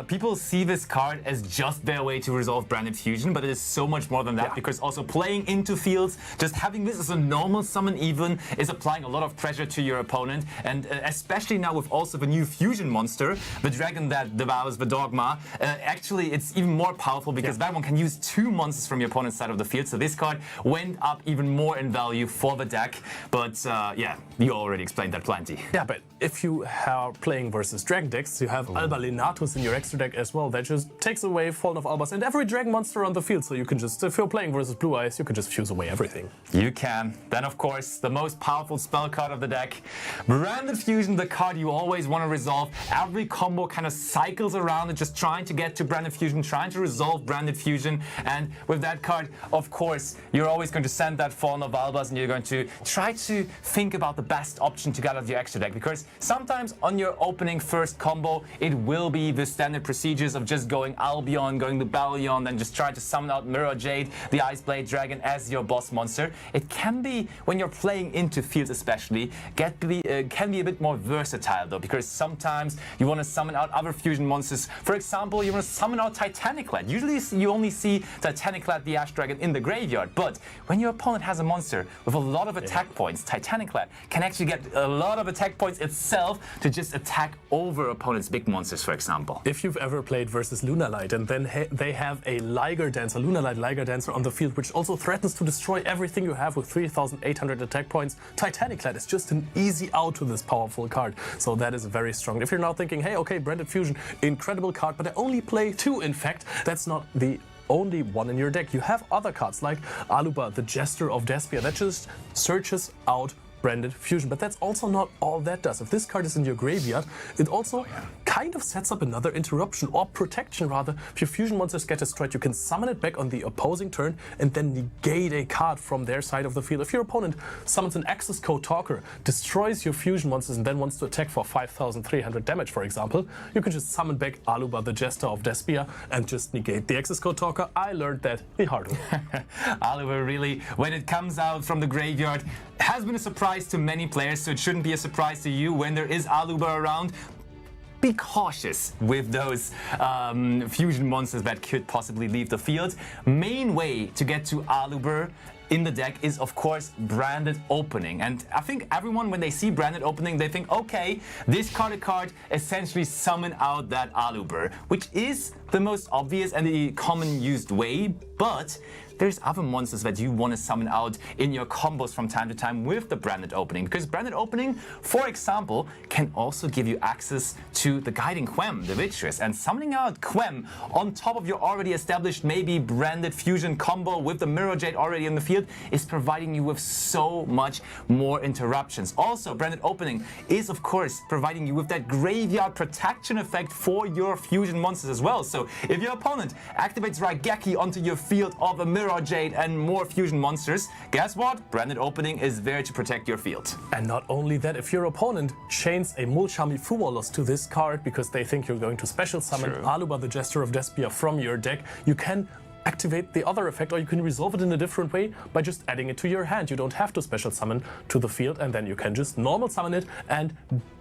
people see this card as just their way to resolve branded fusion, but it is so much more than that, because also playing into fields, just having this as a normal summon even, is applying a lot of pressure to your opponent. And especially now with also the new fusion monster, the dragon that devours the dogma, actually it's even more powerful, because that one can use 2 monsters from your opponent's side of the field. So this card went up even more in value for the deck. But yeah, you already explained that plenty. Yeah, but if you are playing versus dragon decks, you have Alba Lenatus in your extra deck as well. That just takes away Fallen of Albas and every dragon monster on the field. So you can just, if you're playing versus Blue Eyes, you can just fuse away everything. You can. Then, of course, the most powerful spell card of the deck, Branded Fusion, the card you always want to resolve. Every combo kind of cycles around it, just trying to get to Branded Fusion, trying to resolve Branded Fusion. And with that card, of course, you're always going to send that Fallen of Albas, and you're going to try to think about the best option to get out of your extra deck, because sometimes sometimes on your opening first combo, it will be the standard procedures of just going Albion, going the Ballion, then just trying to summon out Mirror Jade, the Ice Blade Dragon as your boss monster. It can be, when you're playing into fields especially, can be a bit more versatile though, because sometimes you want to summon out other fusion monsters. For example, you want to summon out Titaniclad. Usually you only see Titaniclad, the Ash Dragon, in the graveyard, but when your opponent has a monster with a lot of attack points, Titaniclad can actually get a lot of attack points itself to just attack over opponent's big monsters, for example. If you've ever played versus Lunalight and then they have a Liger Dancer, Lunalight Liger Dancer on the field, which also threatens to destroy everything you have with 3,800 attack points, Titaniclad is just an easy out to this powerful card. So that is very strong. If you're now thinking, hey, okay, Branded Fusion, incredible card, but I only play 2, in fact, that's not the only one in your deck. You have other cards like Aluba, the Jester of Despia, that just searches out Branded Fusion, but that's also not all that does. If this card is in your graveyard, it also kind of sets up another interruption or protection rather. If your fusion monsters get destroyed, you can summon it back on the opposing turn and then negate a card from their side of the field. If your opponent summons an access code talker, destroys your fusion monsters and then wants to attack for 5,300 damage, for example, you can just summon back Aluba, the Jester of Despia, and just negate the access code talker. I learned that the hard way. Aluba really, when it comes out from the graveyard, has been a surprise to many players, so it shouldn't be a surprise to you when there is Aluba around. Be cautious with those fusion monsters that could possibly leave the field. Main way to get to Aluba in the deck is, of course, Branded Opening. And I think everyone, when they see Branded Opening, they think, okay, discard a card, essentially summon out that Aluba, which is the most obvious and the common used way, but there's other monsters that you want to summon out in your combos from time to time with the Branded Opening, because Branded Opening, for example, can also give you access to the Guiding Quem, the Witcheress, and summoning out Quem on top of your already established maybe Branded Fusion combo with the Mirror Jade already in the field is providing you with so much more interruptions. Also, Branded Opening is, of course, providing you with that graveyard protection effect for your fusion monsters as well. So if your opponent activates Raigeki onto your field of a Mirror Jade and more fusion monsters, guess what? Branded Opening is there to protect your field. And not only that, if your opponent chains a Mulchami Fuwalos to this card because they think you're going to special summon Aluba, the Jester of Despia, from your deck, you can activate the other effect, or you can resolve it in a different way by just adding it to your hand. You don't have to special summon to the field, and then you can just normal summon it and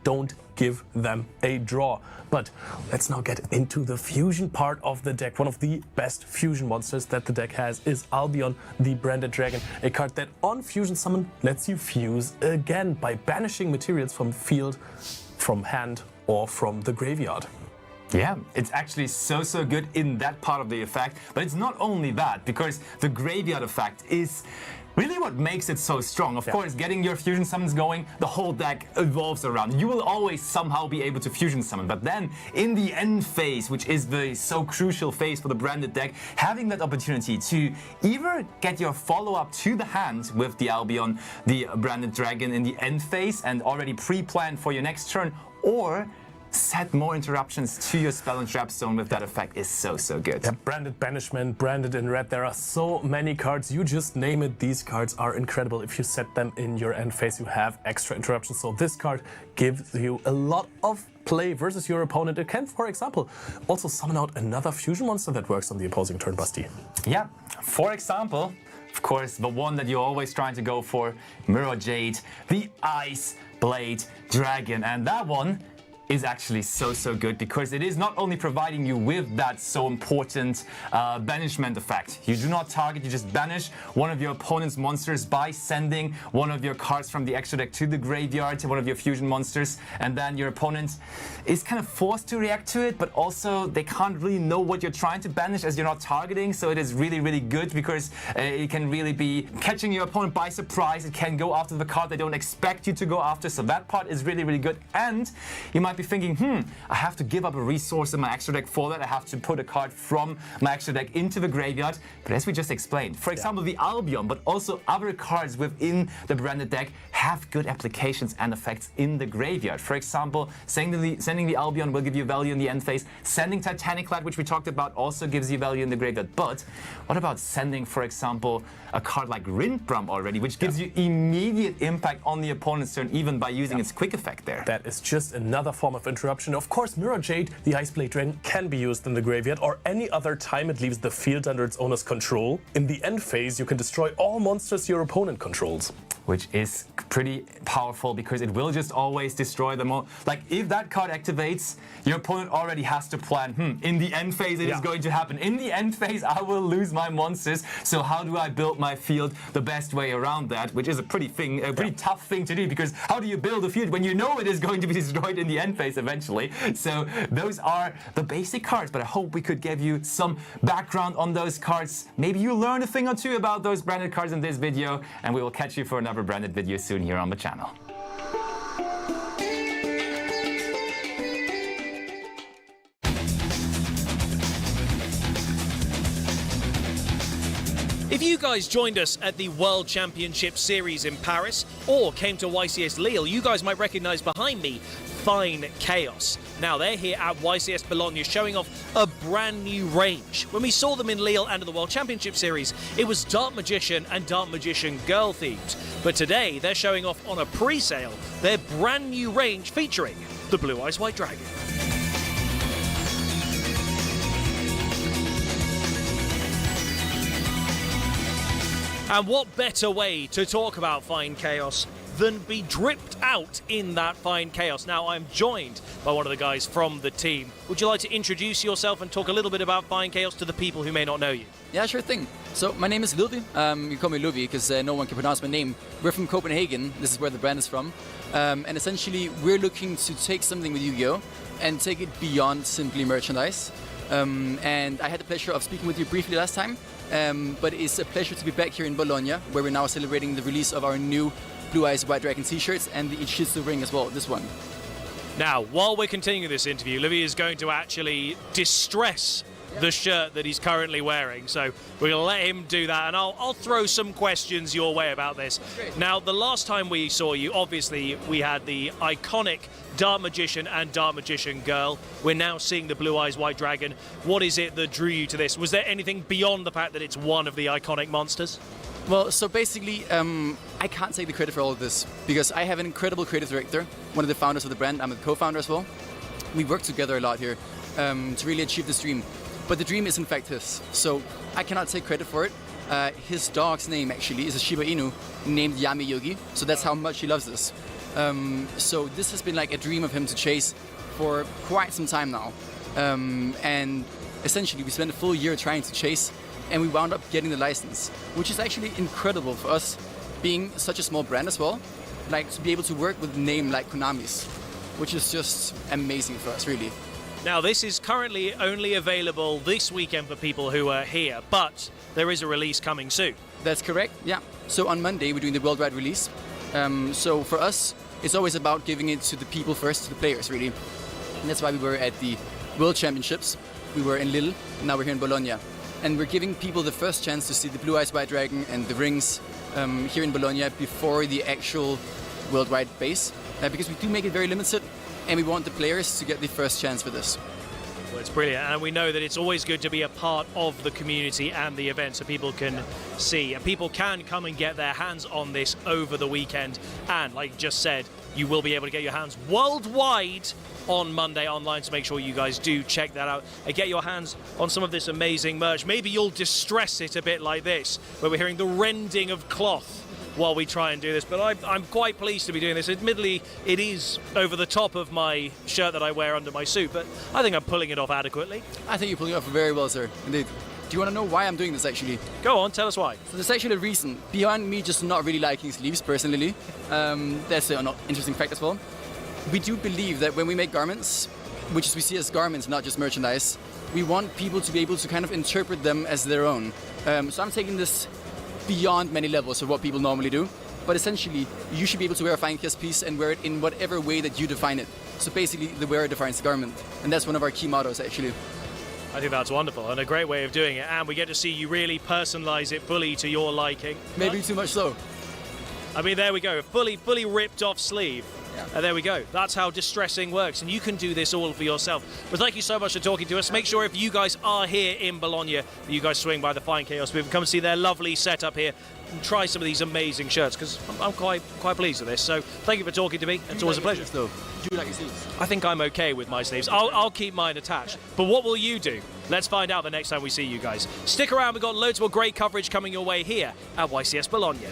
don't give them a draw. But let's now get into the fusion part of the deck. One of the best fusion monsters that the deck has is Albion, the Branded Dragon, a card that on fusion summon lets you fuse again by banishing materials from field, from hand, or from the graveyard. Yeah, it's actually so good in that part of the effect, but it's not only that, because the graveyard effect is really what makes it so strong. Of course, getting your fusion summons going, the whole deck evolves around. You will always somehow be able to fusion summon, but then in the end phase, which is the so crucial phase for the Branded deck, having that opportunity to either get your follow-up to the hand with the Albion, the Branded Dragon in the end phase and already pre-planned for your next turn, or set more interruptions to your spell and trap zone with that effect is so good. Yeah, Branded Banishment, Branded in red, there are so many cards, you just name it, these cards are incredible. If you set them in your end phase, you have extra interruptions, so this card gives you a lot of play versus your opponent. It can, for example, also summon out another fusion monster that works on the opposing turn, Basti. Yeah, for example, of course, the one that you're always trying to go for, Mirror Jade, the Ice Blade Dragon, and that one is actually so good because it is not only providing you with that so important banishment effect. You do not target, you just banish one of your opponent's monsters by sending one of your cards from the extra deck to the graveyard to one of your fusion monsters, and then your opponent is kind of forced to react to it, but also they can't really know what you're trying to banish as you're not targeting, so it is really good because it can really be catching your opponent by surprise. It can go after the card they don't expect you to go after, so that part is really good. And you might might be thinking, I have to give up a resource in my extra deck for that. I have to put a card from my extra deck into the graveyard. But as we just explained, for example, the Albion, but also other cards within the branded deck have good applications and effects in the graveyard. For example, sending the Albion will give you value in the end phase. Sending Titanic Lad, which we talked about, also gives you value in the graveyard. But what about sending, for example, a card like Rindbram already, which gives you immediate impact on the opponent's turn, even by using its quick effect there? That is just another form of interruption. Of course, Mirror Jade, the Ice Blade Dragon, can be used in the graveyard or any other time it leaves the field under its owner's control. In the end phase, you can destroy all monsters your opponent controls. Which is pretty powerful because it will just always destroy them all. Like, if that card activates, your opponent already has to plan, in the end phase it is going to happen. In the end phase, I will lose my monsters. So how do I build my field the best way around that? Which is a pretty tough thing to do, because how do you build a field when you know it is going to be destroyed in the end phase eventually? So those are the basic cards, but I hope we could give you some background on those cards. Maybe you learn a thing or two about those branded cards in this video, and we will catch you for another branded video soon here on the channel. If you guys joined us at the World Championship Series in Paris or came to YCS Lille, you guys might recognize behind me Fine Chaos. Now, they're here at YCS Bologna showing off a brand new range. When we saw them in Lille and at the World Championship Series, it was Dark Magician and Dark Magician Girl themed. But today, they're showing off on a pre-sale their brand new range featuring the Blue Eyes White Dragon. And what better way to talk about Fine Chaos than be dripped out in that Fine Chaos. Now, I'm joined by one of the guys from the team. Would you like to introduce yourself and talk a little bit about Fine Chaos to the people who may not know you? Yeah, sure thing. So, my name is Ludvi. You call me Ludvi because no one can pronounce my name. We're from Copenhagen. This is where the brand is from. And essentially, we're looking to take something with Yu-Gi-Oh! And take it beyond simply merchandise. And I had the pleasure of speaking with you briefly last time. But it's a pleasure to be back here in Bologna, where we're now celebrating the release of our new Blue Eyes White Dragon t-shirts and the Ichitsu ring as well, this one. Now, while we're continuing this interview, Livy is going to actually distress the shirt that he's currently wearing. So we're going to let him do that, and I'll throw some questions your way about this. Now, the last time we saw you, obviously, we had the iconic Dark Magician and Dark Magician Girl. We're now seeing the Blue Eyes White Dragon. What is it that drew you to this? Was there anything beyond the fact that it's one of the iconic monsters? Well, so basically, I can't take the credit for all of this because I have an incredible creative director, one of the founders of the brand. I'm a co-founder as well. We work together a lot here to really achieve this dream. But the dream is in fact his, so I cannot take credit for it. His dog's name actually is a Shiba Inu named Yami Yogi, so that's how much he loves this. So this has been like a dream of him to chase for quite some time now. And essentially we spent a full year trying to chase, and we wound up getting the license, which is actually incredible for us, being such a small brand as well, like to be able to work with a name like Konami's, which is just amazing for us, really. Now, this is currently only available this weekend for people who are here, but there is a release coming soon. That's correct, yeah. So on Monday, we're doing the worldwide release. So for us, it's always about giving it to the people first, to the players, really. And that's why we were at the World Championships. We were in Lille, and now we're here in Bologna. And we're giving people the first chance to see the Blue Eyes White Dragon and the rings here in Bologna before the actual worldwide base. Because we do make it very limited, and we want the players to get the first chance for this. Well, it's brilliant, and we know that it's always good to be a part of the community and the event so people can see, and people can come and get their hands on this over the weekend. And like you just said, you will be able to get your hands worldwide on Monday online, so make sure you guys do check that out and get your hands on some of this amazing merch. Maybe you'll distress it a bit like this, where we're hearing the rending of cloth while we try and do this, but I'm quite pleased to be doing this. Admittedly, it is over the top of my shirt that I wear under my suit, but I think I'm pulling it off adequately. I think you're pulling it off very well, sir. Indeed. Do you want to know why I'm doing this, actually? Go on, tell us why. So there's actually a reason. Beyond me just not really liking sleeves, personally, that's an interesting fact as well. We do believe that when we make garments, which we see as garments, not just merchandise, we want people to be able to kind of interpret them as their own. So I'm taking this beyond many levels of what people normally do, but essentially you should be able to wear a Fine Chaos piece and wear it in whatever way that you define it. So basically, the wearer defines the garment, and that's one of our key mottos, actually. I think that's wonderful and a great way of doing it, and we get to see you really personalize it fully to your liking. Maybe too much so. I mean, there we go, fully ripped off sleeve. Yeah. And there we go. That's how distressing works, and you can do this all for yourself. But thank you so much for talking to us. Make sure if you guys are here in Bologna, that you guys swing by the Fine Chaos Booth and come see their lovely setup here and try some of these amazing shirts, because I'm quite pleased with this. So thank you for talking to me. It's always a pleasure. Do you like your sleeves? I think I'm okay with my sleeves. I'll keep mine attached. But what will you do? Let's find out the next time we see you guys. Stick around. We've got loads more great coverage coming your way here at YCS Bologna.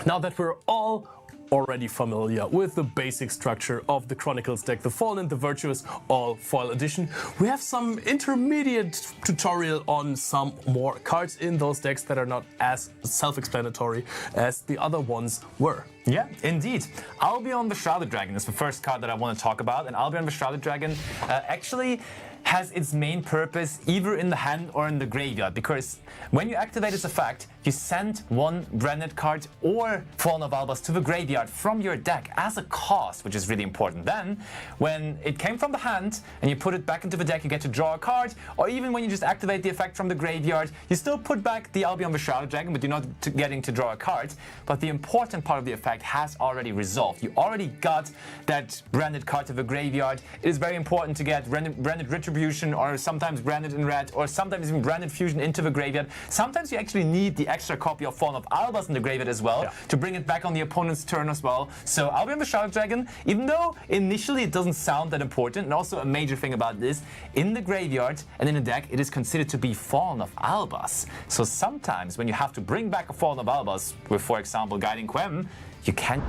Now that we're all already familiar with the basic structure of the Chronicles deck, the Fallen and the Virtuous All Foil Edition, we have some intermediate tutorial on some more cards in those decks that are not as self-explanatory as the other ones were. Yeah, indeed. Albion the Shrouded Dragon is the first card that I want to talk about, and Albion the Shrouded Dragon actually has its main purpose either in the hand or in the graveyard, because when you activate its effect, you send one branded card or Fallen of Albas to the graveyard from your deck as a cost, which is really important. Then, when it came from the hand and you put it back into the deck, you get to draw a card, or even when you just activate the effect from the graveyard, you still put back the Albion the Shrouded Dragon, but you're not getting to draw a card. But the important part of the effect has already resolved. You already got that branded card to the graveyard. It is very important to get branded Retribution Retribution, or sometimes Branded in red, or sometimes even Branded Fusion into the graveyard. Sometimes you actually need the extra copy of Fallen of Albas in the graveyard as well to bring it back on the opponent's turn as well. So I'll be on the Shadow Dragon, even though initially it doesn't sound that important. And also a major thing about this, in the graveyard and in the deck, it is considered to be Fallen of Albas. So sometimes when you have to bring back a Fallen of Albas with, for example, Guiding Quem, you can.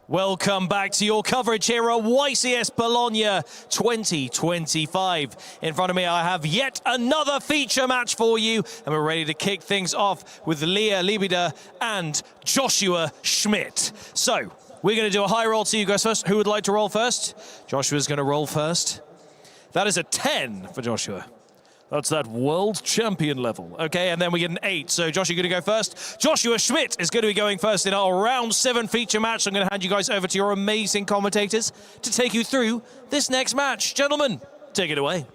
Welcome back to your coverage here at YCS Bologna 2025. In front of me, I have yet another feature match for you, and we're ready to kick things off with Leah Libida and Joshua Schmidt. So, we're going to do a high roll to you guys first. Who would like to roll first? Joshua's going to roll first. That is a 10 for Joshua. That's that world champion level. Okay, and then we get an 8. So Josh, you're going to go first. Joshua Schmidt is going to be going first in our round 7 feature match. I'm going to hand you guys over to your amazing commentators to take you through this next match. Gentlemen, take it away.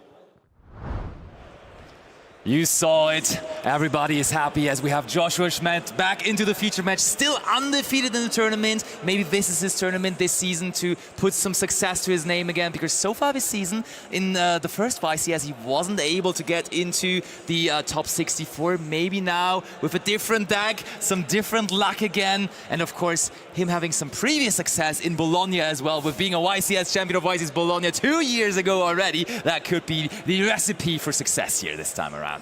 You saw it. Everybody is happy as we have Joshua Schmidt back into the feature match, still undefeated in the tournament. Maybe this is his tournament this season to put some success to his name again, because so far this season, in the first YCS, he wasn't able to get into the top 64. Maybe now, with a different deck, some different luck again, and of course, him having some previous success in Bologna as well, with being a YCS champion of YCS Bologna 2 years ago already. That could be the recipe for success here this time around.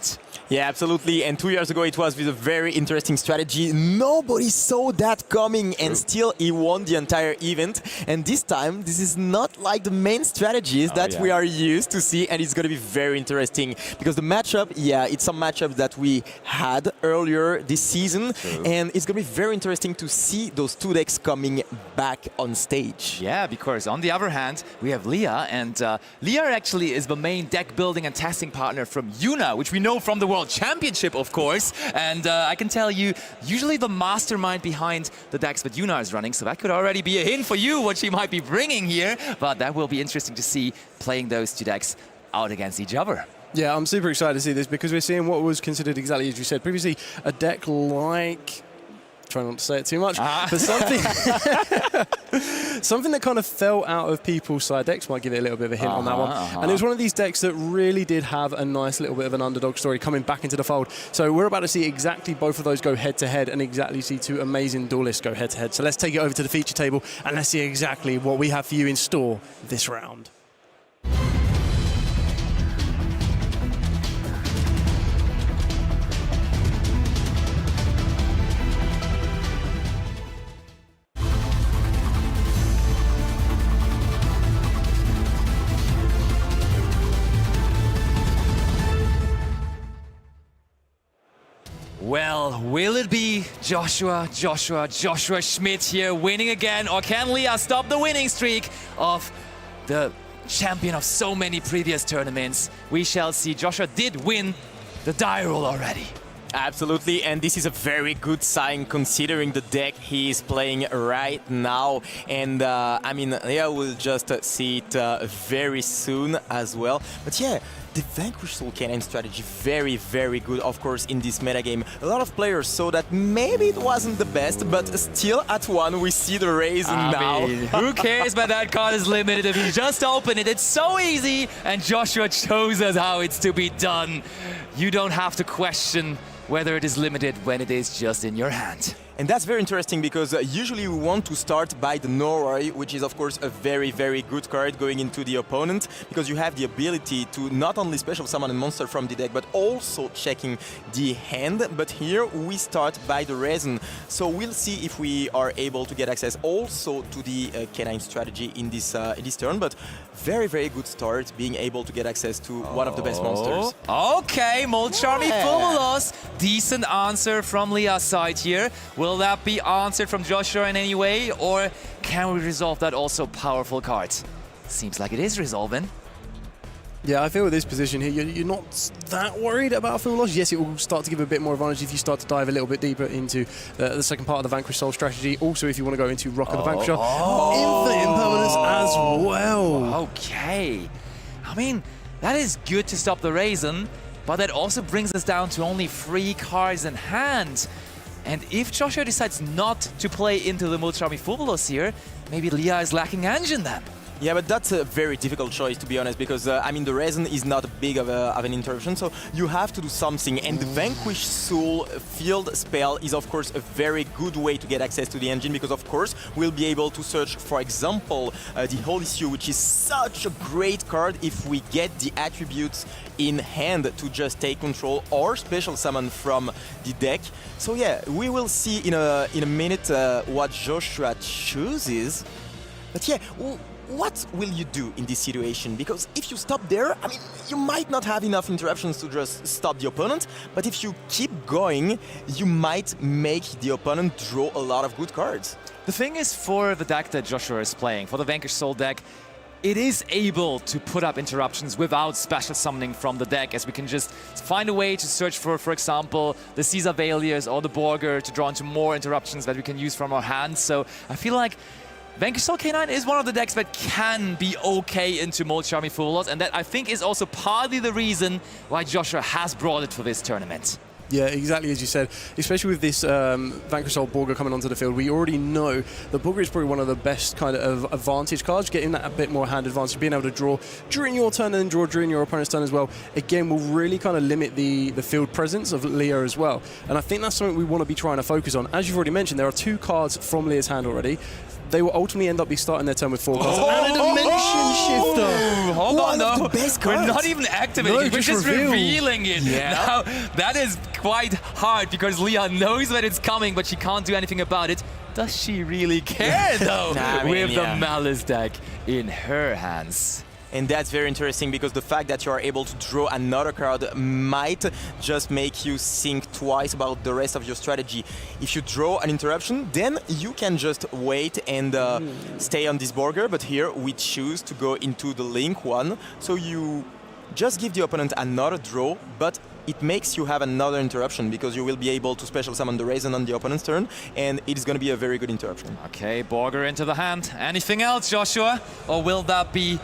Yeah, absolutely. And 2 years ago, it was with a very interesting strategy. Nobody saw that coming, and still he won the entire event. And this time, this is not like the main strategies that we are used to see, and it's going to be very interesting because the matchup, it's some matchup that we had earlier this season, and it's going to be very interesting to see those two decks coming back on stage. Yeah, because on the other hand, we have Leah, and Leah actually is the main deck building and testing partner from Yuna, which we know from the World Championship, of course. And I can tell you, usually the mastermind behind the decks that Yuna is running, so that could already be a hint for you what she might be bringing here. But that will be interesting to see playing those two decks out against each other. Yeah, I'm super excited to see this because we're seeing what was considered, exactly as you said previously, a deck like... Try not to say it too much, but something something that kind of fell out of people's side. Dex might give it a little bit of a hint on that one. And it was one of these decks that really did have a nice little bit of an underdog story coming back into the fold. So we're about to see exactly both of those go head-to-head and exactly see two amazing duelists go head-to-head. So let's take it over to the feature table and let's see exactly what we have for you in store this round. Well, will it be Joshua Schmidt here winning again, or can Leah stop the winning streak of the champion of so many previous tournaments? We shall see. Joshua did win the die roll already. Absolutely, and this is a very good sign considering the deck he is playing right now. And I mean, Leah will just see it very soon as well. But yeah, the Vanquish Soul Canine strategy, very, very good, of course, in this metagame. A lot of players saw that maybe it wasn't the best, but still at 1 we see the raise now. Mean, who cares, but that card is limited. If you just open it, it's so easy, and Joshua shows us how it's to be done. You don't have to question whether it is limited when it is just in your hand. And that's very interesting because usually we want to start by the Noroi, which is of course a very, very good card going into the opponent, because you have the ability to not only special summon a monster from the deck, but also checking the hand. But here we start by the resin. So we'll see if we are able to get access also to the canine strategy in this turn. But very, very good start, being able to get access to one of the best monsters. Okay, Molcharmy Fubulos. Decent answer from Leah's side here. Will that be answered from Joshua in any way, or can we resolve that also powerful card? Seems like it is resolving. Yeah, I feel with this position here, you're not that worried about full loss. Yes, it will start to give a bit more advantage if you start to dive a little bit deeper into the second part of the Vanquish Soul strategy. Also, if you want to go into Rock of the Vanquisher, Infinite Impermanence as well. Okay. I mean, that is good to stop the Raisin, but that also brings us down to only 3 cards in hand. And if Joshua decides not to play into the Molcharmy Fubulos here, maybe Leah is lacking engine then. Yeah, but that's a very difficult choice, to be honest, because I mean the resin is not big of an interruption, so you have to do something. And the Vanquish Soul field spell is of course a very good way to get access to the engine, because of course we'll be able to search, for example, the Holy Issue, which is such a great card if we get the attributes in hand to just take control or special summon from the deck. So yeah, we will see in a minute what Joshua chooses. But yeah, what will you do in this situation? Because if you stop there, I mean, you might not have enough interruptions to just stop the opponent, but if you keep going, you might make the opponent draw a lot of good cards. The thing is, for the deck that Joshua is playing, for the Vanquish Soul deck, it is able to put up interruptions without special summoning from the deck, as we can just find a way to search for example, the Caesar Valiers or the Borger to draw into more interruptions that we can use from our hands. So I feel like Vanquish Soul K9 is one of the decks that can be okay into Multi Army Full Autos, and that I think is also partly the reason why Joshua has brought it for this tournament. Yeah, exactly as you said, especially with this Vanquish Soul Borger coming onto the field. We already know that Borger is probably one of the best kind of advantage cards, getting that a bit more hand advantage, being able to draw during your turn and then draw during your opponent's turn as well. Again, will really kind of limit the field presence of Leo as well. And I think that's something we want to be trying to focus on. As you've already mentioned, there are 2 cards from Leo's hand already. They will ultimately end up starting their turn with 4 cards. And a Dimension Shifter! Hold on, though. We're not even activating it, we're just revealing it. Yeah. Now, that is quite hard, because Leah knows that it's coming, but she can't do anything about it. Does she really care, though, with the Malice deck in her hands? And that's very interesting, because the fact that you are able to draw another card might just make you think twice about the rest of your strategy. If you draw an interruption, then you can just wait and stay on this Borger, but here we choose to go into the Link one, so you just give the opponent another draw, but it makes you have another interruption, because you will be able to special summon the Raisin on the opponent's turn, and it is going to be a very good interruption. Okay, Borger into the hand. Anything else, Joshua? Or will that be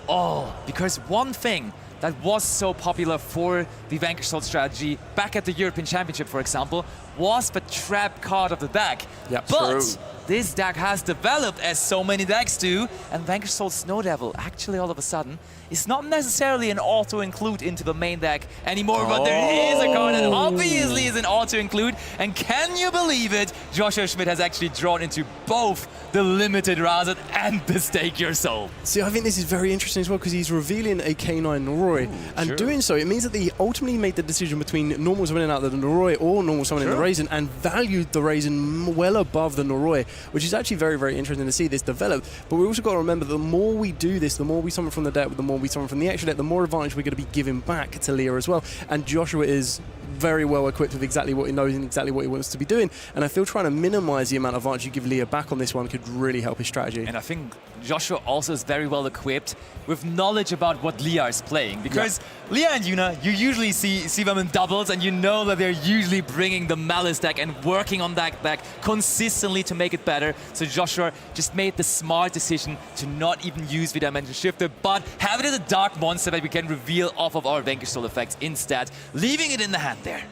all? Because one thing that was so popular for the Vanquish Soul strategy back at the European Championship, for example, was the trap card of the deck. Yep, but true. This deck has developed, as so many decks do, and Vanquish Soul Snow Devil actually all of a sudden is not necessarily an auto-include into the main deck anymore, but there is a card that obviously is an auto-include, and can you believe it? Joshua Schmidt has actually drawn into both the Limited Razed and the Stake Your Soul. See, I think this is very interesting as well, because he's revealing a K9 Noroi, and doing so, it means that he ultimately made the decision between normal summoning out the Noroi or normal summoning the Raisin, and valued the Raisin well above the Noroi, which is actually very, very interesting to see this develop. But we also got to remember, the more we do this, the more we summon from the deck, the more we summon from the extra deck, the more advantage we're going to be giving back to Leah as well. And Joshua is very well equipped with exactly what he knows and exactly what he wants to be doing. And I feel trying to minimize the amount of advantage you give Leah back on this one could really help his strategy. And I think Joshua also is very well equipped with knowledge about what Leah is playing, because Leah and Yuna, you usually see them in doubles, and you know that they're usually bringing the Malice deck and working on that deck consistently to make it better. So Joshua just made the smart decision to not even use the Dimension Shifter, but have it as a dark monster that we can reveal off of our Vanquish Soul effects instead, leaving it in the hand there.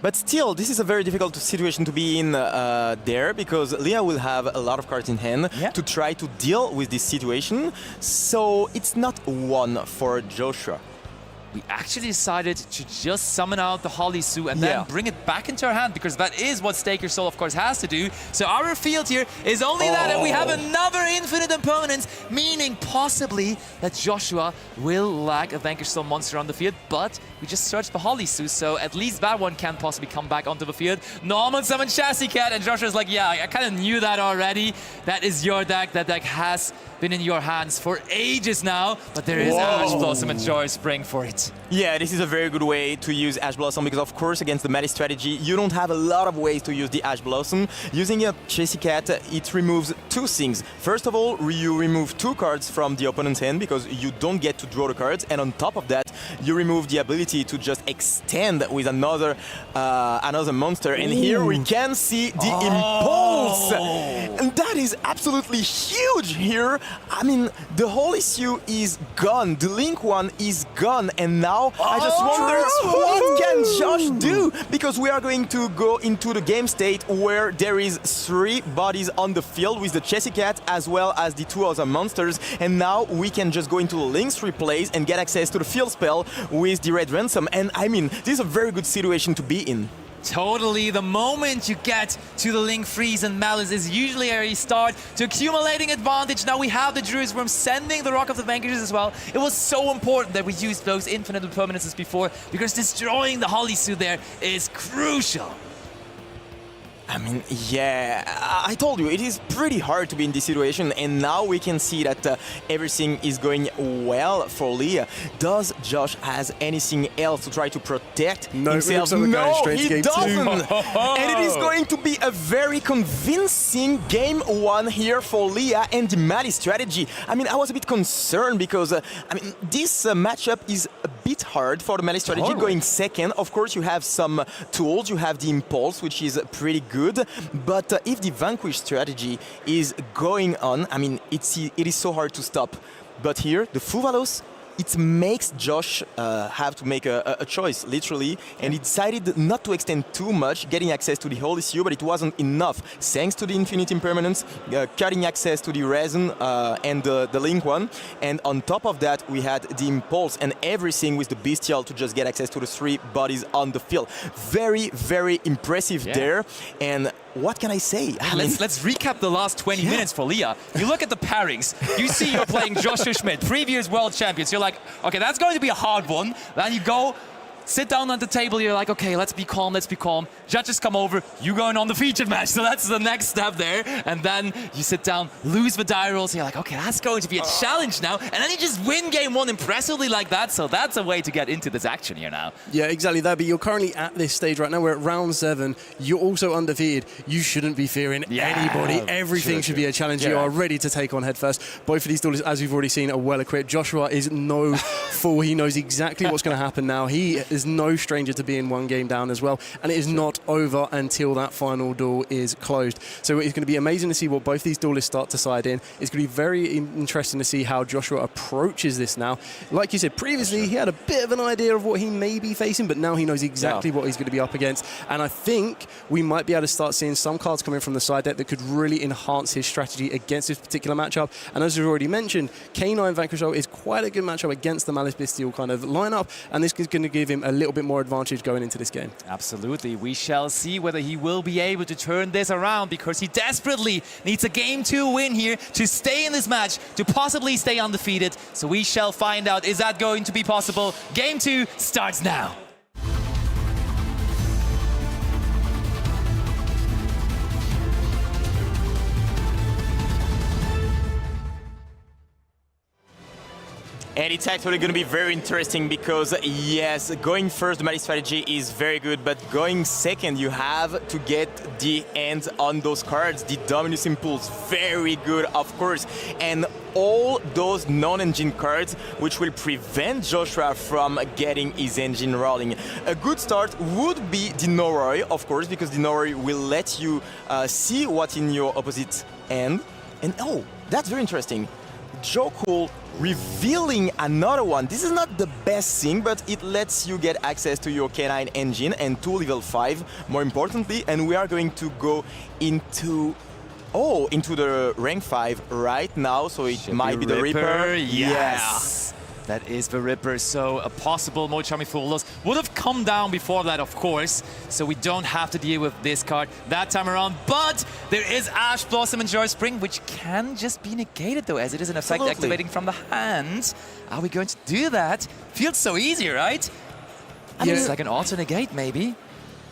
But still, this is a very difficult situation to be in there, because Leah will have a lot of cards in hand to try to deal with this situation. So it's not one for Joshua. We actually decided to just summon out the Holy Issue and then bring it back into our hand, because that is what Stake Your Soul, of course, has to do. So our field here is only that, and we have another infinite opponent, meaning possibly that Joshua will lack a Vanquish Soul monster on the field, but we just searched the Holy Issue, so at least that one can possibly come back onto the field. Normal summon Chassis Cat, and Joshua's like, yeah, I kind of knew that already. That is your deck. That deck has been in your hands for ages now, but there is Ash Blossom and Joy Spring for it. Yeah, this is a very good way to use Ash Blossom, because of course against the Malice strategy you don't have a lot of ways to use the Ash Blossom. Using a Chassis Cat, it removes 2 things. First of all, you remove 2 cards from the opponent's hand, because you don't get to draw the cards, and on top of that you remove the ability to just extend with another monster. And here we can see the impulse. And that is absolutely huge here. I mean, the whole issue is gone. The Link one is gone. And now I just wonder, what can Josh do? Because we are going to go into the game state where there is 3 bodies on the field with the Chessy Cat as well as the 2 other monsters. And now we can just go into the Link's replays and get access to the field spell with the Red Ransom. And I mean, this is a very good situation to be in. Totally. The moment you get to the Link Freeze and Malice is usually a start to accumulating advantage. Now we have the Druid's Worm sending the Rock of the Vanquishers as well. It was so important that we used those infinite permanences before, because destroying the Holy Suit there is crucial. I mean, yeah, I told you, it is pretty hard to be in this situation, and now we can see that everything is going well for Leah. Does Josh has anything else to try to protect himself? No, he doesn't! And it is going to be a very convincing game 1 here for Leah and the Malice strategy. I mean, I was a bit concerned because, this matchup is a bit hard for the Malice strategy going second. Of course, you have some tools, you have the Impulse, which is pretty good, but if the Vanquish strategy is going on, I mean, it is so hard to stop. But here, the Fuvalos, it makes Josh have to make a choice, literally, and he decided not to extend too much, getting access to the Holy Seal, but it wasn't enough. Thanks to the Infinite Impermanence, cutting access to the Resin and the Link one, and on top of that, we had the Impulse and everything with the Bestial to just get access to the 3 bodies on the field. Very, very impressive there, and what can I say? Let's recap the last 20 minutes for Leah. You look at the pairings. You see you're playing Joshua Schmidt, previous world champions. You're like, okay, that's going to be a hard one. Then you go, sit down at the table. You're like, okay, let's be calm, let's be calm. Judges come over. You going on the featured match. So that's the next step there. And then you sit down, lose the die rolls. You're like, okay, that's going to be a challenge now. And then you just win game 1 impressively like that. So that's a way to get into this action here now. Yeah, exactly that. But you're currently at this stage right now. We're at round 7. You're also undefeated. You shouldn't be fearing anybody. Everything should be a challenge. You are ready to take on head first. Both of these duelists, as we've already seen, are well equipped. Joshua is no fool. He knows exactly what's going to happen now. He is no stranger to being 1 game down as well. And it is not over until that final duel is closed. So it's going to be amazing to see what both these duelists start to side in. It's going to be very interesting to see how Joshua approaches this now. Like you said, previously he had a bit of an idea of what he may be facing, but now he knows exactly what he's going to be up against. And I think we might be able to start seeing some cards coming from the side deck that could really enhance his strategy against this particular matchup. And as we've already mentioned, K9 Vanquisher is quite a good matchup against the Malice Bestial kind of lineup, and this is going to give him a little bit more advantage going into this game. Absolutely. We shall see whether he will be able to turn this around, because he desperately needs a game 2 win here to stay in this match, to possibly stay undefeated. So we shall find out, is that going to be possible? Game 2 starts now. And it's actually going to be very interesting because, yes, going first, the Malice strategy is very good, but going second, you have to get the hands on those cards. The Dominus Impulse, very good, of course. And all those non-engine cards, which will prevent Joshua from getting his engine rolling. A good start would be the Noroi, of course, because the Noroi will let you see what's in your opposite end. And oh, that's very interesting. Jokul revealing another one. This is not the best thing, but it lets you get access to your K9 engine and to level 5, more importantly. And we are going to go into the rank 5 right now, so it might be the Reaper. Yes. That is the Ripper, so a possible Mochami Fulos would have come down before that, of course, so we don't have to deal with this card that time around. But there is Ash Blossom and Joy Spring, which can just be negated, though, as it is an effect activating from the hand. Are we going to do that? Feels so easy, right? I mean, it's like an auto-negate, maybe.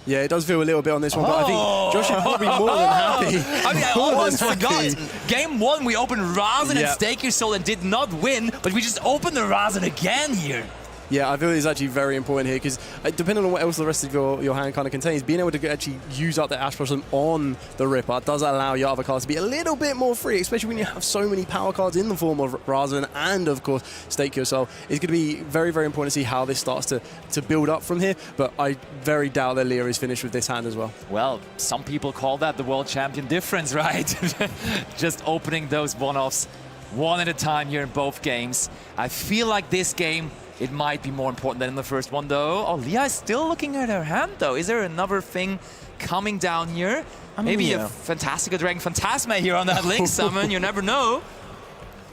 Yeah, it does feel a little bit on this one, but I think Josh is probably more than happy. I mean, I almost forgot. Game 1, we opened Razan and Stake Your Soul and did not win, but we just opened the Razan again here. Yeah, I feel it's actually very important here because depending on what else the rest of your hand kind of contains, being able to actually use up the Ash Blossom on the Ripper does allow your other cards to be a little bit more free, especially when you have so many power cards in the form of Rasen and, of course, Stake Your Soul. It's going to be very, very important to see how this starts to build up from here, but I very doubt that Leah is finished with this hand as well. Well, some people call that the world champion difference, right? Just opening those one-offs one at a time here in both games. I feel like this game, it might be more important than in the first one, though. Oh, Leah is still looking at her hand, though. Is there another thing coming down here? Maybe a Fantastica Dragon Phantasma here on that Link summon. You never know.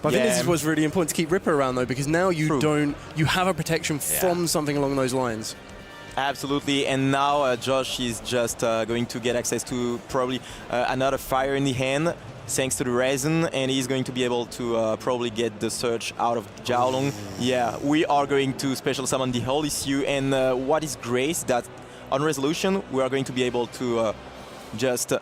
But I think this is what's really important to keep Ripper around, though, because now you have a protection from something along those lines. Absolutely, and now Josh is just going to get access to probably another fire in the hand, thanks to the resin, and he's going to be able to probably get the search out of Jiaolong. Yeah, we are going to special summon the Holy Sue, and what is great is that on resolution we are going to be able to just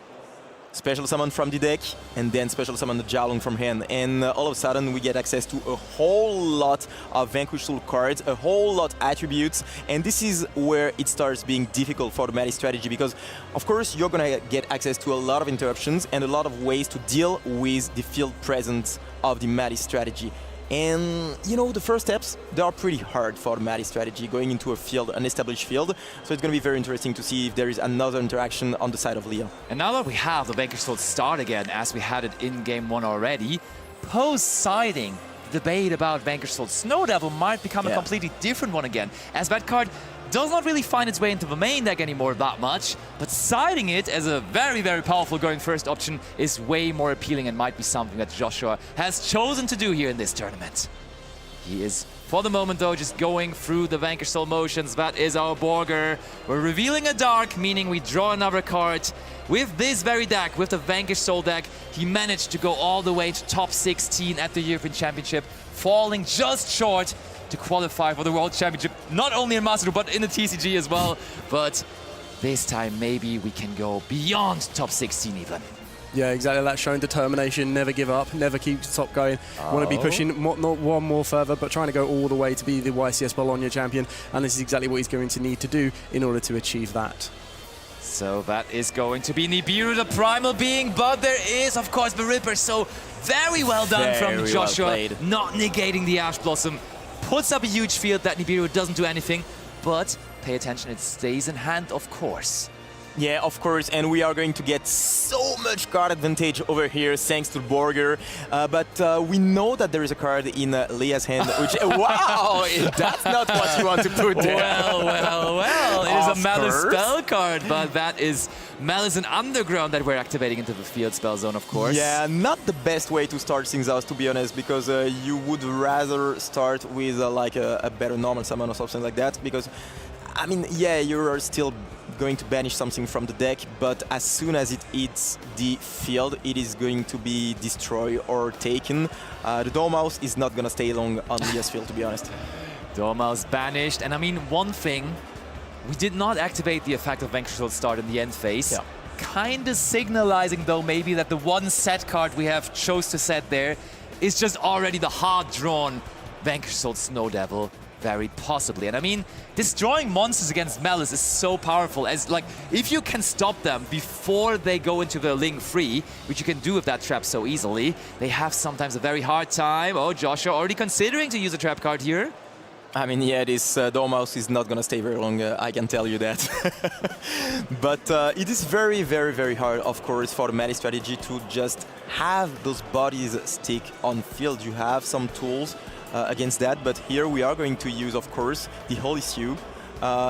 special summon from the deck and then special summon the Jiaolong from hand, and all of a sudden we get access to a whole lot of Vanquish Soul cards, a whole lot attributes, and this is where it starts being difficult for the Madi strategy, because of course you're gonna get access to a lot of interruptions and a lot of ways to deal with the field presence of the Madi strategy. And, you know, the first steps, they are pretty hard for the Madi strategy, going into a field, an established field. So it's going to be very interesting to see if there is another interaction on the side of Leah. And now that we have the Vanquish Soul start again, as we had it in Game 1 already, post-siding, the debate about Vanquish Soul Snow Devil might become a completely different one again, as that card does not really find its way into the main deck anymore that much, but siding it as a very, very powerful going first option is way more appealing and might be something that Joshua has chosen to do here in this tournament. He is, for the moment though, just going through the Vanquish Soul motions. That is our Borger. We're revealing a Dark, meaning we draw another card. With this very deck, with the Vanquish Soul deck, he managed to go all the way to top 16 at the European Championship, falling just short to qualify for the World Championship, not only in Master, but in the TCG as well. But this time, maybe we can go beyond top 16 even. Yeah, exactly. That's showing determination, never give up, never keep the top going. Want to be pushing not one more further, but trying to go all the way to be the YCS Bologna champion. And this is exactly what he's going to need to do in order to achieve that. So that is going to be Nibiru, the primal being, but there is, of course, the Ripper. So very well done from Joshua, not negating the Ash Blossom. Puts up a huge field that Nibiru doesn't do anything, but pay attention, it stays in hand, of course. Yeah, of course, and we are going to get so much card advantage over here thanks to Borger. But we know that there is a card in Leah's hand, which, wow, that's not what you want to put there. Well, it is a Malice spell card, but that is Malice and Underground that we're activating into the field spell zone, of course. Yeah, not the best way to start things out, to be honest, because you would rather start with like a better normal summon or something like that, because, I mean, yeah, you are still going to banish something from the deck, but as soon as it hits the field, it is going to be destroyed or taken. The Dormouse is not going to stay long on Leah's field, to be honest. Dormouse banished, and I mean, one thing, we did not activate the effect of Vanquish Soul start in the end phase. Yeah. Kind of signalizing, though, maybe that the one set card we have chose to set there is just already the hard-drawn Vanquish Soul Snow Devil. Very possibly. And I mean, destroying monsters against Malice is so powerful, as like, if you can stop them before they go into the Ling free, which you can do with that trap so easily, they have sometimes a very hard time. Oh, Joshua already considering to use a trap card here. I mean, yeah, this Dormouse is not going to stay very long, I can tell you that. But it is very, very, very hard, of course, for the Madi strategy to just have those bodies stick on field. You have some tools against that, but here we are going to use, of course, the Holy Sue.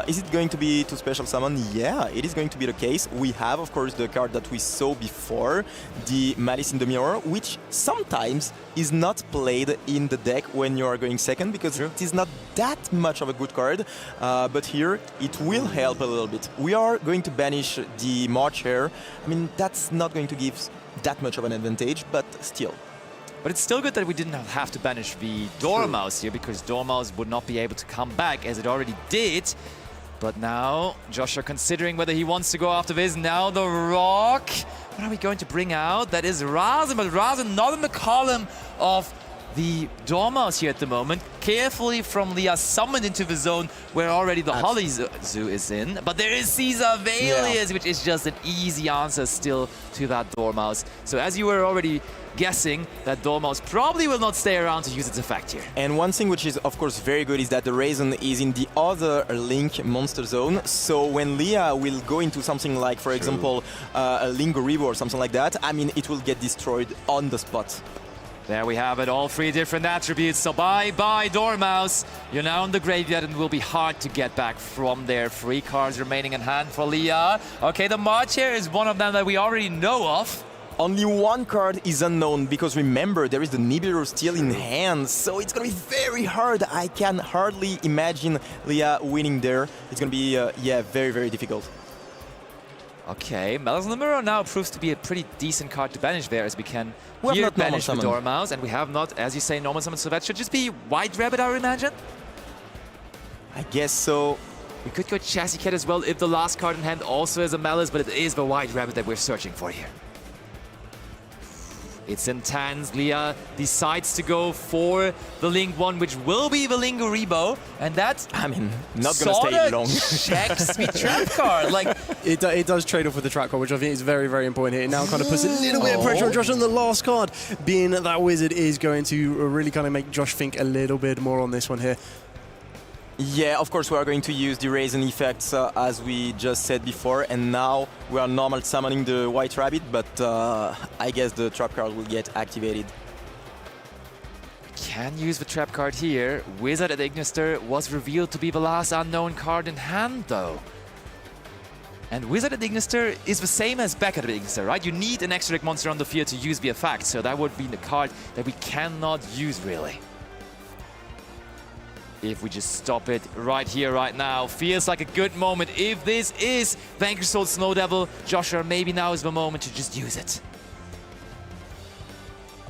Is it going to be to special summon? Yeah, it is going to be the case. We have, of course, the card that we saw before, the Malice in the Mirror, which sometimes is not played in the deck when you are going second, because it is not that much of a good card. But here, it will help a little bit. We are going to banish the March Hare. I mean, that's not going to give that much of an advantage, but still. But it's still good that we didn't have to banish the Dormouse here, because Dormouse would not be able to come back, as it already did. But now, Joshua considering whether he wants to go after this. Now the Rock. What are we going to bring out? That is Rasen, but Rasen not in the column of the Dormouse here at the moment. Carefully from Leah summoned into the zone where already the Holly Zoo is in. But there is Caesar Valius, which is just an easy answer still to that Dormouse. So as you were already guessing, that Dormouse probably will not stay around to use its effect here. And one thing which is of course very good is that the Raisin is in the other Link monster zone. So when Leah will go into something like, for example, a Lingoribo or something like that, I mean, it will get destroyed on the spot. There we have it, all three different attributes. So bye-bye, Dormouse. You're now in the graveyard and will be hard to get back from there. 3 cards remaining in hand for Leah. Okay, the March here is one of them that we already know of. Only 1 card is unknown, because remember, there is the Nibiru still in hand, so it's going to be very hard. I can hardly imagine Leah winning there. It's going to be, yeah, very, very difficult. Okay, Malice in the Mirror now proves to be a pretty decent card to banish there, as we can here banish the Dormouse, and we have not, as you say, normal summon, so that should just be White Rabbit, I would imagine? I guess so. We could go Chassis Cat as well if the last card in hand also is a Malice, but it is the White Rabbit that we're searching for here. It's intense. Leah decides to go for the Link one, which will be the Lingoribo, and that, I mean, not gonna stay long. Checks the trap card. Like it does trade off with the trap card, which I think is very, very important here. It now kind of puts a little bit of pressure on Josh on the last card, being that Wizard is going to really kind of make Josh think a little bit more on this one here. Yeah, of course we are going to use the Raisin effects as we just said before, and now we are normal summoning the White Rabbit, but I guess the trap card will get activated. Can use the trap card here. Wizard at Ignister was revealed to be the last unknown card in hand though. And Wizard at Ignister is the same as back at Ignister, right? You need an extra monster on the field to use the effect, so that would be the card that we cannot use really. If we just stop it right here, right now, feels like a good moment. If this is Vanquish Soul Snow Devil, Joshua, maybe now is the moment to just use it.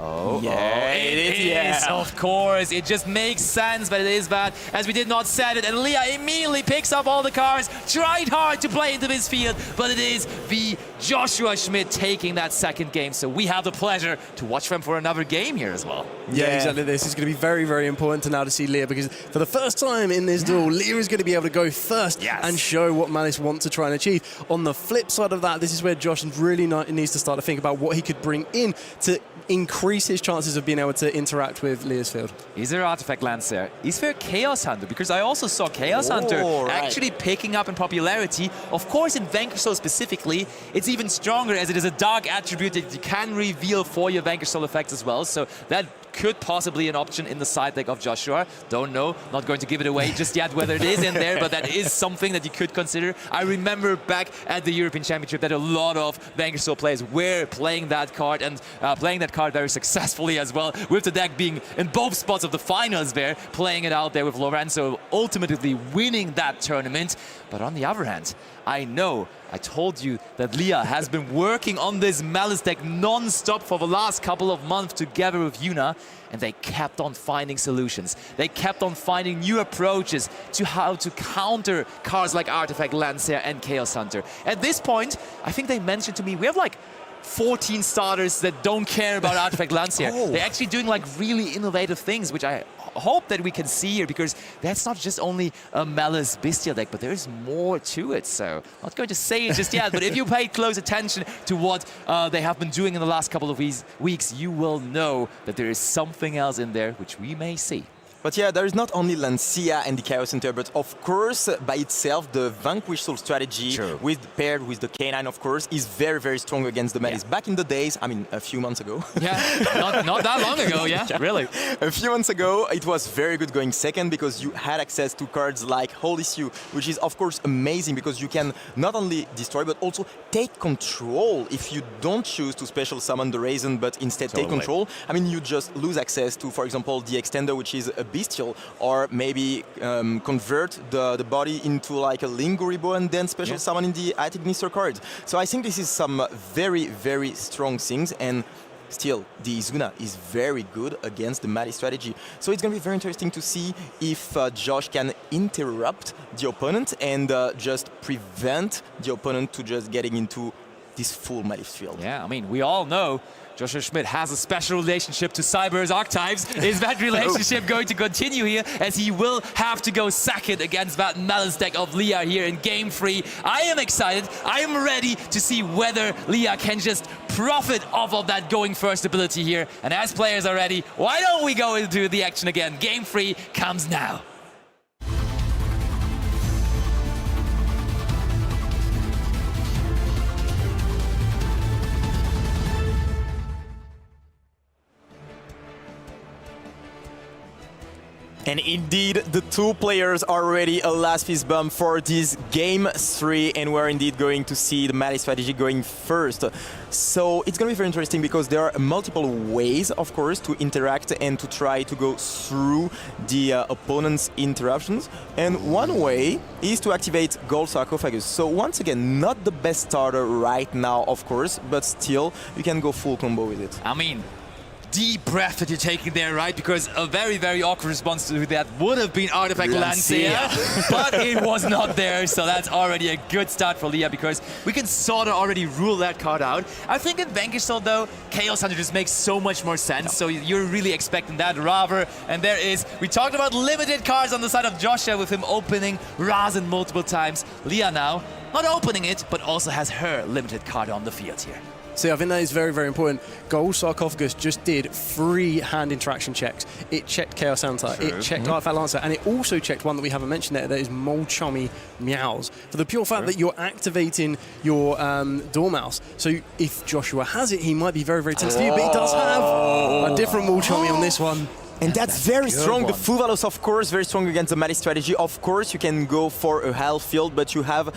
Oh, yeah, it is, of course. It just makes sense that it is that, as we did not set it. And Leah immediately picks up all the cards, tried hard to play into this field, but it is the Joshua Schmidt taking that second game. So we have the pleasure to watch them for another game here as well. Yeah, exactly. This is going to be very, very important to now to see Leah, because for the first time in this duel, Leah is going to be able to go first and show what Malice wants to try and achieve. On the flip side of that, this is where Josh really needs to start to think about what he could bring in to increase his chances of being able to interact with Leah's field. Is there Artifact Lancer? Is there Chaos Hunter? Because I also saw Chaos Hunter actually picking up in popularity. Of course, in Vanquish Soul specifically, it's even stronger as it is a dark attribute that you can reveal for your Vanquish Soul effects as well. So that could possibly an option in the side deck of Joshua. Don't know, not going to give it away just yet whether it is in there, but that is something that you could consider. I remember back at the European Championship that a lot of Vanquish Soul players were playing that card, and playing that card very successfully as well, with the deck being in both spots of the finals there, playing it out there with Lorenzo, ultimately winning that tournament. But on the other hand, I know I told you that Leah has been working on this Malice deck non-stop for the last couple of months together with Yuna, and they kept on finding solutions. They kept on finding new approaches to how to counter cards like Artifact Lancer and Chaos Hunter. At this point, I think they mentioned to me, we have like 14 starters that don't care about Artifact Lancer. They're actually doing like really innovative things, which I hope that we can see here, because that's not just only a Malice Bestial deck, but there's more to it. So I'm not going to say it just yet, but if you paid close attention to what they have been doing in the last couple of weeks, you will know that there is something else in there which we may see. But yeah, there is not only Lancia and the Chaos Hunter, but of course, by itself, the Vanquish Soul strategy, paired with the K9, of course, is very, very strong against the Malice. Back in the days, I mean, a few months ago. Yeah, not that long ago, really. A few months ago, it was very good going second, because you had access to cards like Holy Issue, which is, of course, amazing, because you can not only destroy, but also take control. If you don't choose to special summon the Raisin, but instead take control, I mean, you just lose access to, for example, the Extender, which is a Bestial, or maybe convert the body into like a Lingoribo and then special summon in the Ignister card. So I think this is some very, very strong things, and still, the Izuna is very good against the Malice strategy. So it's going to be very interesting to see if Josh can interrupt the opponent and just prevent the opponent to just getting into this full Malice field. Yeah, I mean, we all know Joshua Schmidt has a special relationship to Cyber's Archetypes. Is that relationship going to continue here, as he will have to go second against that Malice deck of Leah here in Game 3? I am excited. I am ready to see whether Leah can just profit off of that going first ability here. And as players are ready, why don't we go into the action again? Game 3 comes now. And indeed, the two players are ready. A last fist bump for this Game 3, and we're indeed going to see the Malice strategy going first. So it's going to be very interesting because there are multiple ways, of course, to interact and to try to go through the opponent's interruptions. And one way is to activate Gold Sarcophagus. So once again, not the best starter right now, of course, but still, you can go full combo with it. I mean, deep breath that you're taking there, right? Because a very, very awkward response to that would have been Artifact Lancia, but it was not there, so that's already a good start for Leah, because we can sort of already rule that card out. I think in Vanquish Soul, though, Chaos Hunter just makes so much more sense, so you're really expecting that rather, and there is, we talked about limited cards on the side of Joshua with him opening Razen multiple times. Leah now, not opening it, but also has her limited card on the field here. See, I think that is very, very important. Gold Sarcophagus just did 3 hand interaction checks. It checked Chaos Hunter, it checked Artifact Lancer, and it also checked one that we haven't mentioned there, that is Molchummy Meows. For the pure fact that you're activating your Dormouse. So if Joshua has it, he might be very, very tested, but he does have a different Molchummy on this one. And that's very strong. The Fuvalos, of course, very strong against the Malice strategy. Of course, you can go for a Hell Field, but you have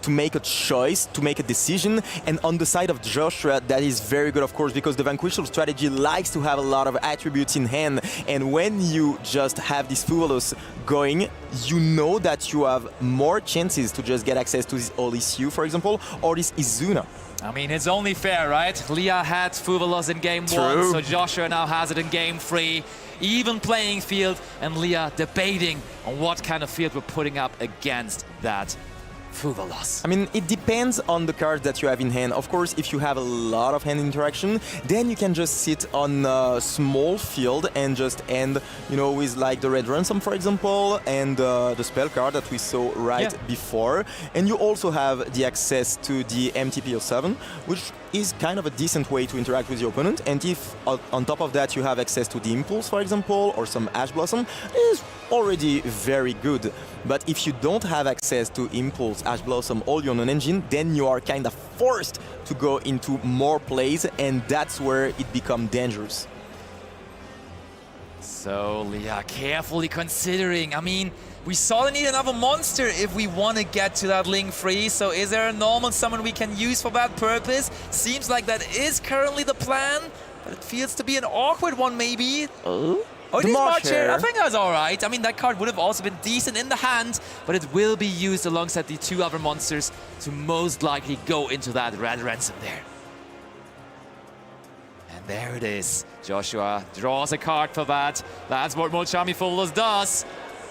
to make a choice, to make a decision. And on the side of Joshua, that is very good, of course, because the Vanquishal strategy likes to have a lot of attributes in hand. And when you just have this Fuvalos going, you know that you have more chances to just get access to this Olysue, for example, or this Izuna. I mean, it's only fair, right? Leah had Fuvalos in Game 1, so Joshua now has it in Game 3. Even playing field, and Leah debating on what kind of field we're putting up against that Fuvalos. I mean, it depends on the cards that you have in hand. Of course, if you have a lot of hand interaction, then you can just sit on a small field and just end, you know, with like the Red Ransom, for example, and the spell card that we saw right before. And you also have the access to the MTP07, which is kind of a decent way to interact with your opponent. And if on top of that you have access to the Impulse, for example, or some Ash Blossom, it is already very good. But if you don't have access to Impulse, Ash Blossom, or your non-engine, then you are kind of forced to go into more plays, and that's where it becomes dangerous. So Leah carefully considering. I mean, we sort of need another monster if we want to get to that Link Free. So is there a normal summon we can use for that purpose? Seems like that is currently the plan, but it feels to be an awkward one maybe. Oh, it is Marcher. I think that's all right. I mean, that card would have also been decent in the hand, but it will be used alongside the 2 other monsters to most likely go into that Red Ransom there. And there it is. Joshua draws a card for that. That's what Molchummy Fuvalos does.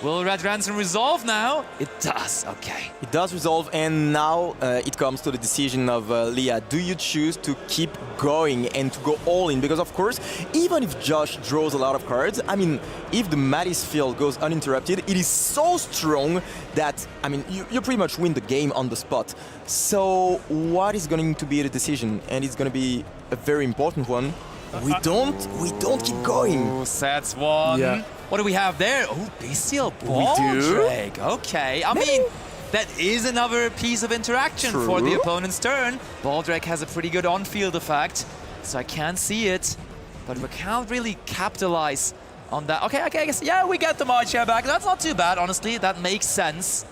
Will Red Ransom resolve now? It does, okay. It does resolve, and now it comes to the decision of Leah. Do you choose to keep going and to go all in? Because of course, even if Josh draws a lot of cards, I mean, if the Malice field goes uninterrupted, it is so strong that, I mean, you pretty much win the game on the spot. So what is going to be the decision? And it's going to be a very important one. We don't keep going. Oh, sets one. Yeah. What do we have there? Oh, Bestial Baldrake. Okay. I mean, that is another piece of interaction for the opponent's turn. Baldrake has a pretty good on-field effect, so I can't see it. But we can't really capitalize on that. Okay, I guess, yeah, we get the Marcher back. That's not too bad, honestly. That makes sense.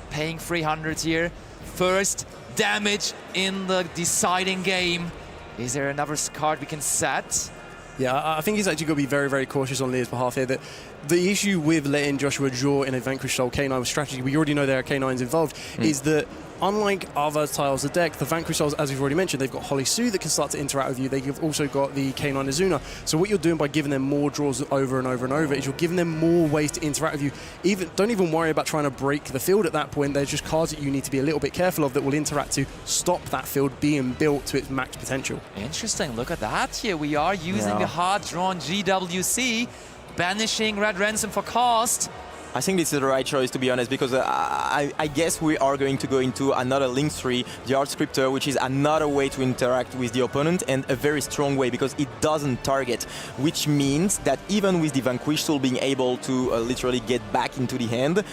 Paying 300 here. First damage in the deciding game. Is there another card we can set? Yeah, I think he's actually got to be very, very cautious on Leah's behalf here. That the issue with letting Joshua draw in a Vanquish Soul K9 strategy, we already know there are K9s involved, is that unlike other tiles of the deck, the Vanquish Souls, as we've already mentioned, they've got Holly Sue that can start to interact with you. They've also got the K9 Azuna. So what you're doing by giving them more draws over and over and over is you're giving them more ways to interact with you. Don't even worry about trying to break the field at that point. There's just cards that you need to be a little bit careful of that will interact to stop that field being built to its max potential. Interesting. Look at that here. We are using the hard-drawn GWC, banishing Red Ransom for cost. I think this is the right choice, to be honest, because I guess we are going to go into another Link 3, the Art Scriptor, which is another way to interact with the opponent, and a very strong way because it doesn't target, which means that even with the Vanquish Soul being able to literally get back into the hand,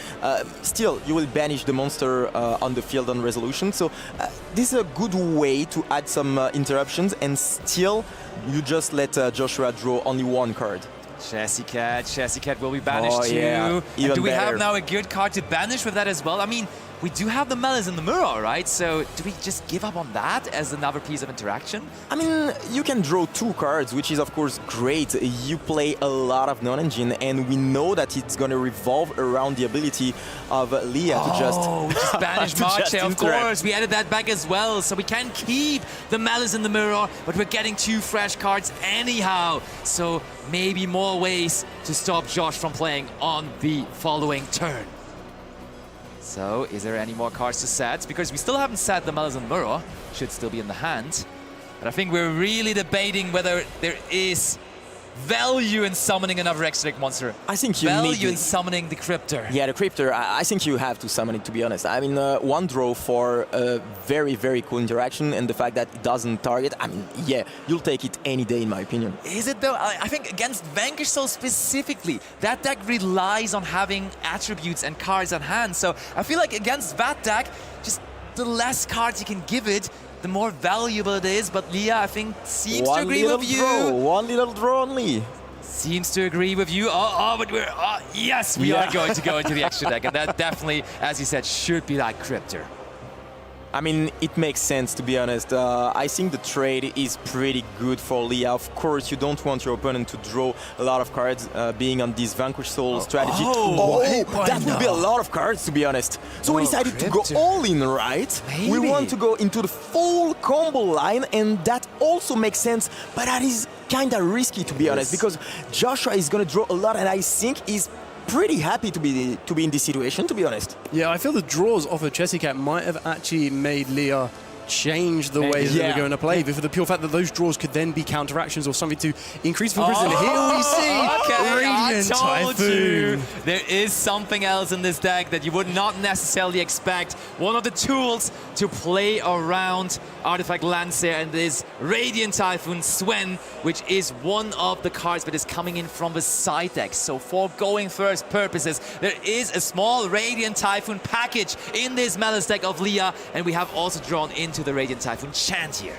still you will banish the monster on the field on resolution. So this is a good way to add some interruptions, and still you just let Joshua draw only one card. Chessy Cat will be banished too. Yeah. And do we better. have now a good card to banish with that as well? I mean, we do have the Malice in the Mirror, right? So do we just give up on that as another piece of interaction? I mean, you can draw 2 cards, which is of course great. You play a lot of non-engine, and we know that it's going to revolve around the ability of Leah to just... Oh, we just banished Marche, of course. We added that back as well, so we can keep the Malice in the Mirror, but we're getting 2 fresh cards anyhow. So maybe more ways to stop Josh from playing on the following turn. So, is there any more cards to set? Because we still haven't set the Malice in the Mirror. Should still be in the hand. But I think we're really debating whether there is value in summoning another extra deck monster. I think you value in summoning the Cryptor. Yeah, the Cryptor, I think you have to summon it, to be honest. I mean, 1 draw for a very, very cool interaction, and the fact that it doesn't target, I mean, yeah, you'll take it any day, in my opinion. Is it though? I think against Vanquish Soul specifically, that deck relies on having attributes and cards on hand. So I feel like against that deck, just the less cards you can give it, the more valuable it is. But Leah, I think, seems to agree with you. One little draw only. Seems to agree with you. But we're... yes, we are going to go into the extra deck. And that definitely, as you said, should be like Cryptor. I mean, it makes sense, to be honest. I think the trade is pretty good for Leah. Of course, you don't want your opponent to draw a lot of cards being on this Vanquish Soul strategy. That would be a lot of cards, to be honest. So we decided to go all in, right? Maybe. We want to go into the full combo line, and that also makes sense, but that is kind of risky, to be honest, because Joshua is going to draw a lot, and I think he's pretty happy to be in this situation, to be honest. Yeah, I feel the draws off of Chessy Cat might have actually made Leah change the way that they're going to play, but for the pure fact that those draws could then be counteractions or something to increase the prison. Here we see Radiant Typhoon. There is something else in this deck that you would not necessarily expect. One of the tools to play around Artifact Landseer, and this Radiant Typhoon Sven, which is one of the cards that is coming in from the side deck. So for going first purposes, there is a small Radiant Typhoon package in this Malice deck of Leah, and we have also drawn into the Radiant Typhoon chant here.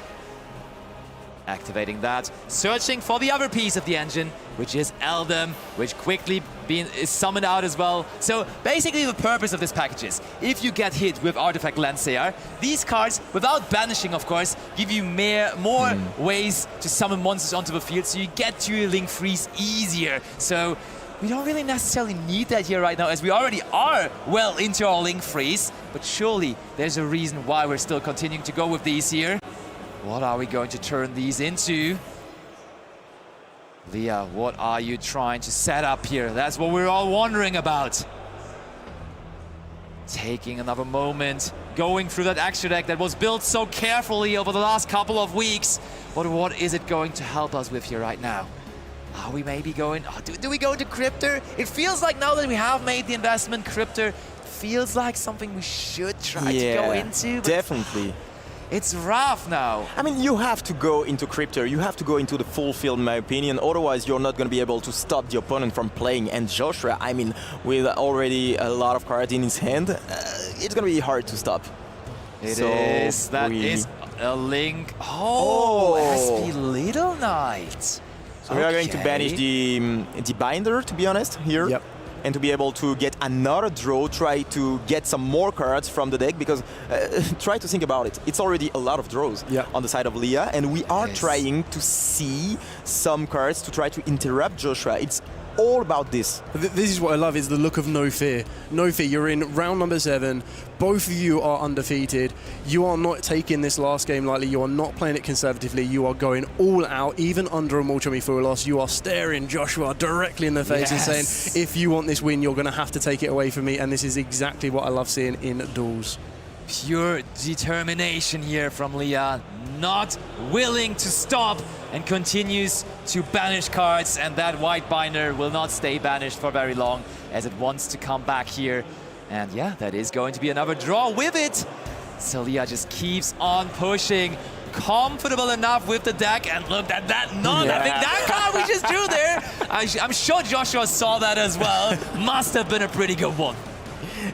Activating that, searching for the other piece of the engine, which is Eldam, which quickly is summoned out as well. So basically the purpose of this package is, if you get hit with Artifact Landseer, these cards, without banishing of course, give you more ways to summon monsters onto the field, so you get to your Link Freeze easier. So we don't really necessarily need that here right now, as we already are well into our Link Freeze, but surely there's a reason why we're still continuing to go with these here. What are we going to turn these into? Leah, what are you trying to set up here? That's what we're all wondering about. Taking another moment, going through that extra deck that was built so carefully over the last couple of weeks. But what is it going to help us with here right now? Are we maybe going... do we go to Cryptor? It feels like now that we have made the investment, Cryptor feels like something we should try to go into. Definitely. It's rough now. I mean, you have to go into Cryptor, you have to go into the full field, in my opinion, otherwise you're not going to be able to stop the opponent from playing. And Joshua, I mean, with already a lot of cards in his hand, it's going to be hard to stop. It is. That is a Link. SP Little Knight. So we are going to banish the binder, to be honest, here. Yep. And to be able to get another draw, try to get some more cards from the deck, because try to think about it. It's already a lot of draws on the side of Leah, and we are trying to see some cards to try to interrupt Joshua. It's all about this. This is what I love, is the look of no fear. No fear. You're in round number 7. Both of you are undefeated. You are not taking this last game lightly. You are not playing it conservatively. You are going all out, even under a Molchami full loss. You are staring Joshua directly in the face and saying, if you want this win, you're going to have to take it away from me. And this is exactly what I love seeing in duels. Pure determination here from Leah, not willing to stop, and continues to banish cards, and that white binder will not stay banished for very long as it wants to come back here. And yeah, that is going to be another draw with it. So Leah just keeps on pushing, comfortable enough with the deck, and look at that non-epic that card we just drew there. I'm sure Joshua saw that as well. Must have been a pretty good one.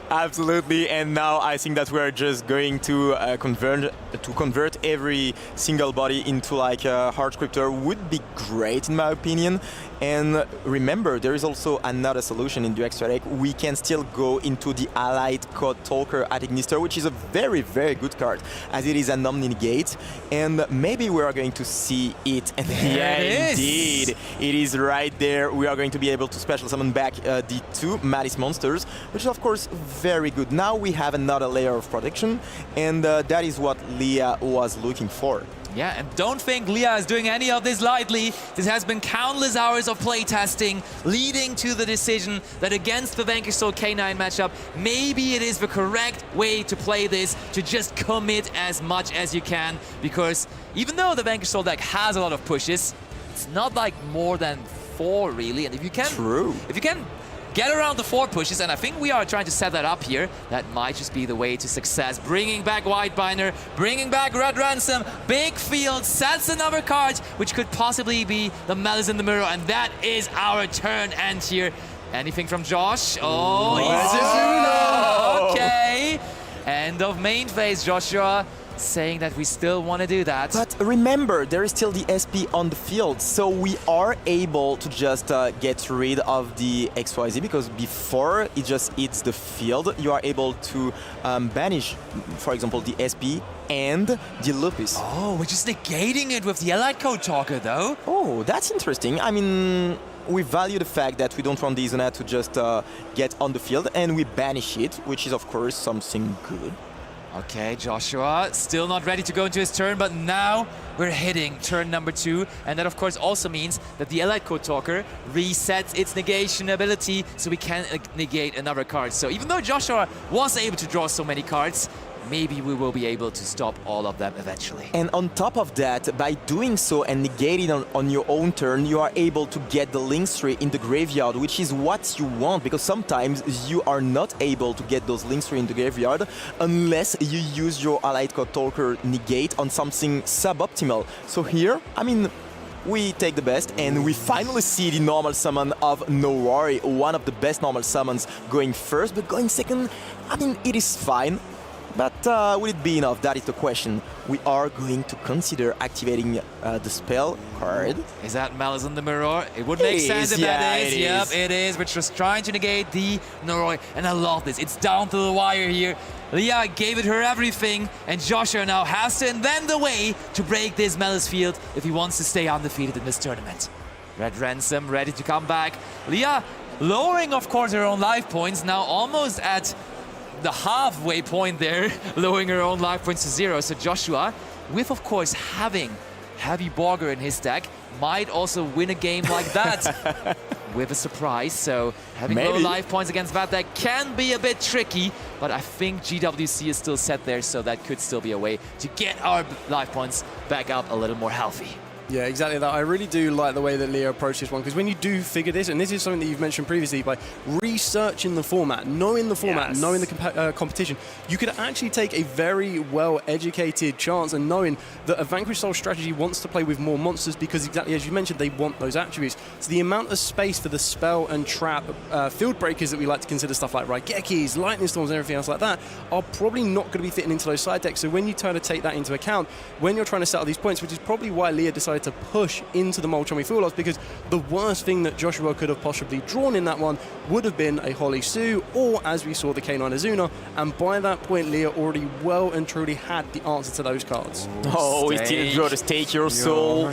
Absolutely, and now I think that we're just going to convert every single body into like a hard scripter would be great in my opinion. And remember, there is also another solution in the extra deck. We can still go into the Allied Code Talker at Ignister, which is a very, very good card, as it is an Omni-Negate, and maybe we are going to see it. And yeah, indeed, it is right there. We are going to be able to special summon back the 2 Malice monsters, which is of course very good. Now we have another layer of protection, and that is what Leah was looking for. Yeah, and don't think Leah is doing any of this lightly. This has been countless hours of playtesting, leading to the decision that against the Vanquish Soul K9 matchup, maybe it is the correct way to play this, to just commit as much as you can, because even though the Vanquish Soul deck has a lot of pushes, it's not like more than 4 really, and if you can... True. If you can get around the 4 pushes, and I think we are trying to set that up here. That might just be the way to success. Bringing back White Binder, bringing back Red Ransom, big field, sets another card, which could possibly be the Malice in the Mirror, and that is our turn end here. Anything from Josh? Oh, okay. End of main phase, Joshua. Saying that we still want to do that. But remember, there is still the SP on the field, so we are able to just get rid of the XYZ, because before it just hits the field, you are able to banish, for example, the SP and the Lupus. Oh, we're just negating it with the Allied Code Talker, though. Oh, that's interesting. I mean, we value the fact that we don't want the Izona to just get on the field, and we banish it, which is, of course, something good. Okay, Joshua still not ready to go into his turn, but now we're hitting turn number 2, and that of course also means that the Allied Code Talker resets its negation ability, so we can negate another card. So even though Joshua was able to draw so many cards, maybe we will be able to stop all of them eventually. And on top of that, by doing so and negating on your own turn, you are able to get the Lynx tree in the graveyard, which is what you want, because sometimes you are not able to get those Lynx tree in the graveyard unless you use your Allied Code Talker negate on something suboptimal. So here, I mean, we take the best, and we finally see the normal summon of No Worry, one of the best normal summons, going first, but going second, I mean, it is fine. But will it be enough? That is the question. We are going to consider activating the spell card. Is that Malice in the Mirror? It would make sense if that is. Yep, it is. We're just trying to negate the Noroi, and I love this. It's down to the wire here. Leah gave it her everything, and Joshua now has to invent a way to break this Malice field if he wants to stay undefeated in this tournament. Red Ransom ready to come back. Leah lowering, of course, her own life points, now almost at the halfway point there, lowering her own life points to 0. So Joshua, with of course having Heavy Borger in his deck, might also win a game like that with a surprise. So having low life points against that deck can be a bit tricky, but I think GWC is still set there, so that could still be a way to get our life points back up a little more healthy. Yeah, exactly that. I really do like the way that Leo approached this one, because when you do figure this, and this is something that you've mentioned previously, by researching the format, knowing the format, knowing the competition, you could actually take a very well-educated chance, and knowing that a Vanquish Soul strategy wants to play with more monsters, because exactly as you mentioned, they want those attributes. So the amount of space for the spell and trap field breakers that we like to consider, stuff like Raigekis, Lightning Storms, and everything else like that, are probably not going to be fitting into those side decks. So when you try to take that into account, when you're trying to settle these points, which is probably why Leah decided to push into the Molchami Full Loss, because the worst thing that Joshua could have possibly drawn in that one would have been a Holly Sue, or as we saw, the K9 Azuna, and by that point Leah already well and truly had the answer to those cards. Oh, he didn't draw the Stake Your Soul.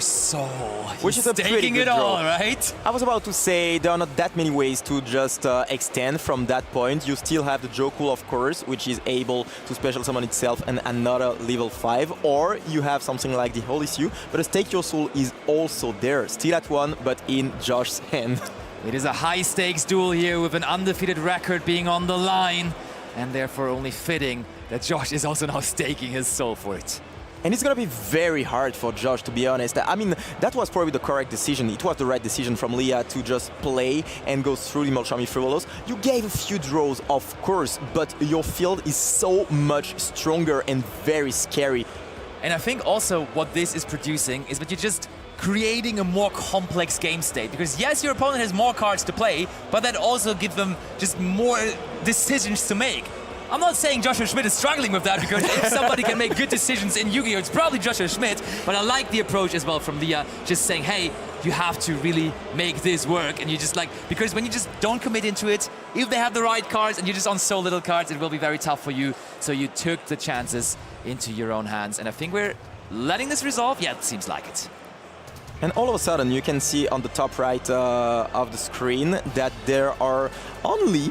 Which is a pretty good draw. All, right? I was about to say there are not that many ways to just extend from that point. You still have the Jokul, of course, which is able to special summon itself and another level 5, or you have something like the Holy Sue, but a Stake Your Soul is also there, still at 1, but in Josh's hand. It is a high-stakes duel here with an undefeated record being on the line, and therefore only fitting that Josh is also now staking his soul for it. And it's going to be very hard for Josh, to be honest. I mean, that was probably the correct decision. It was the right decision from Leah to just play and go through the Molchami Frivolos. You gave a few draws, of course, but your field is so much stronger and very scary. And I think also what this is producing is that you're just creating a more complex game state. Because yes, your opponent has more cards to play, but that also gives them just more decisions to make. I'm not saying Joshua Schmidt is struggling with that, because if somebody can make good decisions in Yu-Gi-Oh! It's probably Joshua Schmidt, but I like the approach as well from Leah, just saying, hey, you have to really make this work, and you just because when you just don't commit into it, if they have the right cards and you're just on so little cards, it will be very tough for you, so you took the chances into your own hands, and I think we're letting this resolve. Yeah, it seems like it. And all of a sudden, you can see on the top right of the screen that there are only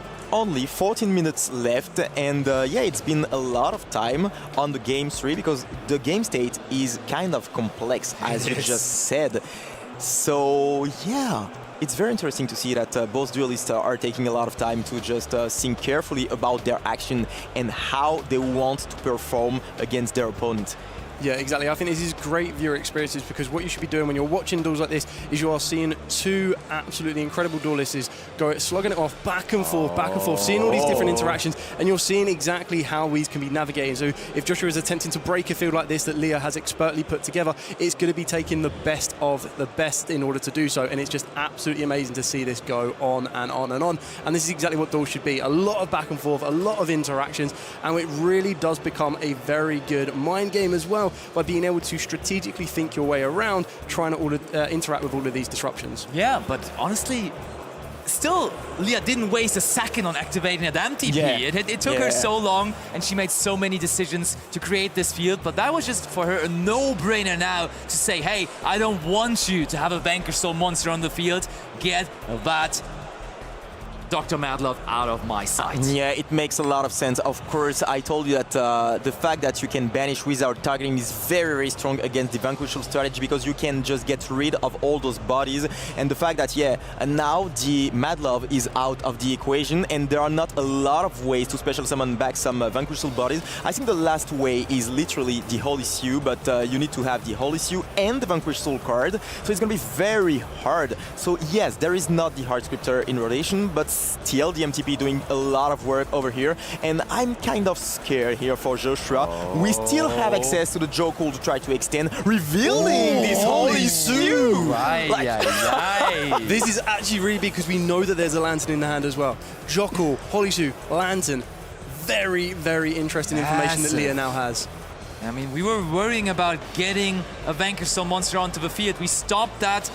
14 minutes left, and yeah, it's been a lot of time on the game 3, because the game state is kind of complex, as you just said. So yeah, it's very interesting to see that both duelists are taking a lot of time to just think carefully about their action and how they want to perform against their opponent. Yeah, exactly. I think this is great viewer experiences, because what you should be doing when you're watching duels like this is you are seeing two absolutely incredible duelists go slugging it off back and forth, seeing all these different interactions, and you're seeing exactly how these can be navigated. So if Joshua is attempting to break a field like this that Leah has expertly put together, it's going to be taking the best of the best in order to do so, and it's just absolutely amazing to see this go on and on and on. And this is exactly what duels should be: a lot of back and forth, a lot of interactions, and it really does become a very good mind game as well, by being able to strategically think your way around trying to interact with all of these disruptions. Yeah, but honestly, still, Leah didn't waste a second on activating a damn TP. Yeah. It took her so long, and she made so many decisions to create this field, but that was just for her a no-brainer now to say, hey, I don't want you to have a Vanquish Soul monster on the field. Get that Dr. Madlov out of my sight. Yeah, it makes a lot of sense. Of course, I told you that the fact that you can banish without targeting is very, very strong against the Vanquish Soul strategy, because you can just get rid of all those bodies. And the fact that, yeah, and now the Madlov is out of the equation, and there are not a lot of ways to special summon back some Vanquish Soul bodies. I think the last way is literally the Holy Sue, but you need to have the Holy Sue and the Vanquish Soul card, so it's going to be very hard. So yes, there is not the Heart Scriptor in rotation, but still the MTP doing a lot of work over here, and I'm kind of scared here for Joshua. We still have access to the Jokul to try to extend, revealing this Holy Sue! This is actually really big, because we know that there's a Lantern in the hand as well. Jokul, Holy Sue, Lantern. Very, very interesting information that Leah now has. I mean, we were worrying about getting a Vanquish Soul monster onto the field. We stopped that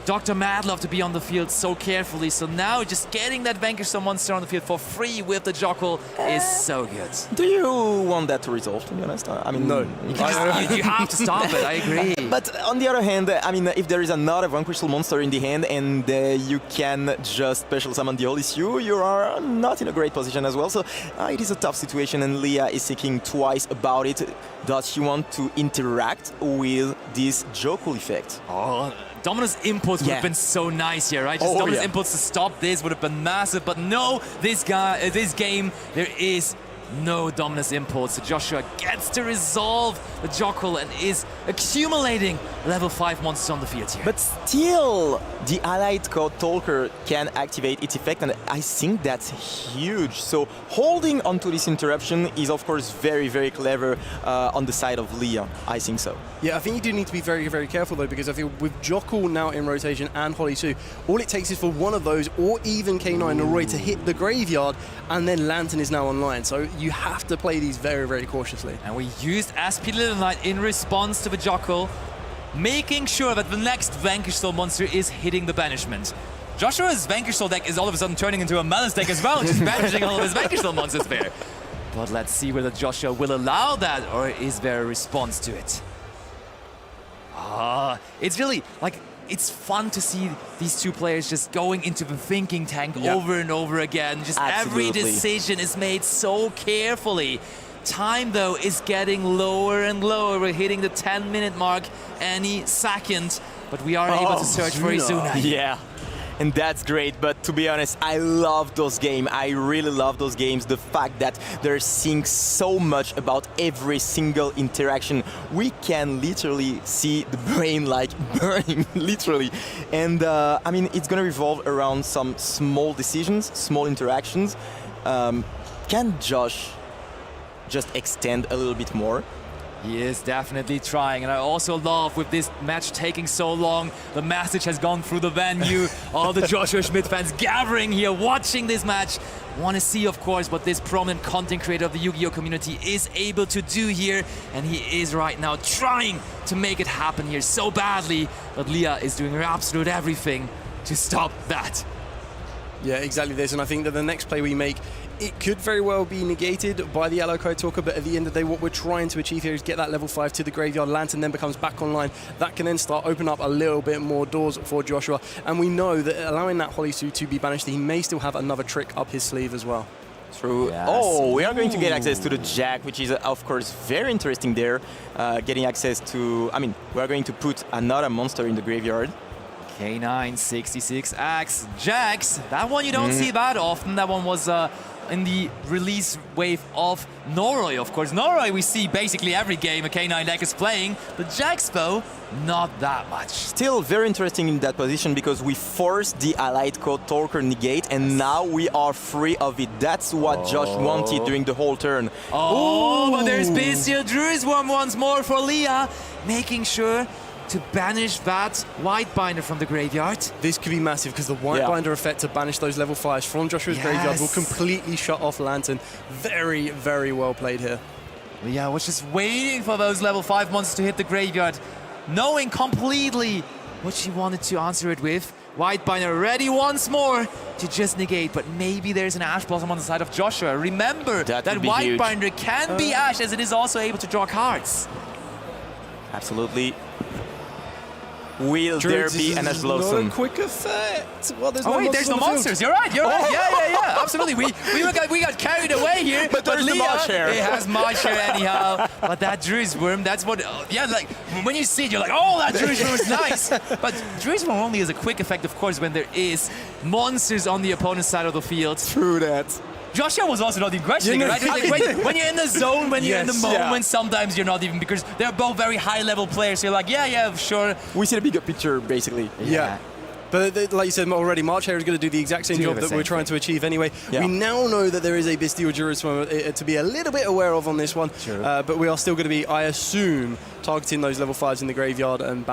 Dr. Madlov to be on the field so carefully, so now just getting that Vanquish Soul monster on the field for free with the Jokul is so good. Do you want that to resolve, to be honest? I mean, no. You have to stop it, I agree. But on the other hand, I mean, if there is another Vanquish Soul monster in the hand and you can just special summon the Holy Sue, you are not in a great position as well. So it is a tough situation, and Leah is thinking twice about it. Does she want to interact with this Jokul effect? Oh, Dominus Impulse would have been so nice here, right? Just Dominus Impulse to stop this would have been massive, but no, this game, there is no Dominus Impulse. So Joshua gets to resolve the Jokul and is accumulating level 5 monsters on the field here. But still, the Allied Code Talker can activate its effect, and I think that's huge. So holding onto this interruption is, of course, very, very clever on the side of Leah. I think so. Yeah, I think you do need to be very, very careful, though, because I feel with Jokul now in rotation and Holy Sue, all it takes is for one of those, or even K9 Noroi, to hit the graveyard, and then Lantern is now online. So you have to play these very, very cautiously. And we used SP Little Knight in response to the Jokul. making sure that the next Vanquish Soul monster is hitting the banishment. Joshua's Vanquish Soul deck is all of a sudden turning into a Malice deck as well, just banishing all of his Vanquish Soul monsters there. But let's see whether Joshua will allow that, or is there a response to it? It's really, like, it's fun to see these two players just going into the thinking tank over and over again. Just every decision is made so carefully. Time, though, is getting lower and lower. We're hitting the 10-minute mark any second, but we are able to search for Izuna. Yeah. And that's great, but to be honest, I love those games. I really love those games. The fact that they're seeing so much about every single interaction. We can literally see the brain like burning, literally. And I mean, it's gonna revolve around some small decisions, small interactions. Can Josh just extend a little bit more? He is definitely trying, and I also love with this match taking so long, the message has gone through the venue, all the Joshua Schmidt fans gathering here, watching this match. Want to see, of course, what this prominent content creator of the Yu-Gi-Oh! Community is able to do here, and he is right now trying to make it happen here so badly, but Leah is doing her absolute everything to stop that. Yeah, exactly this, and I think that the next play we make, it could very well be negated by the Yellow Code Talker, but at the end of the day, what we're trying to achieve here is get that level 5 to the graveyard. Lantern then becomes back online. That can then start open up a little bit more doors for Joshua, and we know that allowing that Holisu to be banished, he may still have another trick up his sleeve as well. True. Yes. Oh, we are going to get access to the Jack, which is, of course, very interesting there. Getting access to, I mean, we are going to put another monster in the graveyard. K9, 66X, Jax. That one you don't see that often. That one was in the release wave of Noroi, of course. Noroi we see basically every game a K9 deck is playing. The Jax, though, not that much. Still very interesting in that position because we forced the Allied Code Talker negate and now we are free of it. That's what Josh wanted during the whole turn. But there's Bestial Druid's Worm once more for Leah, making sure to banish that White Binder from the graveyard. This could be massive because the White Binder effect to banish those level 5s from Joshua's graveyard will completely shut off Lantern. Very, very well played here. Leah was just waiting for those level 5 monsters to hit the graveyard, knowing completely what she wanted to answer it with. White Binder ready once more to just negate, but maybe there's an Ash Blossom on the side of Joshua. Remember that White Binder can be Ash, as it is also able to draw cards. Absolutely. Will there be an Ash Blossom? Not a quick effect. Well, there's there's no monsters. You're right. You're right. Yeah. Absolutely. We got carried away here. But there's the March Hare. It has March Hare anyhow. But that Druid's Worm, that's what. Like when you see it, you're like, oh, that Druid's Worm is nice. But Druid's Worm only is a quick effect, of course, when there is monsters on the opponent's side of the field. True that. Joshua was also not even questioning, right? When you're in the zone, when you're in the moment, sometimes you're not even, because they're both very high-level players. So you're like, yeah, sure. We see the bigger picture, basically. Yeah. But like you said already, March Hare is going to do the exact same job that we're trying to achieve anyway. We now know that there is a Bestial Druid's to be a little bit aware of on this one. But we are still going to be, I assume, targeting those level 5s in the graveyard and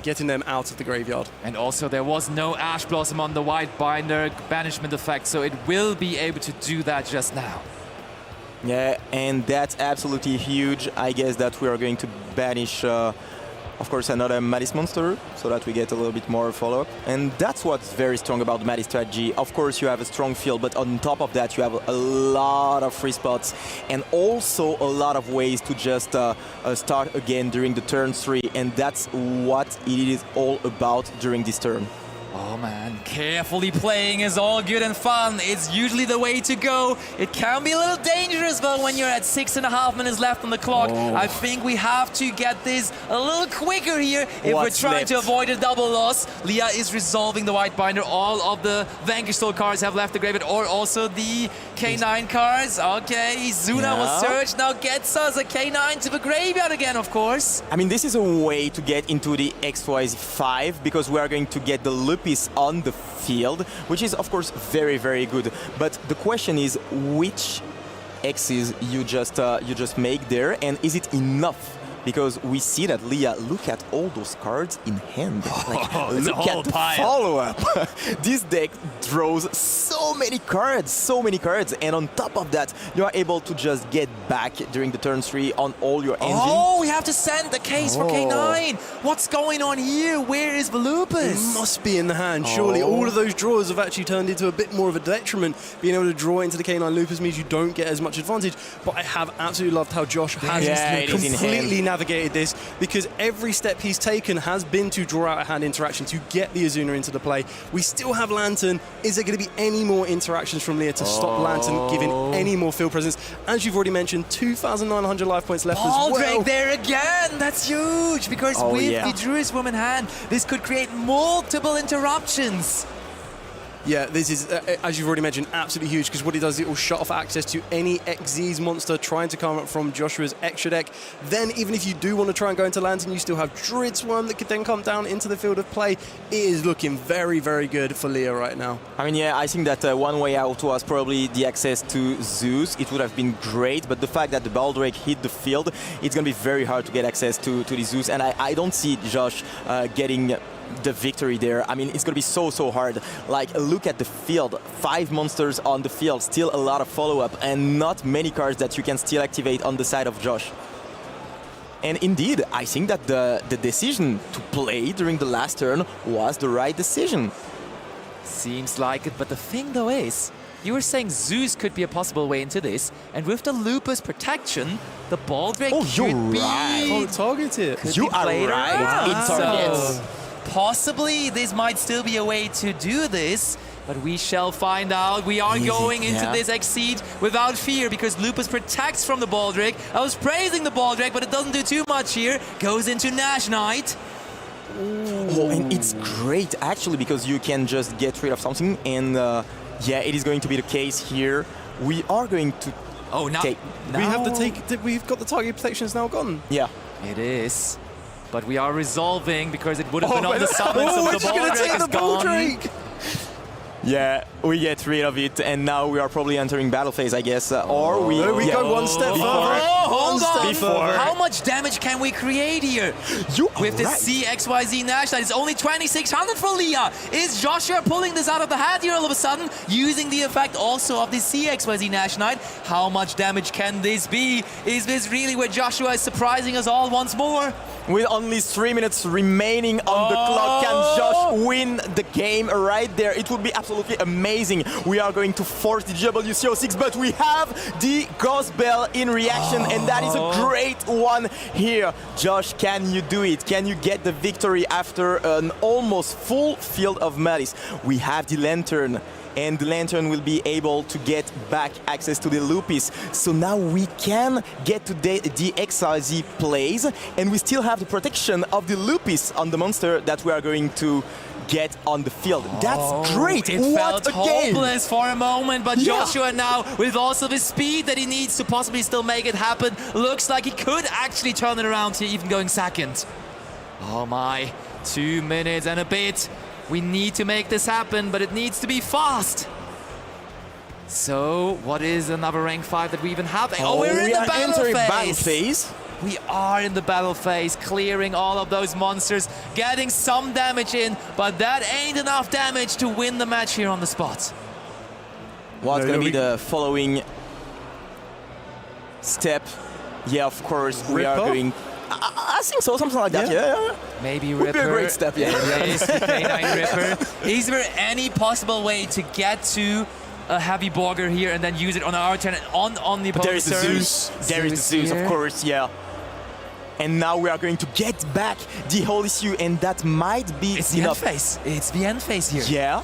getting them out of the graveyard. And also there was no Ash Blossom on the White Binder banishment effect, so it will be able to do that just now. Yeah, and that's absolutely huge. I guess that we are going to banish of course, another Malice monster, so that we get a little bit more follow-up. And that's what's very strong about the Malice strategy. Of course, you have a strong field, but on top of that, you have a lot of free spots and also a lot of ways to just start again during the turn 3. And that's what it is all about during this turn. Oh man, carefully playing is all good and fun. It's usually the way to go. It can be a little dangerous though when you're at 6.5 minutes left on the clock. I think we have to get this a little quicker here if we're trying to avoid a double loss. Leah is resolving the White Binder. All of the Vanquish Soul cards have left the graveyard, or also the K9 cards. Okay, Izuna was searched, now gets us a K9 to the graveyard again, of course. I mean, this is a way to get into the XYZ 5 because we are going to get the Lupis on the field, which is of course very, very good. But the question is which X's you just make there, and is it enough because we see that Leah, look at all those cards in hand. Like, It's a look whole at the pile. follow-up. This deck draws so many cards, and on top of that, you are able to just get back during the turn 3 on all your engine. Oh, we have to send the case for K9. What's going on here? Where is Volupus? It must be in the hand. Surely all of those draws have actually turned into a bit more of a detriment. Being able to draw into the K9 Lupus means you don't get as much advantage. But I have absolutely loved how Josh has completely navigated this, because every step he's taken has been to draw out a hand interaction to get the Azuna into the play. We still have Lantern. Is there going to be any more interactions from Leah to stop Lantern giving any more field presence? As you've already mentioned, 2,900 life points left as well. Baldrick there again. That's huge, because with the Druid's Woman hand, this could create multiple interruptions. Yeah, this is, as you've already mentioned, absolutely huge, because what it does, it will shut off access to any XZ's monster trying to come up from Joshua's extra deck. Then, even if you do want to try and go into Lantern, you still have Druid Swarm that could then come down into the field of play. It is looking very, very good for Leah right now. I mean, yeah, I think that one way out was probably the access to Zeus. It would have been great, but the fact that the Baldrake hit the field, it's going to be very hard to get access to the Zeus, and I don't see Josh getting the victory there. I mean, it's going to be so hard. Like, look at the field. 5 monsters on the field, still a lot of follow-up, and not many cards that you can still activate on the side of Josh. And indeed, I think that the decision to play during the last turn was the right decision. Seems like it, but the thing though is, you were saying Zeus could be a possible way into this, and with the Lupus protection, the Baldrake could be... Can't target it. You are right. It targets. So, possibly this might still be a way to do this, but we shall find out. We are going into this Exceed without fear, because Lupus protects from the Baldrake. I was praising the Baldrake, but it doesn't do too much here. Goes into Nash Knight. Oh, and it's great actually, because you can just get rid of something, and yeah, it is going to be the case here. We are going to take... We have to take... We've got the target protections now gone. Yeah. It is. But we are resolving, because it would have been on the summons of the Baldrake is gone. Yeah, we get rid of it, and now we are probably entering battle phase, I guess. Or we go one step further. Hold on! How much damage can we create here? With the CXYZ Nash Knight, it's only 2,600 for Leah. Is Joshua pulling this out of the hat here all of a sudden, using the effect also of the CXYZ Nash Knight? How much damage can this be? Is this really where Joshua is surprising us all once more? With only 3 minutes remaining on the clock, can Josh win the game right there? It would be absolutely amazing. We are going to force the WCO6, but we have the Ghost Bell in reaction, and that is a great one here. Josh, can you do it? Can you get the victory after an almost full field of Malice? We have the Lantern, and the Lantern will be able to get back access to the Lupus. So now we can get to the XRZ plays, and we still have the protection of the Lupus on the monster that we are going to get on the field. That's great. It What felt a game. hopeless for a moment, but Joshua now, with also the speed that he needs to possibly still make it happen, looks like he could actually turn it around here, even going second. Oh my, 2 minutes and a bit. We need to make this happen, but it needs to be fast. So, what is another rank 5 that we even have? Oh, we're in the battle phase. We are in the battle phase, clearing all of those monsters, getting some damage in, but that ain't enough damage to win the match here on the spot. What's going to be the following step? Yeah, of course, we are going... I think so, something like that, yeah. Maybe Would Ripper. be a great step, yeah. Raise the K9 Ripper. Is there any possible way to get to a heavy Borger here and then use it on our turn and on the opponent's turn? There is the Zeus. There is the Zeus, of course, yeah. And now we are going to get back the Holy Issue, and that might be It's the end phase. It's the end phase here. Yeah.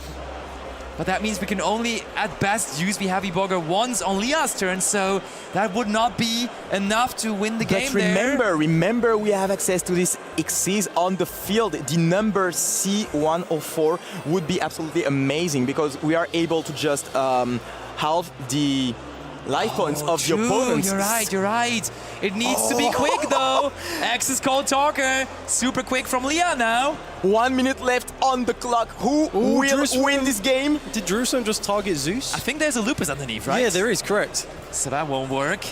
But that means we can only, at best, use the Heavy Borger once on Leah's turn, so that would not be enough to win the game there. Remember, we have access to this Xyz on the field. The number C104 would be absolutely amazing, because we are able to just halve the life points of the opponents. You're right. It needs to be quick, though. Access code Talker. Super quick from Leah now. 1 minute left on the clock. Who will win this game? Did Jerusalem just target Zeus? I think there's a Lupus underneath, right? Yeah, there is, correct. So that won't work.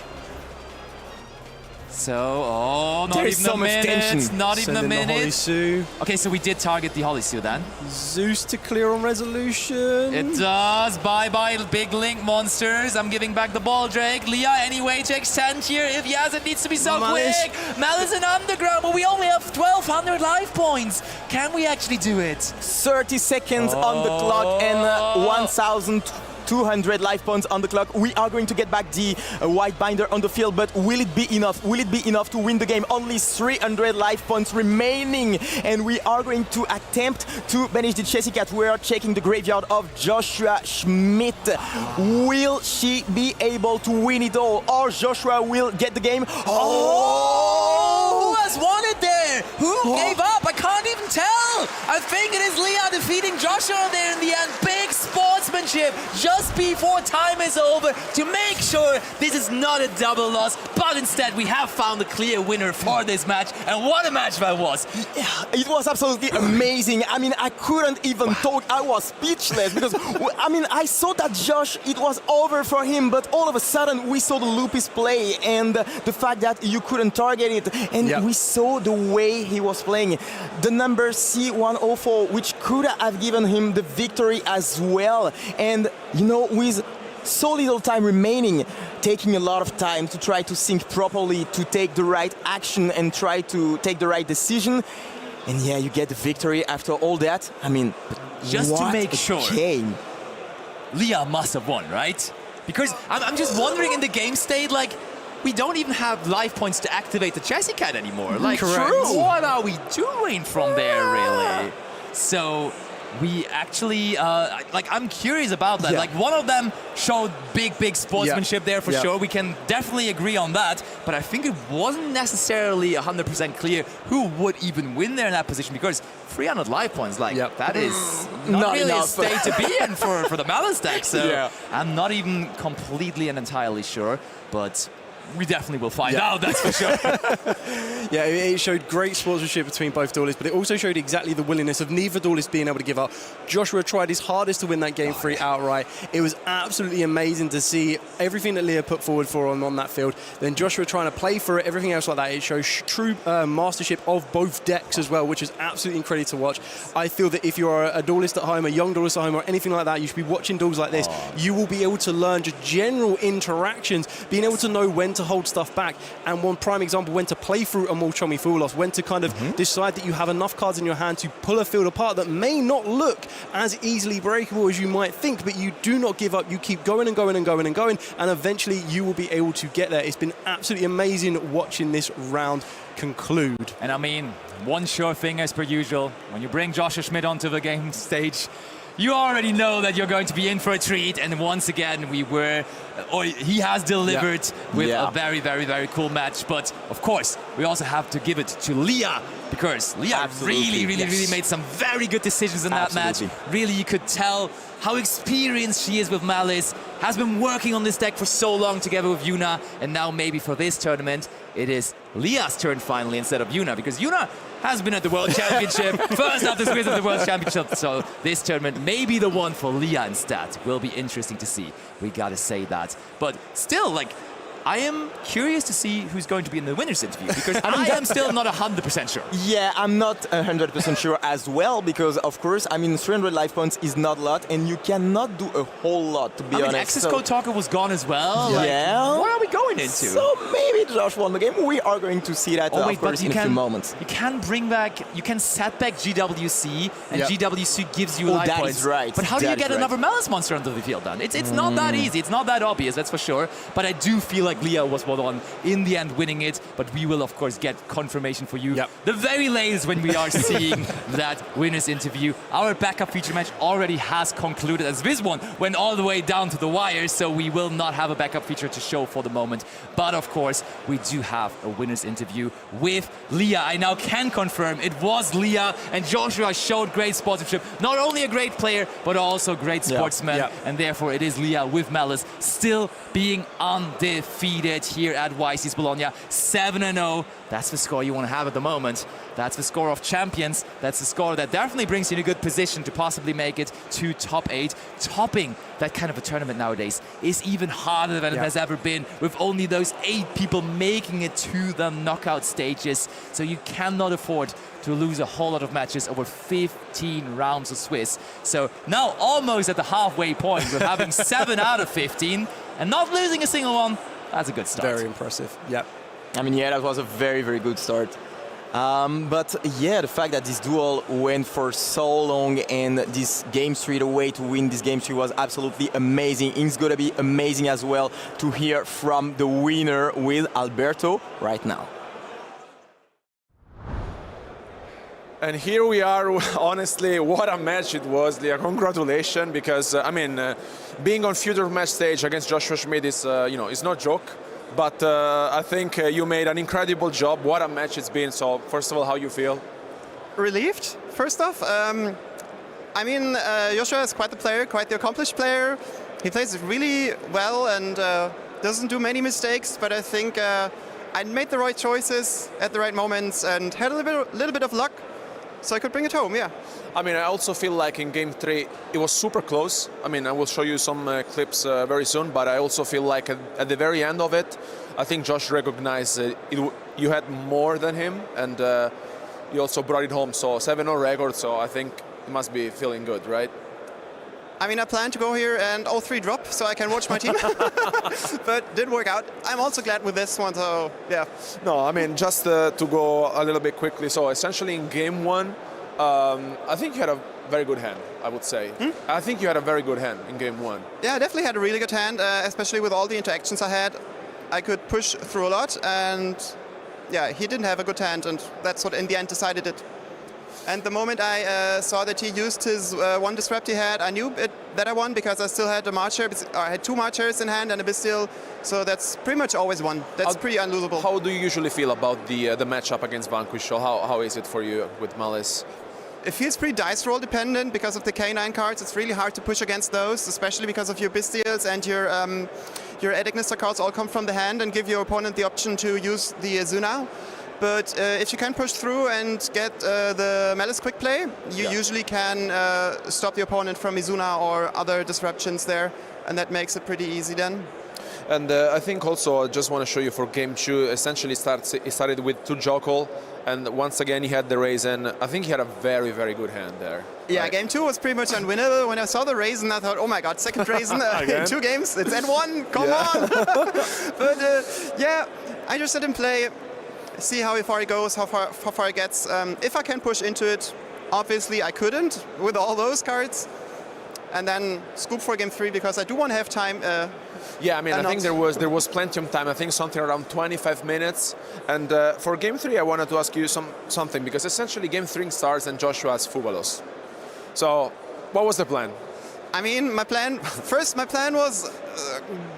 So, oh, not There is even so a much minute. tension. Not even a Send in the minute. Holly Sue. Okay, so we did target the Holly Sue then. Zeus to clear on resolution. It does. Bye-bye, big Link monsters. I'm giving back the ball, Drake. Leah, anyway, to extend here. If yes, it needs to be so Malice. quick. Malice in Underground, but we only have 1,200 life points. Can we actually do it? 30 seconds on the clock and 1,200 life points on the clock. We are going to get back the white binder on the field, but will it be enough? Will it be enough to win the game? Only 300 life points remaining, and we are going to attempt to banish the Chessy Cat. We are checking the graveyard of Joshua Schmidt. Will she be able to win it all, or Joshua will get the game? Who has won it there? Who gave up? I can't even tell. I think it is Leah defeating Joshua there in the end. Big sportsmanship just before time is over to make sure this is not a double loss, but instead we have found a clear winner for this match. And what a match that was. Yeah, it was absolutely amazing. I mean, I couldn't even talk. I was speechless because, I mean, I saw that Josh, it was over for him, but all of a sudden we saw the Lupus play and the fact that you couldn't target it, and we saw the way he was playing. The number C104, which could have given him the victory as well. And, you know, with so little time remaining, taking a lot of time to try to think properly, to take the right action and try to take the right decision. And yeah, you get the victory after all that. I mean, just to make sure, game. Leah must have won, right? Because I'm just wondering in the game state, like, we don't even have life points to activate the Chessy Cat anymore. Like, what are we doing from there, really? So we actually, like, I'm curious about that. Like, one of them showed big sportsmanship there for sure. We can definitely agree on that. But I think it wasn't necessarily 100% clear who would even win there in that position, because 300 life points, like, that is not really enough. a state to be in for the Malice deck. So I'm not even completely and entirely sure, but we definitely will find out, that's for sure. Yeah, it showed great sportsmanship between both duelists, but it also showed exactly the willingness of neither duelist being able to give up. Joshua tried his hardest to win that game 3 outright. It was absolutely amazing to see everything that Leah put forward for him on that field. Then Joshua trying to play for it, everything else like that. It shows true mastership of both decks as well, which is absolutely incredible to watch. I feel that if you're a duelist at home, a young duelist at home, or anything like that, you should be watching duels like this. You will be able to learn just general interactions, being able to know when to hold stuff back, and one prime example, when to play through a Molchomi Foolos, when to kind of decide that you have enough cards in your hand to pull a field apart that may not look as easily breakable as you might think, but you do not give up. You keep going and going and going and going, and eventually you will be able to get there. It's been absolutely amazing watching this round conclude. And I mean, one sure thing as per usual, when you bring Joshua Schmidt onto the game stage, you already know that you're going to be in for a treat. And once again, he has delivered with a very cool match. But of course, we also have to give it to Leah, because Leah really made some very good decisions in that match. Really, you could tell how experienced she is with Malice, has been working on this deck for so long together with Yuna, and now maybe for this tournament, it is Leah's turn finally instead of Yuna, because Yuna has been at the World Championship, first after Swiss at the World Championship, so this tournament may be the one for Leah instead. Will be interesting to see, we gotta say that. But still, like, I am curious to see who's going to be in the winner's interview, because I am still not 100% sure. Yeah, I'm not 100% sure as well, because of course, I mean, 300 life points is not a lot, and you cannot do a whole lot, to be honest. Access Code Talker was gone as well. Yeah. Like, what are we going into? So maybe Josh won the game. We are going to see that of course in a few moments. You can bring back, you can set back GWC, and GWC gives you life points. Is right. But how do you get another Malice monster onto the field then? It's not that easy. It's not that obvious, that's for sure. But I do feel like Leah was one on in the end winning it, but we will of course get confirmation for you the very latest when we are seeing that winner's interview. Our backup feature match already has concluded, as this one went all the way down to the wire, so we will not have a backup feature to show for the moment. But of course, we do have a winner's interview with Leah. I now can confirm it was Leah, and Joshua showed great sportsmanship. Not only a great player, but also great sportsman, and therefore it is Leah with Malice still being undefeated. undefeated here at YCS Bologna. 7-0. That's the score you want to have at the moment. That's the score of champions. That's the score that definitely brings you in a good position to possibly make it to top 8. Topping that kind of a tournament nowadays is even harder than it has ever been, with only those 8 people making it to the knockout stages. So you cannot afford to lose a whole lot of matches over 15 rounds of Swiss. So now almost at the halfway point with having 7 out of 15 and not losing a single one. That's a good start. Very impressive. Yeah. I mean, yeah, that was a very, very good start. But yeah, the fact that this duel went for so long and this game 3, the way to win this game 3 was absolutely amazing. It's going to be amazing as well to hear from the winner with Alberto right now. And here we are. Honestly, what a match it was. Leah, congratulations, because I mean, being on future match stage against Joshua Schmid is, you know, it's no joke. But I think you made an incredible job. What a match it's been. So first of all, how you feel? Relieved, first off. I mean, Joshua is quite the player, quite the accomplished player. He plays really well and doesn't do many mistakes. But I think I made the right choices at the right moments and had a little bit of luck, so I could bring it home, yeah. I mean, I also feel like in game 3, it was super close. I mean, I will show you some clips very soon, but I also feel like at the very end of it, I think Josh recognized you had more than him, and you also brought it home. So 7-0 record, so I think it must be feeling good, right? I mean, I plan to go here and all 3 drop so I can watch my team, but didn't work out. I'm also glad with this one, so yeah. No, I mean, just to go a little bit quickly. So essentially in game 1, I think you had a very good hand, I would say. I think you had a very good hand in game 1. Yeah, I definitely had a really good hand, especially with all the interactions I had. I could push through a lot, and yeah, he didn't have a good hand, and that's what in the end decided it. And the moment I saw that he used his one disrupt he had, I knew that I won because I still had a Marcher. I had 2 Marchers in hand and a Bastille, so that's pretty much always won. That's pretty unlosable. How do you usually feel about the matchup against Vanquish? How is it for you with Malice? It feels pretty dice roll dependent because of the K9 cards. It's really hard to push against those, especially because of your Bastilles and your Edicnister cards all come from the hand and give your opponent the option to use the Zuna. But if you can push through and get the Malice quick play, you usually can stop the opponent from Izuna or other disruptions there, and that makes it pretty easy then. And I think also I just want to show you for game 2, essentially it started with 2 Jokul, and once again he had the Raisin. I think he had a very, very good hand there. Yeah, right? game 2 was pretty much unwinnable. When I saw the Raisin, I thought, oh my god, second Raisin in 2 games, it's at 1, come on! But yeah, I just let him play, see how far he goes, how far he gets. If I can push into it, obviously I couldn't with all those cards. And then scoop for game 3 because I do want to have time. Yeah, I mean, I think there was plenty of time. I think something around 25 minutes. And for game 3, I wanted to ask you something because essentially game 3 starts and Joshua has Fuvalos. So what was the plan? I mean, my plan was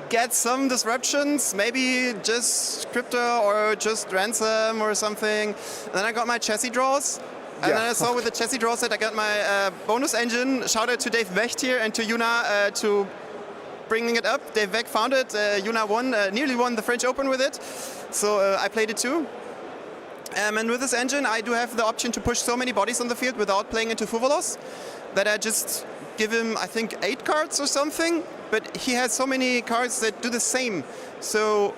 get some disruptions, maybe just Crypto or just Ransom or something. And then I got my chassis draws. And then I saw with the chassis draws that I got my bonus engine. Shout out to Dave Wecht here and to Yuna to bringing it up. Dave Wecht found it. Yuna won, nearly won the French Open with it. So I played it too. And with this engine, I do have the option to push so many bodies on the field without playing into Fuvalos that I just give him, I think, 8 cards or something. But he has so many cards that do the same. So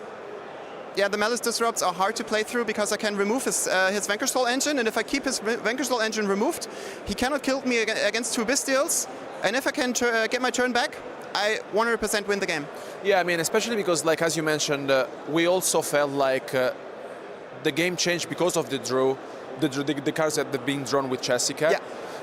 yeah, the Malice Disrupts are hard to play through because I can remove his Vanquish Soul engine, and if I keep his Vanquish Soul engine removed, he cannot kill me against 2 Bastilles, and if I can get my turn back, I 100% win the game. Yeah, I mean, especially because, like as you mentioned, we also felt like the game changed because of the draw, the cards that are being drawn with Jessica,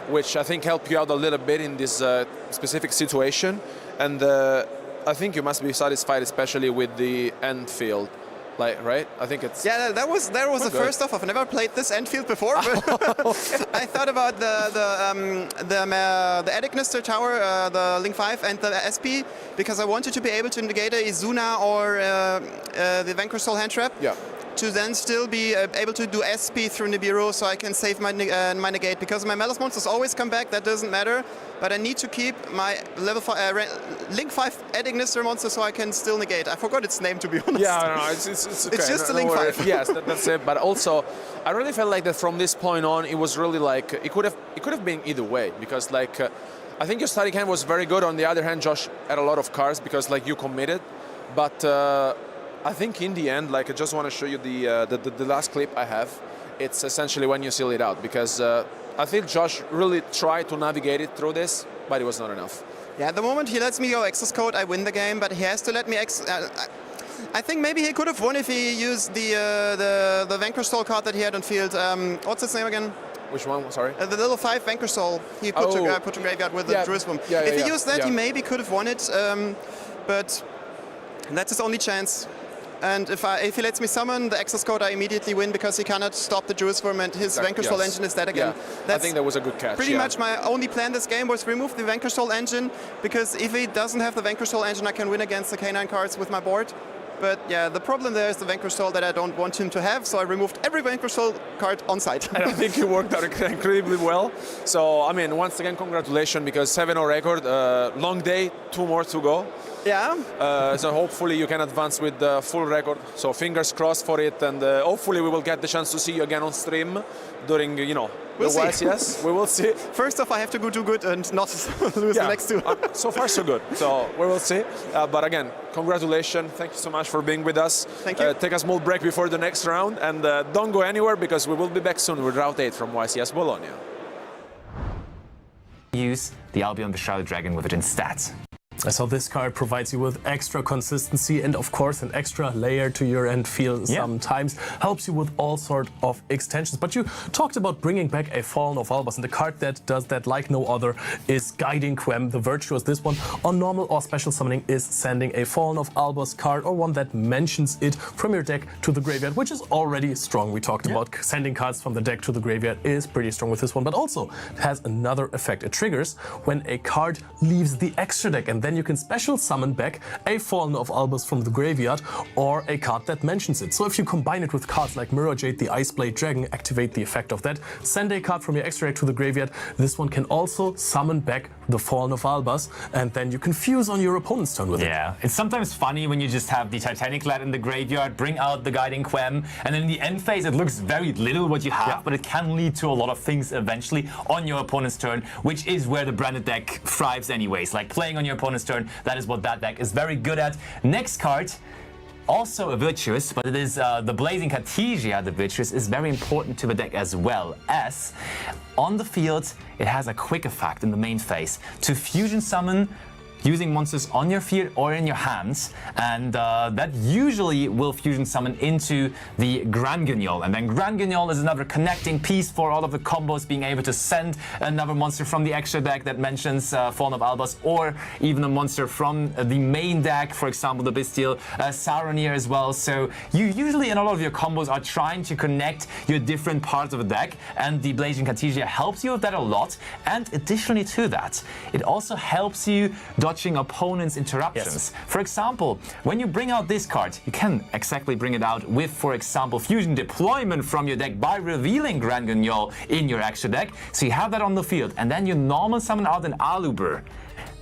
which I think helped you out a little bit in this specific situation, and I think you must be satisfied, especially with the end field. Like, right? I think it's... Yeah, that was the first off. I've never played this end field before, but I thought about the Edicnister Tower, the Link 5 and the SP, because I wanted to be able to negate a Izuna or the Vanquish Soul hand trap. Yeah. to then still be able to do SP through Nibiru so I can save my negate, because my Melis monsters always come back, that doesn't matter, but I need to keep my level 5, Link 5 Ignister monster so I can still negate. I forgot its name, to be honest. Yeah, no, it's okay. It's just a No Link worry. 5. Yes, that's it. But also, I really felt like that from this point on, it was really like, it could have been either way, because like, I think your starting hand was very good. On the other hand, Josh had a lot of cards because like you committed, but I think in the end, like I just want to show you the last clip I have. It's essentially when you seal it out, because I think Josh really tried to navigate it through this, but it was not enough. Yeah, at the moment he lets me go Access Code, I win the game, but he has to let me I think maybe he could have won if he used the Vanquish Soul card that he had on field. What's its name again? Which one? Sorry. The little 5 Vanquish Soul. He put to graveyard with the Jerusalem. Yeah, if he used that, he maybe could have won it, but that's his only chance. And if he lets me summon the Access Code, I immediately win because he cannot stop the Jerusalem and his Vanquish Soul engine is dead again. Yeah. I think that was a good catch. Pretty much my only plan this game was remove the Vanquish Soul engine, because if he doesn't have the Vanquish Soul engine, I can win against the K9 cards with my board. But yeah, the problem there is the Vanquish Soul that I don't want him to have, so I removed every Vanquish Soul card on site. And I think it worked out incredibly well. So, I mean, once again, congratulations, because 7-0 record, long day, 2 more to go. Yeah. So hopefully you can advance with the full record. So fingers crossed for it, and hopefully we will get the chance to see you again on stream during, you know, We'll the see. YCS. We will see. First off, I have to do good and not lose the next two. So far, so good. So we will see. But again, congratulations. Thank you so much for being with us. Thank you. Take a small break before the next round, and don't go anywhere, because we will be back soon with Route 8 from YCS Bologna. Use the Albion Beshrouded Dragon with it instead. So this card provides you with extra consistency and of course an extra layer to your end field sometimes. Helps you with all sort of extensions. But you talked about bringing back a Fallen of Albus, and the card that does that like no other is Guiding Quem, the Virtuous. This one on normal or special summoning is sending a Fallen of Albus card, or one that mentions it, from your deck to the graveyard, which is already strong. We talked about sending cards from the deck to the graveyard is pretty strong with this one, but also it has another effect. It triggers when a card leaves the extra deck, and then you can special summon back a Fallen of Albus from the graveyard, or a card that mentions it. So if you combine it with cards like Mirror Jade, the Ice Blade Dragon, activate the effect of that, send a card from your extra deck to the graveyard, this one can also summon back the Fallen of Albus, and then you can fuse on your opponent's turn with it. Yeah, it's sometimes funny when you just have the Titanic Lad in the graveyard, bring out the Guiding Quem, and then in the end phase it looks very little what you have, but it can lead to a lot of things eventually on your opponent's turn, which is where the branded deck thrives anyways. Like playing on your opponent's turn, that is what that deck is very good at. Next card, also a Virtuous, but it is the Blazing Cartesia, the Virtuous, is very important to the deck as well, as on the field it has a quick effect in the main phase to fusion summon using monsters on your field or in your hands, and that usually will fusion summon into the Grand Guignol, and then Grand Guignol is another connecting piece for all of the combos, being able to send another monster from the extra deck that mentions Fallen of Albus, or even a monster from the main deck, for example the Bestial Saronir as well. So you usually in a lot of your combos are trying to connect your different parts of the deck, and the Blazing Cartesia helps you with that a lot. And additionally to that, it also helps you dodging opponents' interruptions. For example, when you bring out this card, you can exactly bring it out with, for example, fusion deployment from your deck by revealing Grand Guignol in your extra deck. So you have that on the field, and then you normal summon out an Aluber.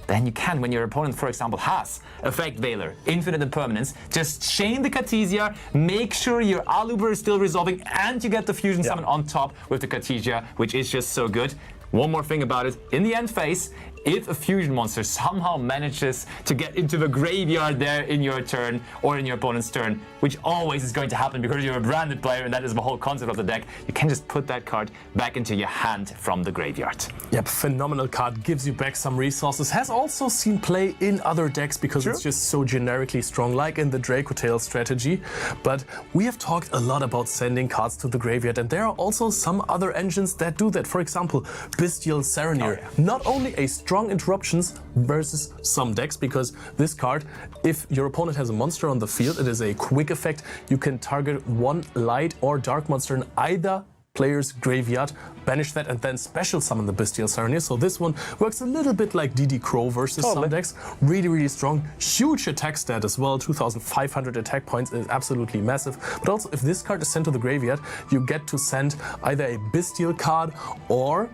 Then you can, when your opponent, for example, has Effect Veiler, Infinite Impermanence, just chain the Cartesia, make sure your Aluber is still resolving, and you get the fusion summon on top with the Cartesia, which is just so good. One more thing about it, in the end phase, if a fusion monster somehow manages to get into the graveyard there in your turn or in your opponent's turn, which always is going to happen because you're a branded player and that is the whole concept of the deck, you can just put that card back into your hand from the graveyard. Yep, phenomenal card, gives you back some resources, has also seen play in other decks because it's just so generically strong, like in the Dracotail strategy. But we have talked a lot about sending cards to the graveyard, and there are also some other engines that do that. For example, Bestial Saronir. Not only a strong interruptions versus some decks, because this card, if your opponent has a monster on the field, it is a quick effect. You can target one light or dark monster in either player's graveyard, banish that, and then special summon the Bestial Siren. So this one works a little bit like DD Crow versus some decks. Really, really strong. Huge attack stat as well. 2,500 attack points is absolutely massive. But also, if this card is sent to the graveyard, you get to send either a Bestial card or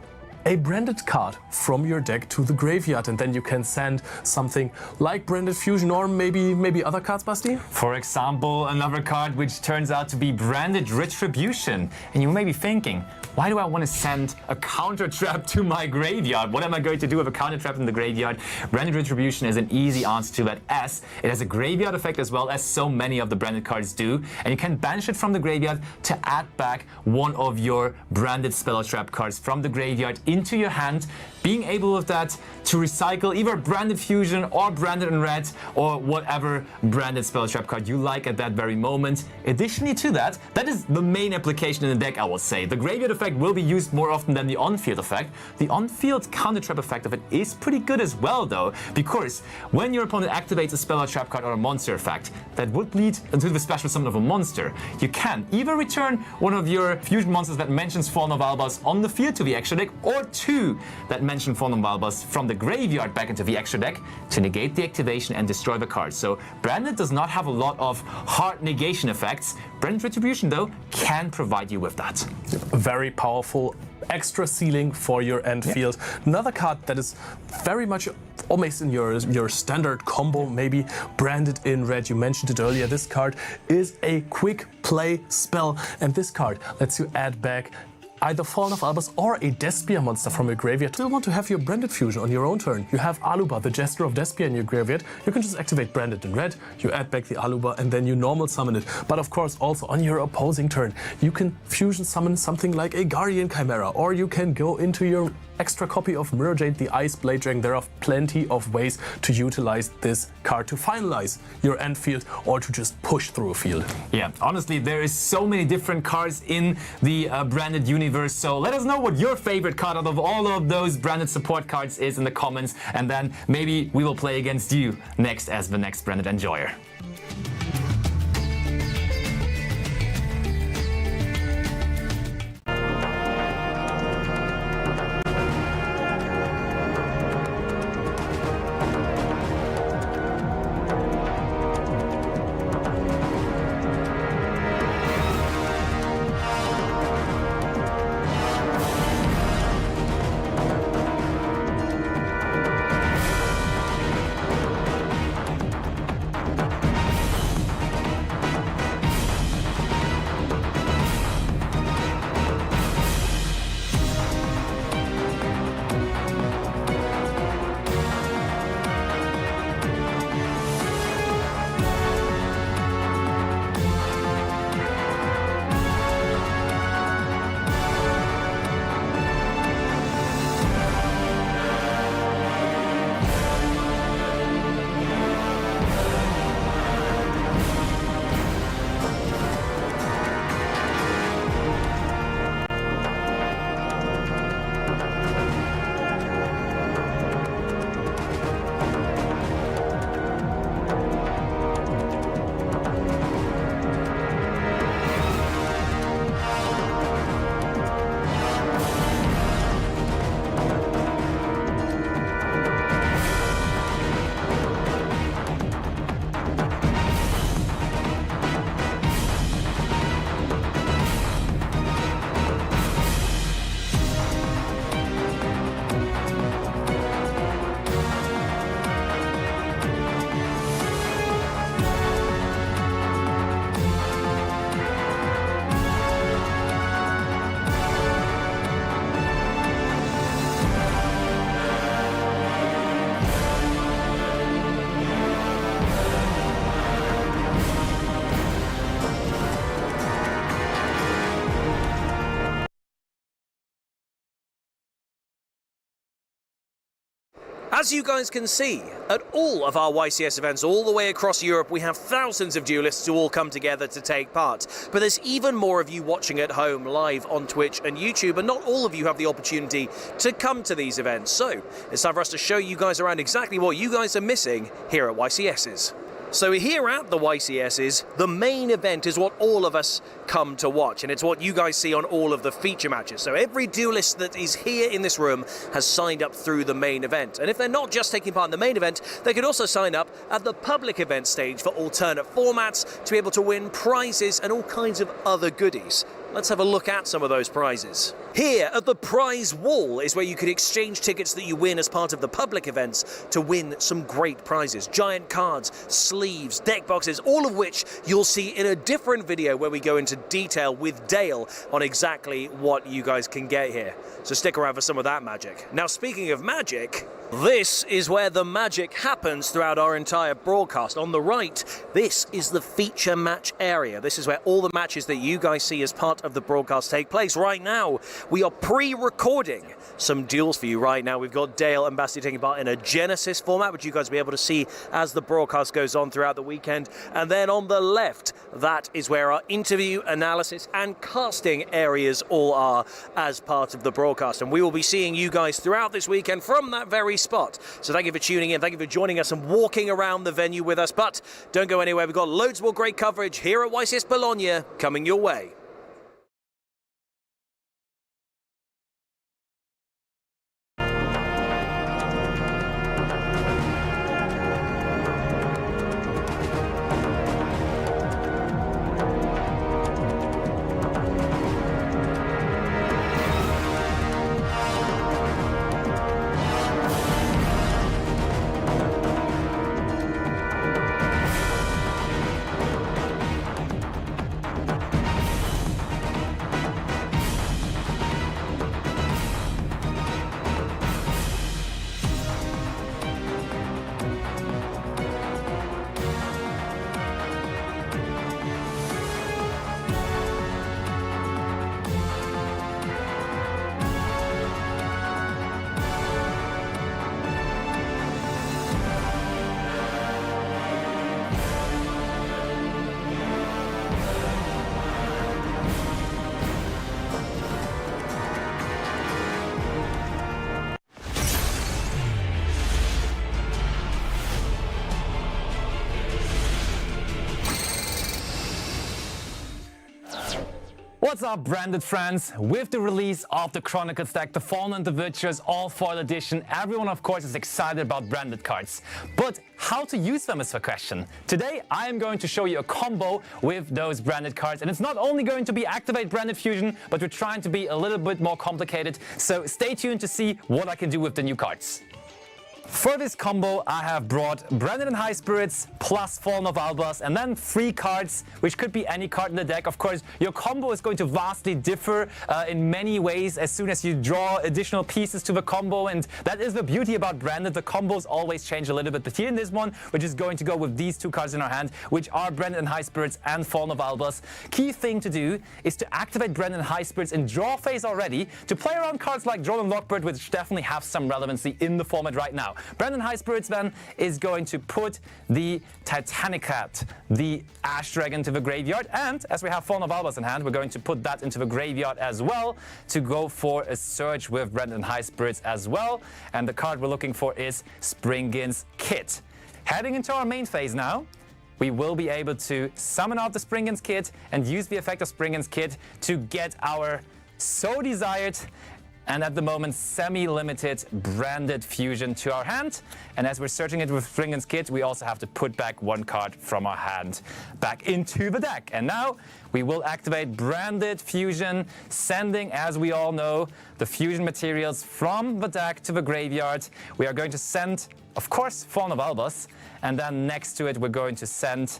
a branded card from your deck to the graveyard, and then you can send something like Branded Fusion or maybe other cards, Basti? For example, another card which turns out to be Branded Retribution. And you may be thinking, why do I want to send a counter trap to my graveyard? What am I going to do with a counter trap in the graveyard? Branded Retribution is an easy answer to that, as it has a graveyard effect as well, as so many of the branded cards do. And you can banish it from the graveyard to add back one of your branded spell trap cards from the graveyard into your hand, being able with that to recycle either Branded Fusion or Branded in Red or whatever branded spell trap card you like at that very moment. Additionally to that, that is the main application in the deck, I will say. The graveyard effect will be used more often than the on-field effect. The on-field counter trap effect of it is pretty good as well though, because when your opponent activates a spell or trap card or a monster effect that would lead into the special summon of a monster, you can either return one of your fusion monsters that mentions Fallen of Albas on the field to the extra deck, or two that mention Fallen of Albas from the graveyard back into the extra deck to negate the activation and destroy the card. So Branded does not have a lot of hard negation effects. Branded Retribution though can provide you with that. Very powerful extra ceiling for your end field. Another card that is very much almost in your standard combo, maybe Branded in Red. You mentioned it earlier. This card is a quick play spell, and this card lets you add back either Fallen of Albas or a Despia monster from your graveyard. Still want to have your Branded Fusion on your own turn. You have Aluba, the Jester of Despia, in your graveyard. You can just activate Branded in Red, you add back the Aluba, and then you normal summon it. But of course, also on your opposing turn, you can fusion summon something like a Guardian Chimera, or you can go into your extra copy of Mirror Jade, the Ice Blade Dragon. There are plenty of ways to utilize this card to finalize your end field or to just push through a field. Yeah, honestly, there is so many different cards in the Branded universe, so let us know what your favorite card out of all of those Branded support cards is in the comments, and then maybe we will play against you next as the next Branded enjoyer. As you guys can see, at all of our YCS events all the way across Europe, we have thousands of duelists who all come together to take part. But there's even more of you watching at home live on Twitch and YouTube, and not all of you have the opportunity to come to these events. So it's time for us to show you guys around exactly what you guys are missing here at YCS's. So here at the YCS's, the main event is what all of us come to watch, and it's what you guys see on all of the feature matches. So every duelist that is here in this room has signed up through the main event. And if they're not just taking part in the main event, they could also sign up at the public event stage for alternate formats to be able to win prizes and all kinds of other goodies. Let's have a look at some of those prizes. Here at the prize wall is where you could exchange tickets that you win as part of the public events to win some great prizes. Giant cards, sleeves, deck boxes, all of which you'll see in a different video where we go into detail with Dale on exactly what you guys can get here. So stick around for some of that magic. Now, speaking of magic, this is where the magic happens throughout our entire broadcast. On the right, this is the feature match area. This is where all the matches that you guys see as part of the broadcast take place. Right now, we are pre-recording some duels for you right now. We've got Dale and Basti taking part in a Genesis format, which you guys will be able to see as the broadcast goes on throughout the weekend. And then on the left, that is where our interview, analysis, and casting areas all are as part of the broadcast. And we will be seeing you guys throughout this weekend from that very spot. So thank you for tuning in, thank you for joining us and walking around the venue with us. But don't go anywhere, we've got loads more great coverage here at YCS Bologna coming your way. What's up, branded friends? With the release of the Chronicles deck, the Fallen and the Virtuous All Foil Edition, everyone of course is excited about branded cards. But how to use them is the question. Today I am going to show you a combo with those branded cards, and it's not only going to be Activate Branded Fusion, but we're trying to be a little bit more complicated. So stay tuned to see what I can do with the new cards. For this combo, I have brought Branded and High Spirits plus Fallen of Albas, and then 3 cards, which could be any card in the deck. Of course, your combo is going to vastly differ in many ways as soon as you draw additional pieces to the combo, and that is the beauty about Branded. The combos always change a little bit, but here in this one, we're just going to go with these 2 cards in our hand, which are Branded and High Spirits and Fallen of Albas. Key thing to do is to activate Branded and High Spirits in draw phase already, to play around cards like Drone and Lockbird, which definitely have some relevancy in the format right now. Branded High Spirits then is going to put the Titanic Cat, the Ash Dragon, to the graveyard, and as we have Fallen of Albas in hand, we're going to put that into the graveyard as well to go for a Surge with Branded High Spirits as well. And the card we're looking for is Springin's Kit. Heading into our main phase now, we will be able to summon out the Springin's Kit and use the effect of Springin's Kit to get our so desired and at the moment semi-limited Branded Fusion to our hand. And as we're searching it with Springin's Kit, we also have to put back 1 card from our hand back into the deck. And now we will activate Branded Fusion, sending, as we all know, the fusion materials from the deck to the graveyard. We are going to send, of course, Fallen of Albas, and then next to it we're going to send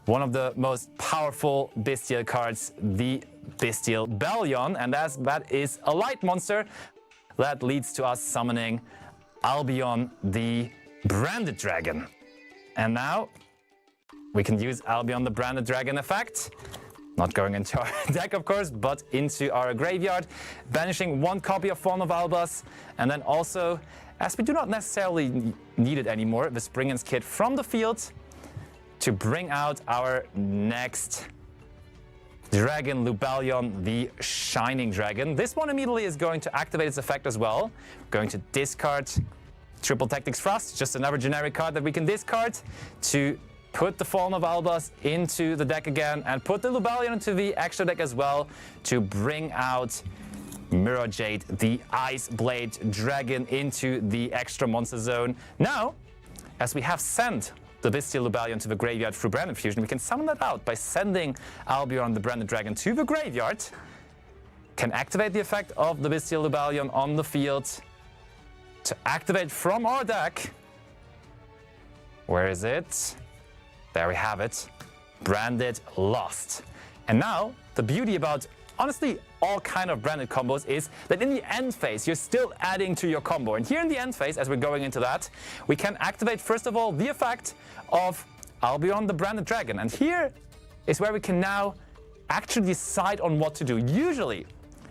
one of the most powerful Bestial cards, the Bestial Bellion, and as that is a light monster, that leads to us summoning Albion, the Branded Dragon. And now we can use Albion, the Branded Dragon effect, not going into our deck of course, but into our graveyard, banishing 1 copy of Fallen of Albas, and then also, as we do not necessarily need it anymore, the Springin's Kit from the field to bring out our next Dragon, Lubellion, the Shining Dragon. This one immediately is going to activate its effect as well. We're going to discard Triple Tactics Thrust, just another generic card that we can discard to put the Fallen of Albas into the deck again and put the Lubalion into the extra deck as well to bring out Mirror Jade, the Ice Blade Dragon, into the extra monster zone. Now, as we have sent the Bestial Lubalion to the graveyard through Branded Fusion, we can summon that out by sending Albion, the Branded Dragon, to the graveyard, can activate the effect of the Bestial Lubalion on the field to activate from our deck. Where is it? There we have it. Branded Lost. And now, the beauty about, honestly, all kind of branded combos is that in the end phase, you're still adding to your combo. And here in the end phase, as we're going into that, we can activate, first of all, the effect of Albion, the Branded Dragon. And here is where we can now actually decide on what to do. Usually,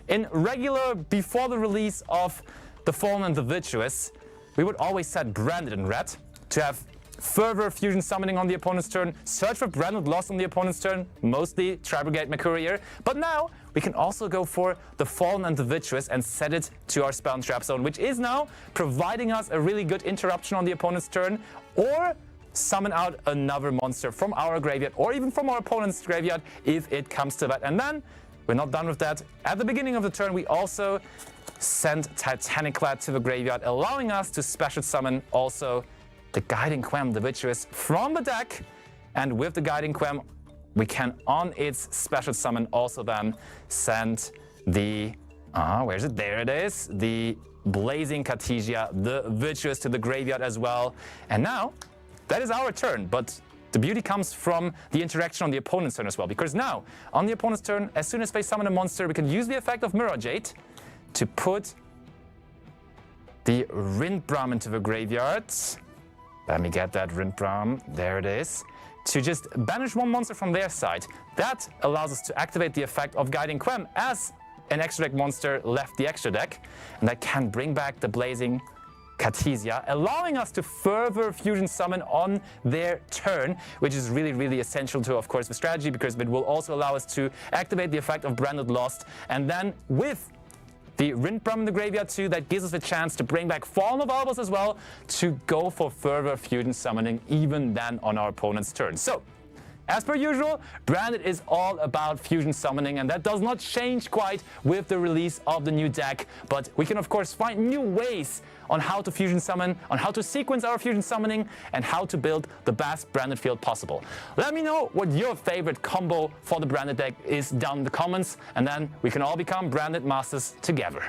in regular, before the release of the Fallen and the Virtuous, we would always set Branded in red to have further fusion summoning on the opponent's turn, search for Branded Lost on the opponent's turn, mostly Tri-Brigade Mercurier. But now we can also go for the Fallen and the Virtuous and set it to our Spell and Trap zone, which is now providing us a really good interruption on the opponent's turn, or summon out another monster from our graveyard or even from our opponent's graveyard if it comes to that. And then we're not done with that. At the beginning of the turn, we also send Titaniclad to the graveyard, allowing us to special summon also the Guiding Quem, the Virtuous, from the deck. And with the Guiding Quem, we can, on its special summon, also then send the, where is it? There it is, the Blazing Cartesia, the Virtuous, to the graveyard as well. And now, that is our turn, but the beauty comes from the interaction on the opponent's turn as well, because now, on the opponent's turn, as soon as they summon a monster, we can use the effect of Mirror Jade to put the Rindbram into the graveyard. Let me get that Rindbram, there it is, to just banish one monster from their side. That allows us to activate the effect of Guiding Quem as an extra deck monster left the extra deck, and that can bring back the Blazing Cartesia, allowing us to further fusion summon on their turn, which is really, really essential to, of course, the strategy, because it will also allow us to activate the effect of Branded Lost, and then with the Rindbram in the graveyard too, that gives us a chance to bring back Fallen of Albas as well, to go for further fusion summoning even then on our opponent's turn. So, as per usual, Branded is all about fusion summoning, and that does not change quite with the release of the new deck, but we can of course find new ways on how to fusion summon, on how to sequence our fusion summoning, and how to build the best Branded field possible. Let me know what your favorite combo for the Branded deck is down in the comments, and then we can all become Branded masters together.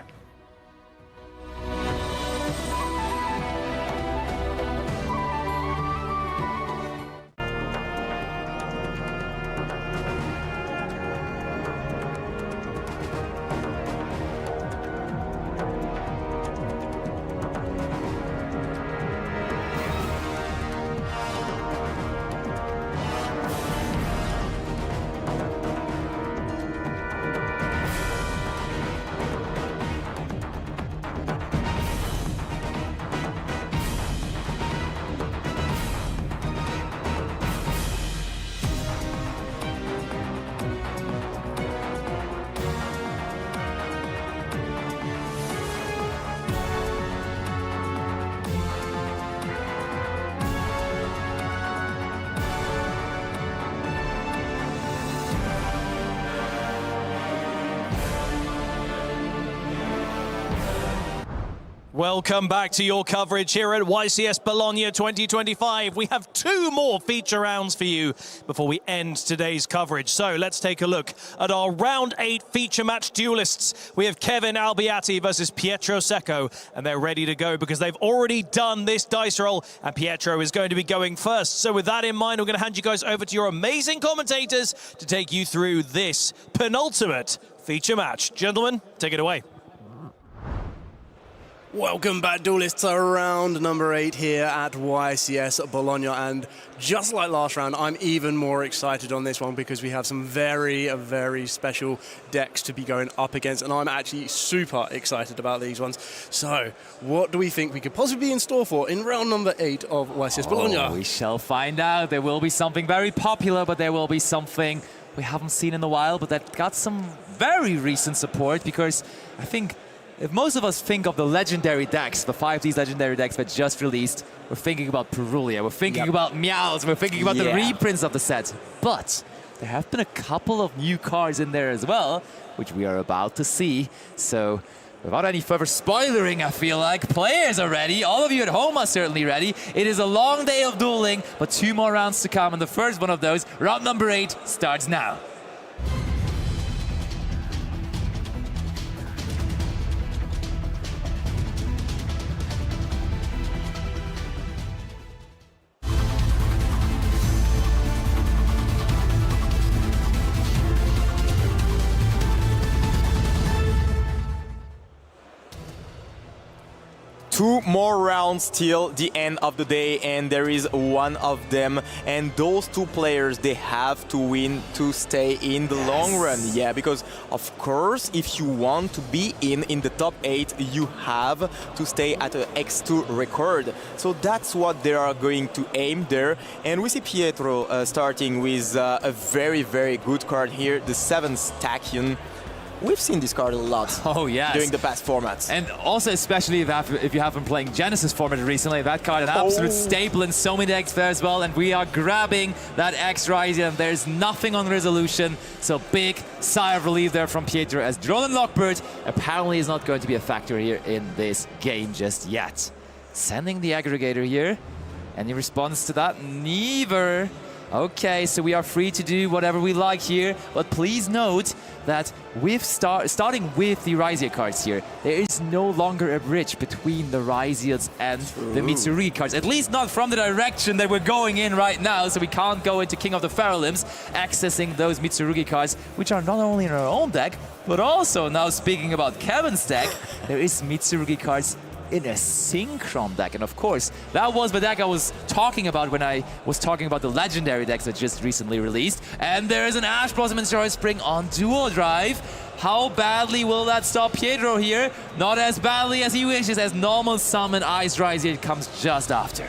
Welcome back to your coverage here at YCS Bologna 2025. We have 2 more feature rounds for you before we end today's coverage. So let's take a look at our round 8 feature match duelists. We have Kevin Albiati versus Pietro Secco, and they're ready to go because they've already done this dice roll, and Pietro is going to be going first. So with that in mind, we're going to hand you guys over to your amazing commentators to take you through this penultimate feature match. Gentlemen, take it away. Welcome back, duelists, round number 8 here at YCS Bologna, and just like last round, I'm even more excited on this one because we have some very, very special decks to be going up against, and I'm actually super excited about these ones. So, what do we think we could possibly be in store for in round number 8 of YCS Bologna? We shall find out. There will be something very popular, but there will be something we haven't seen in a while, but that got some very recent support, because I think if most of us think of the legendary decks, the 5 of these legendary decks that just released, we're thinking about Perulia, we're thinking about Meows, we're thinking about the reprints of the set. But there have been a couple of new cards in there as well, which we are about to see. So without any further spoilering, I feel like players are ready. All of you at home are certainly ready. It is a long day of dueling, but 2 more rounds to come. And the first one of those, round number 8, starts now. Two more rounds till the end of the day, and there is one of them, and those 2 players, they have to win to stay in the long run. Yeah, because of course, if you want to be in the top 8, you have to stay at an X2 record. So that's what they are going to aim there. And we see Pietro starting with a very, very good card here, the 7th Tachyon. We've seen this card a lot during the past formats. And also, especially if you have been playing Genesis format recently, that card an absolute staple in so many decks there as well. And we are grabbing that X Ryzen, and there's nothing on resolution. So big sigh of relief there from Pietro, as Drone and Lockbird apparently is not going to be a factor here in this game just yet. Sending the aggregator here. Any response to that? Neither. Okay, so we are free to do whatever we like here, but please note that with starting with the Raizia cards here, there is no longer a bridge between the Raizias and the Mitsurugi cards, at least not from the direction that we're going in right now, so we can't go into King of the Pharaoh Limbs accessing those Mitsurugi cards, which are not only in our own deck, but also, now speaking about Kevin's deck, there is Mitsurugi cards in a Synchron deck. And of course, that was the deck I was talking about when I was talking about the legendary decks that just recently released. And there is an Ash Blossom and Story Spring on dual drive. How badly will that stop Pietro here? Not as badly as he wishes, as normal summon Ice Raizia comes just after.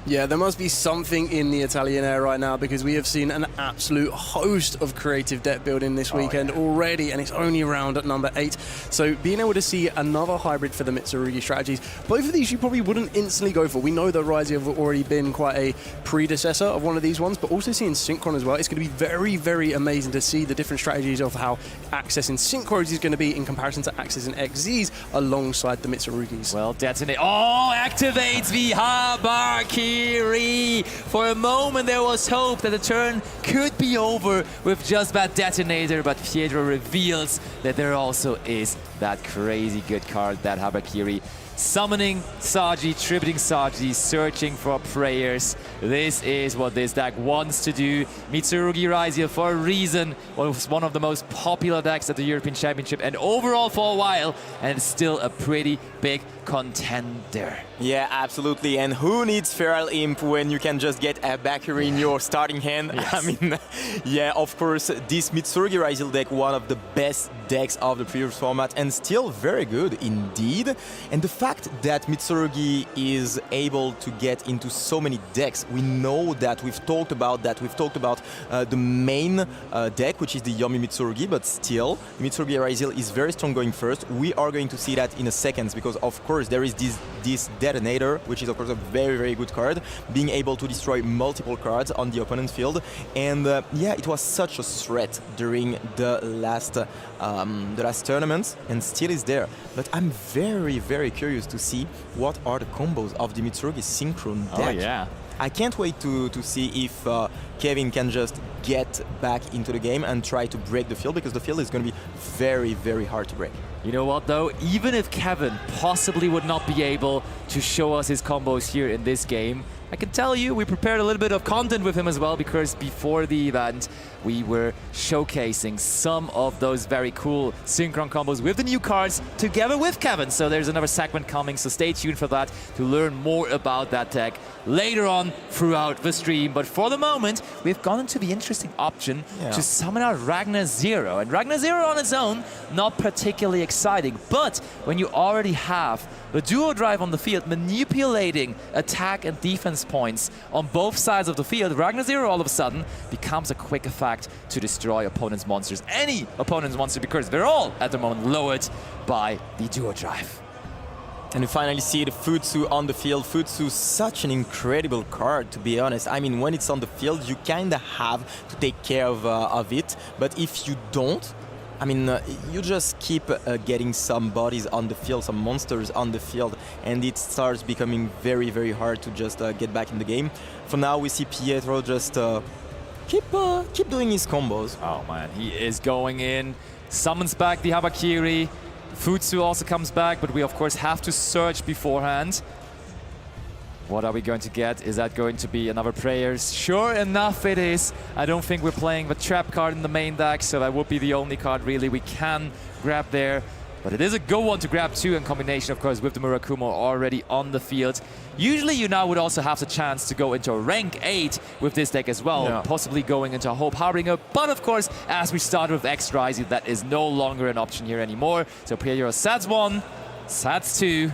Yeah, there must be something in the Italian air right now, because we have seen an absolute host of creative deck building this weekend already, and it's only around at number 8. So being able to see another hybrid for the Mitsurugi strategies, both of these you probably wouldn't instantly go for. We know that Raizia have already been quite a predecessor of one of these ones, but also seeing Synchron as well, it's going to be very, very amazing to see the different strategies of how accessing Synchros is going to be in comparison to accessing XZs alongside the Mitsurugis. Well, detonate. Oh, activates the Habaki! For a moment there was hope that the turn could be over with just that detonator, but Pietro reveals that there also is that crazy good card, that Habakiri. Summoning Saji, tributing Saji, searching for prayers. This is what this deck wants to do. Mitsurugi Raizia, for a reason, was one of the most popular decks at the European Championship and overall for a while, and it's still a pretty big contender. Yeah, absolutely. And who needs Feral Imp when you can just get a Bakuri in your starting hand? Yes. I mean, yeah, of course, this Mitsurugi Raizia deck, one of the best decks of the previous format, and still very good indeed. And the fact that Mitsurugi is able to get into so many decks, we know that we've talked about the main deck, which is the Yomi Mitsurugi, but still, Mitsurugi Raizia is very strong going first. We are going to see that in a second, because of course there is this detonator, which is of course a very, very good card, being able to destroy multiple cards on the opponent's field. And yeah, it was such a threat during the last tournament, and still is there. But I'm very, very curious to see what are the combos of the Mitsurugi Synchron deck. Oh yeah. I can't wait to see if Kevin can just get back into the game and try to break the field, because the field is going to be very, very hard to break. You know what though, even if Kevin possibly would not be able to show us his combos here in this game, I can tell you we prepared a little bit of content with him as well, because before the event we were showcasing some of those very cool Synchron combos with the new cards together with Kevin. So there's another segment coming, so stay tuned for that to learn more about that deck later on throughout the stream. But for the moment, we've gone into the interesting option to summon out Ragnar Zero. And Ragnar Zero on its own, not particularly exciting, but when you already have the duo drive on the field, manipulating attack and defense points on both sides of the field, Ragnar Zero all of a sudden becomes a quick effect to destroy opponent's monsters. Any opponent's monster, because they're all at the moment lowered by the duo drive. And we finally see the Futsu on the field. Futsu, such an incredible card, to be honest. I mean, when it's on the field, you kind of have to take care of it. But if you don't, I mean, you just keep getting some bodies on the field, some monsters on the field, and it starts becoming very, very hard to just get back in the game. For now, we see Pietro just keep doing his combos. Oh man, he is going in, summons back the Habakiri. Futsu also comes back, but we of course have to search beforehand. What are we going to get? Is that going to be another Prayers? Sure enough it is. I don't think we're playing the trap card in the main deck, so that would be the only card really we can grab there. But it is a good one to grab too, in combination of course with the Murakumo already on the field. Usually you now would also have the chance to go into rank 8 with this deck as well, possibly going into a Hope Harbinger. But of course, as we started with X-Rising, that is no longer an option here anymore. So Pietro sats 1, sats 2,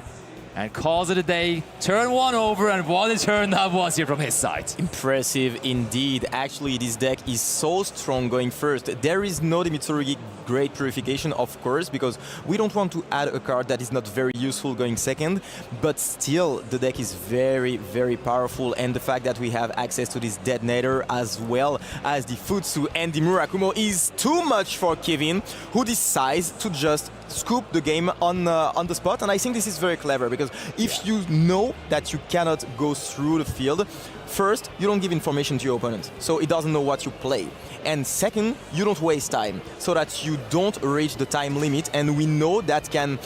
and calls it a day. Turn 1 over, and what a turn that was here from his side. Impressive indeed. Actually, this deck is so strong going first. There is no the Mitsurugi Great Purification, of course, because we don't want to add a card that is not very useful going second, but still the deck is very, very powerful, and the fact that we have access to this Detonator as well as the Futsu and the Murakumo is too much for Kevin, who decides to just scoop the game on the spot. And I think this is very clever, because if you know that you cannot go through the field, first, you don't give information to your opponent, so it doesn't know what you play. And second, you don't waste time, so that you don't reach the time limit. And we know that can,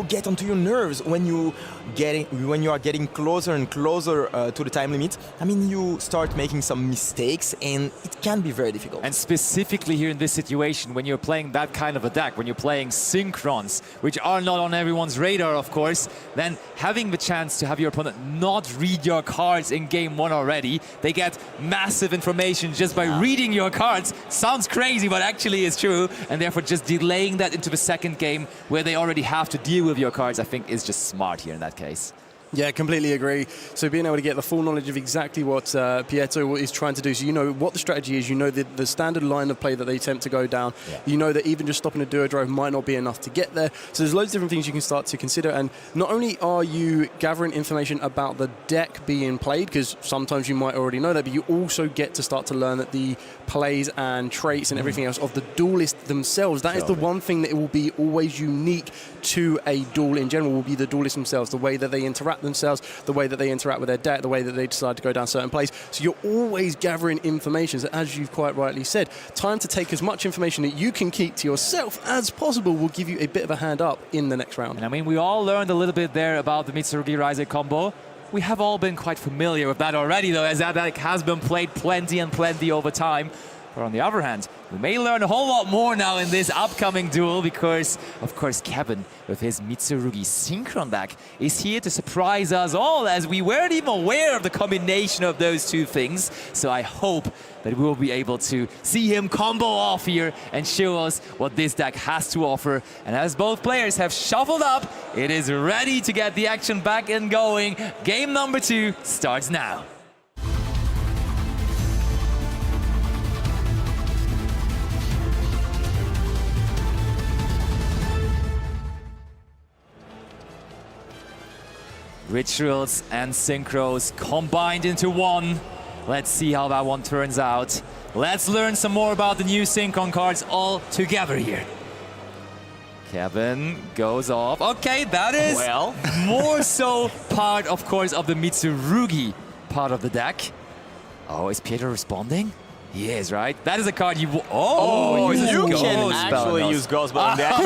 get onto your nerves when you are getting closer and closer to the time limit. I mean, you start making some mistakes, and it can be very difficult. And specifically here in this situation, when you're playing that kind of a deck, when you're playing Synchrons, which are not on everyone's radar, of course, then having the chance to have your opponent not read your cards in game 1 already, they get massive information just by reading your cards. Sounds crazy, but actually is true, and therefore just delaying that into the second game where they already have to deal with your cards, I think is just smart here in that case. Yeah, completely agree. So being able to get the full knowledge of exactly what Pietro is trying to do, so you know what the strategy is, you know the standard line of play that they attempt to go down, you know that even just stopping a duo drive might not be enough to get there. So there's loads of different things you can start to consider, and not only are you gathering information about the deck being played, because sometimes you might already know that, but you also get to start to learn that the plays and traits and everything else of the duelist themselves. That is the one thing that it will be always unique to a duel in general, will be the duelists themselves, the way that they interact themselves, the way that they interact with their deck, the way that they decide to go down certain plays. So you're always gathering information. So as you've quite rightly said, time to take as much information that you can keep to yourself as possible will give you a bit of a hand up in the next round. And I mean, we all learned a little bit there about the Mitsurugi Rise combo. We have all been quite familiar with that already, though, as that deck has been played plenty and plenty over time. But on the other hand, we may learn a whole lot more now in this upcoming duel, because, of course, Kevin, with his Mitsurugi Synchron deck, is here to surprise us all, as we weren't even aware of the combination of those two things. So I hope that we will be able to see him combo off here and show us what this deck has to offer. And as both players have shuffled up, it is ready to get the action back and going. Game number 2 starts now. Rituals and Synchros combined into one. Let's see how that one turns out. Let's learn some more about the new Synchron cards all together here. Kevin goes off. Okay, that is more so part, of course, of the Mitsurugi part of the deck. Oh, is Pietro responding? He is, right? That is a card you... you can actually use Ghost Bell on that.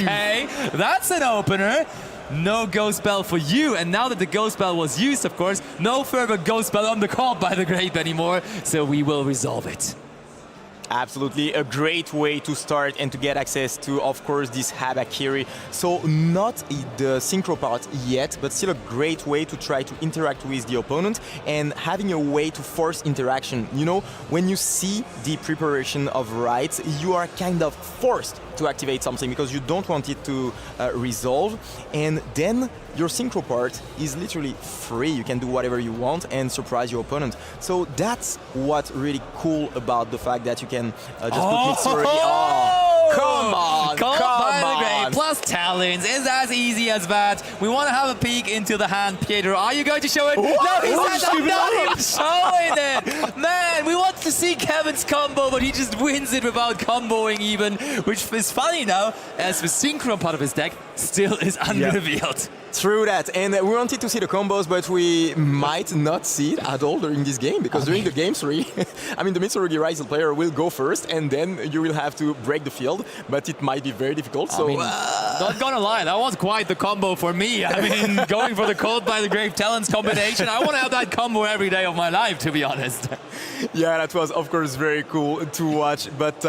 Okay, that's an opener. No Ghost Bell for you, and now that the Ghost Bell was used, of course, no further Ghost Bell on the call by the Grape anymore, so we will resolve it. Absolutely, a great way to start and to get access to, of course, this Habakiri. So not the synchro part yet, but still a great way to try to interact with the opponent and having a way to force interaction. You know, when you see the preparation of rights, you are kind of forced to activate something because you don't want it to resolve, and then your synchro part is literally free. You can do whatever you want and surprise your opponent. So that's what's really cool about the fact that you can just put Mitsurugi. Oh, come on, come on. Plus talents. It's as easy as that. We want to have a peek into the hand, Pietro. Are you going to show it? What? No, he said I'm not even showing it. Man, we want to see Kevin's combo, but he just wins it without comboing even, which is funny now, as the synchro part of his deck still is unrevealed. True that, and we wanted to see the combos, but we might not see it at all during this game, because during the game 3, I mean, the Mitsurugi Rising player will go first, and then you will have to break the field, but it might be very difficult, so... I mean, not gonna lie, that was quite the combo for me. I mean, going for the Cold by the Grave Talons combination, I want to have that combo every day of my life, to be honest. Yeah, that was, of course, very cool to watch, but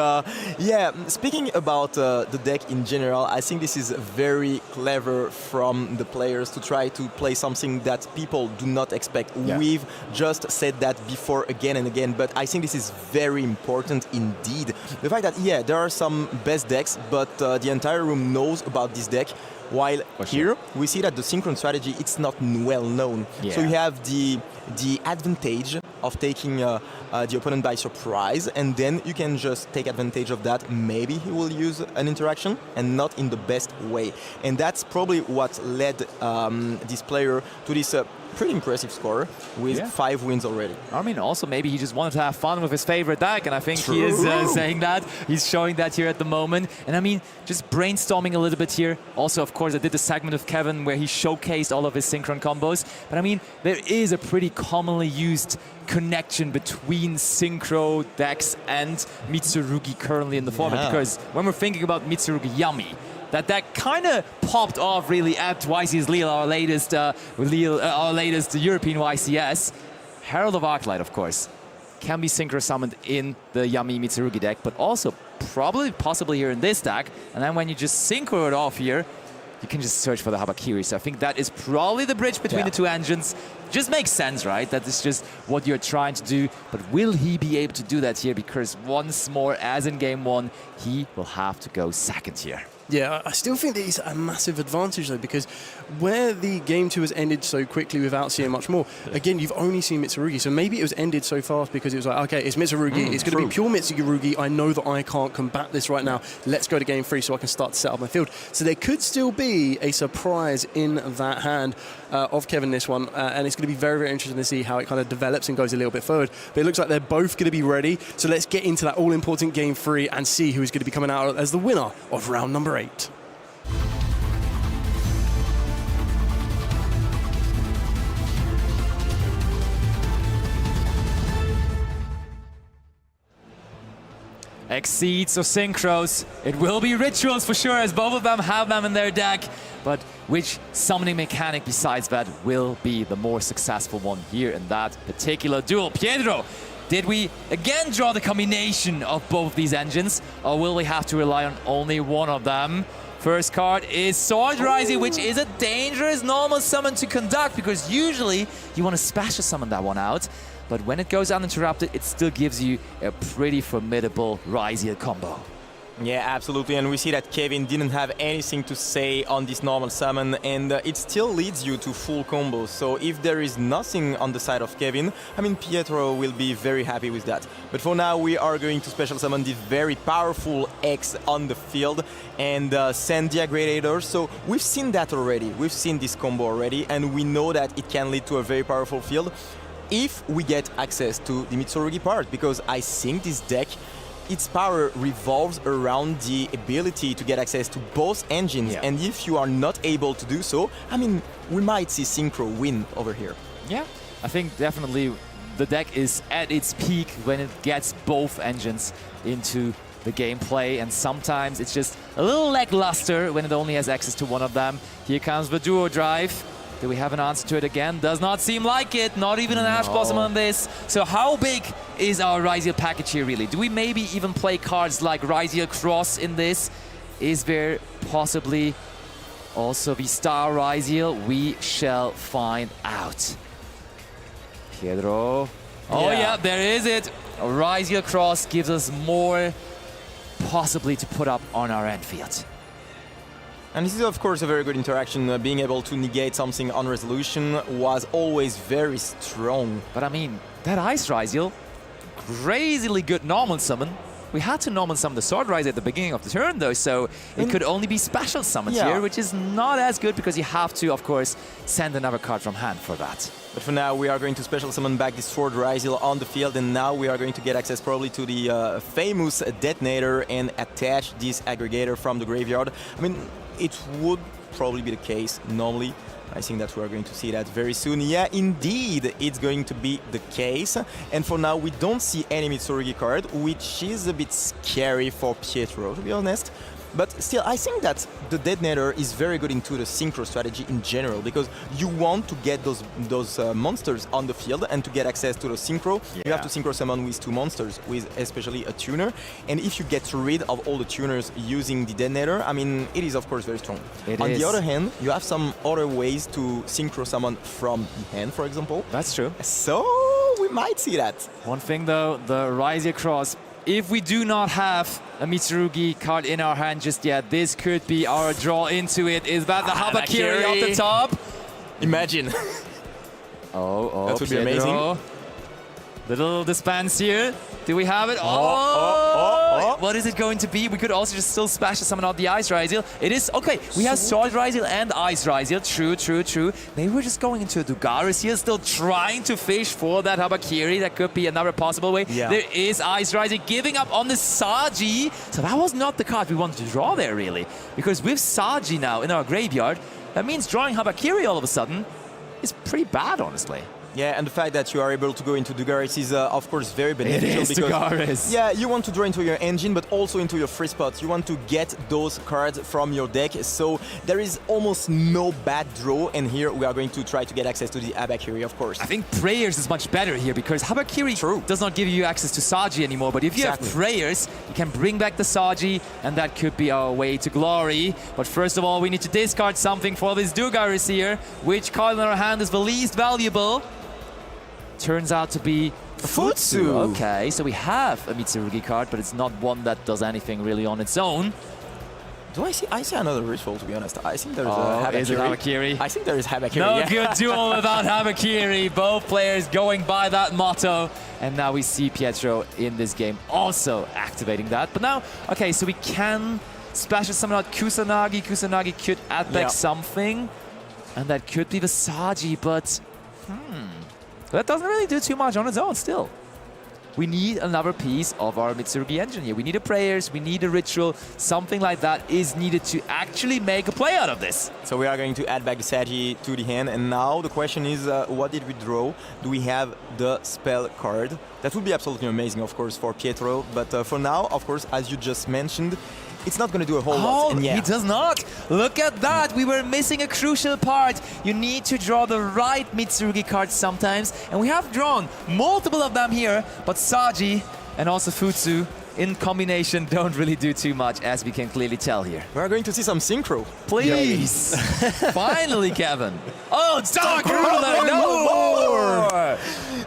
yeah, speaking about the deck in general, I think this is very clever from the players to try to play something that people do not expect. Yeah. We've just said that before again and again, but I think this is very important indeed. The fact that, yeah, there are some best decks, but the entire room knows about this deck, while here we see that the synchron strategy, it's not well known. Yeah. So you have the advantage of taking the opponent by surprise, and then you can just take advantage of that. Maybe he will use an interaction and not in the best way. And that's probably what led this player to this pretty impressive score with 5 wins already. I mean, also maybe he just wanted to have fun with his favorite deck, and I think he is saying that. He's showing that here at the moment. And I mean, just brainstorming a little bit here. Also, of course, I did the segment of Kevin where he showcased all of his synchron combos. But I mean, there is a pretty commonly used connection between synchro decks and Mitsurugi currently in the format, because when we're thinking about Mitsurugi Yami, that kind of popped off really at YCS Lille, our latest European YCS. Herald of Arclight, of course, can be synchro summoned in the Yami Mitsurugi deck, but also possibly here in this deck. And then when you just synchro it off here, you can just search for the Habakiri. So I think that is probably the bridge between the two engines. Just makes sense, right? That is just what you're trying to do. But will he be able to do that here? Because once more, as in game 1, he will have to go second here. Yeah, I still think that it's a massive advantage, though, because where the game 2 has ended so quickly without seeing much more, again, you've only seen Mitsurugi, so maybe it was ended so fast because it was like, okay, it's Mitsurugi, it's going to be pure Mitsurugi, I know that I can't combat this right now, let's go to game 3 so I can start to set up my field. So there could still be a surprise in that hand of Kevin this one, and it's going to be very, very interesting to see how it kind of develops and goes a little bit forward. But it looks like they're both going to be ready, so let's get into that all-important game 3 and see who is going to be coming out as the winner of round number 8. Exceeds or synchros. It will be rituals for sure, as both of them have them in their deck. But which summoning mechanic besides that will be the more successful one here in that particular duel? Pietro, did we again draw the combination of both these engines, or will we have to rely on only one of them? First card is Sword Rising, which is a dangerous normal summon to conduct, because usually you want to special summon that one out. But when it goes uninterrupted, it still gives you a pretty formidable Ryziel combo. Yeah, absolutely, and we see that Kevin didn't have anything to say on this normal summon, and it still leads you to full combos. So if there is nothing on the side of Kevin, I mean, Pietro will be very happy with that. But for now, we are going to special summon the very powerful X on the field and send the Aggregator. So we've seen that already. We've seen this combo already, and we know that it can lead to a very powerful field if we get access to the Mitsurugi part, because I think this deck, its power revolves around the ability to get access to both engines, and if you are not able to do so, I mean, we might see Synchro win over here. Yeah, I think definitely the deck is at its peak when it gets both engines into the gameplay, and sometimes it's just a little lackluster when it only has access to one of them. Here comes the Duo Drive. Do we have an answer to it again? Does not seem like it. Not even an Ash Blossom on this. So how big is our Ryziel package here really? Do we maybe even play cards like Ryziel Cross in this? Is there possibly also the Star Ryziel? We shall find out. Pietro. Oh yeah, there is it. Ryziel Cross gives us more possibly to put up on our end field. And this is, of course, a very good interaction. Being able to negate something on resolution was always very strong. But I mean, that Ice Ryziel, crazily good normal summon. We had to normal summon the Sword Ryziel at the beginning of the turn, though, so it could only be special summons here, which is not as good because you have to, of course, send another card from hand for that. But for now, we are going to special summon back the Sword Ryziel on the field, and now we are going to get access probably to the famous detonator and attach this aggregator from the graveyard. I mean, it would probably be the case normally. I think that we are going to see that very soon. Yeah, indeed, it's going to be the case. And for now, we don't see any Mitsurugi card, which is a bit scary for Pietro, to be honest. But still, I think that the Detonator is very good into the synchro strategy in general, because you want to get those monsters on the field, and to get access to the synchro, you have to synchro summon with 2 monsters, with especially a tuner. And if you get rid of all the tuners using the Detonator, I mean, it is of course very strong. On the other hand, you have some other ways to synchro summon from the hand, for example. That's true. So we might see that. One thing though, the Ryziel Cross, if we do not have a Mitsurugi card in our hand just yet, this could be our draw into it. Is that the Habakiri off the top? Imagine. Oh, that would be amazing. Little dispense here. Do we have it? What is it going to be? We could also just still smash summon out the Ice Ryziel. It is, okay, we have Sword Ryziel and Ice Ryziel. True. Maybe we're just going into a Dugaris here, still trying to fish for that Habakiri. That could be another possible way. Yeah. There is Ice Ryziel giving up on the Saji. So that was not the card we wanted to draw there, really. Because with Saji now in our graveyard, that means drawing Habakiri all of a sudden is pretty bad, honestly. Yeah, and the fact that you are able to go into Dugaris is, of course, very beneficial. It is Dugaris. Yeah, you want to draw into your engine, but also into your free spot. You want to get those cards from your deck, so there is almost no bad draw, and here we are going to try to get access to the Habakiri, of course. I think Prayers is much better here, because Habakiri does not give you access to Saji anymore, but if you have Prayers, you can bring back the Saji, and that could be our way to glory. But first of all, we need to discard something for this Dugaris here. Which card in our hand is the least valuable? Turns out to be Futsu. Okay, so we have a Mitsurugi card, but it's not one that does anything really on its own. I see another ritual, to be honest. I think there's a Habakiri. Is it Habakiri? I think there is Habakiri. No good duel without Habakiri. Both players going by that motto. And now we see Pietro in this game also activating that. But now, okay, so we can special summon out Kusanagi. Kusanagi could add back something. And that could be the Saji, but that doesn't really do too much on its own still. We need another piece of our Mitsurugi engine here. We need a Prayers, we need a Ritual, something like that is needed to actually make a play out of this. So we are going to add back the Saji to the hand, and now the question is, what did we draw? Do we have the spell card? That would be absolutely amazing, of course, for Pietro, but for now, of course, as you just mentioned, it's not going to do a whole lot. And He does not. Look at that. We were missing a crucial part. You need to draw the right Mitsurugi cards sometimes. And we have drawn multiple of them here. But Saji and also Futsu in combination don't really do too much, as we can clearly tell here. We're going to see some synchro. Please. Finally, Kevin. Oh, Dark Ruler. No more.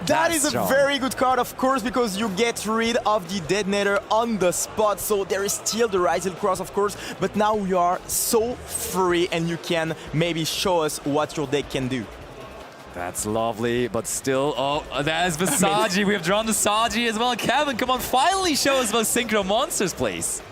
That is a very good card, of course, because you get rid of the Detonator on the spot. So there is still the Ryziel Cross, of course, but now you are so free and you can maybe show us what your deck can do. That's lovely, but still, there's the Saji. We have drawn the Saji as well. Kevin, come on, finally show us those synchro monsters, please.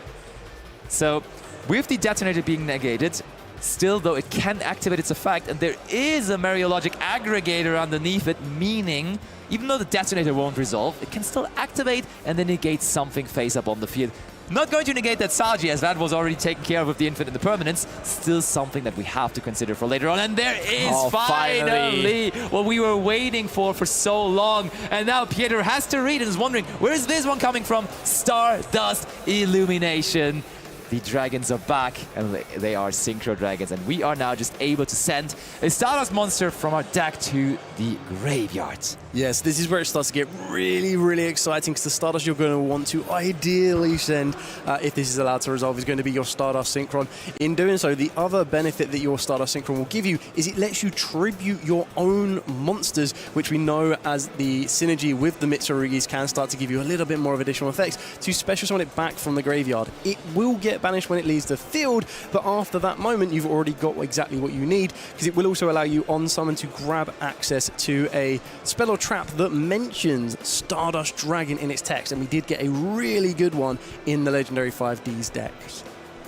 So, with the Detonator being negated, still, though, it can activate its effect, and there is a Mariologic Aggregator underneath it, meaning, even though the Detonator won't resolve, it can still activate and then negate something face up on the field. Not going to negate that Saji, as that was already taken care of with the Infinite Impermanence. Still something that we have to consider for later on. And there is finally what we were waiting for so long. And now Pietro has to read and is wondering, where is this one coming from? Stardust Illumination. The dragons are back, and they are Synchro Dragons, and we are now just able to send a Stardust monster from our deck to the graveyard. Yes, this is where it starts to get really, really exciting, because the Stardust you're going to want to ideally send, if this is allowed to resolve, is going to be your Stardust Synchron. In doing so, the other benefit that your Stardust Synchron will give you is it lets you tribute your own monsters, which we know as the synergy with the Mitsurugis can start to give you a little bit more of additional effects to special summon it back from the graveyard. It will get banished when it leaves the field, but after that moment you've already got exactly what you need, because it will also allow you on summon to grab access to a spell or trap that mentions Stardust Dragon in its text, and we did get a really good one in the Legendary 5D's deck.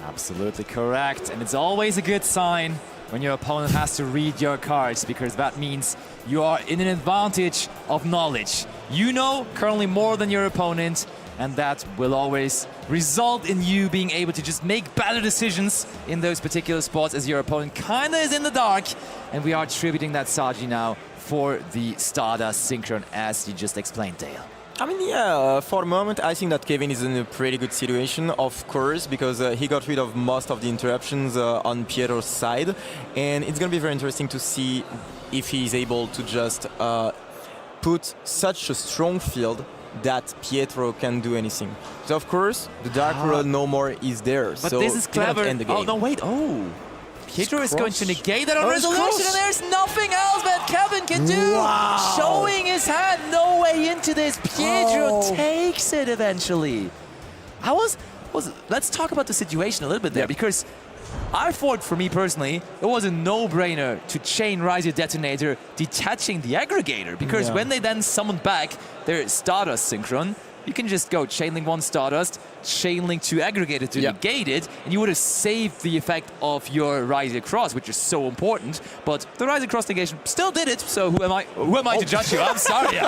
Absolutely correct, and it's always a good sign when your opponent has to read your cards, because that means you are in an advantage of knowledge. You know currently more than your opponent, and that will always result in you being able to just make better decisions in those particular spots, as your opponent kinda is in the dark. And we are tributing that Saji now for the Stardust Synchron, as you just explained, Dale. I mean, yeah, for the moment, I think that Kevin is in a pretty good situation, of course, because he got rid of most of the interruptions on Pietro's side. And it's going to be very interesting to see if he's able to just put such a strong field that Pietro can do anything. So, of course, the Dark World no more is there. But so this is clever. End the game. Oh, no, wait. Oh. Pietro is going to negate that on resolution, cross. and there's nothing else that Kevin can do. Wow. Showing his hand, no way into this. Pietro takes it eventually. Let's talk about the situation a little bit there, because I thought, for me personally, it was a no-brainer to chain Rise Your Detonator, detaching the aggregator, because when they then summon back their Stardust Synchron, you can just go Chainlink 1 Stardust, Chainlink 2 Aggregator to negate it, and you would have saved the effect of your Rise Across, which is so important. But the Rise Across negation still did it, so who am I to judge you? I'm sorry.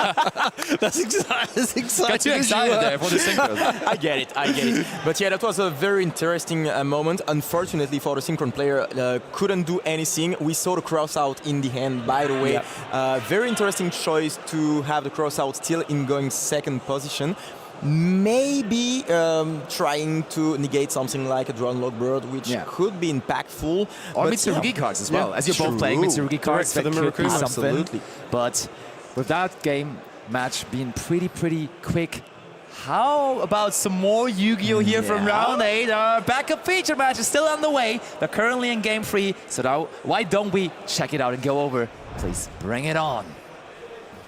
That's exciting. Got too excited there for the Synchron. I get it. But yeah, that was a very interesting moment. Unfortunately for the Synchron player, couldn't do anything. We saw the cross out in the hand, by the way. Very interesting choice to have the cross out still in going second position. Maybe trying to negate something like a Drawn Log Bird, which could be impactful. Or Mitsurugi cards as well, as you're both playing Mitsurugi cards, that could be something. Absolutely. But with that game match being pretty quick, how about some more Yu-Gi-Oh! Here from round 8? Our backup feature match is still on the way. They're currently in game 3, so now why don't we check it out and go over? Please bring it on.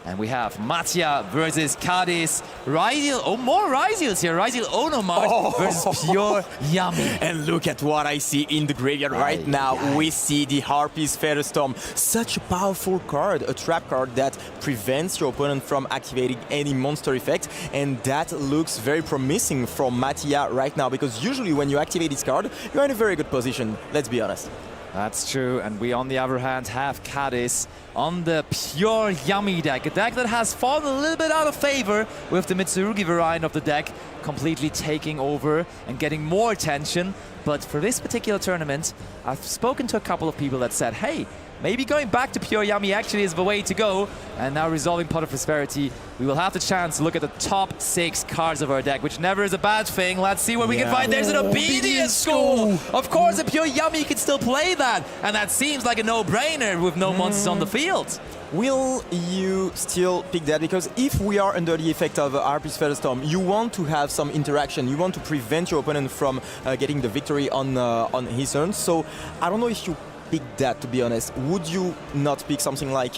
And we have Mattia versus Cadiz. Ryziel, more Ryziels here. Ryziel Onomart versus Pure Yummy. And look at what I see in the graveyard right now. We see the Harpy's Featherstorm. Such a powerful card, a trap card that prevents your opponent from activating any monster effect. And that looks very promising from Mattia right now, because usually when you activate this card, you're in a very good position, let's be honest. That's true, and we on the other hand have Cadiz on the Pure Yummy deck, a deck that has fallen a little bit out of favor with the Mitsurugi variant of the deck completely taking over and getting more attention. But for this particular tournament, I've spoken to a couple of people that said, hey, maybe going back to Pure Yummy actually is the way to go. And now resolving Pot of Prosperity, we will have the chance to look at the top 6 cards of our deck, which never is a bad thing. Let's see what we can find. There's an Obedience School! Of course, a Pure Yummy can still play that. And that seems like a no-brainer with no monsters on the field. Will you still pick that? Because if we are under the effect of Harpy's Featherstorm, you want to have some interaction. You want to prevent your opponent from getting the victory on his turn. So I don't know if you pick that, to be honest. Would you not pick something like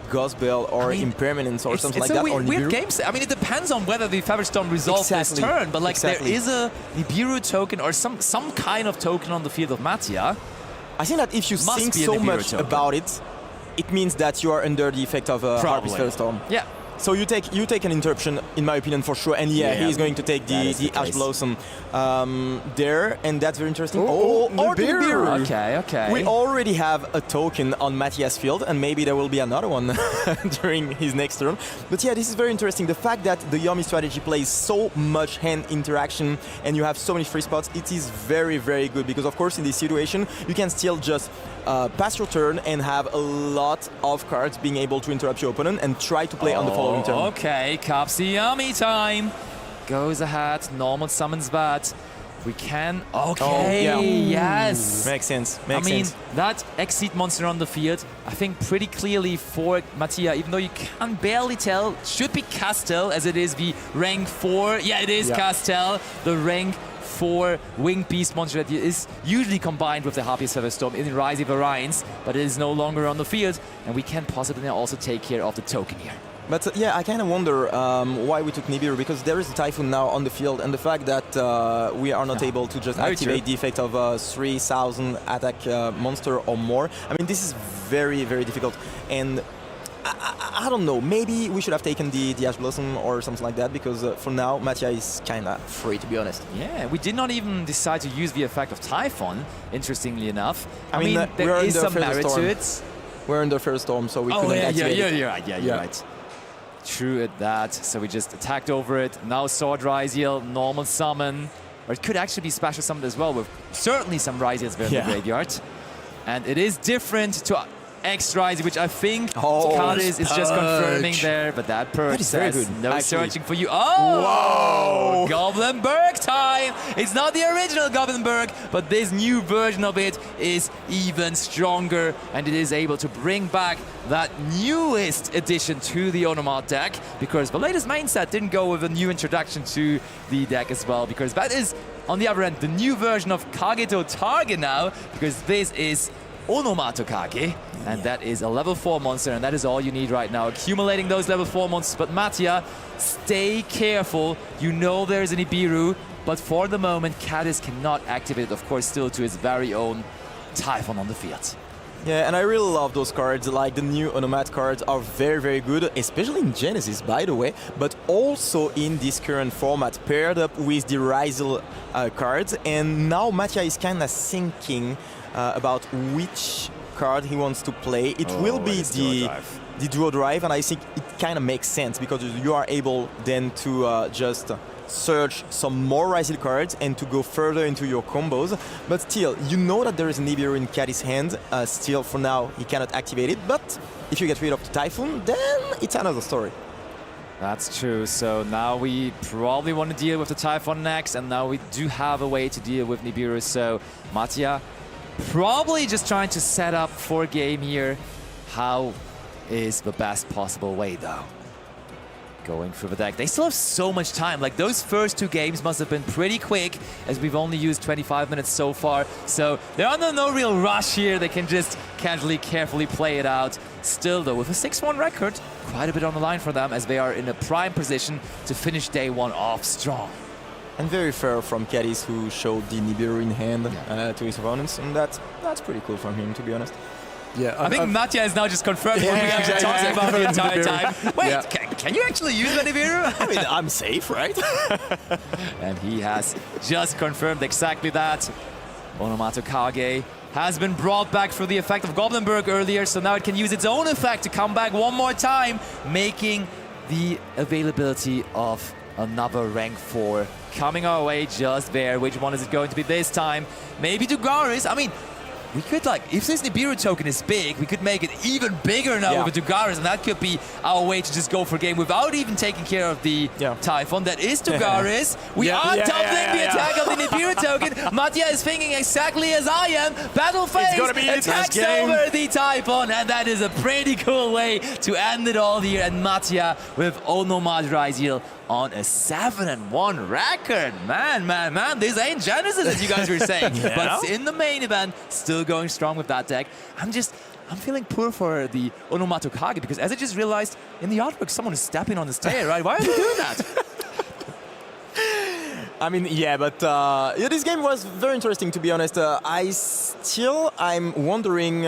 Gospel or Impermanence or something like that? It's a weird game. I mean, it depends on whether the Featherstorm resolves this turn, but like there is a Nibiru token or some kind of token on the field of Mattia. I think that if you think so much about it, it means that you are under the effect of Harpy's Featherstorm. Yeah. So you take an interruption, in my opinion, for sure. And he's going to take the Ash Blossom there, and that's very interesting. Or Nibiru. Okay. We already have a token on Mattia's field, and maybe there will be another one during his next turn. But yeah, this is very interesting. The fact that the Yummy strategy plays so much hand interaction, and you have so many free spots, it is very, very good. Because of course, in this situation, you can still just pass your turn and have a lot of cards being able to interrupt your opponent and try to play on the following turn. Okay, Capsi Yummy time. goes ahead, normal summons that. We can, okay, yes. Makes sense, I mean, sense. that Exceed monster on the field, I think pretty clearly for Mattia, even though you can barely tell, should be Castel, as it is the rank 4. Yeah, it is Castel, the rank 4 Winged Beast monster that is usually combined with the Harpies Featherstorm in Rise of Orions, but it is no longer on the field, and we can possibly now also take care of the token here. But yeah, I kind of wonder why we took Nibiru, because there is a Typhoon now on the field, and the fact that we are not able to just activate the effect of 3,000 attack monster or more. I mean, this is very, very difficult. And I don't know, maybe we should have taken the Ash Blossom or something like that, because for now, Mattia is kind of free, to be honest. Yeah, we did not even decide to use the effect of Typhon, interestingly enough. I mean there is some merit to it. We're in the first storm, so we couldn't activate it. You're right, you're right. True at that, so we just attacked over it. Now Sword Ryziel, normal summon. Or it could actually be special summoned as well, with certainly some Ryziels there in the graveyard. And it is different to X Ryziel, which I think Kadis is just confirming there, but that perk says no searching for you. Oh! Whoa! Goblinberg time! It's not the original Goblinberg, but this new version of it is even stronger, and it is able to bring back that newest addition to the Onomat deck, because the latest main set didn't go with a new introduction to the deck as well, because that is, on the other end, the new version of Kageto Target now, because this is Onomato Kage, and that is a level 4 monster, and that is all you need right now, accumulating those level 4 monsters. But Mattia, stay careful. You know there's an Ibiru, but for the moment, Kadis cannot activate it, of course, still to his very own Typhon on the field. Yeah, and I really love those cards. Like the new Onomat cards are very, very good, especially in Genesis, by the way, but also in this current format, paired up with the Ryziel cards. And now Mattia is kind of thinking about which card he wants to play. It will be the Duo Drive, and I think it kind of makes sense, because you are able then to just search some more Ryziel cards and to go further into your combos. But still, you know that there is an Nibiru in Kadis' hand. Still, for now, he cannot activate it, but if you get rid of the Typhoon, then it's another story. That's true, so now we probably want to deal with the Typhon next, and now we do have a way to deal with Nibiru, so Mattia probably just trying to set up for a game here. How is the best possible way, though? Going through the deck. They still have so much time. Like, those first 2 games must have been pretty quick, as we've only used 25 minutes so far. So they're under no real rush here. They can just casually, carefully play it out. Still, though, with a 6-1 record, quite a bit on the line for them, as they are in a prime position to finish day 1 off strong. And very fair from Kadis, who showed the Nibiru in hand to his opponents, and that's pretty cool from him, to be honest. Yeah, I think Mattia is now just confirmed what we have been talking about the entire time. Wait, can you actually use the Nibiru? I mean, I'm safe, right? And he has just confirmed exactly that. Onomato Kage has been brought back for the effect of Goblinberg earlier, so now it can use its own effect to come back one more time, making the availability of another rank 4 coming our way just there. Which one is it going to be this time? Maybe Dugaris. I mean, we could, like, if this Nibiru token is big, we could make it even bigger now with Dugaris, and that could be our way to just go for game without even taking care of the Typhon. That is Dugaris. We are doubling the attack of the Nibiru token. Mattia is thinking exactly as I am. Battle phase attacks over the Typhon, and that is a pretty cool way to end it all here. And Mattia with Onomat Ryziel on a 7-1 record. Man, this ain't Genesis, as you guys were saying. But in the main event, still going strong with that deck. I'm feeling poor for the Onomato Kage, because as I just realized, in the artwork, someone is stepping on his tail, right? Why are they doing that? I mean, yeah, but this game was very interesting, to be honest. I'm wondering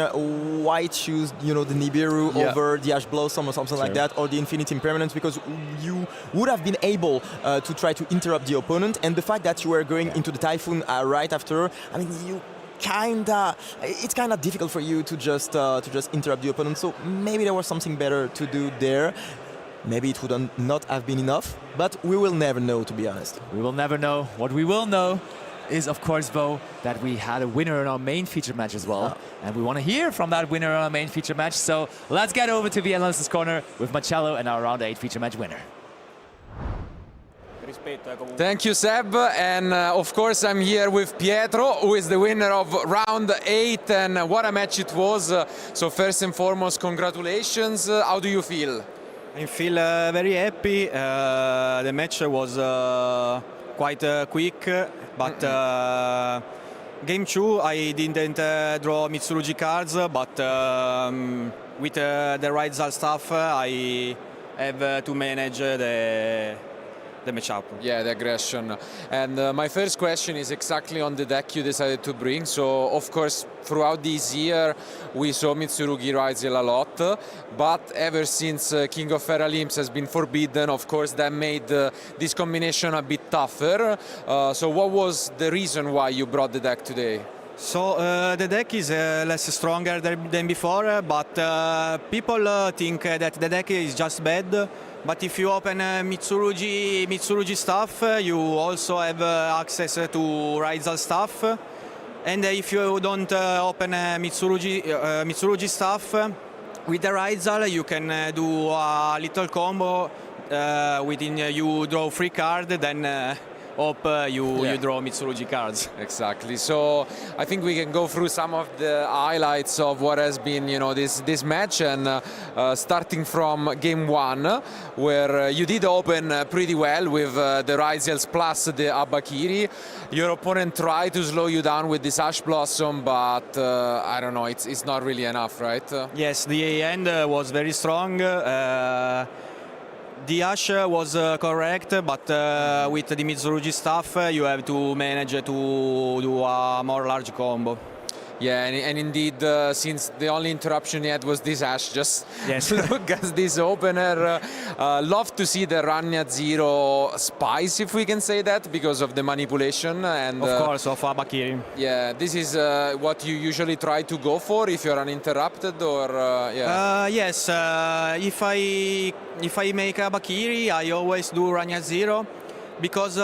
why choose, the Nibiru over the Ash Blossom or something like that, or the Infinite Impermanence, because you would have been able to try to interrupt the opponent, and the fact that you were going into the Typhoon right after, I mean, it's kinda difficult for you to just interrupt the opponent. So maybe there was something better to do there. Maybe it would not have been enough, but we will never know, to be honest. We will never know. What we will know is, of course, though, that we had a winner in our main feature match as well. And we want to hear from that winner in our main feature match. So let's get over to the Analysis Corner with Marcello and our Round 8 feature match winner. Thank you, Seb. And of course, I'm here with Pietro, who is the winner of round 8. And what a match it was. So first and foremost, congratulations. How do you feel? I feel very happy. The match was quite quick, but game 2 I didn't draw Mitsurugi cards, but with the right stuff I have to manage the matchup. Yeah, the aggression. And my first question is exactly on the deck you decided to bring. So, of course, throughout this year, we saw Mitsurugi Raizel a lot. But ever since King of Feralimps has been forbidden, of course, that made this combination a bit tougher. So what was the reason why you brought the deck today? So the deck is less stronger than before, but people think that the deck is just bad. But if you open Mitsurugi stuff, you also have access to Raizel stuff. And if you don't open Mitsurugi stuff with the Raizel, you can do a little combo within you draw 3 cards, then hope you draw Mitsurugi cards. Exactly. So I think we can go through some of the highlights of what has been, this match, and starting from game 1, where you did open pretty well with the Raizels plus the Abakiri. Your opponent tried to slow you down with this Ash Blossom, but I don't know, it's not really enough, right? Yes, the end was very strong. The Ash was correct, but with the Mitsurugi stuff, you have to manage to do a more large combo. Yeah, and indeed, since the only interruption he had was this Ash, just look at this opener. Love to see the Rania Zero spice, if we can say that, because of the manipulation. And of course, of Abakiri. Yeah, this is what you usually try to go for if you're uninterrupted, or yeah. Yes, if I make Abakiri, I always do Rania Zero. Because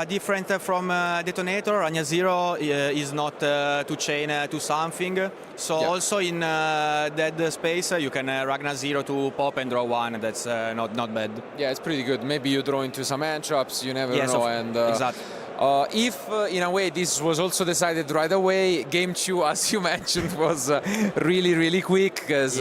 different from Detonator, Rania Zero is not to chain to something. So also in dead space, you can Ragnar Zero to pop and draw 1. That's not bad. Yeah, it's pretty good. Maybe you draw into some hand traps, you never know. And exactly. If, in a way, this was also decided right away, game 2, as you mentioned, was really, really quick, because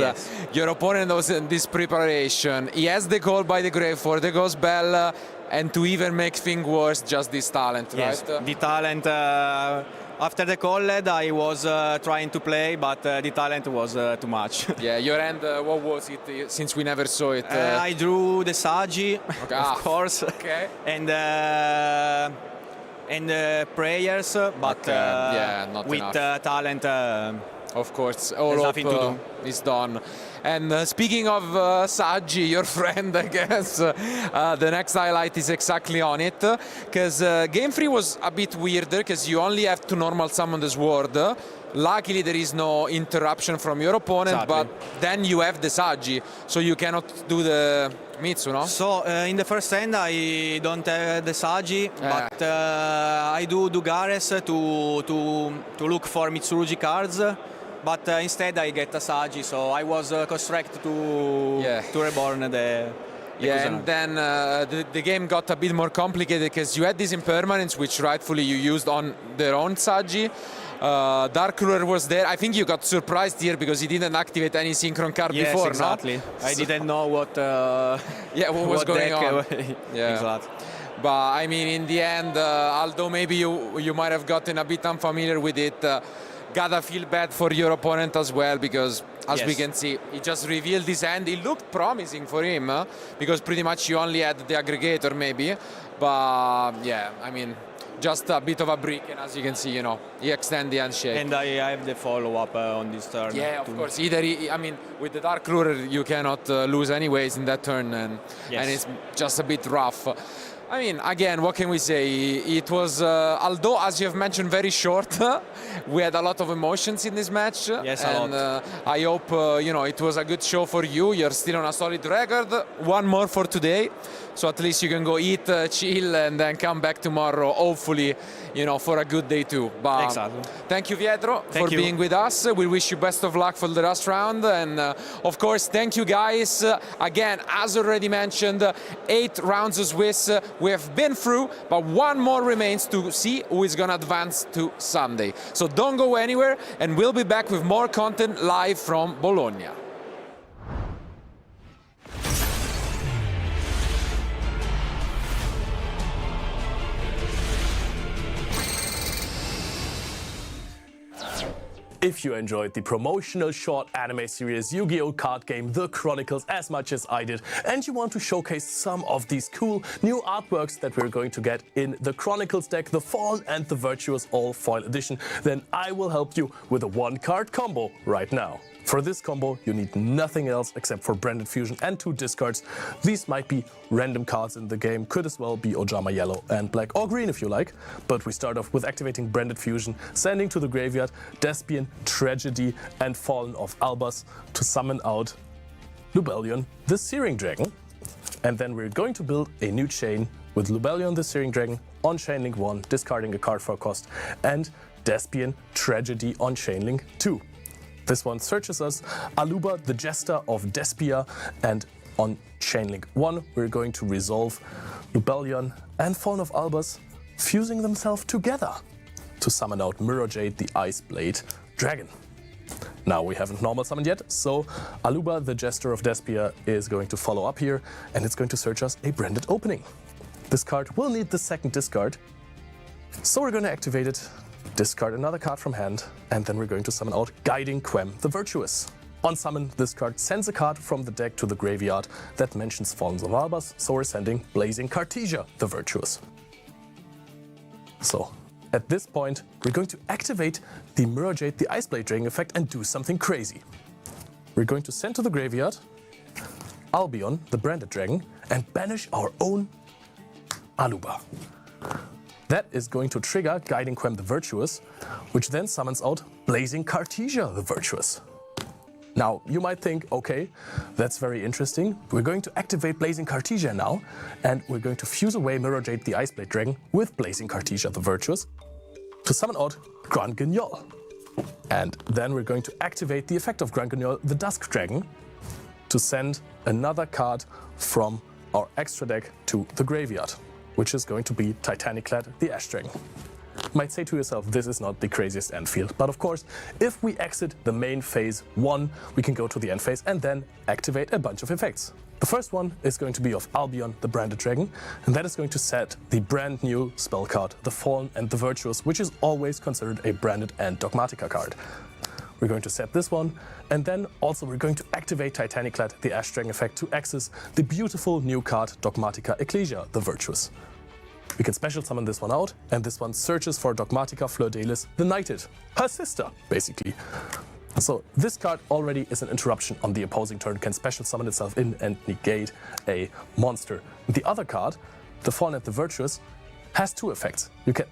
your opponent was in this preparation. He has the call by the grave for the Ghost Bell, and to even make things worse, just this talent, yes, right? The talent, after the call lead, I was trying to play, but the talent was too much. Yeah, your end, what was it, since we never saw it? I drew the Sagi, of course, and prayers, but yeah, not with talent, of course, all nothing to do. Is done. And speaking of Saggi, your friend, I guess, the next highlight is exactly on it, because game 3 was a bit weirder, because you only have to normal summon the sword. Luckily, there is no interruption from your opponent, but then you have the Saggi, so you cannot do the Mitsu, no? So in the first hand, I don't have the Saggi, but I do Gares to look for Mitsurugi cards. But instead I get a Saggi, so I was constrained to reborn the and then the game got a bit more complicated, because you had these impermanents, which rightfully you used on their own Saggi. Dark Ruler was there. I think you got surprised here because he didn't activate any Synchron card before, exactly. No? I didn't know what was going on. Exactly. But I mean, in the end, although maybe you might have gotten a bit unfamiliar with it, gotta feel bad for your opponent as well, because as we can see, he just revealed his hand. It looked promising for him, because pretty much you only had the aggregator maybe, but yeah, I mean, just a bit of a brick, and as you can see, he extended the handshake. And I have the follow-up on this turn. Yeah, of course. Either I mean, with the Dark Ruler, you cannot lose anyways in that turn, and it's just a bit rough. I mean, again, what can we say? It was, although, as you have mentioned, very short, we had a lot of emotions in this match. Yes, and a lot. I hope, it was a good show for you. You're still on a solid record. One more for today. So at least you can go eat, chill, and then come back tomorrow, hopefully, for a good day too. But exactly. Thank you, Pietro, for being with us. We wish you best of luck for the last round. And of course, thank you guys. Again, as already mentioned, 8 rounds of Swiss. We have been through, but one more remains to see who is going to advance to Sunday. So don't go anywhere, and we'll be back with more content live from Bologna. If you enjoyed the promotional short anime series Yu-Gi-Oh! Card game The Chronicles as much as I did, and you want to showcase some of these cool new artworks that we're going to get in the Chronicles deck, the Fallen and the Virtuous All Foil Edition, then I will help you with a one-card combo right now. For this combo, you need nothing else except for Branded Fusion and 2 discards. These might be random cards in the game, could as well be Ojama Yellow and Black or Green if you like. But we start off with activating Branded Fusion, sending to the graveyard Despian, Tragedy and Fallen of Albus to summon out Lubellion, the Searing Dragon. And then we're going to build a new chain with Lubellion, the Searing Dragon, on Chainlink 1, discarding a card for cost, and Despian, Tragedy on Chainlink 2. This one searches us Aluba, the Jester of Despia, and on Chainlink 1 we're going to resolve Lubellion and Fallen of Albus, fusing themselves together to summon out Mirror Jade, the Ice Blade Dragon. Now we haven't normal summoned yet, so Aluba, the Jester of Despia, is going to follow up here, and it's going to search us a branded opening. This card will need the second discard, so we're going to activate it, discard another card from hand, and then we're going to summon out Guiding Quem, the Virtuous. On summon, this card sends a card from the deck to the graveyard that mentions Fallen of Albus, so we're sending Blazing Cartesia, the Virtuous. So, at this point, we're going to activate the Mirror Jade, the Ice Blade Dragon effect and do something crazy. We're going to send to the graveyard Albion, the Branded Dragon, and banish our own Aluba. That is going to trigger Guiding Quem the Virtuous, which then summons out Blazing Cartesia the Virtuous. Now, you might think, okay, that's very interesting. We're going to activate Blazing Cartesia now, and we're going to fuse away Mirror Jade the Iceblade Dragon with Blazing Cartesia the Virtuous to summon out Grand Guignol. And then we're going to activate the effect of Grand Guignol, the Dusk Dragon, to send another card from our extra deck to the graveyard, which is going to be Titaniclad, the Ash Dragon. You might say to yourself, this is not the craziest end field, but of course, if we exit the main phase 1, we can go to the end phase and then activate a bunch of effects. The first one is going to be of Albion, the Branded Dragon, and that is going to set the brand new spell card, the Fallen and the Virtuous, which is always considered a branded and Dogmatica card. We're going to set this one, and then also we're going to activate Titaniclad, the Ash Dragon effect, to access the beautiful new card Dogmatica Ecclesia, the Virtuous. We can special summon this one out, and this one searches for Dogmatica Fleur-de-Lis, the Knighted, her sister, basically. So this card already is an interruption on the opposing turn, can special summon itself in and negate a monster. The other card, the Fallen and the Virtuous, has 2 effects. You can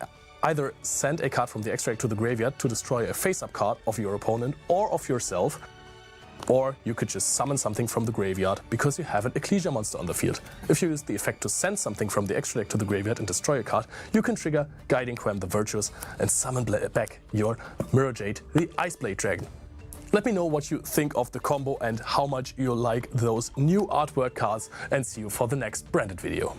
either send a card from the extra deck to the graveyard to destroy a face-up card of your opponent or of yourself, or you could just summon something from the graveyard because you have an Ecclesia monster on the field. If you use the effect to send something from the extra deck to the graveyard and destroy a card, you can trigger Guiding Quem the Virtuous and summon back your Mirror Jade, the Iceblade Dragon. Let me know what you think of the combo and how much you like those new artwork cards, and see you for the next branded video.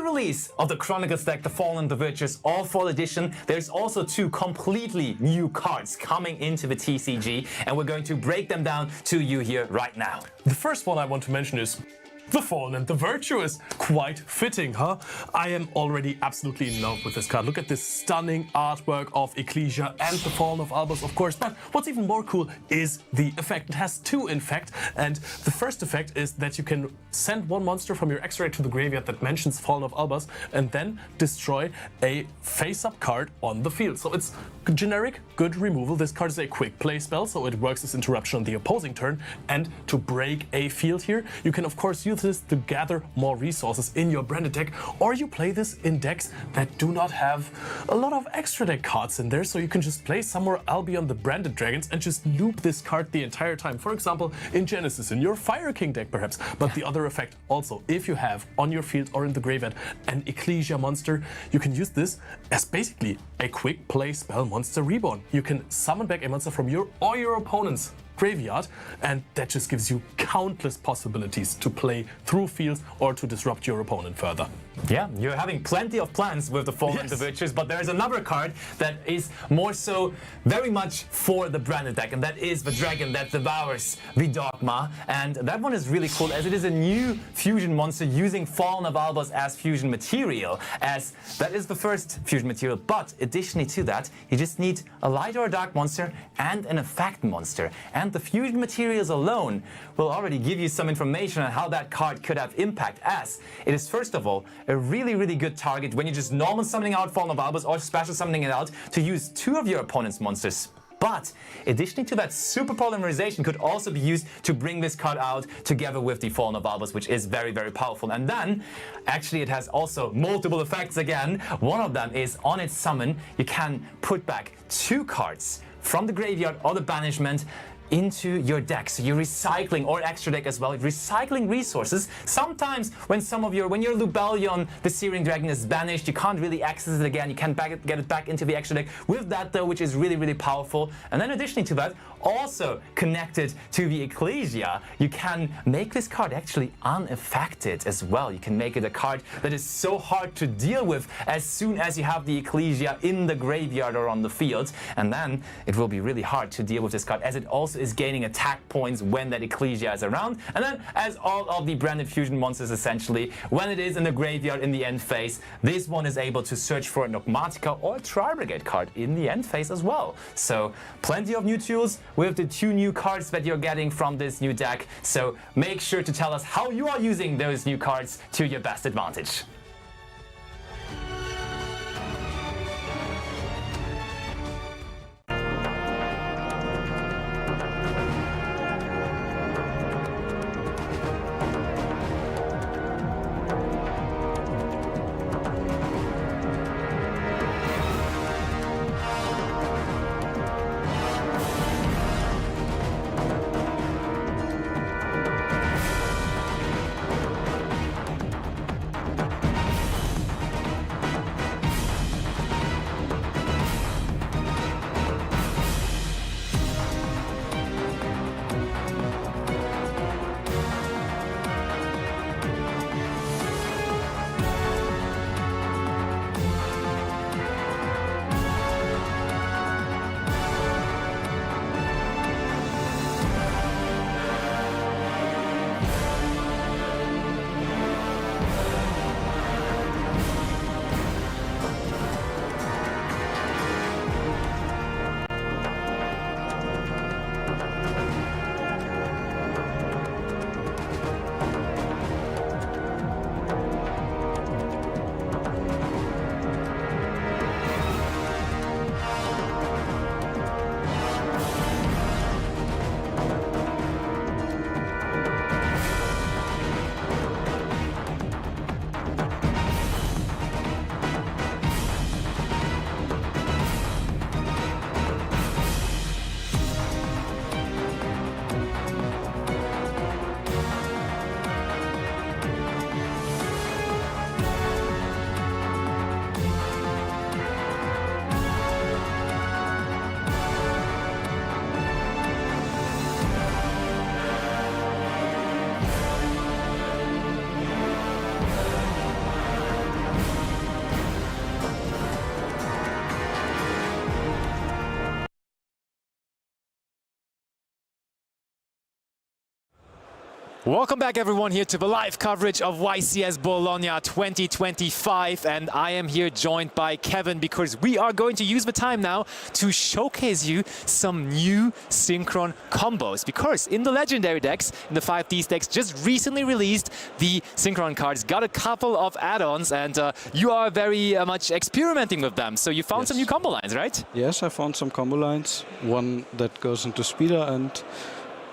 release of the Chronicles deck, the Fallen, the Virtuous, all fall edition, there's also 2 completely new cards coming into the TCG, and we're going to break them down to you here right now. The first one I want to mention is the Fallen and the Virtuous. Quite fitting, huh? I am already absolutely in love with this card. Look at this stunning artwork of Ecclesia and the Fallen of Albus, of course. But what's even more cool is the effect. It has 2 in fact. And the first effect is that you can send 1 monster from your X-Ray to the graveyard that mentions Fallen of Albus and then destroy a face-up card on the field. So it's generic, good removal. This card is a quick play spell, so it works as interruption on the opposing turn. And to break a field here, you can of course use this to gather more resources in your branded deck, or you play this in decks that do not have a lot of extra deck cards in there, so you can just play somewhere Albion the Branded Dragons and just loop this card the entire time. For example, in Genesis, in your Fire King deck perhaps. But the other effect also, if you have on your field or in the graveyard an Ecclesia monster, you can use this as basically a quick play spell monster reborn. You can summon back a monster from your or your opponent's graveyard, and that just gives you countless possibilities to play through fields or to disrupt your opponent further. Yeah, you're having plenty of plans with the Fallen and the Virtuous, but there's another card that is more so very much for the branded deck, and that is the Dragon that devours the Dogma. And that one is really cool, as it is a new fusion monster using Fallen of Albus as fusion material, as that is the first fusion material. But additionally to that, you just need a light or a dark monster and an effect monster. And the fusion materials alone will already give you some information on how that card could have impact, as it is first of all a really good target when you're just normal summoning out Fallen of Albus or special summoning it out to use 2 of your opponent's monsters. But additionally to that, super polymerization could also be used to bring this card out together with the Fallen of Albus, which is very powerful. And then actually it has also multiple effects again. One of them is on its summon, you can put back 2 cards from the graveyard or the banishment into your deck. So you're recycling, or extra deck as well, recycling resources. Sometimes when when your Lubellion, the Searing Dragon, is banished, you can't really access it again. You can get it back into the extra deck with that though, which is really powerful. And then additionally to that, also connected to the Ecclesia, you can make this card actually unaffected as well. You can make it a card that is so hard to deal with as soon as you have the Ecclesia in the graveyard or on the field. And then it will be really hard to deal with this card, as it also is gaining attack points when that Ecclesia is around. And then, as all of the branded fusion monsters essentially, when it is in the graveyard in the end phase, this one is able to search for a Nogmatica or a Tri-Brigade card in the end phase as well. So plenty of new tools with the 2 new cards that you're getting from this new deck. So make sure to tell us how you are using those new cards to your best advantage. Welcome back, everyone, here to the live coverage of YCS Bologna 2025, and I am here joined by Kevin because we are going to use the time now to showcase you some new Synchron combos, because in the legendary decks, in the 5D decks, just recently released the Synchron cards, got a couple of add-ons, and you are very much experimenting with them, so you found some new combo lines, right? Yes, I found some combo lines, one that goes into speeder and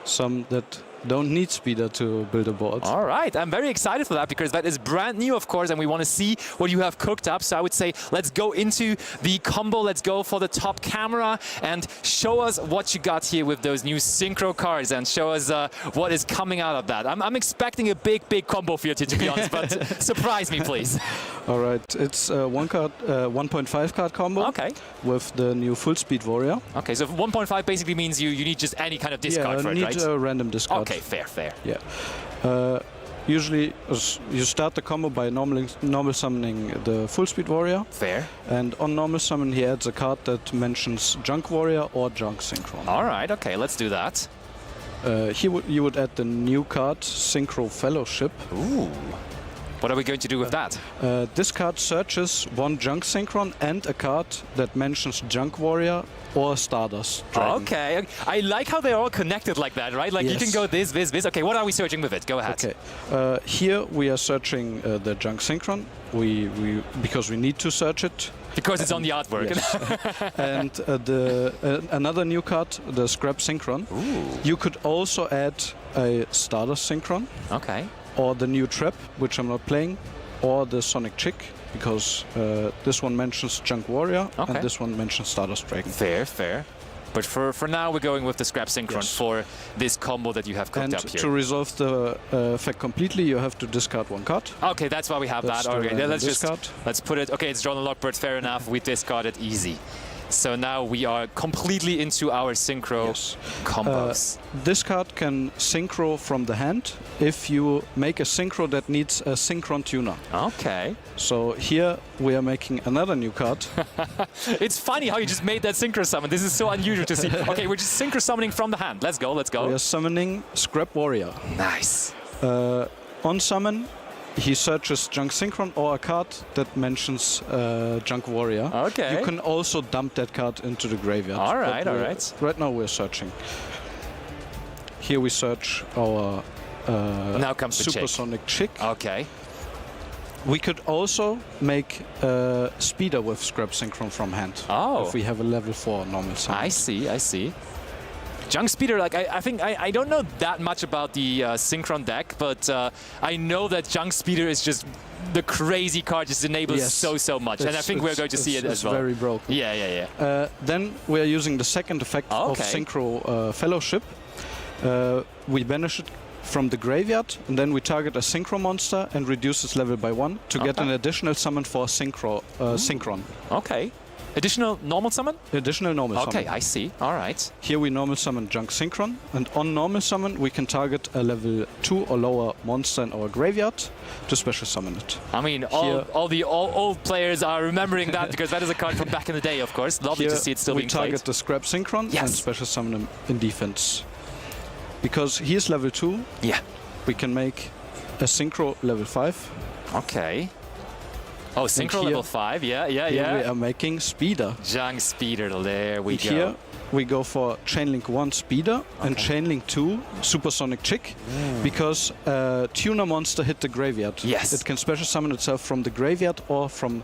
some that don't need speeder to build a board. All right, I'm very excited for that because that is brand new, of course, and we want to see what you have cooked up. So I would say let's go into the combo. Let's go for the top camera and show us what you got here with those new Synchro cards and show us what is coming out of that. I'm expecting a big combo for you, to be honest, but surprise me, please. All right, it's a 1.5 card combo with the new full speed warrior. Okay, so 1.5 basically means you need just any kind of discard for it, right? Yeah, need a random discard. Okay, fair. Yeah. Usually you start the combo by normal summoning the full speed warrior. Fair. And on normal summon he adds a card that mentions junk warrior or junk synchron. All right, okay, let's do that. You would add the new card Synchro Fellowship. Ooh. What are we going to do with that? This card searches one junk synchron and a card that mentions junk warrior or Stardust Dragon. Okay, I like how they're all connected like that, right? Like you can go this. Okay, what are we searching with it? Go ahead. Okay, here we are searching the junk synchron. Because we need to search it. Because it's on the artwork. Yes. And another new card, the Scrap Synchron. Ooh. You could also add a Stardust Synchron. Okay. Or the new Trap, which I'm not playing, or the Sonic Chick, because this one mentions Junk Warrior and this one mentions Stardust Dragon. Fair. But for now, we're going with the Scrap Synchron for this combo that you have cooked up here. And to resolve the effect completely, you have to discard one card. Okay, that's why we have that. Okay, let's put it. Okay, it's drawn a Lockbird. Fair enough. We discard it easy. So now we are completely into our Synchro combos. This card can Synchro from the hand if you make a Synchro that needs a Synchron tuner. Okay. So here we are making another new card. It's funny how you just made that Synchro summon. This is so unusual to see. Okay, we're just Synchro summoning from the hand. Let's go. We are summoning Scrap Warrior. Nice. On summon, he searches Junk Synchron or a card that mentions Junk Warrior. Okay. You can also dump that card into the graveyard. All right. Right now we're searching. Here we search our now comes the Supersonic Chick. Okay. We could also make Speeder with Scrap Synchron from hand. Oh. If we have a level 4 normal summon. I see. Junk Speeder, like I think I don't know that much about the Synchron deck, but I know that Junk Speeder is just the crazy card, just enables so much, and I think we're going to see it as well. It's very broken. Yeah. Then we're using the second effect of Synchro Fellowship. We banish it from the graveyard, and then we target a Synchro monster and reduce its level by 1 to get an additional summon for Synchron. Okay. Additional normal summon? Additional normal summon. Okay, I see. All right. Here we normal summon Junk Synchron, and on normal summon we can target a level 2 or lower monster in our graveyard to special summon it. I mean, all the old players are remembering that because that is a card from back in the day, of course. Lovely to see it still being played. We target the Scrap Synchron and special summon him in defense. Because he is level 2, we can make a Synchro level 5. Okay. Oh, Synchro level 5, yeah. Here we are making Speeder. Junk Speeder, there we go. Here we go for Chainlink 1 Speeder and Chainlink 2 Supersonic Chick, because Tuner monster hit the graveyard. Yes. It can special summon itself from the graveyard or from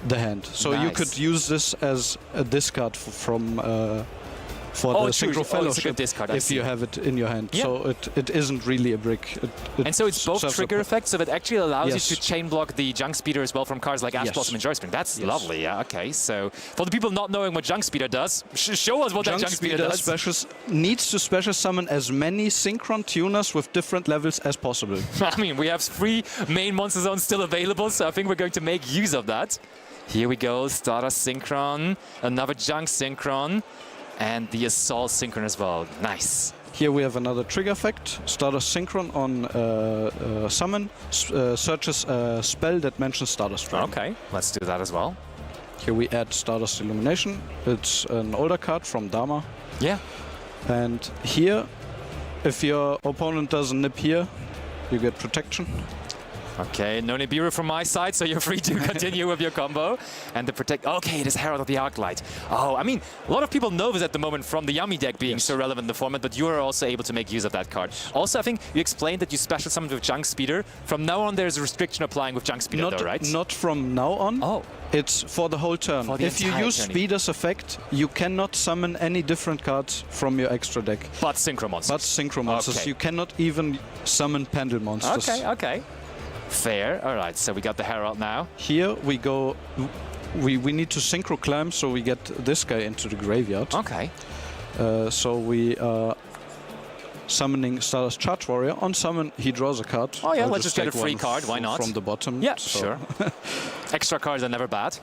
the hand. So you could use this as a discard from for the Synchro Fellowship discard, if you have it in your hand. So it isn't really a brick. And so it's both trigger effects, so that actually allows you to chain block the Junk Speeder as well from cards like Ash Blossom and Joy Spring. That's lovely, okay. So for the people not knowing what Junk Speeder does, show us what that Junk Speeder does. Needs to special summon as many Synchron tuners with different levels as possible. I mean, we have 3 main monster zones still available, so I think we're going to make use of that. Here we go, Stardust Synchron, another Junk Synchron, and the Assault Synchron as well. Nice. Here we have another trigger effect. Stardust Synchron on summon searches a spell that mentions Stardust Dragon. Okay, let's do that as well. Here we add Stardust Illumination. It's an older card from Dharma. Yeah. And here, if your opponent doesn't nip here, you get protection. Okay, no Nibiru from my side, so you're free to continue with your combo. And the protect. Okay, it is Herald of the Arclight. Oh, I mean, a lot of people know this at the moment from the Yami deck being so relevant in the format, but you are also able to make use of that card. Also, I think you explained that you special summoned with Junk Speeder. From now on, there's a restriction applying with Junk Speeder, though, right? Not from now on. Oh. It's for the whole turn. If you use Speeder's effect, you cannot summon any different cards from your extra deck. But Synchro Monsters. But Synchro Monsters. Okay. You cannot even summon Pendle Monsters. Okay, okay. Fair. All right, so we got the Herald now. Here we go. We need to Synchro Climb, so we get this guy into the graveyard. Okay. So we are summoning Stardust Charge Warrior. On summon, he draws a card. Oh yeah, I'll let's just get a free one card. Why not? From the bottom. Yeah, so. sure. Extra cards are never bad.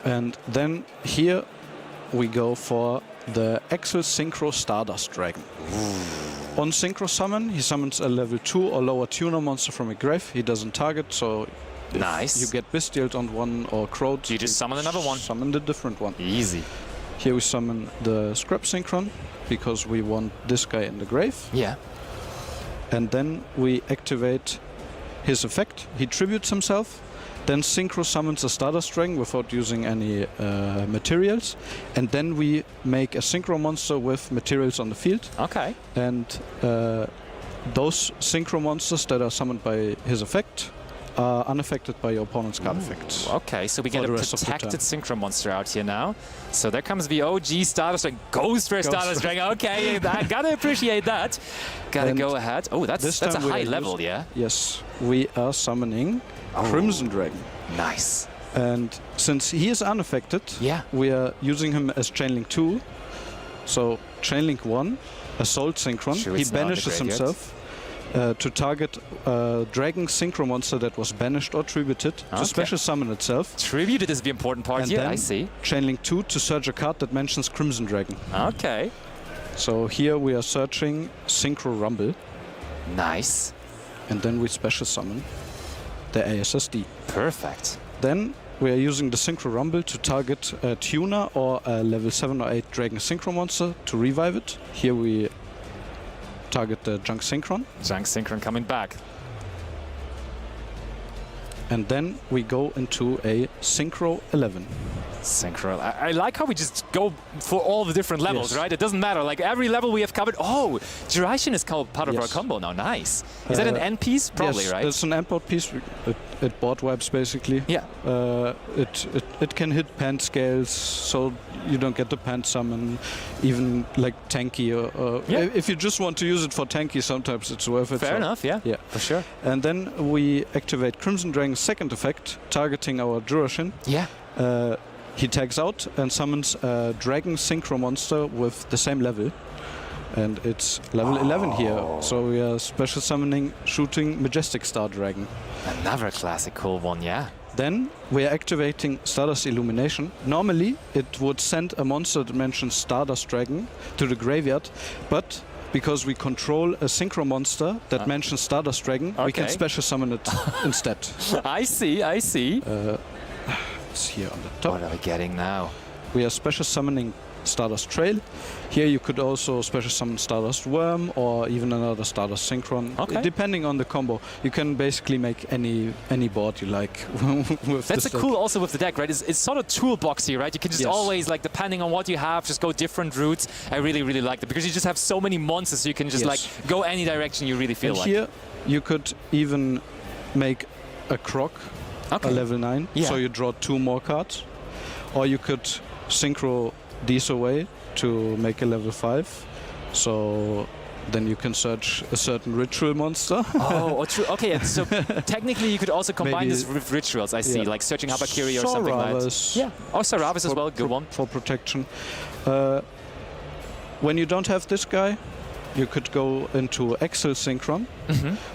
And then here we go for the Axel Synchro Stardust Dragon. On Synchro Summon, he summons a level 2 or lower tuner monster from a grave. He doesn't target, so nice. If you get Bestialed on one or Crowed, you just summon another one. Summon the different one. Easy. Here we summon the Scrap Synchron, because we want this guy in the grave. Yeah. And then we activate his effect. He tributes himself. Then Synchro summons a Stardust Dragon without using any materials. And then we make a Synchro monster with materials on the field. Okay. And those Synchro monsters that are summoned by his effect are unaffected by your opponent's card effects. Okay, so we get a protected Synchro monster out here now. So there comes the OG Stardust Dragon. Ghost Rare Stardust Dragon. Okay, I gotta appreciate that. Gotta go ahead. Oh, that's a high level, yeah? Yes, we are summoning Crimson Dragon. Nice. And since he is unaffected, we are using him as Chainlink 2. So Chainlink 1, Assault Synchron. He banishes himself to target a Dragon Synchro monster that was banished or tributed to special summon itself. Tributed is the important part and here, then I see. Chainlink 2 to search a card that mentions Crimson Dragon. Okay. So here we are searching Synchro Rumble. Nice. And then we special summon the ASSD. Perfect. Then we are using the Synchro Rumble to target a tuner or a level 7 or 8 Dragon Synchro monster to revive it. Here we target the Junk Synchron. Junk Synchron coming back. And then we go into a Synchro 11. Synchro. I like how we just go for all the different levels, right? It doesn't matter. Like every level we have covered. Oh, Jiraishin is called part of our combo now. Nice. Is that an end piece? Probably, yes, right? It's an end board piece. It board wipes basically. Yeah. It can hit pan scales, so you don't get the pan summon. Even like tanky, or if you just want to use it for tanky, sometimes it's worth it. Fair enough. Yeah. For sure. And then we activate Crimson Dragon's second effect, targeting our Jiraishin. Yeah. He tags out and summons a Dragon Synchro monster with the same level. And it's level 11 here. So we are special summoning Shooting Majestic Star Dragon. Another classic cool one, yeah. Then we are activating Stardust Illumination. Normally it would send a monster that mentions Stardust Dragon to the graveyard, but because we control a Synchro monster that mentions Stardust Dragon, we can special summon it instead. I see, I see. It's here on the top. What are we getting now? We are special summoning Stardust Trail. Here you could also special summon Stardust Worm or even another Stardust Synchron. Okay. Depending on the combo. You can basically make any board you like with That's this cool also with the deck, right? It's sort of toolboxy, right? You can just always, like, depending on what you have, just go different routes. I really, really like that because you just have so many monsters, so you can just like go any direction you really feel and like. Here you could even make a Croc, a level 9, so you draw 2 more cards. Or you could Synchro these away to make a level 5. So then you can search a certain ritual monster. Oh, true. Okay, so technically you could also combine this with rituals, I see, like searching Habakiri or something like that. Yeah, or Saravis as well, good one. For protection. When you don't have this guy, you could go into Axel Synchron.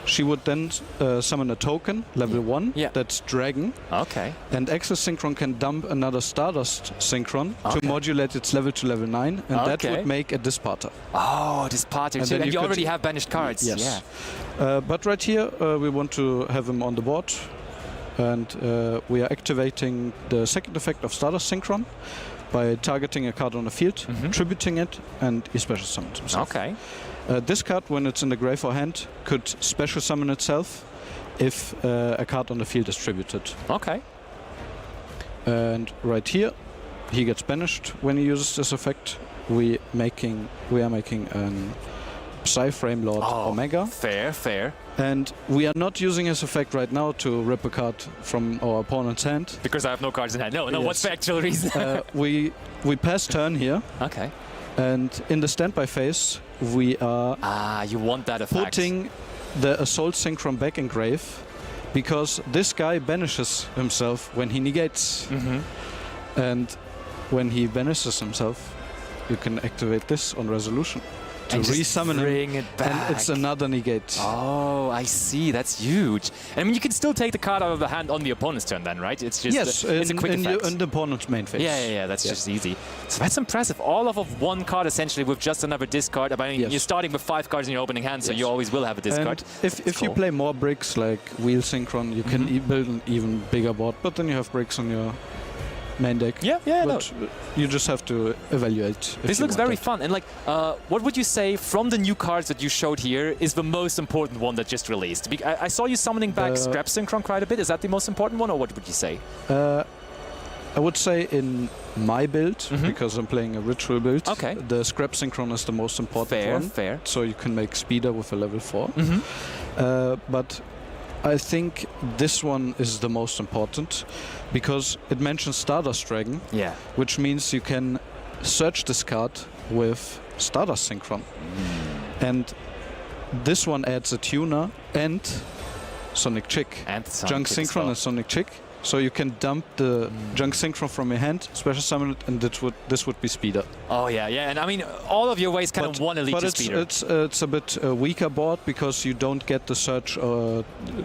She would then summon a token, level 1, that's Dragon. Okay. And Axel Synchron can dump another Stardust Synchron to modulate its level to level 9, and that would make a Disparter. Oh, Disparter too, and you already have banished cards. Yes. But right here, we want to have him on the board, and we are activating the second effect of Stardust Synchron by targeting a card on the field, tributing it, and he special summons himself. Okay. This card, when it's in the grave or hand, could special summon itself if a card on the field is tributed. Okay. And right here, he gets banished when he uses this effect. We are making an Psy-Frame Lord Omega. Fair, fair. And we are not using his effect right now to rip a card from our opponent's hand. Because I have no cards in hand. No, what's the actual reason? We pass turn here. Okay. And in the standby phase, we are you want that effect. Putting the Assault Synchron back in grave, because this guy banishes himself when he negates. And when he banishes himself, you can activate this on resolution to and resummon bring him, it back. and it's another negate. Oh, I see. That's huge. I mean, you can still take the card out of the hand on the opponent's turn then, right? It's just yes, it's a quick effect. in the opponent's main phase. Yeah. That's just easy. So that's impressive. All of one card essentially with just another discard. I mean, you're starting with 5 cards in your opening hand, so you always will have a discard. And if you play more bricks like Wheel Synchron, you can build an even bigger board, but then you have bricks on your main deck. But you just have to evaluate. This looks very fun. And like, what would you say from the new cards that you showed here is the most important one that just released? I saw you summoning back Scrap Synchron quite a bit. Is that the most important one, or what would you say? I would say in my build, because I'm playing a ritual build, the Scrap Synchron is the most important one. Fair. So you can make Speeder with a level 4. But I think this one is the most important because it mentions Stardust Dragon, which means you can search this card with Stardust Synchron. And this one adds a tuner and Sonic Chick. Junk Synchron and Sonic Chick. So you can dump the Junk Synchron from your hand, special summon it, and this would be Speeder. Oh yeah, and I mean, all of your ways kind of want to lead to Speeder. It's a bit weaker board because you don't get the search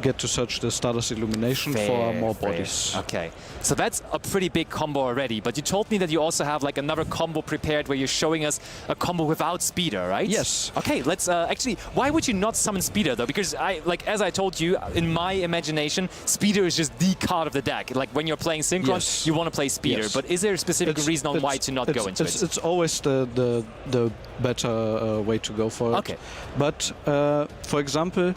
get to search the Stardust Illumination for more bodies. Okay, so that's a pretty big combo already. But you told me that you also have like another combo prepared where you're showing us a combo without Speeder, right? Yes. Okay, let's actually. Why would you not summon Speeder though? Because as I told you, in my imagination, Speeder is just the card of the deck. Like when you're playing Synchron, you want to play Speeder. But is there a specific reason on why to not go into it? It's always the better way to go for it. Okay. But for example,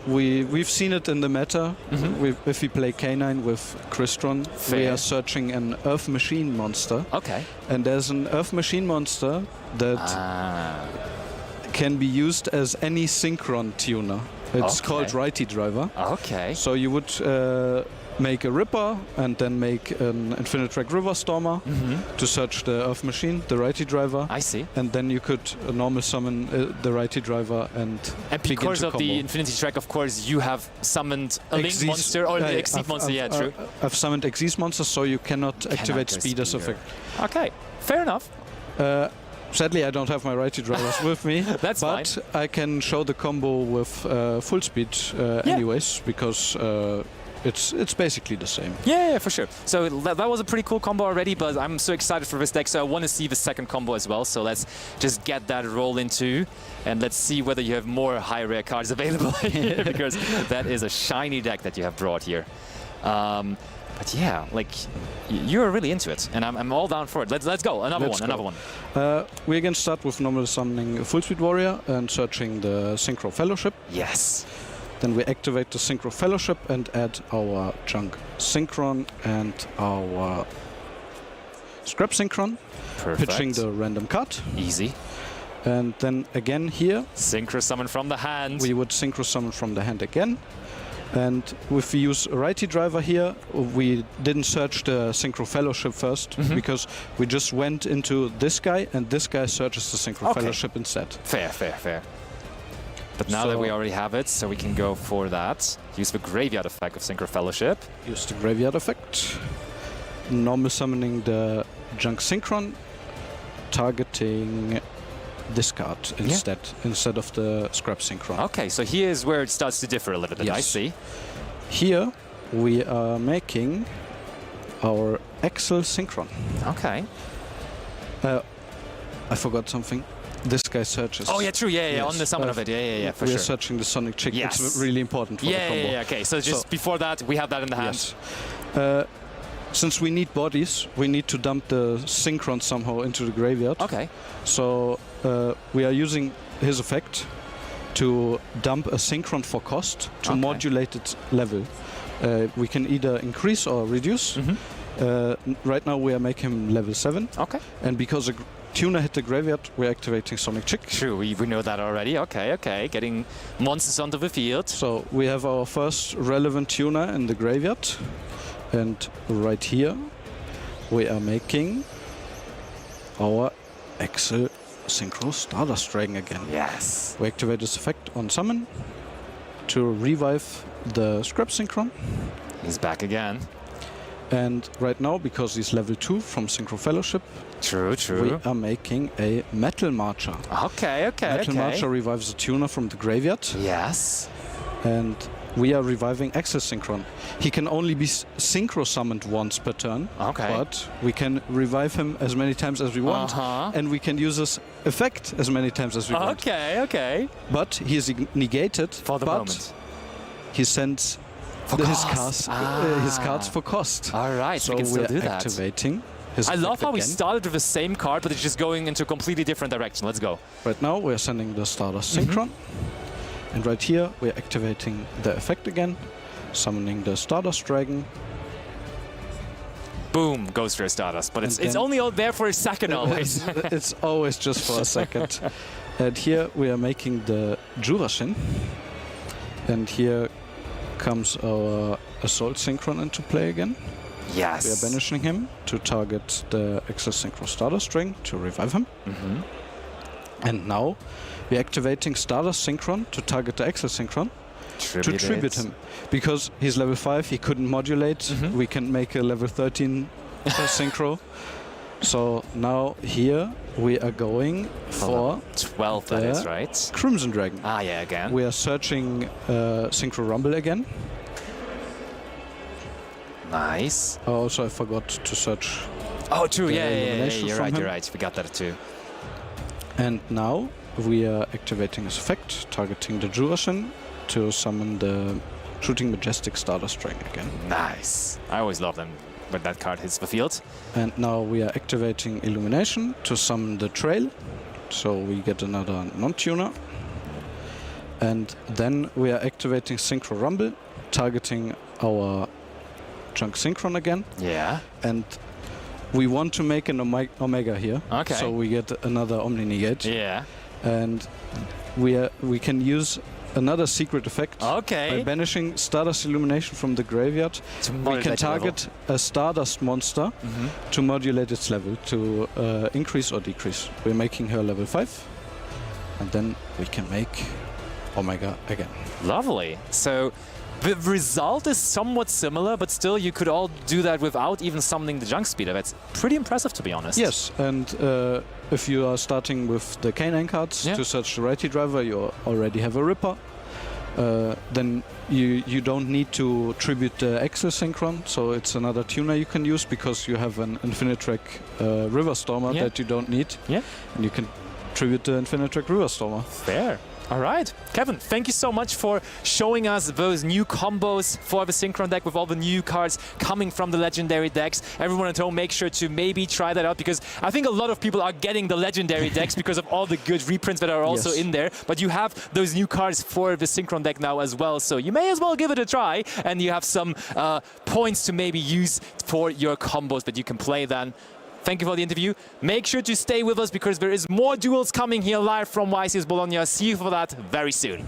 we've seen it in the meta. If we play K9 with Crystron, we are searching an Earth Machine monster. Okay. And there's an Earth Machine monster that can be used as any Synchron tuner. It's called Righty Driver. Okay. So you would make a Ripper and then make an Infinite Track River Stormer to search the Earth Machine, the Righty Driver. I see. And then you could normal summon the Righty Driver and because of the Infinity Track, of course, you have summoned a Link monster or the Exceed monster. True. I've summoned Exceed monster, so you cannot activate Speeder's effect. Okay, fair enough. Sadly, I don't have my Righty Drivers with me. That's but fine. I can show the combo with full speed anyways, because it's basically the same. Yeah, for sure. So that was a pretty cool combo already, but I'm so excited for this deck, so I want to see the second combo as well. So let's just get that roll into, and let's see whether you have more high rare cards available here, because that is a shiny deck that you have brought here. But yeah, like, you're really into it, and I'm all down for it. Let's go. Another one. We again start with normal summoning a Full Speed Warrior and searching the Synchro Fellowship. Yes. Then we activate the Synchro Fellowship and add our Junk Synchron and our Scrap Synchron. Perfect. Pitching the random card. Easy. And then again here, Synchro Summon from the hand. We would Synchro Summon from the hand again. And if we use a Righty Driver here, we didn't search the Synchro Fellowship first, because we just went into this guy, and this guy searches the Synchro Fellowship instead. Fair. But now that we already have it, so we can go for that. Use the Graveyard effect of Synchro Fellowship. Use the Graveyard effect. Normal summoning the Junk Synchron, targeting this card instead of the Scrap Synchron. Okay, so here's where it starts to differ a little bit. Yes. I see. Here we are making our Axel Synchron. Okay. I forgot something. This guy searches. Oh yeah, true. Yeah. On the summon of it. Yeah, for sure. We're searching the Sonic Chick. Yes. It's really important for the combo. Yeah. Okay, so just before that, we have that in the hand. Yes. Since we need bodies, we need to dump the Synchron somehow into the graveyard. Okay. So we are using his effect to dump a synchron for cost to modulate its level. We can either increase or reduce. Right now we are making him level 7. Okay. And because a tuner hit the graveyard, we're activating Sonic Chick. True, we know that already. Okay. Getting monsters onto the field. So we have our first relevant tuner in the graveyard. And right here we are making our Excel Synchro Stardust Dragon again. Yes. We activate this effect on summon to revive the Scrap Synchron. He's back again. And right now, because he's level 2 from Synchro Fellowship, we are making a Metal Marcher. Okay. Metal Marcher revives a tuner from the graveyard. Yes. And we are reviving Access Synchron. He can only be synchro summoned once per turn. Okay. But we can revive him as many times as we want. And we can use his effect as many times as we want. Okay. But he is negated for the moment. He sends his cards for cost. All right, so we can still do that. Activating his I love how we again. started with the same card, but it's just going into a completely different direction. Let's go. Right now we're sending the Stardust Synchron. And right here we're activating the effect again, summoning the Stardust Dragon. Boom, goes for a Stardust, but it's only out there for a second always. It's always just for a second. And here we are making the Jurashin. And here comes our Assault Synchron into play again. Yes. We are banishing him to target the Access Synchro Stardust String to revive him. And now we're activating Stardust Synchron to target the Access Synchron to tribute him. Because he's level 5, he couldn't modulate. We can make a level 13 Synchro. So now here we are going for 12, that is right. Crimson Dragon. Ah, yeah, again. We are searching Synchro Rumble again. Nice. Also, I forgot to search. Oh, true. Yeah, elimination you're from right. him. You're right. We got that too. And now we are activating his effect, targeting the Jurashin to summon the Shooting Majestic Stardust Dragon again. Nice. I always love them when that card hits the field. And now we are activating Illumination to summon the Trail. So we get another non-tuner. And then we are activating Synchro Rumble, targeting our Chunk Synchron again. Yeah. And we want to make an Omega here. Okay. So we get another Omni Negate. Yeah. And we can use another secret effect. Okay. By banishing Stardust Illumination from the graveyard, we can target a Stardust monster to modulate its level, to increase or decrease. We're making her level 5. And then we can make Omega again. Lovely. So the result is somewhat similar, but still you could all do that without even summoning the Junk Speeder. That's pretty impressive, to be honest. Yes, and if you are starting with the K9 cards to search the Righty Driver, you already have a Ripper. Then you don't need to tribute the Access Synchron, so it's another tuner you can use because you have an Infinitrack River Stormer that you don't need. Yeah. And you can tribute the Infinitrack River Stormer. Fair. All right. Kevin, thank you so much for showing us those new combos for the Synchron deck with all the new cards coming from the Legendary decks. Everyone at home, make sure to maybe try that out because I think a lot of people are getting the Legendary decks because of all the good reprints that are also in there. But you have those new cards for the Synchron deck now as well, so you may as well give it a try and you have some points to maybe use for your combos that you can play then. Thank you for the interview. Make sure to stay with us because there is more duels coming here live from YCS Bologna. See you for that very soon.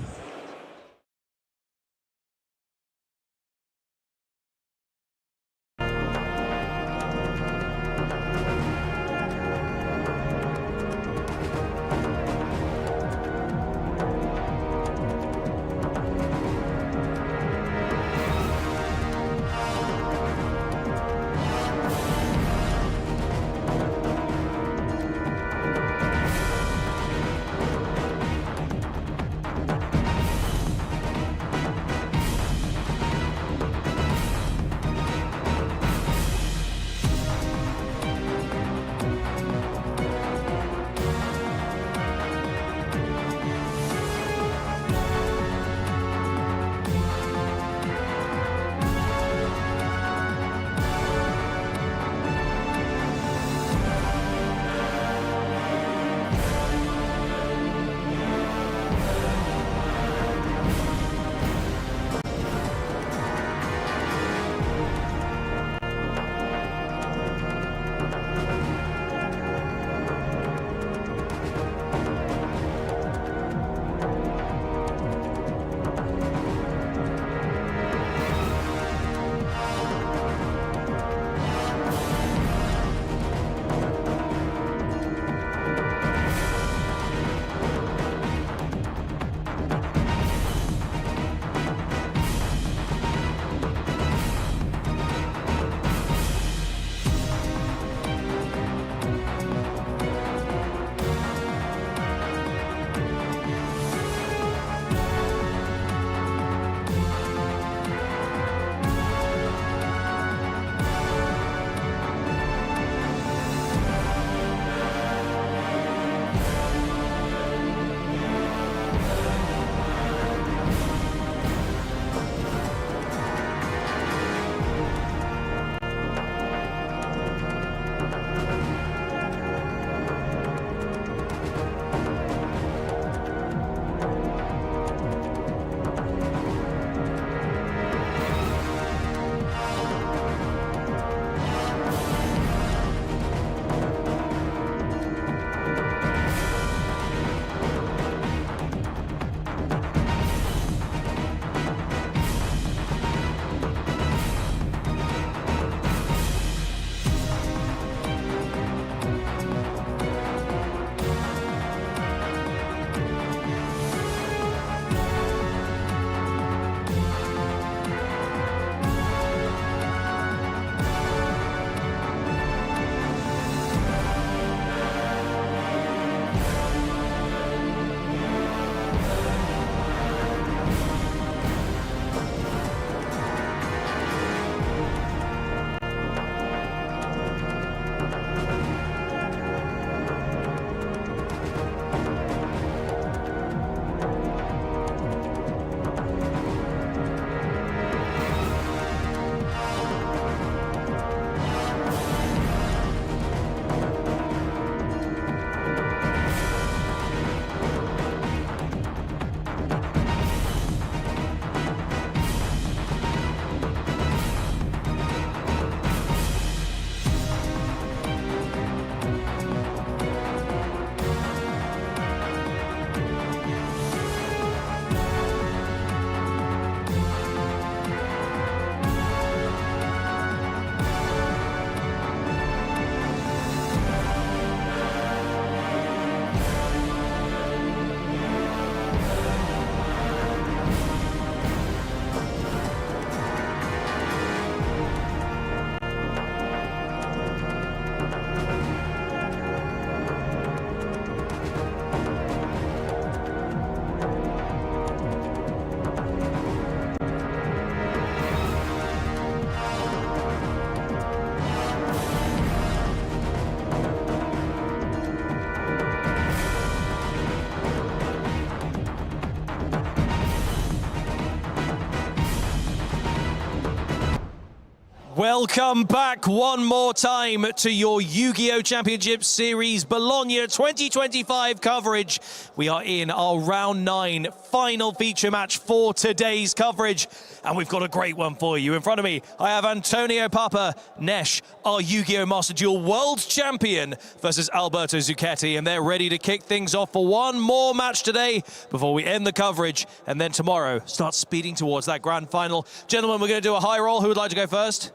Welcome back one more time to your Yu-Gi-Oh! Championship Series Bologna 2025 coverage. We are in our round 9 final feature match for today's coverage. And we've got a great one for you. In front of me, I have Antonio Papa Nesh, our Yu-Gi-Oh! Master Duel World Champion, versus Alberto Zucchetti. And they're ready to kick things off for one more match today before we end the coverage. And then tomorrow, start speeding towards that grand final. Gentlemen, we're going to do a high roll. Who would like to go first?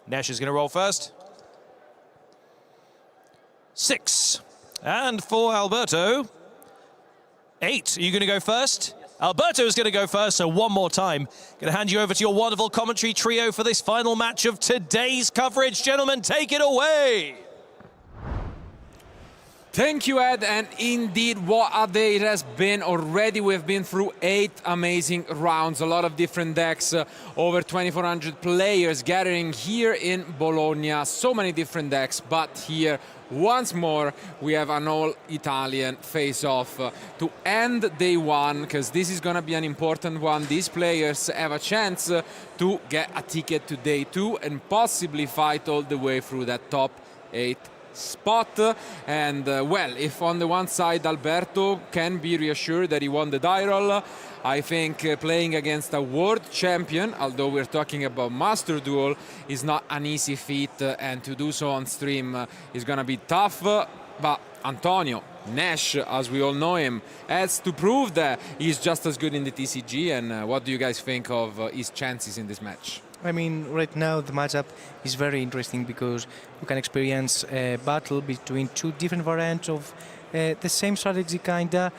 Nesh is going to roll first. 6. And for Alberto, 8. Are you going to go first? Alberto is going to go first, so one more time. Going to hand you over to your wonderful commentary trio for this final match of today's coverage. Gentlemen, take it away. Thank you, Ed, and indeed, what a day it has been already. We've been through 8 amazing rounds, a lot of different decks, over 2,400 players gathering here in Bologna, so many different decks, but here, once more, we have an all-Italian face-off to end day 1, because this is going to be an important one. These players have a chance to get a ticket to day 2 and possibly fight all the way through that top 8 spot. And well, if on the one side Alberto can be reassured that he won the die roll, I think playing against a world champion, although we're talking about Master Duel, is not an easy feat, and to do so on stream is gonna be tough. But Antonio Nesh, as we all know him, has to prove that he's just as good in the TCG. And what do you guys think of his chances in this match? I mean, right now the matchup is very interesting because you can experience a battle between 2 different variants of the same strategy, kinda.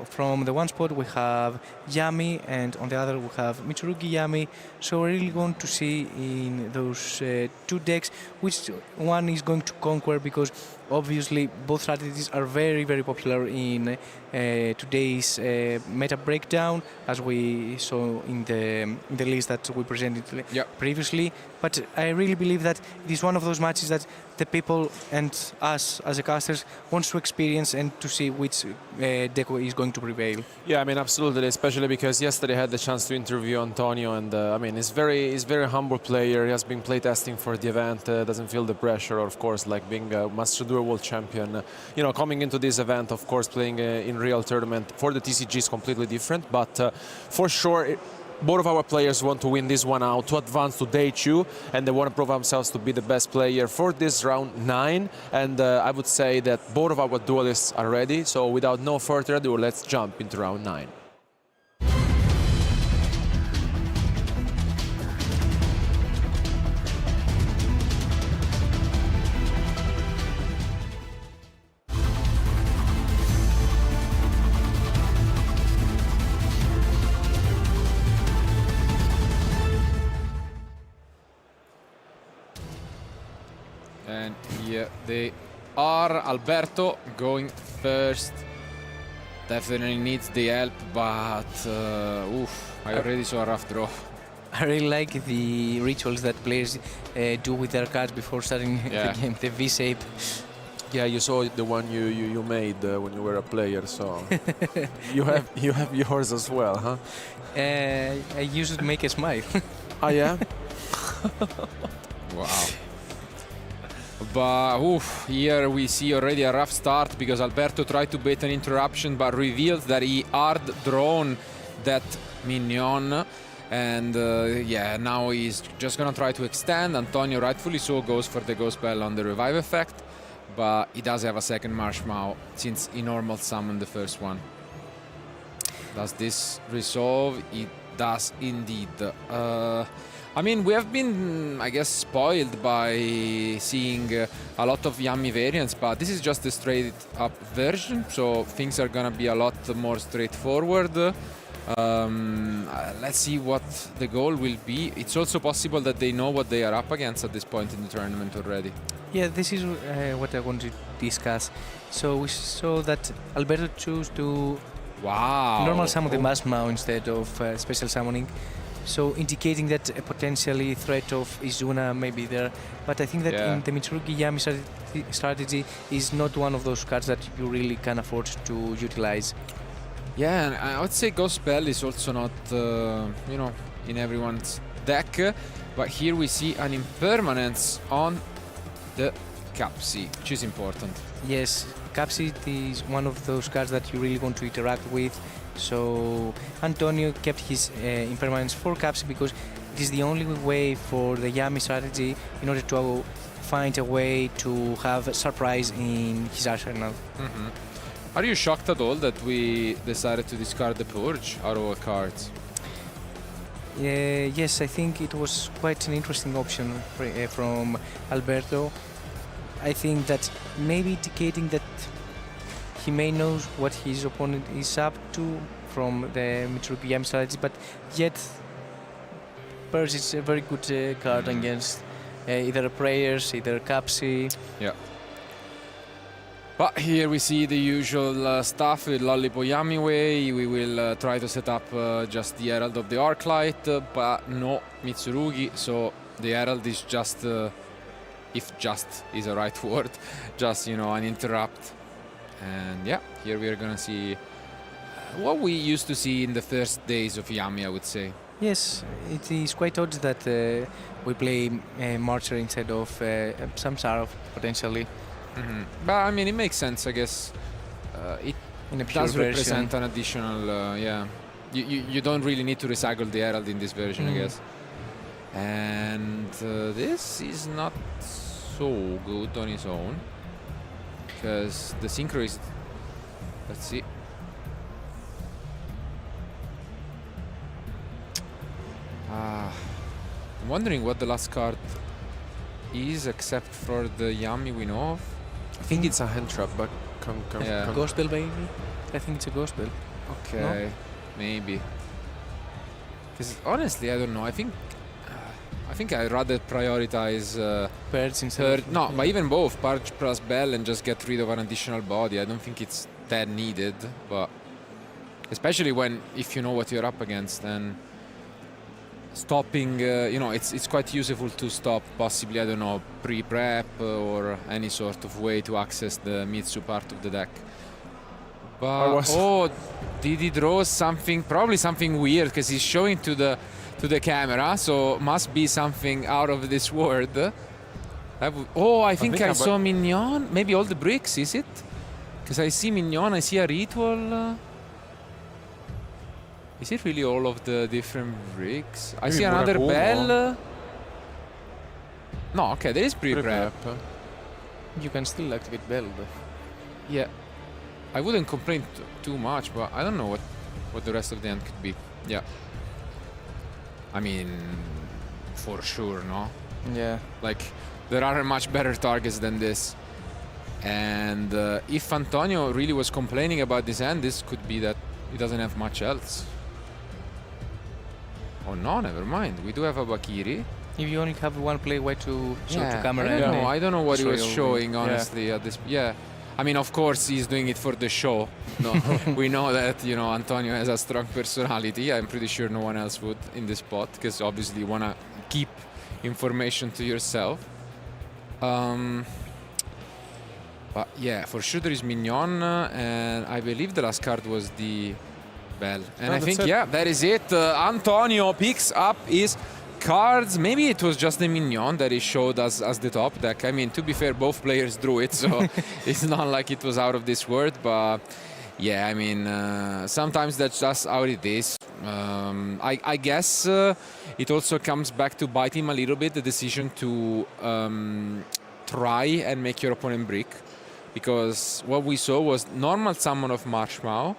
From the one spot we have Yami, and on the other we have Mitsurugi Yami. So we're really going to see in those 2 decks which one is going to conquer, because obviously both strategies are very, very popular in today's meta breakdown, as we saw in the list that we presented previously. But I really believe that it is one of those matches that the people and us as a casters wants to experience and to see which deck is going to prevail. Yeah, I mean, absolutely, especially because yesterday I had the chance to interview Antonio, and I mean, he's very humble player. He has been playtesting for the event, doesn't feel the pressure, of course, like being a Master Duel World Champion. You know, coming into this event, of course, playing in real tournament for the TCG is completely different, but for sure, both of our players want to win this one out, to advance to day 2, and they want to prove themselves to be the best player for this round 9. And I would say that both of our duelists are ready, so without no further ado, let's jump into round 9. And here they are. Alberto going first. Definitely needs the help, but I already saw a rough draw. I really like the rituals that players do with their cards before starting the game, the V-shape. Yeah, you saw the one you made when you were a player, so you have yours as well, huh? I used to make a smile. Oh yeah. Wow. But here we see already a rough start, because Alberto tried to bait an interruption but revealed that he hard drawn that minion. And yeah, now he's just gonna try to extend. Antonio, rightfully so, goes for the Ghost Spell on the revive effect, but he does have a second Marshmallow since he normal summoned the first one. Does this resolve? It does indeed. I mean, we have been, I guess, spoiled by seeing a lot of Yami variants, but this is just a straight-up version, so things are gonna be a lot more straightforward. Let's see what the goal will be. It's also possible that they know what they are up against at this point in the tournament already. Yeah, this is what I want to discuss. So we saw that Alberto chose to normal summon the Marshmallow instead of special summoning. So indicating that a potentially threat of Izuna may be there. But I think that in the Mitsurugi Yami strategy is not one of those cards that you really can afford to utilize. Yeah, and I would say Ghost Spell is also not, you know, in everyone's deck. But here we see an impermanence on the Capsi, which is important. Yes, Capsi is one of those cards that you really want to interact with. So Antonio kept his impermanence for Capsi because it is the only way for the Yami strategy in order to find a way to have a surprise in his arsenal. Are you shocked at all that we decided to discard the Purge out of our cards? Yes, I think it was quite an interesting option from Alberto. I think that maybe indicating that he may know what his opponent is up to from the Mitsurugi Yami strategy, but yet Purge is a very good card against either Prayers, either Capsi. Yeah. But here we see the usual stuff with Lollipo Yami way. We will try to set up just the Herald of the Arclight, but no Mitsurugi, so the Herald is just, if just is a right word, just, you know, an interrupt. And yeah, here we are gonna see what we used to see in the first days of Yami, I would say. Yes, it is quite odd that we play Marcher instead of Samsarov, potentially. But I mean, it makes sense, I guess. It in a pure does represent version. an additional, yeah. You don't really need to recycle the Herald in this version, I guess. And this is not so good on its own, because the synchro is, let's see. I'm wondering what the last card is, except for the Yami we know of. I think it's a hand trap, but yeah. Ghost Bell, maybe? I think it's a Ghost Bell. Okay, No? maybe. Because honestly, I don't know. I think I'd rather prioritize Purge instead of, no, but even both Purge plus Bell and just get rid of an additional body. I don't think it's that needed, but especially if you know what you're up against, then stopping, you know, it's quite useful to stop possibly, I don't know, pre-prep or any sort of way to access the Mitsu part of the deck. But oh, did he draw something? Probably something weird, because he's showing to the camera, so must be something out of this world. I think I saw Mignon. Maybe all the bricks, is it? Because I see Mignon, I see a ritual. Is it really all of the different bricks? I see another bell. No, okay, there is pre-prep. You can still activate Bell, though. Yeah. I wouldn't complain too much, but I don't know what the rest of the end could be. Yeah. I mean, for sure, no? Yeah. Like, there are much better targets than this. And if Antonio really was complaining about this end, this could be that he doesn't have much else. Oh no, never mind. We do have a Bakiri. If you only have one play, why to show to I camera? don't know what he was Show showing, honestly, at this. Yeah. I mean, of course, he's doing it for the show. No, we know that, you know, Antonio has a strong personality. I'm pretty sure no one else would in this spot, because obviously you want to keep information to yourself. But yeah, for sure there is Mignon, and I believe the last card was the Bell. And I think, yeah, that is it. Antonio picks up his cards. Maybe it was just the Mignon that he showed as the top deck. I mean, to be fair, both players drew it, so it's not like it was out of this world. But yeah, I mean, sometimes that's just how it is. I guess it also comes back to bite him a little bit, the decision to try and make your opponent brick. Because what we saw was normal summon of Marshmallow,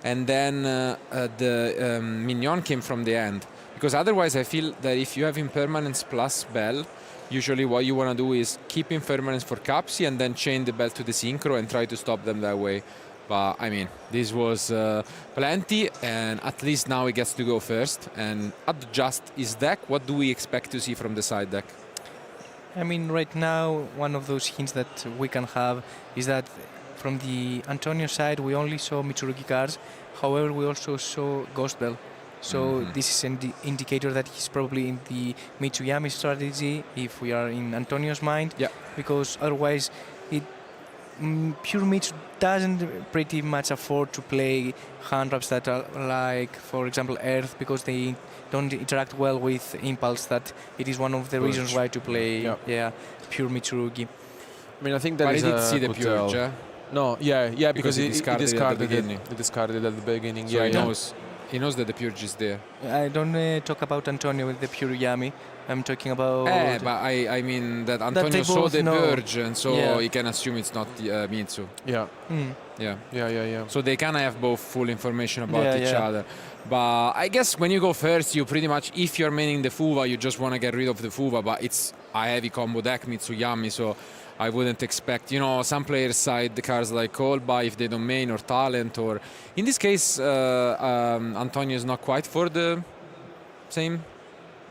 and then the Mignon came from the end. Because otherwise I feel that if you have Impermanence plus Bell, usually what you want to do is keep Impermanence for Capsi and then chain the Bell to the Synchro and try to stop them that way. But I mean, this was plenty, and at least now he gets to go first and adjust his deck. What do we expect to see from the side deck? I mean, right now, one of those hints that we can have is that from the Antonio side, we only saw Mitsurugi cards. However, we also saw Ghost Bell. So this is an indicator that he's probably in the Mitsuyami strategy, if we are in Antonio's mind. Yeah. Because otherwise, Pure Mitsu doesn't pretty much afford to play hand traps that are like, for example, Earth, because they don't interact well with Impulse. That it is one of the reasons why to play Pure Mitsurugi. I mean, I think that he did see the Purge. No, because he discarded at the beginning. He discarded at the beginning. So he knows that the Purge is there. I don't talk about Antonio with the Pure Yami. I'm talking about... but I mean that Antonio saw the Purge, and so he can assume it's not Mitsu. Yeah. Yeah. So they kind of have both full information about each other. But I guess when you go first, you pretty much, if you're maining the Fuwa, you just want to get rid of the Fuwa, but it's a heavy combo deck, Mitsu-Yami, so I wouldn't expect, some players side the cards like Kolba if they don't main, or Talent, or... In this case, Antonio is not quite for the same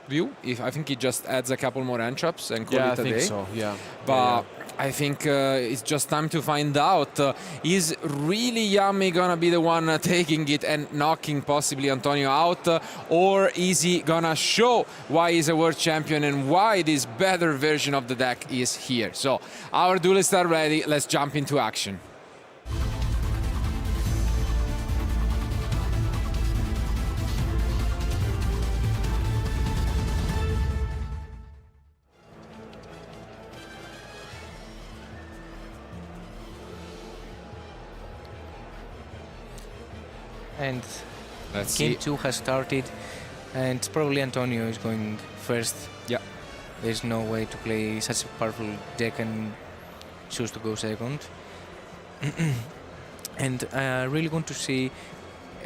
view. I think he just adds a couple more end traps and call it a day. I think so, yeah. But I think it's just time to find out. Is really Yami gonna be the one taking it and knocking possibly Antonio out? Or is he gonna show why he's a world champion and why this better version of the deck is here? So our duelists are ready. Let's jump into action. And Let's game see. 2 has started, and probably Antonio is going first. Yeah. There's no way to play such a powerful deck and choose to go second. And I really want to see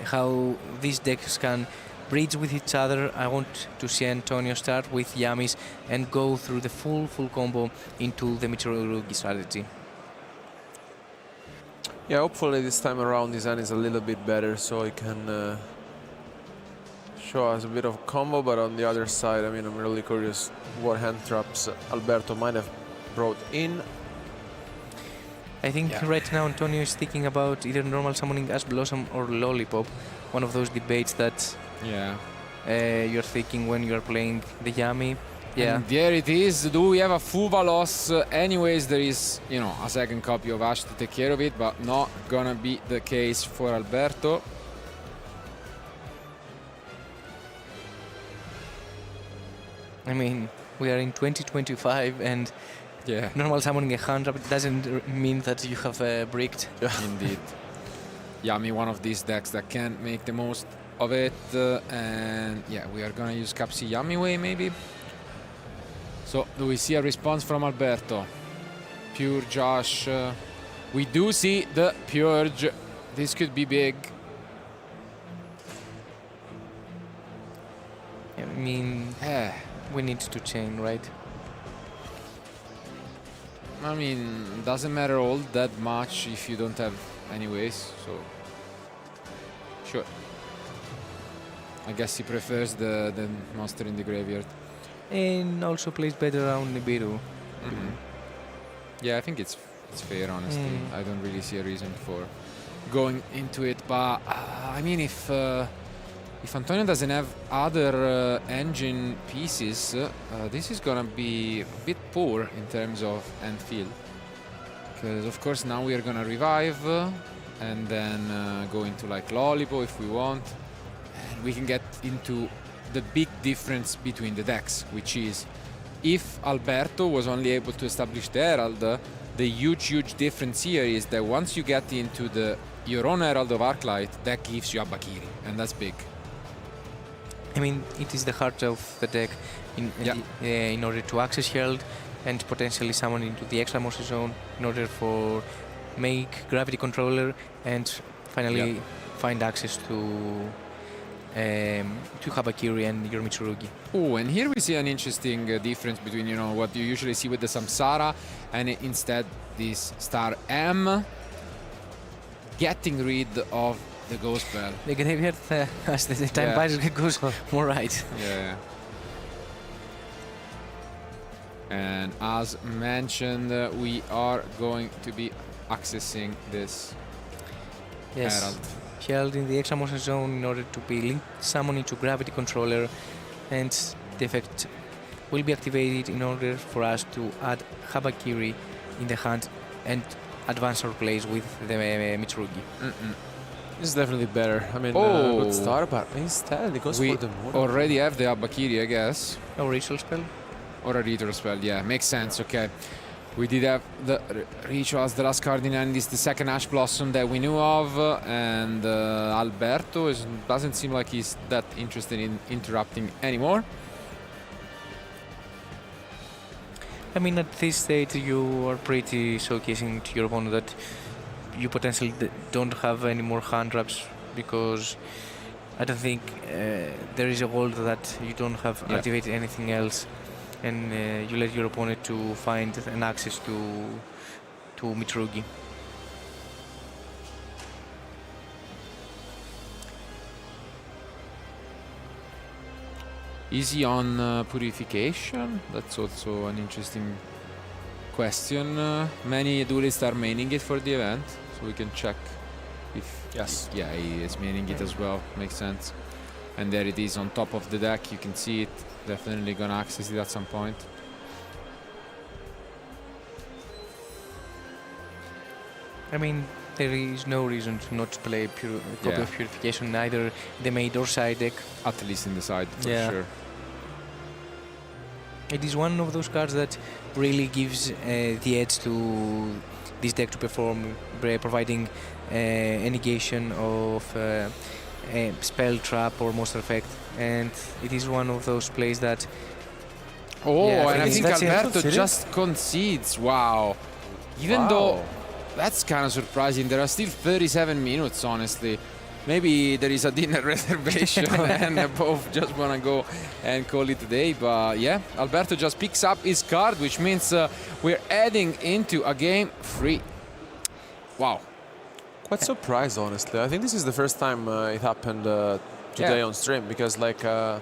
how these decks can bridge with each other. I want to see Antonio start with Yamis and go through the full combo into the Mitsurugi strategy. Yeah, hopefully this time around his hand is a little bit better, so he can show us a bit of combo. But on the other side, I mean, I'm really curious what hand traps Alberto might have brought in. I think right now Antonio is thinking about either normal summoning Ash Blossom or Lollipop, one of those debates that you're thinking when you're playing the Yami. Yeah. And there it is. Do we have a Fuwa loss? Anyways, there is, a second copy of Ash to take care of it, but not gonna be the case for Alberto. I mean, we are in 2025 and normal summoning a hand trap doesn't mean that you have bricked. Indeed. Yami, one of these decks that can make the most of it. And we are gonna use Capsi Yami way maybe. So, do we see a response from Alberto? Pure Josh. We do see the Purge. This could be big. I mean, we need to chain, right? I mean, doesn't matter all that much if you don't have anyways, so... Sure. I guess he prefers the monster in the graveyard. And also plays better around Nibiru. Yeah, I think it's fair, honestly. I don't really see a reason for going into it, but I mean, if Antonio doesn't have other engine pieces, this is gonna be a bit poor in terms of end field. Because of course now we are gonna revive and then go into like Lollipop if we want, and we can get into the big difference between the decks, which is if Alberto was only able to establish the Herald, the huge difference here is that once you get into your own Herald of Arclight, that gives you a Bakiri, and that's big. I mean, it is the heart of the deck in order to access Herald and potentially summon into the extra monster zone in order for make Gravity Controller and finally find access to Habakiri and your Mitsurugi. Oh, and here we see an interesting difference between what you usually see with the Samsara and instead this Star M getting rid of the Ghost Bell. The graveyard as the time passes goes more right. Yeah. And as mentioned, we are going to be accessing this Herald. Held in the extra motion zone in order to be linked summoned into Gravity Controller, and the effect will be activated in order for us to add Habakiri in the hand and advance our plays with the Mitsurugi. It's definitely better. I mean, good start, but instead it goes We for the Mura. already have the Abakiri, I guess. No ritual spell? Or a ritual spell, yeah, makes sense, okay. We did have the ritual as the last card in hand is the second Ash Blossom that we knew of, and Alberto doesn't seem like he's that interested in interrupting anymore. I mean, at this stage, you are pretty showcasing to your opponent that you potentially don't have any more hand traps, because I don't think there is a world that you don't have activated anything else, and you let your opponent to find an access to Mitsurugi. Is he on Purification? That's also an interesting question. Many duelists are maining it for the event, so we can check if... Yes. Yeah, he is maining it as well. Makes sense. And there it is on top of the deck. You can see it. Definitely gonna access it at some point. I mean, there is no reason to not play a copy of Purification, neither the mid or side deck. At least in the side, for sure. It is one of those cards that really gives the edge to this deck to perform, providing a negation of a spell, trap or monster effect. And it is one of those plays that... Oh, and I think Alberto just concedes. Wow. Even though that's kind of surprising. There are still 37 minutes, honestly. Maybe there is a dinner reservation and both just want to go and call it a day. But yeah, Alberto just picks up his card, which means we're heading into a game 3. Wow. Quite surprised, honestly. I think this is the first time it happened today on stream, because like I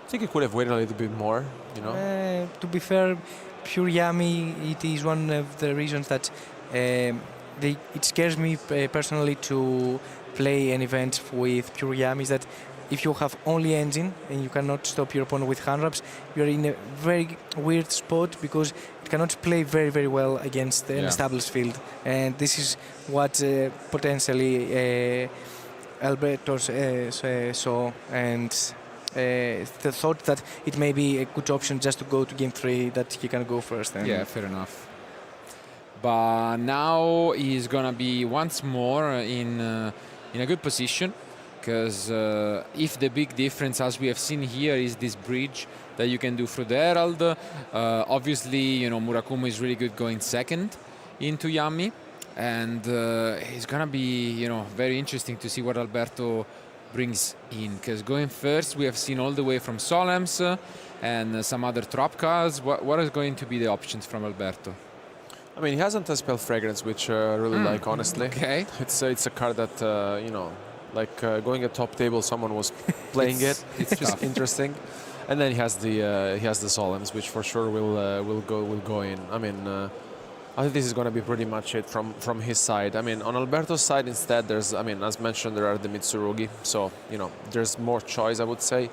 think it could have waited a little bit more, you know. To be fair, Pure Yami, it is one of the reasons that it scares me personally to play an event with Pure Yami, is that if you have only engine and you cannot stop your opponent with hand wraps, you're in a very weird spot, because it cannot play very, very well against an established field. And this is what potentially Alberto saw, and the thought that it may be a good option just to go to game 3, that he can go first. Yeah, fair enough. But now he's gonna be once more in a good position, because if the big difference, as we have seen here, is this bridge that you can do through the Herald, obviously, you know, Murakumo is really good going second into Yami, and it's gonna be, you know, very interesting to see what Alberto brings in, because going first we have seen all the way from Solems and some other trap cards. What is going to be the options from Alberto? I mean, he hasn't a spell Fragrance, which I really like, honestly. Okay. It's a card that, you know, like going at top table, someone was playing it. It's just interesting. And then he has the Solems, which for sure will go in. I mean, I think this is going to be pretty much it from his side. I mean, on Alberto's side instead, there's, I mean, as mentioned, there are the Mitsurugi, so you know, there's more choice, I would say.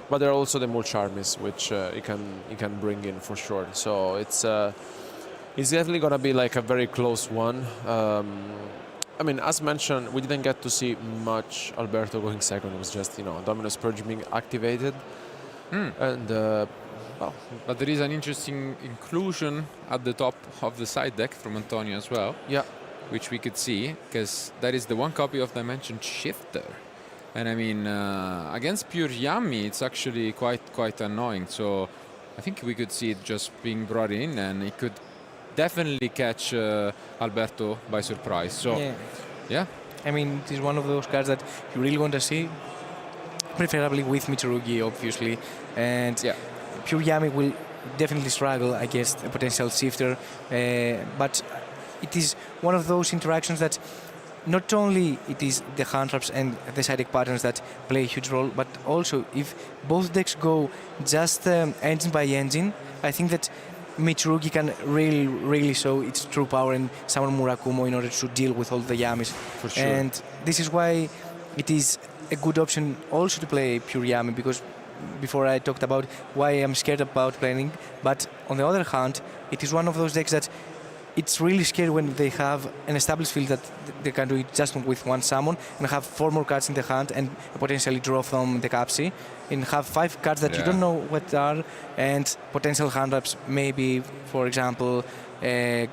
But there are also the Mulcharmis, which he can bring in for sure. So it's definitely going to be like a very close one. I mean, as mentioned, we didn't get to see much Alberto going second. It was just, you know, Dominus Purge being activated. And, well, but there is an interesting inclusion at the top of the side deck from Antonio as well. Yeah. Which we could see, because that is the one copy of Dimension Shifter. And I mean, against Pure Yami, it's actually quite annoying. So I think we could see it just being brought in, and it could definitely catch Alberto by surprise. So, yeah. I mean, it is one of those cards that you really want to see, preferably with Mitsurugi, obviously. And Pure Yami will definitely struggle against a potential shifter. But it is one of those interactions that not only it is the hand traps and the side deck patterns that play a huge role, but also if both decks go just engine by engine, I think that Mitsurugi can really show its true power and summon Murakumo in order to deal with all the Yamis. For sure. And this is why it is a good option also to play Pure Yami, because before I talked about why I'm scared about playing, but on the other hand, it is one of those decks that it's really scary when they have an established field that they can do it just with one summon and have 4 more cards in the hand and potentially draw from the Capsi and have 5 cards that you don't know what they are and potential hand ups, maybe, for example,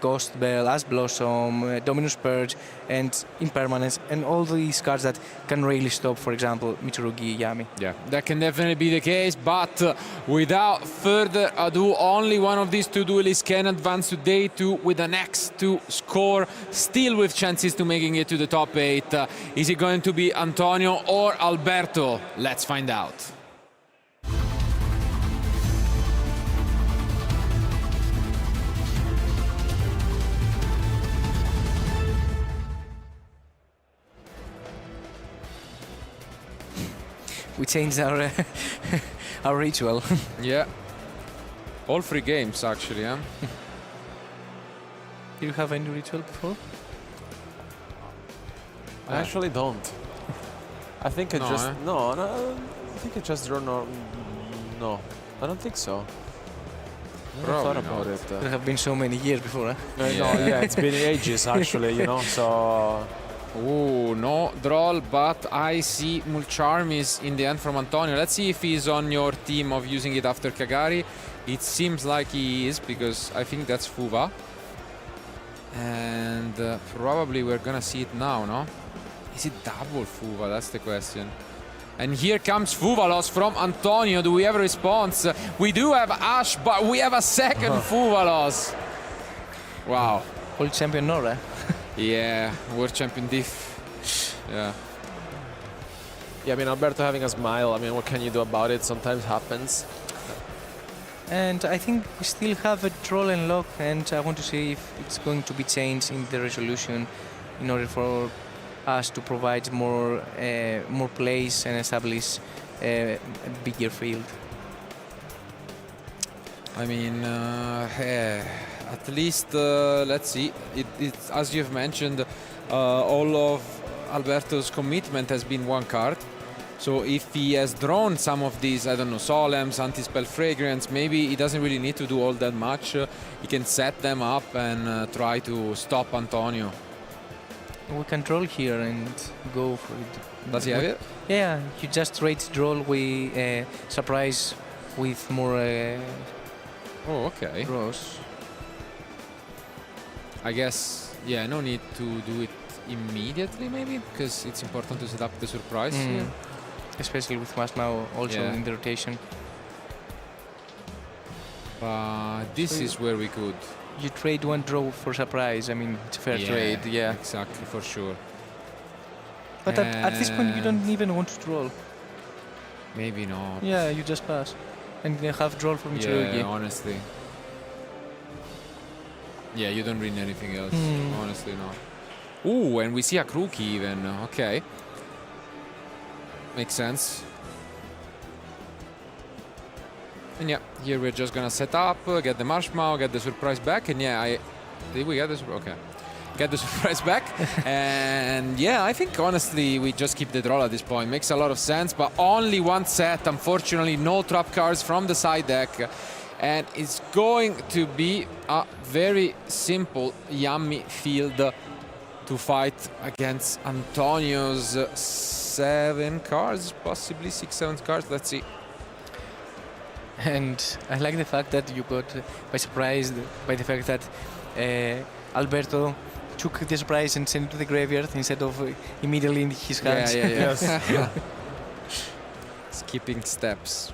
Ghost Bell, Ash Blossom, Dominus Purge, and Impermanence, and all these cards that can really stop, for example, Mitsurugi Yami. Yeah, that can definitely be the case, but without further ado, only one of these 2 duelists can advance to day 2 with the next 2 score, still with chances to making it to the top 8. Is it going to be Antonio or Alberto? Let's find out. We changed our our ritual. Yeah. All 3 games, actually, yeah. Do you have any ritual before? I actually don't. I think I just... No, I think I just draw no, I don't think so. I never thought about it. There have been so many years before, huh? No, yeah, it's been ages, actually, you know, so... Oh, no draw, but I see Mulcharmis in the end from Antonio. Let's see if he's on your team of using it after Kagari. It seems like he is, because I think that's Fuva. And probably we're gonna see it now, no? Is it double Fuva? That's the question. And here comes Fuvalos from Antonio. Do we have a response? We do have Ash, but we have a second Fuvalos. Wow. World champion Nora. Yeah, world champion Diff. Yeah. Yeah, I mean, Alberto having a smile, I mean, what can you do about it? Sometimes happens. And I think we still have a troll and lock, and I want to see if it's going to be changed in the resolution in order for us to provide more plays and establish a bigger field. I mean, at least, let's see, it's as you've mentioned, all of Alberto's commitment has been 1 card. So if he has drawn some of these, I don't know, Solems, Anti-Spell Fragrance, maybe he doesn't really need to do all that much. He can set them up and try to stop Antonio. We can troll here and go for it. Does he have it? Yeah, you just trade troll with surprise with more oh, okay. draws. I guess, yeah, no need to do it immediately, maybe, because it's important to set up the surprise. Yeah. Especially with Mas now also in the rotation. But this is where we could. You trade 1 draw for surprise. I mean, it's a fair trade, yeah. Exactly, for sure. But at this point, you don't even want to troll. Maybe not. Yeah, you just pass. And you have draw from Mitsurugi. Yeah, honestly. Yeah, you don't read anything else. Honestly, no. Ooh, and we see a Kruki even. Okay. Makes sense. And yeah, here we're just gonna set up, get the Marshmallow, get the surprise back, and yeah, did we get the surprise? Okay. Get the surprise back. And yeah, I think honestly we just keep the draw at this point. Makes a lot of sense, but only 1 set. Unfortunately, no trap cards from the side deck. And it's going to be a very simple Yami field to fight against Antonio's 7 cards, possibly 6-7 cards. Let's see. And I like the fact that you got by surprised by the fact that Alberto took the surprise and sent it to the graveyard instead of immediately in his hands. Yeah. Yes. Skipping steps.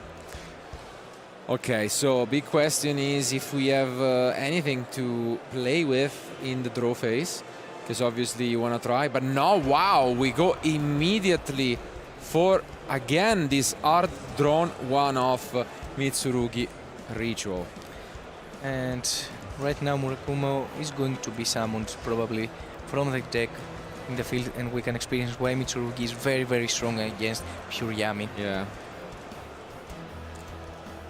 Okay, so big question is if we have anything to play with in the draw phase, because obviously you want to try, but no, wow, we go immediately for, again, this hard drawn one of Mitsurugi Ritual. And right now Murakumo is going to be summoned probably from the deck in the field, and we can experience why Mitsurugi is very, very strong against pure Yami. Yeah.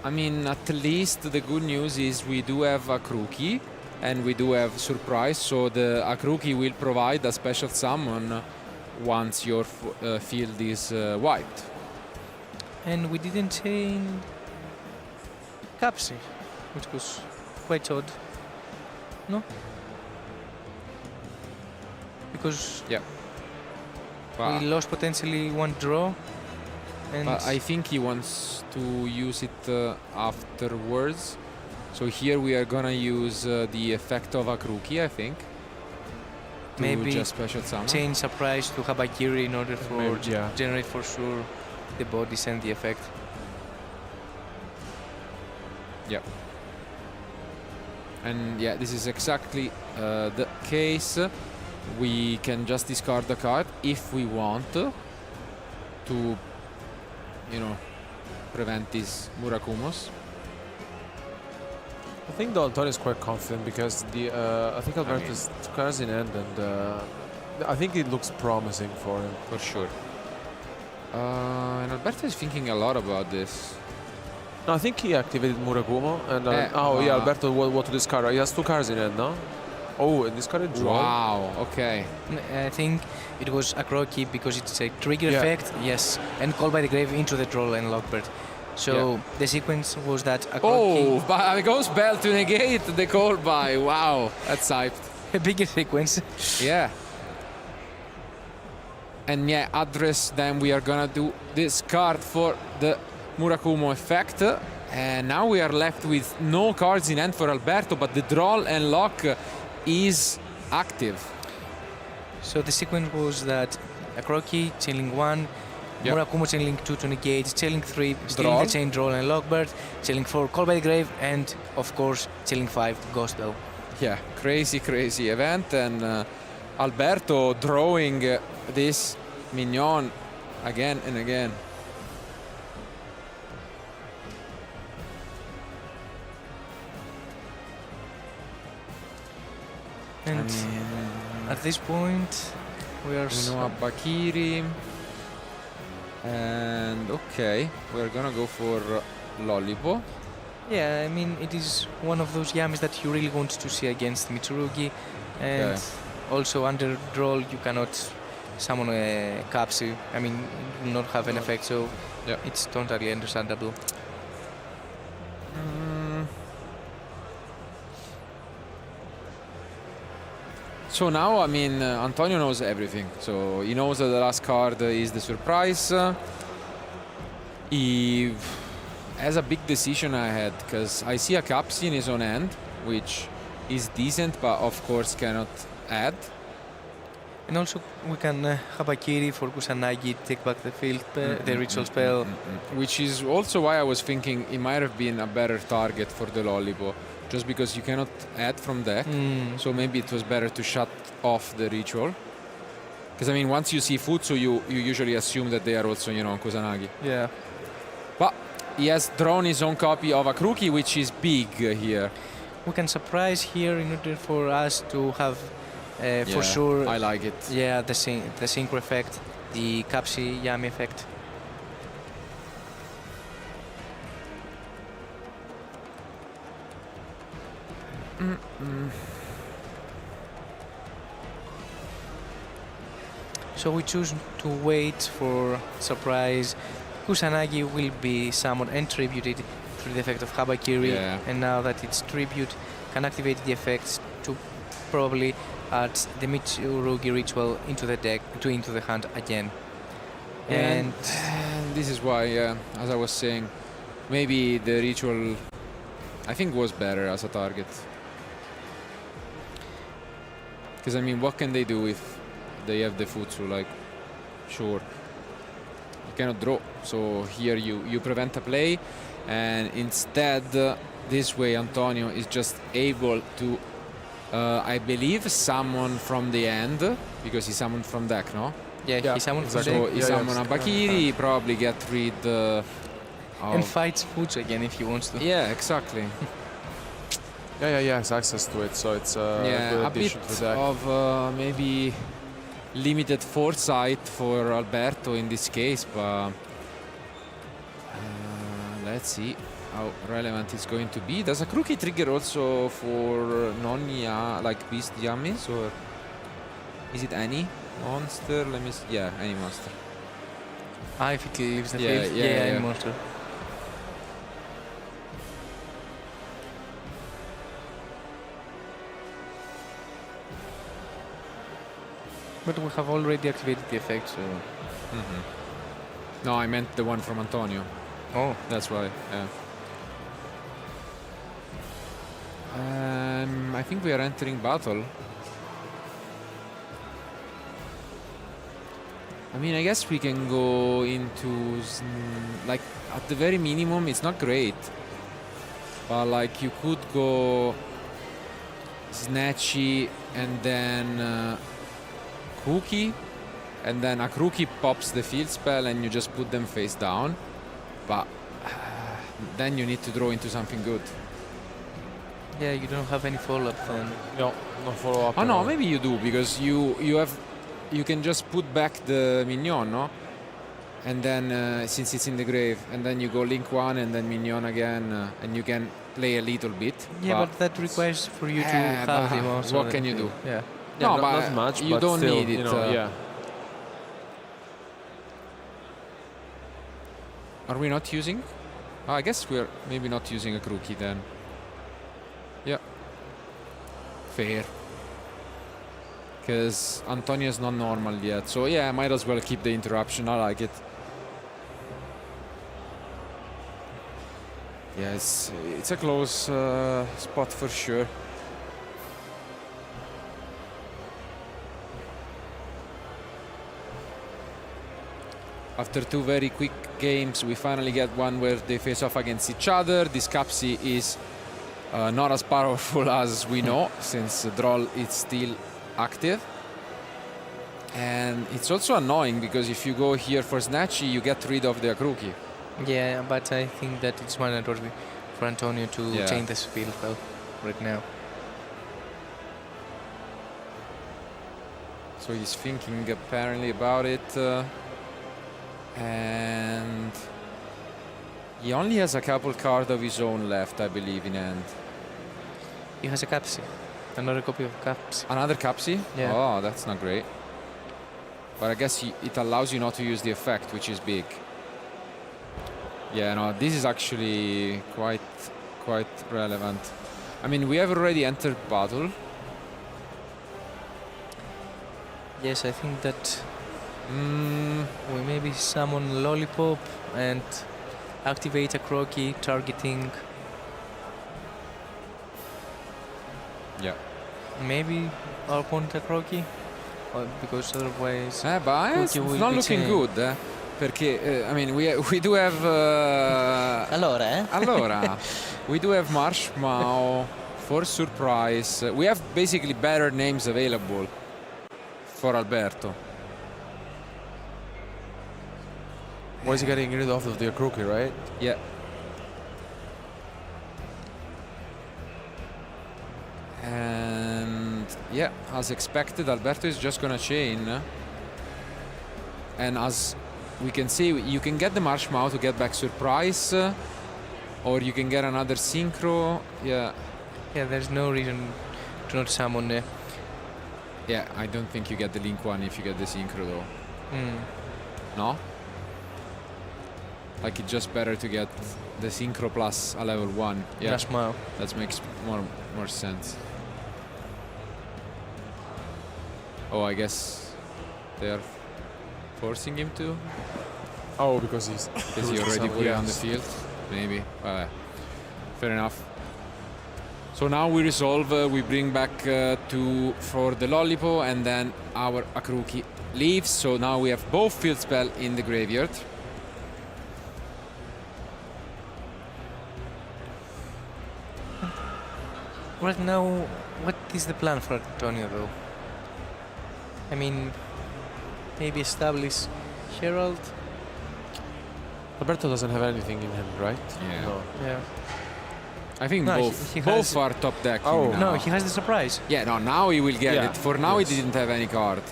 I mean, at least the good news is we do have a Kruki and we do have Surprise, so the Akruki will provide a special summon once your field is wiped. And we didn't change Capsi, which was quite odd. No? because Wow. we lost potentially one draw. And But I think he wants to use it afterwards. So here we are gonna use the effect of Akruki, I think. To maybe just special summon. change surprise to Habakiri in order for Maybe, yeah. generate for sure the bodies and the effect. Yeah. And yeah, this is exactly the case. We can just discard the card if we want to, prevent these Murakumos. I think Antonio is quite confident because I think Alberto's 2 cards in hand, and I think it looks promising for him. For sure. And Alberto is thinking a lot about this. No, I think he activated Murakumo, and Alberto, what to discard? He has 2 cards in hand, no? Oh, and discarded draw. Wow, okay. I think it was a croaky because it's a trigger effect, yes, and call by the grave into the troll and Lockbird. So the sequence was that a croaky... Oh, but it goes Bell to negate the call by. Wow, that's hyped. A bigger sequence. Yeah. And yeah, address, then we are gonna do this card for the Murakumo effect. And now we are left with no cards in hand for Alberto, but the draw and lock is active. So the sequence was that a croaky, chaining 1, Murakumo chaining 2 to negate, chaining 3, stealing the chain draw and Lockbird, chaining 4, call by the grave, and of course chaining 5, ghost bell. Yeah, crazy event, and Alberto drawing this minion again and again. And at this point, we are... Bakiri. And okay, we're gonna go for Lollipo. Yeah, I mean, it is one of those Yamis that you really want to see against Mitsurugi. And also under draw, you cannot summon a Capsu. I mean, it will not have an effect, so it's totally understandable. So now, I mean, Antonio knows everything. So he knows that the last card is the surprise. He has a big decision ahead because I see a Capsi in his own hand, which is decent, but of course cannot add. And also we can Habakiri for Kusanagi, take back the field, the ritual spell. Which is also why I was thinking it might have been a better target for the Lollipo. Just because you cannot add from deck, so maybe it was better to shut off the ritual. Because I mean, once you see Futsu, you usually assume that they are also, on Kusanagi. Yeah. But he has drawn his own copy of Akruki, which is big here. We can surprise here in order for us to have, for sure... I like it. Yeah, the synchro effect, the Capsi Yami effect. So we choose to wait for surprise. Kusanagi will be summoned and tributed through the effect of Habakiri, and now that it's tribute, can activate the effects to probably add the Mitsurugi ritual into the deck, into the hand again. And this is why, as I was saying, maybe the ritual, I think, was better as a target. Because I mean, what can they do if they have the Futsu? Like, sure, you cannot draw. So here you prevent a play, and instead, this way Antonio is just able to, I belive, summon from the end because he summoned from deck, no? Yeah, he summoned from deck. So he summoned a Bakiri, probably get rid and fights Futsu again if he wants to. Yeah, exactly. Yeah, has access to it, so it's a bit of maybe limited foresight for Alberto in this case, but let's see how relevant it's going to be. Does a Akruki trigger also for non-Ya, like Beast Yamis, or is it any monster? Let me see. Yeah, any monster. If it leaves the field, any monster. But we have already activated the effect, so... No, I meant the one from Antonio. Oh. That's why, yeah. I think we are entering battle. I mean, I guess we can go into... like, at the very minimum, it's not great. But, like, you could go... Snatchy and then... Cookie. And then a Krookie pops the field spell and you just put them face down. But then you need to draw into something good. Yeah, you don't have any follow-up then. No, no follow-up. Oh no, maybe you do, because you can just put back the minion, no? And then since it's in the grave, and then you go link one and then minion again, and you can play a little bit. Yeah, but that requires for you to have him also. What can you do? Yeah. No, not, but not much, you but don't still, need it. You know, yeah. Are we not using? Oh, I guess we're maybe not using a Krookie then. Yeah. Fair. Because Antonio's not normal yet. So yeah, I might as well keep the interruption. I like it. Yeah, it's a close spot for sure. After two very quick games, we finally get one where they face off against each other. This Capsi is not as powerful as we know, since Droll is still active. And it's also annoying, because if you go here for Snatchy, you get rid of the Krookie. Yeah, but I think that it's mandatory for Antonio to change this field well right now. So he's thinking apparently about it. And he only has a couple cards of his own left, I believe, in hand. He has a Capsi. Another copy of Capsi. Another Capsi? Yeah. Oh, that's not great. But I guess it allows you not to use the effect, which is big. Yeah, no, this is actually quite relevant. I mean, we have already entered battle. Yes, I think that we maybe summon Lollipop and activate a Krookie targeting. Yeah. Maybe our opponent a Krookie, because otherwise. But it's not looking good. Perché, I mean, we do have. Allora, we do have Marshmallow for surprise. We have basically better names available for Alberto. Why is he getting rid of the Krookie, right? Yeah. And yeah, as expected, Alberto is just gonna chain. And as we can see, you can get the Marshmallow to get back surprise, or you can get another synchro. Yeah. Yeah, there's no reason to not summon. Yeah, I don't think you get the link one if you get the synchro though. No? Like, it's just better to get the synchro plus a level 1. Yeah, that makes more sense. Oh, I guess they are forcing him to. Oh, because he already put it on the field. Maybe. Fair enough. So now we resolve. We bring back for the Lollipop, and then our Krookie leaves. So now we have both field spell in the graveyard. Right now, what is the plan for Antonio though? I mean, maybe establish Herald. Alberto doesn't have anything in hand, right? Yeah. No. Yeah. I think No, both he both has- are top deck. Oh. now. No, he has the surprise. Yeah, no, now he will get Yeah, it. For now, yes. he didn't have any card.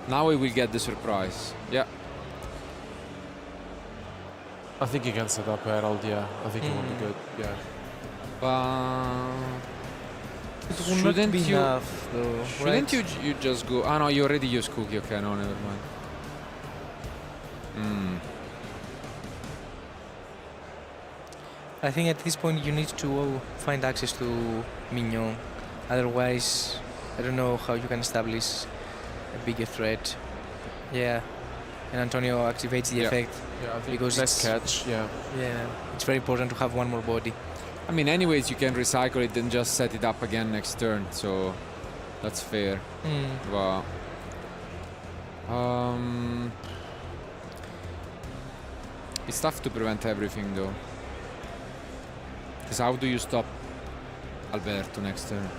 Now he will get the surprise. Yeah. I think he can set up Herald, yeah. I think he will be good, yeah. It will not be enough though, Shouldn't right? you just go? Ah no, you already used Cookie. Okay, no, never mind. I think at this point you need to find access to Mignon. Otherwise, I don't know how you can establish a bigger threat. Yeah, and Antonio activates the effect. Yeah, I think because less catch. Yeah. Yeah, it's very important to have one more body. I mean, anyways, you can recycle it and just set it up again next turn, so that's fair. But it's tough to prevent everything, though. Because how do you stop Alberto next turn?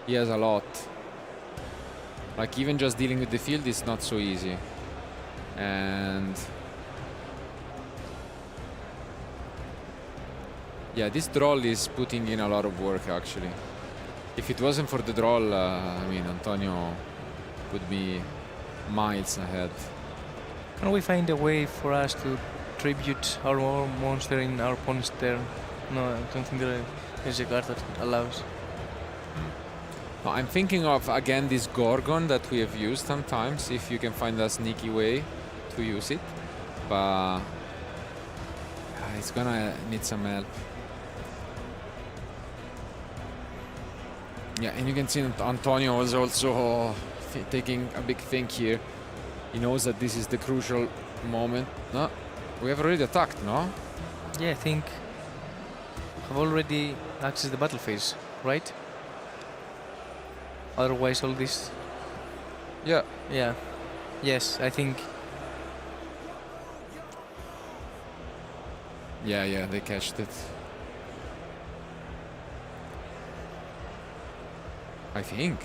He has a lot. Like, even just dealing with the field is not so easy. And yeah, this drawl is putting in a lot of work, actually. If it wasn't for the drawl, I mean, Antonio would be miles ahead. Can we find a way for us to tribute our monster in our opponent's turn? No, I don't think there is a card that allows. No, I'm thinking of, again, this Gorgon that we have used sometimes, if you can find a sneaky way to use it. But it's gonna need some help. Yeah, and you can see that Antonio was also taking a big think here. He knows that this is the crucial moment. No, we have already attacked, no? Yeah, I think I've already accessed the battle phase, right? Otherwise, all this. Yeah. Yeah. Yes, I think. Yeah, they catched it. I think.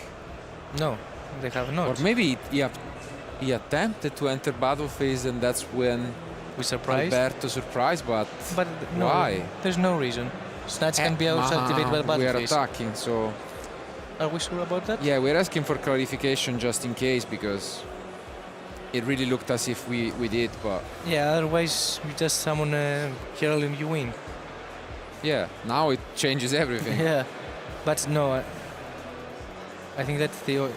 No, they have not. Or maybe he attempted to enter battle phase, and that's when we surprised Alberto surprised, but no, why? There's no reason. Snatch can be also activated by the battle we are phase. attacking, so. Are we sure about that? Yeah, we're asking for clarification just in case, because it really looked as if we did, but. Yeah, otherwise we just summon Herald and you win. Yeah, now it changes everything. Yeah, but no, I think that's the.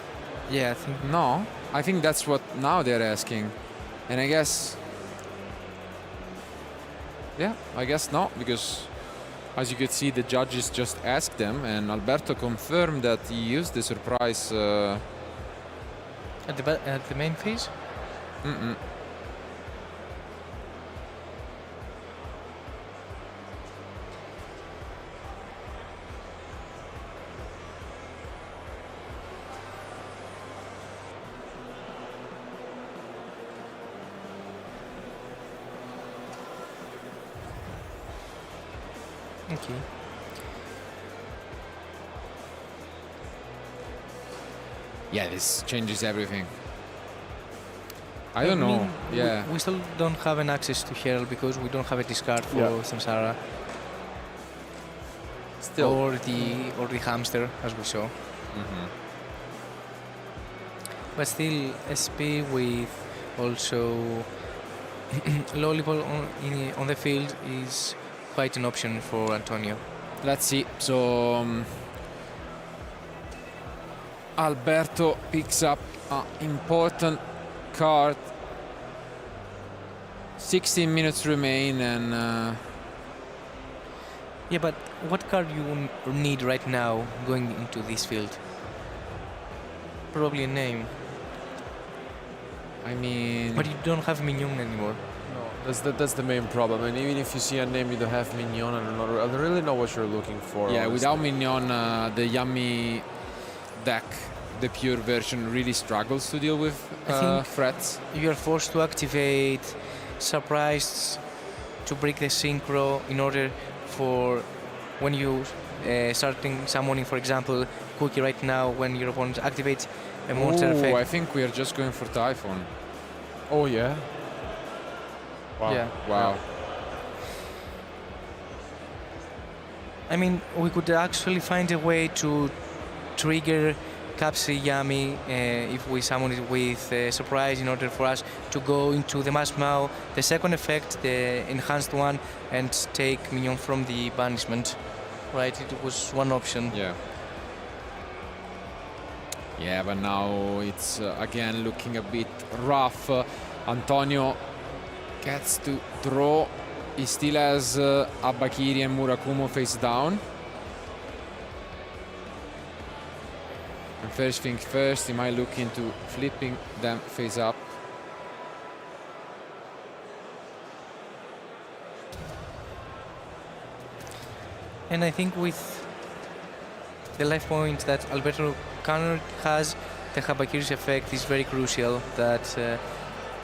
Yeah, I think. No, I think that's what now they're asking, and I guess. Yeah, I guess not, because as you could see, the judges just asked them, and Alberto confirmed that he used the surprise. At the main phase? Okay. Yeah, this changes everything. I don't know. Yeah. We still don't have an access to Herald because we don't have a discard for Samsara. Still. Or the hamster, as we saw. But still, SP with also Lollipop on the field is quite an option for Antonio. Let's see. So Alberto picks up an important card. 16 minutes remain, and yeah, but what card you need right now going into this field? Probably a name. I mean, but you don't have Mignon anymore. No, that's the main problem. And even if you see a name you don't have Mignon, I don't really know what you're looking for. Yeah, honestly. without Mignon, the Yummy deck, the pure version, really struggles to deal with threats. You are forced to activate Surprise to break the synchro in order for when you starting summoning, for example, Cookie right now, when your opponent activates a monster effect. I think we are just going for Typhon. Oh yeah. Wow. Yeah. Wow. I mean, we could actually find a way to trigger Capsi Yami if we summon it with Surprise in order for us to go into the Masmau, the second effect, the enhanced one, and take Mignon from the banishment. Right, it was one option. Yeah. Yeah, but now it's again looking a bit rough. Antonio gets to draw. He still has Abakiri and Murakumo face down. And first thing first, he might look into flipping them face up. And I think with the life point that Alberto currently has, the Habakiri's effect is very crucial, that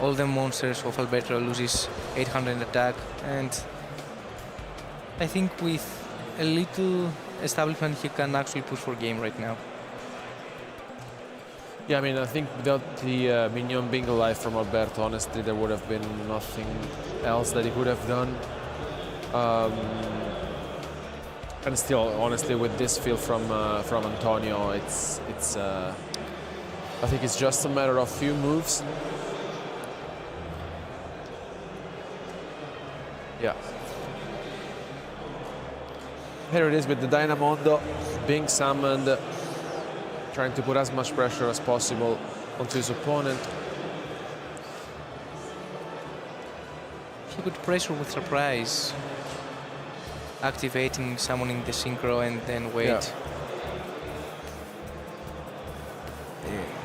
all the monsters of Alberto loses 800 in attack, and I think with a little establishment he can actually push for game right now. Yeah, I mean, I think without the minion being alive from Alberto, honestly, there would have been nothing else that he could have done. And still, honestly, with this feel from Antonio, it's I think it's just a matter of few moves. Yeah. Here it is with the Dynamondo being summoned, trying to put as much pressure as possible onto his opponent. He could pressure with surprise, activating, summoning the synchro, and then wait. Yeah.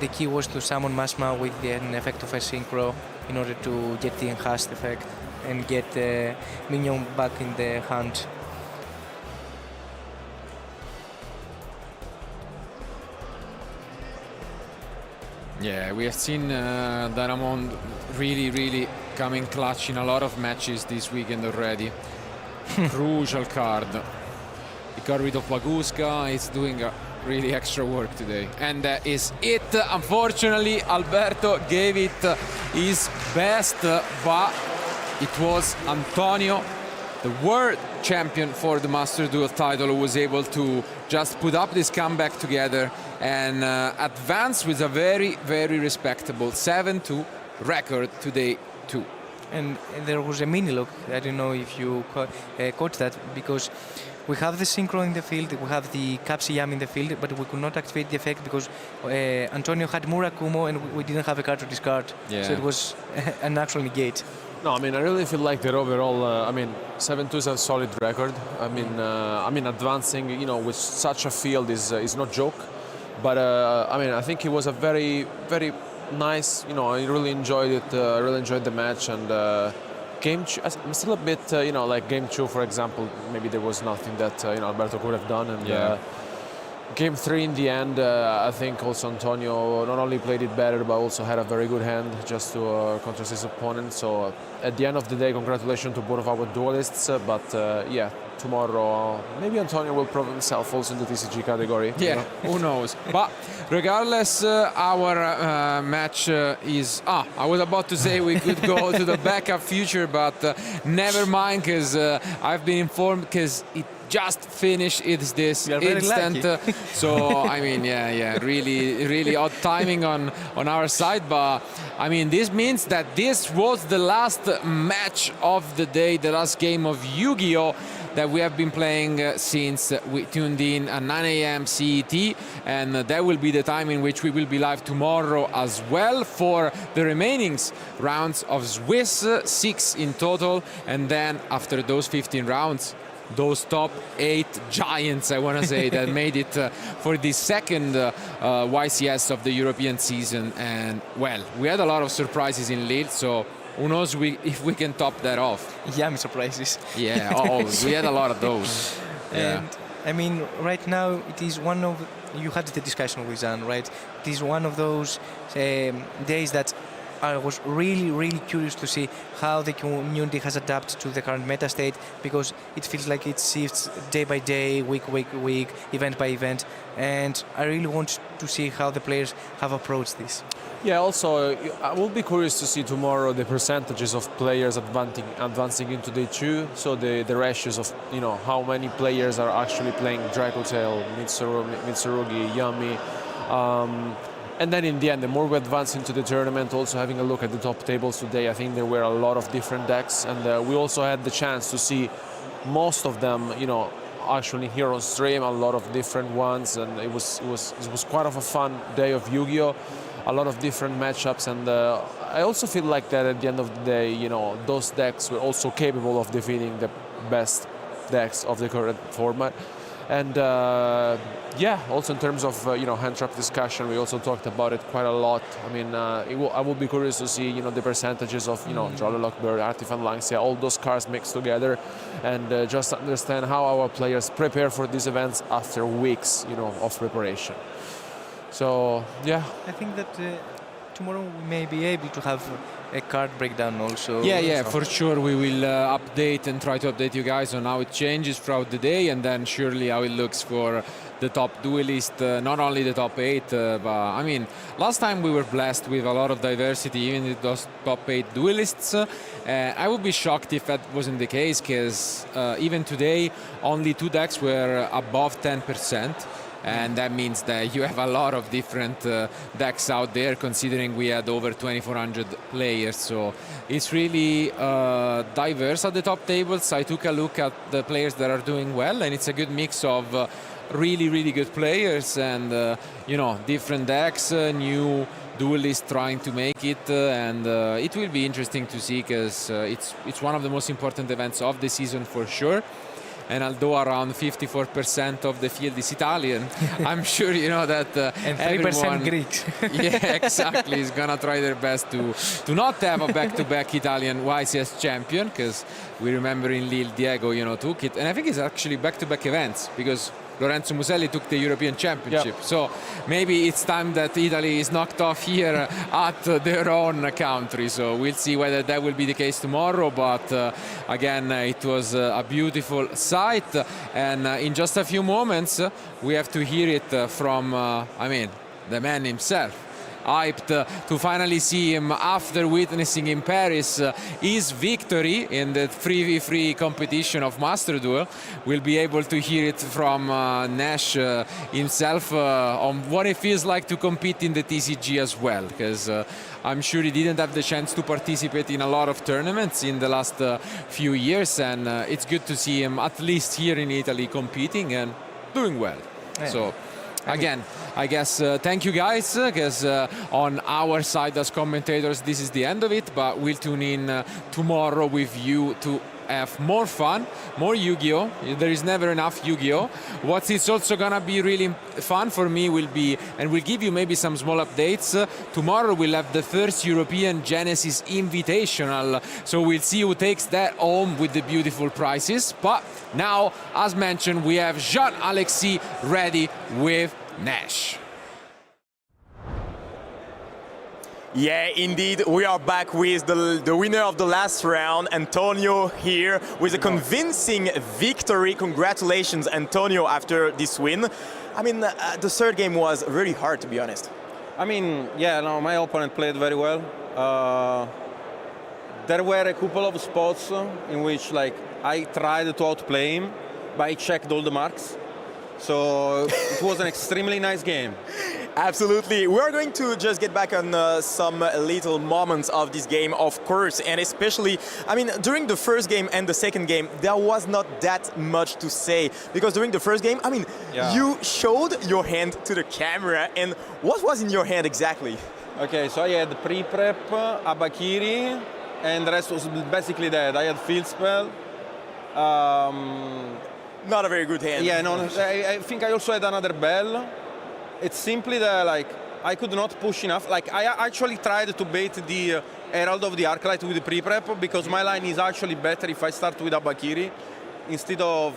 The key was to summon Masma with the effect of a synchro in order to get the enhanced effect and get the minion back in the hand. Yeah, we have seen Dynamondo really coming clutch in a lot of matches this weekend already. Crucial card. The card with Opaguska is doing really extra work today. And that is it. Unfortunately, Alberto gave it his best, but it was Antonio, the world champion for the Master Duel title, who was able to just put up this comeback together and advance with a very respectable 7-2 record today too. And there was a mini look. I don't know if you caught that, because we have the synchro in the field, we have the Capsi Yam in the field, but we could not activate the effect because Antonio had Murakumo and we didn't have a card to discard. Yeah. So it was an actual negate. No, I mean, I really feel like that overall, I mean, 7-2 is a solid record. I mean, advancing, you know, with such a field is no joke. But I mean, I think it was a very nice, you know, I really enjoyed it. I really enjoyed the match, and game. I'm still a bit, you know, like game 2, for example. Maybe there was nothing that you know, Alberto could have done, and game 3 in the end, I think also Antonio not only played it better, but also had a very good hand just to contrast his opponent. So at the end of the day, congratulations to both of our duelists. But yeah, tomorrow maybe Antonio will prove himself also in the TCG category. Yeah, you know? who knows? But regardless, our match is... I was about to say we could go to the backup future, but never mind, because I've been informed, because it just finished. It's this instant. So I mean, yeah, really odd timing on our side. But I mean, this means that this was the last match of the day, the last game of Yu-Gi-Oh! That we have been playing since we tuned in at 9 a.m. CET, and that will be the time in which we will be live tomorrow as well for the remaining rounds of Swiss, 6 in total, and then after those 15 rounds, those top 8 giants, I want to say, that made it for the second YCS of the European season. And well, we had a lot of surprises in Lille, so who knows if we can top that off. Yummy surprises. Yeah, we had a lot of those. And I mean, right now it is one of, you had the discussion with Zan, right? It is one of those days that I was really curious to see how the community has adapted to the current meta state, because it feels like it shifts day by day, week, event by event, and I really want to see how the players have approached this. Yeah, also, I will be curious to see tomorrow the percentages of players advancing into day 2, so the ratios of, you know, how many players are actually playing Dracotail, Mitsurugi, Yami. And then in the end, the more we advance into the tournament, also having a look at the top tables today, I think there were a lot of different decks, and we also had the chance to see most of them, you know, actually here on stream, a lot of different ones, and it was quite of a fun day of Yu-Gi-Oh! A lot of different matchups, and I also feel like that at the end of the day, you know, those decks were also capable of defeating the best decks of the current format. And yeah, also in terms of hand trap discussion, we also talked about it quite a lot. I mean, I would be curious to see the percentages of Jolly Lockbird, Artif and Langsia, all those cards mixed together, and just understand how our players prepare for these events after weeks of preparation. So yeah, I think that tomorrow we may be able to have a card breakdown also. Yeah, for sure we will update and try to update you guys on how it changes throughout the day, and then surely how it looks for the top duelist, not only the top 8, but I mean, last time we were blessed with a lot of diversity, even in those top 8 duelists. I would be shocked if that wasn't the case, because even today only 2 decks were above 10%. And that means that you have a lot of different decks out there, considering we had over 2,400 players. So it's really diverse at the top tables. I took a look at the players that are doing well, and it's a good mix of really, really good players and, different decks, new duelists trying to make it. And it will be interesting to see, because it's one of the most important events of the season for sure. And although around 54% of the field is Italian, I'm sure that and 3% everyone, Greeks. yeah, exactly, is gonna try their best to not have a back-to-back Italian YCS champion, because we remember in Lille Diego, took it, and I think it's actually back-to-back events, because Lorenzo Muselli took the European Championship. Yep. So maybe it's time that Italy is knocked off here at their own country. So we'll see whether that will be the case tomorrow. But again, it was a beautiful sight. And in just a few moments, we have to hear it from, the man himself. Hyped to finally see him after witnessing in Paris his victory in the 3v3 competition of Master Duel. We'll be able to hear it from Nash himself on what it feels like to compete in the TCG as well, because I'm sure he didn't have the chance to participate in a lot of tournaments in the last few years, and it's good to see him at least here in Italy competing and doing well. Yeah. So again, I guess thank you guys, because on our side as commentators this is the end of it, but we'll tune in tomorrow with you to have more fun, more Yu-Gi-Oh! There is never enough Yu-Gi-Oh! What is also gonna be really fun for me will be, and we'll give you maybe some small updates, tomorrow we'll have the first European Genesis Invitational, so we'll see who takes that home with the beautiful prizes. But now, as mentioned, we have Jean-Alexis ready with Nash. Yeah, indeed, we are back with the winner of the last round, Antonio, here with a convincing victory. Congratulations, Antonio, after this win. I mean, the third game was really hard, to be honest. I mean, yeah, no, my opponent played very well. There were a couple of spots in which, I tried to outplay him, but I checked all the marks. So it was an extremely nice game. Absolutely. We are going to just get back on some little moments of this game, of course, and especially, during the first game and the second game, there was not that much to say, because during the first game, you showed your hand to the camera, and what was in your hand exactly? Okay, so I had pre-prep, Abakiri, and the rest was basically that. I had field spell. Not a very good hand. Yeah, no, I think I also had another bell. It's simply that, I could not push enough. I actually tried to bait the Herald of the Arclight with the pre-prep, because my line is actually better if I start with Abakiri, instead of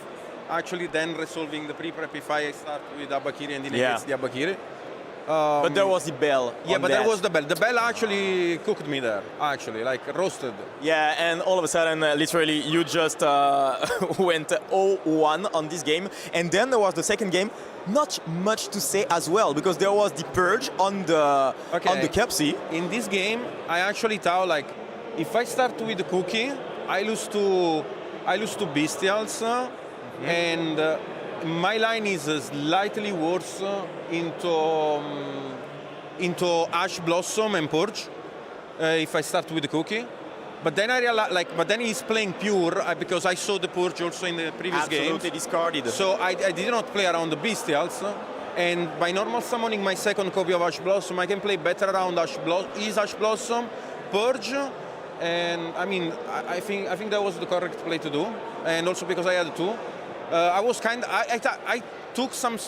actually then resolving the pre-prep if I start with Abakiri and then against the Abakiri. But there was the bell. Yeah, but there was the bell. The bell actually cooked me there, roasted. Yeah, and all of a sudden, literally, you just went 0-1 on this game. And then there was the second game. Not much to say as well, because there was the purge on the Kepsi. In this game, I actually thought, if I start with the cookie, I lose to Bestials, and my line is slightly worse into Ash Blossom and Purge if I start with the cookie. But then I realized, but then he's playing pure because I saw the Purge also in the previous game. Absolutely discarded. So I did not play around the Bestials, and by normal summoning my second copy of Ash Blossom, I can play better around Ash Blossom, Purge, and I think that was the correct play to do, and also because I had two. I took some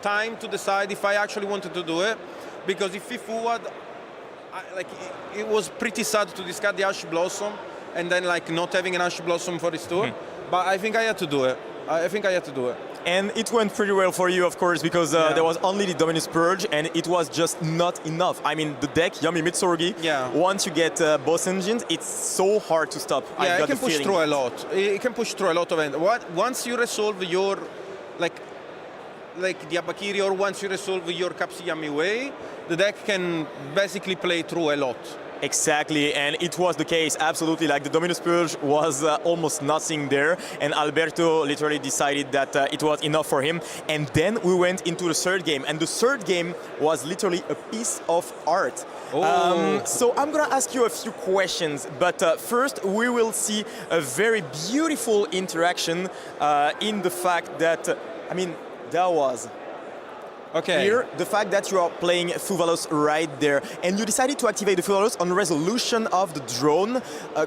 time to decide if I actually wanted to do it, because if he forward, it was pretty sad to discard the Ash Blossom and then not having an Ash Blossom for his tour. But I think I had to do it. And it went pretty well for you, of course, because there was only the Dominus Purge, and it was just not enough. I mean, the deck, Yami Mitsurugi, once you get boss engines, it's so hard to stop. Yeah, it can push through a lot. It can push through a lot of it. Once you resolve your, like the Abakiri, or once you resolve your Capsi Yami way, the deck can basically play through a lot. Exactly, and it was the case, absolutely. Like the Dominus Purge was almost nothing there, and Alberto literally decided that it was enough for him. And then we went into the third game, and the third game was literally a piece of art. So I'm gonna ask you a few questions, but first we will see a very beautiful interaction in the fact that, I mean, that was here, the fact that you are playing Fuvalos right there, and you decided to activate the Fuvalos on resolution of the drone.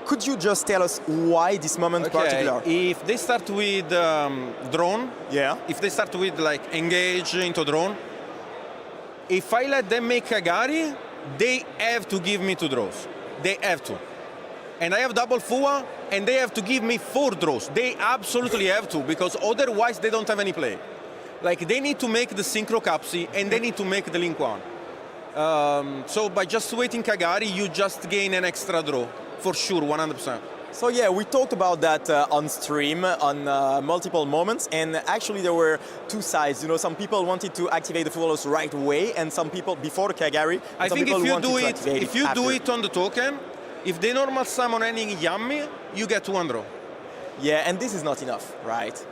Could you just tell us why this moment particular? If they start with drone, if they start with engage into drone, if I let them make Kagari, they have to give me 2 draws. They have to. And I have double Fua, and they have to give me 4 draws. They absolutely have to, because otherwise they don't have any play. They need to make the Synchro Capsi, and they need to make the Link 1. So by just waiting Kagari, you just gain an extra draw, for sure, 100%. So yeah, we talked about that on stream on multiple moments, and actually there were 2 sides. You know, some people wanted to activate the Fuvalos right away, and some people before the Kagari. I think if you do it on the token, if they normal summon any Yami, you get 1 draw. Yeah, and this is not enough, right?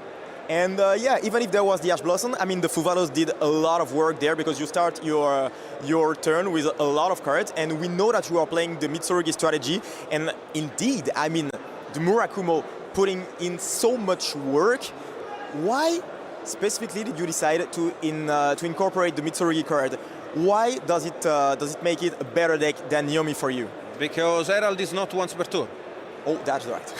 And yeah, even if there was the Ash Blossom, I mean, the Fuvalos did a lot of work there, because you start your turn with a lot of cards, and we know that you are playing the Mitsurugi strategy, and indeed, I mean, the Murakumo putting in so much work. Why specifically did you decide to incorporate the Mitsurugi card? Why does it make it a better deck than Yomi for you? Because Herald is not once per turn. Oh, that's right.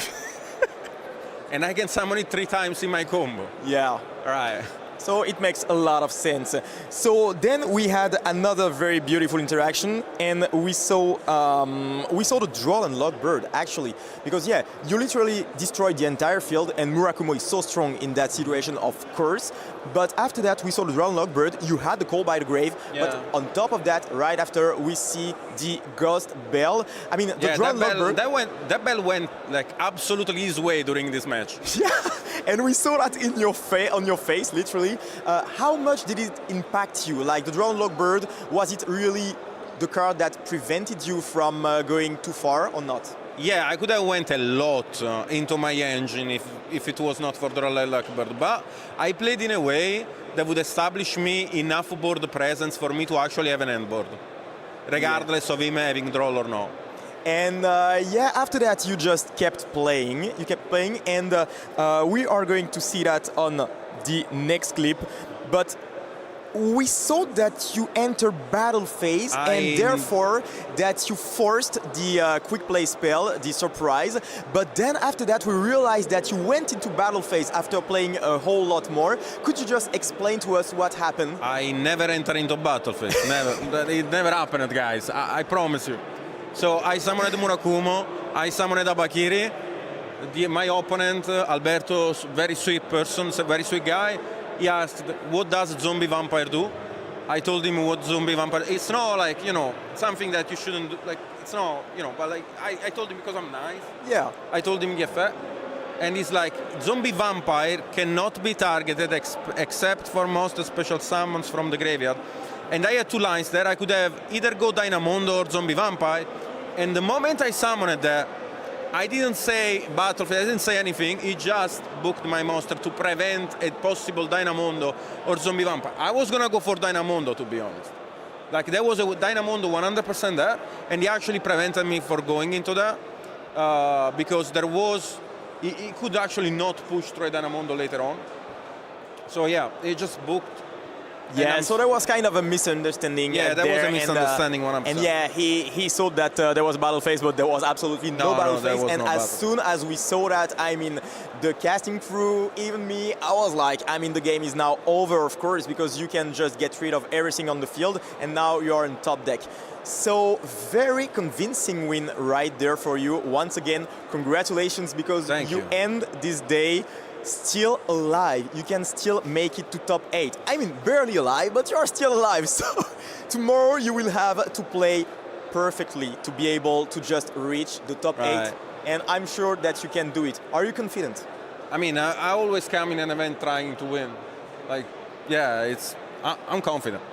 And I can summon it 3 times in my combo. Yeah. Right. So it makes a lot of sense. So then we had another very beautiful interaction, and we saw the draw and lock bird actually, because yeah, you literally destroyed the entire field, and Murakumo is so strong in that situation, of course. But after that, we saw the draw and lock bird. You had the call by the grave, but on top of that, right after, we see the ghost bell. I mean, the draw and lock bird. That bell went absolutely his way during this match. Yeah, and we saw that in your on your face, literally. How much did it impact you? Like the draw and lock bird, was it really the card that prevented you from going too far or not? Yeah, I could have went a lot into my engine if it was not for the draw and lock bird. But I played in a way that would establish me enough board presence for me to actually have an end board, regardless of him having draw or not. And yeah, after that you just kept playing. You kept playing, and we are going to see that on the next clip. But we saw that you enter battle phase, and therefore that you forced the quick play spell, the surprise. But then after that we realized that you went into battle phase after playing a whole lot more. Could you just explain to us what happened? I never entered into battle phase. Never. It never happened, guys. I promise you. So I summoned Murakumo, I summoned Abakiri. My opponent, Alberto, very sweet person, very sweet guy. He asked, what does zombie vampire do? I told him what zombie vampire. It's not like, you know, something that you shouldn't do. Like, it's not, you know, but like, I told him because I'm nice. Yeah. I told him, yeah, and he's like, zombie vampire cannot be targeted except for most special summons from the graveyard. And I had 2 lines there. I could have either go Dynamondo or zombie vampire. And the moment I summoned that, I didn't say battlefield, I didn't say anything. He just booked my monster to prevent a possible Dynamondo or zombie vampire. I was gonna go for Dynamondo, to be honest. Like, there was a Dynamondo 100% there, and he actually prevented me from going into that because there was, he could actually not push through a Dynamondo later on. So yeah, he just booked Yeah, so there was kind of a misunderstanding. Yeah, there was a misunderstanding. And yeah, he thought that there was a battle phase, but there was absolutely no battle phase. And as soon as we saw that, I mean, the casting crew, even me, I was like, I mean, the game is now over, of course, because you can just get rid of everything on the field, and now you're on top deck. So very convincing win right there for you. Once again, congratulations, because you end this day still alive. You can still make it to top 8. I mean, barely alive, but you're still alive. So tomorrow you will have to play perfectly to be able to just reach the top 8. And I'm sure that you can do it. Are you confident? I mean, I always come in an event trying to win. Like, yeah, I'm confident.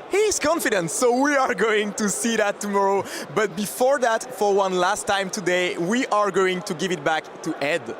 He's confident, so we are going to see that tomorrow. But before that, for one last time today, we are going to give it back to Ed.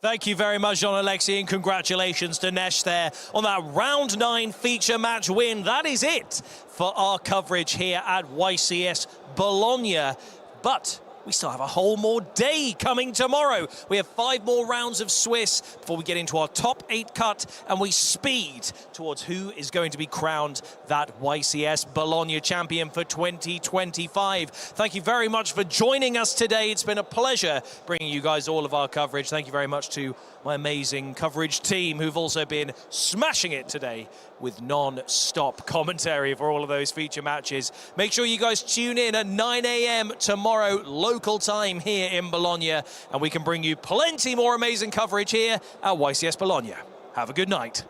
Thank you very much, Jean-Alexis, and congratulations to Nesh there on that round 9 feature match win. That is it for our coverage here at YCS Bologna. But we still have a whole more day coming tomorrow. We have 5 more rounds of Swiss before we get into our top 8 cut, and we speed towards who is going to be crowned that YCS Bologna champion for 2025. Thank you very much for joining us today. It's been a pleasure bringing you guys all of our coverage. Thank you very much to my amazing coverage team who've also been smashing it today with non-stop commentary for all of those feature matches. Make sure you guys tune in at 9 a.m. tomorrow, local time here in Bologna, and we can bring you plenty more amazing coverage here at YCS Bologna. Have a good night.